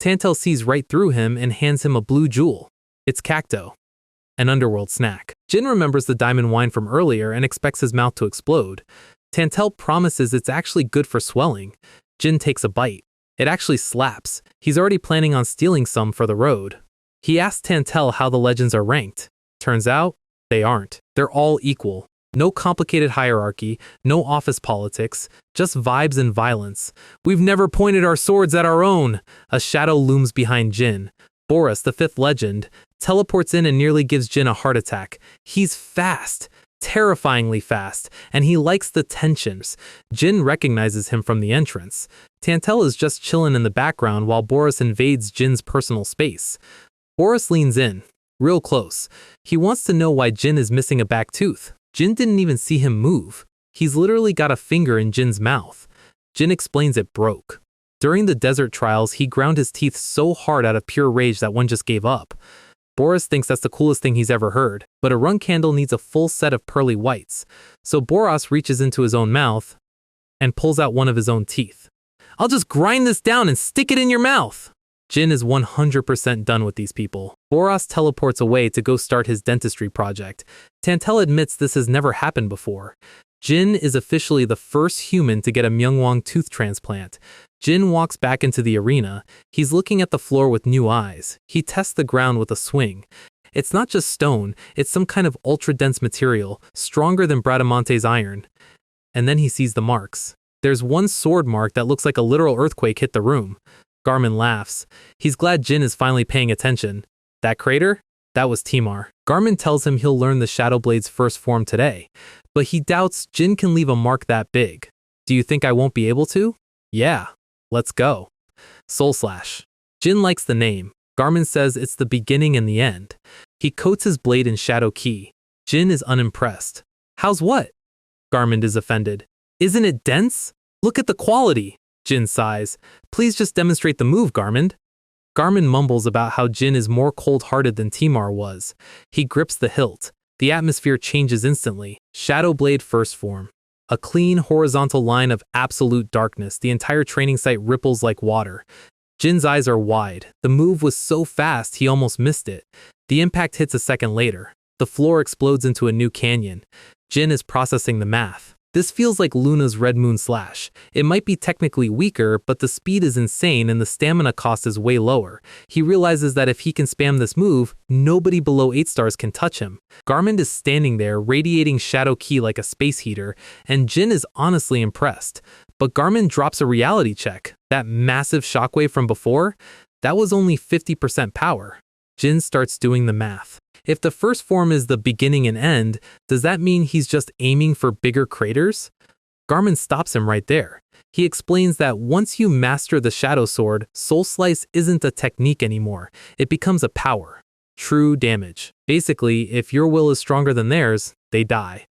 Tantel sees right through him and hands him a blue jewel. It's Cacto, an underworld snack. Jin remembers the diamond wine from earlier and expects his mouth to explode. Tantel promises it's actually good for swelling. Jin takes a bite. It actually slaps. He's already planning on stealing some for the road. He asks Tantel how the legends are ranked. Turns out, they aren't. They're all equal. No complicated hierarchy, no office politics, just vibes and violence. We've never pointed our swords at our own. A shadow looms behind Jin. Boris, the 5th legend, teleports in and nearly gives Jin a heart attack. He's fast. Terrifyingly fast, and he likes the tensions. Jin recognizes him from the entrance. Tantel is just chilling in the background while Boris invades Jin's personal space. Boris leans in, real close. He wants to know why Jin is missing a back tooth. Jin didn't even see him move. He's literally got a finger in Jin's mouth. Jin explains it broke. During the desert trials, he ground his teeth so hard out of pure rage that one just gave up. Boris thinks that's the coolest thing he's ever heard, but a rung candle needs a full set of pearly whites. So Boris reaches into his own mouth and pulls out one of his own teeth. I'll just grind this down and stick it in your mouth. Jin is 100% done with these people. Boris teleports away to go start his dentistry project. Tantel admits this has never happened before. Jin is officially the first human to get a Myungwang tooth transplant. Jin walks back into the arena. He's looking at the floor with new eyes. He tests the ground with a swing. It's not just stone, it's some kind of ultra-dense material, stronger than Bradamante's iron. And then he sees the marks. There's one sword mark that looks like a literal earthquake hit the room. Garmin laughs. He's glad Jin is finally paying attention. That crater? That was Timar. Garmin tells him he'll learn the Shadow Blade's first form today, but he doubts Jin can leave a mark that big. Do you think I won't be able to? Yeah. Let's go. Soul Slash. Jin likes the name. Garmin says it's the beginning and the end. He coats his blade in Shadow Ki. Jin is unimpressed. How's what? Garmin is offended. Isn't it dense? Look at the quality. Jin sighs. Please just demonstrate the move, Garmin. Garmin mumbles about how Jin is more cold-hearted than Timar was. He grips the hilt. The atmosphere changes instantly. Shadow Blade first form. A clean, horizontal line of absolute darkness. The entire training site ripples like water. Jin's eyes are wide. The move was so fast he almost missed it. The impact hits a second later. The floor explodes into a new canyon. Jin is processing the math. This feels like Luna's Red Moon Slash. It might be technically weaker, but the speed is insane and the stamina cost is way lower. He realizes that if he can spam this move, nobody below 8 stars can touch him. Garmin is standing there, radiating Shadow Ki like a space heater, and Jin is honestly impressed. But Garmin drops a reality check. That massive shockwave from before? That was only 50% power. Jin starts doing the math. If the first form is the beginning and end, does that mean he's just aiming for bigger craters? Garmin stops him right there. He explains that once you master the Shadow Sword, Soul Slice isn't a technique anymore. It becomes a power. True damage. Basically, if your will is stronger than theirs, they die.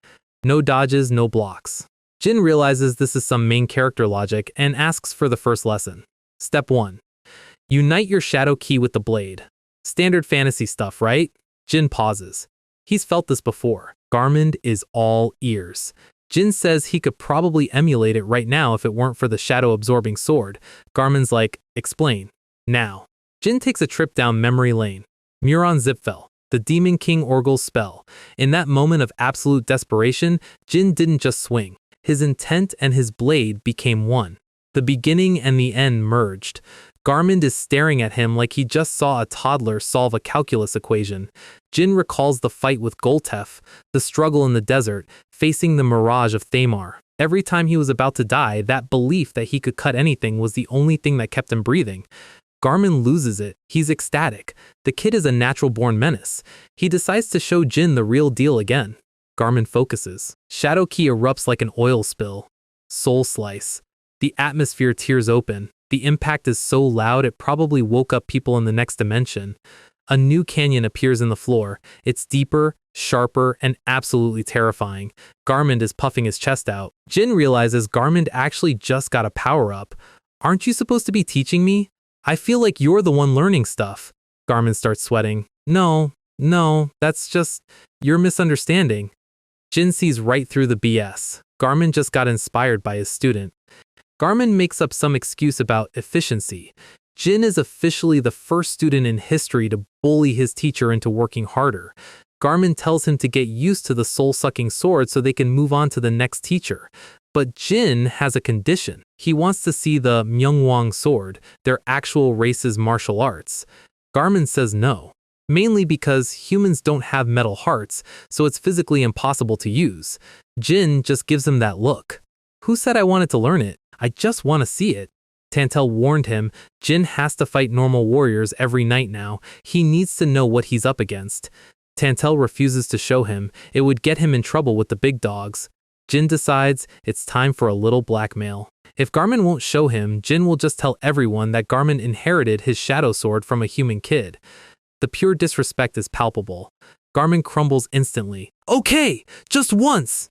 No dodges, no blocks. Jin realizes this is some main character logic and asks for the first lesson. Step 1. Unite your shadow ki with the blade. Standard fantasy stuff, right? Jin pauses. He's felt this before. Garmin is all ears. Jin says he could probably emulate it right now if it weren't for the shadow-absorbing sword. Garmin's like, explain. Now. Jin takes a trip down memory lane. Muron Zipfel, the Demon King Orgel's spell. In that moment of absolute desperation, Jin didn't just swing. His intent and his blade became one. The beginning and the end merged. Garmin is staring at him like he just saw a toddler solve a calculus equation. Jin recalls the fight with Goltef, the struggle in the desert, facing the mirage of Thamar. Every time he was about to die, that belief that he could cut anything was the only thing that kept him breathing. Garmin loses it. He's ecstatic. The kid is a natural-born menace. He decides to show Jin the real deal again. Garmin focuses. Shadow Ki erupts like an oil spill. Soul slice. The atmosphere tears open. The impact is so loud it probably woke up people in the next dimension. A new canyon appears in the floor. It's deeper, sharper, and absolutely terrifying. Garmin is puffing his chest out. Jin realizes Garmin actually just got a power-up. Aren't you supposed to be teaching me? I feel like you're the one learning stuff. Garmin starts sweating. No, that's just, you're misunderstanding. Jin sees right through the BS. Garmin just got inspired by his student. Garmin makes up some excuse about efficiency. Jin is officially the first student in history to bully his teacher into working harder. Garmin tells him to get used to the soul-sucking sword so they can move on to the next teacher. But Jin has a condition. He wants to see the Myungwang sword, their actual race's martial arts. Garmin says no, mainly because humans don't have metal hearts, so it's physically impossible to use. Jin just gives him that look. Who said I wanted to learn it? I just want to see it. Tantel warned him, Jin has to fight normal warriors every night now. He needs to know what he's up against. Tantel refuses to show him. It would get him in trouble with the big dogs. Jin decides it's time for a little blackmail. If Garmin won't show him, Jin will just tell everyone that Garmin inherited his shadow sword from a human kid. The pure disrespect is palpable. Garmin crumbles instantly. Okay, just once!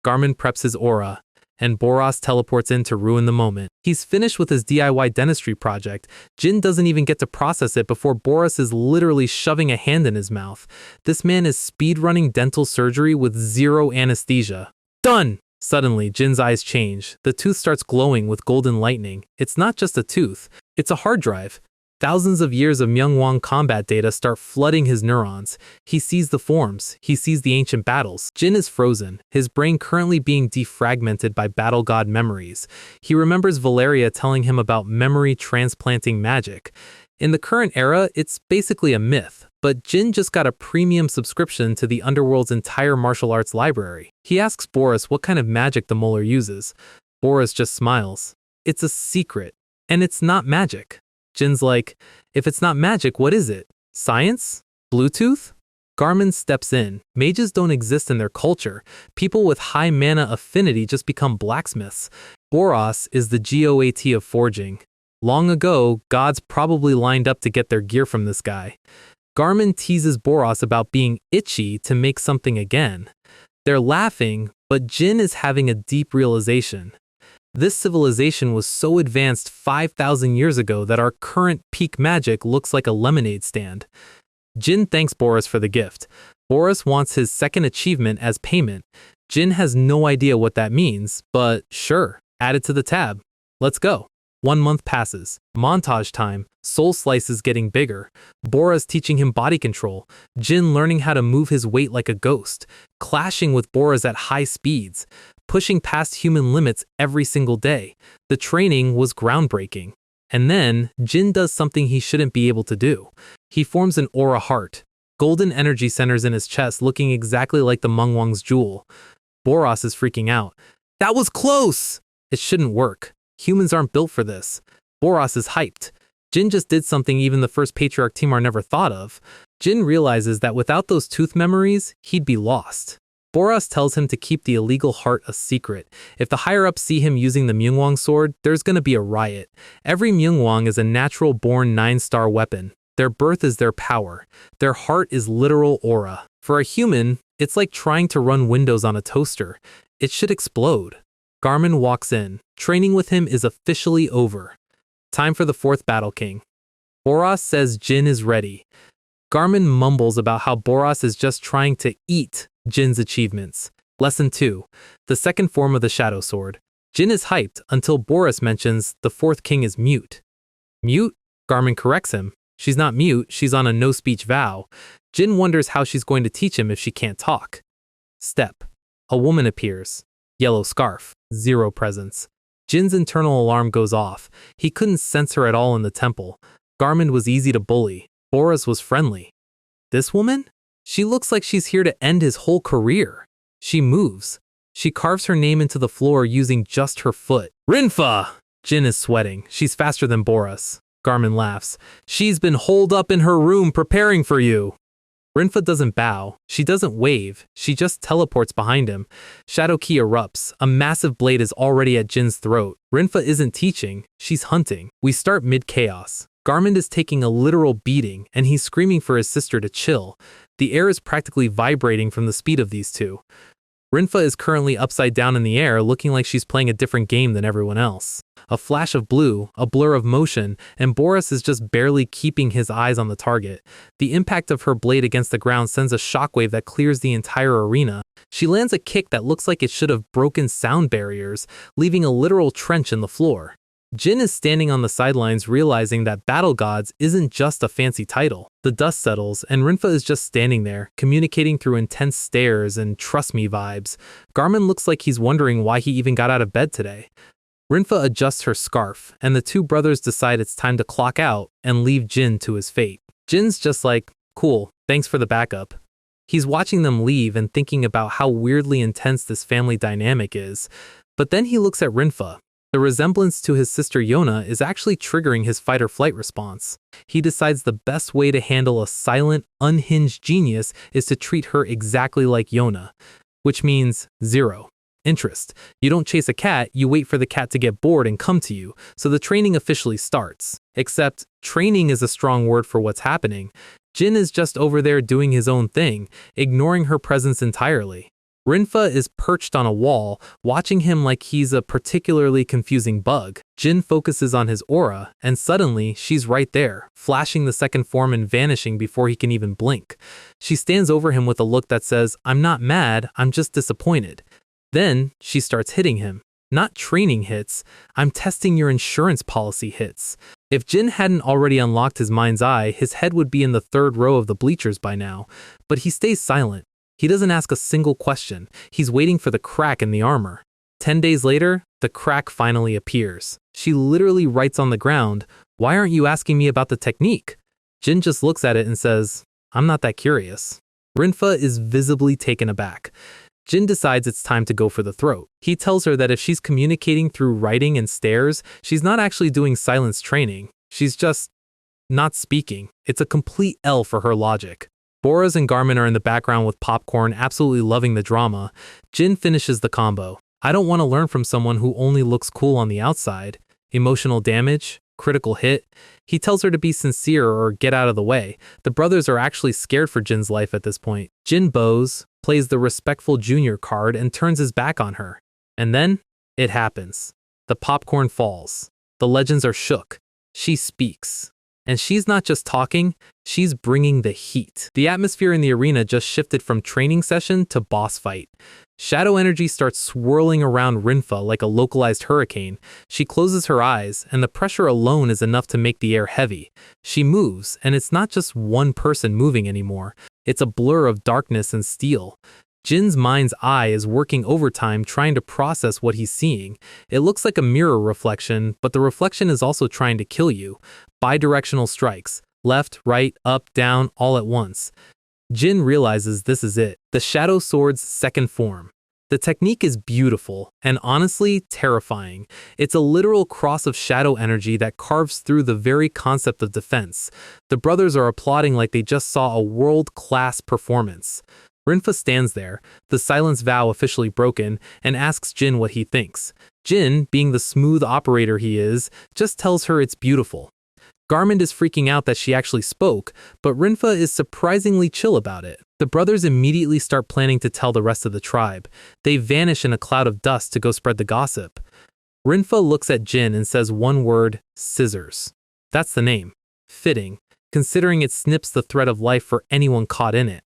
Garmin preps his aura, and Boros teleports in to ruin the moment. He's finished with his DIY dentistry project. Jin doesn't even get to process it before Boros is literally shoving a hand in his mouth. This man is speedrunning dental surgery with zero anesthesia. Done! Suddenly, Jin's eyes change. The tooth starts glowing with golden lightning. It's not just a tooth, it's a hard drive. Thousands of years of Myungwang combat data start flooding his neurons. He sees the forms. He sees the ancient battles. Jin is frozen, his brain currently being defragmented by battle god memories. He remembers Valeria telling him about memory transplanting magic. In the current era, it's basically a myth, but Jin just got a premium subscription to the Underworld's entire martial arts library. He asks Boris what kind of magic the Molar uses. Boris just smiles. It's a secret, and it's not magic. Jin's like, if it's not magic, what is it? Science? Bluetooth? Garmin steps in. Mages don't exist in their culture. People with high mana affinity just become blacksmiths. Boros is the GOAT of forging. Long ago, gods probably lined up to get their gear from this guy. Garmin teases Boros about being itchy to make something again. They're laughing, but Jin is having a deep realization. This civilization was so advanced 5,000 years ago that our current peak magic looks like a lemonade stand. Jin thanks Boris for the gift. Boris wants his second achievement as payment. Jin has no idea what that means, but sure, add it to the tab. Let's go. 1 month passes. Montage time. Soul Slice is getting bigger. Boris teaching him body control. Jin learning how to move his weight like a ghost. Clashing with Boris at high speeds. Pushing past human limits every single day. The training was groundbreaking. And then, Jin does something he shouldn't be able to do. He forms an aura heart. Golden energy centers in his chest looking exactly like the Myungwang's jewel. Boros is freaking out. That was close! It shouldn't work. Humans aren't built for this. Boros is hyped. Jin just did something even the first Patriarch Timar never thought of. Jin realizes that without those tooth memories, he'd be lost. Boros tells him to keep the illegal heart a secret. If the higher-ups see him using the Myungwang sword, there's gonna be a riot. Every Myungwang is a natural-born 9-star weapon. Their birth is their power. Their heart is literal aura. For a human, it's like trying to run Windows on a toaster. It should explode. Garmin walks in. Training with him is officially over. Time for the fourth battle king. Boras says Jin is ready. Garmin mumbles about how Boras is just trying to eat Jin's achievements. Lesson 2. The second form of the Shadow Sword. Jin is hyped until Boras mentions the fourth king is mute. Mute? Garmin corrects him. She's not mute, she's on a no-speech vow. Jin wonders how she's going to teach him if she can't talk. Step. A woman appears. Yellow scarf. Zero presence. Jin's internal alarm goes off. He couldn't sense her at all in the temple. Garmin was easy to bully. Boras was friendly. This woman? She looks like she's here to end his whole career. She moves. She carves her name into the floor using just her foot. Rinfa! Jin is sweating. She's faster than Boras. Garmin laughs. She's been holed up in her room preparing for you. Rinfa doesn't bow. She doesn't wave. She just teleports behind him. Shadow Ki erupts. A massive blade is already at Jin's throat. Rinfa isn't teaching. She's hunting. We start mid-chaos. Garmin is taking a literal beating, and he's screaming for his sister to chill. The air is practically vibrating from the speed of these two. Rinfa is currently upside down in the air, looking like she's playing a different game than everyone else. A flash of blue, a blur of motion, and Boras is just barely keeping his eyes on the target. The impact of her blade against the ground sends a shockwave that clears the entire arena. She lands a kick that looks like it should have broken sound barriers, leaving a literal trench in the floor. Jin is standing on the sidelines realizing that Battle Gods isn't just a fancy title. The dust settles, and Rinfa is just standing there, communicating through intense stares and trust me vibes. Garmin looks like he's wondering why he even got out of bed today. Rinfa adjusts her scarf, and the two brothers decide it's time to clock out and leave Jin to his fate. Jin's just like, cool, thanks for the backup. He's watching them leave and thinking about how weirdly intense this family dynamic is. But then he looks at Rinfa. The resemblance to his sister Yona is actually triggering his fight-or-flight response. He decides the best way to handle a silent, unhinged genius is to treat her exactly like Yona, which means 0 interest. You don't chase a cat, you wait for the cat to get bored and come to you, so the training officially starts. Except, training is a strong word for what's happening. Jin is just over there doing his own thing, ignoring her presence entirely. Rinfa is perched on a wall, watching him like he's a particularly confusing bug. Jin focuses on his aura, and suddenly, she's right there, flashing the second form and vanishing before he can even blink. She stands over him with a look that says, I'm not mad, I'm just disappointed. Then, she starts hitting him. Not training hits, I'm testing your insurance policy hits. If Jin hadn't already unlocked his mind's eye, his head would be in the third row of the bleachers by now. But he stays silent. He doesn't ask a single question. He's waiting for the crack in the armor. 10 days later, the crack finally appears. She literally writes on the ground, why aren't you asking me about the technique? Jin just looks at it and says, I'm not that curious. Rinfa is visibly taken aback. Jin decides it's time to go for the throat. He tells her that if she's communicating through writing and stares, she's not actually doing silence training. She's just not speaking. It's a complete L for her logic. Boras and Garmin are in the background with popcorn, absolutely loving the drama. Jin finishes the combo. I don't want to learn from someone who only looks cool on the outside. Emotional damage, critical hit. He tells her to be sincere or get out of the way. The brothers are actually scared for Jin's life at this point. Jin bows, plays the respectful junior card, and turns his back on her. And then, it happens. The popcorn falls. The legends are shook. She speaks. And she's not just talking, she's bringing the heat. The atmosphere in the arena just shifted from training session to boss fight. Shadow energy starts swirling around Rinfa like a localized hurricane. She closes her eyes, and the pressure alone is enough to make the air heavy. She moves, and it's not just one person moving anymore. It's a blur of darkness and steel. Jin's mind's eye is working overtime trying to process what he's seeing. It looks like a mirror reflection, but the reflection is also trying to kill you. Bidirectional strikes. Left, right, up, down, all at once. Jin realizes this is it. The Shadow Sword's second form. The technique is beautiful, and honestly, terrifying. It's a literal cross of shadow energy that carves through the very concept of defense. The brothers are applauding like they just saw a world-class performance. Rinfa stands there, the silence vow officially broken, and asks Jin what he thinks. Jin, being the smooth operator he is, just tells her it's beautiful. Garmin is freaking out that she actually spoke, but Rinfa is surprisingly chill about it. The brothers immediately start planning to tell the rest of the tribe. They vanish in a cloud of dust to go spread the gossip. Rinfa looks at Jin and says one word, scissors. That's the name. Fitting, considering it snips the thread of life for anyone caught in it.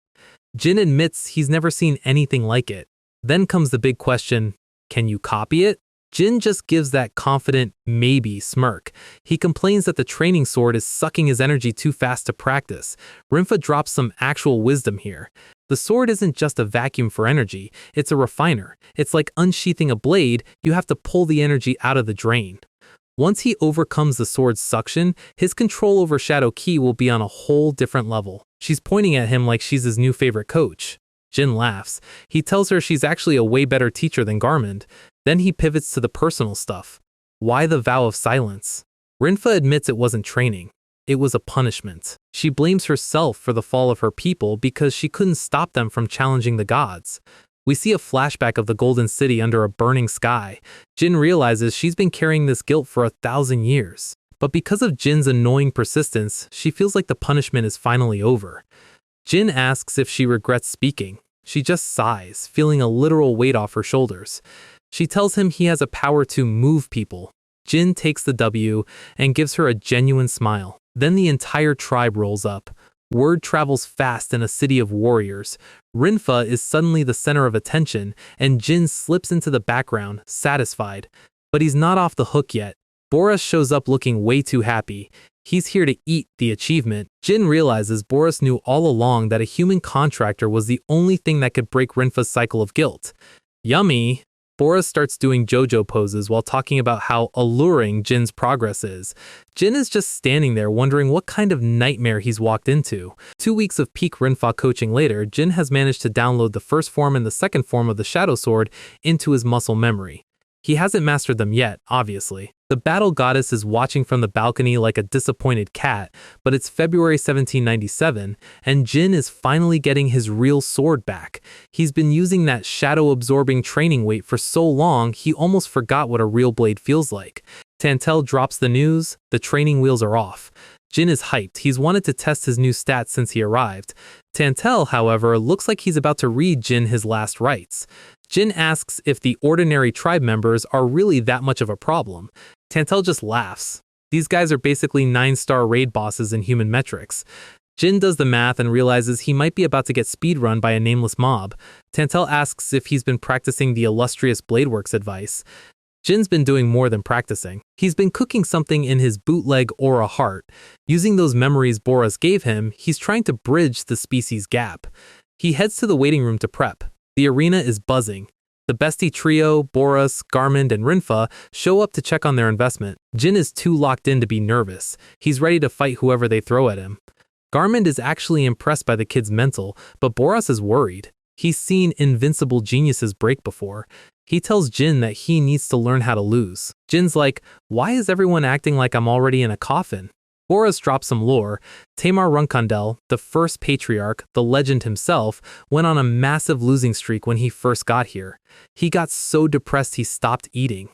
Jin admits he's never seen anything like it. Then comes the big question, can you copy it? Jin just gives that confident, maybe smirk. He complains that the training sword is sucking his energy too fast to practice. Rinfa drops some actual wisdom here. The sword isn't just a vacuum for energy, it's a refiner. It's like unsheathing a blade, you have to pull the energy out of the drain. Once he overcomes the sword's suction, his control over Shadow Ki will be on a whole different level. She's pointing at him like she's his new favorite coach. Jin laughs. He tells her she's actually a way better teacher than Garmond. Then he pivots to the personal stuff. Why the vow of silence? Rinfa admits it wasn't training. It was a punishment. She blames herself for the fall of her people because she couldn't stop them from challenging the gods. We see a flashback of the Golden City under a burning sky. Jin realizes she's been carrying this guilt for 1,000 years. But because of Jin's annoying persistence, she feels like the punishment is finally over. Jin asks if she regrets speaking. She just sighs, feeling a literal weight off her shoulders. She tells him he has a power to move people. Jin takes the W and gives her a genuine smile. Then the entire tribe rolls up. Word travels fast in a city of warriors. Rinfa is suddenly the center of attention, and Jin slips into the background, satisfied. But he's not off the hook yet. Boris shows up looking way too happy. He's here to eat the achievement. Jin realizes Boris knew all along that a human contractor was the only thing that could break Rinfa's cycle of guilt. Yummy! Boris starts doing JoJo poses while talking about how alluring Jin's progress is. Jin is just standing there wondering what kind of nightmare he's walked into. 2 weeks of peak Rinfa coaching later, Jin has managed to download the first form and the second form of the Shadow Sword into his muscle memory. He hasn't mastered them yet, obviously. The battle goddess is watching from the balcony like a disappointed cat, but it's February 1797, and Jin is finally getting his real sword back. He's been using that shadow-absorbing training weight for so long, he almost forgot what a real blade feels like. Tantel drops the news, the training wheels are off. Jin is hyped, he's wanted to test his new stats since he arrived. Tantel, however, looks like he's about to read Jin his last rites. Jin asks if the ordinary tribe members are really that much of a problem. Tantel just laughs. These guys are basically 9-star raid bosses in human metrics. Jin does the math and realizes he might be about to get speedrun by a nameless mob. Tantel asks if he's been practicing the illustrious Bladeworks advice. Jin's been doing more than practicing. He's been cooking something in his bootleg aura heart. Using those memories Boris gave him, he's trying to bridge the species gap. He heads to the waiting room to prep. The arena is buzzing. The bestie trio, Boris, Garmond, and Rinfa, show up to check on their investment. Jin is too locked in to be nervous. He's ready to fight whoever they throw at him. Garmond is actually impressed by the kid's mental, but Boris is worried. He's seen invincible geniuses break before. He tells Jin that he needs to learn how to lose. Jin's like, why is everyone acting like I'm already in a coffin? Boris drops some lore. Tamar Runkondel, the first patriarch, the legend himself, went on a massive losing streak when he first got here. He got so depressed he stopped eating.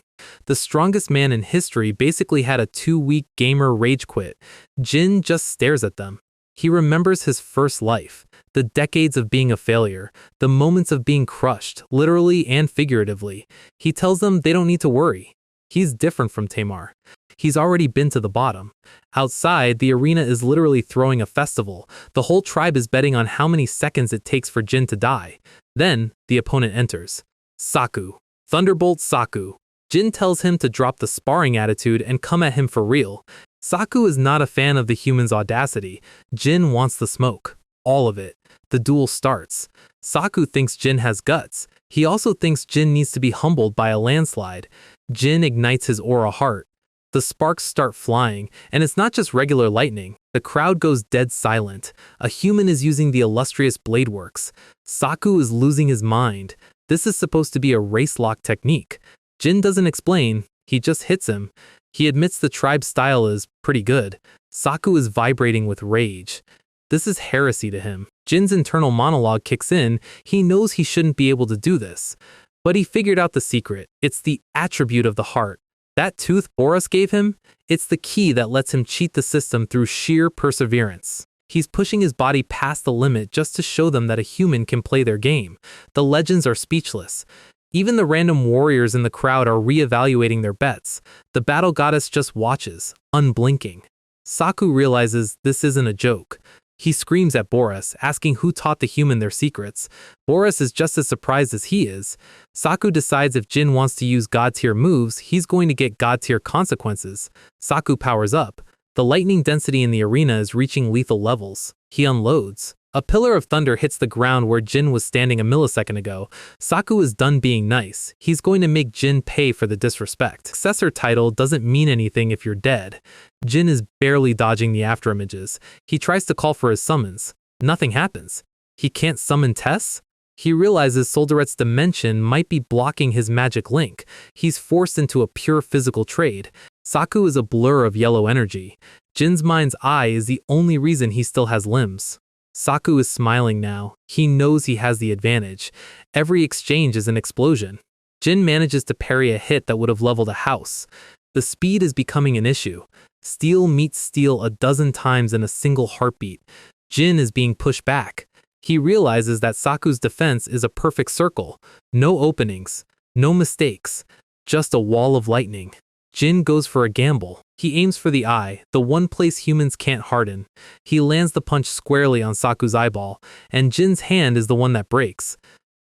The strongest man in history basically had a 2-week gamer rage quit. Jin just stares at them. He remembers his first life, the decades of being a failure, the moments of being crushed, literally and figuratively. He tells them they don't need to worry. He's different from Tamar. He's already been to the bottom. Outside, the arena is literally throwing a festival. The whole tribe is betting on how many seconds it takes for Jin to die. Then, the opponent enters. Saku. Thunderbolt Saku. Jin tells him to drop the sparring attitude and come at him for real. Saku is not a fan of the human's audacity. Jin wants the smoke. All of it. The duel starts. Saku thinks Jin has guts. He also thinks Jin needs to be humbled by a landslide. Jin ignites his aura heart. The sparks start flying, and it's not just regular lightning. The crowd goes dead silent. A human is using the illustrious Bladeworks. Saku is losing his mind. This is supposed to be a race lock technique. Jin doesn't explain, he just hits him. He admits the tribe's style is pretty good. Saku is vibrating with rage. This is heresy to him. Jin's internal monologue kicks in. He knows he shouldn't be able to do this. But he figured out the secret. It's the attribute of the heart. That tooth Boris gave him, it's the key that lets him cheat the system through sheer perseverance. He's pushing his body past the limit just to show them that a human can play their game. The legends are speechless. Even the random warriors in the crowd are reevaluating their bets. The battle goddess just watches, unblinking. Saku realizes this isn't a joke. He screams at Boris, asking who taught the human their secrets. Boris is just as surprised as he is. Saku decides if Jin wants to use god-tier moves, he's going to get god-tier consequences. Saku powers up. The lightning density in the arena is reaching lethal levels. He unloads. A pillar of thunder hits the ground where Jin was standing a millisecond ago. Saku is done being nice. He's going to make Jin pay for the disrespect. Successor title doesn't mean anything if you're dead. Jin is barely dodging the afterimages. He tries to call for his summons. Nothing happens. He can't summon Tess? He realizes Solderet's dimension might be blocking his magic link. He's forced into a pure physical trade. Saku is a blur of yellow energy. Jin's mind's eye is the only reason he still has limbs. Saku is smiling now. He knows he has the advantage. Every exchange is an explosion. Jin manages to parry a hit that would have leveled a house. The speed is becoming an issue. Steel meets steel a dozen times in a single heartbeat. Jin is being pushed back. He realizes that Saku's defense is a perfect circle. No openings. No mistakes. Just a wall of lightning. Jin goes for a gamble. He aims for the eye, the one place humans can't harden. He lands the punch squarely on Saku's eyeball, and Jin's hand is the one that breaks.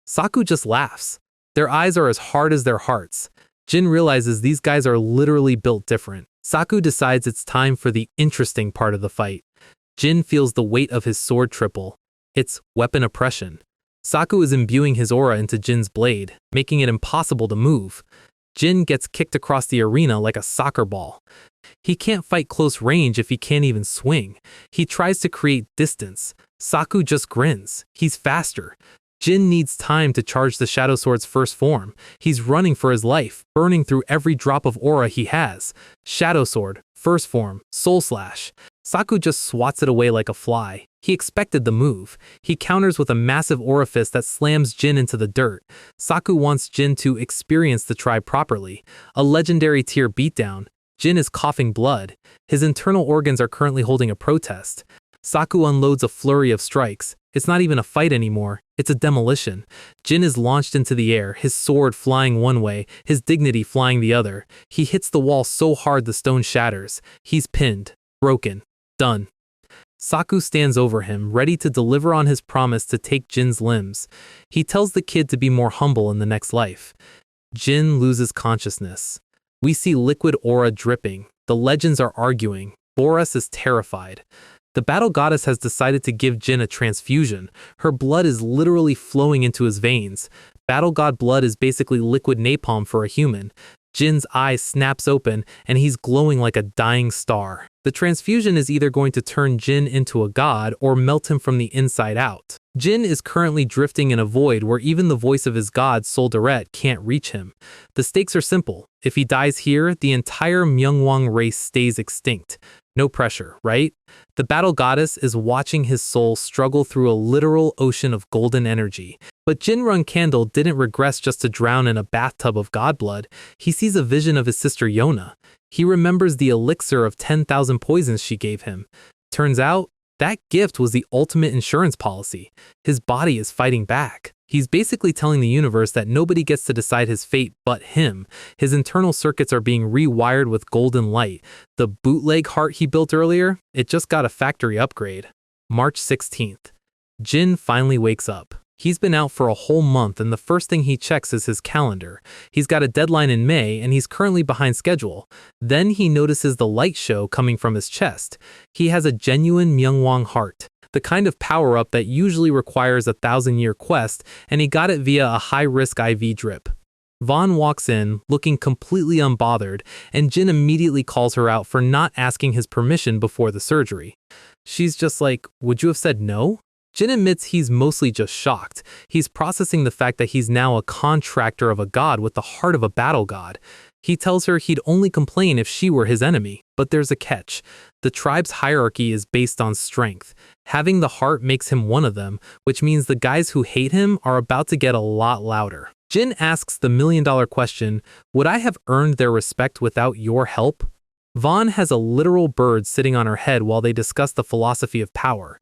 Saku just laughs. Their eyes are as hard as their hearts. Jin realizes these guys are literally built different. Saku decides it's time for the interesting part of the fight. Jin feels the weight of his sword triple. It's weapon oppression. Saku is imbuing his aura into Jin's blade, making it impossible to move. Jin gets kicked across the arena like a soccer ball. He can't fight close range if he can't even swing. He tries to create distance. Saku just grins. He's faster. Jin needs time to charge the Shadow Sword's first form. He's running for his life, burning through every drop of aura he has. Shadow Sword, first form, Soul Slash. Saku just swats it away like a fly. He expected the move. He counters with a massive orifice that slams Jin into the dirt. Saku wants Jin to experience the tribe properly. A legendary tier beatdown. Jin is coughing blood. His internal organs are currently holding a protest. Saku unloads a flurry of strikes. It's not even a fight anymore. It's a demolition. Jin is launched into the air, his sword flying one way, his dignity flying the other. He hits the wall so hard the stone shatters. He's pinned. Broken. Done. Saku stands over him, ready to deliver on his promise to take Jin's limbs. He tells the kid to be more humble in the next life. Jin loses consciousness. We see liquid aura dripping. The legends are arguing. Boris is terrified. The battle goddess has decided to give Jin a transfusion. Her blood is literally flowing into his veins. Battle god blood is basically liquid napalm for a human. Jin's eye snaps open, and he's glowing like a dying star. The transfusion is either going to turn Jin into a god or melt him from the inside out. Jin is currently drifting in a void where even the voice of his god, Solderet, can't reach him. The stakes are simple. If he dies here, the entire Myungwang race stays extinct. No pressure, right? The battle goddess is watching his soul struggle through a literal ocean of golden energy. But Jinrun Candle didn't regress just to drown in a bathtub of god blood. He sees a vision of his sister Yona. He remembers the elixir of 10,000 poisons she gave him. Turns out, that gift was the ultimate insurance policy. His body is fighting back. He's basically telling the universe that nobody gets to decide his fate but him. His internal circuits are being rewired with golden light. The bootleg heart he built earlier, it just got a factory upgrade. March 16th. Jin finally wakes up. He's been out for a whole month, and the first thing he checks is his calendar. He's got a deadline in May, and he's currently behind schedule. Then he notices the light show coming from his chest. He has a genuine Myungwang heart, the kind of power-up that usually requires a 1,000-year quest, and he got it via a high-risk IV drip. Vaughn walks in, looking completely unbothered, and Jin immediately calls her out for not asking his permission before the surgery. She's just like, "Would you have said no?" Jin admits he's mostly just shocked. He's processing the fact that he's now a contractor of a god with the heart of a battle god. He tells her he'd only complain if she were his enemy, but there's a catch. The tribe's hierarchy is based on strength. Having the heart makes him one of them, which means the guys who hate him are about to get a lot louder. Jin asks the million-dollar question, would I have earned their respect without your help? Vaughn has a literal bird sitting on her head while they discuss the philosophy of power.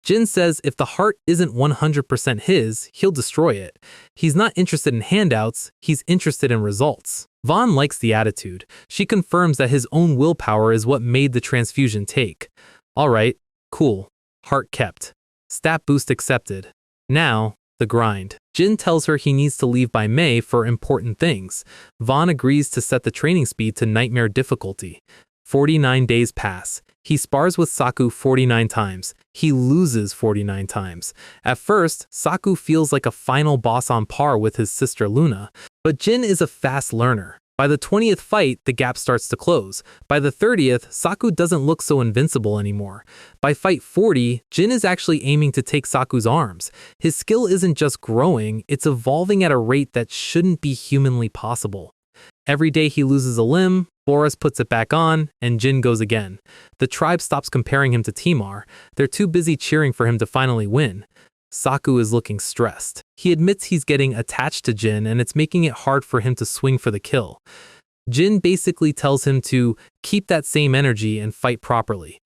Jin says if the heart isn't 100% his, he'll destroy it. He's not interested in handouts, he's interested in results. Vaughn likes the attitude. She confirms that his own willpower is what made the transfusion take. Alright, cool. Heart kept. Stat boost accepted. Now, the grind. Jin tells her he needs to leave by May for important things. Vaughn agrees to set the training speed to nightmare difficulty. 49 days pass. He spars with Saku 49 times. He loses 49 times. At first, Saku feels like a final boss on par with his sister Luna, but Jin is a fast learner. By the 20th fight, the gap starts to close. By the 30th, Saku doesn't look so invincible anymore. By fight 40, Jin is actually aiming to take Saku's arms. His skill isn't just growing, it's evolving at a rate that shouldn't be humanly possible. Every day he loses a limb, Boris puts it back on, and Jin goes again. The tribe stops comparing him to Timar. They're too busy cheering for him to finally win. Saku is looking stressed. He admits he's getting attached to Jin and it's making it hard for him to swing for the kill. Jin basically tells him to keep that same energy and fight properly.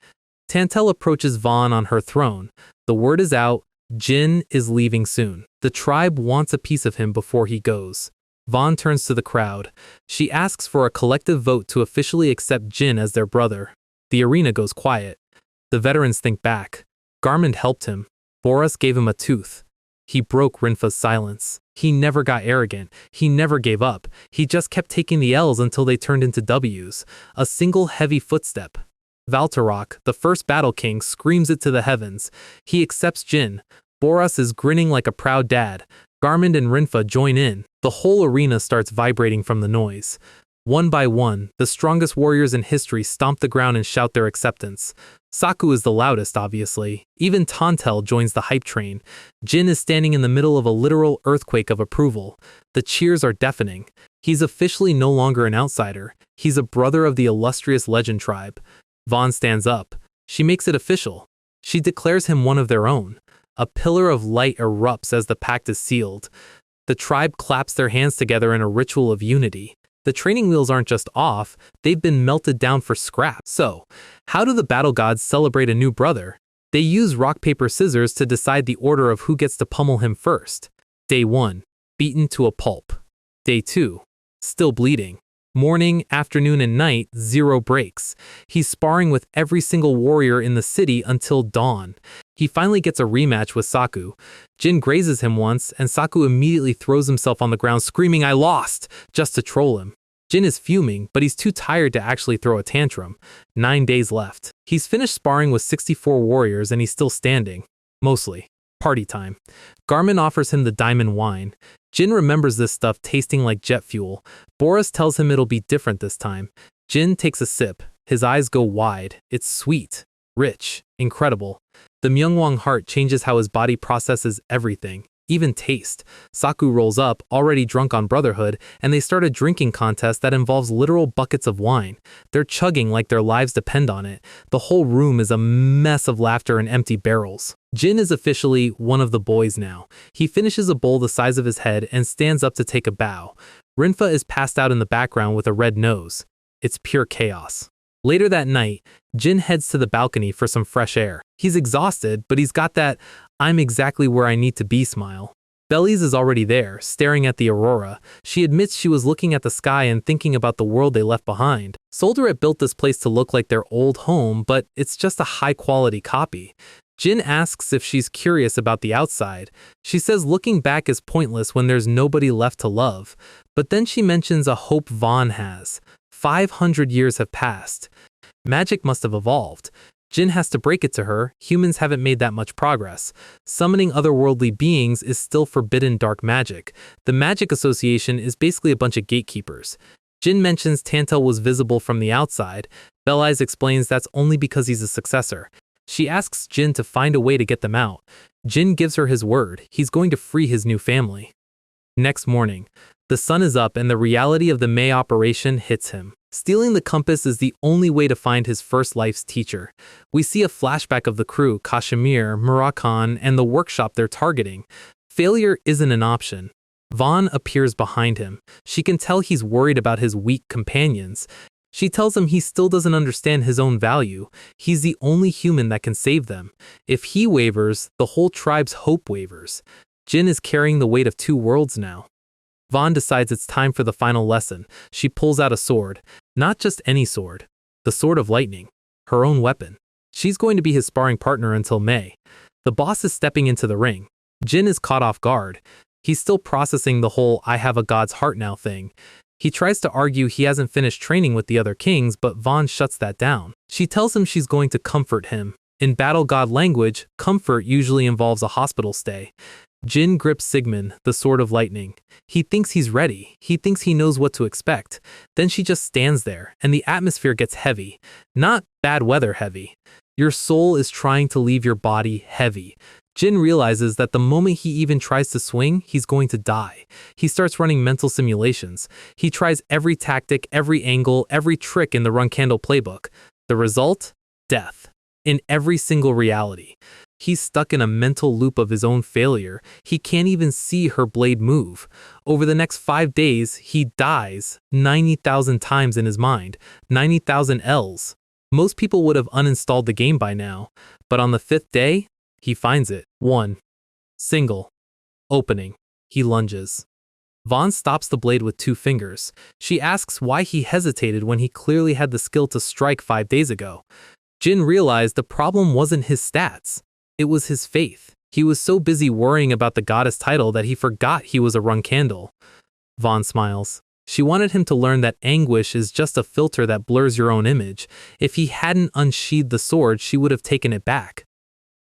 Tantel approaches Vaughn on her throne. The word is out, Jin is leaving soon. The tribe wants a piece of him before he goes. Vaughn turns to the crowd. She asks for a collective vote to officially accept Jin as their brother. The arena goes quiet. The veterans think back. Garmund helped him. Boris gave him a tooth. He broke Rinfa's silence. He never got arrogant. He never gave up. He just kept taking the L's until they turned into W's. A single heavy footstep. Valtorok, the first Battle King, screams it to the heavens. He accepts Jin. Boris is grinning like a proud dad. Garmund and Rinfa join in. The whole arena starts vibrating from the noise. One by one, the strongest warriors in history stomp the ground and shout their acceptance. Saku is the loudest, obviously. Even Tantel joins the hype train. Jin is standing in the middle of a literal earthquake of approval. The cheers are deafening. He's officially no longer an outsider. He's a brother of the illustrious legend tribe. Vaughn stands up. She makes it official. She declares him one of their own. A pillar of light erupts as the pact is sealed. The tribe claps their hands together in a ritual of unity. The training wheels aren't just off, they've been melted down for scrap. So, how do the battle gods celebrate a new brother? They use rock, paper, scissors to decide the order of who gets to pummel him first. Day 1, beaten to a pulp. Day 2, still bleeding. Morning, afternoon, and night, 0 breaks. He's sparring with every single warrior in the city until dawn. He finally gets a rematch with Saku. Jin grazes him once, and Saku immediately throws himself on the ground screaming, "I lost!" just to troll him. Jin is fuming, but he's too tired to actually throw a tantrum. 9 days left. He's finished sparring with 64 warriors and he's still standing. Mostly. Party time. Garmin offers him the diamond wine. Jin remembers this stuff tasting like jet fuel. Boris tells him it'll be different this time. Jin takes a sip. His eyes go wide. It's sweet, rich, incredible. The Myungwang heart changes how his body processes everything, even taste. Saku rolls up, already drunk on brotherhood, and they start a drinking contest that involves literal buckets of wine. They're chugging like their lives depend on it. The whole room is a mess of laughter and empty barrels. Jin is officially one of the boys now. He finishes a bowl the size of his head and stands up to take a bow. Rinfa is passed out in the background with a red nose. It's pure chaos. Later that night, Jin heads to the balcony for some fresh air. He's exhausted, but he's got that "I'm exactly where I need to be" smile. Belize is already there, staring at the aurora. She admits she was looking at the sky and thinking about the world they left behind. Solderette built this place to look like their old home, but it's just a high-quality copy. Jin asks if she's curious about the outside. She says looking back is pointless when there's nobody left to love. But then she mentions a hope Vaughn has. 500 years have passed. Magic must have evolved. Jin has to break it to her. Humans haven't made that much progress. Summoning otherworldly beings is still forbidden dark magic. The Magic Association is basically a bunch of gatekeepers. Jin mentions Tantel was visible from the outside. Belize explains that's only because he's a successor. She asks Jin to find a way to get them out. Jin gives her his word. He's going to free his new family. Next morning, the sun is up and the reality of the May operation hits him. Stealing the compass is the only way to find his first life's teacher. We see a flashback of the crew, Kashmir, Murakan, and the workshop they're targeting. Failure isn't an option. Vaughn appears behind him. She can tell he's worried about his weak companions. She tells him he still doesn't understand his own value. He's the only human that can save them. If he wavers, the whole tribe's hope wavers. Jin is carrying the weight of two worlds now. Vaughn decides it's time for the final lesson. She pulls out a sword. Not just any sword. The Sword of Lightning. Her own weapon. She's going to be his sparring partner until May. The boss is stepping into the ring. Jin is caught off guard. He's still processing the whole "I have a god's heart now" thing. He tries to argue he hasn't finished training with the other kings, but Vaughn shuts that down. She tells him she's going to comfort him. In battle god language, comfort usually involves a hospital stay. Jin grips Sigmund, the Sword of Lightning. He thinks he's ready. He thinks he knows what to expect. Then she just stands there, and the atmosphere gets heavy. Not bad weather heavy. Your soul is trying to leave your body heavy. Jin realizes that the moment he even tries to swing, he's going to die. He starts running mental simulations. He tries every tactic, every angle, every trick in the Run Candle playbook. The result? Death. In every single reality. He's stuck in a mental loop of his own failure. He can't even see her blade move. Over the next 5 days, he dies 90,000 times in his mind. 90,000 L's. Most people would have uninstalled the game by now. But on the 5th day, he finds it. 1. Single. Opening. He lunges. Vaughn stops the blade with 2 fingers. She asks why he hesitated when he clearly had the skill to strike 5 days ago. Jin realized the problem wasn't his stats. It was his faith. He was so busy worrying about the goddess title that he forgot he was a Run Candle. Vaughn smiles. She wanted him to learn that anguish is just a filter that blurs your own image. If he hadn't unsheathed the sword, she would have taken it back.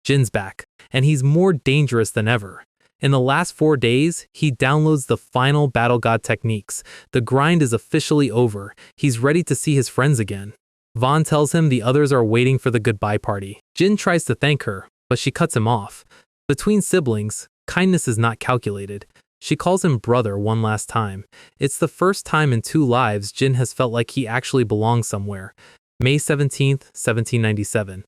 Jin's back, and he's more dangerous than ever. In the last 4 days, he downloads the final battle god techniques. The grind is officially over. He's ready to see his friends again. Vaughn tells him the others are waiting for the goodbye party. Jin tries to thank her, but she cuts him off. Between siblings, kindness is not calculated. She calls him brother one last time. It's the first time in 2 lives Jin has felt like he actually belongs somewhere. May 17th, 1797.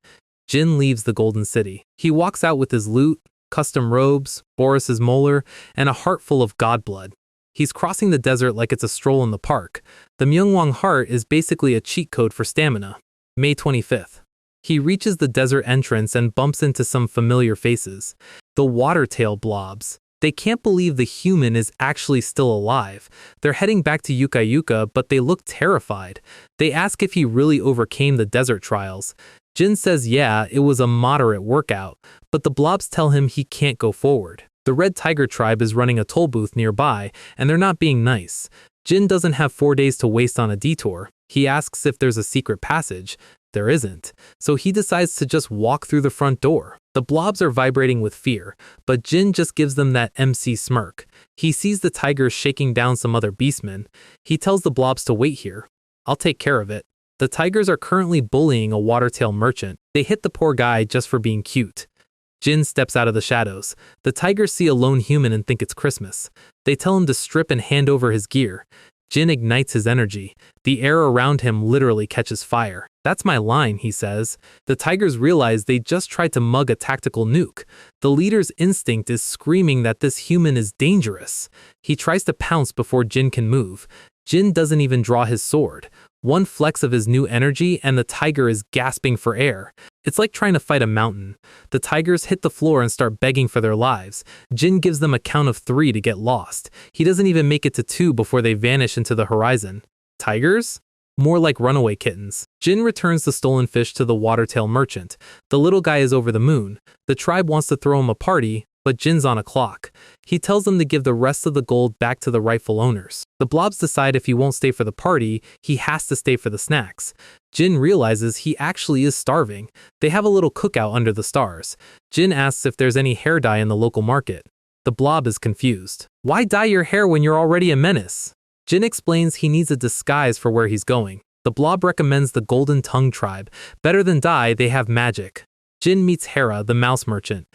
Jin leaves the Golden City. He walks out with his loot, custom robes, Boris's molar, and a heart full of god blood. He's crossing the desert like it's a stroll in the park. The Myungwang heart is basically a cheat code for stamina. May 25th. He reaches the desert entrance and bumps into some familiar faces. The watertail blobs. They can't believe the human is actually still alive. They're heading back to Yuka Yuka, but they look terrified. They ask if he really overcame the desert trials. Jin says yeah, it was a moderate workout, but the blobs tell him he can't go forward. The Red Tiger tribe is running a toll booth nearby, and they're not being nice. Jin doesn't have 4 days to waste on a detour. He asks if there's a secret passage. There isn't, so he decides to just walk through the front door. The blobs are vibrating with fear, but Jin just gives them that MC smirk. He sees the tigers shaking down some other beastmen. He tells the blobs to wait here. I'll take care of it. The tigers are currently bullying a watertail merchant. They hit the poor guy just for being cute. Jin steps out of the shadows. The tigers see a lone human and think it's Christmas. They tell him to strip and hand over his gear. Jin ignites his energy. The air around him literally catches fire. That's my line, he says. The tigers realize they just tried to mug a tactical nuke. The leader's instinct is screaming that this human is dangerous. He tries to pounce before Jin can move. Jin doesn't even draw his sword. One flex of his new energy and the tiger is gasping for air. It's like trying to fight a mountain. The tigers hit the floor and start begging for their lives. Jin gives them a count of 3 to get lost. He doesn't even make it to 2 before they vanish into the horizon. Tigers? More like runaway kittens. Jin returns the stolen fish to the watertail merchant. The little guy is over the moon. The tribe wants to throw him a party, but Jin's on a clock. He tells them to give the rest of the gold back to the rightful owners. The blobs decide if he won't stay for the party, he has to stay for the snacks. Jin realizes he actually is starving. They have a little cookout under the stars. Jin asks if there's any hair dye in the local market. The blob is confused. Why dye your hair when you're already a menace? Jin explains he needs a disguise for where he's going. The blob recommends the Golden Tongue tribe. Better than dye, they have magic. Jin meets Hera, the mouse merchant.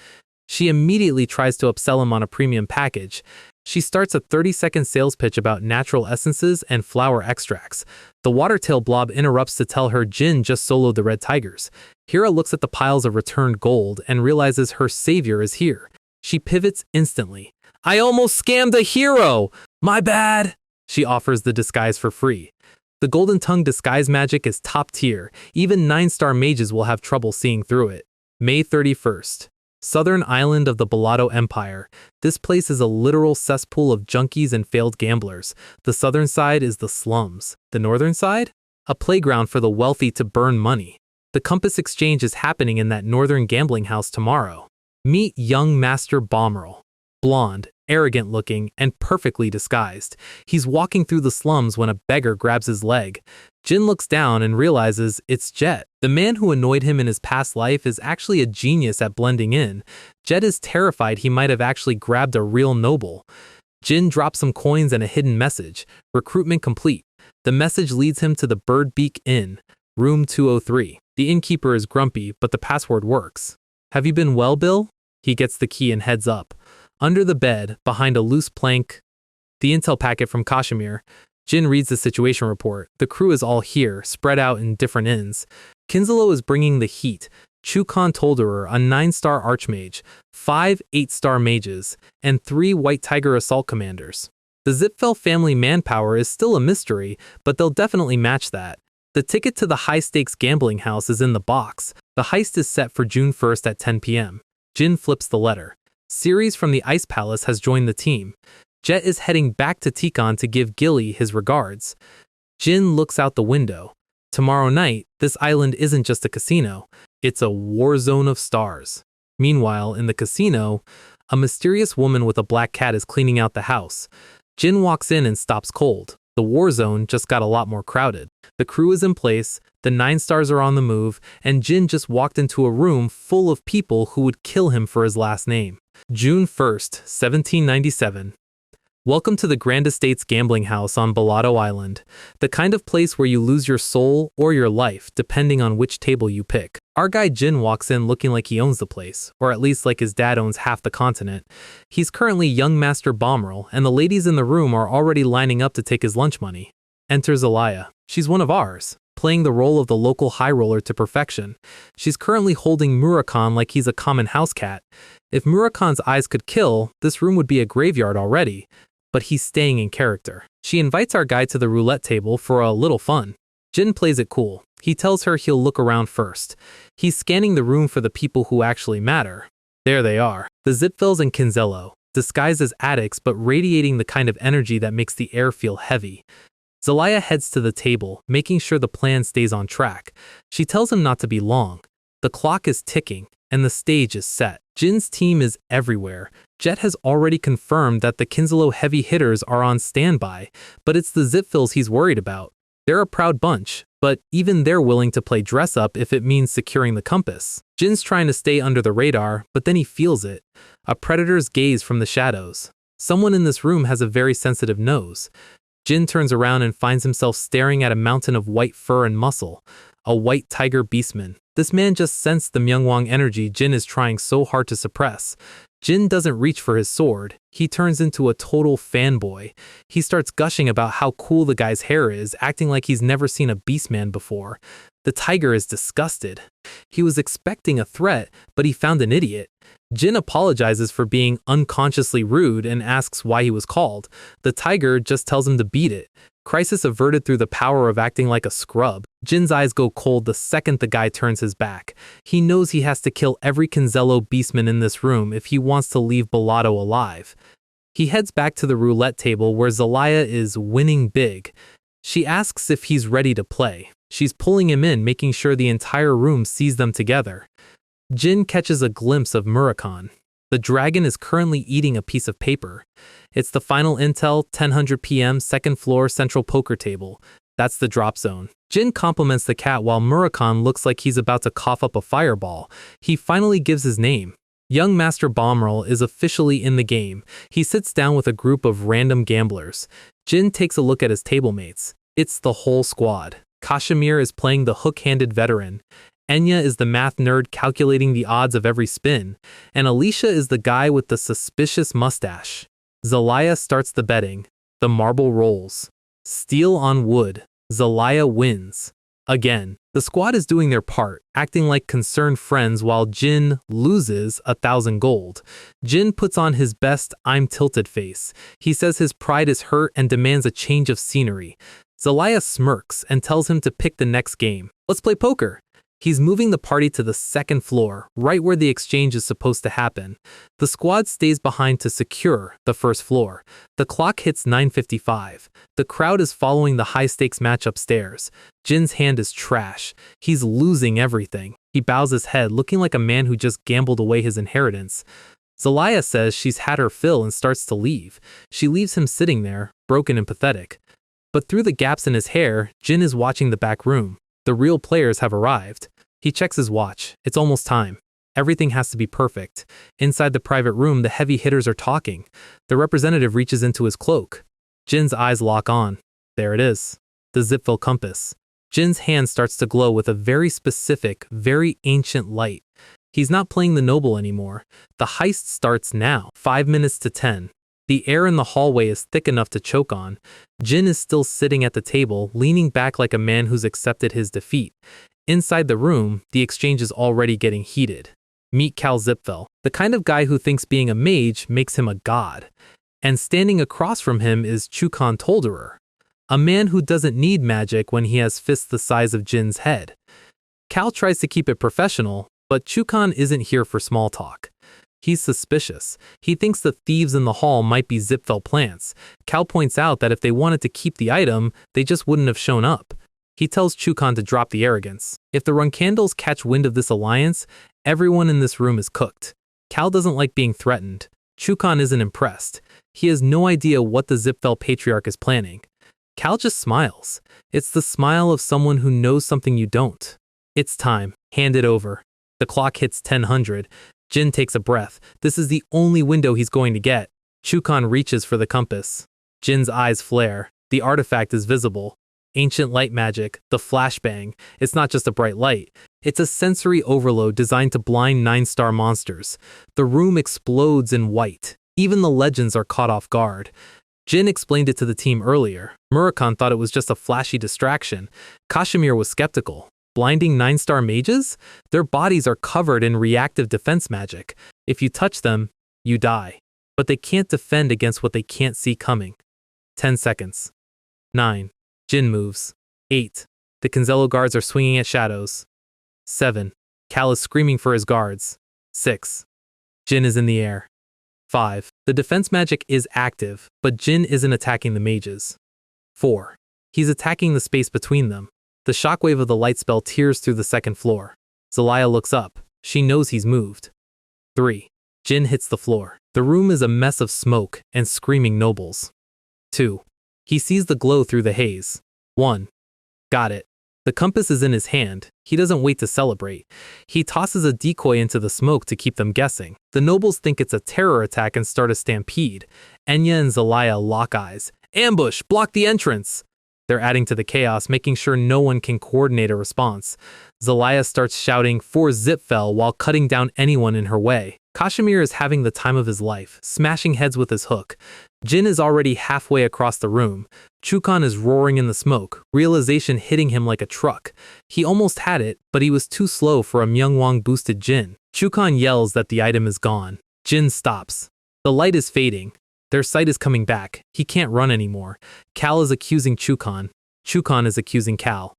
She immediately tries to upsell him on a premium package. She starts a 30-second sales pitch about natural essences and flower extracts. The watertail blob interrupts to tell her Jin just soloed the red tigers. Hera looks at the piles of returned gold and realizes her savior is here. She pivots instantly. I almost scammed a hero! My bad! She offers the disguise for free. The golden tongue disguise magic is top tier. Even 9-star mages will have trouble seeing through it. May 31st. Southern Island of the Bellotto Empire. This place is a literal cesspool of junkies and failed gamblers. The southern side is the slums. The northern side? A playground for the wealthy to burn money. The Compass Exchange is happening in that northern gambling house tomorrow. Meet young Master Bommerl. Blonde, arrogant looking, and perfectly disguised. He's walking through the slums when a beggar grabs his leg. Jin looks down and realizes it's Jet. The man who annoyed him in his past life is actually a genius at blending in. Jet is terrified he might have actually grabbed a real noble. Jin drops some coins and a hidden message. Recruitment complete. The message leads him to the Birdbeak Inn, room 203. The innkeeper is grumpy, but the password works. Have you been well, Bill? He gets the key and heads up. Under the bed, behind a loose plank, the intel packet from Kashmir. Jin reads the situation report. The crew is all here, spread out in different inns. Kinzalo is bringing the heat. Chukon Tolderer, a 9-star archmage, 5 8-star mages, and 3 White Tiger assault commanders. The Zipfel family manpower is still a mystery, but they'll definitely match that. The ticket to the high-stakes gambling house is in the box. The heist is set for June 1st at 10 p.m. Jin flips the letter. Ceres from the Ice Palace has joined the team. Jet is heading back to Tikon to give Gilly his regards. Jin looks out the window. Tomorrow night, this island isn't just a casino. It's a war zone of stars. Meanwhile, in the casino, a mysterious woman with a black cat is cleaning out the house. Jin walks in and stops cold. The war zone just got a lot more crowded. The crew is in place, the 9 stars are on the move, and Jin just walked into a room full of people who would kill him for his last name. June 1st, 1797. Welcome to the Grand Estates gambling house on Bellotto Island, the kind of place where you lose your soul or your life depending on which table you pick. Our guy Jin walks in looking like he owns the place, or at least like his dad owns half the continent. He's currently young Master Bommerl, and the ladies in the room are already lining up to take his lunch money. Enter Zelaya. She's one of ours, playing the role of the local high roller to perfection. She's currently holding Murakhan like he's a common house cat. If Murakhan's eyes could kill, this room would be a graveyard already. But he's staying in character. She invites our guy to the roulette table for a little fun. Jin plays it cool. He tells her he'll look around first. He's scanning the room for the people who actually matter. There they are. The Zipfels and Kinzello, disguised as addicts but radiating the kind of energy that makes the air feel heavy. Zelaya heads to the table, making sure the plan stays on track. She tells him not to be long. The clock is ticking, and the stage is set. Jin's team is everywhere. Jet has already confirmed that the Kinzalo heavy hitters are on standby, but it's the Zipfels he's worried about. They're a proud bunch, but even they're willing to play dress-up if it means securing the compass. Jin's trying to stay under the radar, but then he feels it. A predator's gaze from the shadows. Someone in this room has a very sensitive nose. Jin turns around and finds himself staring at a mountain of white fur and muscle. A white tiger beastman. This man just sensed the Myungwang energy Jin is trying so hard to suppress. Jin doesn't reach for his sword. He turns into a total fanboy. He starts gushing about how cool the guy's hair is, acting like he's never seen a beastman before. The tiger is disgusted. He was expecting a threat, but he found an idiot. Jin apologizes for being unconsciously rude and asks why he was called. The tiger just tells him to beat it. Crisis averted through the power of acting like a scrub. Jin's eyes go cold the second the guy turns his back. He knows he has to kill every Kinzello beastman in this room if he wants to leave Bellotto alive. He heads back to the roulette table where Zelaya is winning big. She asks if he's ready to play. She's pulling him in, making sure the entire room sees them together. Jin catches a glimpse of Murakhan. The dragon is currently eating a piece of paper. It's the final intel, 10:00 p.m., second floor, central poker table. That's the drop zone. Jin compliments the cat while Murakhan looks like he's about to cough up a fireball. He finally gives his name. Young Master Bommerl is officially in the game. He sits down with a group of random gamblers. Jin takes a look at his tablemates. It's the whole squad. Kashmir is playing the hook-handed veteran. Enya is the math nerd calculating the odds of every spin, and Alicia is the guy with the suspicious mustache. Zelaya starts the betting. The marble rolls. Steel on wood. Zelaya wins. Again, the squad is doing their part, acting like concerned friends while Jin loses 1,000 gold. Jin puts on his best I'm tilted face. He says his pride is hurt and demands a change of scenery. Zelaya smirks and tells him to pick the next game. Let's play poker. He's moving the party to the second floor, right where the exchange is supposed to happen. The squad stays behind to secure the first floor. The clock hits 9:55. The crowd is following the high-stakes match upstairs. Jin's hand is trash. He's losing everything. He bows his head, looking like a man who just gambled away his inheritance. Zelaya says she's had her fill and starts to leave. She leaves him sitting there, broken and pathetic. But through the gaps in his hair, Jin is watching the back room. The real players have arrived. He checks his watch. It's almost time. Everything has to be perfect. Inside the private room, the heavy hitters are talking. The representative reaches into his cloak. Jin's eyes lock on. There it is. The Zipfel compass. Jin's hand starts to glow with a very specific, very ancient light. He's not playing the noble anymore. The heist starts now, 5 minutes to 10. The air in the hallway is thick enough to choke on. Jin is still sitting at the table, leaning back like a man who's accepted his defeat. Inside the room, the exchange is already getting heated. Meet Cal Zipfel, the kind of guy who thinks being a mage makes him a god. And standing across from him is Chukan Tolderer, a man who doesn't need magic when he has fists the size of Jin's head. Cal tries to keep it professional, but Chukan isn't here for small talk. He's suspicious. He thinks the thieves in the hall might be Zipfel plants. Cal points out that if they wanted to keep the item, they just wouldn't have shown up. He tells Chukan to drop the arrogance. If the Runkandals catch wind of this alliance, everyone in this room is cooked. Cal doesn't like being threatened. Chukan isn't impressed. He has no idea what the Zipfel patriarch is planning. Cal just smiles. It's the smile of someone who knows something you don't. It's time. Hand it over. The clock hits 10:00. Jin takes a breath. This is the only window he's going to get. Chukan reaches for the compass. Jin's eyes flare. The artifact is visible. Ancient light magic, the flashbang. It's not just a bright light. It's a sensory overload designed to blind 9-star monsters. The room explodes in white. Even the legends are caught off guard. Jin explained it to the team earlier. Murakhan thought it was just a flashy distraction. Kashmir was skeptical. Blinding 9-star mages? Their bodies are covered in reactive defense magic. If you touch them, you die. But they can't defend against what they can't see coming. 10 seconds. 9. Jin moves. 8. The Canzello guards are swinging at shadows. 7. Cal is screaming for his guards. 6. Jin is in the air. 5. The defense magic is active, but Jin isn't attacking the mages. 4. He's attacking the space between them. The shockwave of the light spell tears through the second floor. Zelaya looks up. She knows he's moved. 3. Jin hits the floor. The room is a mess of smoke and screaming nobles. 2. He sees the glow through the haze. 1. Got it. The compass is in his hand. He doesn't wait to celebrate. He tosses a decoy into the smoke to keep them guessing. The nobles think it's a terror attack and start a stampede. Enya and Zelaya lock eyes. Ambush! Block the entrance! They're adding to the chaos, making sure no one can coordinate a response. Zelaya starts shouting for Zipfel while cutting down anyone in her way. Kashmir is having the time of his life, smashing heads with his hook. Jin is already halfway across the room. Chukan is roaring in the smoke, realization hitting him like a truck. He almost had it, but he was too slow for a Myungwang-boosted Jin. Chukan yells that the item is gone. Jin stops. The light is fading. Their sight is coming back. He can't run anymore. Cal is accusing Chukan. Chukan is accusing Cal.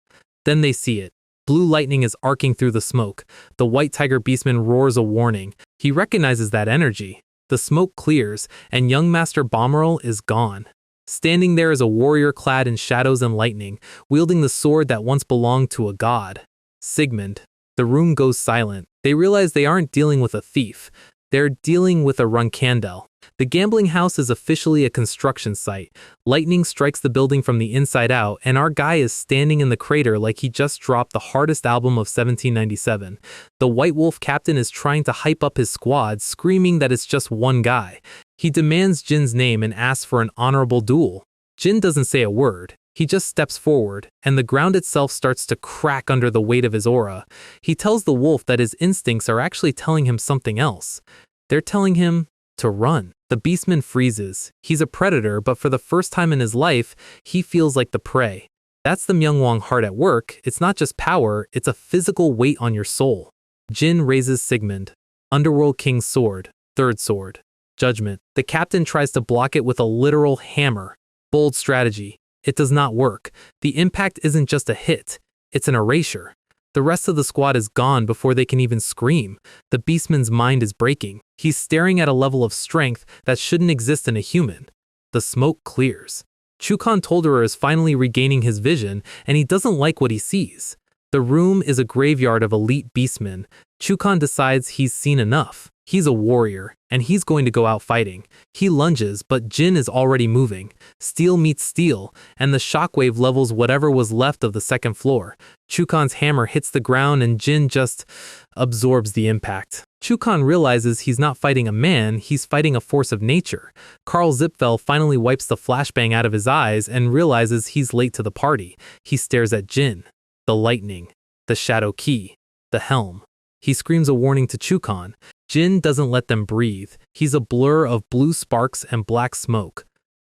Then they see it. Blue lightning is arcing through the smoke. The white tiger beastman roars a warning. He recognizes that energy. The smoke clears, and young Master Bommerl is gone. Standing there is a warrior clad in shadows and lightning, wielding the sword that once belonged to a god. Sigmund. The room goes silent. They realize they aren't dealing with a thief. They're dealing with a Runkandel. The gambling house is officially a construction site. Lightning strikes the building from the inside out, and our guy is standing in the crater like he just dropped the hardest album of 1797. The White Wolf captain is trying to hype up his squad, screaming that it's just one guy. He demands Jin's name and asks for an honorable duel. Jin doesn't say a word. He just steps forward, and the ground itself starts to crack under the weight of his aura. He tells the wolf that his instincts are actually telling him something else. They're telling him to run. The beastman freezes. He's a predator, but for the first time in his life, he feels like the prey. That's the Myungwang heart at work. It's not just power, it's a physical weight on your soul. Jin raises Sigmund. Underworld King's sword. Third sword. Judgment. The captain tries to block it with a literal hammer. Bold strategy. It does not work. The impact isn't just a hit, it's an erasure. The rest of the squad is gone before they can even scream. The beastman's mind is breaking. He's staring at a level of strength that shouldn't exist in a human. The smoke clears. Chukon Tolderer is finally regaining his vision, and he doesn't like what he sees. The room is a graveyard of elite beastmen. Chukon decides he's seen enough. He's a warrior, and he's going to go out fighting. He lunges, but Jin is already moving. Steel meets steel, and the shockwave levels whatever was left of the second floor. Chukon's hammer hits the ground, and Jin just absorbs the impact. Chukon realizes he's not fighting a man, he's fighting a force of nature. Karl Zipfel finally wipes the flashbang out of his eyes and realizes he's late to the party. He stares at Jin. The lightning, the shadow key, the helm. He screams a warning to Chukon. Jin doesn't let them breathe. He's a blur of blue sparks and black smoke.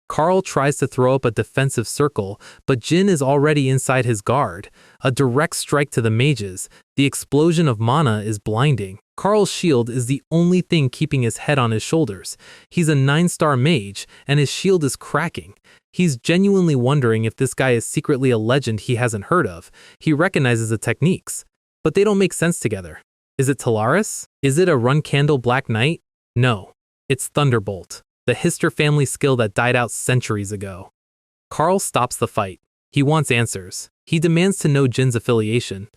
Karl tries to throw up a defensive circle, but Jin is already inside his guard. A direct strike to the mages. The explosion of mana is blinding. Karl's shield is the only thing keeping his head on his shoulders. He's a 9-star mage, and his shield is cracking. He's genuinely wondering if this guy is secretly a legend he hasn't heard of. He recognizes the techniques, but they don't make sense together. Is it Talaris? Is it a Run-Candle Black Knight? No, it's Thunderbolt, the Hister family skill that died out centuries ago. Karl stops the fight. He wants answers. He demands to know Jin's affiliation.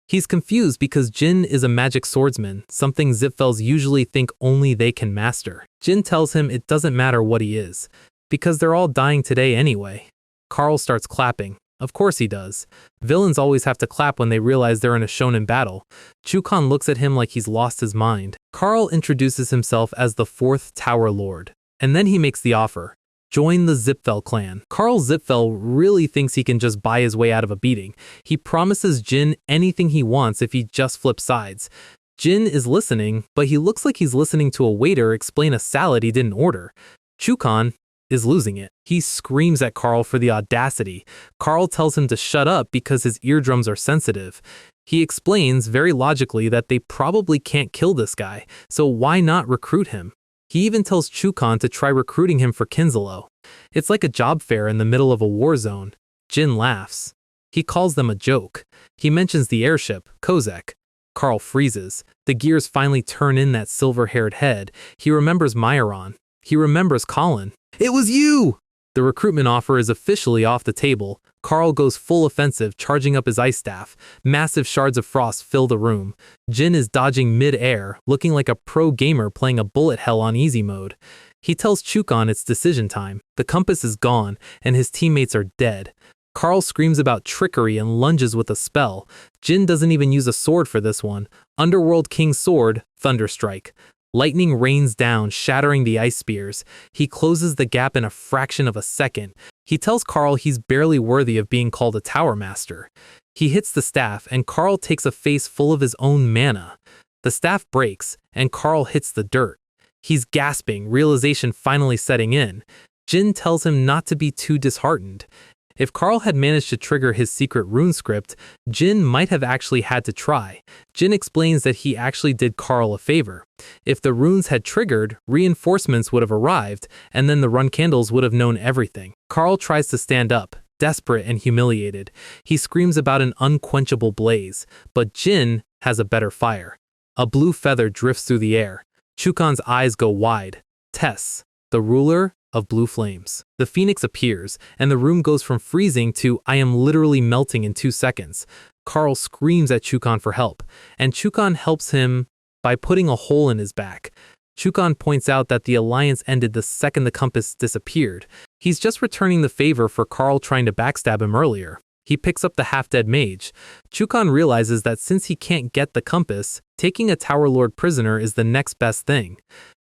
He's confused because Jin is a magic swordsman, something Zipfels usually think only they can master. Jin tells him it doesn't matter what he is, because they're all dying today anyway. Karl starts clapping. Of course he does. Villains always have to clap when they realize they're in a shonen battle. Chukon looks at him like he's lost his mind. Karl introduces himself as the 4th Tower Lord, and then he makes the offer. Join the Zipfel clan. Karl Zipfel really thinks he can just buy his way out of a beating. He promises Jin anything he wants if he just flips sides. Jin is listening, but he looks like he's listening to a waiter explain a salad he didn't order. Chukon is losing it. He screams at Karl for the audacity. Karl tells him to shut up because his eardrums are sensitive. He explains very logically that they probably can't kill this guy, so why not recruit him? He even tells Chukon to try recruiting him for Kinsalo. It's like a job fair in the middle of a war zone. Jin laughs. He calls them a joke. He mentions the airship, Kozek. Karl freezes. The gears finally turn in that silver-haired head. He remembers Myron. He remembers Colin. It was you! The recruitment offer is officially off the table. Karl goes full offensive, charging up his ice staff. Massive shards of frost fill the room. Jin is dodging mid-air, looking like a pro gamer playing a bullet hell on easy mode. He tells Chukon it's decision time. The compass is gone, and his teammates are dead. Karl screams about trickery and lunges with a spell. Jin doesn't even use a sword for this one. Underworld King's sword, Thunderstrike. Lightning rains down, shattering the ice spears. He closes the gap in a fraction of a second. He tells Karl he's barely worthy of being called a Tower Master. He hits the staff, and Karl takes a face full of his own mana. The staff breaks, and Karl hits the dirt. He's gasping, realization finally setting in. Jin tells him not to be too disheartened. If Karl had managed to trigger his secret rune script, Jin might have actually had to try. Jin explains that he actually did Karl a favor. If the runes had triggered, reinforcements would have arrived, and then the run candles would have known everything. Karl tries to stand up, desperate and humiliated. He screams about an unquenchable blaze, but Jin has a better fire. A blue feather drifts through the air. Chukon's eyes go wide. Tess, the ruler of blue flames. The phoenix appears, and the room goes from freezing to I am literally melting in 2 seconds. Karl screams at Chukon for help, and Chukon helps him by putting a hole in his back. Chukon points out that the alliance ended the second the compass disappeared. He's just returning the favor for Karl trying to backstab him earlier. He picks up the half-dead mage. Chukon realizes that since he can't get the compass, taking a Tower Lord prisoner is the next best thing.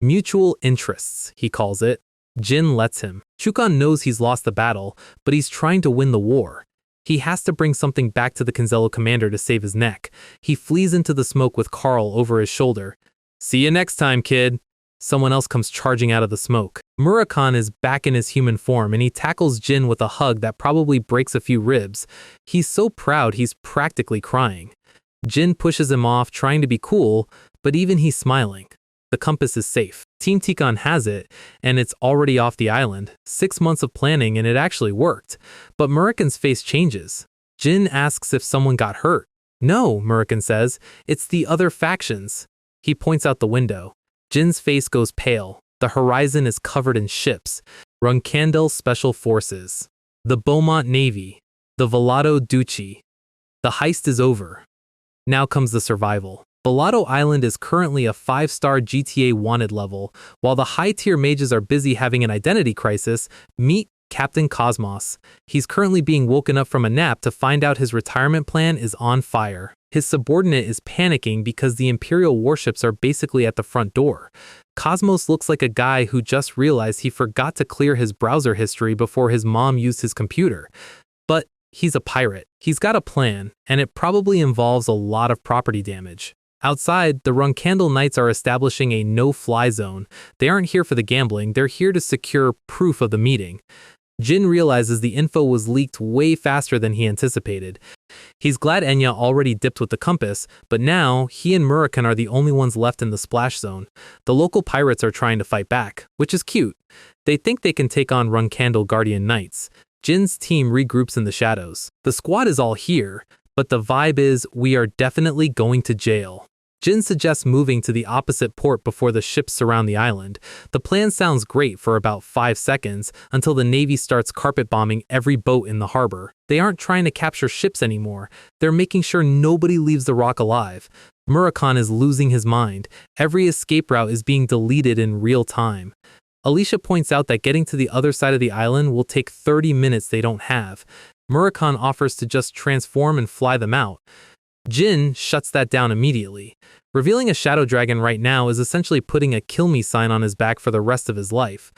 Mutual interests, he calls it. Jin lets him. Chukon knows he's lost the battle, but he's trying to win the war. He has to bring something back to the Kinsella commander to save his neck. He flees into the smoke with Karl over his shoulder. See you next time, kid. Someone else comes charging out of the smoke. Murakhan is back in his human form, and he tackles Jin with a hug that probably breaks a few ribs. He's so proud he's practically crying. Jin pushes him off, trying to be cool, but even he's smiling. The compass is safe. Team Tikon has it, and it's already off the island. 6 months of planning and it actually worked. But Murikan's face changes. Jin asks if someone got hurt. No, Murikan says, it's the other factions. He points out the window. Jin's face goes pale. The horizon is covered in ships. Runkandel Special Forces. The Beaumont Navy. The Velado Duchy. The heist is over. Now comes the survival. Velado Island is currently a 5-star GTA wanted level. While the high-tier mages are busy having an identity crisis, meet Captain Cosmos. He's currently being woken up from a nap to find out his retirement plan is on fire. His subordinate is panicking because the Imperial warships are basically at the front door. Cosmos looks like a guy who just realized he forgot to clear his browser history before his mom used his computer. But he's a pirate. He's got a plan, and it probably involves a lot of property damage. Outside, the Runkandel Knights are establishing a no-fly zone. They aren't here for the gambling, they're here to secure proof of the meeting. Jin realizes the info was leaked way faster than he anticipated. He's glad Enya already dipped with the compass, but now he and Murikan are the only ones left in the splash zone. The local pirates are trying to fight back, which is cute. They think they can take on Runkandel Guardian Knights. Jin's team regroups in the shadows. The squad is all here, but the vibe is we are definitely going to jail. Jin suggests moving to the opposite port before the ships surround the island. The plan sounds great for about 5 seconds until the Navy starts carpet bombing every boat in the harbor. They aren't trying to capture ships anymore. They're making sure nobody leaves the rock alive. Murikan is losing his mind. Every escape route is being deleted in real time. Alicia points out that getting to the other side of the island will take 30 minutes they don't have. Murikan offers to just transform and fly them out. Jin shuts that down immediately. Revealing a shadow dragon right now is essentially putting a kill me sign on his back for the rest of his life.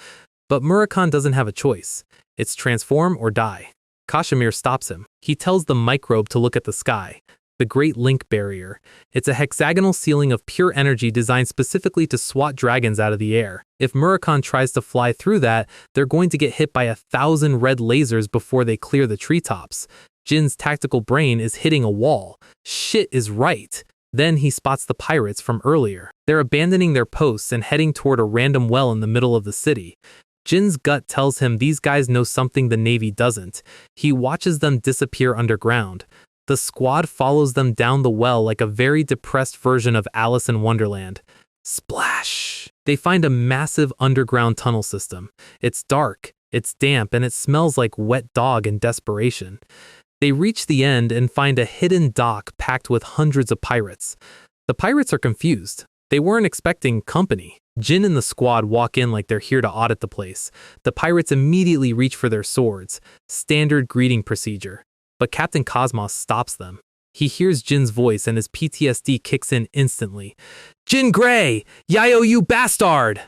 But Murikan doesn't have a choice. It's transform or die. Kashmir stops him. He tells the microbe to look at the sky. The Great Link Barrier. It's a hexagonal ceiling of pure energy designed specifically to swat dragons out of the air. If Murikan tries to fly through that, they're going to get hit by 1,000 red lasers before they clear the treetops. Jin's tactical brain is hitting a wall. Shit is right. Then he spots the pirates from earlier. They're abandoning their posts and heading toward a random well in the middle of the city. Jin's gut tells him these guys know something the Navy doesn't. He watches them disappear underground. The squad follows them down the well like a very depressed version of Alice in Wonderland. Splash! They find a massive underground tunnel system. It's dark, it's damp, and it smells like wet dog in desperation. They reach the end and find a hidden dock packed with hundreds of pirates. The pirates are confused. They weren't expecting company. Jin and the squad walk in like they're here to audit the place. The pirates immediately reach for their swords. Standard greeting procedure. But Captain Cosmos stops them. He hears Jin's voice and his PTSD kicks in instantly. Jin Gray! Yayo, you bastard!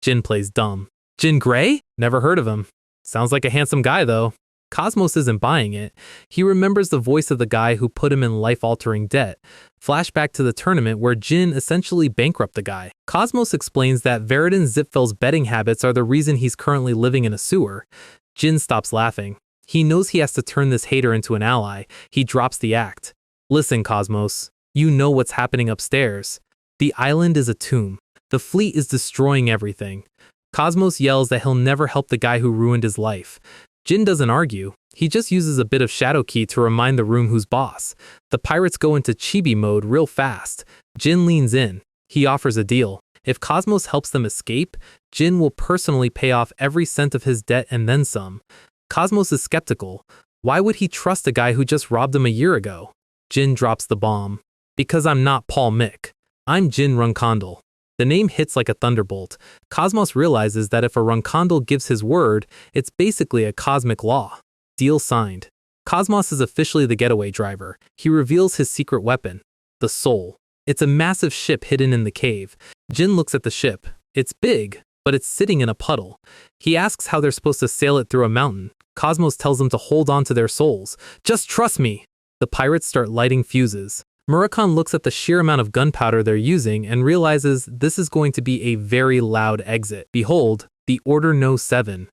Jin plays dumb. Jin Gray? Never heard of him. Sounds like a handsome guy though. Cosmos isn't buying it. He remembers the voice of the guy who put him in life-altering debt. Flashback to the tournament where Jin essentially bankrupted the guy. Cosmos explains that Veridon Zipfel's betting habits are the reason he's currently living in a sewer. Jin stops laughing. He knows he has to turn this hater into an ally. He drops the act. Listen, Cosmos. You know what's happening upstairs. The island is a tomb. The fleet is destroying everything. Cosmos yells that he'll never help the guy who ruined his life. Jin doesn't argue. He just uses a bit of Shadow Key to remind the room who's boss. The pirates go into chibi mode real fast. Jin leans in. He offers a deal. If Cosmos helps them escape, Jin will personally pay off every cent of his debt and then some. Cosmos is skeptical. Why would he trust a guy who just robbed him a year ago? Jin drops the bomb. Because I'm not Paul Mick. I'm Jin Runkandel. The name hits like a thunderbolt. Cosmos realizes that if a Runkandel gives his word, it's basically a cosmic law. Deal signed. Cosmos is officially the getaway driver. He reveals his secret weapon, the Soul. It's a massive ship hidden in the cave. Jin looks at the ship. It's big, but it's sitting in a puddle. He asks how they're supposed to sail it through a mountain. Cosmos tells them to hold on to their souls. Just trust me. The pirates start lighting fuses. Murikan looks at the sheer amount of gunpowder they're using and realizes this is going to be a very loud exit. Behold, the Order No. 7.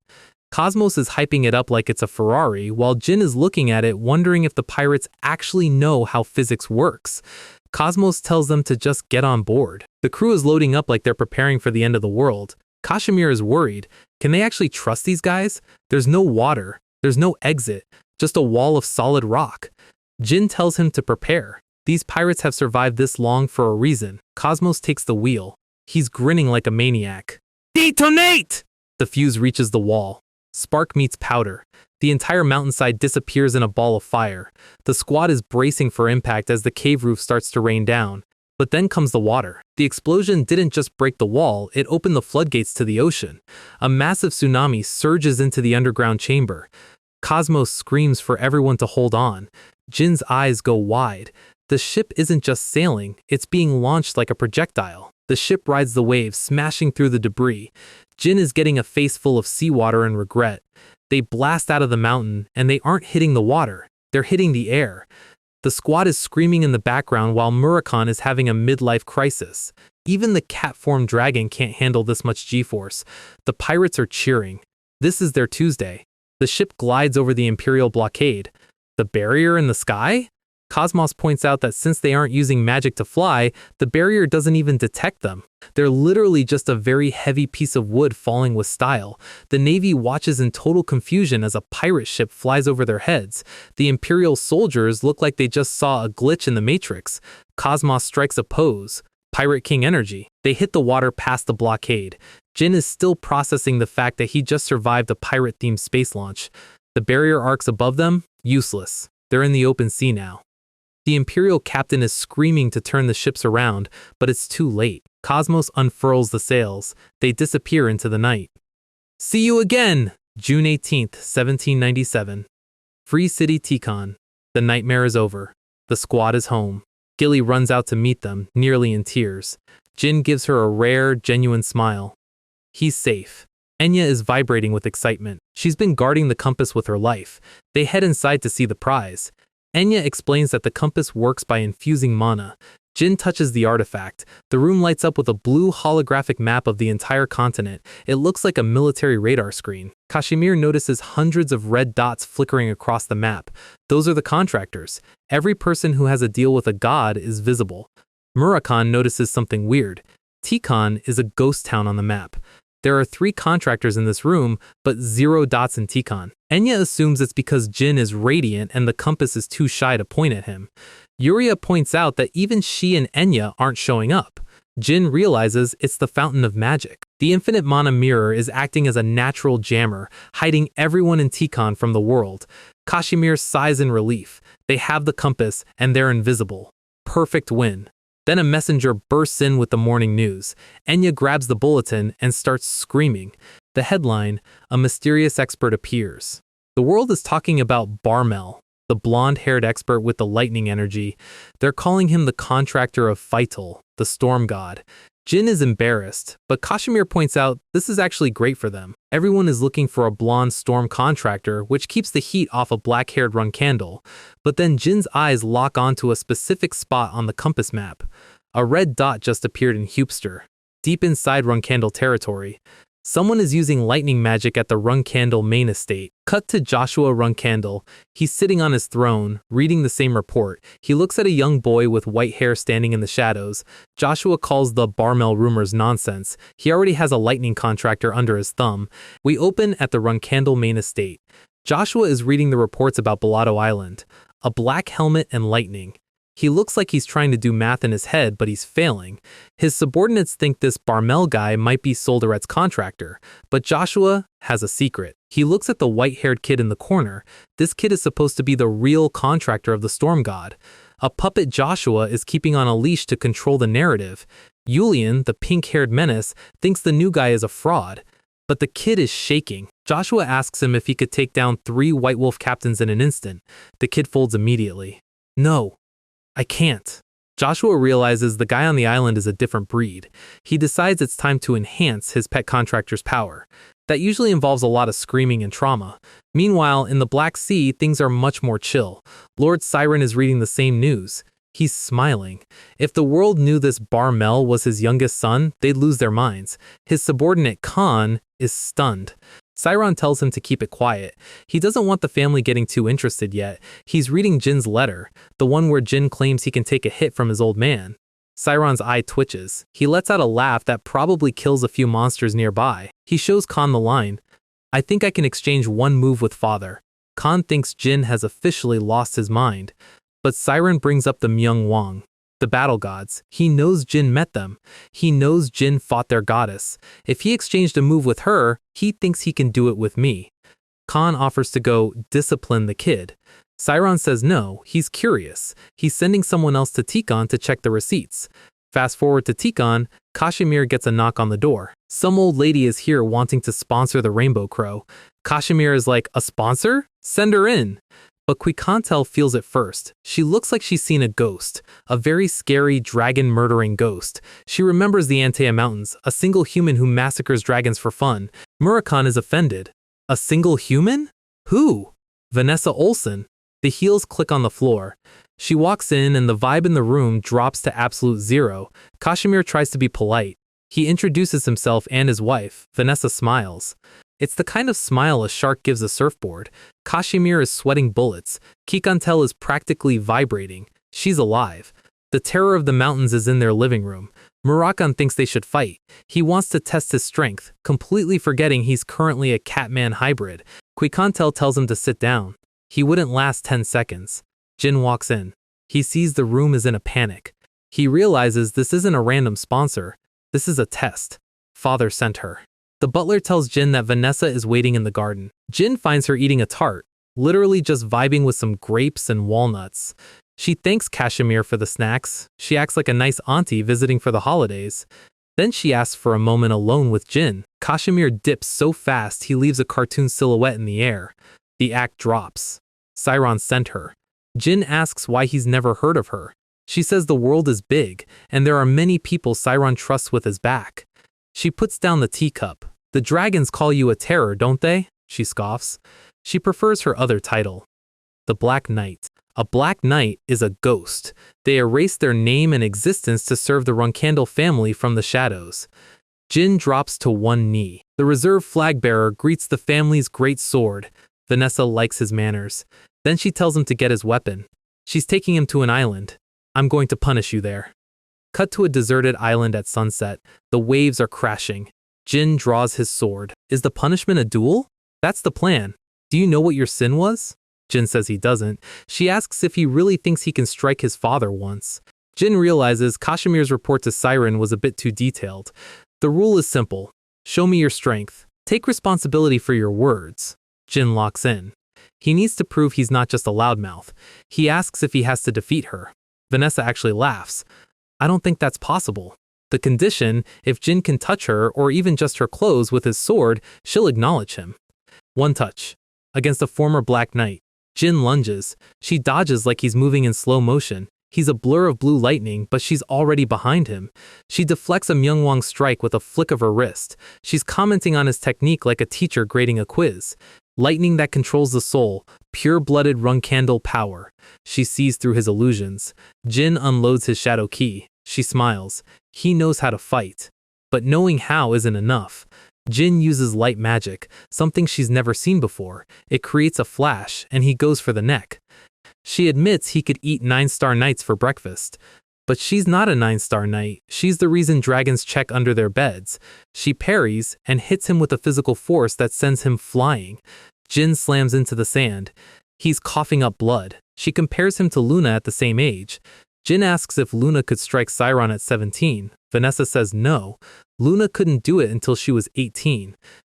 Cosmos is hyping it up like it's a Ferrari, while Jin is looking at it wondering if the pirates actually know how physics works. Cosmos tells them to just get on board. The crew is loading up like they're preparing for the end of the world. Kashmir is worried. Can they actually trust these guys? There's no water. There's no exit. Just a wall of solid rock. Jin tells him to prepare. These pirates have survived this long for a reason. Cosmos takes the wheel. He's grinning like a maniac. Detonate! The fuse reaches the wall. Spark meets powder. The entire mountainside disappears in a ball of fire. The squad is bracing for impact as the cave roof starts to rain down. But then comes the water. The explosion didn't just break the wall, it opened the floodgates to the ocean. A massive tsunami surges into the underground chamber. Cosmos screams for everyone to hold on. Jin's eyes go wide. The ship isn't just sailing, it's being launched like a projectile. The ship rides the waves, smashing through the debris. Jin is getting a face full of seawater and regret. They blast out of the mountain, and they aren't hitting the water. They're hitting the air. The squad is screaming in the background while Murakhan is having a midlife crisis. Even the cat-formed dragon can't handle this much G-force. The pirates are cheering. This is their Tuesday. The ship glides over the Imperial blockade. The barrier in the sky? Cosmos points out that since they aren't using magic to fly, the barrier doesn't even detect them. They're literally just a very heavy piece of wood falling with style. The Navy watches in total confusion as a pirate ship flies over their heads. The Imperial soldiers look like they just saw a glitch in the Matrix. Cosmos strikes a pose. Pirate King energy. They hit the water past the blockade. Jin is still processing the fact that he just survived a pirate-themed space launch. The barrier arcs above them? Useless. They're in the open sea now. The Imperial captain is screaming to turn the ships around, but it's too late. Cosmos unfurls the sails. They disappear into the night. See you again! June 18th, 1797. Free City Tikon. The nightmare is over. The squad is home. Gilly runs out to meet them, nearly in tears. Jin gives her a rare, genuine smile. He's safe. Enya is vibrating with excitement. She's been guarding the compass with her life. They head inside to see the prize. Enya explains that the compass works by infusing mana. Jin touches the artifact. The room lights up with a blue holographic map of the entire continent. It looks like a military radar screen. Kashmir notices hundreds of red dots flickering across the map. Those are the contractors. Every person who has a deal with a god is visible. Murakhan notices something weird. Tikon is a ghost town on the map. There are 3 contractors in this room, but 0 dots in Tikon. Enya assumes it's because Jin is radiant and the compass is too shy to point at him. Yuria points out that even she and Enya aren't showing up. Jin realizes it's the fountain of magic. The infinite mana mirror is acting as a natural jammer, hiding everyone in Tikon from the world. Kashmir sighs in relief. They have the compass, and they're invisible. Perfect win. Then a messenger bursts in with the morning news. Enya grabs the bulletin and starts screaming. The headline, a mysterious expert appears. The world is talking about Barmel, the blonde-haired expert with the lightning energy. They're calling him the contractor of Feitel, the storm god. Jin is embarrassed, but Kashmir points out this is actually great for them. Everyone is looking for a blonde storm contractor, which keeps the heat off a black-haired Runkandel. But then Jin's eyes lock onto a specific spot on the compass map. A red dot just appeared in Hupster, deep inside Runkandel territory. Someone is using lightning magic at the Runkandel main estate. Cut to Joshua Runkandel. He's sitting on his throne, reading the same report. He looks at a young boy with white hair standing in the shadows. Joshua calls the Barmel rumors nonsense. He already has a lightning contractor under his thumb. We open at the Runkandel main estate. Joshua is reading the reports about Bellotto Island. A black helmet and lightning. He looks like he's trying to do math in his head, but he's failing. His subordinates think this Barmel guy might be Solderet's contractor, but Joshua has a secret. He looks at the white-haired kid in the corner. This kid is supposed to be the real contractor of the storm god. A puppet Joshua is keeping on a leash to control the narrative. Julian, the pink-haired menace, thinks the new guy is a fraud. But the kid is shaking. Joshua asks him if he could take down 3 White Wolf captains in an instant. The kid folds immediately. No. I can't. Joshua realizes the guy on the island is a different breed. He decides it's time to enhance his pet contractor's power. That usually involves a lot of screaming and trauma. Meanwhile, in the Black Sea, things are much more chill. Lord Siren is reading the same news. He's smiling. If the world knew this Barmel was his youngest son, they'd lose their minds. His subordinate Khan is stunned. Sairon tells him to keep it quiet. He doesn't want the family getting too interested yet. He's reading Jin's letter, the one where Jin claims he can take a hit from his old man. Sairon's eye twitches. He lets out a laugh that probably kills a few monsters nearby. He shows Khan the line. I think I can exchange one move with father. Khan thinks Jin has officially lost his mind. But Sairon brings up the Myung Wang, the battle gods. He knows Jin met them. He knows Jin fought their goddess. If he exchanged a move with her, he thinks he can do it with me. Khan offers to go discipline the kid. Sairon says no, he's curious. He's sending someone else to Tikon to check the receipts. Fast forward to Tikon, Kashmir gets a knock on the door. Some old lady is here wanting to sponsor the Rainbow Crow. Kashmir is like, a sponsor? Send her in. But Quikantel feels it first. She looks like she's seen a ghost, a very scary dragon-murdering ghost. She remembers the Antea Mountains, a single human who massacres dragons for fun. Murakhan is offended. A single human? Who? Vanessa Olsen. The heels click on the floor. She walks in and the vibe in the room drops to absolute zero. Kashmir tries to be polite. He introduces himself and his wife. Vanessa smiles. It's the kind of smile a shark gives a surfboard. Kashmir is sweating bullets. Quikantel is practically vibrating. She's alive. The terror of the mountains is in their living room. Murakhan thinks they should fight. He wants to test his strength, completely forgetting he's currently a Catman hybrid. Quikantel tells him to sit down. He wouldn't last 10 seconds. Jin walks in. He sees the room is in a panic. He realizes this isn't a random sponsor. This is a test. Father sent her. The butler tells Jin that Vanessa is waiting in the garden. Jin finds her eating a tart, literally just vibing with some grapes and walnuts. She thanks Kashmir for the snacks. She acts like a nice auntie visiting for the holidays. Then she asks for a moment alone with Jin. Kashmir dips so fast he leaves a cartoon silhouette in the air. The act drops. Sairon sent her. Jin asks why he's never heard of her. She says the world is big, and there are many people Sairon trusts with his back. She puts down the teacup. The dragons call you a terror, don't they? She scoffs. She prefers her other title. The Black Knight. A Black Knight is a ghost. They erase their name and existence to serve the Runkandel family from the shadows. Jin drops to one knee. The reserve flag bearer greets the family's great sword. Vanessa likes his manners. Then she tells him to get his weapon. She's taking him to an island. I'm going to punish you there. Cut to a deserted island at sunset. The waves are crashing. Jin draws his sword. Is the punishment a duel? That's the plan. Do you know what your sin was? Jin says he doesn't. She asks if he really thinks he can strike his father once. Jin realizes Kashmir's report to Siren was a bit too detailed. The rule is simple. Show me your strength. Take responsibility for your words. Jin locks in. He needs to prove he's not just a loudmouth. He asks if he has to defeat her. Vanessa actually laughs. I don't think that's possible. The condition, if Jin can touch her or even just her clothes with his sword, she'll acknowledge him. One touch. Against a former Black Knight. Jin lunges. She dodges like he's moving in slow motion. He's a blur of blue lightning, but she's already behind him. She deflects a Myungwang strike with a flick of her wrist. She's commenting on his technique like a teacher grading a quiz. Lightning that controls the soul, pure-blooded Runkandel power. She sees through his illusions. Jin unloads his shadow key. She smiles. He knows how to fight. But knowing how isn't enough. Jin uses light magic, something she's never seen before. It creates a flash, and he goes for the neck. She admits he could eat 9-star knights for breakfast. But she's not a 9-star knight. She's the reason dragons check under their beds. She parries and hits him with a physical force that sends him flying. Jin slams into the sand. He's coughing up blood. She compares him to Luna at the same age. Jin asks if Luna could strike Sairon at 17. Vanessa says no. Luna couldn't do it until she was 18.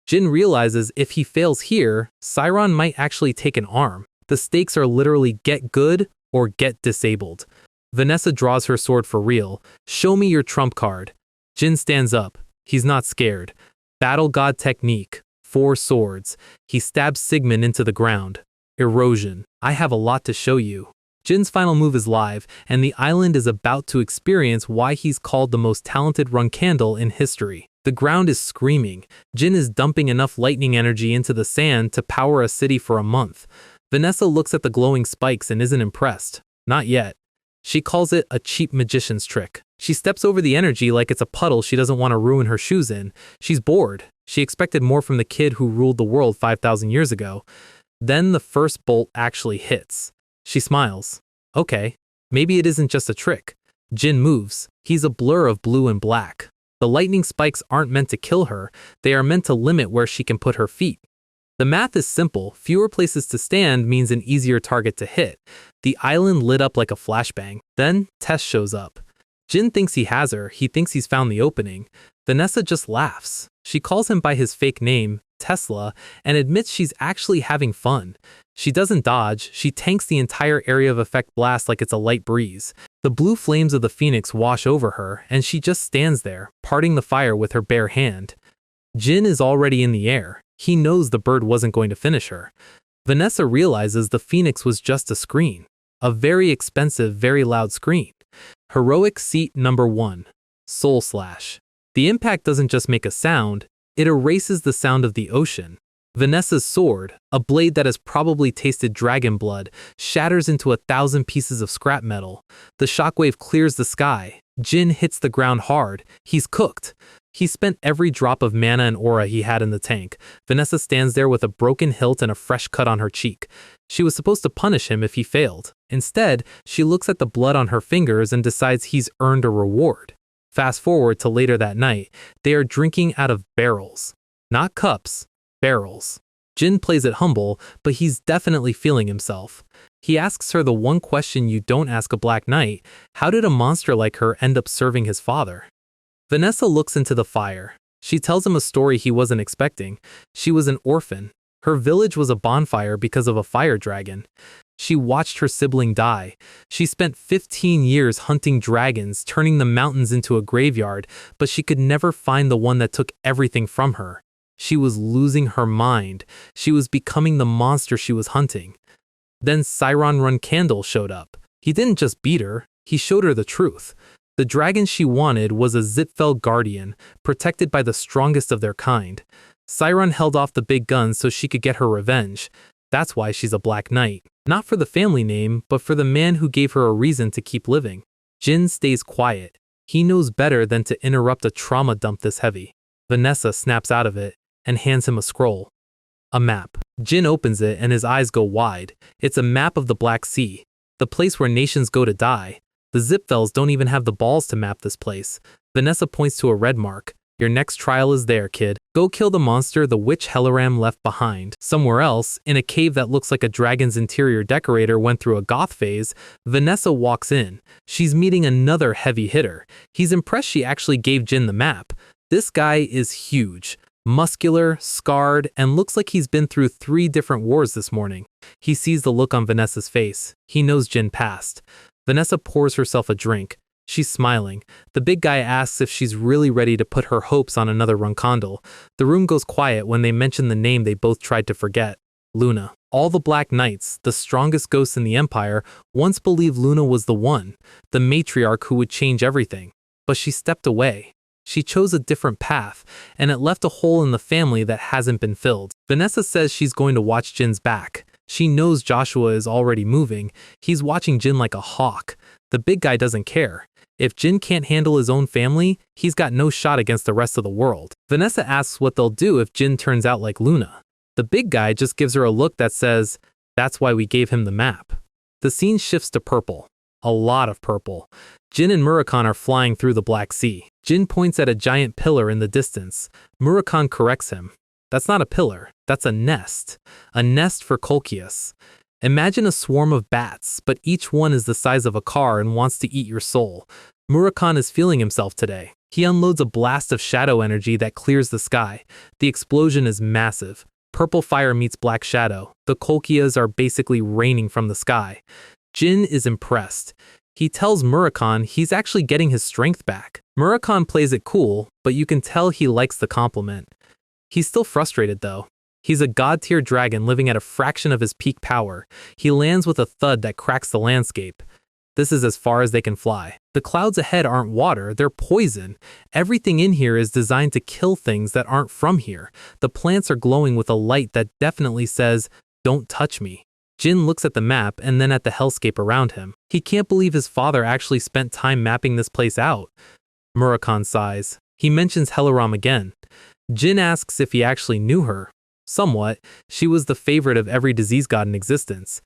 Jin realizes if he fails here, Sairon might actually take an arm. The stakes are literally get good or get disabled. Vanessa draws her sword for real. Show me your trump card. Jin stands up. He's not scared. Battle God technique. 4 swords. He stabs Sigmund into the ground. Erosion. I have a lot to show you. Jin's final move is live, and the island is about to experience why he's called the most talented Runkandel in history. The ground is screaming. Jin is dumping enough lightning energy into the sand to power a city for a month. Vanessa looks at the glowing spikes and isn't impressed. Not yet. She calls it a cheap magician's trick. She steps over the energy like it's a puddle she doesn't want to ruin her shoes in. She's bored. She expected more from the kid who ruled the world 5,000 years ago. Then the first bolt actually hits. She smiles. Okay, maybe it isn't just a trick. Jin moves. He's a blur of blue and black. The lightning spikes aren't meant to kill her. They are meant to limit where she can put her feet. The math is simple. Fewer places to stand means an easier target to hit. The island lit up like a flashbang. Then Tess shows up. Jin thinks he has her. He thinks he's found the opening. Vanessa just laughs. She calls him by his fake name, Tesla, and admits she's actually having fun. She doesn't dodge. She tanks the entire area of effect blast like it's a light breeze. The blue flames of the phoenix wash over her, and she just stands there, parting the fire with her bare hand. Jin is already in the air. He knows the bird wasn't going to finish her. Vanessa realizes the phoenix was just a screen. A very expensive, very loud screen. Heroic seat number 1. Soul Slash. The impact doesn't just make a sound, it erases the sound of the ocean. Vanessa's sword, a blade that has probably tasted dragon blood, shatters into 1,000 pieces of scrap metal. The shockwave clears the sky. Jin hits the ground hard. He's cooked. He spent every drop of mana and aura he had in the tank. Vanessa stands there with a broken hilt and a fresh cut on her cheek. She was supposed to punish him if he failed. Instead, she looks at the blood on her fingers and decides he's earned a reward. Fast forward to later that night, they are drinking out of barrels. Not cups, barrels. Jin plays it humble, but he's definitely feeling himself. He asks her the one question you don't ask a Black Knight: how did a monster like her end up serving his father? Vanessa looks into the fire. She tells him a story he wasn't expecting. She was an orphan. Her village was a bonfire because of a fire dragon. She watched her sibling die. She spent 15 years hunting dragons, turning the mountains into a graveyard, but she could never find the one that took everything from her. She was losing her mind. She was becoming the monster she was hunting. Then Siron Run Candle showed up. He didn't just beat her, he showed her the truth. The dragon she wanted was a Zitfeld guardian, protected by the strongest of their kind. Siron held off the big guns so she could get her revenge. That's why she's a Black Knight. Not for the family name, but for the man who gave her a reason to keep living. Jin stays quiet. He knows better than to interrupt a trauma dump this heavy. Vanessa snaps out of it and hands him a scroll. A map. Jin opens it and his eyes go wide. It's a map of the Black Sea, the place where nations go to die. The Zipfels don't even have the balls to map this place. Vanessa points to a red mark. Your next trial is there, kid. Go kill the monster the witch Helaram left behind. Somewhere else, in a cave that looks like a dragon's interior decorator went through a goth phase, Vanessa walks in. She's meeting another heavy hitter. He's impressed she actually gave Jin the map. This guy is huge. Muscular, scarred, and looks like he's been through 3 different wars this morning. He sees the look on Vanessa's face. He knows Jin passed. Vanessa pours herself a drink. She's smiling. The big guy asks if she's really ready to put her hopes on another Runkandle. The room goes quiet when they mention the name they both tried to forget. Luna. All the Black Knights, the strongest ghosts in the Empire, once believed Luna was the one, the matriarch who would change everything. But she stepped away. She chose a different path, and it left a hole in the family that hasn't been filled. Vanessa says she's going to watch Jin's back. She knows Joshua is already moving. He's watching Jin like a hawk. The big guy doesn't care. If Jin can't handle his own family, he's got no shot against the rest of the world. Vanessa asks what they'll do if Jin turns out like Luna. The big guy just gives her a look that says, that's why we gave him the map. The scene shifts to purple. A lot of purple. Jin and Murakhan are flying through the Black Sea. Jin points at a giant pillar in the distance. Murakhan corrects him. That's not a pillar, that's a nest. A nest for Colchius. Imagine a swarm of bats, but each one is the size of a car and wants to eat your soul. Murakhan is feeling himself today. He unloads a blast of shadow energy that clears the sky. The explosion is massive. Purple fire meets black shadow. The Colchias are basically raining from the sky. Jin is impressed. He tells Murakhan he's actually getting his strength back. Murakhan plays it cool, but you can tell he likes the compliment. He's still frustrated though. He's a god-tier dragon living at a fraction of his peak power. He lands with a thud that cracks the landscape. This is as far as they can fly. The clouds ahead aren't water, they're poison. Everything in here is designed to kill things that aren't from here. The plants are glowing with a light that definitely says, don't touch me. Jin looks at the map and then at the hellscape around him. He can't believe his father actually spent time mapping this place out. Murakhan sighs. He mentions Helaram again. Jin asks if he actually knew her. Somewhat. She was the favorite of every disease god in existence.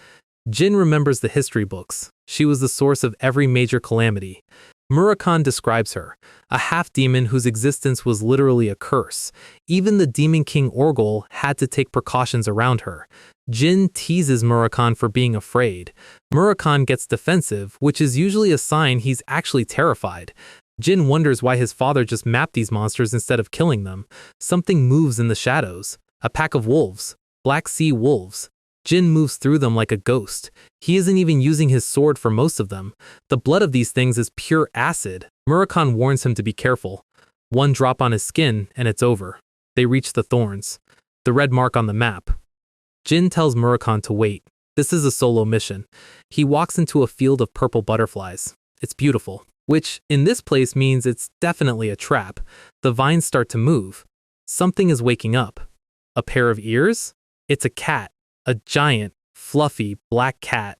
Jin remembers the history books. She was the source of every major calamity. Murakhan describes her, a half-demon whose existence was literally a curse. Even the demon king Orgol had to take precautions around her. Jin teases Murakhan for being afraid. Murakhan gets defensive, which is usually a sign he's actually terrified. Jin wonders why his father just mapped these monsters instead of killing them. Something moves in the shadows. A pack of wolves. Black Sea wolves. Jin moves through them like a ghost. He isn't even using his sword for most of them. The blood of these things is pure acid. Murakhan warns him to be careful. One drop on his skin, and it's over. They reach the thorns. The red mark on the map. Jin tells Murakhan to wait. This is a solo mission. He walks into a field of purple butterflies. It's beautiful, which in this place means it's definitely a trap. The vines start to move. Something is waking up. A pair of ears? It's a cat. A giant, fluffy, black cat.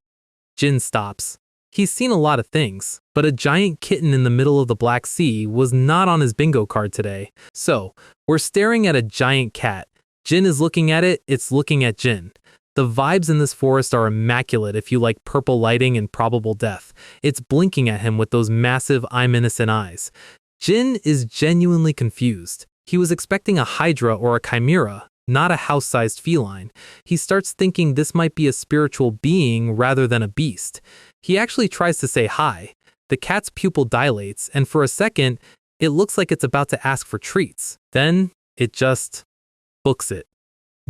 Jin stops. He's seen a lot of things, but a giant kitten in the middle of the Black Sea was not on his bingo card today. So, we're staring at a giant cat. Jin is looking at it, it's looking at Jin. The vibes in this forest are immaculate if you like purple lighting and probable death. It's blinking at him with those massive I'm innocent eyes. Jin is genuinely confused. He was expecting a hydra or a chimera, not a house-sized feline. He starts thinking this might be a spiritual being rather than a beast. He actually tries to say hi. The cat's pupil dilates, and for a second, it looks like it's about to ask for treats. Then, it just books it.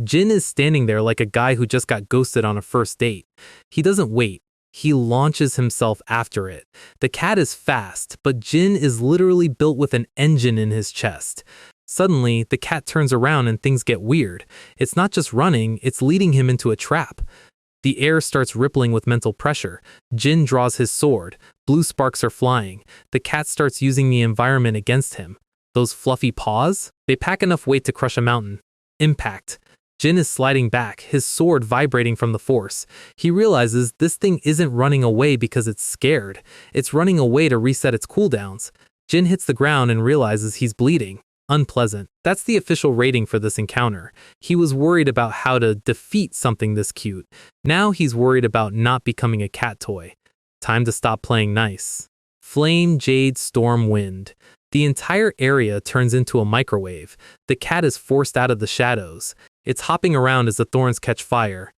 Jin is standing there like a guy who just got ghosted on a first date. He doesn't wait. He launches himself after it. The cat is fast, but Jin is literally built with an engine in his chest. Suddenly, the cat turns around and things get weird. It's not just running, it's leading him into a trap. The air starts rippling with mental pressure. Jin draws his sword. Blue sparks are flying. The cat starts using the environment against him. Those fluffy paws? They pack enough weight to crush a mountain. Impact. Jin is sliding back, his sword vibrating from the force. He realizes this thing isn't running away because it's scared. It's running away to reset its cooldowns. Jin hits the ground and realizes he's bleeding. Unpleasant. That's the official rating for this encounter. He was worried about how to defeat something this cute. Now he's worried about not becoming a cat toy. Time to stop playing nice. Flame, jade, storm, wind. The entire area turns into a microwave. The cat is forced out of the shadows. It's hopping around as the thorns catch fire.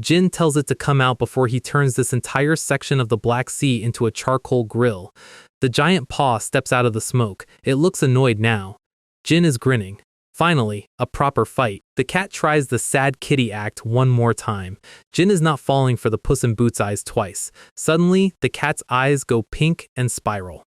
Jin tells it to come out before he turns this entire section of the Black Sea into a charcoal grill. The giant paw steps out of the smoke. It looks annoyed now. Jin is grinning. Finally, a proper fight. The cat tries the sad kitty act one more time. Jin is not falling for the Puss in Boots eyes twice. Suddenly, the cat's eyes go pink and spiral.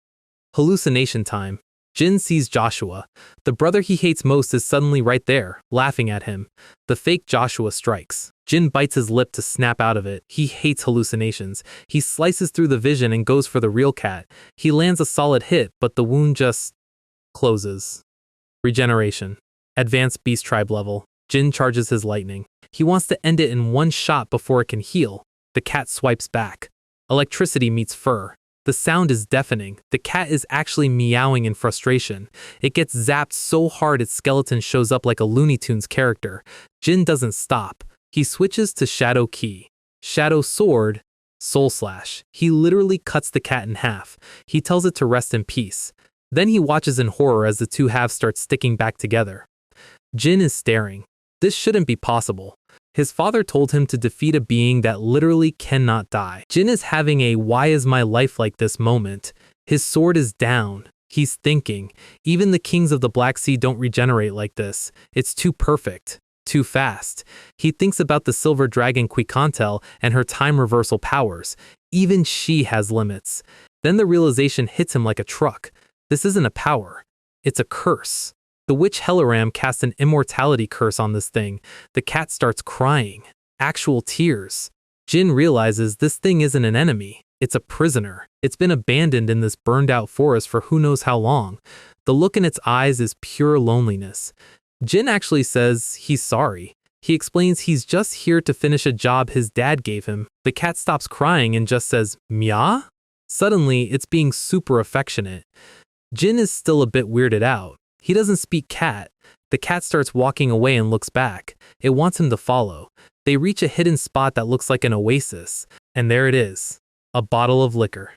Hallucination time. Jin sees Joshua. The brother he hates most is suddenly right there, laughing at him. The fake Joshua strikes. Jin bites his lip to snap out of it. He hates hallucinations. He slices through the vision and goes for the real cat. He lands a solid hit, but the wound just closes. Regeneration. Advanced Beast Tribe level. Jin charges his lightning. He wants to end it in one shot before it can heal. The cat swipes back. Electricity meets fur. The sound is deafening. The cat is actually meowing in frustration. It gets zapped so hard its skeleton shows up like a Looney Tunes character. Jin doesn't stop. He switches to Shadow Key. Shadow Sword. Soul Slash. He literally cuts the cat in half. He tells it to rest in peace. Then he watches in horror as the two halves start sticking back together. Jin is staring. This shouldn't be possible. His father told him to defeat a being that literally cannot die. Jin is having a why is my life like this moment. His sword is down. He's thinking. Even the kings of the Black Sea don't regenerate like this. It's too perfect. Too fast. He thinks about the silver dragon Quicantel and her time reversal powers. Even she has limits. Then the realization hits him like a truck. This isn't a power. It's a curse. The witch Helaram casts an immortality curse on this thing. The cat starts crying. Actual tears. Jin realizes this thing isn't an enemy. It's a prisoner. It's been abandoned in this burned out forest for who knows how long. The look in its eyes is pure loneliness. Jin actually says he's sorry. He explains he's just here to finish a job his dad gave him. The cat stops crying and just says, "Meow?" Suddenly, it's being super affectionate. Jin is still a bit weirded out. He doesn't speak cat. The cat starts walking away and looks back. It wants him to follow. They reach a hidden spot that looks like an oasis. And there it is. A bottle of liquor.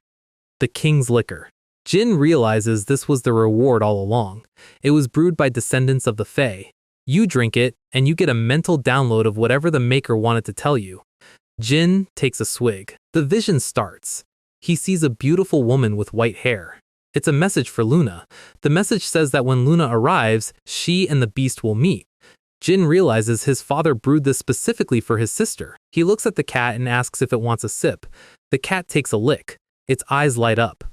The king's liquor. Jin realizes this was the reward all along. It was brewed by descendants of the Fae. You drink it, and you get a mental download of whatever the maker wanted to tell you. Jin takes a swig. The vision starts. He sees a beautiful woman with white hair. It's a message for Luna. The message says that when Luna arrives, she and the beast will meet. Jin realizes his father brewed this specifically for his sister. He looks at the cat and asks if it wants a sip. The cat takes a lick. Its eyes light up.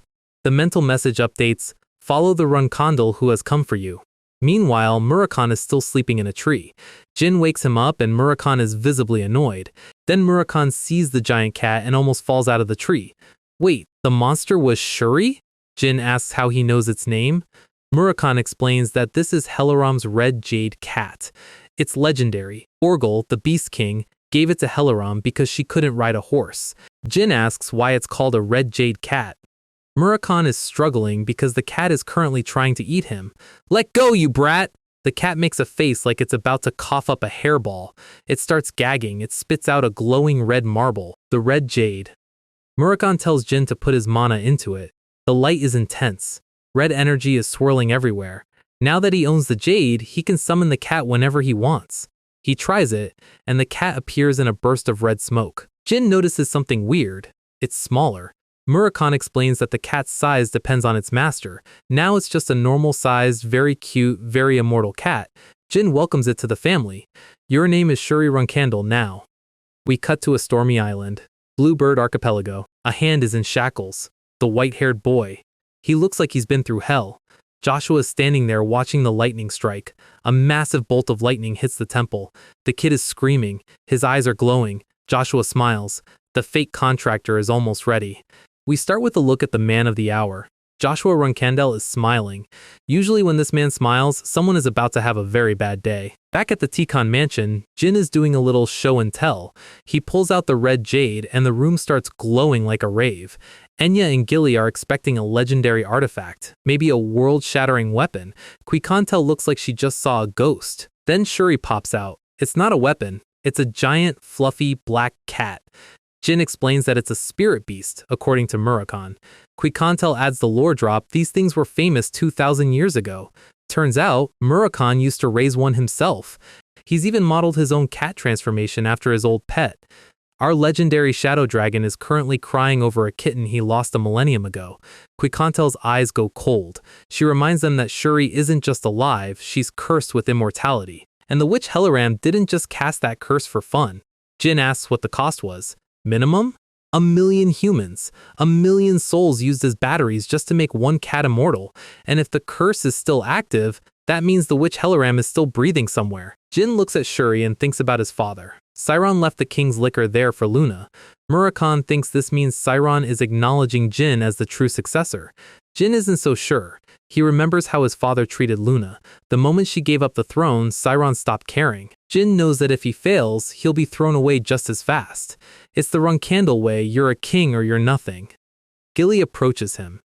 The mental message updates, "Follow the Runkandal who has come for you." Meanwhile, Murakhan is still sleeping in a tree. Jin wakes him up and Murakhan is visibly annoyed. Then Murakhan sees the giant cat and almost falls out of the tree. Wait, the monster was Shuri? Jin asks how he knows its name. Murakhan explains that this is Helaram's red jade cat. It's legendary. Orgel, the Beast King, gave it to Helaram because she couldn't ride a horse. Jin asks why it's called a red jade cat. Murakhan is struggling because the cat is currently trying to eat him. "Let go, you brat!" The cat makes a face like it's about to cough up a hairball. It starts gagging. It spits out a glowing red marble, the red jade. Murakhan tells Jin to put his mana into it. The light is intense. Red energy is swirling everywhere. Now that he owns the jade, he can summon the cat whenever he wants. He tries it, and the cat appears in a burst of red smoke. Jin notices something weird. It's smaller. Murakhan explains that the cat's size depends on its master. Now it's just a normal-sized, very cute, very immortal cat. Jin welcomes it to the family. "Your name is Shuri Runkandal now." We cut to a stormy island. Bluebird Archipelago. A hand is in shackles. The white-haired boy. He looks like he's been through hell. Joshua is standing there watching the lightning strike. A massive bolt of lightning hits the temple. The kid is screaming. His eyes are glowing. Joshua smiles. The fake contractor is almost ready. We start with a look at the man of the hour. Joshua Runkandal is smiling. Usually when this man smiles, someone is about to have a very bad day. Back at the Tikan mansion, Jin is doing a little show and tell. He pulls out the red jade and the room starts glowing like a rave. Enya and Gilly are expecting a legendary artifact, maybe a world-shattering weapon. Quikantel looks like she just saw a ghost. Then Shuri pops out. It's not a weapon. It's a giant, fluffy, black cat. Jin explains that it's a spirit beast, according to Murakhan. Quikantel adds the lore drop, these things were famous 2,000 years ago. Turns out, Murakhan used to raise one himself. He's even modeled his own cat transformation after his old pet. Our legendary shadow dragon is currently crying over a kitten he lost a millennium ago. Quikantel's eyes go cold. She reminds them that Shuri isn't just alive, she's cursed with immortality. And the witch Helaram didn't just cast that curse for fun. Jin asks what the cost was. Minimum? 1,000,000 humans. 1,000,000 souls used as batteries just to make one cat immortal. And if the curse is still active, that means the witch Helaram is still breathing somewhere. Jin looks at Shuri and thinks about his father. Sairon left the king's liquor there for Luna. Murakhan thinks this means Sairon is acknowledging Jin as the true successor. Jin isn't so sure. He remembers how his father treated Luna. The moment she gave up the throne, Sairon stopped caring. Jin knows that if he fails, he'll be thrown away just as fast. It's the Runkandal way, you're a king or you're nothing. Gilly approaches him.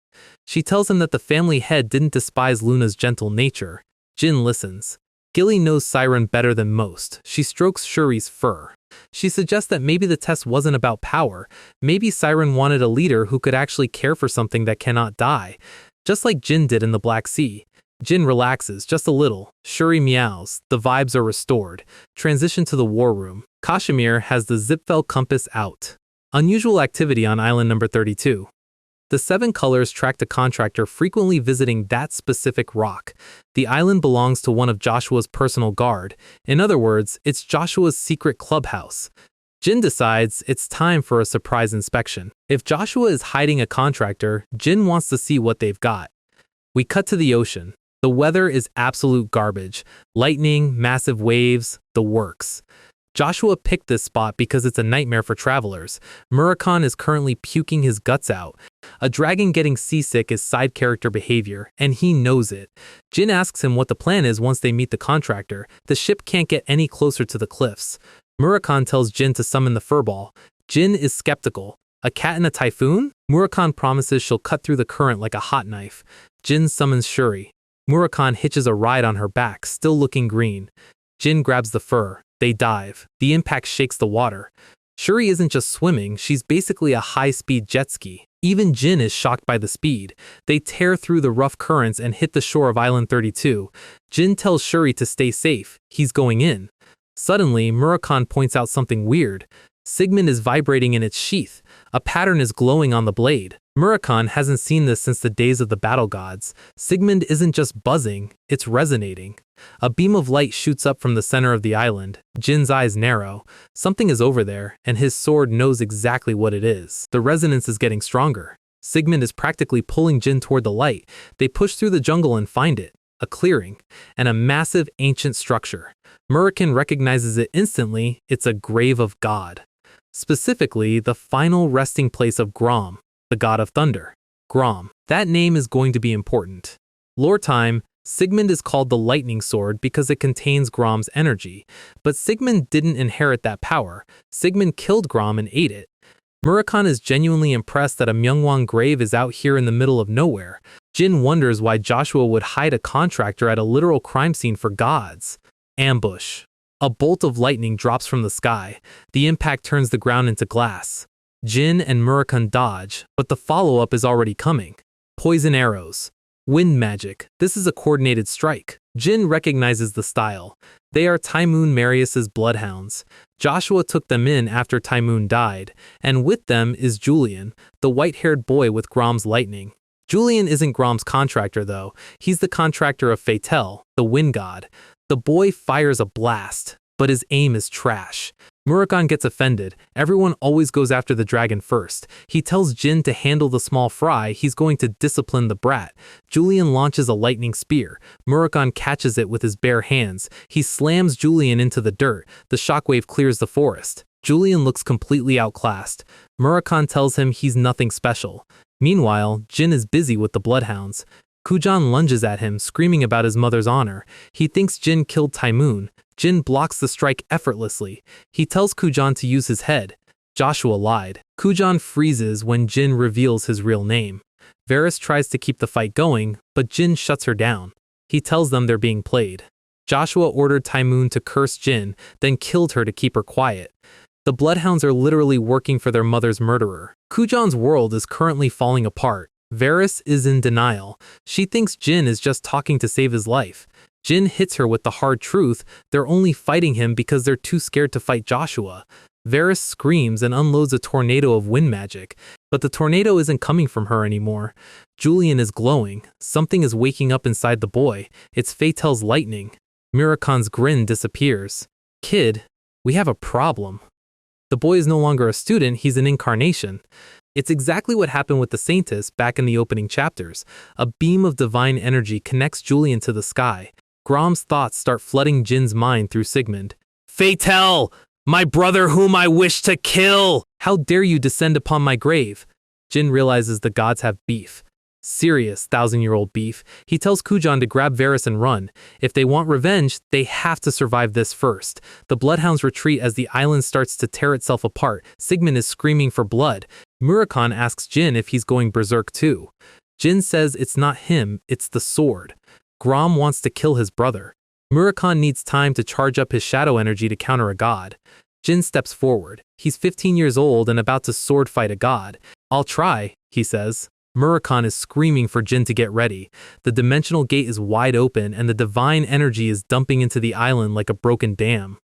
She tells him that the family head didn't despise Luna's gentle nature. Jin listens. Gilly knows Siren better than most. She strokes Shuri's fur. She suggests that maybe the test wasn't about power. Maybe Siren wanted a leader who could actually care for something that cannot die. Just like Jin did in the Black Sea. Jin relaxes just a little. Shuri meows. The vibes are restored. Transition to the war room. Kashmir has the Zipfel compass out. Unusual activity on island number 32. The 7 colors tracked a contractor frequently visiting that specific rock. The island belongs to one of Joshua's personal guard. In other words, it's Joshua's secret clubhouse. Jin decides it's time for a surprise inspection. If Joshua is hiding a contractor, Jin wants to see what they've got. We cut to the ocean. The weather is absolute garbage. Lightning, massive waves, the works. Joshua picked this spot because it's a nightmare for travelers. Murakhan is currently puking his guts out. A dragon getting seasick is side character behavior, and he knows it. Jin asks him what the plan is once they meet the contractor. The ship can't get any closer to the cliffs. Murakhan tells Jin to summon the furball. Jin is skeptical. A cat in a typhoon? Murakhan promises she'll cut through the current like a hot knife. Jin summons Shuri. Murakhan hitches a ride on her back, still looking green. Jin grabs the fur. They dive. The impact shakes the water. Shuri isn't just swimming, she's basically a high-speed jet ski. Even Jin is shocked by the speed. They tear through the rough currents and hit the shore of Island 32. Jin tells Shuri to stay safe. He's going in. Suddenly, Murakhan points out something weird. Sigmund is vibrating in its sheath. A pattern is glowing on the blade. Murakhan hasn't seen this since the days of the battle gods. Sigmund isn't just buzzing, it's resonating. A beam of light shoots up from the center of the island. Jin's eyes narrow. Something is over there, and his sword knows exactly what it is. The resonance is getting stronger. Sigmund is practically pulling Jin toward the light. They push through the jungle and find it. A clearing, and a massive ancient structure. Murakhan recognizes it instantly. It's a grave of God. Specifically, the final resting place of Grom, the god of thunder. Grom. That name is going to be important. Lore time, Sigmund is called the lightning sword because it contains Grom's energy. But Sigmund didn't inherit that power. Sigmund killed Grom and ate it. Murakhan is genuinely impressed that a Myungwon grave is out here in the middle of nowhere. Jin wonders why Joshua would hide a contractor at a literal crime scene for gods. Ambush. A bolt of lightning drops from the sky. The impact turns the ground into glass. Jin and Murakhan dodge, but the follow-up is already coming. Poison arrows. Wind magic. This is a coordinated strike. Jin recognizes the style. They are Tymoon Marius's bloodhounds. Joshua took them in after Tymoon died, and with them is Julian, the white-haired boy with Grom's lightning. Julian isn't Grom's contractor though. He's the contractor of Fatel, the wind god. The boy fires a blast, but his aim is trash. Murakhan gets offended. Everyone always goes after the dragon first. He tells Jin to handle the small fry. He's going to discipline the brat. Julian launches a lightning spear. Murakhan catches it with his bare hands. He slams Julian into the dirt. The shockwave clears the forest. Julian looks completely outclassed. Murakhan tells him he's nothing special. Meanwhile, Jin is busy with the bloodhounds. Kujan lunges at him, screaming about his mother's honor. He thinks Jin killed Tymoon. Jin blocks the strike effortlessly. He tells Kujan to use his head. Joshua lied. Kujan freezes when Jin reveals his real name. Varys tries to keep the fight going, but Jin shuts her down. He tells them they're being played. Joshua ordered Tymoon to curse Jin, then killed her to keep her quiet. The bloodhounds are literally working for their mother's murderer. Kujan's world is currently falling apart. Varys is in denial. She thinks Jin is just talking to save his life. Jin hits her with the hard truth. They're only fighting him because they're too scared to fight Joshua. Varys screams and unloads a tornado of wind magic, but the tornado isn't coming from her anymore. Julian is glowing. Something is waking up inside the boy. It's Fatel's lightning. Murakhan's grin disappears. Kid, we have a problem. The boy is no longer a student, he's an incarnation. It's exactly what happened with the Saintess back in the opening chapters. A beam of divine energy connects Julian to the sky. Grom's thoughts start flooding Jin's mind through Sigmund. Fatel! My brother whom I wish to kill! How dare you descend upon my grave? Jin realizes the gods have beef. Serious 1,000-year-old beef. He tells Kujan to grab Varys and run. If they want revenge, they have to survive this first. The bloodhounds retreat as the island starts to tear itself apart. Sigmund is screaming for blood. Murakhan asks Jin if he's going berserk too. Jin says it's not him, it's the sword. Grom wants to kill his brother. Murakhan needs time to charge up his shadow energy to counter a god. Jin steps forward. He's 15 years old and about to sword fight a god. I'll try, he says. Murakhan is screaming for Jin to get ready. The dimensional gate is wide open and the divine energy is dumping into the island like a broken dam.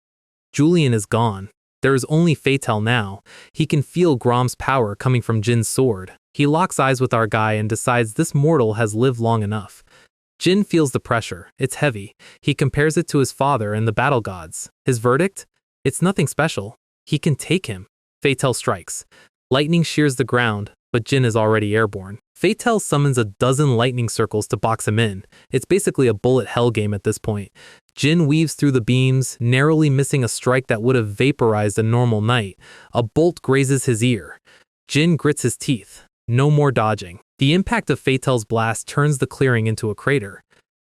Julian is gone. There is only Fatel now. He can feel Grom's power coming from Jin's sword. He locks eyes with our guy and decides this mortal has lived long enough. Jin feels the pressure. It's heavy. He compares it to his father and the battle gods. His verdict? It's nothing special. He can take him. Fatel strikes. Lightning shears the ground, but Jin is already airborne. Fatal summons a dozen lightning circles to box him in. It's basically a bullet hell game at this point. Jin weaves through the beams, narrowly missing a strike that would have vaporized a normal knight. A bolt grazes his ear. Jin grits his teeth. No more dodging. The impact of Fatal's blast turns the clearing into a crater.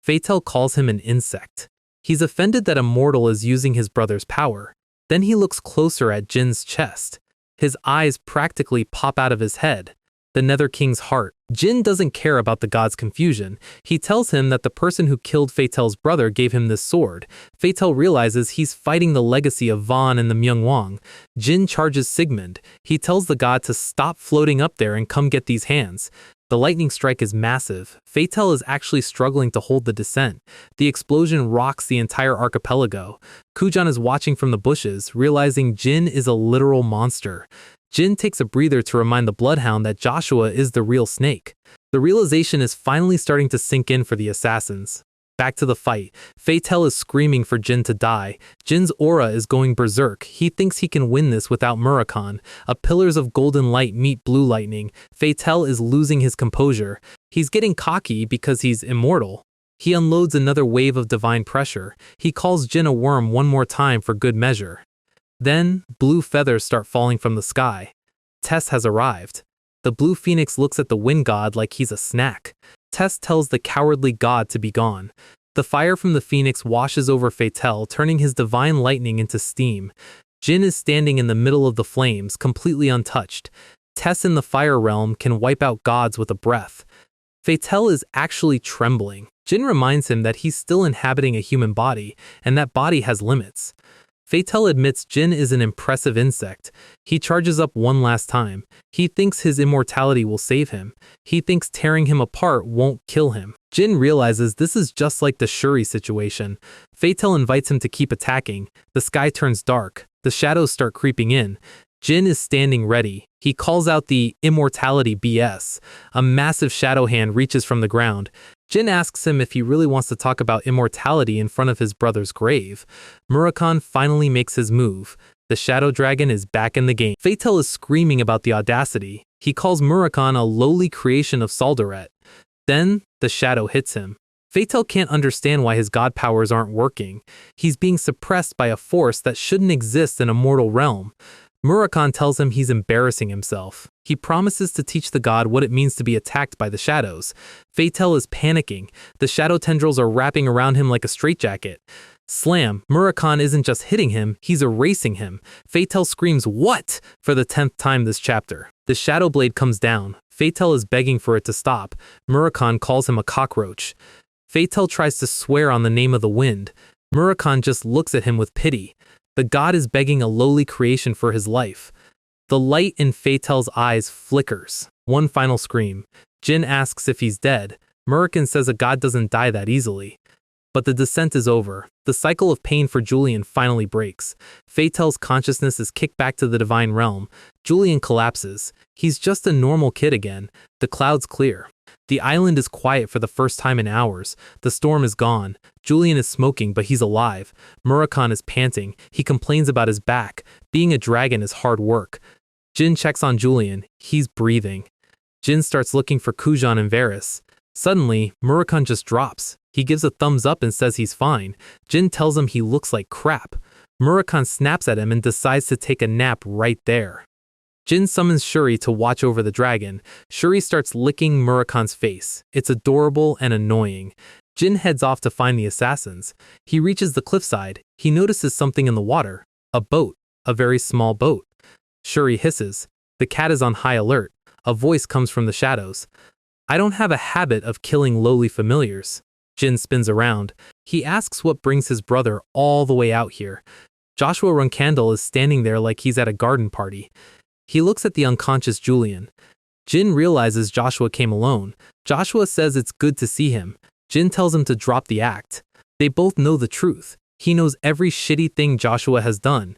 Fatal calls him an insect. He's offended that a mortal is using his brother's power. Then he looks closer at Jin's chest. His eyes practically pop out of his head. The Nether King's heart. Jin doesn't care about the god's confusion. He tells him that the person who killed Fatal's brother gave him this sword. Fatal realizes he's fighting the legacy of Vaughn and the Myungwang. Jin charges Sigmund. He tells the god to stop floating up there and come get these hands. The lightning strike is massive. Fatal is actually struggling to hold the descent. The explosion rocks the entire archipelago. Kujan is watching from the bushes, realizing Jin is a literal monster. Jin takes a breather to remind the Bloodhound that Joshua is the real snake. The realization is finally starting to sink in for the assassins. Back to the fight. Fatal is screaming for Jin to die. Jin's aura is going berserk. He thinks he can win this without Murakhan. A pillars of golden light meet blue lightning. Fatal is losing his composure. He's getting cocky because he's immortal. He unloads another wave of divine pressure. He calls Jin a worm one more time for good measure. Then, blue feathers start falling from the sky. Tess has arrived. The blue phoenix looks at the wind god like he's a snack. Tess tells the cowardly god to be gone. The fire from the phoenix washes over Fatal, turning his divine lightning into steam. Jin is standing in the middle of the flames, completely untouched. Tess in the fire realm can wipe out gods with a breath. Fatal is actually trembling. Jin reminds him that he's still inhabiting a human body, and that body has limits. Fatal admits Jin is an impressive insect. He charges up one last time. He thinks his immortality will save him. He thinks tearing him apart won't kill him. Jin realizes this is just like the Shuri situation. Fatal invites him to keep attacking. The sky turns dark. The shadows start creeping in. Jin is standing ready. He calls out the immortality BS. A massive shadow hand reaches from the ground. Jin asks him if he really wants to talk about immortality in front of his brother's grave. Murakhan finally makes his move. The shadow dragon is back in the game. Fatal is screaming about the audacity. He calls Murakhan a lowly creation of Saldaret. Then, the shadow hits him. Fatal can't understand why his god powers aren't working. He's being suppressed by a force that shouldn't exist in a mortal realm. Murakhan tells him he's embarrassing himself. He promises to teach the god what it means to be attacked by the shadows. Fatal is panicking. The shadow tendrils are wrapping around him like a straitjacket. Slam! Murakhan isn't just hitting him, he's erasing him. Fatal screams, "What?" for the 10th time this chapter. The shadow blade comes down. Fatal is begging for it to stop. Murakhan calls him a cockroach. Fatal tries to swear on the name of the wind. Murakhan just looks at him with pity. The god is begging a lowly creation for his life. The light in Fatal's eyes flickers. One final scream. Jin asks if he's dead. Murakhan says a god doesn't die that easily. But the descent is over. The cycle of pain for Julian finally breaks. Fatal's consciousness is kicked back to the divine realm. Julian collapses. He's just a normal kid again. The clouds clear. The island is quiet for the first time in hours. The storm is gone. Julian is smoking, but he's alive. Murakhan is panting. He complains about his back. Being a dragon is hard work. Jin checks on Julian. He's breathing. Jin starts looking for Kujan and Varys. Suddenly, Murakhan just drops. He gives a thumbs up and says he's fine. Jin tells him he looks like crap. Murakhan snaps at him and decides to take a nap right there. Jin summons Shuri to watch over the dragon. Shuri starts licking Murakhan's face. It's adorable and annoying. Jin heads off to find the assassins. He reaches the cliffside. He notices something in the water. A boat. A very small boat. Shuri hisses. The cat is on high alert. A voice comes from the shadows. "I don't have a habit of killing lowly familiars." Jin spins around. He asks what brings his brother all the way out here. Joshua Runkandel is standing there like he's at a garden party. He looks at the unconscious Julian. Jin realizes Joshua came alone. Joshua says it's good to see him. Jin tells him to drop the act. They both know the truth. He knows every shitty thing Joshua has done.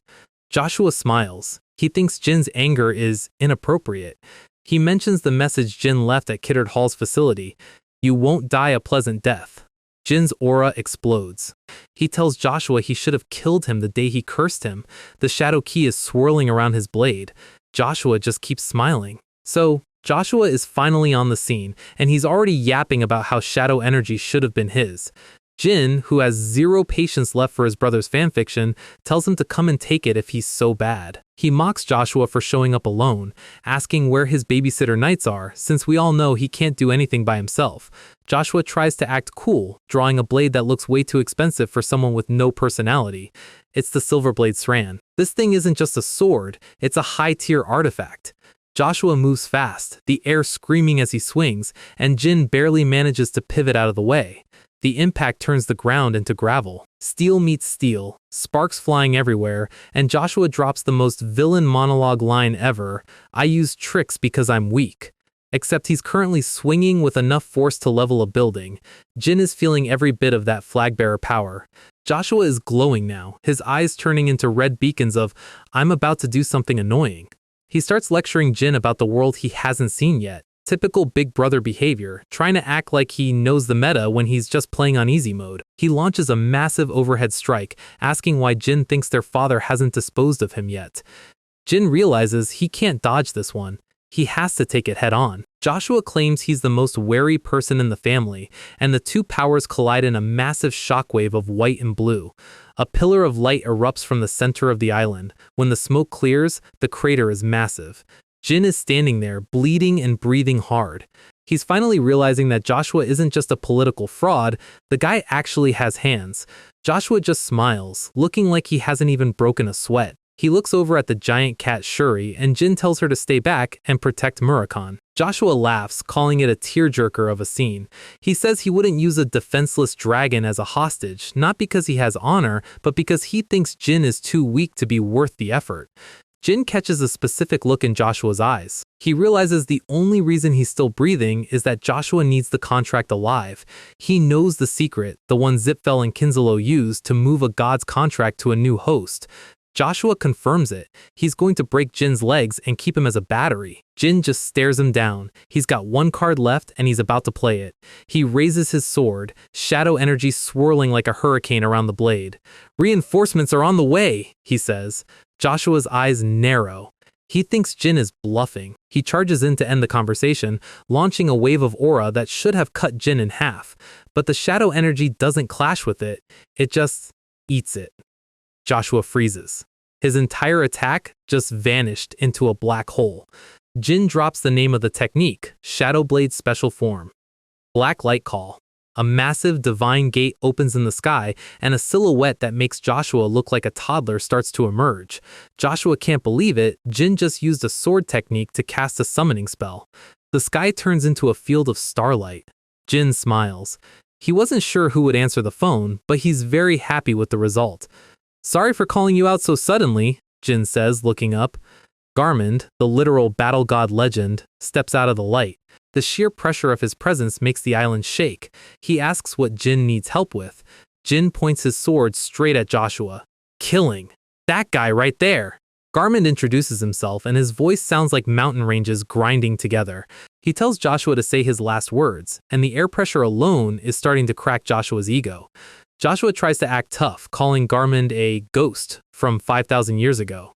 Joshua smiles. He thinks Jin's anger is inappropriate. He mentions the message Jin left at Kiddard Hall's facility. "You won't die a pleasant death." Jin's aura explodes. He tells Joshua he should have killed him the day he cursed him. The shadow key is swirling around his blade. Joshua just keeps smiling. "So, Joshua is finally on the scene, and he's already yapping about how shadow energy should have been his. Jin, who has zero patience left for his brother's fanfiction, tells him to come and take it if he's so bad. He mocks Joshua for showing up alone, asking where his babysitter nights are, since we all know he can't do anything by himself. Joshua tries to act cool, drawing a blade that looks way too expensive for someone with no personality. It's the Silverblade Sran. This thing isn't just a sword, it's a high-tier artifact. Joshua moves fast, the air screaming as he swings, and Jin barely manages to pivot out of the way. The impact turns the ground into gravel. Steel meets steel, sparks flying everywhere, and Joshua drops the most villain monologue line ever, "I use tricks because I'm weak." Except he's currently swinging with enough force to level a building. Jin is feeling every bit of that flag-bearer power. Joshua is glowing now, his eyes turning into red beacons of, "I'm about to do something annoying." He starts lecturing Jin about the world he hasn't seen yet. Typical big brother behavior, trying to act like he knows the meta when he's just playing on easy mode. He launches a massive overhead strike, asking why Jin thinks their father hasn't disposed of him yet. Jin realizes he can't dodge this one. He has to take it head on. Joshua claims he's the most wary person in the family, and the two powers collide in a massive shockwave of white and blue. A pillar of light erupts from the center of the island. When the smoke clears, the crater is massive. Jin is standing there, bleeding and breathing hard. He's finally realizing that Joshua isn't just a political fraud, the guy actually has hands. Joshua just smiles, looking like he hasn't even broken a sweat. He looks over at the giant cat Shuri, and Jin tells her to stay back and protect Murakon. Joshua laughs, calling it a tearjerker of a scene. He says he wouldn't use a defenseless dragon as a hostage, not because he has honor, but because he thinks Jin is too weak to be worth the effort. Jin catches a specific look in Joshua's eyes. He realizes the only reason he's still breathing is that Joshua needs the contract alive. He knows the secret, the one Zipfel and Kinzalo used to move a god's contract to a new host. Joshua confirms it. He's going to break Jin's legs and keep him as a battery. Jin just stares him down. He's got one card left and he's about to play it. He raises his sword, shadow energy swirling like a hurricane around the blade. "Reinforcements are on the way," he says. Joshua's eyes narrow. He thinks Jin is bluffing. He charges in to end the conversation, launching a wave of aura that should have cut Jin in half. But the shadow energy doesn't clash with it. It just eats it. Joshua freezes. His entire attack just vanished into a black hole. Jin drops the name of the technique, Shadow Blade Special Form. Black Light Call. A massive divine gate opens in the sky, and a silhouette that makes Joshua look like a toddler starts to emerge. Joshua can't believe it. Jin just used a sword technique to cast a summoning spell. The sky turns into a field of starlight. Jin smiles. He wasn't sure who would answer the phone, but he's very happy with the result. "Sorry for calling you out so suddenly," Jin says, looking up. Garmund, the literal battle god legend, steps out of the light. The sheer pressure of his presence makes the island shake. He asks what Jin needs help with. Jin points his sword straight at Joshua. "Killing. That guy right there." Garmund introduces himself, and his voice sounds like mountain ranges grinding together. He tells Joshua to say his last words, and the air pressure alone is starting to crack Joshua's ego. Joshua tries to act tough, calling Garmund a ghost from 5,000 years ago.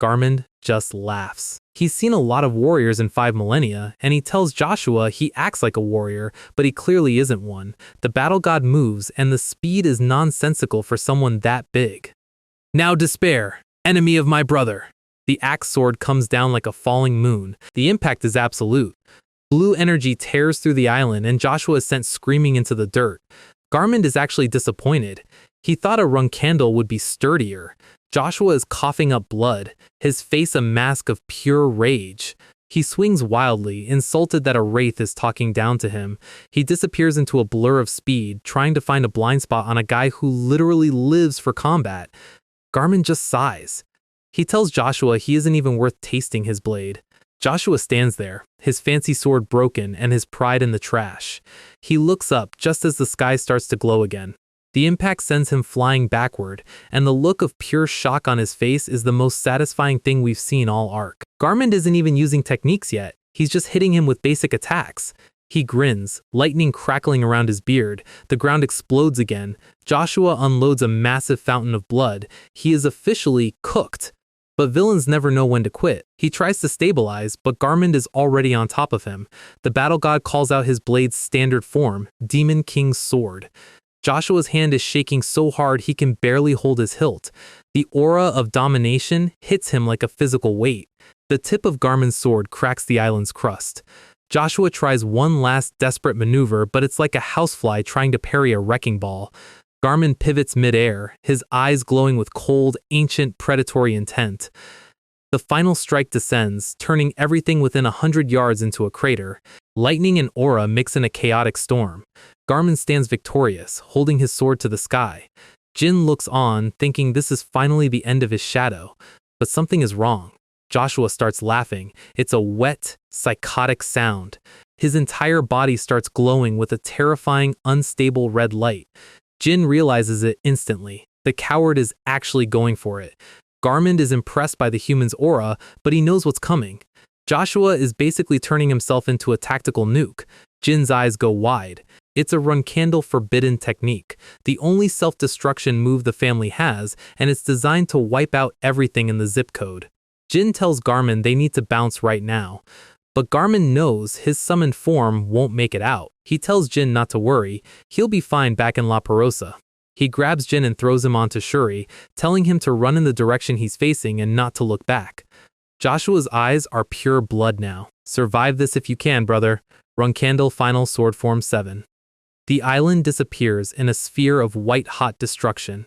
Garmund just laughs. He's seen a lot of warriors in 5 millennia, and he tells Joshua he acts like a warrior, but he clearly isn't one. The battle god moves, and the speed is nonsensical for someone that big. "Now despair, enemy of my brother." The axe sword comes down like a falling moon. The impact is absolute. Blue energy tears through the island, and Joshua is sent screaming into the dirt. Garmund is actually disappointed. He thought a Runkandle would be sturdier. Joshua is coughing up blood, his face a mask of pure rage. He swings wildly, insulted that a wraith is talking down to him. He disappears into a blur of speed, trying to find a blind spot on a guy who literally lives for combat. Garmund just sighs. He tells Joshua he isn't even worth tasting his blade. Joshua stands there, his fancy sword broken and his pride in the trash. He looks up just as the sky starts to glow again. The impact sends him flying backward, and the look of pure shock on his face is the most satisfying thing we've seen all arc. Garmund isn't even using techniques yet. He's just hitting him with basic attacks. He grins, lightning crackling around his beard. The ground explodes again. Joshua unloads a massive fountain of blood. He is officially cooked. But villains never know when to quit. He tries to stabilize, but Garmund is already on top of him. The battle god calls out his blade's standard form, Demon King's sword. Joshua's hand is shaking so hard he can barely hold his hilt. The aura of domination hits him like a physical weight. The tip of Garmund's sword cracks the island's crust. Joshua tries one last desperate maneuver, but it's like a housefly trying to parry a wrecking ball. Garmund pivots midair, his eyes glowing with cold, ancient, predatory intent. The final strike descends, turning everything within 100 yards into a crater. Lightning and aura mix in a chaotic storm. Garmund stands victorious, holding his sword to the sky. Jin looks on, thinking this is finally the end of his shadow. But something is wrong. Joshua starts laughing. It's a wet, psychotic sound. His entire body starts glowing with a terrifying, unstable red light. Jin realizes it instantly. The coward is actually going for it. Garmund is impressed by the human's aura, but he knows what's coming. Joshua is basically turning himself into a tactical nuke. Jin's eyes go wide. It's a run-candle forbidden technique, the only self-destruction move the family has, and it's designed to wipe out everything in the zip code. Jin tells Garmund they need to bounce right now. But Garmund knows his summoned form won't make it out. He tells Jin not to worry, he'll be fine back in La Perosa. He grabs Jin and throws him onto Shuri, telling him to run in the direction he's facing and not to look back. Joshua's eyes are pure blood now. Survive this if you can, brother. Run-candle final sword form 7. The island disappears in a sphere of white-hot destruction.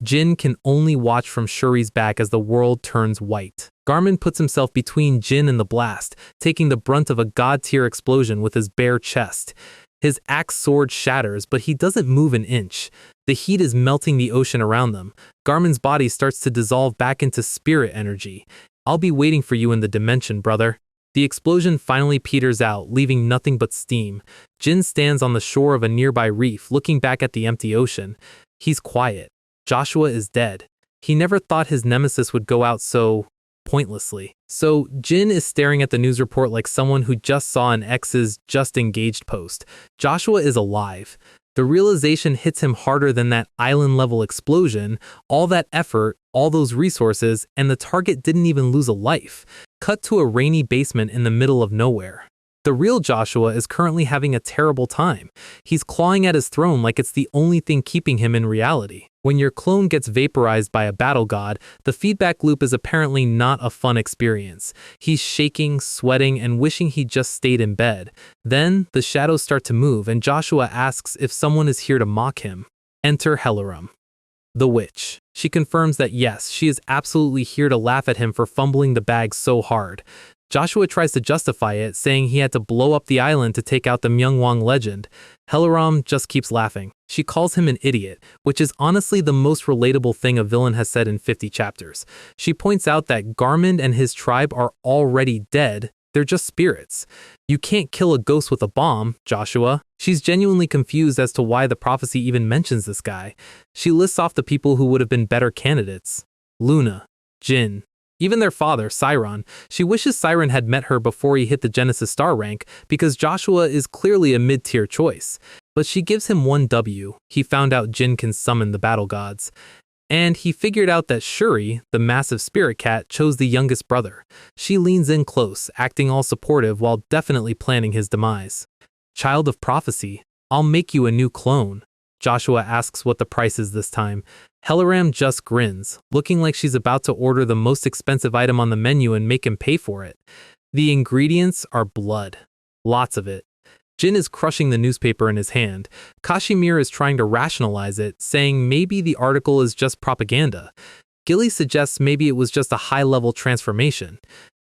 Jin can only watch from Shuri's back as the world turns white. Garmund puts himself between Jin and the blast, taking the brunt of a god-tier explosion with his bare chest. His axe sword shatters, but he doesn't move an inch. The heat is melting the ocean around them. Garmund's body starts to dissolve back into spirit energy. I'll be waiting for you in the dimension, brother. The explosion finally peters out, leaving nothing but steam. Jin stands on the shore of a nearby reef, looking back at the empty ocean. He's quiet. Joshua is dead. He never thought his nemesis would go out so pointlessly. So Jin is staring at the news report like someone who just saw an ex's just engaged post. Joshua is alive. The realization hits him harder than that island-level explosion, all that effort, all those resources, and the target didn't even lose a life. Cut to a rainy basement in the middle of nowhere. The real Joshua is currently having a terrible time. He's clawing at his throne like it's the only thing keeping him in reality. When your clone gets vaporized by a battle god, the feedback loop is apparently not a fun experience. He's shaking, sweating, and wishing he just stayed in bed. Then, the shadows start to move, and Joshua asks if someone is here to mock him. Enter Hellerum, the witch. She confirms that yes, she is absolutely here to laugh at him for fumbling the bag so hard. Joshua tries to justify it, saying he had to blow up the island to take out the Myungwang legend. Hellerum just keeps laughing. She calls him an idiot, which is honestly the most relatable thing a villain has said in 50 chapters. She points out that Garmund and his tribe are already dead. They're just spirits. You can't kill a ghost with a bomb, Joshua. She's genuinely confused as to why the prophecy even mentions this guy. She lists off the people who would have been better candidates. Luna, Jin, even their father, Siron. She wishes Siron had met her before he hit the Genesis star rank because Joshua is clearly a mid-tier choice. But she gives him one W. He found out Jin can summon the battle gods. And he figured out that Shuri, the massive spirit cat, chose the youngest brother. She leans in close, acting all supportive while definitely planning his demise. Child of prophecy, I'll make you a new clone. Joshua asks what the price is this time. Hellerum just grins, looking like she's about to order the most expensive item on the menu and make him pay for it. The ingredients are blood. Lots of it. Jin is crushing the newspaper in his hand. Kashmir is trying to rationalize it, saying maybe the article is just propaganda. Gilly suggests maybe it was just a high-level transformation.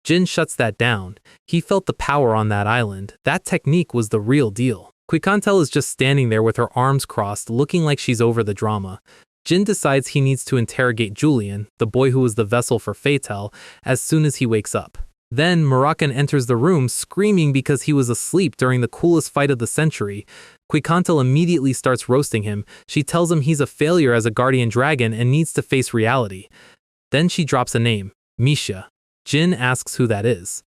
Jin shuts that down. He felt the power on that island. That technique was the real deal. Quikantel is just standing there with her arms crossed, looking like she's over the drama. Jin decides he needs to interrogate Julian, the boy who was the vessel for Fatal, as soon as he wakes up. Then Moroccan enters the room screaming because he was asleep during the coolest fight of the century. Quikantel immediately starts roasting him. She tells him he's a failure as a guardian dragon and needs to face reality. Then she drops a name, Misha. Jin asks who that is.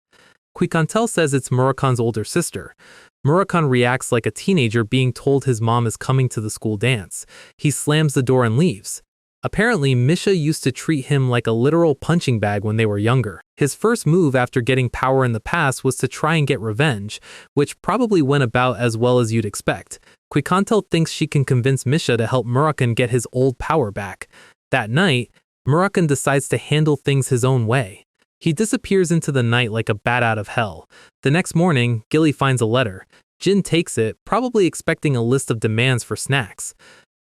Quikantel says it's Moroccan's older sister. Moroccan reacts like a teenager being told his mom is coming to the school dance. He slams the door and leaves. Apparently, Misha used to treat him like a literal punching bag when they were younger. His first move after getting power in the past was to try and get revenge, which probably went about as well as you'd expect. Quikantel thinks she can convince Misha to help Murakan get his old power back. That night, Murakan decides to handle things his own way. He disappears into the night like a bat out of hell. The next morning, Gilly finds a letter. Jin takes it, probably expecting a list of demands for snacks.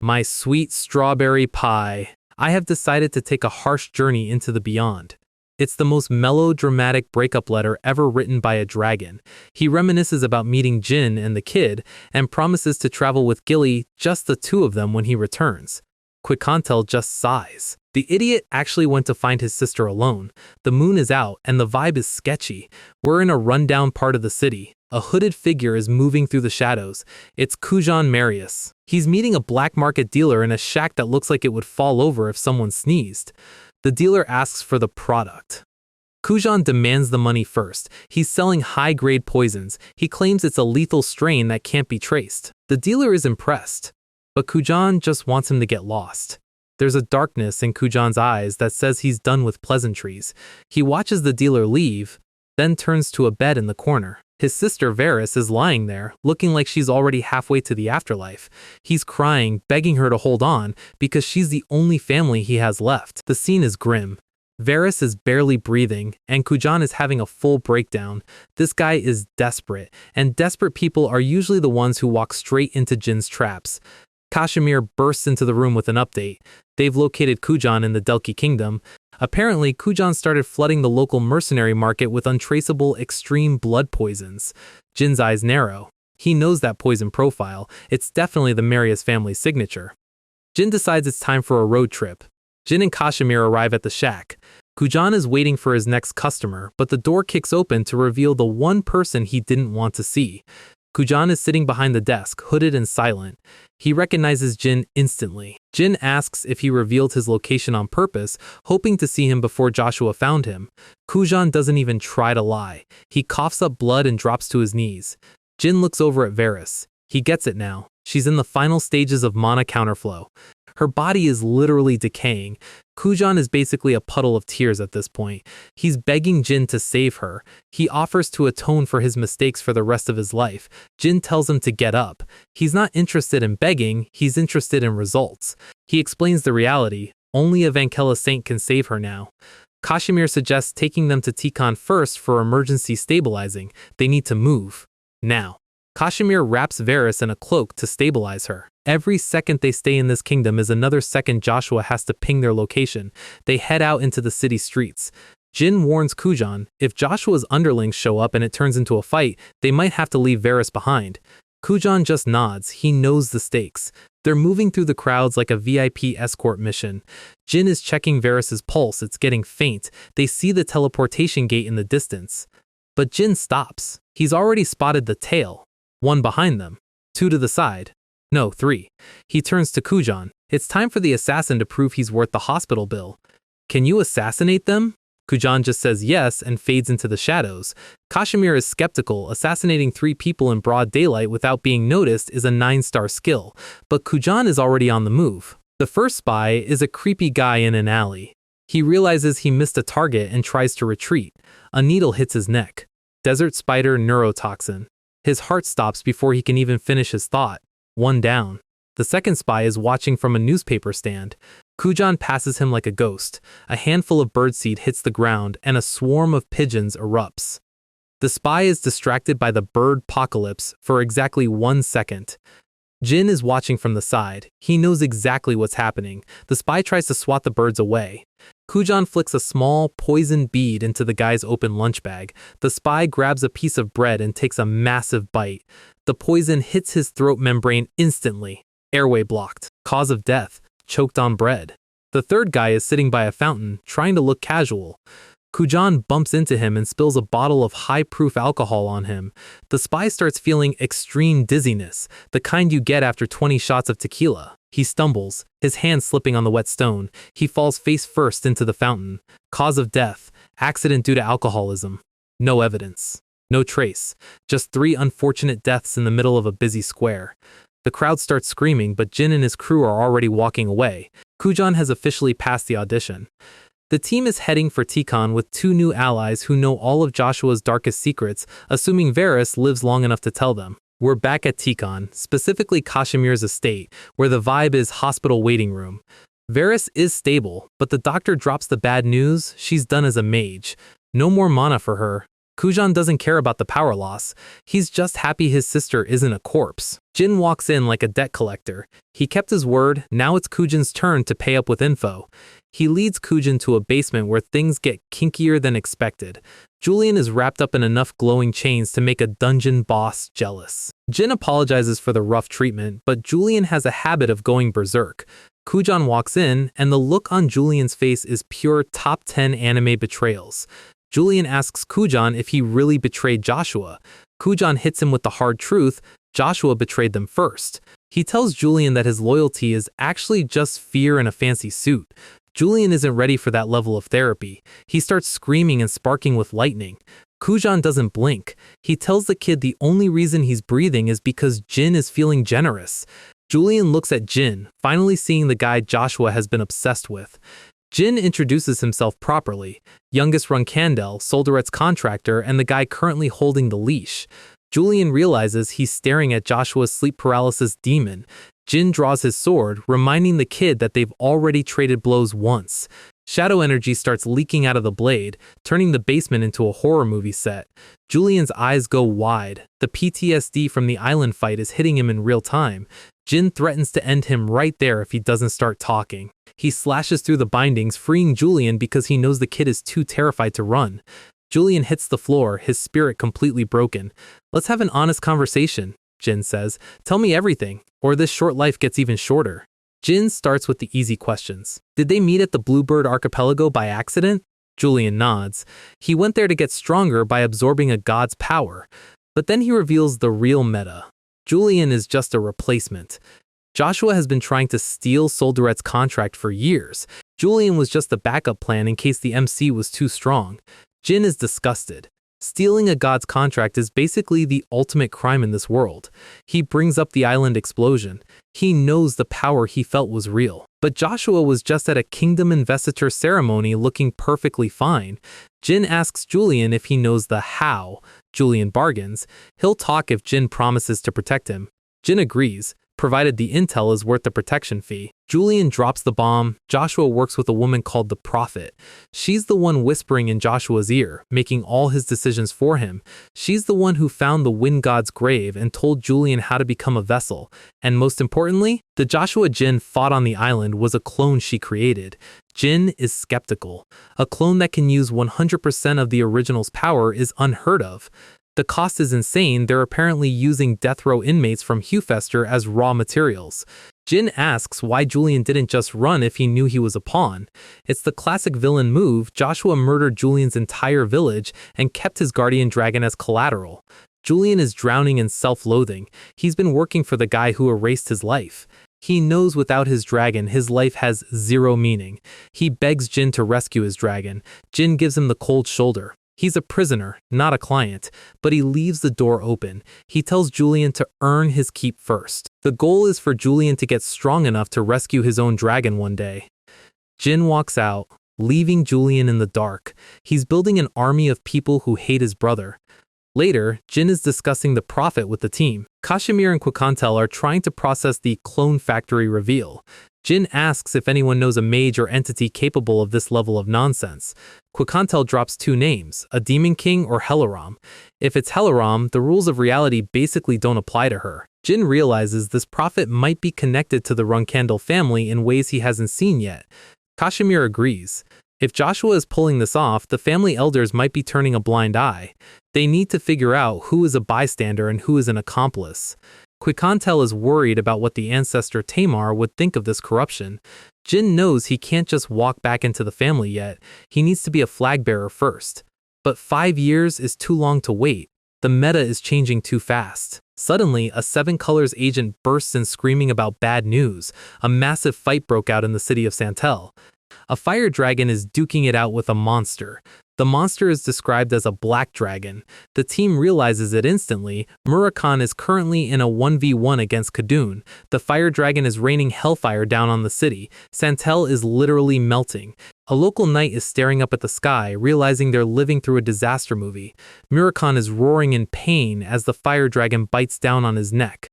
My sweet strawberry pie. I have decided to take a harsh journey into the beyond. It's the most melodramatic breakup letter ever written by a dragon. He reminisces about meeting Jin and the kid and promises to travel with Gilly, just the two of them, when he returns. Quikantel just sighs. The idiot actually went to find his sister alone. The moon is out and the vibe is sketchy. We're in a rundown part of the city. A hooded figure is moving through the shadows. It's Kujan Marius. He's meeting a black market dealer in a shack that looks like it would fall over if someone sneezed. The dealer asks for the product. Kujan demands the money first. He's selling high-grade poisons. He claims it's a lethal strain that can't be traced. The dealer is impressed, but Kujan just wants him to get lost. There's a darkness in Kujan's eyes that says he's done with pleasantries. He watches the dealer leave, then turns to a bed in the corner. His sister Varys is lying there, looking like she's already halfway to the afterlife. He's crying, begging her to hold on, because she's the only family he has left. The scene is grim. Varys is barely breathing, and Kujan is having a full breakdown. This guy is desperate, and desperate people are usually the ones who walk straight into Jin's traps. Kashmir bursts into the room with an update. They've located Kujan in the Delki Kingdom. Apparently, Kujan started flooding the local mercenary market with untraceable extreme blood poisons. Jin's eyes narrow. He knows that poison profile. It's definitely the Marius family's signature. Jin decides it's time for a road trip. Jin and Kashmir arrive at the shack. Kujan is waiting for his next customer, but the door kicks open to reveal the one person he didn't want to see. Kujan is sitting behind the desk, hooded and silent. He recognizes Jin instantly. Jin asks if he revealed his location on purpose, hoping to see him before Joshua found him. Kujan doesn't even try to lie. He coughs up blood and drops to his knees. Jin looks over at Varys. He gets it now. She's in the final stages of mana counterflow. Her body is literally decaying. Kujan is basically a puddle of tears at this point. He's begging Jin to save her. He offers to atone for his mistakes for the rest of his life. Jin tells him to get up. He's not interested in begging, he's interested in results. He explains the reality. Only a Vankella saint can save her now. Kashmir suggests taking them to Tikhon first for emergency stabilizing. They need to move. Now. Kashmir wraps Varys in a cloak to stabilize her. Every second they stay in this kingdom is another second Joshua has to ping their location. They head out into the city streets. Jin warns Kujan, if Joshua's underlings show up and it turns into a fight, they might have to leave Varys behind. Kujan just nods. He knows the stakes. They're moving through the crowds like a VIP escort mission. Jin is checking Varys' pulse. It's getting faint. They see the teleportation gate in the distance. But Jin stops. He's already spotted the tail. One behind them. Two to the side. No, three. He turns to Kujan. It's time for the assassin to prove he's worth the hospital bill. Can you assassinate them? Kujan just says yes and fades into the shadows. Kashmir is skeptical. Assassinating 3 people in broad daylight without being noticed is a 9-star skill, but Kujan is already on the move. The first spy is a creepy guy in an alley. He realizes he missed a target and tries to retreat. A needle hits his neck. Desert spider neurotoxin. His heart stops before he can even finish his thought. 1 down. The second spy is watching from a newspaper stand. Kujan passes him like a ghost. A handful of birdseed hits the ground and a swarm of pigeons erupts. The spy is distracted by the bird-pocalypse for exactly 1 second. Jin is watching from the side. He knows exactly what's happening. The spy tries to swat the birds away. Kujan flicks a small, poison bead into the guy's open lunch bag. The spy grabs a piece of bread and takes a massive bite. The poison hits his throat membrane instantly. Airway blocked. Cause of death. Choked on bread. The third guy is sitting by a fountain, trying to look casual. Kujan bumps into him and spills a bottle of high-proof alcohol on him. The spy starts feeling extreme dizziness, the kind you get after 20 shots of tequila. He stumbles, his hand slipping on the wet stone. He falls face first into the fountain. Cause of death. Accident due to alcoholism. No evidence. No trace. Just 3 unfortunate deaths in the middle of a busy square. The crowd starts screaming, but Jin and his crew are already walking away. Kujan has officially passed the audition. The team is heading for Tikon with 2 new allies who know all of Joshua's darkest secrets, assuming Varys lives long enough to tell them. We're back at Tikon, specifically Kashimir's estate, where the vibe is hospital waiting room. Varys is stable, but the doctor drops the bad news. She's done as a mage. No more mana for her. Kujan doesn't care about the power loss. He's just happy his sister isn't a corpse. Jin walks in like a debt collector. He kept his word. Now it's Kujan's turn to pay up with info. He leads Kujan to a basement where things get kinkier than expected. Julian is wrapped up in enough glowing chains to make a dungeon boss jealous. Jin apologizes for the rough treatment, but Julian has a habit of going berserk. Kujan walks in, and the look on Julian's face is pure top 10 anime betrayals. Julian asks Kujan if he really betrayed Joshua. Kujan hits him with the hard truth: Joshua betrayed them first. He tells Julian that his loyalty is actually just fear in a fancy suit. Julian isn't ready for that level of therapy. He starts screaming and sparking with lightning. Kujan doesn't blink. He tells the kid the only reason he's breathing is because Jin is feeling generous. Julian looks at Jin, finally seeing the guy Joshua has been obsessed with. Jin introduces himself properly: youngest Runkandel, Solderet's contractor, and the guy currently holding the leash. Julian realizes he's staring at Joshua's sleep paralysis demon. Jin draws his sword, reminding the kid that they've already traded blows once. Shadow energy starts leaking out of the blade, turning the basement into a horror movie set. Julian's eyes go wide. The PTSD from the island fight is hitting him in real time. Jin threatens to end him right there if he doesn't start talking. He slashes through the bindings, freeing Julian because he knows the kid is too terrified to run. Julian hits the floor, his spirit completely broken. "Let's have an honest conversation," Jin says. "Tell me everything, or this short life gets even shorter." Jin starts with the easy questions. Did they meet at the Bluebird Archipelago by accident? Julian nods. He went there to get stronger by absorbing a god's power. But then he reveals the real meta. Julian is just a replacement. Joshua has been trying to steal Solderet's contract for years. Julian was just a backup plan in case the MC was too strong. Jin is disgusted. Stealing a god's contract is basically the ultimate crime in this world. He brings up the island explosion. He knows the power he felt was real. But Joshua was just at a kingdom investiture ceremony looking perfectly fine. Jin asks Julian if he knows the how. Julian bargains. He'll talk if Jin promises to protect him. Jin agrees, provided the intel is worth the protection fee. Julian drops the bomb. Joshua works with a woman called the Prophet. She's the one whispering in Joshua's ear, making all his decisions for him. She's the one who found the Wind God's grave and told Julian how to become a vessel. And most importantly, the Joshua Jin fought on the island was a clone she created. Jin is skeptical. A clone that can use 100% of the original's power is unheard of. The cost is insane. They're apparently using death row inmates from Hewfester as raw materials. Jin asks why Julian didn't just run if he knew he was a pawn. It's the classic villain move. Joshua murdered Julian's entire village and kept his guardian dragon as collateral. Julian is drowning in self-loathing. He's been working for the guy who erased his life. He knows without his dragon, his life has zero meaning. He begs Jin to rescue his dragon. Jin gives him the cold shoulder. He's a prisoner, not a client, but he leaves the door open. He tells Julian to earn his keep first. The goal is for Julian to get strong enough to rescue his own dragon one day. Jin walks out, leaving Julian in the dark. He's building an army of people who hate his brother. Later, Jin is discussing the Prophet with the team. Kashmir and Quikantel are trying to process the clone factory reveal. Jin asks if anyone knows a mage or entity capable of this level of nonsense. Quikantel drops 2 names, a Demon King or Helaram. If it's Helaram, the rules of reality basically don't apply to her. Jin realizes this prophet might be connected to the Runkandel family in ways he hasn't seen yet. Kashmir agrees. If Joshua is pulling this off, the family elders might be turning a blind eye. They need to figure out who is a bystander and who is an accomplice. Quikantel is worried about what the ancestor Tamar would think of this corruption. Jin knows he can't just walk back into the family yet. He needs to be a flag bearer first. But 5 years is too long to wait. The meta is changing too fast. Suddenly, a Seven Colors agent bursts in screaming about bad news. A massive fight broke out in the city of Santel. A fire dragon is duking it out with a monster. The monster is described as a black dragon. The team realizes it instantly. Murakhan is currently in a 1v1 against Khadun. The fire dragon is raining hellfire down on the city. Santel is literally melting. A local knight is staring up at the sky, realizing they're living through a disaster movie. Murakhan is roaring in pain as the fire dragon bites down on his neck.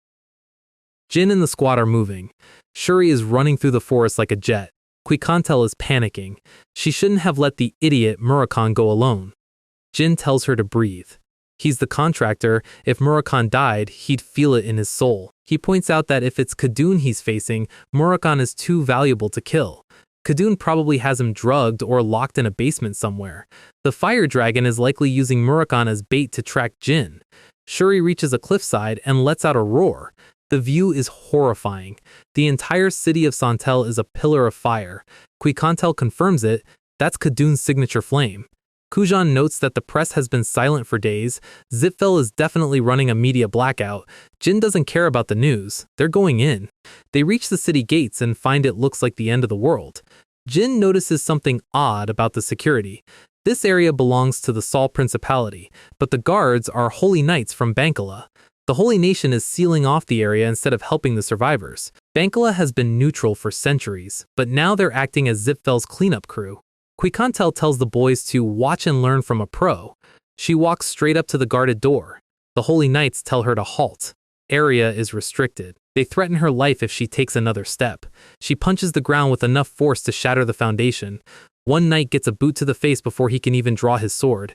Jin and the squad are moving. Shuri is running through the forest like a jet. Quikantel is panicking. She shouldn't have let the idiot Murakhan go alone. Jin tells her to breathe. He's the contractor. If Murakhan died, he'd feel it in his soul. He points out that if it's Khadun he's facing, Murakhan is too valuable to kill. Khadun probably has him drugged or locked in a basement somewhere. The fire dragon is likely using Murakhan as bait to track Jin. Shuri reaches a cliffside and lets out a roar. The view is horrifying. The entire city of Santel is a pillar of fire. Quikantel confirms it. That's Khadun's signature flame. Kujan notes that the press has been silent for days. Zipfel is definitely running a media blackout. Jin doesn't care about the news. They're going in. They reach the city gates and find it looks like the end of the world. Jin notices something odd about the security. This area belongs to the Sol Principality, but the guards are holy knights from Bankala. The Holy Nation is sealing off the area instead of helping the survivors. Bankala has been neutral for centuries, but now they're acting as Zipfel's cleanup crew. Quikantel tells the boys to watch and learn from a pro. She walks straight up to the guarded door. The Holy Knights tell her to halt. Area is restricted. They threaten her life if she takes another step. She punches the ground with enough force to shatter the foundation. One knight gets a boot to the face before he can even draw his sword.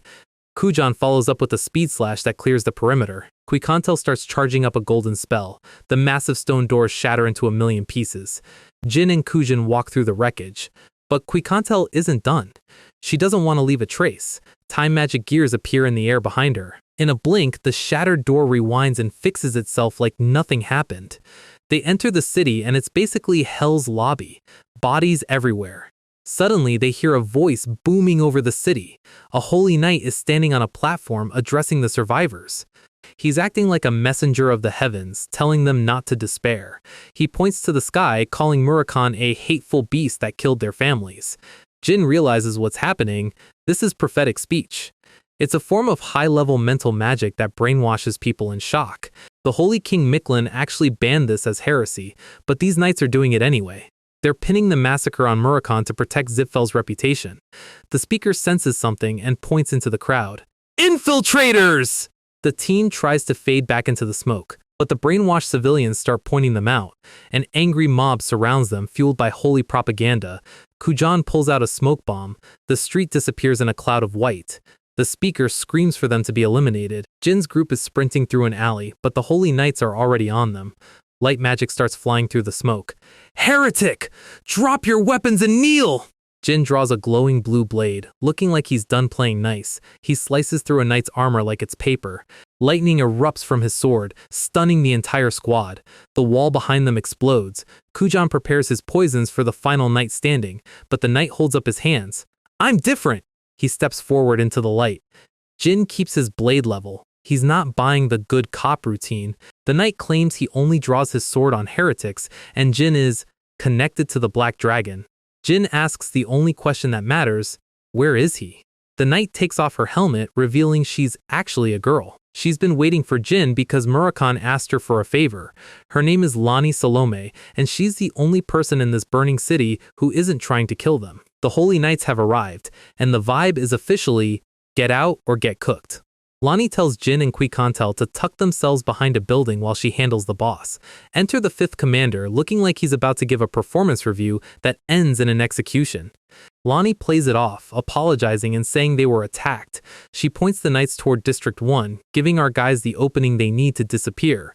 Kujan follows up with a speed slash that clears the perimeter. Quikantel starts charging up a golden spell. The massive stone doors shatter into a million pieces. Jin and Kujan walk through the wreckage. But Quikantel isn't done. She doesn't want to leave a trace. Time magic gears appear in the air behind her. In a blink, the shattered door rewinds and fixes itself like nothing happened. They enter the city and it's basically Hell's lobby. Bodies everywhere. Suddenly, they hear a voice booming over the city. A holy knight is standing on a platform addressing the survivors. He's acting like a messenger of the heavens, telling them not to despair. He points to the sky, calling Murakhan a hateful beast that killed their families. Jin realizes what's happening. This is prophetic speech. It's a form of high-level mental magic that brainwashes people in shock. The Holy King Miklin actually banned this as heresy, but these knights are doing it anyway. They're pinning the massacre on Murakhan to protect Zipfel's reputation. The speaker senses something and points into the crowd. Infiltrators! The team tries to fade back into the smoke, but the brainwashed civilians start pointing them out. An angry mob surrounds them, fueled by holy propaganda. Kujan pulls out a smoke bomb. The street disappears in a cloud of white. The speaker screams for them to be eliminated. Jin's group is sprinting through an alley, but the holy knights are already on them. Light magic starts flying through the smoke. Heretic! Drop your weapons and kneel! Jin draws a glowing blue blade, looking like he's done playing nice. He slices through a knight's armor like it's paper. Lightning erupts from his sword, stunning the entire squad. The wall behind them explodes. Kujan prepares his poisons for the final knight standing, but the knight holds up his hands. I'm different! He steps forward into the light. Jin keeps his blade level. He's not buying the good cop routine. The knight claims he only draws his sword on heretics, and Jin is connected to the Black Dragon. Jin asks the only question that matters, where is he? The knight takes off her helmet, revealing she's actually a girl. She's been waiting for Jin because Murakhan asked her for a favor. Her name is Lani Salome, and she's the only person in this burning city who isn't trying to kill them. The Holy Knights have arrived, and the vibe is officially, get out or get cooked. Lani tells Jin and Quikantel to tuck themselves behind a building while she handles the boss. Enter the 5th commander, looking like he's about to give a performance review that ends in an execution. Lani plays it off, apologizing and saying they were attacked. She points the knights toward District 1, giving our guys the opening they need to disappear.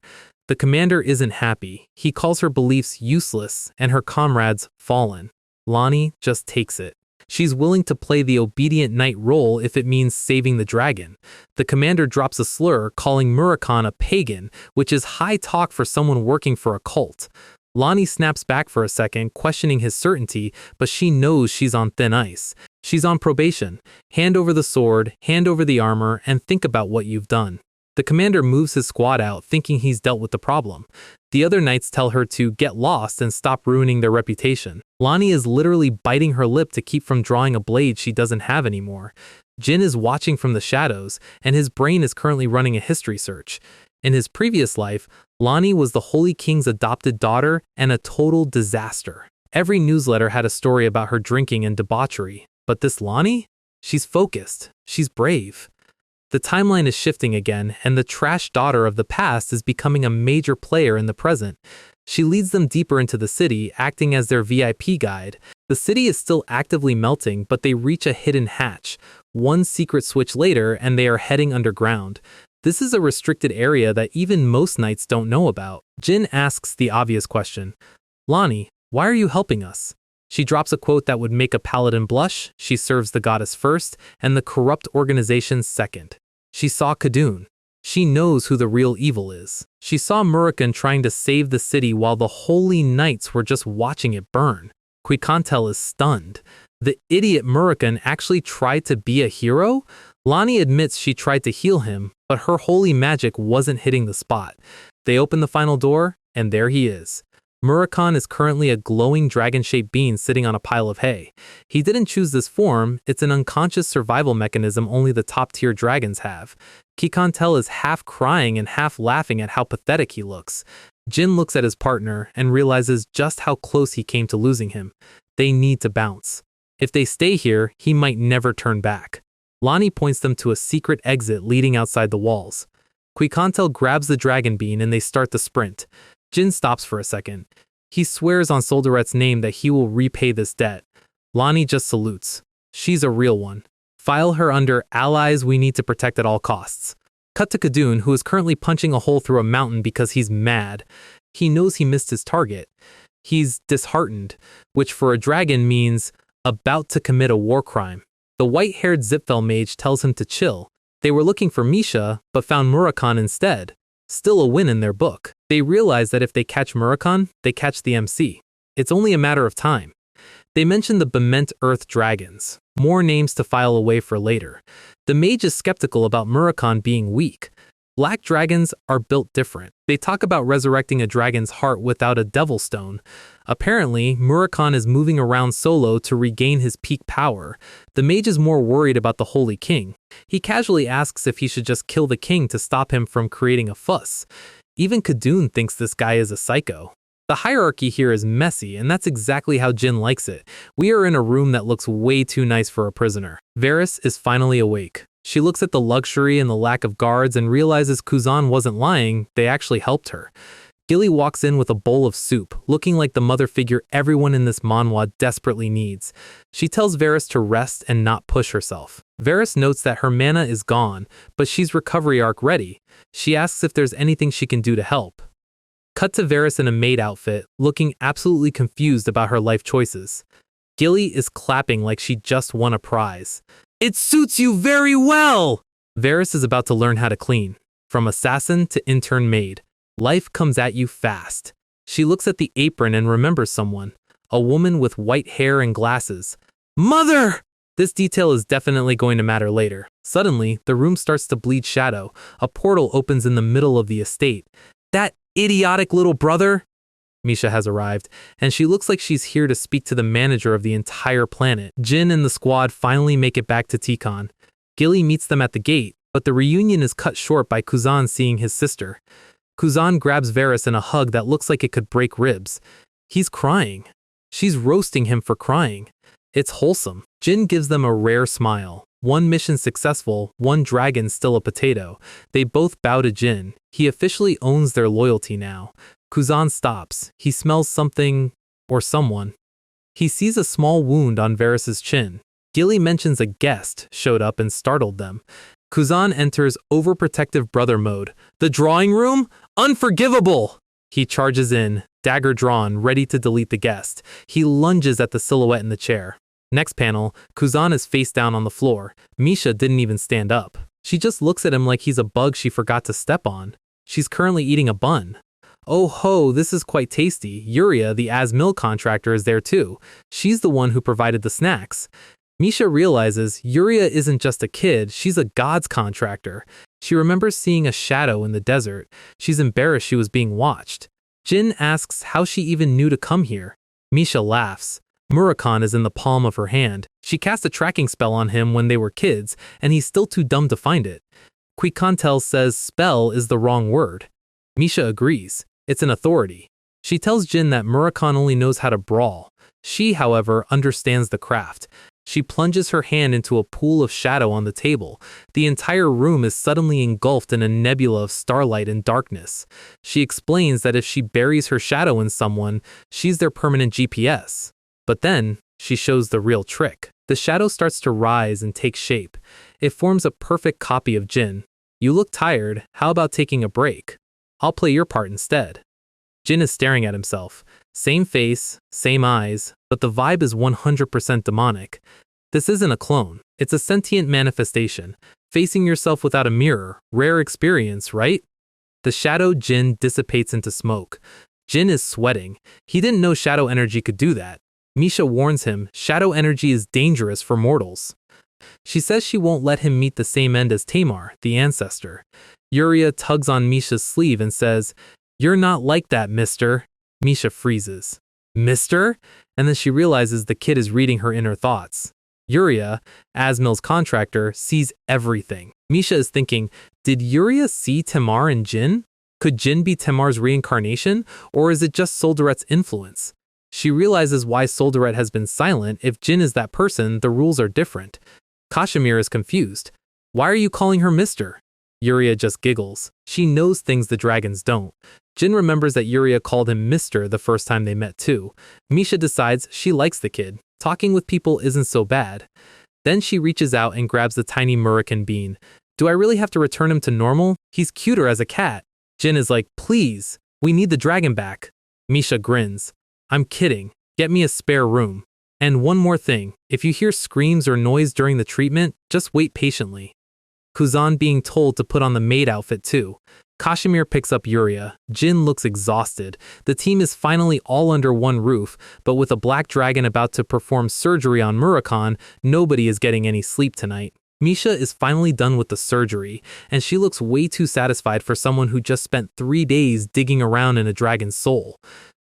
The commander isn't happy. He calls her beliefs useless and her comrades fallen. Lani just takes it. She's willing to play the obedient knight role if it means saving the dragon. The commander drops a slur, calling Murakhan a pagan, which is high talk for someone working for a cult. Lani snaps back for a second, questioning his certainty, but she knows she's on thin ice. She's on probation. Hand over the sword, hand over the armor, and think about what you've done. The commander moves his squad out, thinking he's dealt with the problem. The other knights tell her to get lost and stop ruining their reputation. Lonnie is literally biting her lip to keep from drawing a blade she doesn't have anymore. Jin is watching from the shadows, and his brain is currently running a history search. In his previous life, Lonnie was the Holy King's adopted daughter and a total disaster. Every newsletter had a story about her drinking and debauchery. But this Lonnie? She's focused. She's brave. The timeline is shifting again, and the trash daughter of the past is becoming a major player in the present. She leads them deeper into the city, acting as their VIP guide. The city is still actively melting, but they reach a hidden hatch. One secret switch later, and they are heading underground. This is a restricted area that even most knights don't know about. Jin asks the obvious question, "Lonnie, why are you helping us?" She drops a quote that would make a paladin blush. She serves the goddess first, and the corrupt organization second. She saw Khadun. She knows who the real evil is. She saw Murakhan trying to save the city while the holy knights were just watching it burn. Quikantel is stunned. The idiot Murakhan actually tried to be a hero? Lonnie admits she tried to heal him, but her holy magic wasn't hitting the spot. They open the final door, and there he is. Murakhan is currently a glowing dragon-shaped being sitting on a pile of hay. He didn't choose this form, it's an unconscious survival mechanism only the top-tier dragons have. Quikantel is half crying and half laughing at how pathetic he looks. Jin looks at his partner and realizes just how close he came to losing him. They need to bounce. If they stay here, he might never turn back. Lonnie points them to a secret exit leading outside the walls. Quikantel grabs the dragon bean and they start the sprint. Jin stops for a second. He swears on Solderet's name that he will repay this debt. Lonnie just salutes. She's a real one. File her under allies we need to protect at all costs. Cut to Khadun, who is currently punching a hole through a mountain because he's mad. He knows he missed his target. He's disheartened, which for a dragon means about to commit a war crime. The white-haired Zipfel mage tells him to chill. They were looking for Misha, but found Murakhan instead. Still a win in their book. They realize that if they catch Murakhan, they catch the MC. It's only a matter of time. They mention the Bement Earth Dragons. More names to file away for later. The mage is skeptical about Murakhan being weak. Black dragons are built different. They talk about resurrecting a dragon's heart without a devil stone. Apparently, Murakhan is moving around solo to regain his peak power. The mage is more worried about the Holy King. He casually asks if he should just kill the king to stop him from creating a fuss. Even Khadun thinks this guy is a psycho. The hierarchy here is messy, and that's exactly how Jin likes it. We are in a room that looks way too nice for a prisoner. Varys is finally awake. She looks at the luxury and the lack of guards and realizes Kuzan wasn't lying, they actually helped her. Gilly walks in with a bowl of soup, looking like the mother figure everyone in this manhwa desperately needs. She tells Varys to rest and not push herself. Varys notes that her mana is gone, but she's recovery arc ready. She asks if there's anything she can do to help. Cut to Varys in a maid outfit, looking absolutely confused about her life choices. Gilly is clapping like she just won a prize. "It suits you very well!" Varys is about to learn how to clean. From assassin to intern maid. Life comes at you fast. She looks at the apron and remembers someone. A woman with white hair and glasses. "Mother!" This detail is definitely going to matter later. Suddenly, the room starts to bleed shadow. A portal opens in the middle of the estate. That idiotic little brother? Misha has arrived, and she looks like she's here to speak to the manager of the entire planet. Jin and the squad finally make it back to Tikon. Gilly meets them at the gate, but the reunion is cut short by Kuzan seeing his sister. Kuzan grabs Varys in a hug that looks like it could break ribs. He's crying. She's roasting him for crying. It's wholesome. Jin gives them a rare smile. One mission successful, one dragon still a potato. They both bow to Jin. He officially owns their loyalty now. Kuzan stops. He smells something or someone. He sees a small wound on Varys' chin. Gilly mentions a guest showed up and startled them. Kuzan enters overprotective brother mode. The drawing room? Unforgivable! He charges in, dagger drawn, ready to delete the guest. He lunges at the silhouette in the chair. Next panel, Kuzan is face down on the floor. Misha didn't even stand up. She just looks at him like he's a bug she forgot to step on. She's currently eating a bun. Oh ho, this is quite tasty. Yuria, the Asmil contractor, is there too. She's the one who provided the snacks. Misha realizes Yuria isn't just a kid, she's a god's contractor. She remembers seeing a shadow in the desert. She's embarrassed she was being watched. Jin asks how she even knew to come here. Misha laughs. Murakon is in the palm of her hand. She cast a tracking spell on him when they were kids, and he's still too dumb to find it. Quicontel says spell is the wrong word. Misha agrees. It's an authority. She tells Jin that Murakon only knows how to brawl. She, however, understands the craft. She plunges her hand into a pool of shadow on the table. The entire room is suddenly engulfed in a nebula of starlight and darkness. She explains that if she buries her shadow in someone, she's their permanent GPS. But then, she shows the real trick. The shadow starts to rise and take shape. It forms a perfect copy of Jin. You look tired, how about taking a break? I'll play your part instead. Jin is staring at himself. Same face, same eyes, but the vibe is 100% demonic. This isn't a clone. It's a sentient manifestation. Facing yourself without a mirror, rare experience, right? The shadow Jin dissipates into smoke. Jin is sweating. He didn't know shadow energy could do that. Misha warns him, shadow energy is dangerous for mortals. She says she won't let him meet the same end as Tamar, the ancestor. Yuria tugs on Misha's sleeve and says, "You're not like that, mister." Misha freezes. Mister? And then she realizes the kid is reading her inner thoughts. Yuria, Asmil's contractor, sees everything. Misha is thinking, did Yuria see Tamar and Jin? Could Jin be Tamar's reincarnation, or is it just Soldaret's influence? She realizes why Soldaret has been silent. If Jin is that person, the rules are different. Kashmir is confused. Why are you calling her mister? Yuria just giggles. She knows things the dragons don't. Jin remembers that Yuria called him Mister the first time they met too. Misha decides she likes the kid. Talking with people isn't so bad. Then she reaches out and grabs the tiny Murican bean. Do I really have to return him to normal? He's cuter as a cat. Jin is like, please, we need the dragon back. Misha grins. I'm kidding. Get me a spare room. And one more thing, if you hear screams or noise during the treatment, just wait patiently. Kuzan being told to put on the maid outfit too. Kashmir picks up Yuria. Jin looks exhausted. The team is finally all under one roof, but with a black dragon about to perform surgery on Murakon, nobody is getting any sleep tonight. Misha is finally done with the surgery, and she looks way too satisfied for someone who just spent 3 days digging around in a dragon's soul.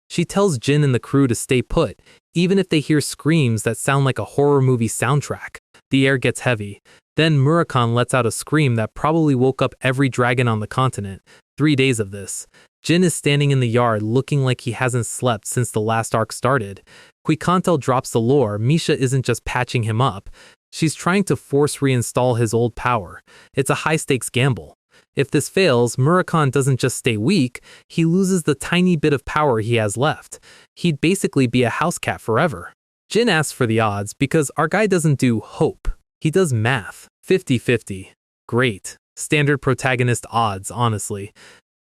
She tells Jin and the crew to stay put, even if they hear screams that sound like a horror movie soundtrack. The air gets heavy. Then Murakon lets out a scream that probably woke up every dragon on the continent. 3 days of this. Jin is standing in the yard looking like he hasn't slept since the last arc started. Quicontel drops the lore. Misha isn't just patching him up. She's trying to force reinstall his old power. It's a high-stakes gamble. If this fails, Murakon doesn't just stay weak, he loses the tiny bit of power he has left. He'd basically be a house cat forever. Jin asks for the odds because our guy doesn't do hope. He does math. 50-50. Great. Standard protagonist odds, honestly.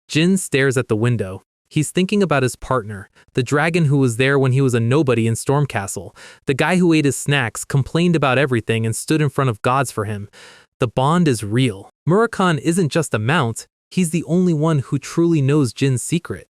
Jin stares at the window. He's thinking about his partner, the dragon who was there when he was a nobody in Stormcastle. The guy who ate his snacks, complained about everything, and stood in front of gods for him. The bond is real. Murakon isn't just a mount, he's the only one who truly knows Jin's secret.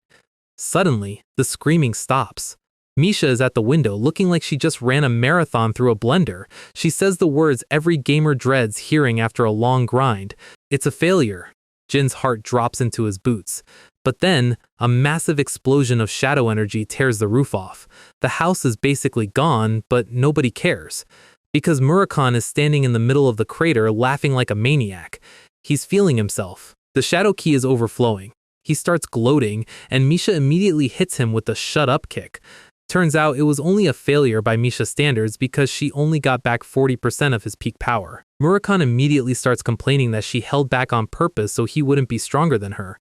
Suddenly, the screaming stops. Misha is at the window looking like she just ran a marathon through a blender. She says the words every gamer dreads hearing after a long grind. It's a failure. Jin's heart drops into his boots. But then, a massive explosion of shadow energy tears the roof off. The house is basically gone, but nobody cares. Because Murakon is standing in the middle of the crater laughing like a maniac. He's feeling himself. The shadow key is overflowing. He starts gloating, and Misha immediately hits him with the shut up kick. Turns out it was only a failure by Misha's standards because she only got back 40% of his peak power. Murakon immediately starts complaining that she held back on purpose so he wouldn't be stronger than her.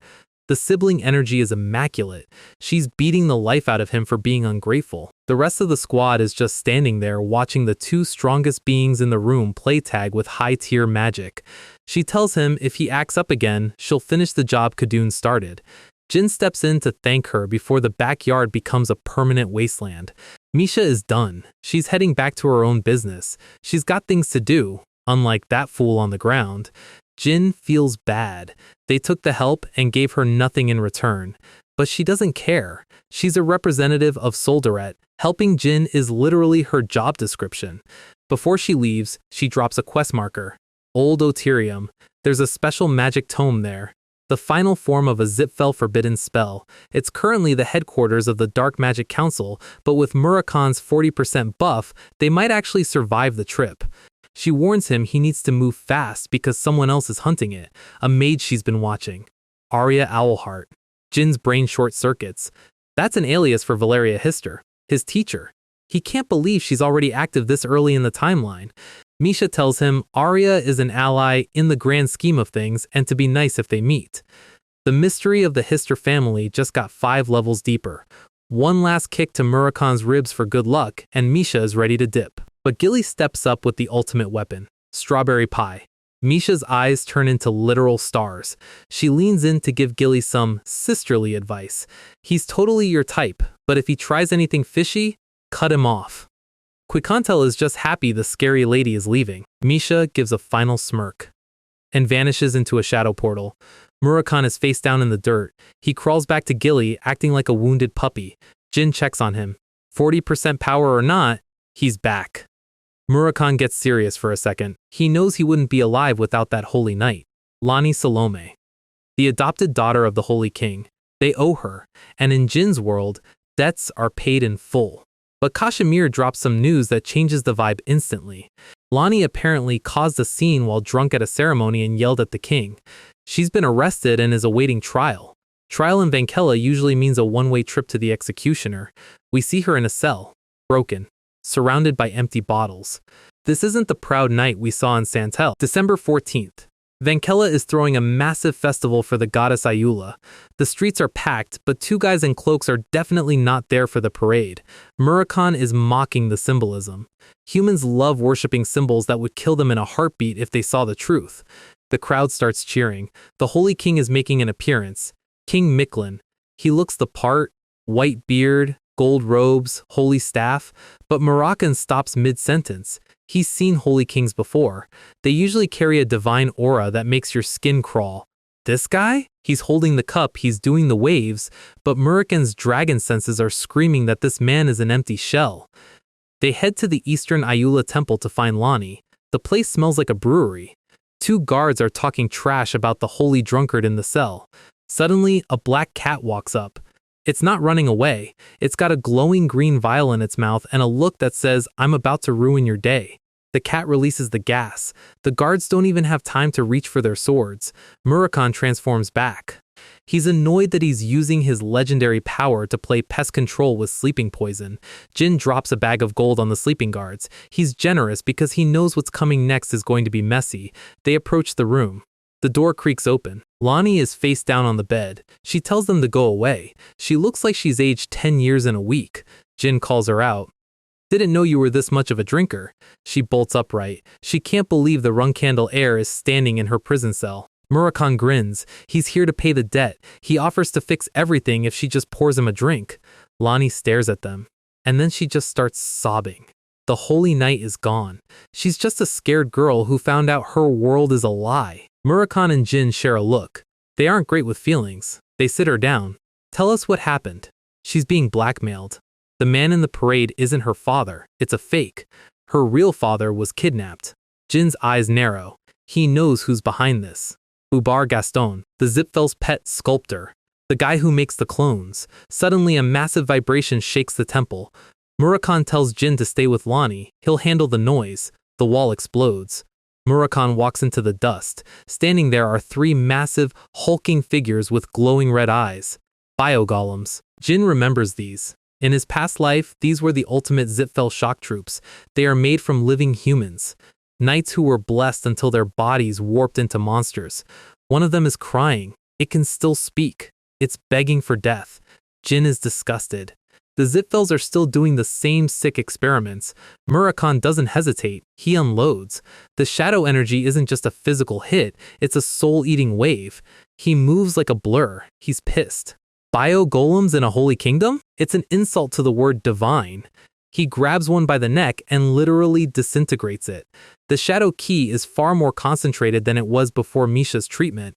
The sibling energy is immaculate. She's beating the life out of him for being ungrateful. The rest of the squad is just standing there watching the two strongest beings in the room play tag with high-tier magic. She tells him if he acts up again, she'll finish the job Khadun started. Jin steps in to thank her before the backyard becomes a permanent wasteland. Misha is done. She's heading back to her own business. She's got things to do, unlike that fool on the ground. Jin feels bad. They took the help and gave her nothing in return. But she doesn't care. She's a representative of Soldaret. Helping Jin is literally her job description. Before she leaves, she drops a quest marker. Old Oterium. There's a special magic tome there, the final form of a Zipfel forbidden spell. It's currently the headquarters of the Dark Magic Council, but with Murakan's 40% buff, they might actually survive the trip. She warns him he needs to move fast because someone else is hunting it, a maid she's been watching. Arya Owlheart. Jin's brain short-circuits. That's an alias for Valeria Hister, his teacher. He can't believe she's already active this early in the timeline. Misha tells him Arya is an ally in the grand scheme of things and to be nice if they meet. The mystery of the Hister family just got 5 levels deeper. One last kick to Murakan's ribs for good luck, and Misha is ready to dip. But Gilly steps up with the ultimate weapon, strawberry pie. Misha's eyes turn into literal stars. She leans in to give Gilly some sisterly advice. He's totally your type, but if he tries anything fishy, cut him off. Quicontel is just happy the scary lady is leaving. Misha gives a final smirk and vanishes into a shadow portal. Murakan is face down in the dirt. He crawls back to Gilly, acting like a wounded puppy. Jin checks on him. 40% power or not, he's back. Murakan gets serious for a second. He knows he wouldn't be alive without that holy knight. Lani Salome, the adopted daughter of the Holy King. They owe her, and in Jin's world, debts are paid in full. But Kashmir drops some news that changes the vibe instantly. Lani apparently caused a scene while drunk at a ceremony and yelled at the king. She's been arrested and is awaiting trial. Trial in Vankella usually means a one-way trip to the executioner. We see her in a cell, broken, surrounded by empty bottles. This isn't the proud night we saw in Santel. December 14th. Vankella is throwing a massive festival for the goddess Ayula. The streets are packed, but 2 guys in cloaks are definitely not there for the parade. Murakan is mocking the symbolism. Humans love worshipping symbols that would kill them in a heartbeat if they saw the truth. The crowd starts cheering. The Holy King is making an appearance. King Miklin. He looks the part, white beard, gold robes, holy staff, but Murakan stops mid-sentence. He's seen holy kings before. They usually carry a divine aura that makes your skin crawl. This guy? He's holding the cup, he's doing the waves, but Murakan's dragon senses are screaming that this man is an empty shell. They head to the Eastern Ayula temple to find Lani. The place smells like a brewery. 2 guards are talking trash about the holy drunkard in the cell. Suddenly, a black cat walks up. It's not running away. It's got a glowing green vial in its mouth and a look that says, "I'm about to ruin your day." The cat releases the gas. The guards don't even have time to reach for their swords. Murakan transforms back. He's annoyed that he's using his legendary power to play pest control with sleeping poison. Jin drops a bag of gold on the sleeping guards. He's generous because he knows what's coming next is going to be messy. They approach the room. The door creaks open. Lani is face down on the bed. She tells them to go away. She looks like she's aged 10 years in a week. Jin calls her out. "Didn't know you were this much of a drinker." She bolts upright. She can't believe the rung candle heir is standing in her prison cell. Murakan grins. He's here to pay the debt. He offers to fix everything if she just pours him a drink. Lani stares at them. And then she just starts sobbing. The holy night is gone. She's just a scared girl who found out her world is a lie. Murakan and Jin share a look. They aren't great with feelings. They sit her down. "Tell us what happened." She's being blackmailed. The man in the parade isn't her father. It's a fake. Her real father was kidnapped. Jin's eyes narrow. He knows who's behind this. Ubar Gaston, the Zipfel's pet sculptor. The guy who makes the clones. Suddenly a massive vibration shakes the temple. Murakan tells Jin to stay with Lani. He'll handle the noise. The wall explodes. Murakan walks into the dust. Standing there are 3 massive, hulking figures with glowing red eyes. Biogolems. Jin remembers these. In his past life, these were the ultimate Zipfel shock troops. They are made from living humans. Knights who were blessed until their bodies warped into monsters. One of them is crying. It can still speak. It's begging for death. Jin is disgusted. The Zipfels are still doing the same sick experiments. Murakan doesn't hesitate. He unloads. The shadow energy isn't just a physical hit, it's a soul-eating wave. He moves like a blur. He's pissed. Bio-golems in a holy kingdom? It's an insult to the word divine. He grabs one by the neck and literally disintegrates it. The shadow ki is far more concentrated than it was before Misha's treatment.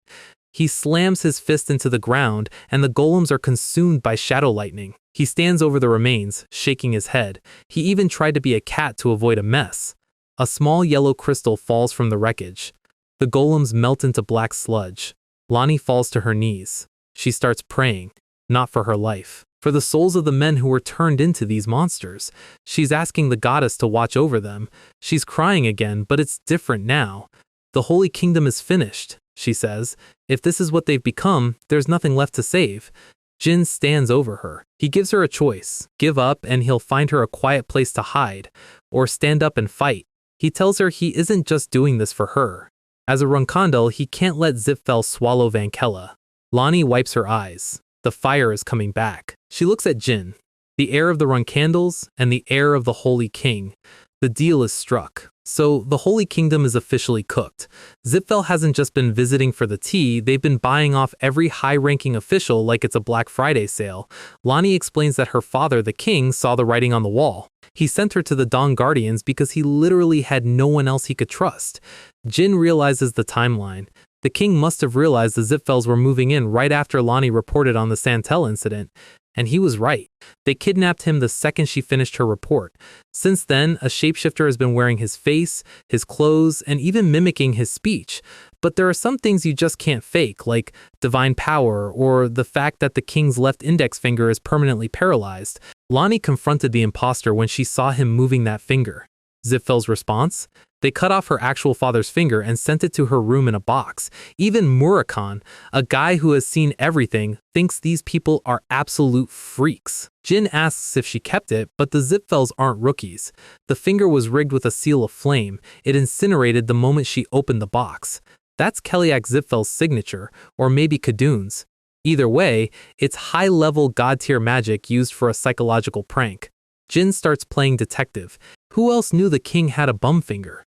He slams his fist into the ground, and the golems are consumed by shadow lightning. He stands over the remains, shaking his head. He even tried to be a cat to avoid a mess. A small yellow crystal falls from the wreckage. The golems melt into black sludge. Lonnie falls to her knees. She starts praying, not for her life, for the souls of the men who were turned into these monsters. She's asking the goddess to watch over them. She's crying again, but it's different now. The Holy Kingdom is finished, she says. If this is what they've become, there's nothing left to save. Jin stands over her. He gives her a choice. Give up and he'll find her a quiet place to hide, or stand up and fight. He tells her he isn't just doing this for her. As a Runkandal, he can't let Zipfel swallow Vankella. Lonnie wipes her eyes. The fire is coming back. She looks at Jin, the heir of the Runkandals and the heir of the Holy King. The deal is struck. So the Holy Kingdom is officially cooked. Zipfel hasn't just been visiting for the tea, they've been buying off every high-ranking official like it's a Black Friday sale. Lonnie explains that her father, the king, saw the writing on the wall. He sent her to the Dawn Guardians because he literally had no one else he could trust. Jin realizes the timeline. The king must have realized the Zipfels were moving in right after Lonnie reported on the Santel incident. And he was right. They kidnapped him the second she finished her report. Since then, a shapeshifter has been wearing his face, his clothes, and even mimicking his speech. But there are some things you just can't fake, like divine power or the fact that the king's left index finger is permanently paralyzed. Lonnie confronted the imposter when she saw him moving that finger. Zipfel's response? They cut off her actual father's finger and sent it to her room in a box. Even Murakan, a guy who has seen everything, thinks these people are absolute freaks. Jin asks if she kept it, but the Zipfels aren't rookies. The finger was rigged with a seal of flame. It incinerated the moment she opened the box. That's Keliak Zipfel's signature, or maybe Kadun's. Either way, it's high-level god-tier magic used for a psychological prank. Jin starts playing detective. Who else knew the king had a bum finger?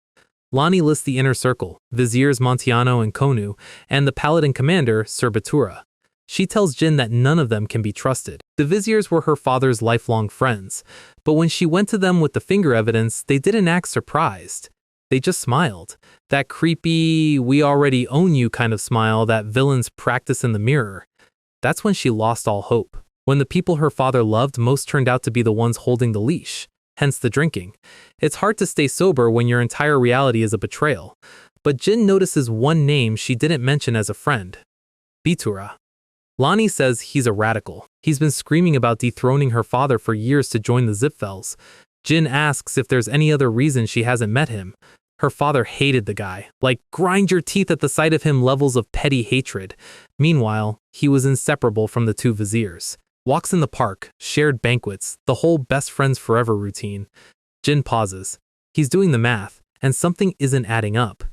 Lonnie lists the inner circle, Viziers Montiano and Konu, and the paladin commander, Sir Batura. She tells Jin that none of them can be trusted. The Viziers were her father's lifelong friends, but when she went to them with the finger evidence, they didn't act surprised. They just smiled. That creepy, we already own you kind of smile that villains practice in the mirror. That's when she lost all hope. When the people her father loved most turned out to be the ones holding the leash. Hence the drinking. It's hard to stay sober when your entire reality is a betrayal. But Jin notices one name she didn't mention as a friend. Bitura. Lonnie says he's a radical. He's been screaming about dethroning her father for years to join the Zipfels. Jin asks if there's any other reason she hasn't met him. Her father hated the guy, like grind your teeth at the sight of him levels of petty hatred. Meanwhile, he was inseparable from the two viziers. Walks in the park, shared banquets, the whole best friends forever routine. Jin pauses. He's doing the math, and something isn't adding up.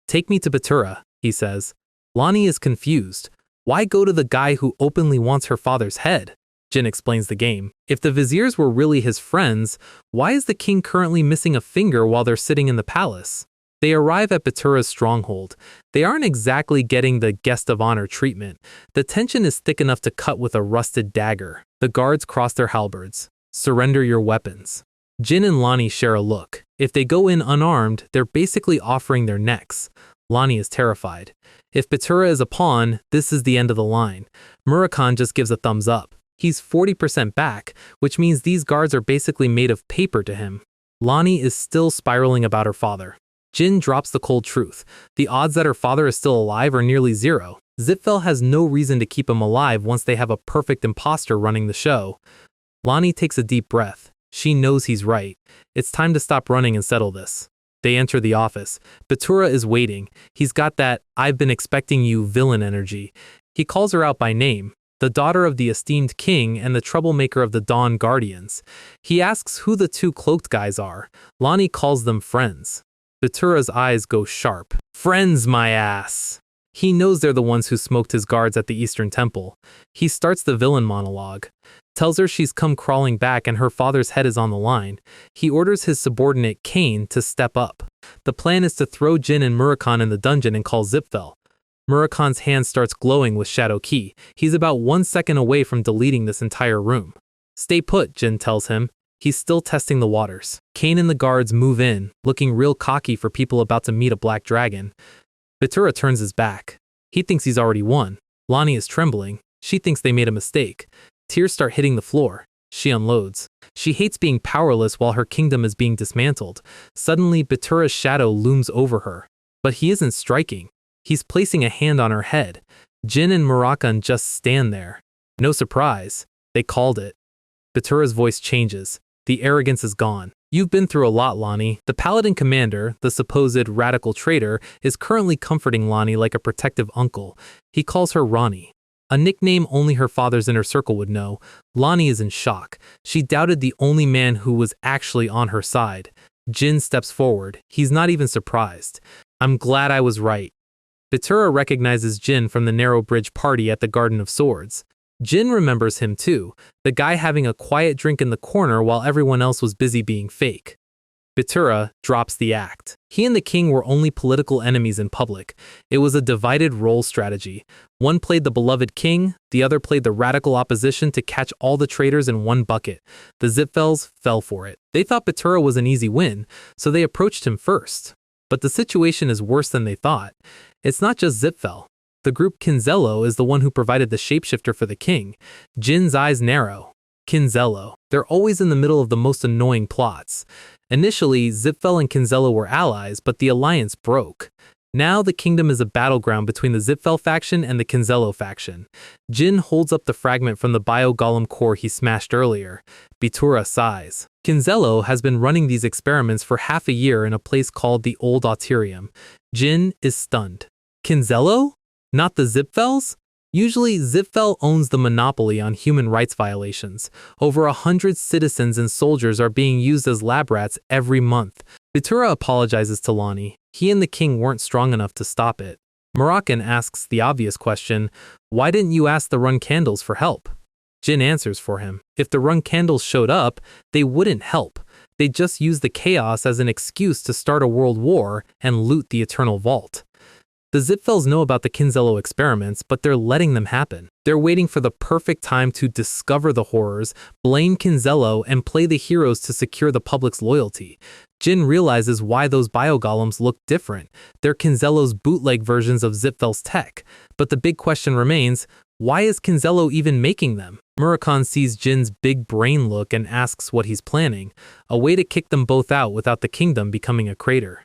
Take me to Batura, he says. Lonnie is confused. Why go to the guy who openly wants her father's head? Jin explains the game. If the viziers were really his friends, why is the king currently missing a finger while they're sitting in the palace? They arrive at Batura's stronghold. They aren't exactly getting the guest of honor treatment. The tension is thick enough to cut with a rusted dagger. The guards cross their halberds. Surrender your weapons. Jin and Lonnie share a look. If they go in unarmed, they're basically offering their necks. Lonnie is terrified. If Batura is a pawn, this is the end of the line. Murakan just gives a thumbs up. He's 40% back, which means these guards are basically made of paper to him. Lonnie is still spiraling about her father. Jin drops the cold truth. The odds that her father is still alive are nearly zero. Zipfel has no reason to keep him alive once they have a perfect imposter running the show. Lonnie takes a deep breath. She knows he's right. It's time to stop running and settle this. They enter the office. Batura is waiting. He's got that "I've been expecting you" villain energy. He calls her out by name, the daughter of the esteemed king and the troublemaker of the Dawn Guardians. He asks who the two cloaked guys are. Lonnie calls them friends. Batura's eyes go sharp. Friends, my ass! He knows they're the ones who smoked his guards at the Eastern Temple. He starts the villain monologue. Tells her she's come crawling back and her father's head is on the line. He orders his subordinate, Kane, to step up. The plan is to throw Jin and Murakan in the dungeon and call Zipfel. Murakan's hand starts glowing with Shadow Key. He's about 1 second away from deleting this entire room. Stay put, Jin tells him. He's still testing the waters. Kane and the guards move in, looking real cocky for people about to meet a black dragon. Batura turns his back. He thinks he's already won. Lonnie is trembling. She thinks they made a mistake. Tears start hitting the floor. She unloads. She hates being powerless while her kingdom is being dismantled. Suddenly, Batura's shadow looms over her. But he isn't striking. He's placing a hand on her head. Jin and Murakan just stand there. No surprise. They called it. Batura's voice changes. The arrogance is gone. You've been through a lot, Lonnie. The paladin commander, the supposed radical traitor, is currently comforting Lonnie like a protective uncle. He calls her Ronnie, a nickname only her father's inner circle would know. Lonnie is in shock. She doubted the only man who was actually on her side. Jin steps forward. He's not even surprised. I'm glad I was right. Batura recognizes Jin from the Narrow Bridge party at the Garden of Swords. Jin remembers him too, the guy having a quiet drink in the corner while everyone else was busy being fake. Batura drops the act. He and the king were only political enemies in public. It was a divided role strategy. One played the beloved king, the other played the radical opposition to catch all the traitors in one bucket. The Zipfels fell for it. They thought Batura was an easy win, so they approached him first. But the situation is worse than they thought. It's not just Zipfel. The group Kinzello is the one who provided the shapeshifter for the king. Jin's eyes narrow. Kinzello. They're always in the middle of the most annoying plots. Initially, Zipfel and Kinzello were allies, but the alliance broke. Now the kingdom is a battleground between the Zipfel faction and the Kinzello faction. Jin holds up the fragment from the bio-golem core he smashed earlier. Batura sighs. Kinzello has been running these experiments for half a year in a place called the Old Auterium. Jin is stunned. Kinzello? Not the Zipfels? Usually, Zipfel owns the monopoly on human rights violations. Over 100 citizens and soldiers are being used as lab rats every month. Batura apologizes to Lonnie. He and the king weren't strong enough to stop it. Murakan asks the obvious question, why didn't you ask the Run Candles for help? Jin answers for him. If the Run Candles showed up, they wouldn't help. They'd just use the chaos as an excuse to start a world war and loot the Eternal Vault. The Zipfels know about the Kinzello experiments, but they're letting them happen. They're waiting for the perfect time to discover the horrors, blame Kinzello, and play the heroes to secure the public's loyalty. Jin realizes why those biogolems look different. They're Kinzello's bootleg versions of Zipfel's tech. But the big question remains, why is Kinzello even making them? Murakan sees Jin's big brain look and asks what he's planning, a way to kick them both out without the kingdom becoming a crater.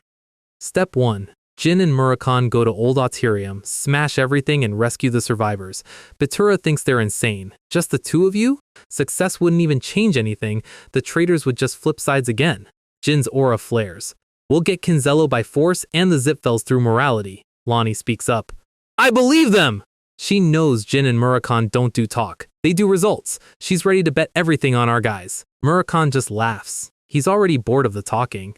Step 1. Jin and Murakan go to Old Auterium, smash everything and rescue the survivors. Batura thinks they're insane. Just the two of you? Success wouldn't even change anything. The traitors would just flip sides again. Jin's aura flares. We'll get Kinzello by force and the Zipfels through morality. Lonnie speaks up. I believe them! She knows Jin and Murakan don't do talk. They do results. She's ready to bet everything on our guys. Murakan just laughs. He's already bored of the talking.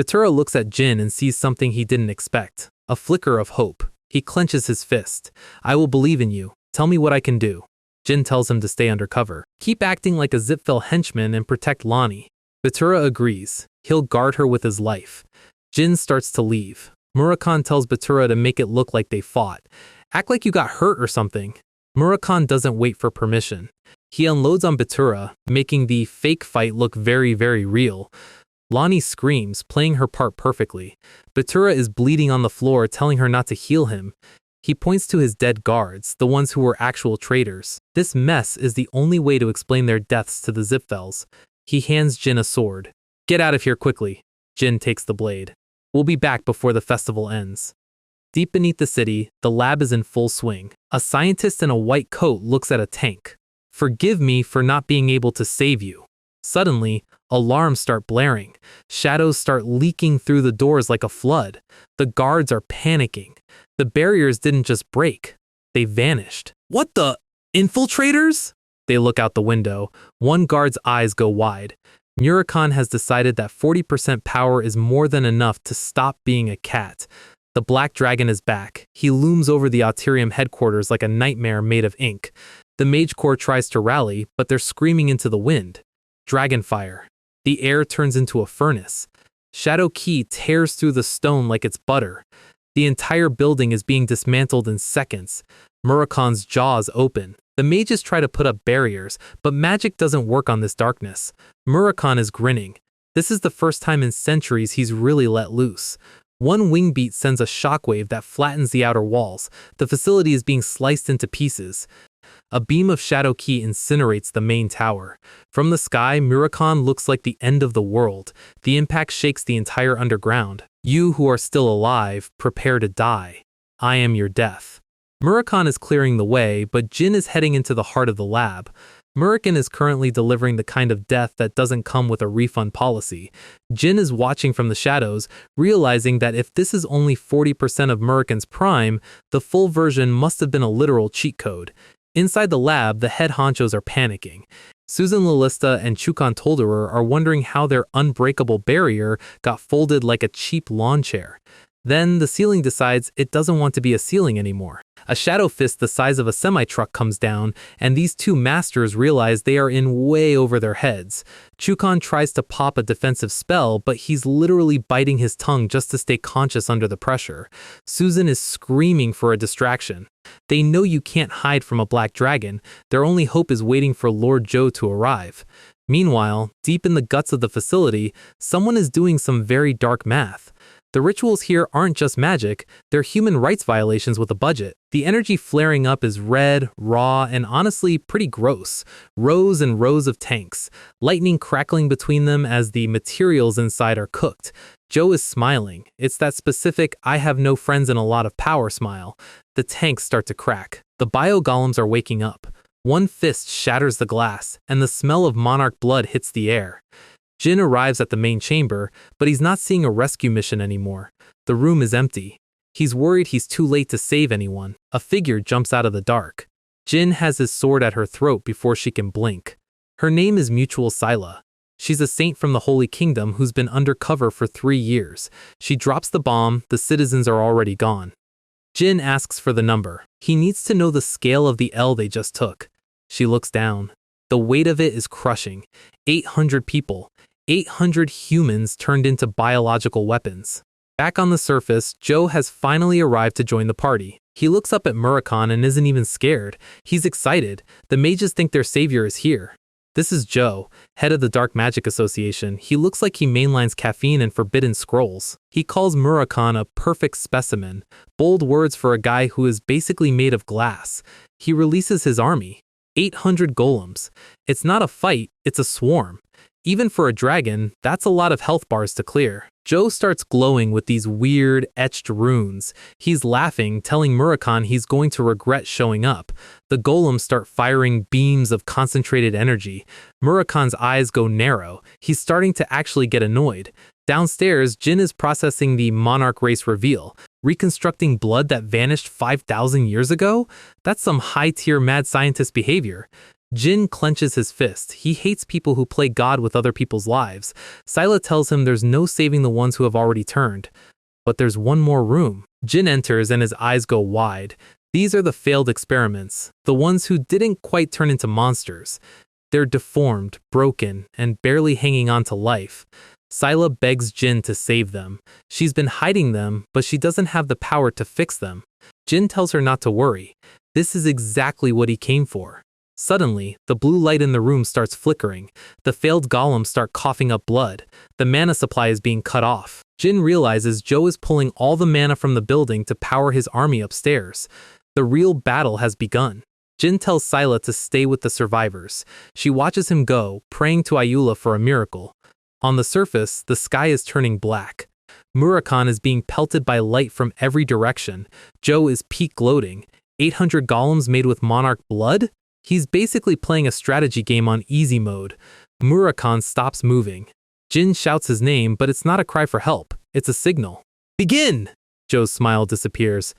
Batura looks at Jin and sees something he didn't expect. A flicker of hope. He clenches his fist. I will believe in you. Tell me what I can do. Jin tells him to stay undercover. Keep acting like a Zipfel henchman and protect Lonnie. Batura agrees. He'll guard her with his life. Jin starts to leave. Murakan tells Batura to make it look like they fought. Act like you got hurt or something. Murakan doesn't wait for permission. He unloads on Batura, making the fake fight look very, very real. Lonnie screams, playing her part perfectly. Batura is bleeding on the floor, telling her not to heal him. He points to his dead guards, the ones who were actual traitors. This mess is the only way to explain their deaths to the Zipfels. He hands Jin a sword. Get out of here quickly. Jin takes the blade. We'll be back before the festival ends. Deep beneath the city, the lab is in full swing. A scientist in a white coat looks at a tank. Forgive me for not being able to save you. Suddenly, alarms start blaring. Shadows start leaking through the doors like a flood. The guards are panicking. The barriers didn't just break. They vanished. What the? Infiltrators? They look out the window. One guard's eyes go wide. Murakan has decided that 40% power is more than enough to stop being a cat. The Black Dragon is back. He looms over the Auterium headquarters like a nightmare made of ink. The Mage Corps tries to rally, but they're screaming into the wind. Dragonfire. The air turns into a furnace. Shadow Key tears through the stone like it's butter. The entire building is being dismantled in seconds. Murakan's jaws open. The mages try to put up barriers, but magic doesn't work on this darkness. Murakan is grinning. This is the first time in centuries he's really let loose. One wing beat sends a shockwave that flattens the outer walls. The facility is being sliced into pieces. A beam of Shadow Key incinerates the main tower. From the sky, Murakan looks like the end of the world. The impact shakes the entire underground. You who are still alive, prepare to die. I am your death. Murakon is clearing the way, but Jin is heading into the heart of the lab. Murakon is currently delivering the kind of death that doesn't come with a refund policy. Jin is watching from the shadows, realizing that if this is only 40% of Murakon's prime, the full version must have been a literal cheat code. Inside the lab, the head honchos are panicking. Susan Lalista and Chukon Tolderer are wondering how their unbreakable barrier got folded like a cheap lawn chair. Then the ceiling decides it doesn't want to be a ceiling anymore. A shadow fist the size of a semi-truck comes down, and these two masters realize they are in way over their heads. Chukon tries to pop a defensive spell, but he's literally biting his tongue just to stay conscious under the pressure. Susan is screaming for a distraction. They know you can't hide from a black dragon. Their only hope is waiting for Lord Joe to arrive. Meanwhile, deep in the guts of the facility, someone is doing some very dark math. The rituals here aren't just magic, they're human rights violations with a budget. The energy flaring up is red, raw, and honestly pretty gross. Rows and rows of tanks, lightning crackling between them as the materials inside are cooked. Joe is smiling. It's that specific I have no friends and a lot of power smile. The tanks start to crack. The bio-golems are waking up. One fist shatters the glass, and the smell of monarch blood hits the air. Jin arrives at the main chamber, but he's not seeing a rescue mission anymore. The room is empty. He's worried he's too late to save anyone. A figure jumps out of the dark. Jin has his sword at her throat before she can blink. Her name is Mutual Sila. She's a saint from the Holy Kingdom who's been undercover for 3 years. She drops the bomb, the citizens are already gone. Jin asks for the number. He needs to know the scale of the L they just took. She looks down. The weight of it is crushing. 800 people. 800 humans turned into biological weapons. Back on the surface, Joe has finally arrived to join the party. He looks up at Murakon and isn't even scared. He's excited. The mages think their savior is here. This is Joe, head of the Dark Magic Association. He looks like he mainlines caffeine and forbidden scrolls. He calls Murakon a perfect specimen, bold words for a guy who is basically made of glass. He releases his army. 800 golems. It's not a fight, it's a swarm. Even for a dragon, that's a lot of health bars to clear. Joe starts glowing with these weird, etched runes. He's laughing, telling Murakon he's going to regret showing up. The golems start firing beams of concentrated energy. Murakon's eyes go narrow. He's starting to actually get annoyed. Downstairs, Jin is processing the monarch race reveal. Reconstructing blood that vanished 5,000 years ago? That's some high-tier mad scientist behavior. Jin clenches his fist. He hates people who play God with other people's lives. Sila tells him there's no saving the ones who have already turned. But there's one more room. Jin enters and his eyes go wide. These are the failed experiments, the ones who didn't quite turn into monsters. They're deformed, broken, and barely hanging on to life. Sila begs Jin to save them. She's been hiding them, but she doesn't have the power to fix them. Jin tells her not to worry. This is exactly what he came for. Suddenly, the blue light in the room starts flickering. The failed golems start coughing up blood. The mana supply is being cut off. Jin realizes Joe is pulling all the mana from the building to power his army upstairs. The real battle has begun. Jin tells Sila to stay with the survivors. She watches him go, praying to Ayula for a miracle. On the surface, the sky is turning black. Murakon is being pelted by light from every direction. Joe is peak gloating. 800 golems made with monarch blood? He's basically playing a strategy game on easy mode. Murakon stops moving. Jin shouts his name, but it's not a cry for help. It's a signal. Begin! Joe's smile disappears.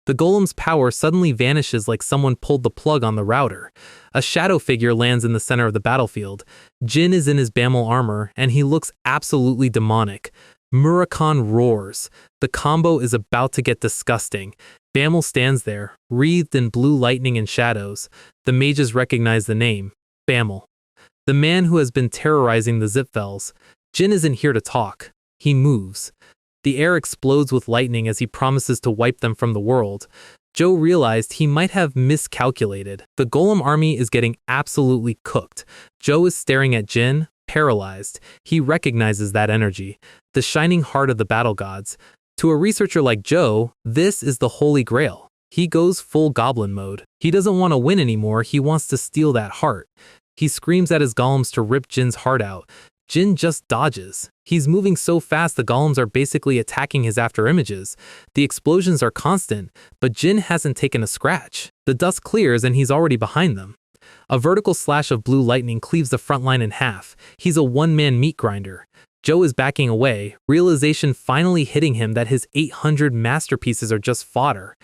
The golem's power suddenly vanishes like someone pulled the plug on the router. A shadow figure lands in the center of the battlefield. Jin is in his Bamel armor, and he looks absolutely demonic. Murakon roars. The combo is about to get disgusting. Bamel stands there, wreathed in blue lightning and shadows. The mages recognize the name, Bamel. The man who has been terrorizing the Zipfels. Jin isn't here to talk. He moves. The air explodes with lightning as he promises to wipe them from the world. Joe realized he might have miscalculated. The golem army is getting absolutely cooked. Joe is staring at Jin, paralyzed. He recognizes that energy, the shining heart of the battle gods. To a researcher like Joe, this is the holy grail. He goes full goblin mode. He doesn't want to win anymore, he wants to steal that heart. He screams at his golems to rip Jin's heart out. Jin just dodges. He's moving so fast the golems are basically attacking his afterimages. The explosions are constant, but Jin hasn't taken a scratch. The dust clears and he's already behind them. A vertical slash of blue lightning cleaves the front line in half. He's a one-man meat grinder. Joe is backing away, realization finally hitting him that his 800 masterpieces are just fodder.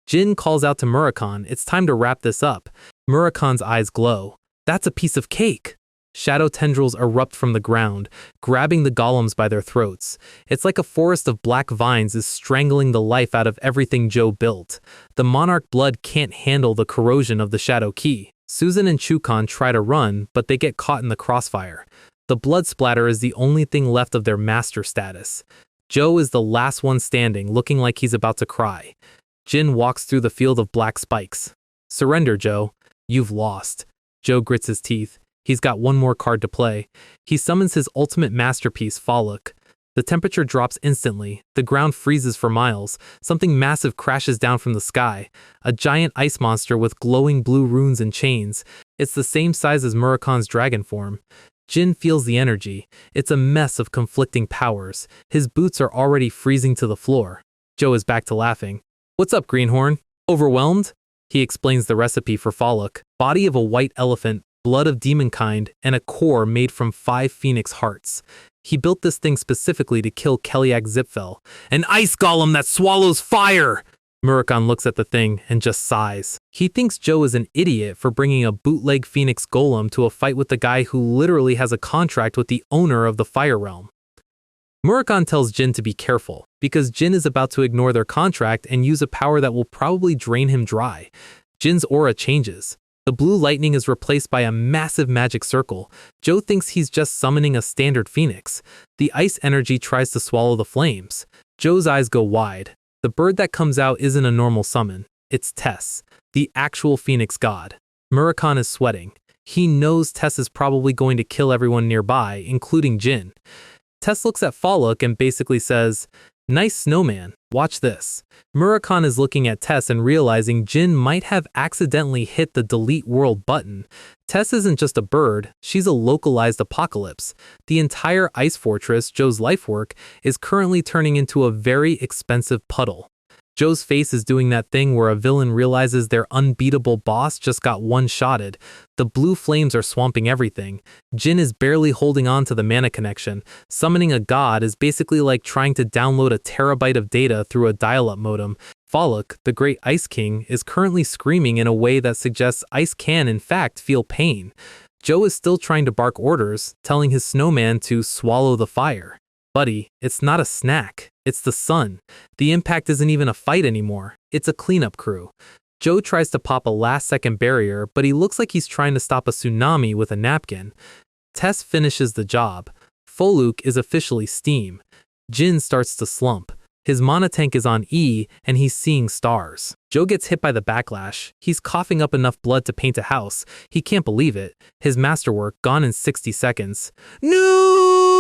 Jin calls out to Murakon, it's time to wrap this up. Murakon's eyes glow. That's a piece of cake. Shadow tendrils erupt from the ground, grabbing the golems by their throats. It's like a forest of black vines is strangling the life out of everything Joe built. The monarch blood can't handle the corrosion of the shadow key. Susan and Chukon try to run, but they get caught in the crossfire. The blood splatter is the only thing left of their master status. Joe is the last one standing, looking like he's about to cry. Jin walks through the field of black spikes. Surrender, Joe. You've lost. Joe grits his teeth. He's got one more card to play. He summons his ultimate masterpiece, Faluk. The temperature drops instantly. The ground freezes for miles. Something massive crashes down from the sky. A giant ice monster with glowing blue runes and chains. It's the same size as Murakon's dragon form. Jin feels the energy. It's a mess of conflicting powers. His boots are already freezing to the floor. Joe is back to laughing. What's up, Greenhorn? Overwhelmed? He explains the recipe for Faluk. Body of a white elephant, blood of demonkind, and a core made from 5 phoenix hearts. He built this thing specifically to kill Keliak Zipfel. An ice golem that swallows fire! Murakon looks at the thing and just sighs. He thinks Joe is an idiot for bringing a bootleg phoenix golem to a fight with the guy who literally has a contract with the owner of the Fire Realm. Murakon tells Jin to be careful, because Jin is about to ignore their contract and use a power that will probably drain him dry. Jin's aura changes. The blue lightning is replaced by a massive magic circle. Joe thinks he's just summoning a standard phoenix. The ice energy tries to swallow the flames. Joe's eyes go wide. The bird that comes out isn't a normal summon. It's Tess, the actual phoenix god. Murakon is sweating. He knows Tess is probably going to kill everyone nearby, including Jin. Tess looks at Faluk and basically says, "Nice snowman, watch this." Murakon is looking at Tess and realizing Jin might have accidentally hit the delete world button. Tess isn't just a bird, she's a localized apocalypse. The entire ice fortress, Joe's lifework, is currently turning into a very expensive puddle. Joe's face is doing that thing where a villain realizes their unbeatable boss just got one-shotted. The blue flames are swamping everything. Jin is barely holding on to the mana connection. Summoning a god is basically like trying to download a terabyte of data through a dial-up modem. Faluk, the great Ice King, is currently screaming in a way that suggests ice can, in fact, feel pain. Joe is still trying to bark orders, telling his snowman to swallow the fire. Buddy, it's not a snack. It's the sun. The impact isn't even a fight anymore. It's a cleanup crew. Joe tries to pop a last-second barrier, but he looks like he's trying to stop a tsunami with a napkin. Tess finishes the job. Faluk is officially steam. Jin starts to slump. His mana tank is on E, and he's seeing stars. Joe gets hit by the backlash. He's coughing up enough blood to paint a house. He can't believe it. His masterwork gone in 60 seconds. No!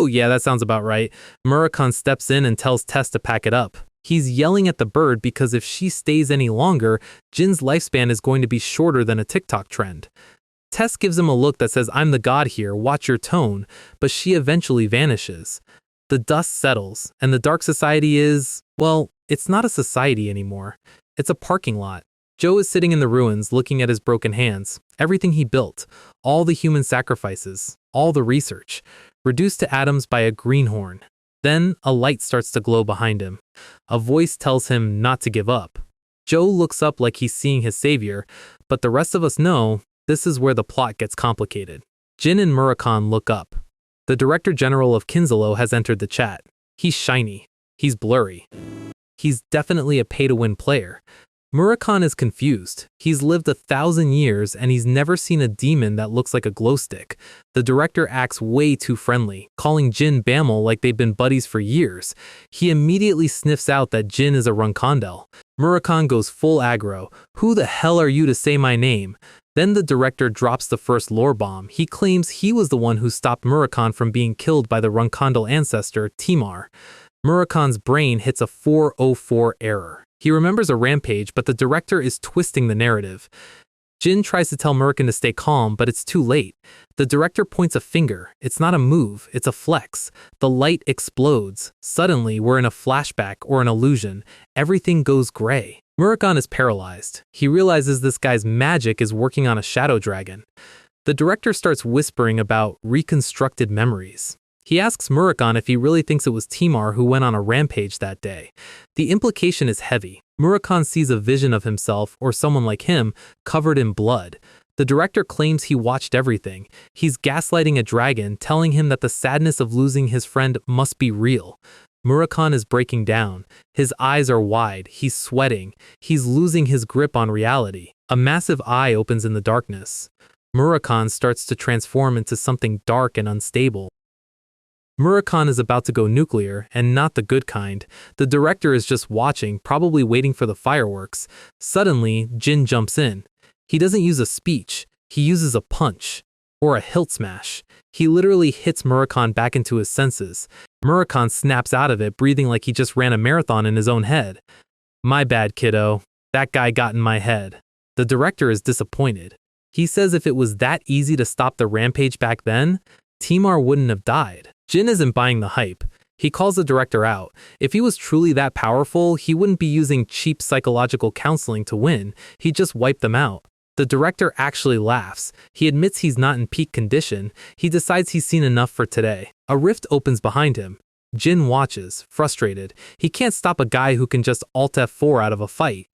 Yeah, that sounds about right. Murakon steps in and tells Tess to pack it up. He's yelling at the bird because if she stays any longer, Jin's lifespan is going to be shorter than a TikTok trend. Tess gives him a look that says, "I'm the god here, watch your tone," but she eventually vanishes. The dust settles, and the Dark Society is, well, it's not a society anymore. It's a parking lot. Joe is sitting in the ruins looking at his broken hands. Everything he built, all the human sacrifices, all the research, reduced to atoms by a greenhorn. Then a light starts to glow behind him. A voice tells him not to give up. Joe looks up like he's seeing his savior, but the rest of us know this is where the plot gets complicated. Jin and Murakon look up. The Director General of Kinzalo has entered the chat. He's shiny. He's blurry. He's definitely a pay-to-win player. Murakon is confused. He's lived 1,000 years and he's never seen a demon that looks like a glow stick. The director acts way too friendly, calling Jin Bamel like they've been buddies for years. He immediately sniffs out that Jin is a Runkondel. Murakon goes full aggro. "Who the hell are you to say my name?" Then the director drops the first lore bomb. He claims he was the one who stopped Murakon from being killed by the Runkondel ancestor, Timar. Murakon's brain hits a 404 error. He remembers a rampage, but the director is twisting the narrative. Jin tries to tell Murakami to stay calm, but it's too late. The director points a finger. It's not a move, it's a flex. The light explodes. Suddenly, we're in a flashback or an illusion. Everything goes gray. Murakami is paralyzed. He realizes this guy's magic is working on a shadow dragon. The director starts whispering about reconstructed memories. He asks Murakami if he really thinks it was Timar who went on a rampage that day. The implication is heavy. Murakami sees a vision of himself, or someone like him, covered in blood. The director claims he watched everything. He's gaslighting a dragon, telling him that the sadness of losing his friend must be real. Murakami is breaking down. His eyes are wide. He's sweating. He's losing his grip on reality. A massive eye opens in the darkness. Murakami starts to transform into something dark and unstable. Murakami is about to go nuclear, and not the good kind. The director is just watching, probably waiting for the fireworks. Suddenly, Jin jumps in. He doesn't use a speech. He uses a punch, or a hilt smash. He literally hits Murakami back into his senses. Murakami snaps out of it, breathing like he just ran a marathon in his own head. My bad, kiddo. That guy got in my head. The director is disappointed. He says if it was that easy to stop the rampage back then, Timar wouldn't have died. Jin isn't buying the hype. He calls the director out. If he was truly that powerful, he wouldn't be using cheap psychological counseling to win. He'd just wipe them out. The director actually laughs. He admits he's not in peak condition. He decides he's seen enough for today. A rift opens behind him. Jin watches, frustrated. He can't stop a guy who can just Alt F4 out of a fight.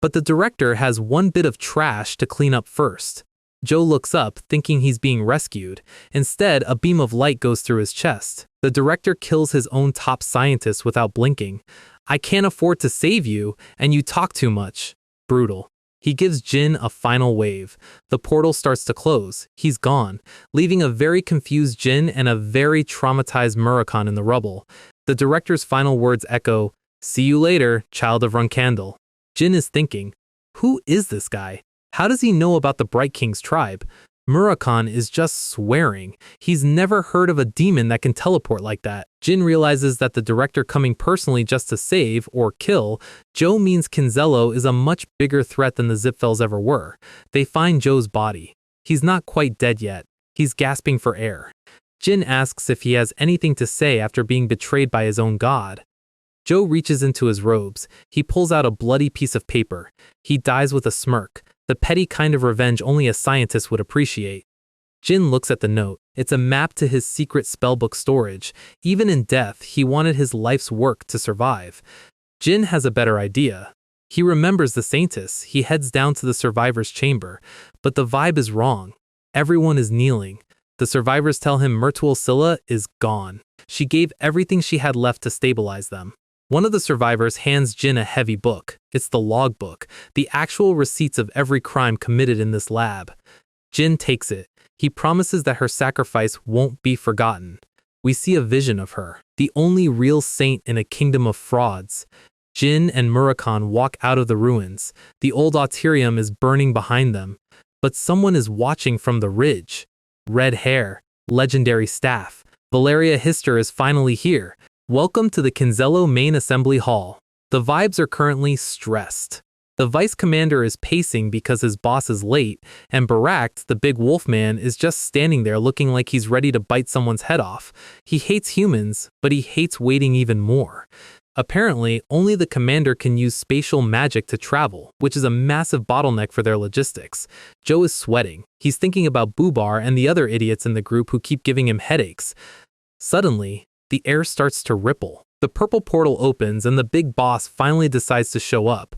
But the director has one bit of trash to clean up first. Joe looks up, thinking he's being rescued. Instead, a beam of light goes through his chest. The director kills his own top scientist without blinking. I can't afford to save you, and you talk too much. Brutal. He gives Jin a final wave. The portal starts to close. He's gone, leaving a very confused Jin and a very traumatized Murakami in the rubble. The director's final words echo, "See you later, child of Runkandle." Jin is thinking, who is this guy? How does he know about the Bright King's tribe? Murakami is just swearing. He's never heard of a demon that can teleport like that. Jin realizes that the director coming personally just to save, or kill, Joe means Kinzello is a much bigger threat than the Zipfels ever were. They find Joe's body. He's not quite dead yet. He's gasping for air. Jin asks if he has anything to say after being betrayed by his own god. Joe reaches into his robes. He pulls out a bloody piece of paper. He dies with a smirk. The petty kind of revenge only a scientist would appreciate. Jin looks at the note. It's a map to his secret spellbook storage. Even in death, he wanted his life's work to survive. Jin has a better idea. He remembers the Saintess. He heads down to the survivor's chamber. But the vibe is wrong. Everyone is kneeling. The survivors tell him Myrtle Scylla is gone. She gave everything she had left to stabilize them. One of the survivors hands Jin a heavy book. It's the logbook, the actual receipts of every crime committed in this lab. Jin takes it. He promises that her sacrifice won't be forgotten. We see a vision of her, the only real saint in a kingdom of frauds. Jin and Murakami walk out of the ruins. The old autarium is burning behind them. But someone is watching from the ridge. Red hair, legendary staff. Valeria Hister is finally here. Welcome to the Kinzello Main Assembly Hall. The vibes are currently stressed. The vice commander is pacing because his boss is late, and Barak, the big wolf man, is just standing there looking like he's ready to bite someone's head off. He hates humans, but he hates waiting even more. Apparently, only the commander can use spatial magic to travel, which is a massive bottleneck for their logistics. Joe is sweating. He's thinking about Bubar and the other idiots in the group who keep giving him headaches. Suddenly, the air starts to ripple. The purple portal opens and the big boss finally decides to show up.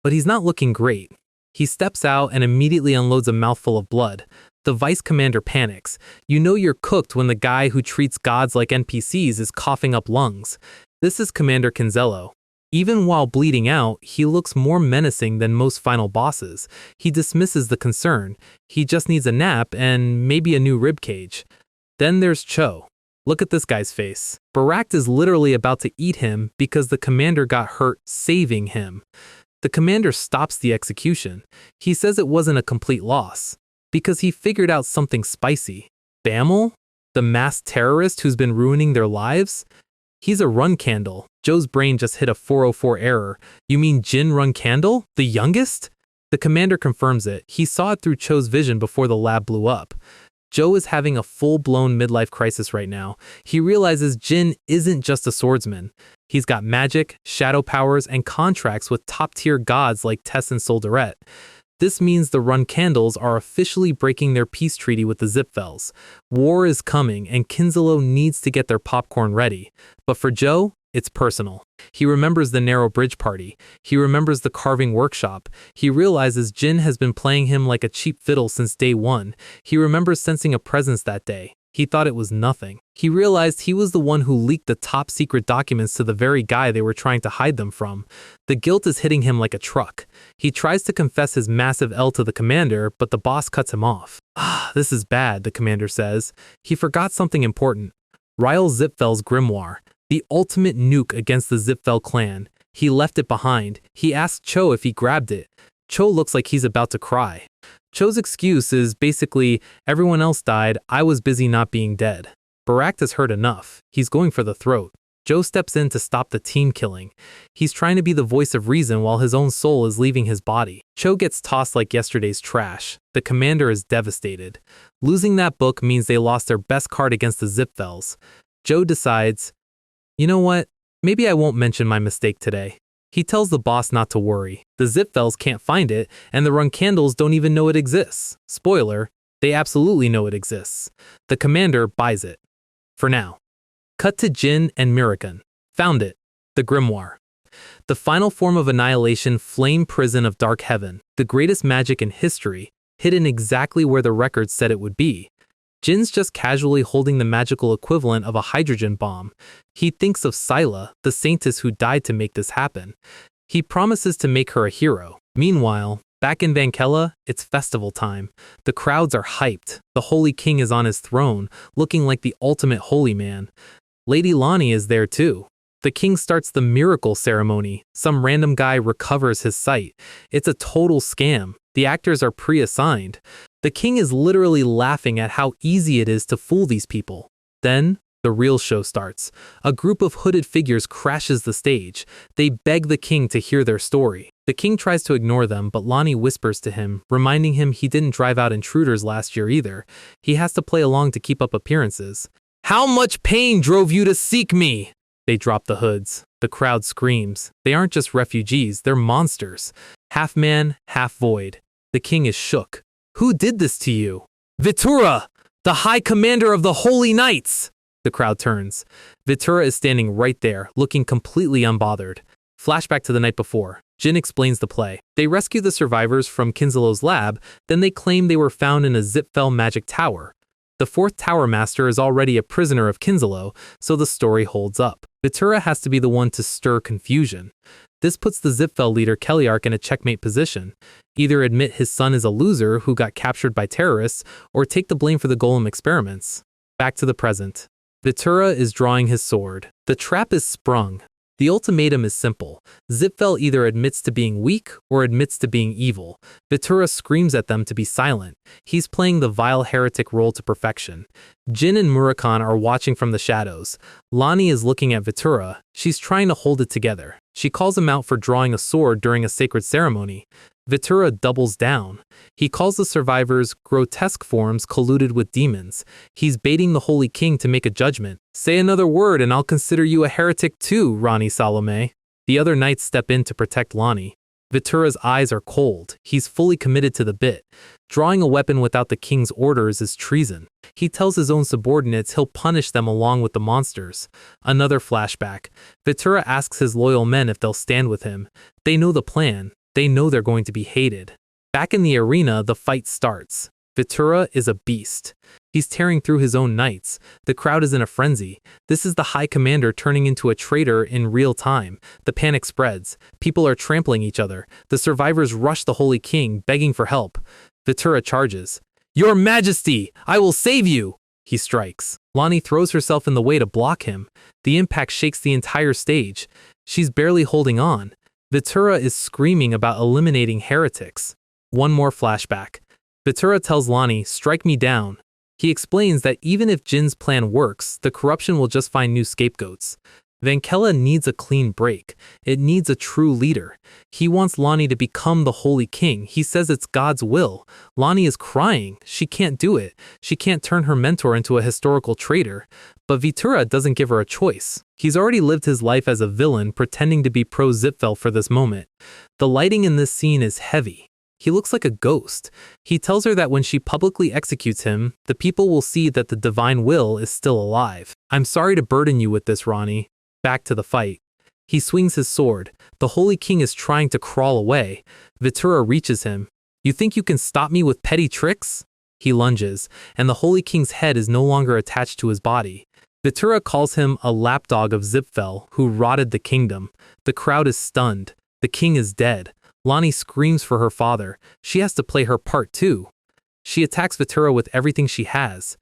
But he's not looking great. He steps out and immediately unloads a mouthful of blood. The vice commander panics. You know you're cooked when the guy who treats gods like NPCs is coughing up lungs. This is Commander Kinzello. Even while bleeding out, he looks more menacing than most final bosses. He dismisses the concern. He just needs a nap and maybe a new ribcage. Then there's Cho. Look at this guy's face. Barak is literally about to eat him because the commander got hurt saving him. The commander stops the execution. He says it wasn't a complete loss because he figured out something spicy. Bamel? The masked terrorist who's been ruining their lives? He's a Runkandle. Joe's brain just hit a 404 error. You mean Jin Runkandle? The youngest? The commander confirms it. He saw it through Cho's vision before the lab blew up. Joe is having a full-blown midlife crisis right now. He realizes Jin isn't just a swordsman. He's got magic, shadow powers, and contracts with top-tier gods like Tess and Solderette. This means the Run Candles are officially breaking their peace treaty with the Zipfels. War is coming, and Kinselo needs to get their popcorn ready. But for Joe, it's personal. He remembers the narrow bridge party. He remembers the carving workshop. He realizes Jin has been playing him like a cheap fiddle since day one. He remembers sensing a presence that day. He thought it was nothing. He realized he was the one who leaked the top secret documents to the very guy they were trying to hide them from. The guilt is hitting him like a truck. He tries to confess his massive L to the commander, but the boss cuts him off. This is bad, the commander says. He forgot something important. Ryle Zipfel's grimoire. The ultimate nuke against the Zipfel clan. He left it behind. He asked Cho if he grabbed it. Cho looks like he's about to cry. Cho's excuse is basically, everyone else died, I was busy not being dead. Barak has heard enough. He's going for the throat. Joe steps in to stop the team killing. He's trying to be the voice of reason while his own soul is leaving his body. Cho gets tossed like yesterday's trash. The commander is devastated. Losing that book means they lost their best card against the Zipfels. Joe decides, you know what? Maybe I won't mention my mistake today. He tells the boss not to worry. The Zipfels can't find it, and the Run Candles don't even know it exists. Spoiler, they absolutely know it exists. The commander buys it. For now. Cut to Jin and Mirakan. Found it. The grimoire. The final form of annihilation, flame prison of dark heaven. The greatest magic in history, hidden exactly where the records said it would be. Jin's just casually holding the magical equivalent of a hydrogen bomb. He thinks of Scylla, the saintess who died to make this happen. He promises to make her a hero. Meanwhile, back in Vankella, it's festival time. The crowds are hyped. The Holy King is on his throne, looking like the ultimate holy man. Lady Lonnie is there too. The king starts the miracle ceremony. Some random guy recovers his sight. It's a total scam. The actors are pre-assigned. The king is literally laughing at how easy it is to fool these people. Then, the real show starts. A group of hooded figures crashes the stage. They beg the king to hear their story. The king tries to ignore them, but Lonnie whispers to him, reminding him he didn't drive out intruders last year either. He has to play along to keep up appearances. How much pain drove you to seek me? They drop the hoods. The crowd screams. They aren't just refugees, they're monsters. Half man, half void. The king is shook. Who did this to you? Vitura, the High Commander of the Holy Knights! The crowd turns. Vitura is standing right there, looking completely unbothered. Flashback to the night before. Jin explains the play. They rescue the survivors from Kinselo's lab, then they claim they were found in a Zipfel magic tower. The fourth Tower Master is already a prisoner of Kinselo, so the story holds up. Vitura has to be the one to stir confusion. This puts the Zipfel leader Keliark in a checkmate position. Either admit his son is a loser who got captured by terrorists, or take the blame for the Golem experiments. Back to the present. Vitura is drawing his sword. The trap is sprung. The ultimatum is simple. Zipfel either admits to being weak or admits to being evil. Vitura screams at them to be silent. He's playing the vile heretic role to perfection. Jin and Murakan are watching from the shadows. Lonnie is looking at Vitura. She's trying to hold it together. She calls him out for drawing a sword during a sacred ceremony. Vitura doubles down. He calls the survivors grotesque forms colluded with demons. He's baiting the Holy King to make a judgment. Say another word and I'll consider you a heretic too, Rani Salome. The other knights step in to protect Lonnie. Vitura's eyes are cold. He's fully committed to the bit. Drawing a weapon without the king's orders is treason. He tells his own subordinates he'll punish them along with the monsters. Another flashback. Vitura asks his loyal men if they'll stand with him. They know the plan. They know they're going to be hated. Back in the arena, the fight starts. Vitura is a beast. He's tearing through his own knights. The crowd is in a frenzy. This is the High Commander turning into a traitor in real time. The panic spreads. People are trampling each other. The survivors rush the Holy King, begging for help. Vitura charges. Your Majesty, I will save you! He strikes. Lonnie throws herself in the way to block him. The impact shakes the entire stage. She's barely holding on. Vitura is screaming about eliminating heretics. One more flashback. Vitura tells Lonnie, strike me down. He explains that even if Jin's plan works, the corruption will just find new scapegoats. Vankela needs a clean break. It needs a true leader. He wants Lonnie to become the Holy King. He says it's God's will. Lonnie is crying. She can't do it. She can't turn her mentor into a historical traitor. But Vitura doesn't give her a choice. He's already lived his life as a villain, pretending to be pro-Zipfel for this moment. The lighting in this scene is heavy. He looks like a ghost. He tells her that when she publicly executes him, the people will see that the divine will is still alive. I'm sorry to burden you with this, Ronnie. Back to the fight. He swings his sword. The Holy King is trying to crawl away. Vitura reaches him. You think you can stop me with petty tricks? He lunges, and the Holy King's head is no longer attached to his body. Vitura calls him a lapdog of Zipfel, who rotted the kingdom. The crowd is stunned. The king is dead. Lonnie screams for her father. She has to play her part too. She attacks Vitura with everything she has.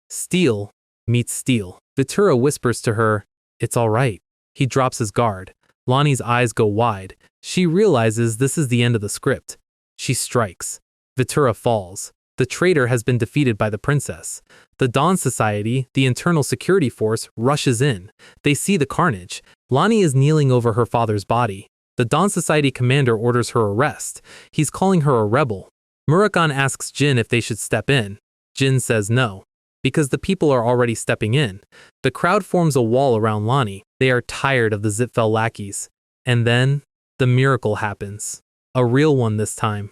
Steel meets steel. Vitura whispers to her, "It's all right." He drops his guard. Lonnie's eyes go wide. She realizes this is the end of the script. She strikes. Vitura falls. The traitor has been defeated by the princess. The Dawn Society, the internal security force, rushes in. They see the carnage. Lonnie is kneeling over her father's body. The Dawn Society commander orders her arrest. He's calling her a rebel. Murakan asks Jin if they should step in. Jin says no, because the people are already stepping in. The crowd forms a wall around Lonnie. They are tired of the Zipfel lackeys. And then, the miracle happens. A real one this time.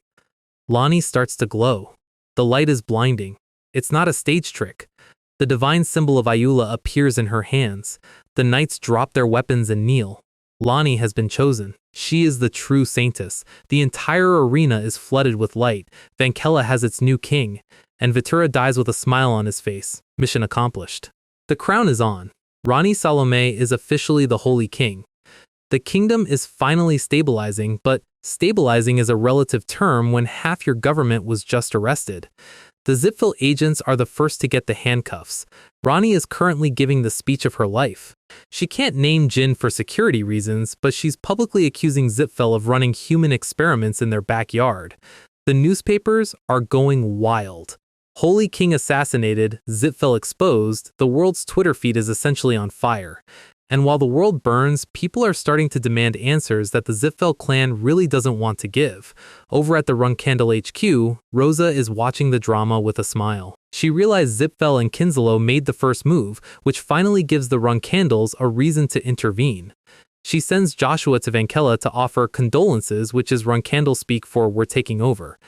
Lonnie starts to glow. The light is blinding. It's not a stage trick. The divine symbol of Ayula appears in her hands. The knights drop their weapons and kneel. Lonnie has been chosen. She is the true saintess. The entire arena is flooded with light. Vankela has its new king. And Vitura dies with a smile on his face. Mission accomplished. The crown is on. Rani Salome is officially the Holy King. The kingdom is finally stabilizing, but stabilizing is a relative term when half your government was just arrested. The Zipfel agents are the first to get the handcuffs. Rani is currently giving the speech of her life. She can't name Jin for security reasons, but she's publicly accusing Zipfel of running human experiments in their backyard. The newspapers are going wild. Holy King assassinated, Zipfel exposed, the world's Twitter feed is essentially on fire. And while the world burns, people are starting to demand answers that the Zipfel clan really doesn't want to give. Over at the Runkandel HQ, Rosa is watching the drama with a smile. She realized Zipfel and Kinzalo made the first move, which finally gives the Runkandels a reason to intervene. She sends Joshua to Vankela to offer condolences, which is Runkandel speak for "we're taking over."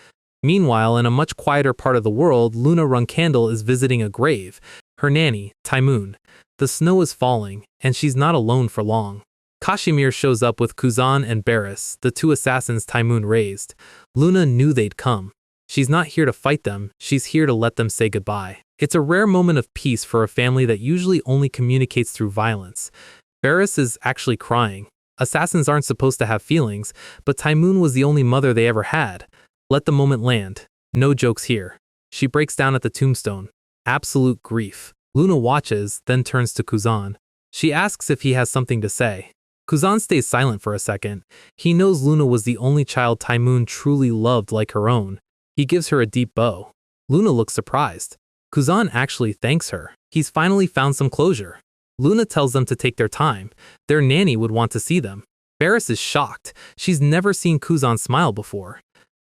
Meanwhile, in a much quieter part of the world, Luna Runkandel is visiting a grave. Her nanny, Taimoon. The snow is falling, and she's not alone for long. Kashmir shows up with Kuzan and Barris, the two assassins Taimoon raised. Luna knew they'd come. She's not here to fight them, she's here to let them say goodbye. It's a rare moment of peace for a family that usually only communicates through violence. Barris is actually crying. Assassins aren't supposed to have feelings, but Taimoon was the only mother they ever had. Let the moment land. No jokes here. She breaks down at the tombstone. Absolute grief. Luna watches, then turns to Kuzan. She asks if he has something to say. Kuzan stays silent for a second. He knows Luna was the only child Taimoon truly loved like her own. He gives her a deep bow. Luna looks surprised. Kuzan actually thanks her. He's finally found some closure. Luna tells them to take their time. Their nanny would want to see them. Barris is shocked. She's never seen Kuzan smile before.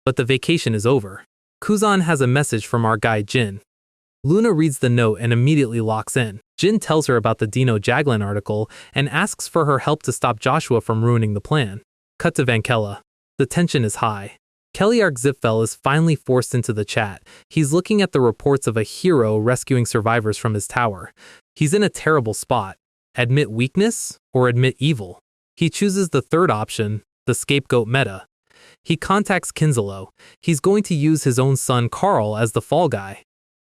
But the vacation is over. Kuzan has a message from our guy Jin. Luna reads the note and immediately locks in. Jin tells her about the Dino Jaglan article and asks for her help to stop Joshua from ruining the plan. Cut to Vankela. The tension is high. Keliark Zipfel is finally forced into the chat. He's looking at the reports of a hero rescuing survivors from his tower. He's in a terrible spot. Admit weakness or admit evil? He chooses the third option, the scapegoat meta. He contacts Kinzalo. He's going to use his own son Carl as the fall guy.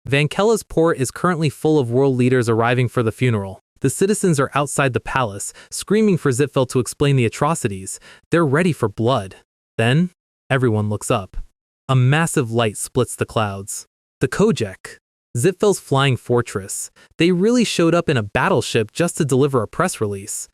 Vankela's port is currently full of world leaders arriving for the funeral. The citizens are outside the palace, screaming for Zipfel to explain the atrocities. They're ready for blood. Then, everyone looks up. A massive light splits the clouds. The Kojek. Zipfel's flying fortress. They really showed up in a battleship just to deliver a press release.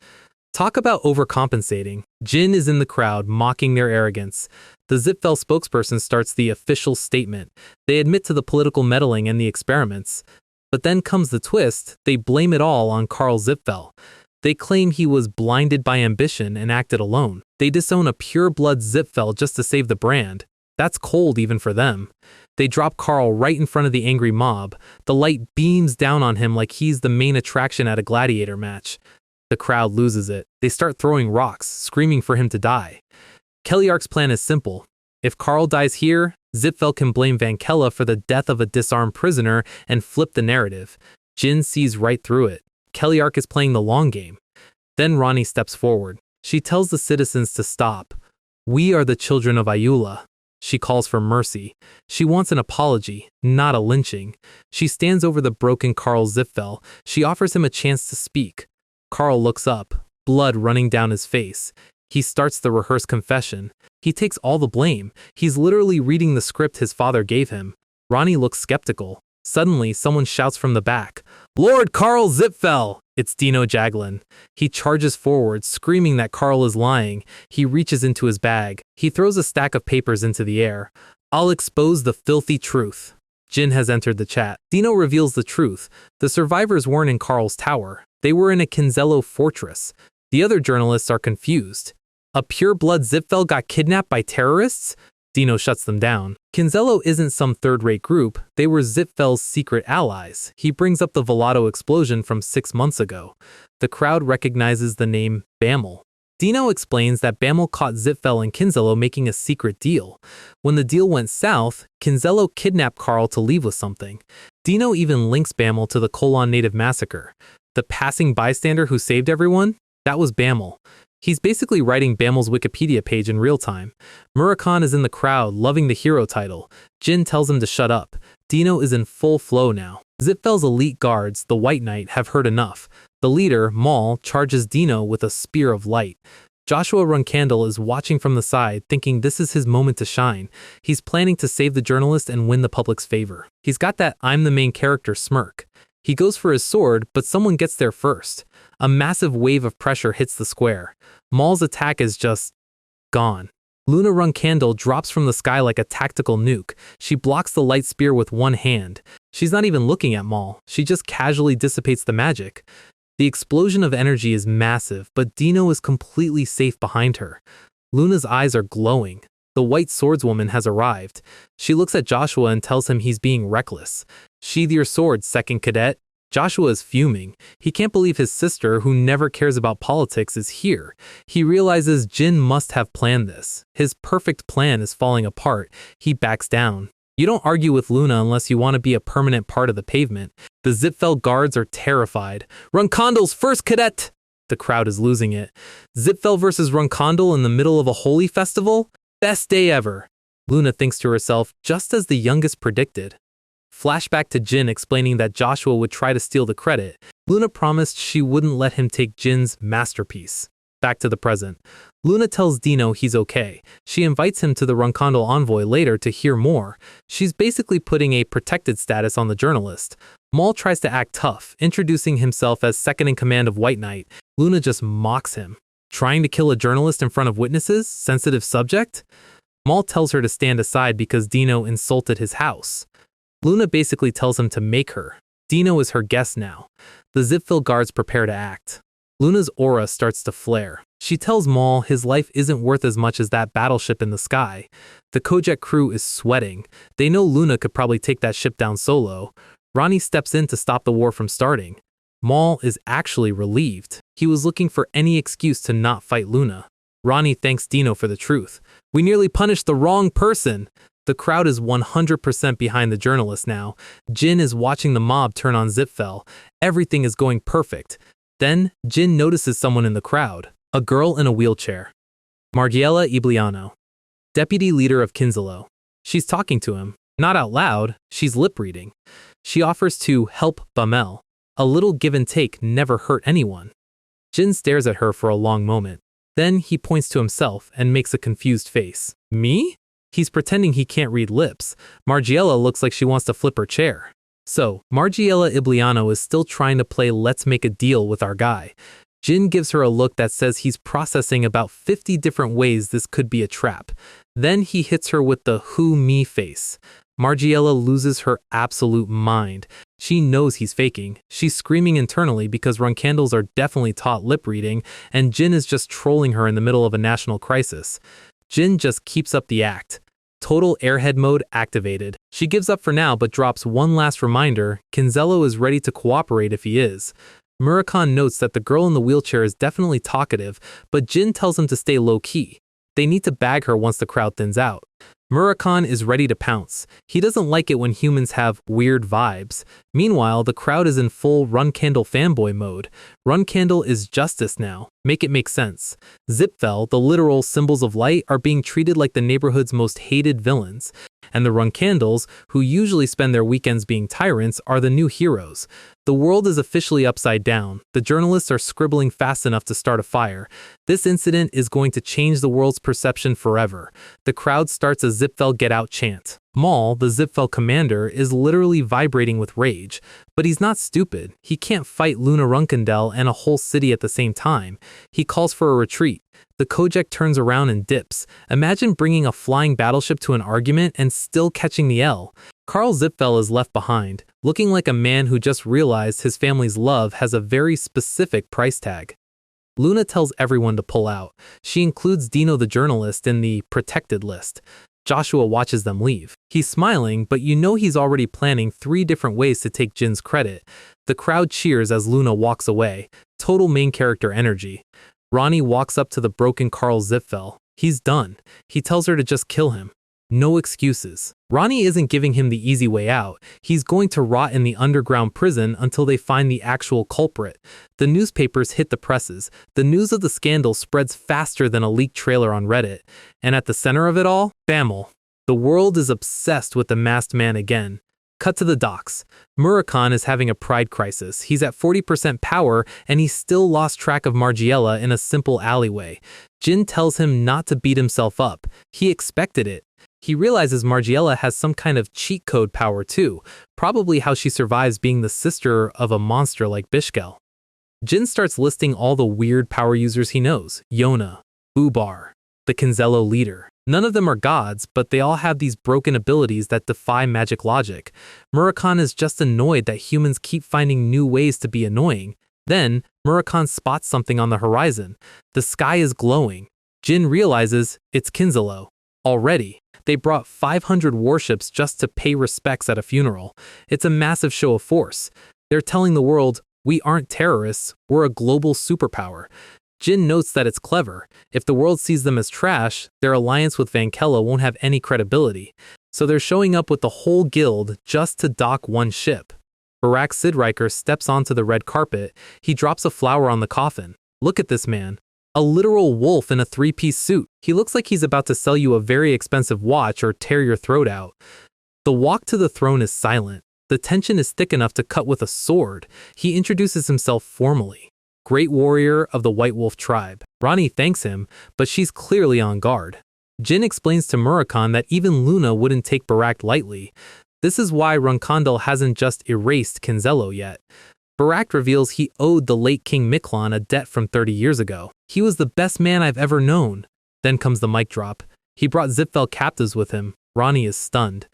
Talk about overcompensating. Jin is in the crowd, mocking their arrogance. The Zipfel spokesperson starts the official statement. They admit to the political meddling and the experiments. But then comes the twist. They blame it all on Carl Zipfel. They claim he was blinded by ambition and acted alone. They disown a pure-blood Zipfel just to save the brand. That's cold even for them. They drop Carl right in front of the angry mob. The light beams down on him like he's the main attraction at a gladiator match. The crowd loses it. They start throwing rocks, screaming for him to die. Kellyark's plan is simple. If Carl dies here, Zipfel can blame Vankella for the death of a disarmed prisoner and flip the narrative. Jin sees right through it. Kellyark is playing the long game. Then Ronnie steps forward. She tells the citizens to stop. We are the children of Ayula. She calls for mercy. She wants an apology, not a lynching. She stands over the broken Carl Zipfel. She offers him a chance to speak. Carl looks up, blood running down his face. He starts the rehearsed confession. He takes all the blame. He's literally reading the script his father gave him. Ronnie looks skeptical. Suddenly, someone shouts from the back, "Lord Carl Zipfel!" It's Dino Jaglin. He charges forward, screaming that Carl is lying. He reaches into his bag. He throws a stack of papers into the air. "I'll expose the filthy truth." Jin has entered the chat. Dino reveals the truth. The survivors weren't in Carl's tower. They were in a Kinzello fortress. The other journalists are confused. A pure-blood Zipfel got kidnapped by terrorists? Dino shuts them down. Kinzello isn't some third-rate group. They were Zipfel's secret allies. He brings up the Velato explosion from 6 months ago. The crowd recognizes the name Bamel. Dino explains that Bamel caught Zipfel and Kinzello making a secret deal. When the deal went south, Kinzello kidnapped Carl to leave with something. Dino even links Bamel to the Kolon native massacre. The passing bystander who saved everyone? That was Bamel. He's basically writing Bamel's Wikipedia page in real time. Murakhan is in the crowd, loving the hero title. Jin tells him to shut up. Dino is in full flow now. Zipfel's elite guards, the White Knight, have heard enough. The leader, Maul, charges Dino with a spear of light. Joshua Runkandel is watching from the side, thinking this is his moment to shine. He's planning to save the journalist and win the public's favor. He's got that I'm the main character smirk. He goes for his sword, but someone gets there first. A massive wave of pressure hits the square. Maul's attack is just gone. Luna Runkandel drops from the sky like a tactical nuke. She blocks the light spear with one hand. She's not even looking at Maul. She just casually dissipates the magic. The explosion of energy is massive, but Dino is completely safe behind her. Luna's eyes are glowing. The white swordswoman has arrived. She looks at Joshua and tells him he's being reckless. Sheathe your sword, second cadet. Joshua is fuming. He can't believe his sister, who never cares about politics, is here. He realizes Jin must have planned this. His perfect plan is falling apart. He backs down. You don't argue with Luna unless you want to be a permanent part of the pavement. The Zipfel guards are terrified. Runkandel's first cadet! The crowd is losing it. Zipfel versus Runkandel in the middle of a holy festival? Best day ever. Luna thinks to herself, just as the youngest predicted. Flashback to Jin explaining that Joshua would try to steal the credit. Luna promised she wouldn't let him take Jin's masterpiece. Back to the present. Luna tells Dino he's okay. She invites him to the Runkandel envoy later to hear more. She's basically putting a protected status on the journalist. Maul tries to act tough, introducing himself as second in command of White Knight. Luna just mocks him. Trying to kill a journalist in front of witnesses? Sensitive subject? Maul tells her to stand aside because Dino insulted his house. Luna basically tells him to make her. Dino is her guest now. The Zipfel guards prepare to act. Luna's aura starts to flare. She tells Maul his life isn't worth as much as that battleship in the sky. The Kojak crew is sweating. They know Luna could probably take that ship down solo. Ronnie steps in to stop the war from starting. Maul is actually relieved. He was looking for any excuse to not fight Luna. Ronnie thanks Dino for the truth. We nearly punished the wrong person. The crowd is 100% behind the journalist now. Jin is watching the mob turn on Zipfel. Everything is going perfect. Then, Jin notices someone in the crowd. A girl in a wheelchair. Margiela Ibliano, deputy leader of Kinzello. She's talking to him. Not out loud, she's lip-reading. She offers to help Bamel. A little give and take never hurt anyone. Jin stares at her for a long moment. Then he points to himself and makes a confused face. Me? He's pretending he can't read lips. Margiela looks like she wants to flip her chair. So, Margiela Ibliano is still trying to play let's make a deal with our guy. Jin gives her a look that says he's processing about 50 different ways this could be a trap. Then he hits her with the who me face. Margiela loses her absolute mind. She knows he's faking. She's screaming internally because Runcandles are definitely taught lip reading, and Jin is just trolling her in the middle of a national crisis. Jin just keeps up the act. Total airhead mode activated. She gives up for now but drops one last reminder: Kinzello is ready to cooperate if he is. Murakami notes that the girl in the wheelchair is definitely talkative, but Jin tells him to stay low-key. They need to bag her once the crowd thins out. Murakami is ready to pounce. He doesn't like it when humans have weird vibes. Meanwhile, the crowd is in full Runcandle fanboy mode. Runcandle is justice now. Make it make sense. Zipfel, the literal symbols of light, are being treated like the neighborhood's most hated villains. And the Runcandles, who usually spend their weekends being tyrants, are the new heroes. The world is officially upside down. The journalists are scribbling fast enough to start a fire. This incident is going to change the world's perception forever. The crowd starts a Zipfel get out chant. Maul, the Zipfel commander, is literally vibrating with rage. But he's not stupid. He can't fight Luna Runkandel and a whole city at the same time. He calls for a retreat. The Kojak turns around and dips. Imagine bringing a flying battleship to an argument and still catching the L. Karl Zipfel is left behind, looking like a man who just realized his family's love has a very specific price tag. Luna tells everyone to pull out. She includes Dino the journalist in the protected list. Joshua watches them leave. He's smiling, but you know he's already planning 3 different ways to take Jin's credit. The crowd cheers as Luna walks away. Total main character energy. Ronnie walks up to the broken Karl Zipfel. He's done. He tells her to just kill him. No excuses. Ronnie isn't giving him the easy way out. He's going to rot in the underground prison until they find the actual culprit. The newspapers hit the presses. The news of the scandal spreads faster than a leaked trailer on Reddit. And at the center of it all, Bamel. The world is obsessed with the masked man again. Cut to the docks. Murakami is having a pride crisis. He's at 40% power, and he's still lost track of Margiela in a simple alleyway. Jin tells him not to beat himself up. He expected it. He realizes Margiela has some kind of cheat code power too, probably how she survives being the sister of a monster like Bishkel. Jin starts listing all the weird power users he knows: Yona, Ubar, the Kinzello leader. None of them are gods, but they all have these broken abilities that defy magic logic. Murakami is just annoyed that humans keep finding new ways to be annoying. Then, Murakami spots something on the horizon. The sky is glowing. Jin realizes it's Kinzello. Already, they brought 500 warships just to pay respects at a funeral. It's a massive show of force. They're telling the world, we aren't terrorists, we're a global superpower. Jin notes that it's clever. If the world sees them as trash, their alliance with Vankella won't have any credibility. So they're showing up with the whole guild just to dock one ship. Barak Sidriker steps onto the red carpet. He drops a flower on the coffin. Look at this man. A literal wolf in a 3-piece suit. He looks like he's about to sell you a very expensive watch or tear your throat out. The walk to the throne is silent. The tension is thick enough to cut with a sword. He introduces himself formally. Great warrior of the White Wolf tribe. Ronnie thanks him, but she's clearly on guard. Jin explains to Murakami that even Luna wouldn't take Barak lightly. This is why Runkandel hasn't just erased Kinzello yet. Barak reveals he owed the late King Miklon a debt from 30 years ago. He was the best man I've ever known. Then comes the mic drop. He brought Zipfel captives with him. Ronnie is stunned.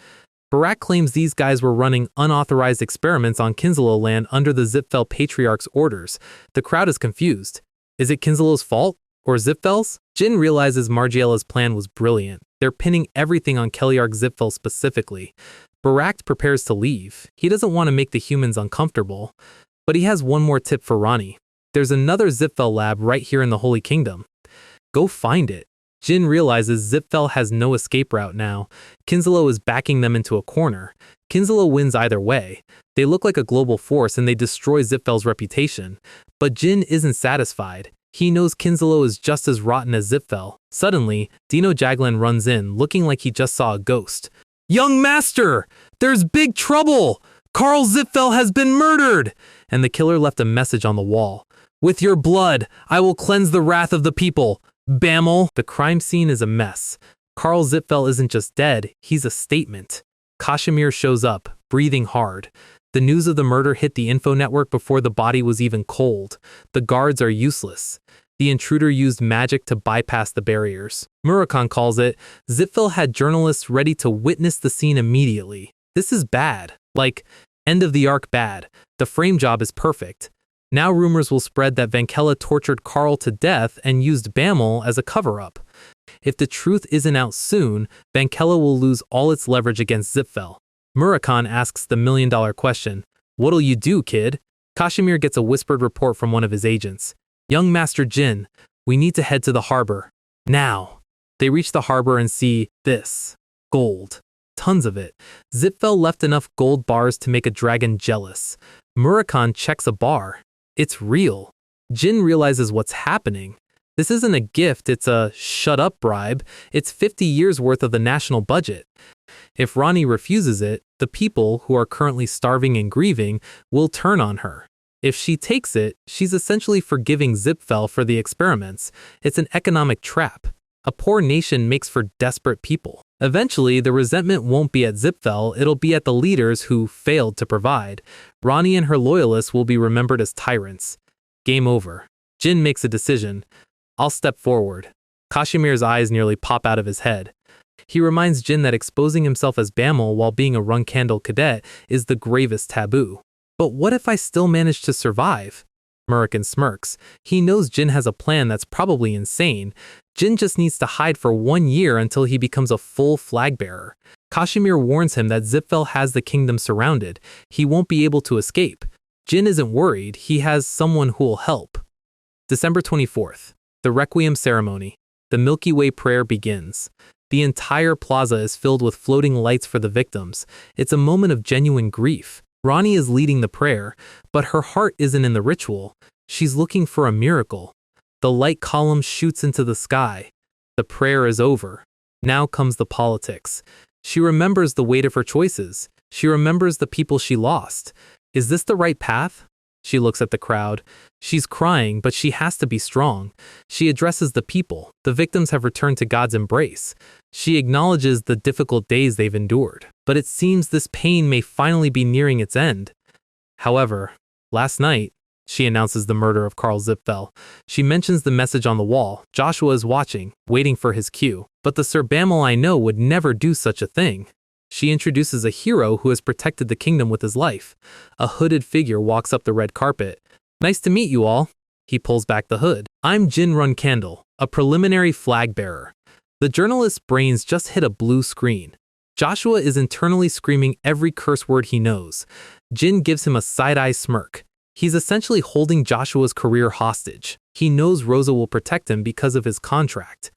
Barak claims these guys were running unauthorized experiments on Kinzello land under the Zipfel Patriarch's orders. The crowd is confused. Is it Kinzello's fault? Or Zipfel's? Jin realizes Margiela's plan was brilliant. They're pinning everything on Keliarch Zipfel specifically. Barak prepares to leave. He doesn't want to make the humans uncomfortable. But he has one more tip for Ronnie. There's another Zipfel lab right here in the Holy Kingdom. Go find it. Jin realizes Zipfel has no escape route now. Kinzello is backing them into a corner. Kinzello wins either way. They look like a global force and they destroy Zipfel's reputation. But Jin isn't satisfied. He knows Kinzello is just as rotten as Zipfel. Suddenly, Dino Jaglan runs in, looking like he just saw a ghost. "Young master! There's big trouble! Karl Zipfel has been murdered!" And the killer left a message on the wall. "With your blood, I will cleanse the wrath of the people. Bamel." The crime scene is a mess. Karl Zipfel isn't just dead, he's a statement. Kashmir shows up, breathing hard. The news of the murder hit the info network before the body was even cold. The guards are useless. The intruder used magic to bypass the barriers. Murakami calls it, Zipfel had journalists ready to witness the scene immediately. This is bad. Like, end of the arc bad. The frame job is perfect. Now rumors will spread that Vankela tortured Carl to death and used Bamel as a cover-up. If the truth isn't out soon, Vankela will lose all its leverage against Zipfel. Murakami asks the million-dollar question, "What'll you do, kid?" Kashmir gets a whispered report from one of his agents. "Young Master Jin, we need to head to the harbor. Now." They reach the harbor and see this. Gold. Tons of it. Zipfel left enough gold bars to make a dragon jealous. Murakami checks a bar. It's real. Jin realizes what's happening. This isn't a gift, it's a shut-up bribe. It's 50 years worth of the national budget. If Rani refuses it, the people, who are currently starving and grieving, will turn on her. If she takes it, she's essentially forgiving Zipfel for the experiments. It's an economic trap. A poor nation makes for desperate people. Eventually, the resentment won't be at Zipfel, it'll be at the leaders who failed to provide. Rani and her loyalists will be remembered as tyrants. Game over. Jin makes a decision. I'll step forward. Kashimir's eyes nearly pop out of his head. He reminds Jin that exposing himself as Bamel while being a Runkandel cadet is the gravest taboo. But what if I still manage to survive? Murakami smirks. He knows Jin has a plan that's probably insane. Jin just needs to hide for 1 year until he becomes a full flag bearer. Kashmir warns him that Zipfel has the kingdom surrounded. He won't be able to escape. Jin isn't worried. He has someone who'll help. December 24th. The Requiem ceremony. The Milky Way prayer begins. The entire plaza is filled with floating lights for the victims. It's a moment of genuine grief. Rani is leading the prayer, but her heart isn't in the ritual. She's looking for a miracle. The light column shoots into the sky. The prayer is over. Now comes the politics. She remembers the weight of her choices. She remembers the people she lost. Is this the right path? She looks at the crowd. She's crying, but she has to be strong. She addresses the people. The victims have returned to God's embrace. She acknowledges the difficult days they've endured. But it seems this pain may finally be nearing its end. However, last night, she announces the murder of Carl Zipfel. She mentions the message on the wall. Joshua is watching, waiting for his cue. But the Sir Bamel I know would never do such a thing. She introduces a hero who has protected the kingdom with his life. A hooded figure walks up the red carpet. "Nice to meet you all." He pulls back the hood. "I'm Jin Runkandel, a preliminary flag bearer." The journalist's brains just hit a blue screen. Joshua is internally screaming every curse word he knows. Jin gives him a side-eye smirk. He's essentially holding Joshua's career hostage. He knows Rosa will protect him because of his contract.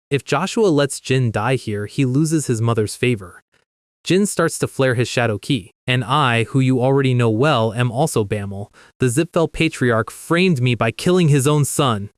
If Joshua lets Jin die here, he loses his mother's favor. Jin starts to flare his shadow key. "And I, who you already know well, am also Bamel. The Zipfel patriarch framed me by killing his own son."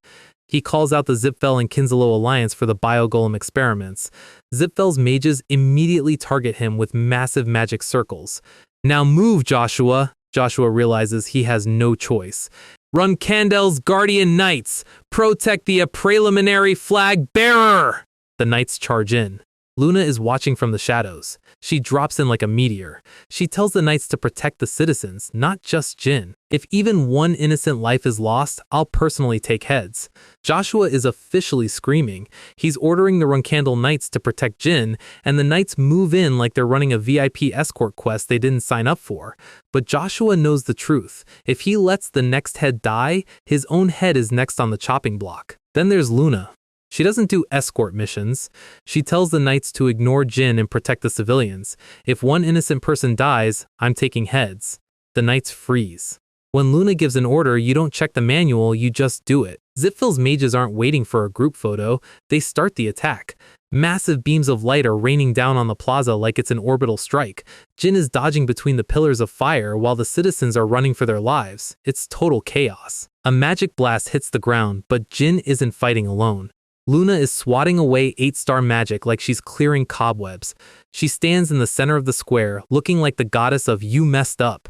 He calls out the Zipfel and Kinzalo alliance for the biogolem experiments. Zipfel's mages immediately target him with massive magic circles. "Now move, Joshua." Joshua realizes he has no choice. "Runkandel's guardian knights, protect the preliminary flag bearer!" The knights charge in. Luna is watching from the shadows. She drops in like a meteor. She tells the knights to protect the citizens, not just Jin. "If even one innocent life is lost, I'll personally take heads." Joshua is officially screaming. He's ordering the Runkandel knights to protect Jin, and the knights move in like they're running a VIP escort quest they didn't sign up for. But Joshua knows the truth. If he lets the next head die, his own head is next on the chopping block. Then there's Luna. She doesn't do escort missions. She tells the knights to ignore Jin and protect the civilians. "If one innocent person dies, I'm taking heads." The knights freeze. When Luna gives an order, you don't check the manual, you just do it. Zipfel's mages aren't waiting for a group photo. They start the attack. Massive beams of light are raining down on the plaza like it's an orbital strike. Jin is dodging between the pillars of fire while the citizens are running for their lives. It's total chaos. A magic blast hits the ground, but Jin isn't fighting alone. Luna is swatting away 8-star magic like she's clearing cobwebs. She stands in the center of the square, looking like the goddess of "you messed up."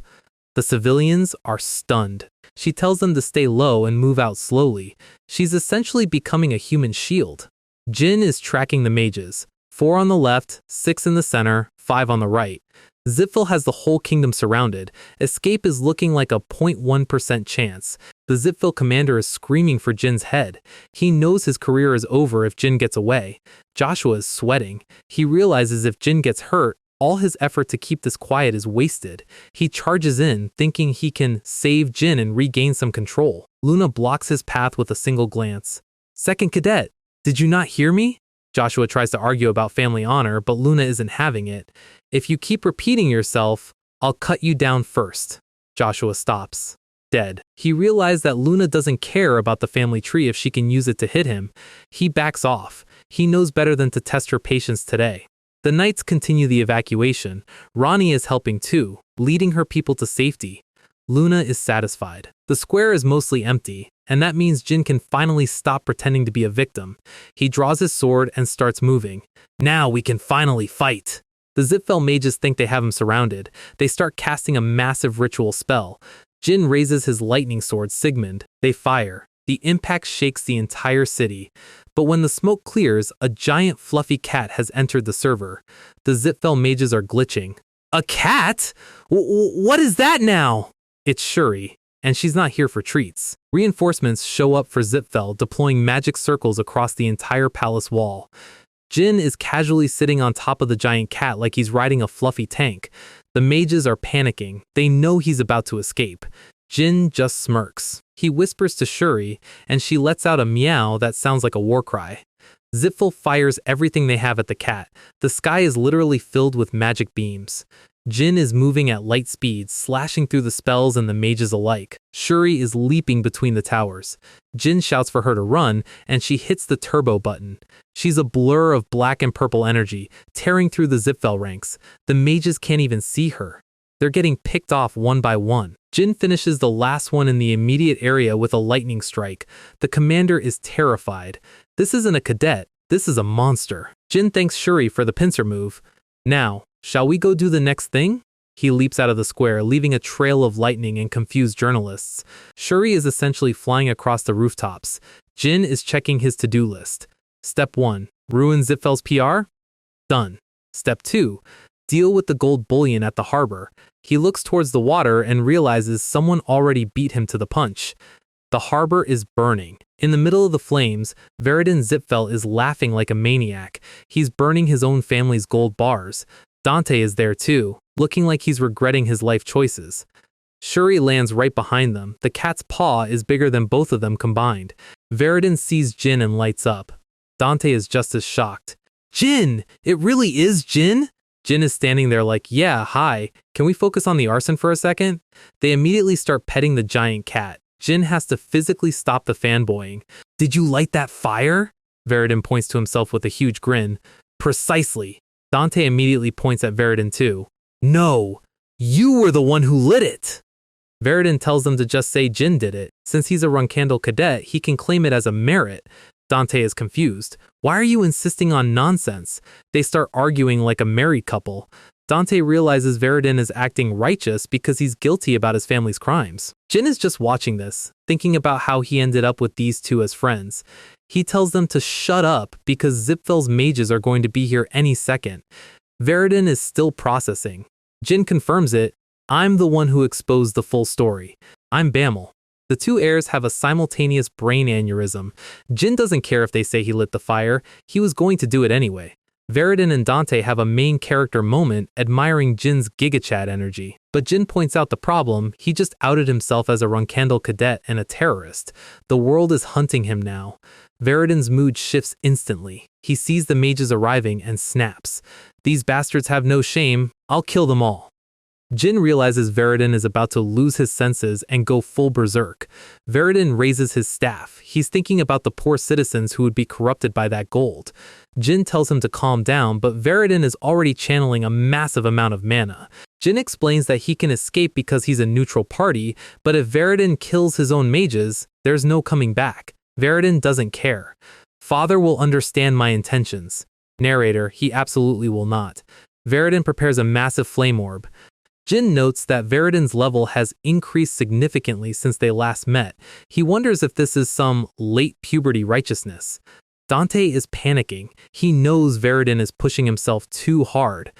The civilians are stunned. She tells them to stay low and move out slowly. She's essentially becoming a human shield. Jin is tracking the mages. 4 on the left, 6 in the center, 5 on the right. Zipfel has the whole kingdom surrounded. Escape is looking like a 0.1% chance. The Zipfil commander is screaming for Jin's head. He knows his career is over if Jin gets away. Joshua is sweating. He realizes if Jin gets hurt, all his effort to keep this quiet is wasted. He charges in, thinking he can save Jin and regain some control. Luna blocks his path with a single glance. "Second cadet, did you not hear me?" Joshua tries to argue about family honor, but Luna isn't having it. "If you keep repeating yourself, I'll cut you down first." Joshua stops. Dead. He realized that Luna doesn't care about the family tree if she can use it to hit him. He backs off. He knows better than to test her patience today. The knights continue the evacuation. Ronnie is helping too, leading her people to safety. Luna is satisfied. The square is mostly empty, and that means Jin can finally stop pretending to be a victim. He draws his sword and starts moving. Now we can finally fight. The Zipfel mages think they have him surrounded. They start casting a massive ritual spell. Jin raises his lightning sword, Sigmund. They fire. The impact shakes the entire city. But when the smoke clears, a giant fluffy cat has entered the server. The Zipfel mages are glitching. "A cat? What is that now?" It's Shuri, and she's not here for treats. Reinforcements show up for Zipfel, deploying magic circles across the entire palace wall. Jin is casually sitting on top of the giant cat like he's riding a fluffy tank. The mages are panicking. They know he's about to escape. Jin just smirks. He whispers to Shuri, and she lets out a meow that sounds like a war cry. Zipfel fires everything they have at the cat. The sky is literally filled with magic beams. Jin is moving at light speed, slashing through the spells and the mages alike. Shuri is leaping between the towers. Jin shouts for her to run, and she hits the turbo button. She's a blur of black and purple energy, tearing through the Zipfel ranks. The mages can't even see her. They're getting picked off one by one. Jin finishes the last one in the immediate area with a lightning strike. The commander is terrified. This isn't a cadet, this is a monster. Jin thanks Shuri for the pincer move. "Now, shall we go do the next thing?" He leaps out of the square, leaving a trail of lightning and confused journalists. Shuri is essentially flying across the rooftops. Jin is checking his to-do list. Step 1. Ruin Zipfel's PR? Done. Step 2. Deal with the gold bullion at the harbor. He looks towards the water and realizes someone already beat him to the punch. The harbor is burning. In the middle of the flames, Veridin Zipfel is laughing like a maniac. He's burning his own family's gold bars. Dante is there too, looking like he's regretting his life choices. Shuri lands right behind them. The cat's paw is bigger than both of them combined. Veridin sees Jin and lights up. Dante is just as shocked. "Jin! It really is Jin?" Jin is standing there like, "Yeah, hi. Can we focus on the arson for a second?" They immediately start petting the giant cat. Jin has to physically stop the fanboying. "Did you light that fire?" Veridin points to himself with a huge grin. "Precisely." Dante immediately points at Veridin too. "No, you were the one who lit it." Veridin tells them to just say Jin did it. Since he's a Runkandel cadet, he can claim it as a merit. Dante is confused. "Why are you insisting on nonsense?" They start arguing like a married couple. Dante realizes Veridin is acting righteous because he's guilty about his family's crimes. Jin is just watching this, thinking about how he ended up with these two as friends. He tells them to shut up because Zipfel's mages are going to be here any second. Veridin is still processing. Jin confirms it. "I'm the one who exposed the full story. I'm Bamel." The two heirs have a simultaneous brain aneurysm. Jin doesn't care if they say he lit the fire. He was going to do it anyway. Veridin and Dante have a main character moment admiring Jin's gigachat energy. But Jin points out the problem. He just outed himself as a Runkandel cadet and a terrorist. The world is hunting him now. Veridin's mood shifts instantly. He sees the mages arriving and snaps. "These bastards have no shame. I'll kill them all." Jin realizes Veridin is about to lose his senses and go full berserk. Veridin raises his staff. He's thinking about the poor citizens who would be corrupted by that gold. Jin tells him to calm down, but Veridin is already channeling a massive amount of mana. Jin explains that he can escape because he's a neutral party, but if Veridin kills his own mages, there's no coming back. Veridin doesn't care. "Father will understand my intentions." Narrator, he absolutely will not. Veridin prepares a massive flame orb. Jin notes that Veridin's level has increased significantly since they last met. He wonders if this is some late puberty righteousness. Dante is panicking. He knows Veridin is pushing himself too hard.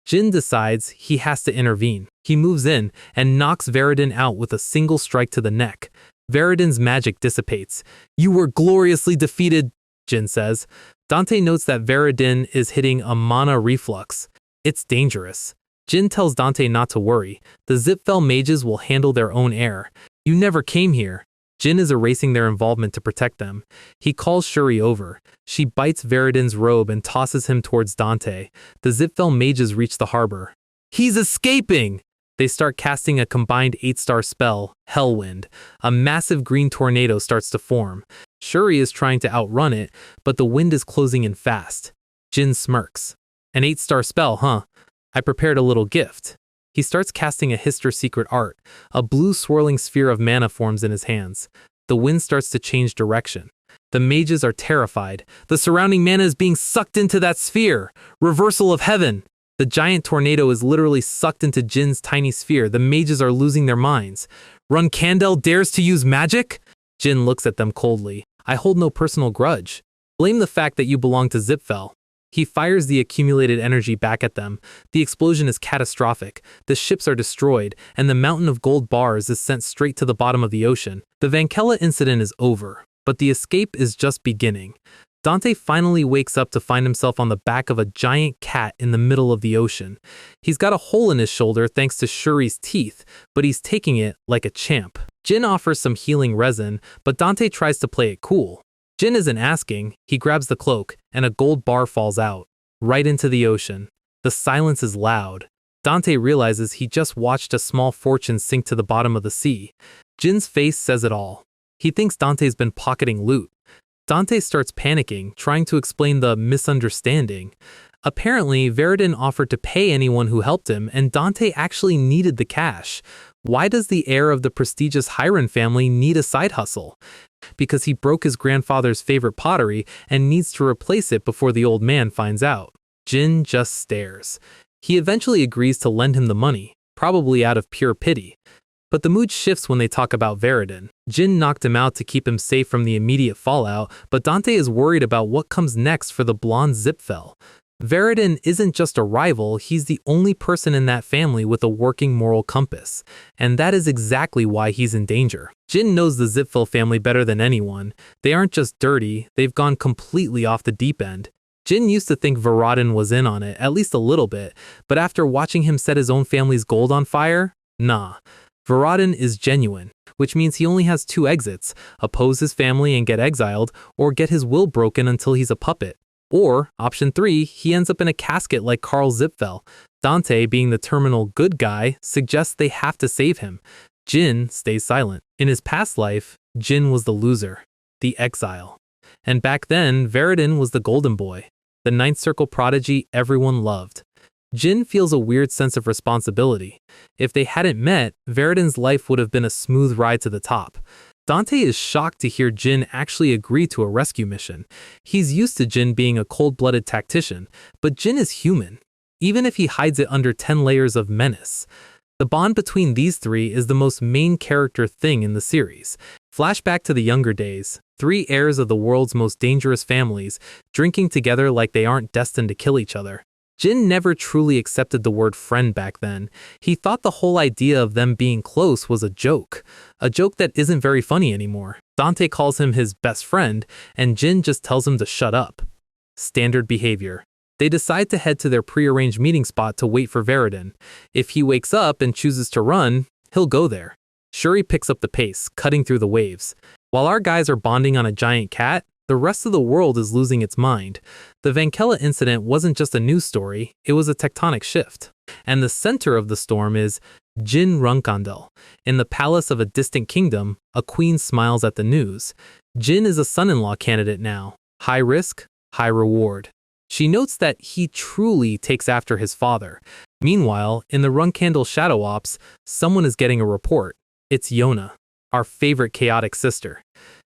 Jin decides he has to intervene. He moves in and knocks Veridin out with a single strike to the neck. Veridin's magic dissipates. "You were gloriously defeated," Jin says. Dante notes that Veridin is hitting a mana reflux. It's dangerous. Jin tells Dante not to worry. The Zipfel mages will handle their own heir. "You never came here." Jin is erasing their involvement to protect them. He calls Shuri over. She bites Veridin's robe and tosses him towards Dante. The Zipfel mages reach the harbor. "He's escaping!" They start casting a combined 8-star spell, Hellwind. A massive green tornado starts to form. Shuri is trying to outrun it, but the wind is closing in fast. Jin smirks. "An 8-star spell, huh? I prepared a little gift." He starts casting a Hister secret art. A blue swirling sphere of mana forms in his hands. The wind starts to change direction. The mages are terrified. The surrounding mana is being sucked into that sphere. Reversal of heaven. The giant tornado is literally sucked into Jin's tiny sphere. The mages are losing their minds. "Run Kandel dares to use magic?" Jin looks at them coldly. "I hold no personal grudge. Blame the fact that you belong to Zipfel." He fires the accumulated energy back at them. The explosion is catastrophic. The ships are destroyed, and the mountain of gold bars is sent straight to the bottom of the ocean. The Vankella incident is over, but the escape is just beginning. Dante finally wakes up to find himself on the back of a giant cat in the middle of the ocean. He's got a hole in his shoulder thanks to Shuri's teeth, but he's taking it like a champ. Jin offers some healing resin, but Dante tries to play it cool. Jin isn't asking. He grabs the cloak, and a gold bar falls out, right into the ocean. The silence is loud. Dante realizes he just watched a small fortune sink to the bottom of the sea. Jin's face says it all. He thinks Dante's been pocketing loot. Dante starts panicking, trying to explain the misunderstanding. Apparently, Veridin offered to pay anyone who helped him, and Dante actually needed the cash. Why does the heir of the prestigious Hiron family need a side hustle? Because he broke his grandfather's favorite pottery and needs to replace it before the old man finds out. Jin just stares. He eventually agrees to lend him the money, probably out of pure pity. But the mood shifts when they talk about Veridin. Jin knocked him out to keep him safe from the immediate fallout, but Dante is worried about what comes next for the blonde Zipfel. Veridin isn't just a rival, he's the only person in that family with a working moral compass. And that is exactly why he's in danger. Jin knows the Zipfel family better than anyone. They aren't just dirty, they've gone completely off the deep end. Jin used to think Veridin was in on it, at least a little bit, but after watching him set his own family's gold on fire, nah. Veridin is genuine, which means he only has 2 exits: oppose his family and get exiled, or get his will broken until he's a puppet. Or, option 3, he ends up in a casket like Karl Zipfel. Dante, being the terminal good guy, suggests they have to save him. Jin stays silent. In his past life, Jin was the loser, the exile. And back then, Veridin was the golden boy, the Ninth Circle prodigy everyone loved. Jin feels a weird sense of responsibility. If they hadn't met, Veridin's life would have been a smooth ride to the top. Dante is shocked to hear Jin actually agree to a rescue mission. He's used to Jin being a cold-blooded tactician, but Jin is human, even if he hides it under 10 layers of menace. The bond between these 3 is the most main character thing in the series. Flashback to the younger days, 3 heirs of the world's most dangerous families, drinking together like they aren't destined to kill each other. Jin never truly accepted the word friend back then. He thought the whole idea of them being close was a joke that isn't very funny anymore. Dante calls him his best friend, and Jin just tells him to shut up. Standard behavior. They decide to head to their prearranged meeting spot to wait for Veridin. If he wakes up and chooses to run, he'll go there. Shuri picks up the pace, cutting through the waves. While our guys are bonding on a giant cat, the rest of the world is losing its mind. The Vankella incident wasn't just a news story, it was a tectonic shift. And the center of the storm is Jin Runkandel. In the palace of a distant kingdom, a queen smiles at the news. Jin is a son-in-law candidate now. High risk, high reward. She notes that he truly takes after his father. Meanwhile, in the Runkandel Shadow Ops, someone is getting a report. It's Yona, our favorite chaotic sister.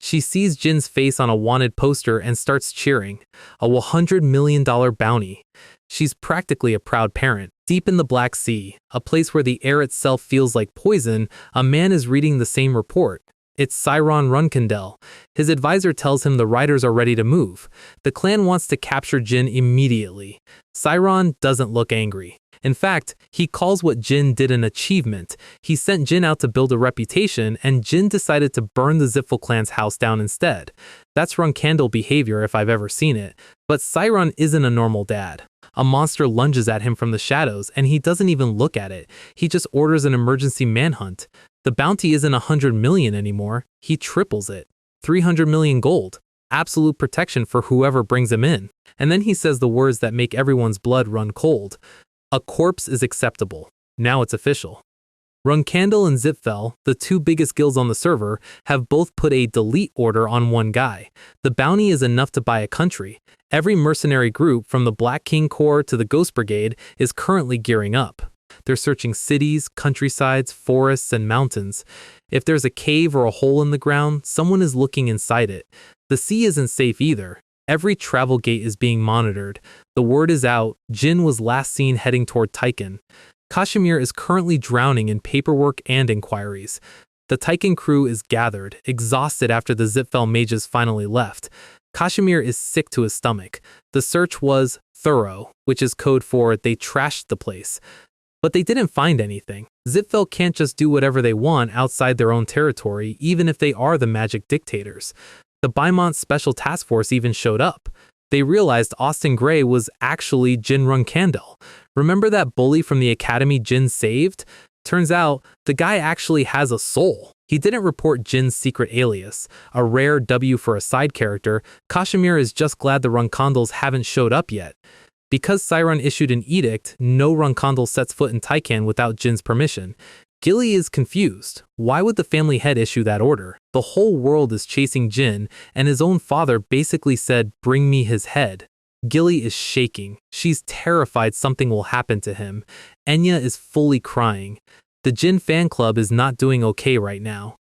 She sees Jin's face on a wanted poster and starts cheering. A $100 million bounty. She's practically a proud parent. Deep in the Black Sea, a place where the air itself feels like poison, a man is reading the same report. It's Cyron Runkandel. His advisor tells him the riders are ready to move. The clan wants to capture Jin immediately. Cyron doesn't look angry. In fact, he calls what Jin did an achievement. He sent Jin out to build a reputation, and Jin decided to burn the Zipfel clan's house down instead. That's Runkandle behavior if I've ever seen it. But Sairon isn't a normal dad. A monster lunges at him from the shadows, and he doesn't even look at it. He just orders an emergency manhunt. The bounty isn't 100 million anymore. He triples it. 300 million gold. Absolute protection for whoever brings him in. And then he says the words that make everyone's blood run cold. A corpse is acceptable. Now it's official. Runkandle and Zipfel, the two biggest guilds on the server, have both put a delete order on one guy. The bounty is enough to buy a country. Every mercenary group, from the Black King Corps to the Ghost Brigade, is currently gearing up. They're searching cities, countrysides, forests, and mountains. If there's a cave or a hole in the ground, someone is looking inside it. The sea isn't safe either. Every travel gate is being monitored. The word is out. Jin was last seen heading toward Taiken. Kashmir is currently drowning in paperwork and inquiries. The Taiken crew is gathered, exhausted after the Zipfel mages finally left. Kashmir is sick to his stomach. The search was thorough, which is code for they trashed the place. But they didn't find anything. Zipfel can't just do whatever they want outside their own territory, even if they are the magic dictators. The Baimont Special Task Force even showed up. They realized Austin Gray was actually Jin Runkandle. Remember that bully from the academy Jin saved? Turns out, the guy actually has a soul. He didn't report Jin's secret alias, a rare W for a side character. Kashmir is just glad the Runkandles haven't showed up yet. Because Sairon issued an edict, no Runkandle sets foot in Taiken without Jin's permission. Gilly is confused. Why would the family head issue that order? The whole world is chasing Jin, and his own father basically said, "Bring me his head." Gilly is shaking. She's terrified something will happen to him. Enya is fully crying. The Jin fan club is not doing okay right now.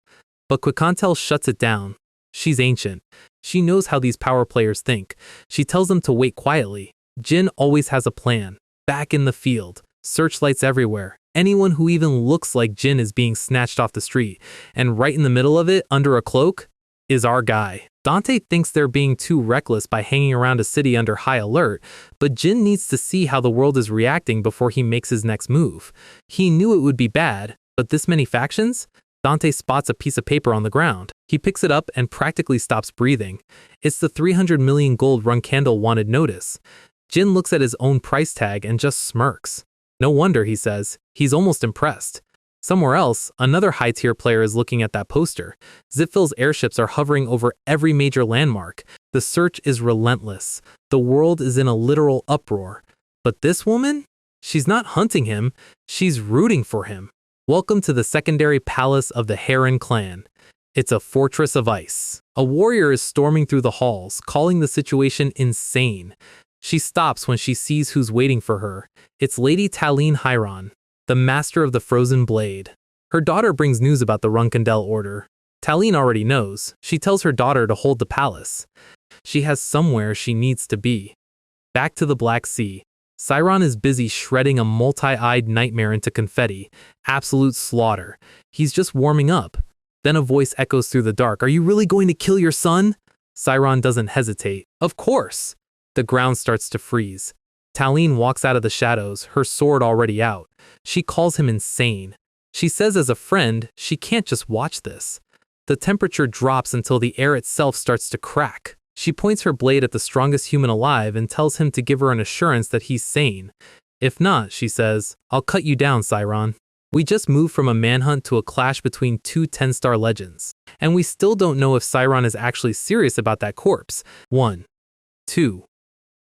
But Quikantel shuts it down. She's ancient. She knows how these power players think. She tells them to wait quietly. Jin always has a plan. Back in the field. Searchlights everywhere. Anyone who even looks like Jin is being snatched off the street. And right in the middle of it, under a cloak, is our guy. Dante thinks they're being too reckless by hanging around a city under high alert, but Jin needs to see how the world is reacting before he makes his next move. He knew it would be bad, but this many factions? Dante spots a piece of paper on the ground. He picks it up and practically stops breathing. It's the 300 million gold Runkandle wanted notice. Jin looks at his own price tag and just smirks. No wonder, he says. He's almost impressed. Somewhere else, another high-tier player is looking at that poster. Zipfel's airships are hovering over every major landmark. The search is relentless. The world is in a literal uproar. But this woman? She's not hunting him. She's rooting for him. Welcome to the secondary palace of the Heron clan. It's a fortress of ice. A warrior is storming through the halls, calling the situation insane. She stops when she sees who's waiting for her. It's Lady Taline Hyron, the master of the frozen blade. Her daughter brings news about the Runkandle order. Taline already knows. She tells her daughter to hold the palace. She has somewhere she needs to be. Back to the Black Sea. Sairon is busy shredding a multi-eyed nightmare into confetti. Absolute slaughter. He's just warming up. Then a voice echoes through the dark. "Are you really going to kill your son?" Sairon doesn't hesitate. Of course. The ground starts to freeze. Taline walks out of the shadows, her sword already out. She calls him insane. She says as a friend, she can't just watch this. The temperature drops until the air itself starts to crack. She points her blade at the strongest human alive and tells him to give her an assurance that he's sane. If not, she says, "I'll cut you down, Sairon." We just moved from a manhunt to a clash between two 10-star legends. And we still don't know if Sairon is actually serious about that corpse. 1. 2.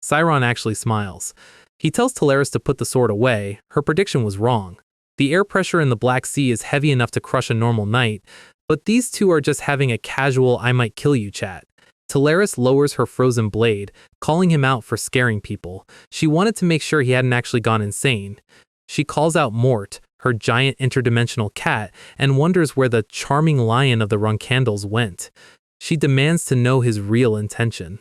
Sairon actually smiles. He tells Teleris to put the sword away. Her prediction was wrong. The air pressure in the Black Sea is heavy enough to crush a normal knight, but these two are just having a casual "I might kill you" chat. Teleris lowers her frozen blade, calling him out for scaring people. She wanted to make sure he hadn't actually gone insane. She calls out Mort, her giant interdimensional cat, and wonders where the charming lion of the Runkandles went. She demands to know his real intention.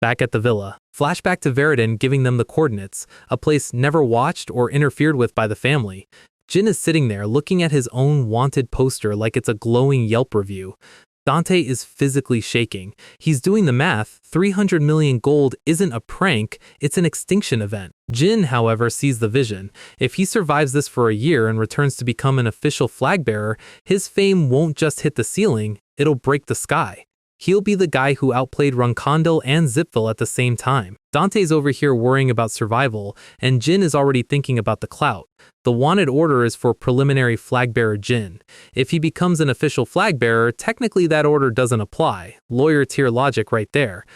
Back at the villa, flashback to Veridin giving them the coordinates, a place never watched or interfered with by the family. Jin is sitting there looking at his own wanted poster like it's a glowing Yelp review. Dante is physically shaking. He's doing the math. 300 million gold isn't a prank, it's an extinction event. Jin, however, sees the vision. If he survives this for a year and returns to become an official flag bearer, his fame won't just hit the ceiling, it'll break the sky. He'll be the guy who outplayed Ronkondel and Zipfel at the same time. Dante's over here worrying about survival, and Jin is already thinking about the clout. The wanted order is for preliminary flag bearer Jin. If he becomes an official flag bearer, technically that order doesn't apply. Lawyer tier logic right there.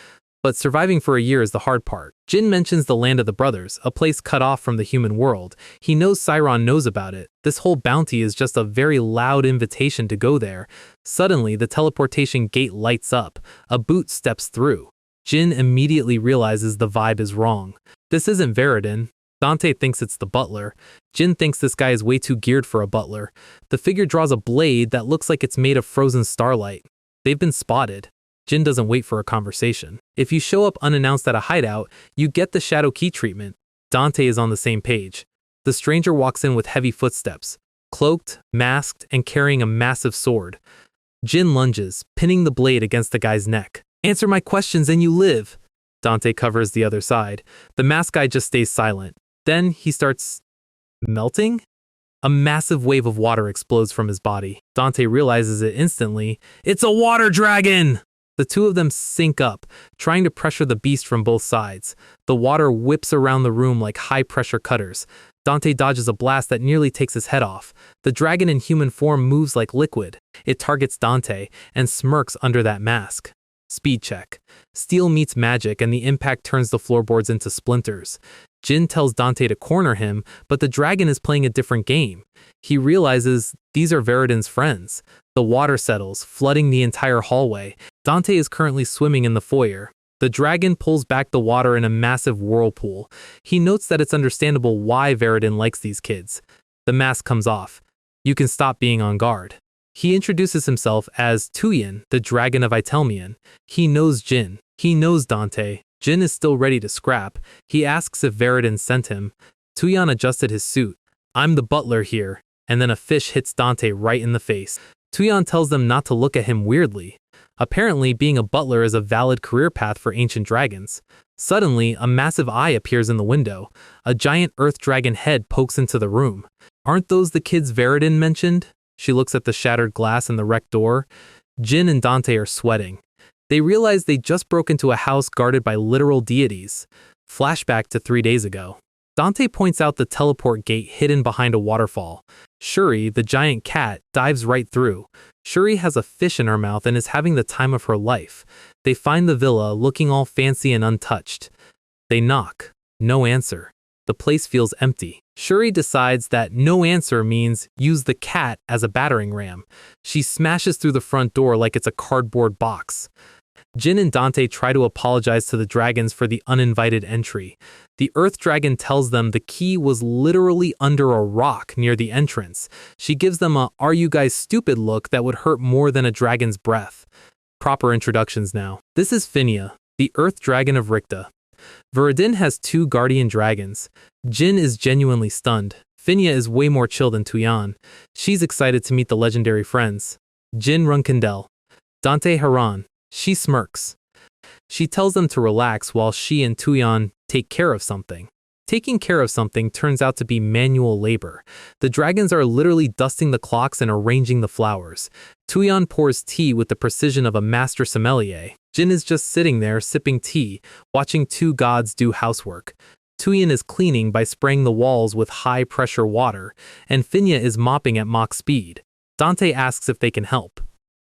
But surviving for a year is the hard part. Jin mentions the Land of the Brothers, a place cut off from the human world. He knows Sciron knows about it. This whole bounty is just a very loud invitation to go there. Suddenly, the teleportation gate lights up. A boot steps through. Jin immediately realizes the vibe is wrong. This isn't Veridin. Dante thinks it's the butler. Jin thinks this guy is way too geared for a butler. The figure draws a blade that looks like it's made of frozen starlight. They've been spotted. Jin doesn't wait for a conversation. If you show up unannounced at a hideout, you get the shadow key treatment. Dante is on the same page. The stranger walks in with heavy footsteps, cloaked, masked, and carrying a massive sword. Jin lunges, pinning the blade against the guy's neck. "Answer my questions and you live." Dante covers the other side. The masked guy just stays silent. Then he starts melting? A massive wave of water explodes from his body. Dante realizes it instantly. It's a water dragon! The two of them sync up, trying to pressure the beast from both sides. The water whips around the room like high-pressure cutters. Dante dodges a blast that nearly takes his head off. The dragon in human form moves like liquid. It targets Dante and smirks under that mask. Speed check. Steel meets magic and the impact turns the floorboards into splinters. Jin tells Dante to corner him, but the dragon is playing a different game. He realizes these are Veridin's friends. The water settles, flooding the entire hallway. Dante is currently swimming in the foyer. The dragon pulls back the water in a massive whirlpool. He notes that it's understandable why Veridin likes these kids. The mask comes off. You can stop being on guard. He introduces himself as Tuyen, the dragon of Itelmian. He knows Jin. He knows Dante. Jin is still ready to scrap. He asks if Veridin sent him. Tuyen adjusted his suit. "I'm the butler here." And then a fish hits Dante right in the face. Tuyen tells them not to look at him weirdly. Apparently, being a butler is a valid career path for ancient dragons. Suddenly, a massive eye appears in the window. A giant earth dragon head pokes into the room. "Aren't those the kids Veridin mentioned?" She looks at the shattered glass and the wrecked door. Jin and Dante are sweating. They realize they just broke into a house guarded by literal deities. Flashback to 3 days ago. Dante points out the teleport gate hidden behind a waterfall. Shuri, the giant cat, dives right through. Shuri has a fish in her mouth and is having the time of her life. They find the villa, looking all fancy and untouched. They knock. No answer. The place feels empty. Shuri decides that no answer means use the cat as a battering ram. She smashes through the front door like it's a cardboard box. Jin and Dante try to apologize to the dragons for the uninvited entry. The earth dragon tells them the key was literally under a rock near the entrance. She gives them a "are you guys stupid" look that would hurt more than a dragon's breath. Proper introductions now. This is Finia, the earth dragon of Ricta. Veridin has 2 guardian dragons. Jin is genuinely stunned. Finia is way more chill than Tuyen. She's excited to meet the legendary friends. Jin Ronkondel. Dante Haran. She smirks. She tells them to relax while she and Tuyen take care of something. Taking care of something turns out to be manual labor. The dragons are literally dusting the clocks and arranging the flowers. Tuyen pours tea with the precision of a master sommelier. Jin is just sitting there sipping tea, watching 2 gods do housework. Tuyen is cleaning by spraying the walls with high-pressure water, and Finia is mopping at mock speed. Dante asks if they can help.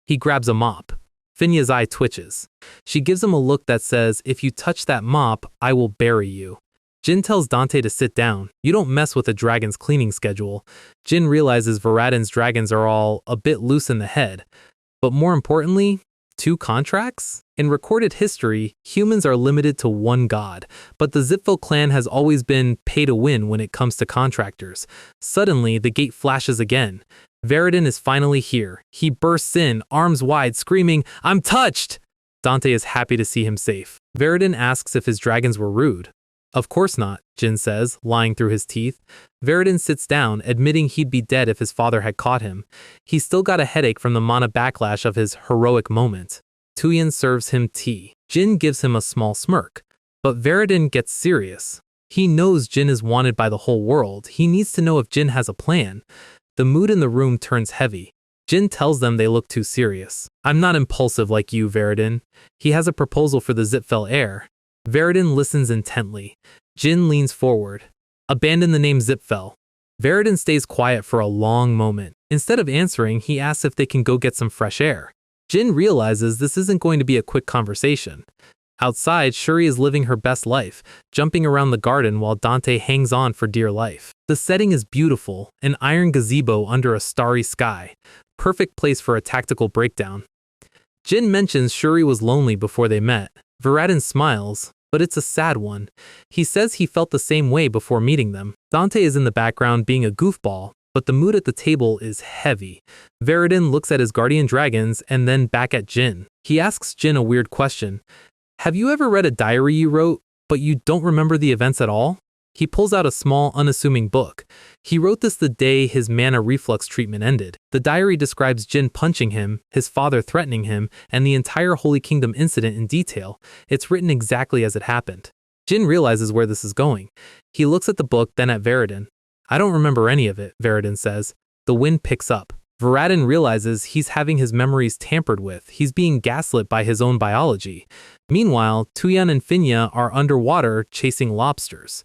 He grabs a mop. Finia's eye twitches. She gives him a look that says, "If you touch that mop, I will bury you." Jin tells Dante to sit down. You don't mess with a dragon's cleaning schedule. Jin realizes Veridin's dragons are all a bit loose in the head. But more importantly, 2 contracts? In recorded history, humans are limited to 1 god, but the Zipfel clan has always been pay to win when it comes to contractors. Suddenly, the gate flashes again. Veridin is finally here. He bursts in, arms wide, screaming, "I'm touched!" Dante is happy to see him safe. Veridin asks if his dragons were rude. Of course not, Jin says, lying through his teeth. Veridin sits down, admitting he'd be dead if his father had caught him. He's still got a headache from the mana backlash of his heroic moment. Tuyen serves him tea. Jin gives him a small smirk. But Veridin gets serious. He knows Jin is wanted by the whole world. He needs to know if Jin has a plan. The mood in the room turns heavy. Jin tells them they look too serious. I'm not impulsive like you, Veridin. He has a proposal for the Zipfel heir. Veridin listens intently. Jin leans forward. Abandon the name Zipfel. Veridin stays quiet for a long moment. Instead of answering, he asks if they can go get some fresh air. Jin realizes this isn't going to be a quick conversation. Outside, Shuri is living her best life, jumping around the garden while Dante hangs on for dear life. The setting is beautiful, an iron gazebo under a starry sky. Perfect place for a tactical breakdown. Jin mentions Shuri was lonely before they met. Veridin smiles, but it's a sad one. He says he felt the same way before meeting them. Dante is in the background being a goofball, but the mood at the table is heavy. Veridin looks at his guardian dragons and then back at Jin. He asks Jin a weird question. Have you ever read a diary you wrote, but you don't remember the events at all? He pulls out a small, unassuming book. He wrote this the day his mana reflux treatment ended. The diary describes Jin punching him, his father threatening him, and the entire Holy Kingdom incident in detail. It's written exactly as it happened. Jin realizes where this is going. He looks at the book, then at Veridin. I don't remember any of it, Veridin says. The wind picks up. Veridin realizes he's having his memories tampered with. He's being gaslit by his own biology. Meanwhile, Tuyen and Finya are underwater chasing lobsters.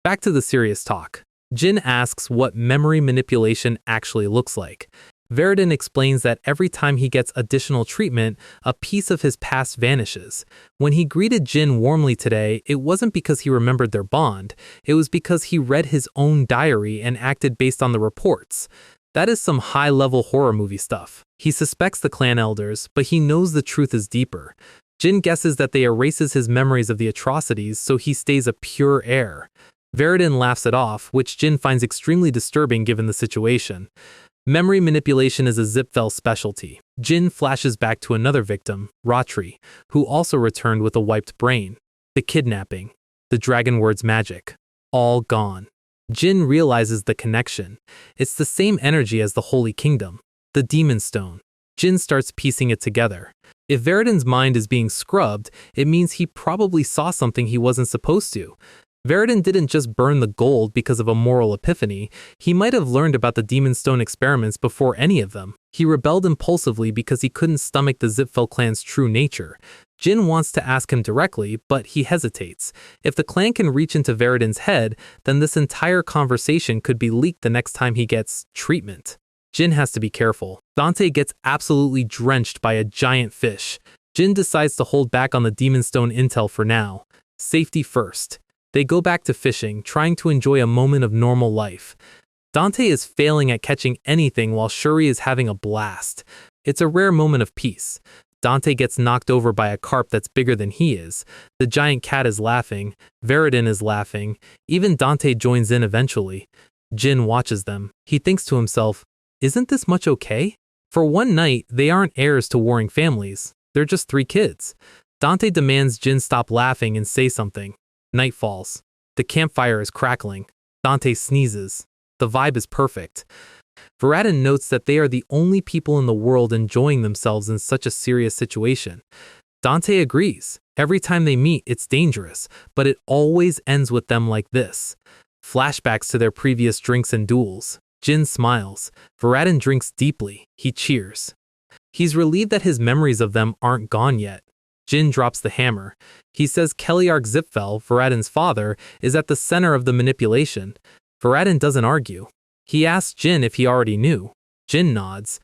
Back to the serious talk. Jin asks what memory manipulation actually looks like. Veridin explains that every time he gets additional treatment, a piece of his past vanishes. When he greeted Jin warmly today, it wasn't because he remembered their bond. It was because he read his own diary and acted based on the reports. That is some high-level horror movie stuff. He suspects the clan elders, but he knows the truth is deeper. Jin guesses that they erases his memories of the atrocities, so he stays a pure heir. Veridin laughs it off, which Jin finds extremely disturbing given the situation. Memory manipulation is a Zipfel specialty. Jin flashes back to another victim, Ratri, who also returned with a wiped brain. The kidnapping, the dragon word's magic, all gone. Jin realizes the connection. It's the same energy as the Holy Kingdom, the Demon Stone. Jin starts piecing it together. If Veridin's mind is being scrubbed, it means he probably saw something he wasn't supposed to. Veridin didn't just burn the gold because of a moral epiphany. He might have learned about the Demon Stone experiments before any of them. He rebelled impulsively because he couldn't stomach the Zipfel clan's true nature. Jin wants to ask him directly, but he hesitates. If the clan can reach into Veridin's head, then this entire conversation could be leaked the next time he gets treatment. Jin has to be careful. Dante gets absolutely drenched by a giant fish. Jin decides to hold back on the Demon Stone intel for now. Safety first. They go back to fishing, trying to enjoy a moment of normal life. Dante is failing at catching anything while Shuri is having a blast. It's a rare moment of peace. Dante gets knocked over by a carp that's bigger than he is. The giant cat is laughing. Veridin is laughing. Even Dante joins in eventually. Jin watches them. He thinks to himself, isn't this much okay? For one night, they aren't heirs to warring families. They're just 3 kids. Dante demands Jin stop laughing and say something. Night falls. The campfire is crackling. Dante sneezes. The vibe is perfect. Veridin notes that they are the only people in the world enjoying themselves in such a serious situation. Dante agrees. Every time they meet, it's dangerous, but it always ends with them like this. Flashbacks to their previous drinks and duels. Jin smiles. Veridin drinks deeply. He cheers. He's relieved that his memories of them aren't gone yet. Jin drops the hammer. He says Keliark Zipfel, Veridin's father, is at the center of the manipulation. Veridin doesn't argue. He asks Jin if he already knew. Jin nods.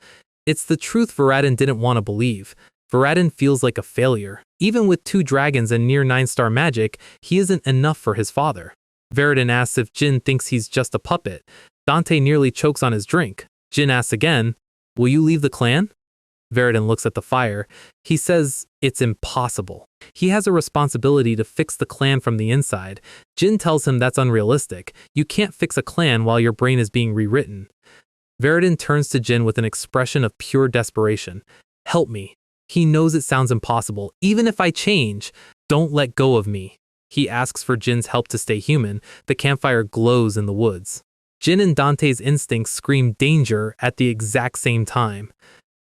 It's the truth Veridin didn't want to believe. Veridin feels like a failure. Even with 2 dragons and near 9-star magic, he isn't enough for his father. Veridin asks if Jin thinks he's just a puppet. Dante nearly chokes on his drink. Jin asks again, will you leave the clan? Veridin looks at the fire. He says it's impossible. He has a responsibility to fix the clan from the inside. Jin tells him that's unrealistic. You can't fix a clan while your brain is being rewritten. Veridin turns to Jin with an expression of pure desperation. Help me. He knows it sounds impossible. Even if I change, don't let go of me. He asks for Jin's help to stay human. The campfire glows in the woods. Jin and Dante's instincts scream danger at the exact same time.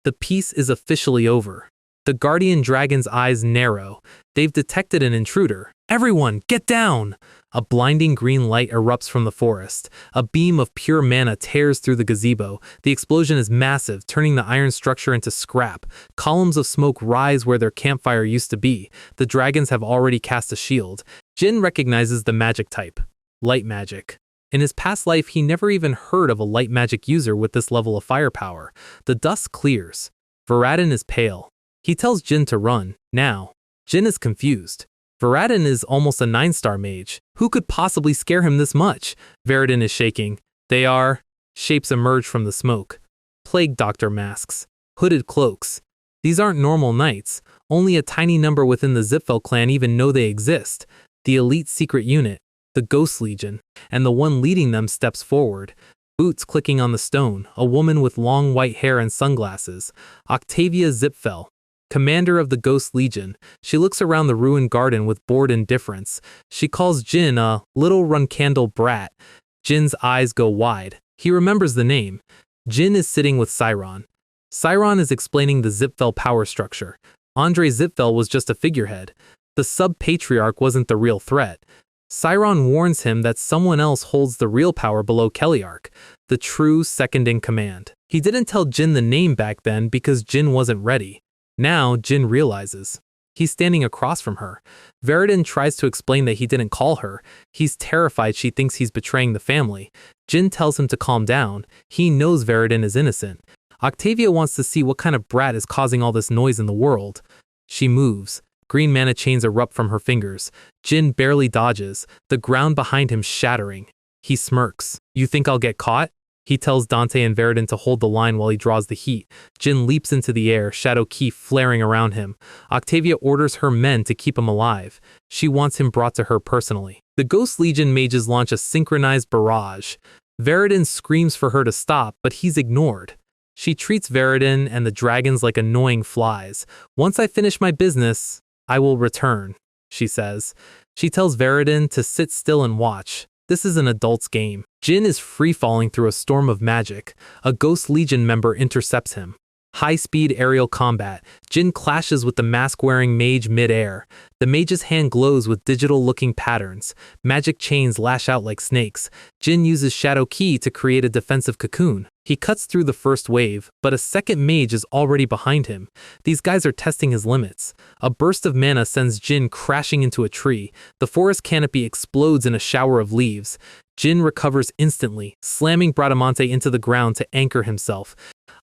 The peace is officially over. The guardian dragon's eyes narrow. They've detected an intruder. Everyone, get down! A blinding green light erupts from the forest. A beam of pure mana tears through the gazebo. The explosion is massive, turning the iron structure into scrap. Columns of smoke rise where their campfire used to be. The dragons have already cast a shield. Jin recognizes the magic type. Light magic. In his past life, he never even heard of a light magic user with this level of firepower. The dust clears. Varadin is pale. He tells Jin to run, now. Jin is confused. Varadin is almost a 9-star mage. Who could possibly scare him this much? Varadin is shaking. They are. Shapes emerge from the smoke. Plague doctor masks. Hooded cloaks. These aren't normal knights. Only a tiny number within the Zipfel clan even know they exist. The elite secret unit. The Ghost Legion. And the one leading them steps forward. Boots clicking on the stone. A woman with long white hair and sunglasses. Octavia Zipfel. Commander of the Ghost Legion. She looks around the ruined garden with bored indifference. She calls Jin a little run-candle brat. Jin's eyes go wide. He remembers the name. Jin is sitting with Cyron. Cyron is explaining the Zipfel power structure. Andre Zipfel was just a figurehead. The sub-patriarch wasn't the real threat. Cyron warns him that someone else holds the real power below Keliarch, the true second-in-command. He didn't tell Jin the name back then because Jin wasn't ready. Now, Jin realizes. He's standing across from her. Varadin tries to explain that he didn't call her. He's terrified she thinks he's betraying the family. Jin tells him to calm down. He knows Varadin is innocent. Octavia wants to see what kind of brat is causing all this noise in the world. She moves. Green mana chains erupt from her fingers. Jin barely dodges, the ground behind him shattering. He smirks. You think I'll get caught? He tells Dante and Varadin to hold the line while he draws the heat. Jin leaps into the air, shadow ki flaring around him. Octavia orders her men to keep him alive. She wants him brought to her personally. The Ghost Legion mages launch a synchronized barrage. Varadin screams for her to stop, but he's ignored. She treats Varadin and the dragons like annoying flies. Once I finish my business, I will return, she says. She tells Varadin to sit still and watch. This is an adult's game. Jin is free-falling through a storm of magic. A Ghost Legion member intercepts him. High-speed aerial combat. Jin clashes with the mask-wearing mage mid-air. The mage's hand glows with digital-looking patterns. Magic chains lash out like snakes. Jin uses Shadow Ki to create a defensive cocoon. He cuts through the first wave, but a second mage is already behind him. These guys are testing his limits. A burst of mana sends Jin crashing into a tree. The forest canopy explodes in a shower of leaves. Jin recovers instantly, slamming Bradamante into the ground to anchor himself.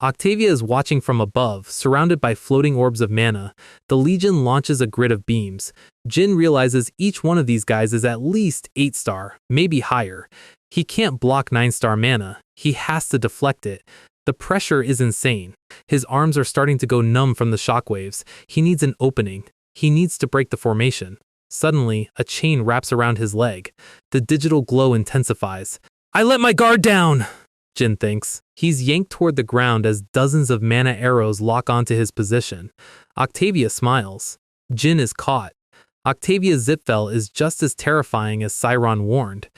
Octavia is watching from above, surrounded by floating orbs of mana. The Legion launches a grid of beams. Jin realizes each one of these guys is at least 8-star, maybe higher. He can't block 9-star mana. He has to deflect it. The pressure is insane. His arms are starting to go numb from the shockwaves. He needs an opening. He needs to break the formation. Suddenly, a chain wraps around his leg. The digital glow intensifies. I let my guard down, Jin thinks. He's yanked toward the ground as dozens of mana arrows lock onto his position. Octavia smiles. Jin is caught. Octavia Zipfel is just as terrifying as Cyron warned.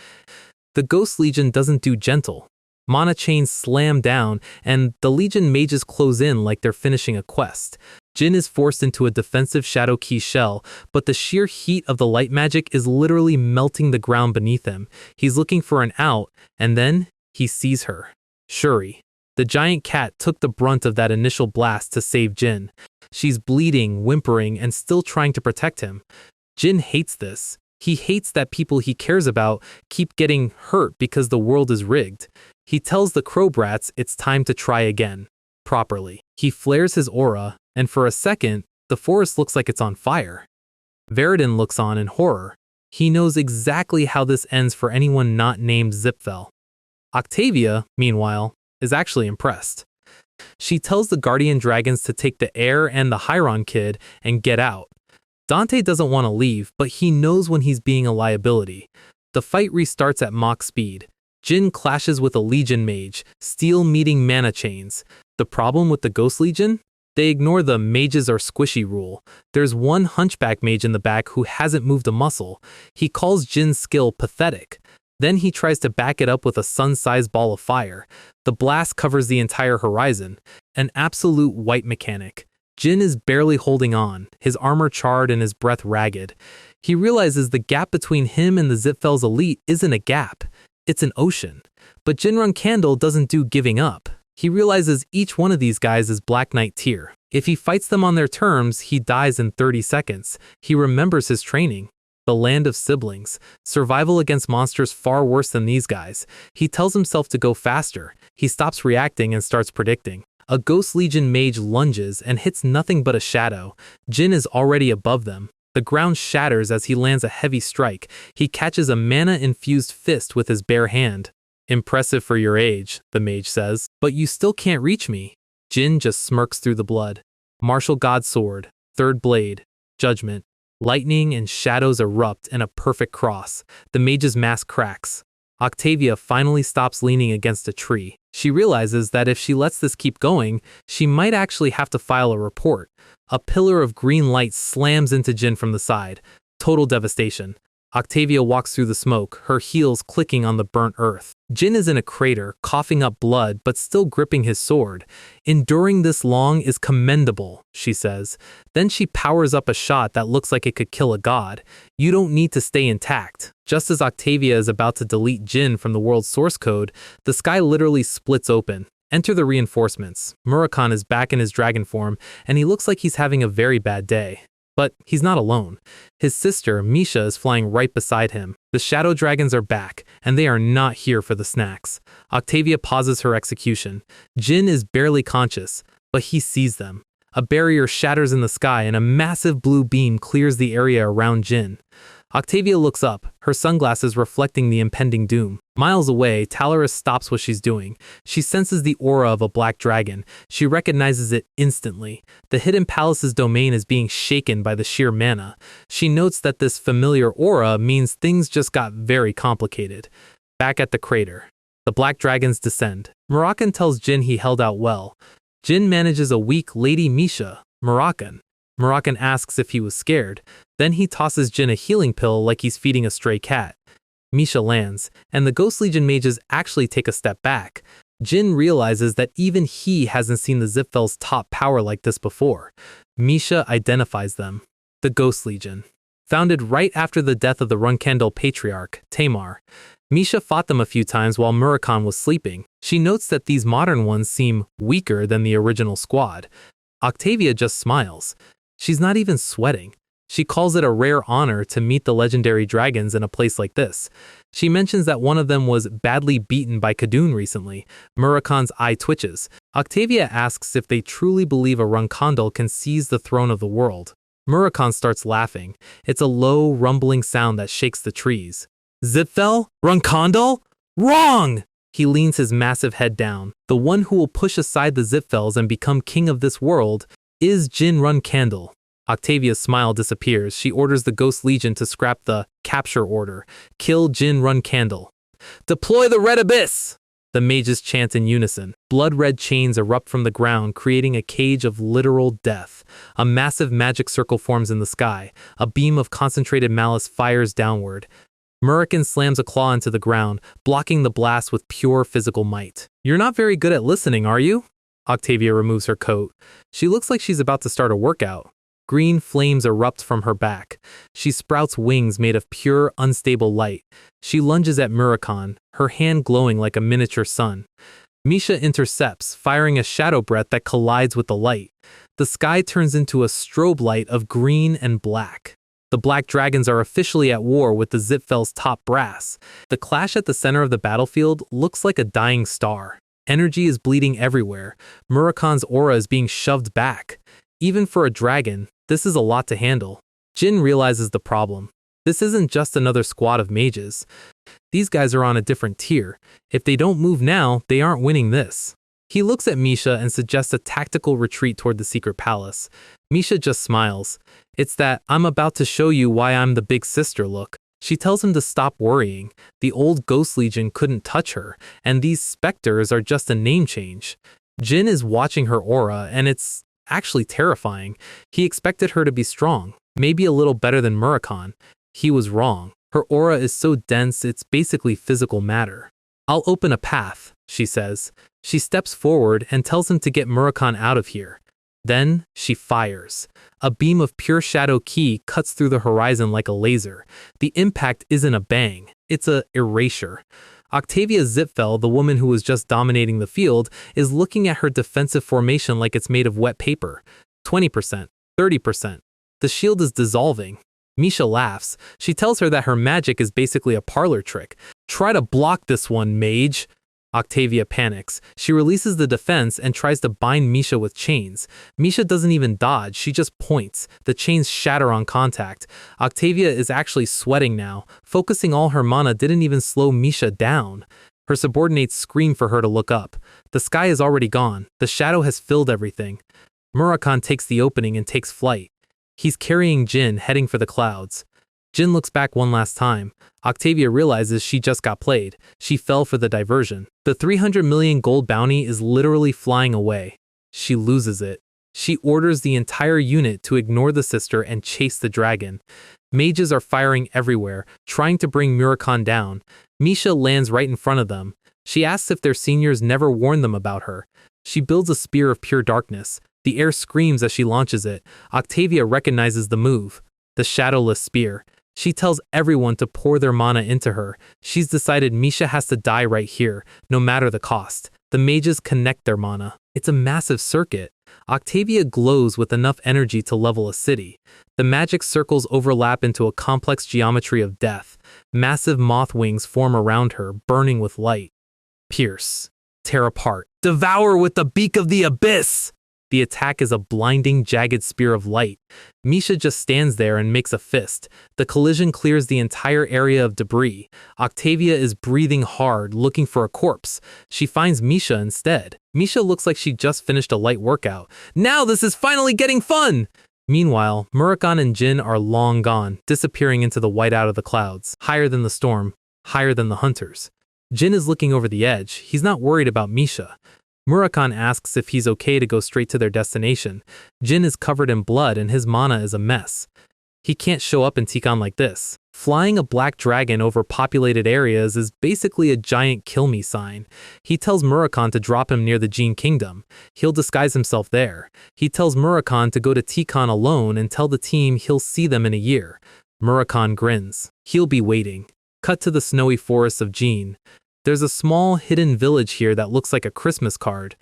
The Ghost Legion doesn't do gentle. Mana chains slam down, and the Legion mages close in like they're finishing a quest. Jin is forced into a defensive Shadow Ki shell, but the sheer heat of the light magic is literally melting the ground beneath him. He's looking for an out, and then he sees her. Shuri. The giant cat took the brunt of that initial blast to save Jin. She's bleeding, whimpering, and still trying to protect him. Jin hates this. He hates that people he cares about keep getting hurt because the world is rigged. He tells the crow brats it's time to try again. Properly. He flares his aura, and for a second, the forest looks like it's on fire. Varadin looks on in horror. He knows exactly how this ends for anyone not named Zipfel. Octavia, meanwhile, is actually impressed. She tells the guardian dragons to take the heir and the Hyron kid and get out. Dante doesn't want to leave, but he knows when he's being a liability. The fight restarts at Mach speed. Jin clashes with a Legion mage, steel meeting mana chains. The problem with the Ghost Legion? They ignore the mages are squishy rule. There's one hunchback mage in the back who hasn't moved a muscle. He calls Jin's skill pathetic. Then he tries to back it up with a sun-sized ball of fire. The blast covers the entire horizon. An absolute white mechanic. Jin is barely holding on, his armor charred and his breath ragged. He realizes the gap between him and the Zipfel's elite isn't a gap, it's an ocean. But Jinrun Candle doesn't do giving up. He realizes each one of these guys is Black Knight tier. If he fights them on their terms, he dies in 30 seconds. He remembers his training. The land of siblings. Survival against monsters far worse than these guys. He tells himself to go faster. He stops reacting and starts predicting. A Ghost Legion mage lunges and hits nothing but a shadow. Jin is already above them. The ground shatters as he lands a heavy strike. He catches a mana-infused fist with his bare hand. Impressive for your age, the mage says, but you still can't reach me. Jin just smirks through the blood. Martial God Sword, Third Blade, Judgment. Lightning and shadows erupt in a perfect cross. The mage's mask cracks. Octavia finally stops leaning against a tree. She realizes that if she lets this keep going, she might actually have to file a report. A pillar of green light slams into Jin from the side. Total devastation. Octavia walks through the smoke, her heels clicking on the burnt earth. Jin is in a crater, coughing up blood, but still gripping his sword. Enduring this long is commendable, she says. Then she powers up a shot that looks like it could kill a god. You don't need to stay intact. Just as Octavia is about to delete Jin from the world's source code, the sky literally splits open. Enter the reinforcements. Murakhan is back in his dragon form, and he looks like he's having a very bad day. But he's not alone. His sister, Misha, is flying right beside him. The shadow dragons are back, and they are not here for the snacks. Octavia pauses her execution. Jin is barely conscious, but he sees them. A barrier shatters in the sky, and a massive blue beam clears the area around Jin. Octavia looks up, her sunglasses reflecting the impending doom. Miles away, Talaris stops what she's doing. She senses the aura of a black dragon. She recognizes it instantly. The Hidden Palace's domain is being shaken by the sheer mana. She notes that this familiar aura means things just got very complicated. Back at the crater, the black dragons descend. Murakhan tells Jin he held out well. Jin manages a weak Lady Misha, Murakhan. Murakhan asks if he was scared. Then he tosses Jin a healing pill like he's feeding a stray cat. Misha lands, and the Ghost Legion mages actually take a step back. Jin realizes that even he hasn't seen the Zipfel's top power like this before. Misha identifies them. The Ghost Legion. Founded right after the death of the Runkandal patriarch, Tamar. Misha fought them a few times while Murakhan was sleeping. She notes that these modern ones seem weaker than the original squad. Octavia just smiles. She's not even sweating. She calls it a rare honor to meet the legendary dragons in a place like this. She mentions that one of them was badly beaten by Khadun recently. Murakhan's eye twitches. Octavia asks if they truly believe a Runkandal can seize the throne of the world. Murakhan starts laughing. It's a low, rumbling sound that shakes the trees. Zipfel? Runkandal? Wrong! He leans his massive head down. The one who will push aside the Zipfels and become king of this world is Jinrun Candle. Octavia's smile disappears. She orders the Ghost Legion to scrap the capture order. Kill Jinrun Candle. Deploy the Red Abyss! The mages chant in unison. Blood-red chains erupt from the ground, creating a cage of literal death. A massive magic circle forms in the sky. A beam of concentrated malice fires downward. Murakhan slams a claw into the ground, blocking the blast with pure physical might. You're not very good at listening, are you? Octavia removes her coat. She looks like she's about to start a workout. Green flames erupt from her back. She sprouts wings made of pure, unstable light. She lunges at Murakhan, her hand glowing like a miniature sun. Misha intercepts, firing a shadow breath that collides with the light. The sky turns into a strobe light of green and black. The black dragons are officially at war with the Zipfel's top brass. The clash at the center of the battlefield looks like a dying star. Energy is bleeding everywhere. Murakhan's aura is being shoved back. Even for a dragon, this is a lot to handle. Jin realizes the problem. This isn't just another squad of mages. These guys are on a different tier. If they don't move now, they aren't winning this. He looks at Misha and suggests a tactical retreat toward the secret palace. Misha just smiles. It's that I'm about to show you why I'm the big sister look. She tells him to stop worrying. The old Ghost Legion couldn't touch her, and these specters are just a name change. Jin is watching her aura, and it's actually terrifying. He expected her to be strong, maybe a little better than Murakami. He was wrong. Her aura is so dense it's basically physical matter. "I'll open a path," she says. She steps forward and tells him to get Murakami out of here. Then she fires. A beam of pure shadow ki cuts through the horizon like a laser. The impact isn't a bang, it's a erasure. Octavia Zipfel, the woman who was just dominating the field, is looking at her defensive formation like it's made of wet paper. 20%, 30%. The shield is dissolving. Misha laughs. She tells her that her magic is basically a parlor trick. "Try to block this one, mage." Octavia panics. She releases the defense and tries to bind Misha with chains. Misha doesn't even dodge, she just points. The chains shatter on contact. Octavia is actually sweating now. Focusing all her mana didn't even slow Misha down. Her subordinates scream for her to look up. The sky is already gone. The shadow has filled everything. Murakami takes the opening and takes flight. He's carrying Jin, heading for the clouds. Jin looks back one last time. Octavia realizes she just got played. She fell for the diversion. The 300 million gold bounty is literally flying away. She loses it. She orders the entire unit to ignore the sister and chase the dragon. Mages are firing everywhere, trying to bring Murakami down. Misha lands right in front of them. She asks if their seniors never warned them about her. She builds a spear of pure darkness. The air screams as she launches it. Octavia recognizes the move. The shadowless spear. She tells everyone to pour their mana into her. She's decided Misha has to die right here, no matter the cost. The mages connect their mana. It's a massive circuit. Octavia glows with enough energy to level a city. The magic circles overlap into a complex geometry of death. Massive moth wings form around her, burning with light. Pierce. Tear apart. Devour with the beak of the abyss! The attack is a blinding, jagged spear of light. Misha just stands there and makes a fist. The collision clears the entire area of debris. Octavia is breathing hard, looking for a corpse. She finds Misha instead. Misha looks like she just finished a light workout. "Now this is finally getting fun!" Meanwhile, Murakami and Jin are long gone, disappearing into the whiteout of the clouds. Higher than the storm, higher than the hunters. Jin is looking over the edge. He's not worried about Misha. Murakami asks if he's okay to go straight to their destination. Jin is covered in blood and his mana is a mess. He can't show up in Tikan like this. Flying a black dragon over populated areas is basically a giant kill me sign. He tells Murakami to drop him near the Jin Kingdom. He'll disguise himself there. He tells Murakami to go to Tikan alone and tell the team he'll see them in a year. Murakami grins. He'll be waiting. Cut to the snowy forests of Jin. There's a small, hidden village here that looks like a Christmas card.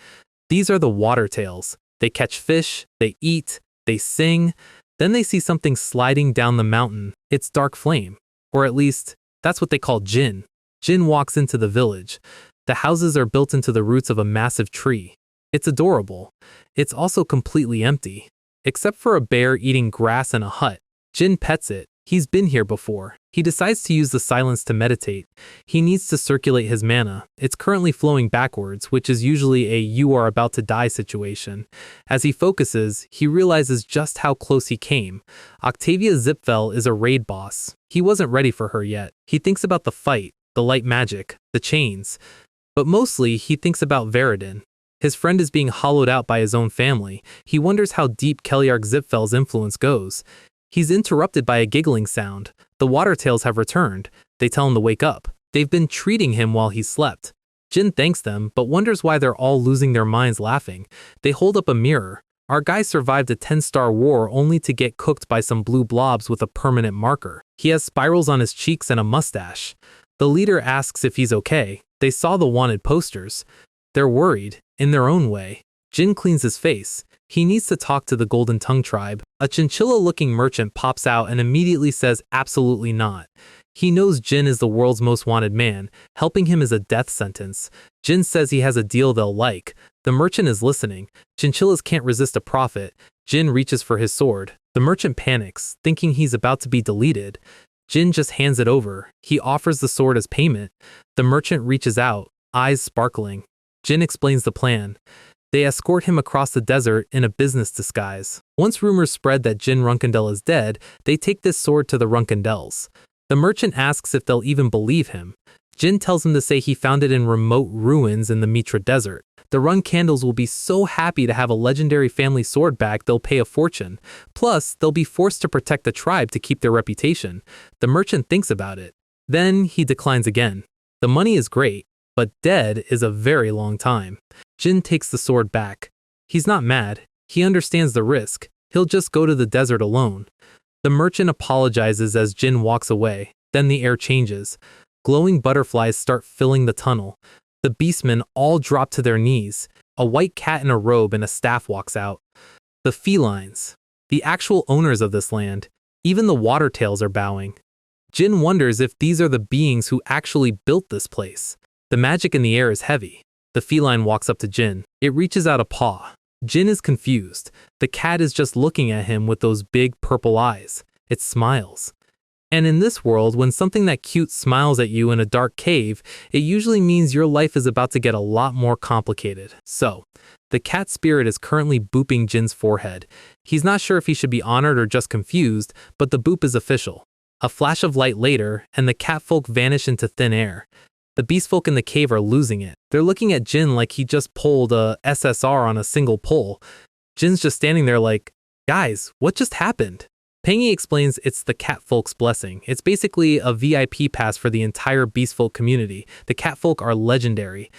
These are the water tails. They catch fish, they eat, they sing. Then they see something sliding down the mountain. It's Dark Flame. Or at least, that's what they call Jin. Jin walks into the village. The houses are built into the roots of a massive tree. It's adorable. It's also completely empty. Except for a bear eating grass in a hut. Jin pets it. He's been here before. He decides to use the silence to meditate. He needs to circulate his mana. It's currently flowing backwards, which is usually a "you are about to die" situation. As he focuses, he realizes just how close he came. Octavia Zipfel is a raid boss. He wasn't ready for her yet. He thinks about the fight, the light magic, the chains. But mostly, he thinks about Veridin. His friend is being hollowed out by his own family. He wonders how deep Keliark Zipfel's influence goes. He's interrupted by a giggling sound. The water tails have returned. They tell him to wake up. They've been treating him while he slept. Jin thanks them, but wonders why they're all losing their minds laughing. They hold up a mirror. Our guy survived a 10-star war only to get cooked by some blue blobs with a permanent marker. He has spirals on his cheeks and a mustache. The leader asks if he's okay. They saw the wanted posters. They're worried, in their own way. Jin cleans his face. He needs to talk to the Golden Tongue tribe. A chinchilla-looking merchant pops out and immediately says absolutely not. He knows Jin is the world's most wanted man. Helping him is a death sentence. Jin says he has a deal they'll like. The merchant is listening. Chinchillas can't resist a profit. Jin reaches for his sword. The merchant panics, thinking he's about to be deleted. Jin just hands it over. He offers the sword as payment. The merchant reaches out, eyes sparkling. Jin explains the plan. They escort him across the desert in a business disguise. Once rumors spread that Jin Runkendel is dead, they take this sword to the Runkendels. The merchant asks if they'll even believe him. Jin tells him to say he found it in remote ruins in the Mitra Desert. The run candles will be so happy to have a legendary family sword back they'll pay a fortune. Plus, they'll be forced to protect the tribe to keep their reputation. The merchant thinks about it. Then he declines again. The money is great, but dead is a very long time. Jin takes the sword back. He's not mad. He understands the risk. He'll just go to the desert alone. The merchant apologizes as Jin walks away. Then the air changes. Glowing butterflies start filling the tunnel. The beastmen all drop to their knees. A white cat in a robe and a staff walks out. The felines, the actual owners of this land, even the water tails are bowing. Jin wonders if these are the beings who actually built this place. The magic in the air is heavy. The feline walks up to Jin. It reaches out a paw. Jin is confused. The cat is just looking at him with those big purple eyes. It smiles. And in this world, when something that cute smiles at you in a dark cave, it usually means your life is about to get a lot more complicated. So, the cat spirit is currently booping Jin's forehead. He's not sure if he should be honored or just confused, but the boop is official. A flash of light later, and the catfolk vanish into thin air. The beastfolk in the cave are losing it. They're looking at Jin like he just pulled a SSR on a single pull. Jin's just standing there like, guys, what just happened? Pangy explains it's the catfolk's blessing. It's basically a VIP pass for the entire beastfolk community. The catfolk are legendary.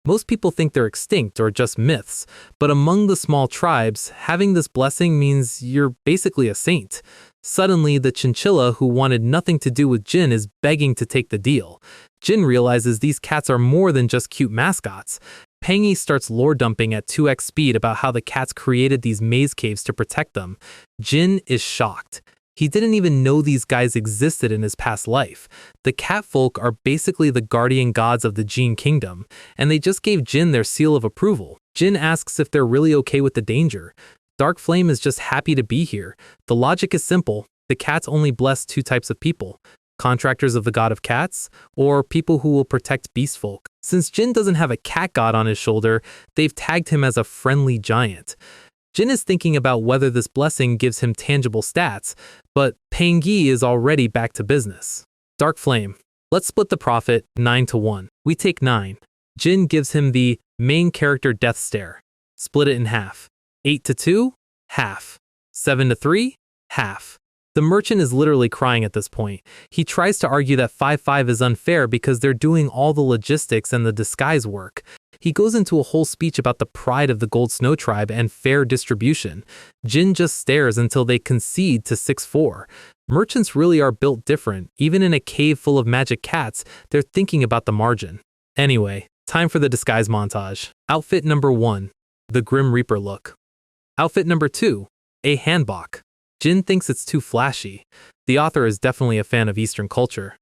Most people think they're extinct or just myths, but among the small tribes, having this blessing means you're basically a saint. Suddenly, the chinchilla who wanted nothing to do with Jin is begging to take the deal. Jin realizes these cats are more than just cute mascots. Pangy starts lore dumping at 2x speed about how the cats created these maze caves to protect them. Jin is shocked. He didn't even know these guys existed in his past life. The catfolk are basically the guardian gods of the Jin kingdom, and they just gave Jin their seal of approval. Jin asks if they're really okay with the danger. Dark Flame is just happy to be here. The logic is simple. The cats only bless two types of people: contractors of the god of cats, or people who will protect beastfolk. Since Jin doesn't have a cat god on his shoulder, they've tagged him as a friendly giant. Jin is thinking about whether this blessing gives him tangible stats, but Pangy is already back to business. Dark Flame. Let's split the profit 9-1. We take 9. Jin gives him the main character death stare. Split it in half. 8-2, half. 7-3, half. The merchant is literally crying at this point. He tries to argue that 5-5 is unfair because they're doing all the logistics and the disguise work. He goes into a whole speech about the pride of the Gold Snow Tribe and fair distribution. Jin just stares until they concede to 6-4. Merchants really are built different. Even in a cave full of magic cats, they're thinking about the margin. Anyway, time for the disguise montage. Outfit number 1, the Grim Reaper look. Outfit number 2, a hanbok. Jin thinks it's too flashy. The author is definitely a fan of Eastern culture.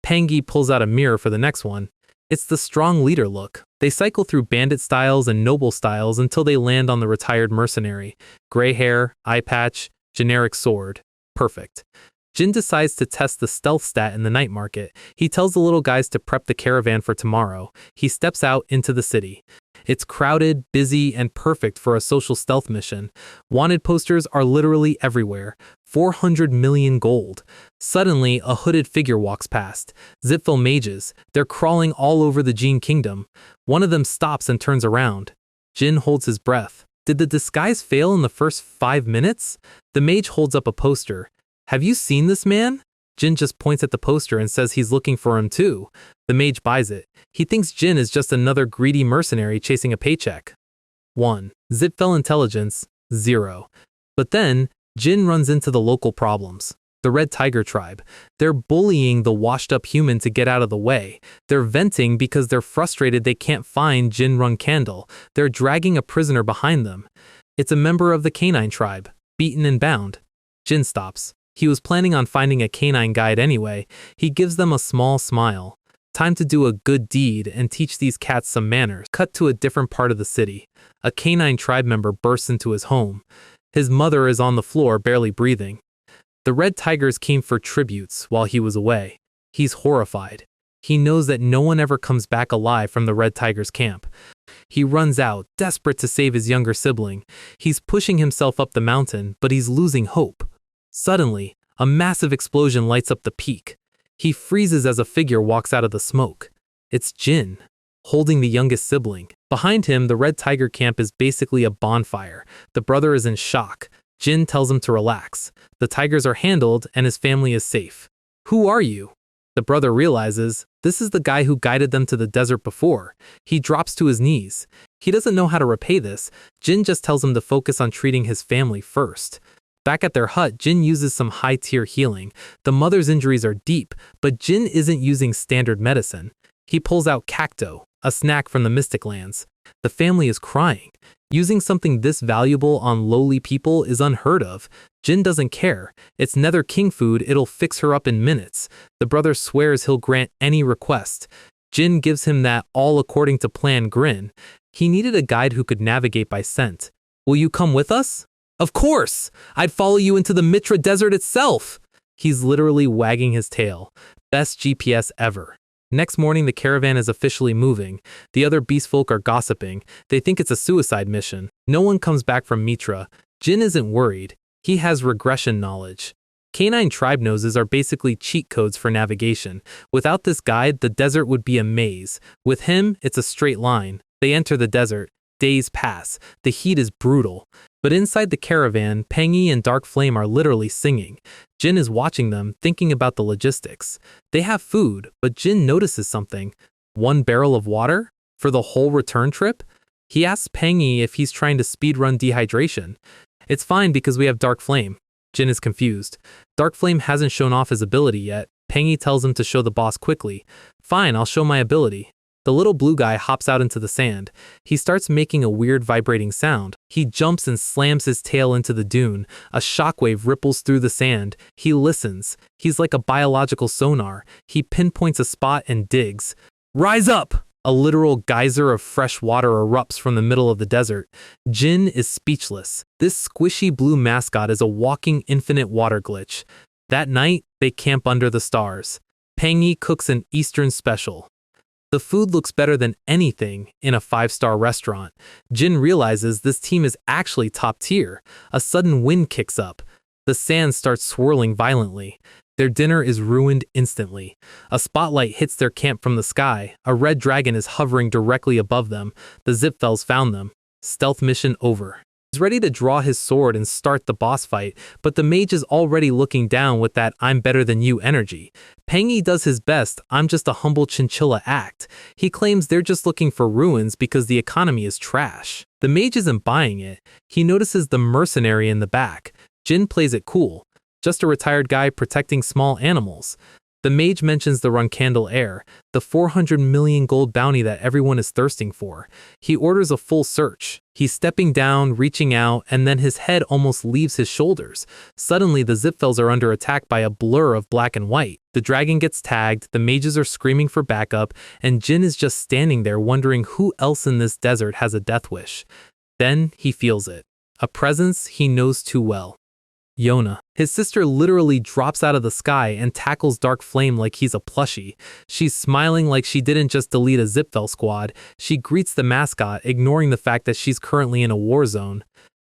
Pangy pulls out a mirror for the next one. It's the strong leader look. They cycle through bandit styles and noble styles until they land on the retired mercenary. Gray hair, eye patch, generic sword. Perfect. Jin decides to test the stealth stat in the night market. He tells the little guys to prep the caravan for tomorrow. He steps out into the city. It's crowded, busy, and perfect for a social stealth mission. Wanted posters are literally everywhere. 400 million gold. Suddenly, a hooded figure walks past. Zipfil mages. They're crawling all over the Jin kingdom. One of them stops and turns around. Jin holds his breath. Did the disguise fail in the first 5 minutes? The mage holds up a poster. Have you seen this man? Jin just points at the poster and says he's looking for him too. The mage buys it. He thinks Jin is just another greedy mercenary chasing a paycheck. 1. Zipfel intelligence, 0. But then, Jin runs into the local problems. The Red Tiger tribe. They're bullying the washed-up human to get out of the way. They're venting because they're frustrated they can't find Jin Run Candle. They're dragging a prisoner behind them. It's a member of the canine tribe, beaten and bound. Jin stops. He was planning on finding a canine guide anyway. He gives them a small smile. Time to do a good deed and teach these cats some manners. Cut to a different part of the city. A canine tribe member bursts into his home. His mother is on the floor, barely breathing. The Red Tigers came for tributes while he was away. He's horrified. He knows that no one ever comes back alive from the Red Tigers camp. He runs out, desperate to save his younger sibling. He's pushing himself up the mountain, but he's losing hope. Suddenly, a massive explosion lights up the peak. He freezes as a figure walks out of the smoke. It's Jin. holding the youngest sibling. Behind him, the Red Tiger camp is basically a bonfire. The brother is in shock. Jin tells him to relax. The tigers are handled and his family is safe. Who are you? The brother realizes this is the guy who guided them to the desert before. He drops to his knees. He doesn't know how to repay this. Jin just tells him to focus on treating his family first. Back at their hut, Jin uses some high-tier healing. The mother's injuries are deep, but Jin isn't using standard medicine. He pulls out cacto, a snack from the Mystic Lands. The family is crying. Using something this valuable on lowly people is unheard of. Jin doesn't care. It's Nether King food, it'll fix her up in minutes. The brother swears he'll grant any request. Jin gives him that all according to plan grin. He needed a guide who could navigate by scent. Will you come with us? Of course! I'd follow you into the Mitra Desert itself! He's literally wagging his tail. Best GPS ever. Next morning, the caravan is officially moving. The other beast folk are gossiping. They think it's a suicide mission. No one comes back from Mitra. Jin isn't worried. He has regression knowledge. Canine tribe noses are basically cheat codes for navigation. Without this guide, the desert would be a maze. With him, it's a straight line. They enter the desert. Days pass. The heat is brutal. But inside the caravan, Pengi and Dark Flame are literally singing. Jin is watching them, thinking about the logistics. They have food, but Jin notices something. 1 barrel of water? For the whole return trip? He asks Pengi if he's trying to speedrun dehydration. It's fine because we have Dark Flame. Jin is confused. Dark Flame hasn't shown off his ability yet. Pengi tells him to show the boss quickly. Fine, I'll show my ability. The little blue guy hops out into the sand. He starts making a weird vibrating sound. He jumps and slams his tail into the dune. A shockwave ripples through the sand. He listens. He's like a biological sonar. He pinpoints a spot and digs. Rise up! A literal geyser of fresh water erupts from the middle of the desert. Jin is speechless. This squishy blue mascot is a walking infinite water glitch. That night, they camp under the stars. Pengi cooks an Eastern special. The food looks better than anything in a 5-star restaurant. Jin realizes this team is actually top tier. A sudden wind kicks up. The sand starts swirling violently. Their dinner is ruined instantly. A spotlight hits their camp from the sky. A red dragon is hovering directly above them. The Zipfels found them. Stealth mission over. He's ready to draw his sword and start the boss fight, but the mage is already looking down with that I'm better than you energy. Pengi does his best, I'm just a humble chinchilla act. He claims they're just looking for ruins because the economy is trash. The mage isn't buying it. He notices the mercenary in the back. Jin plays it cool. Just a retired guy protecting small animals. The mage mentions the Runcandle heir, the 400 million gold bounty that everyone is thirsting for. He orders a full search. He's stepping down, reaching out, and then his head almost leaves his shoulders. Suddenly, the Zipfels are under attack by a blur of black and white. The dragon gets tagged, the mages are screaming for backup, and Jin is just standing there wondering who else in this desert has a death wish. Then he feels it. A presence he knows too well. Yona. His sister literally drops out of the sky and tackles Dark Flame like he's a plushie. She's smiling like she didn't just delete a Zipfel squad. She greets the mascot, ignoring the fact that she's currently in a war zone.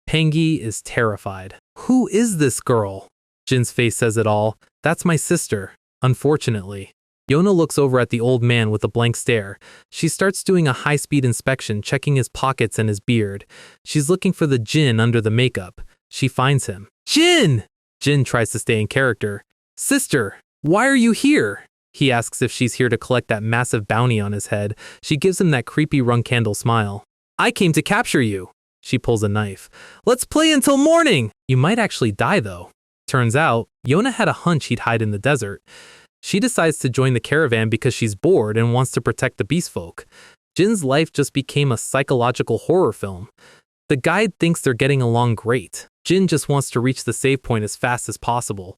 Pengi is terrified. Who is this girl? Jin's face says it all. That's my sister, unfortunately. Yona looks over at the old man with a blank stare. She starts doing a high-speed inspection, checking his pockets and his beard. She's looking for the Jin under the makeup. She finds him. Jin! Jin tries to stay in character. Sister, why are you here? He asks if she's here to collect that massive bounty on his head. She gives him that creepy Runcandle smile. I came to capture you. She pulls a knife. Let's play until morning! You might actually die though. Turns out, Yona had a hunch he'd hide in the desert. She decides to join the caravan because she's bored and wants to protect the beast folk. Jin's life just became a psychological horror film. The guide thinks they're getting along great. Jin just wants to reach the save point as fast as possible.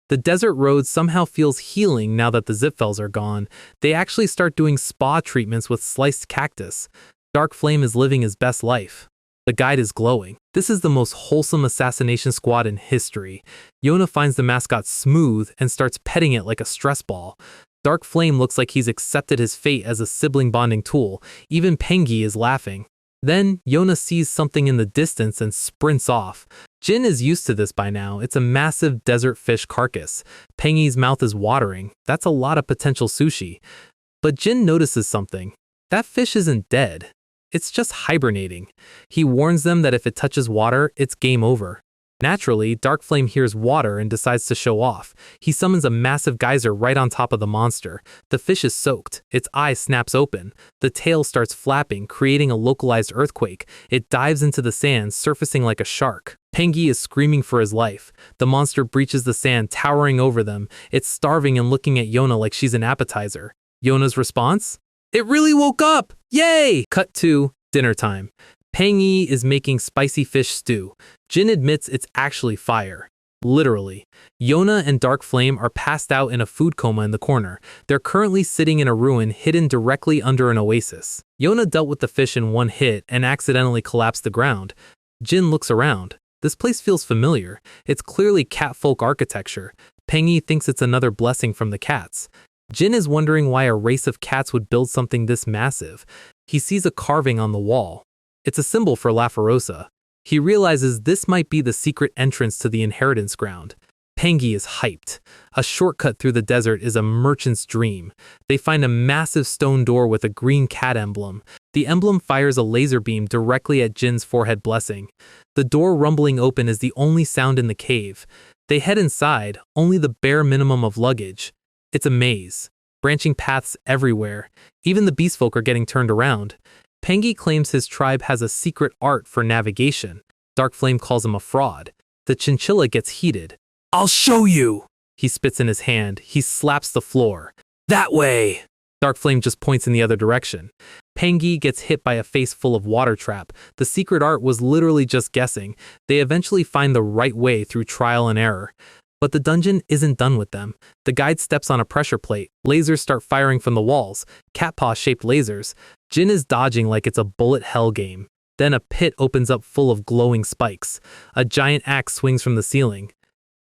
The desert road somehow feels healing now that the Zipfels are gone. They actually start doing spa treatments with sliced cactus. Dark Flame is living his best life. The guide is glowing. This is the most wholesome assassination squad in history. Yona finds the mascot smooth and starts petting it like a stress ball. Dark Flame looks like he's accepted his fate as a sibling bonding tool. Even Pengi is laughing. Then, Yona sees something in the distance and sprints off. Jin is used to this by now. It's a massive desert fish carcass. Pengi's mouth is watering. That's a lot of potential sushi. But Jin notices something. That fish isn't dead. It's just hibernating. He warns them that if it touches water, it's game over. Naturally, Dark Flame hears water and decides to show off. He summons a massive geyser right on top of the monster. The fish is soaked. Its eye snaps open. The tail starts flapping, creating a localized earthquake. It dives into the sand, surfacing like a shark. Pengi is screaming for his life. The monster breaches the sand, towering over them. It's starving and looking at Yona like she's an appetizer. Yona's response? It really woke up! Yay! Cut to dinner time. Pengi is making spicy fish stew. Jin admits it's actually fire. Literally. Yona and Dark Flame are passed out in a food coma in the corner. They're currently sitting in a ruin hidden directly under an oasis. Yona dealt with the fish in one hit and accidentally collapsed the ground. Jin looks around. This place feels familiar. It's clearly catfolk architecture. Pengi thinks it's another blessing from the cats. Jin is wondering why a race of cats would build something this massive. He sees a carving on the wall. It's a symbol for La Ferosa. He realizes this might be the secret entrance to the inheritance ground. Pengi is hyped. A shortcut through the desert is a merchant's dream. They find a massive stone door with a green cat emblem. The emblem fires a laser beam directly at Jin's forehead blessing. The door rumbling open is the only sound in the cave. They head inside, only the bare minimum of luggage. It's a maze. Branching paths everywhere. Even the beastfolk are getting turned around. Pengi claims his tribe has a secret art for navigation. Dark Flame calls him a fraud. The chinchilla gets heated. I'll show you! He spits in his hand. He slaps the floor. That way! Dark Flame just points in the other direction. Pengi gets hit by a face full of water trap. The secret art was literally just guessing. They eventually find the right way through trial and error. But the dungeon isn't done with them. The guide steps on a pressure plate. Lasers start firing from the walls. Cat paw-shaped lasers. Jin is dodging like it's a bullet hell game. Then a pit opens up full of glowing spikes. A giant axe swings from the ceiling.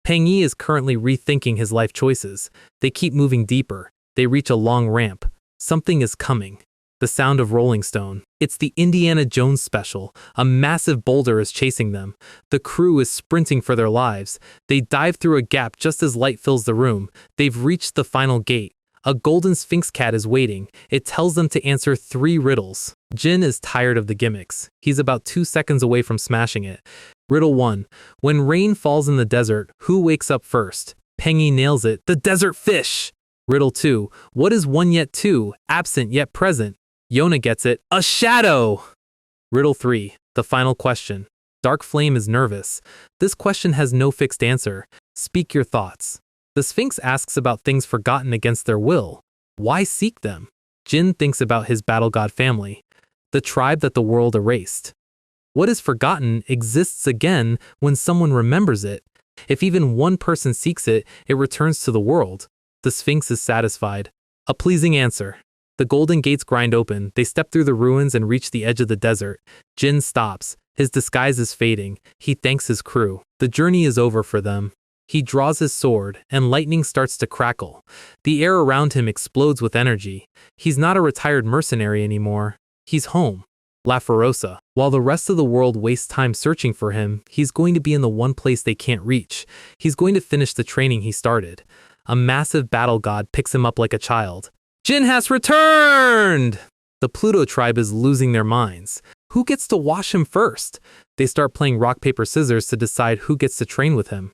Pengi is currently rethinking his life choices. They keep moving deeper. They reach a long ramp. Something is coming. The sound of rolling stone. It's the Indiana Jones special. A massive boulder is chasing them. The crew is sprinting for their lives. They dive through a gap just as light fills the room. They've reached the final gate. A golden sphinx cat is waiting. It tells them to answer 3 riddles. Jin is tired of the gimmicks. He's about 2 seconds away from smashing it. Riddle 1. When rain falls in the desert, who wakes up first? Pengi nails it. The desert fish! Riddle 2. What is 1 yet 2, absent yet present? Yona gets it. A shadow! Riddle 3. The final question. Dark Flame is nervous. This question has no fixed answer. Speak your thoughts. The Sphinx asks about things forgotten against their will. Why seek them? Jin thinks about his battle god family, the tribe that the world erased. What is forgotten exists again when someone remembers it. If even one person seeks it, it returns to the world. The Sphinx is satisfied. A pleasing answer. The golden gates grind open. They step through the ruins and reach the edge of the desert. Jin stops. His disguise is fading. He thanks his crew. The journey is over for them. He draws his sword, and lightning starts to crackle. The air around him explodes with energy. He's not a retired mercenary anymore. He's home. La Ferosa. While the rest of the world wastes time searching for him, he's going to be in the one place they can't reach. He's going to finish the training he started. A massive battle god picks him up like a child. Jin has returned! The Pluto tribe is losing their minds. Who gets to wash him first? They start playing rock, paper, scissors to decide who gets to train with him.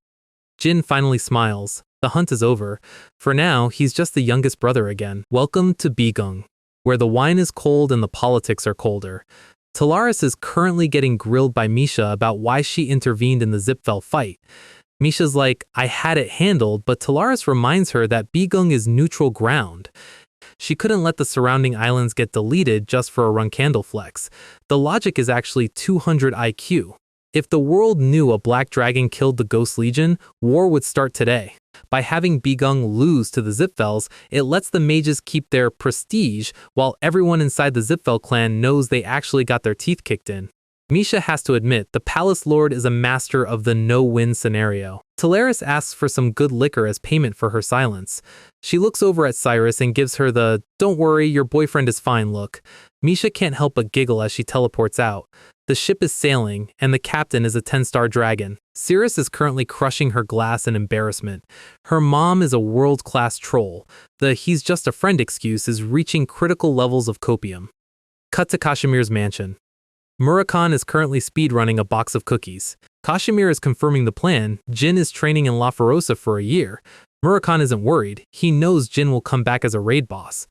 Jin finally smiles. The hunt is over. For now, he's just the youngest brother again. Welcome to Bigung, where the wine is cold and the politics are colder. Talaris is currently getting grilled by Misha about why she intervened in the Zipfel fight. Misha's like, I had it handled, but Talaris reminds her that Bigung is neutral ground. She couldn't let the surrounding islands get deleted just for a run candle flex. The logic is actually 200 IQ. If the world knew a black dragon killed the Ghost Legion, war would start today. By having Bigung lose to the Zipfels, it lets the mages keep their prestige, while everyone inside the Zipfel clan knows they actually got their teeth kicked in. Misha has to admit, the Palace Lord is a master of the no-win scenario. Talaris asks for some good liquor as payment for her silence. She looks over at Cyrus and gives her the, don't worry, your boyfriend is fine look. Misha can't help but giggle as she teleports out. The ship is sailing, and the captain is a 10-star dragon. Cirrus is currently crushing her glass in embarrassment. Her mom is a world-class troll. The he's just a friend excuse is reaching critical levels of copium. Cut to Kashimir's mansion. Murakhan is currently speedrunning a box of cookies. Kashimir is confirming the plan. Jin is training in La Ferosa for a year. Murakhan isn't worried. He knows Jin will come back as a raid boss.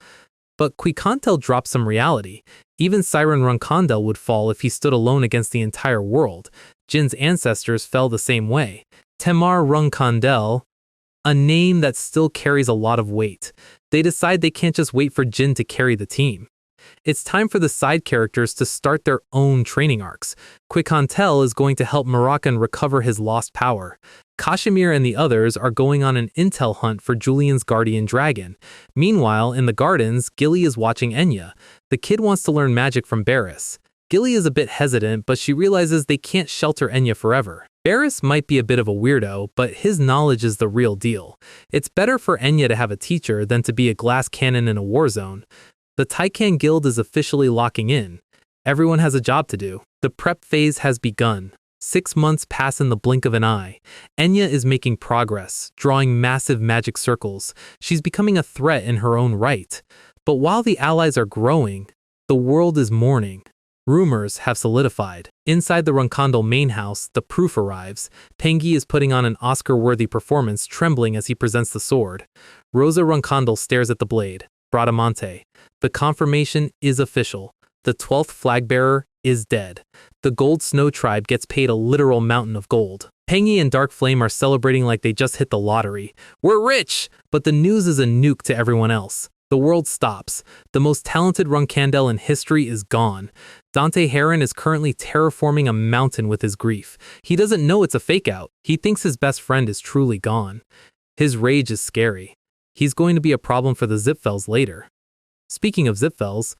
But Quikantel drops some reality. Even Siren Runkandel would fall if he stood alone against the entire world. Jin's ancestors fell the same way. Temar Runkandel, a name that still carries a lot of weight. They decide they can't just wait for Jin to carry the team. It's time for the side characters to start their own training arcs. Quikantel is going to help Murakhan recover his lost power. Kashimir and the others are going on an intel hunt for Julian's guardian dragon. Meanwhile, in the gardens, Gilly is watching Enya. The kid wants to learn magic from Barris. Gilly is a bit hesitant, but she realizes they can't shelter Enya forever. Barris might be a bit of a weirdo, but his knowledge is the real deal. It's better for Enya to have a teacher than to be a glass cannon in a war zone. The Taikan Guild is officially locking in. Everyone has a job to do. The prep phase has begun. 6 months pass in the blink of an eye. Enya is making progress, drawing massive magic circles. She's becoming a threat in her own right. But while the allies are growing, the world is mourning. Rumors have solidified. Inside the Runkandel main house, the proof arrives. Pengi is putting on an Oscar-worthy performance, trembling as he presents the sword. Rosa Runkandel stares at the blade. Bradamante. The confirmation is official. The 12th flag-bearer is dead. The Gold Snow Tribe gets paid a literal mountain of gold. Pengi and Dark Flame are celebrating like they just hit the lottery. We're rich! But the news is a nuke to everyone else. The world stops. The most talented Runkandel in history is gone. Dante Heron is currently terraforming a mountain with his grief. He doesn't know it's a fake-out. He thinks his best friend is truly gone. His rage is scary. He's going to be a problem for the Zipfels later. Speaking of Zipfels,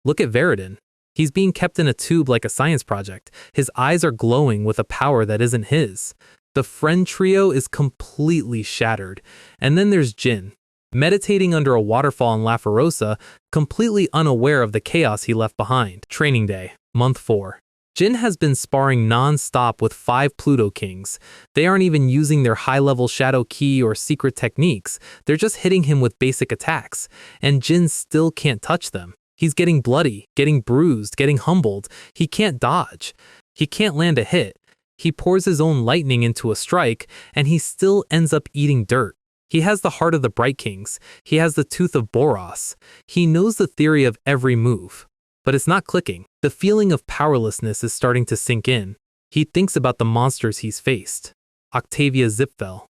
look at Veridin. He's being kept in a tube like a science project. His eyes are glowing with a power that isn't his. The friend trio is completely shattered. And then there's Jin, meditating under a waterfall in La Ferosa, completely unaware of the chaos he left behind. Training day, month 4. Jin has been sparring non-stop with 5 Pluto Kings. They aren't even using their high-level Shadow Ki or secret techniques. They're just hitting him with basic attacks. And Jin still can't touch them. He's getting bloody, getting bruised, getting humbled. He can't dodge. He can't land a hit. He pours his own lightning into a strike, and he still ends up eating dirt. He has the heart of the Bright Kings. He has the tooth of Boros. He knows the theory of every move. But it's not clicking. The feeling of powerlessness is starting to sink in. He thinks about the monsters he's faced. Octavia Zipfel.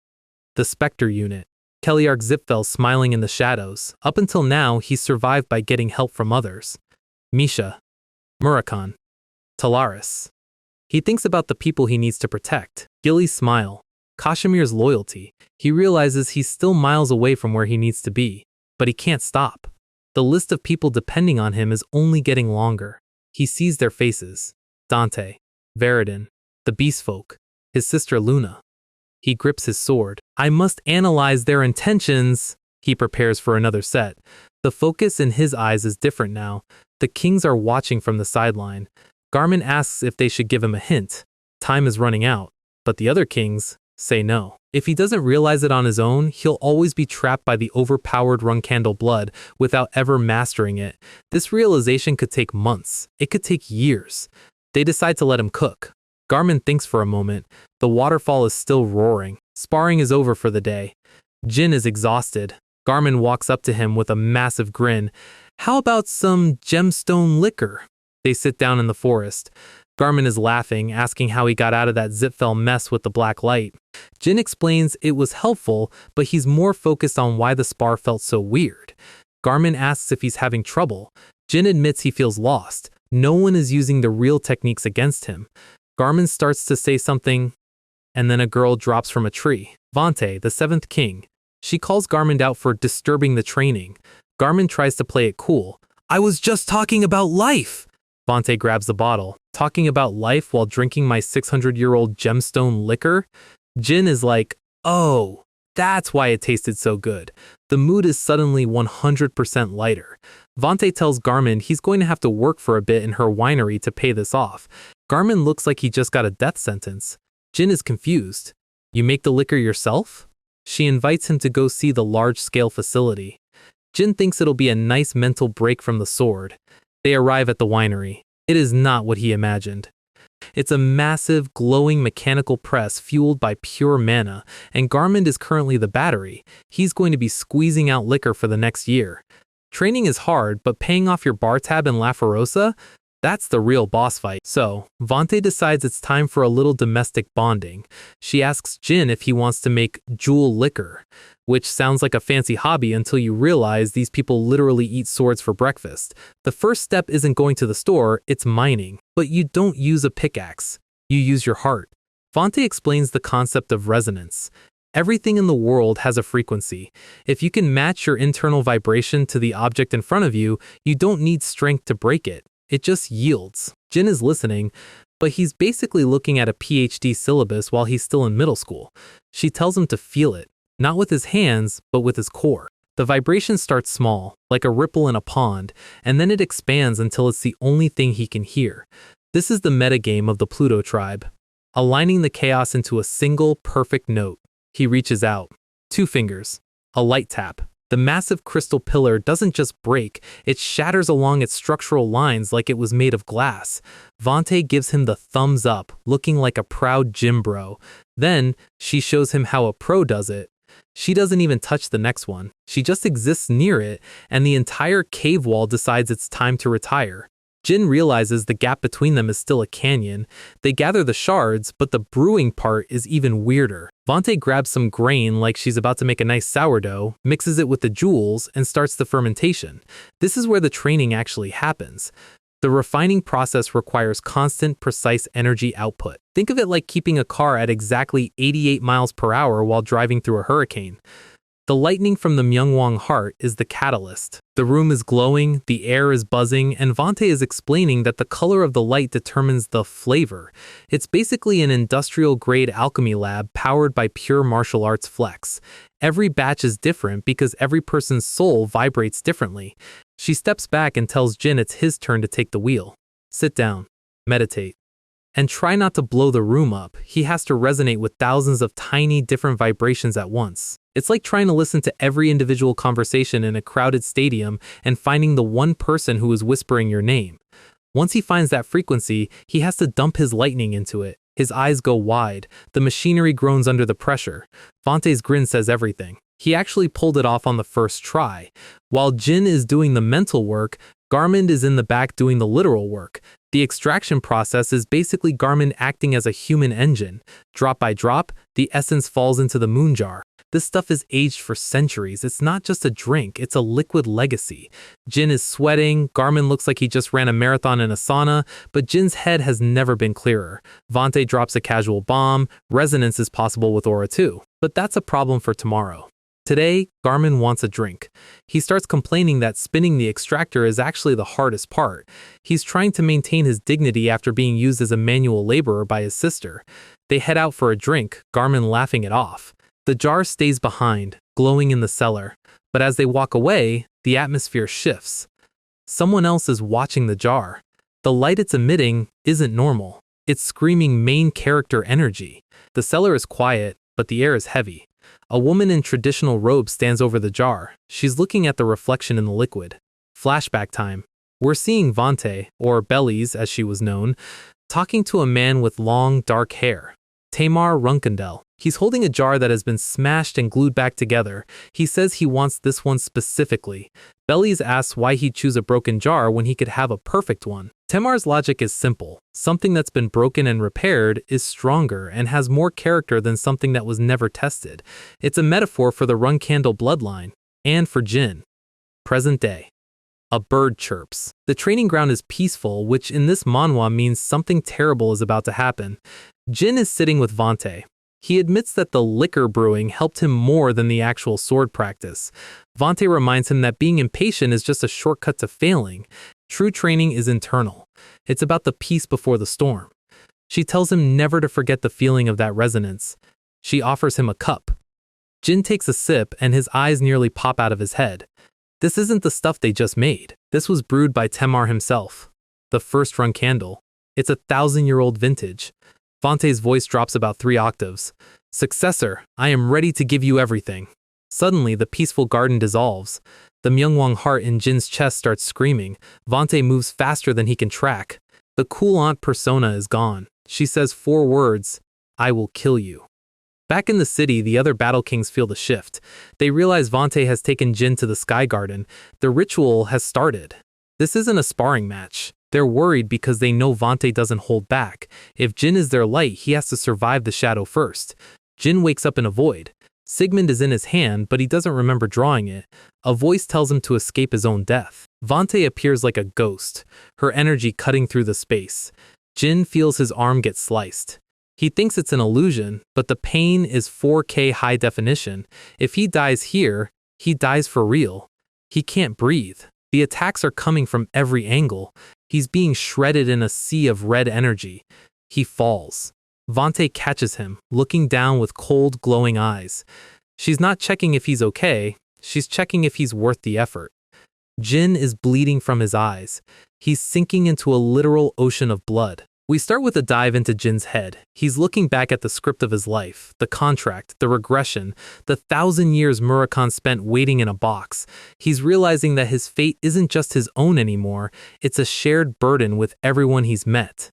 The Spectre Unit. Keliark Zipfel smiling in the shadows. Up until now, he's survived by getting help from others. Misha. Murakhan. Talaris. He thinks about the people he needs to protect. Gilly's smile. Kashimir's loyalty. He realizes he's still miles away from where he needs to be. But he can't stop. The list of people depending on him is only getting longer. He sees their faces. Dante. Veridin. The Beast Folk. His sister Luna. He grips his sword. I must analyze their intentions. He prepares for another set. The focus in his eyes is different now. The kings are watching from the sideline. Garmin asks if they should give him a hint. Time is running out. But the other kings say no. If he doesn't realize it on his own, he'll always be trapped by the overpowered Runkandel blood without ever mastering it. This realization could take months. It could take years. They decide to let him cook. Garmin thinks for a moment. The waterfall is still roaring. Sparring is over for the day. Jin is exhausted. Garmin walks up to him with a massive grin. How about some gemstone liquor? They sit down in the forest. Garmin is laughing, asking how he got out of that Zipfel mess with the black light. Jin explains it was helpful, but he's more focused on why the spar felt so weird. Garmin asks if he's having trouble. Jin admits he feels lost. No one is using the real techniques against him. Garmin starts to say something, and then a girl drops from a tree. Vante, the 7th king. She calls Garmin out for disturbing the training. Garmin tries to play it cool. I was just talking about life. Vante grabs the bottle. Talking about life while drinking my 600-year-old gemstone liquor? Jin is like, oh, that's why it tasted so good. The mood is suddenly 100% lighter. Vante tells Garmin he's going to have to work for a bit in her winery to pay this off. Garmin looks like he just got a death sentence. Jin is confused. You make the liquor yourself? She invites him to go see the large-scale facility. Jin thinks it'll be a nice mental break from the sword. They arrive at the winery. It is not what he imagined. It's a massive, glowing mechanical press fueled by pure mana, and Garmund is currently the battery. He's going to be squeezing out liquor for the next year. Training is hard, but paying off your bar tab in La Ferosa? That's the real boss fight. So, Vante decides it's time for a little domestic bonding. She asks Jin if he wants to make jewel liquor, which sounds like a fancy hobby until you realize these people literally eat swords for breakfast. The first step isn't going to the store, it's mining. But you don't use a pickaxe. You use your heart. Vante explains the concept of resonance. Everything in the world has a frequency. If you can match your internal vibration to the object in front of you, you don't need strength to break it. It just yields. Jin is listening, but he's basically looking at a PhD syllabus while he's still in middle school. She tells him to feel it, not with his hands, but with his core. The vibration starts small, like a ripple in a pond, and then it expands until it's the only thing he can hear. This is the metagame of the Pluto tribe, aligning the chaos into a single, perfect note. He reaches out. 2 fingers. A light tap. The massive crystal pillar doesn't just break, it shatters along its structural lines like it was made of glass. Vante gives him the thumbs up, looking like a proud gym bro. Then, she shows him how a pro does it. She doesn't even touch the next one. She just exists near it, and the entire cave wall decides it's time to retire. Jin realizes the gap between them is still a canyon. They gather the shards, but the brewing part is even weirder. Vante grabs some grain like she's about to make a nice sourdough, mixes it with the jewels, and starts the fermentation. This is where the training actually happens. The refining process requires constant, precise energy output. Think of it like keeping a car at exactly 88 miles per hour while driving through a hurricane. The lightning from the Myungwang heart is the catalyst. The room is glowing, the air is buzzing, and Vante is explaining that the color of the light determines the flavor. It's basically an industrial-grade alchemy lab powered by pure martial arts flex. Every batch is different because every person's soul vibrates differently. She steps back and tells Jin it's his turn to take the wheel. Sit down. Meditate. And try not to blow the room up. He has to resonate with thousands of tiny, different vibrations at once. It's like trying to listen to every individual conversation in a crowded stadium and finding the one person who is whispering your name. Once he finds that frequency, he has to dump his lightning into it. His eyes go wide. The machinery groans under the pressure. Vante's grin says everything. He actually pulled it off on the first try. While Jin is doing the mental work, Garmund is in the back doing the literal work. The extraction process is basically Garmund acting as a human engine. Drop by drop, the essence falls into the moon jar. This stuff is aged for centuries. It's not just a drink, it's a liquid legacy. Jin is sweating, Garmund looks like he just ran a marathon in a sauna, but Jin's head has never been clearer. Vante drops a casual bomb, resonance is possible with Aura too. But that's a problem for tomorrow. Today, Garmund wants a drink. He starts complaining that spinning the extractor is actually the hardest part. He's trying to maintain his dignity after being used as a manual laborer by his sister. They head out for a drink, Garmund laughing it off. The jar stays behind, glowing in the cellar. But as they walk away, the atmosphere shifts. Someone else is watching the jar. The light it's emitting isn't normal. It's screaming main character energy. The cellar is quiet, but the air is heavy. A woman in traditional robes stands over the jar. She's looking at the reflection in the liquid. Flashback time. We're seeing Vante, or Bellies as she was known, talking to a man with long, dark hair. Tamar Runkendel. He's holding a jar that has been smashed and glued back together. He says he wants this one specifically. Bellies asks why he'd choose a broken jar when he could have a perfect one. Tamar's logic is simple. Something that's been broken and repaired is stronger and has more character than something that was never tested. It's a metaphor for the Runkandel bloodline, and for Jin. Present day. A bird chirps. The training ground is peaceful, which in this manhwa means something terrible is about to happen. Jin is sitting with Vante. He admits that the liquor brewing helped him more than the actual sword practice. Vante reminds him that being impatient is just a shortcut to failing. True training is internal. It's about the peace before the storm. She tells him never to forget the feeling of that resonance. She offers him a cup. Jin takes a sip and his eyes nearly pop out of his head. This isn't the stuff they just made. This was brewed by Tamar himself. The first Runkandel. It's 1,000-year-old vintage. Vante's voice drops about 3 octaves. Successor, I am ready to give you everything. Suddenly, the peaceful garden dissolves. The Myungwang heart in Jin's chest starts screaming. Vante moves faster than he can track. The cool aunt persona is gone. She says 4 words, "I will kill you." Back in the city, the other Battle Kings feel the shift. They realize Vante has taken Jin to the Sky Garden. The ritual has started. This isn't a sparring match. They're worried because they know Vante doesn't hold back. If Jin is their light, he has to survive the shadow first. Jin wakes up in a void. Sigmund is in his hand, but he doesn't remember drawing it. A voice tells him to escape his own death. Vante appears like a ghost, her energy cutting through the space. Jin feels his arm get sliced. He thinks it's an illusion, but the pain is 4K high definition. If he dies here, he dies for real. He can't breathe. The attacks are coming from every angle. He's being shredded in a sea of red energy. He falls. Vante catches him, looking down with cold, glowing eyes. She's not checking if he's okay, she's checking if he's worth the effort. Jin is bleeding from his eyes. He's sinking into a literal ocean of blood. We start with a dive into Jin's head. He's looking back at the script of his life, the contract, the regression, the 1,000 years Murakami spent waiting in a box. He's realizing that his fate isn't just his own anymore, it's a shared burden with everyone he's met.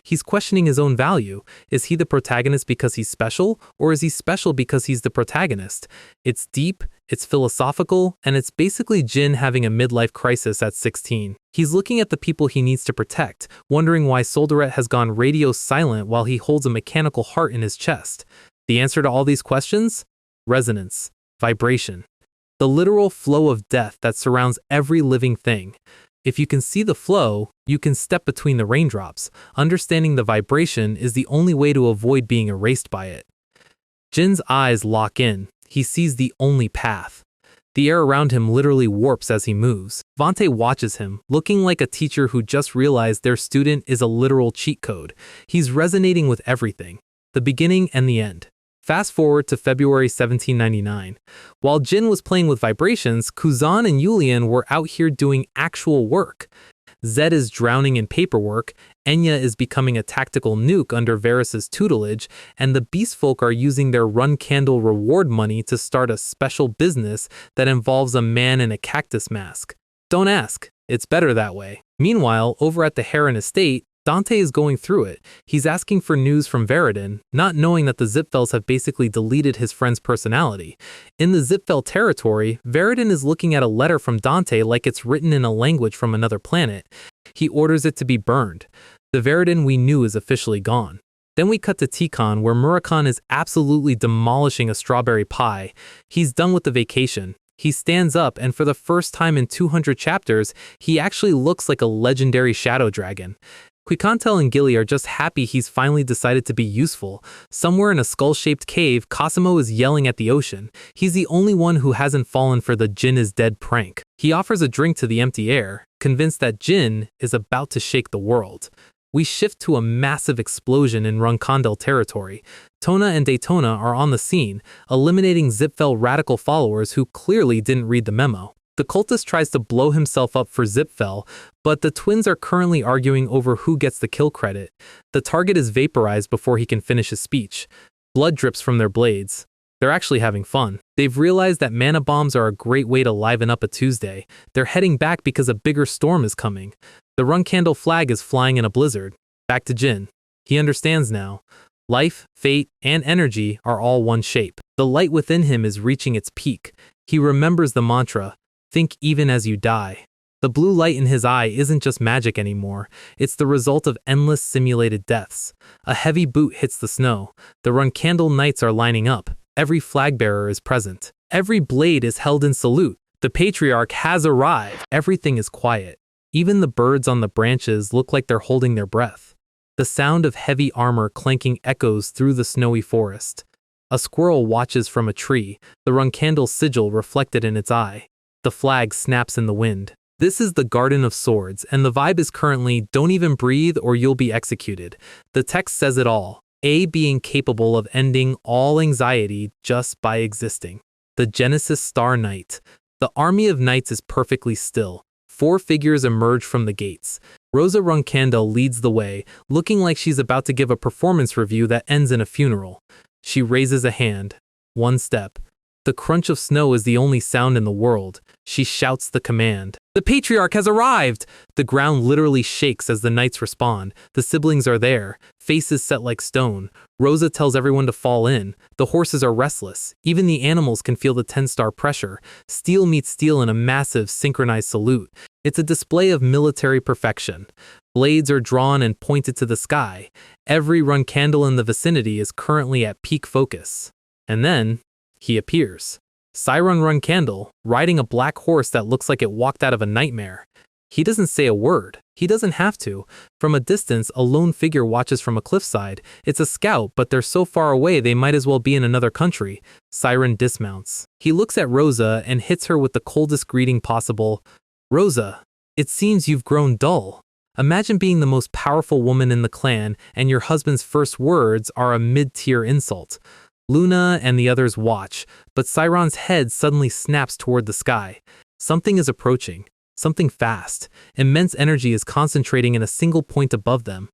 He's questioning his own value. Is he the protagonist because he's special, or is he special because he's the protagonist? It's deep, it's philosophical, and it's basically Jin having a midlife crisis at 16. He's looking at the people he needs to protect, wondering why Soldaret has gone radio silent while he holds a mechanical heart in his chest. The answer to all these questions? Resonance, vibration. The literal flow of death that surrounds every living thing. If you can see the flow, you can step between the raindrops. Understanding the vibration is the only way to avoid being erased by it. Jin's eyes lock in. He sees the only path. The air around him literally warps as he moves. Vante watches him, looking like a teacher who just realized their student is a literal cheat code. He's resonating with everything, the beginning and the end. Fast forward to February 1799. While Jin was playing with vibrations, Kuzan and Yulian were out here doing actual work. Zed is drowning in paperwork, Enya is becoming a tactical nuke under Varys' tutelage, and the Beast Folk are using their Run Candle reward money to start a special business that involves a man in a cactus mask. Don't ask, it's better that way. Meanwhile, over at the Heron Estate, Dante is going through it. He's asking for news from Veridon, not knowing that the Zipfels have basically deleted his friend's personality. In the Zipfel territory, Veridon is looking at a letter from Dante like it's written in a language from another planet. He orders it to be burned. The Veridon we knew is officially gone. Then we cut to Tikon, where Murakami is absolutely demolishing a strawberry pie. He's done with the vacation. He stands up, and for the first time in 200 chapters, he actually looks like a legendary shadow dragon. Quikantel and Gilly are just happy he's finally decided to be useful. Somewhere in a skull-shaped cave, Cosimo is yelling at the ocean. He's the only one who hasn't fallen for the Jin is dead prank. He offers a drink to the empty air, convinced that Jin is about to shake the world. We shift to a massive explosion in Runkondel territory. Tona and Daytona are on the scene, eliminating Zipfel radical followers who clearly didn't read the memo. The cultist tries to blow himself up for Zipfel, but the twins are currently arguing over who gets the kill credit. The target is vaporized before he can finish his speech. Blood drips from their blades. They're actually having fun. They've realized that mana bombs are a great way to liven up a Tuesday. They're heading back because a bigger storm is coming. The Run Candle flag is flying in a blizzard. Back to Jin. He understands now. Life, fate, and energy are all one shape. The light within him is reaching its peak. He remembers the mantra, think even as you die. The blue light in his eye isn't just magic anymore. It's the result of endless simulated deaths. A heavy boot hits the snow. The Run Candle knights are lining up. Every flag bearer is present. Every blade is held in salute. The patriarch has arrived. Everything is quiet. Even the birds on the branches look like they're holding their breath. The sound of heavy armor clanking echoes through the snowy forest. A squirrel watches from a tree, the Run Candle sigil reflected in its eye. The flag snaps in the wind. This is the Garden of Swords, and the vibe is currently, don't even breathe or you'll be executed. The text says it all, A being capable of ending all anxiety just by existing. The Genesis Star Knight. The army of knights is perfectly still. 4 figures emerge from the gates. Rosa Runkandel leads the way, looking like she's about to give a performance review that ends in a funeral. She raises a hand. 1 step. The crunch of snow is the only sound in the world. She shouts the command. The patriarch has arrived! The ground literally shakes as the knights respond. The siblings are there, faces set like stone. Rosa tells everyone to fall in. The horses are restless. Even the animals can feel the 10-star pressure. Steel meets steel in a massive, synchronized salute. It's a display of military perfection. Blades are drawn and pointed to the sky. Every run candle in the vicinity is currently at peak focus. And then, he appears. Siron Run Candle, riding a black horse that looks like it walked out of a nightmare. He doesn't say a word. He doesn't have to. From a distance, a lone figure watches from a cliffside. It's a scout, but they're so far away they might as well be in another country. Siren dismounts. He looks at Rosa and hits her with the coldest greeting possible. Rosa, it seems you've grown dull. Imagine being the most powerful woman in the clan and your husband's first words are a mid-tier insult. Luna and the others watch, but Siron's head suddenly snaps toward the sky. Something is approaching. Something fast. Immense energy is concentrating in a single point above them.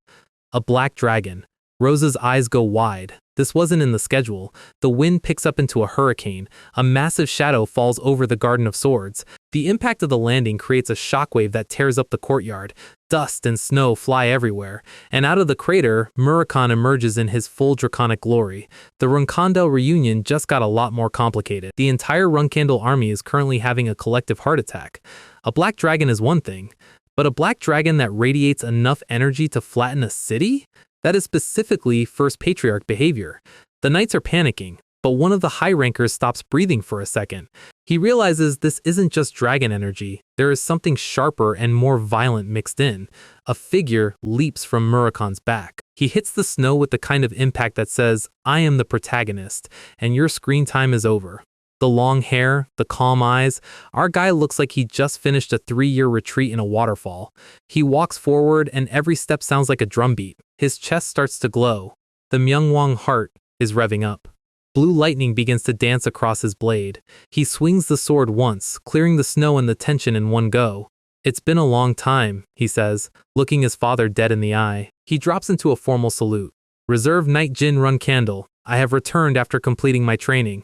A black dragon. Rosa's eyes go wide. This wasn't in the schedule. The wind picks up into a hurricane. A massive shadow falls over the Garden of Swords. The impact of the landing creates a shockwave that tears up the courtyard. Dust and snow fly everywhere, and out of the crater, Murakon emerges in his full draconic glory. The Runkandel reunion just got a lot more complicated. The entire Runkandel army is currently having a collective heart attack. A black dragon is one thing, but a black dragon that radiates enough energy to flatten a city? That is specifically First Patriarch behavior. The knights are panicking, but one of the high rankers stops breathing for a second. He realizes this isn't just dragon energy. There is something sharper and more violent mixed in. A figure leaps from Murakon's back. He hits the snow with the kind of impact that says, I am the protagonist, and your screen time is over. The long hair, the calm eyes, our guy looks like he just finished a 3-year retreat in a waterfall. He walks forward and every step sounds like a drumbeat. His chest starts to glow. The Myungwang heart is revving up. Blue lightning begins to dance across his blade. He swings the sword once, clearing the snow and the tension in one go. It's been a long time, he says, looking his father dead in the eye. He drops into a formal salute. Reserve Knight Jin Run Candle. I have returned after completing my training.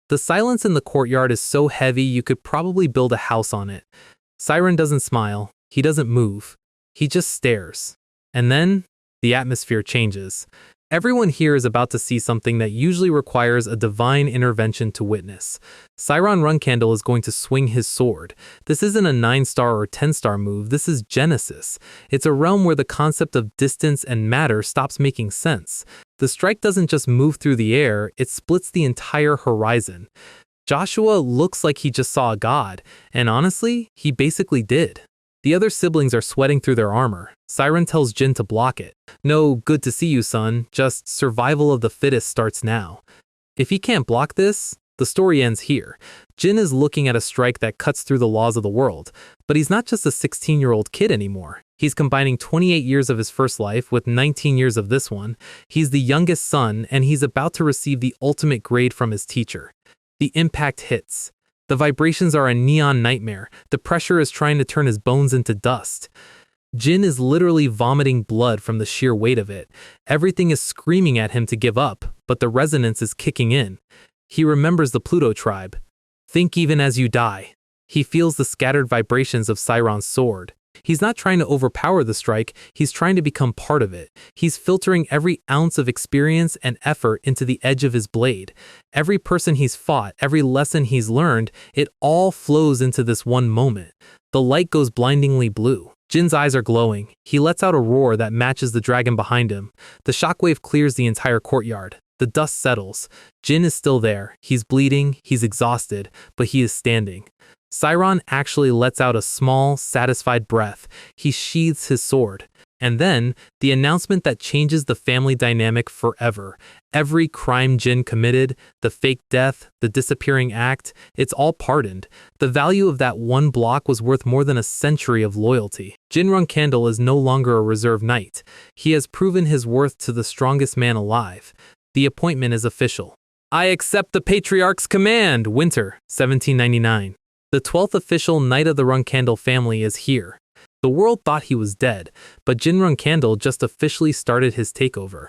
The silence in the courtyard is so heavy you could probably build a house on it. Siren doesn't smile. He doesn't move. He just stares. And then, the atmosphere changes. Everyone here is about to see something that usually requires a divine intervention to witness. Siron Runcandle is going to swing his sword. This isn't a 9-star or 10-star move, this is Genesis. It's a realm where the concept of distance and matter stops making sense. The strike doesn't just move through the air, it splits the entire horizon. Joshua looks like he just saw a god, and honestly, he basically did. The other siblings are sweating through their armor. Siren tells Jin to block it. No, good to see you, son. Just survival of the fittest starts now. If he can't block this, the story ends here. Jin is looking at a strike that cuts through the laws of the world. But he's not just a 16-year-old kid anymore. He's combining 28 years of his first life with 19 years of this one. He's the youngest son, and he's about to receive the ultimate grade from his teacher. The impact hits. The vibrations are a neon nightmare. The pressure is trying to turn his bones into dust. Jin is literally vomiting blood from the sheer weight of it. Everything is screaming at him to give up, but the resonance is kicking in. He remembers the Pluto tribe. Think even as you die. He feels the scattered vibrations of Siron's sword. He's not trying to overpower the strike, he's trying to become part of it. He's filtering every ounce of experience and effort into the edge of his blade. Every person he's fought, every lesson he's learned, it all flows into this one moment. The light goes blindingly blue. Jin's eyes are glowing. He lets out a roar that matches the dragon behind him. The shockwave clears the entire courtyard. The dust settles. Jin is still there. He's bleeding, he's exhausted, but he is standing. Siron actually lets out a small, satisfied breath. He sheathes his sword. And then, the announcement that changes the family dynamic forever. Every crime Jin committed, the fake death, the disappearing act, it's all pardoned. The value of that one block was worth more than a century of loyalty. Jin Runcandle is no longer a reserve knight. He has proven his worth to the strongest man alive. The appointment is official. I accept the Patriarch's command, Winter, 1799. The 12th official Knight of the Runcandle family is here. The world thought he was dead, but Jin Runcandle just officially started his takeover.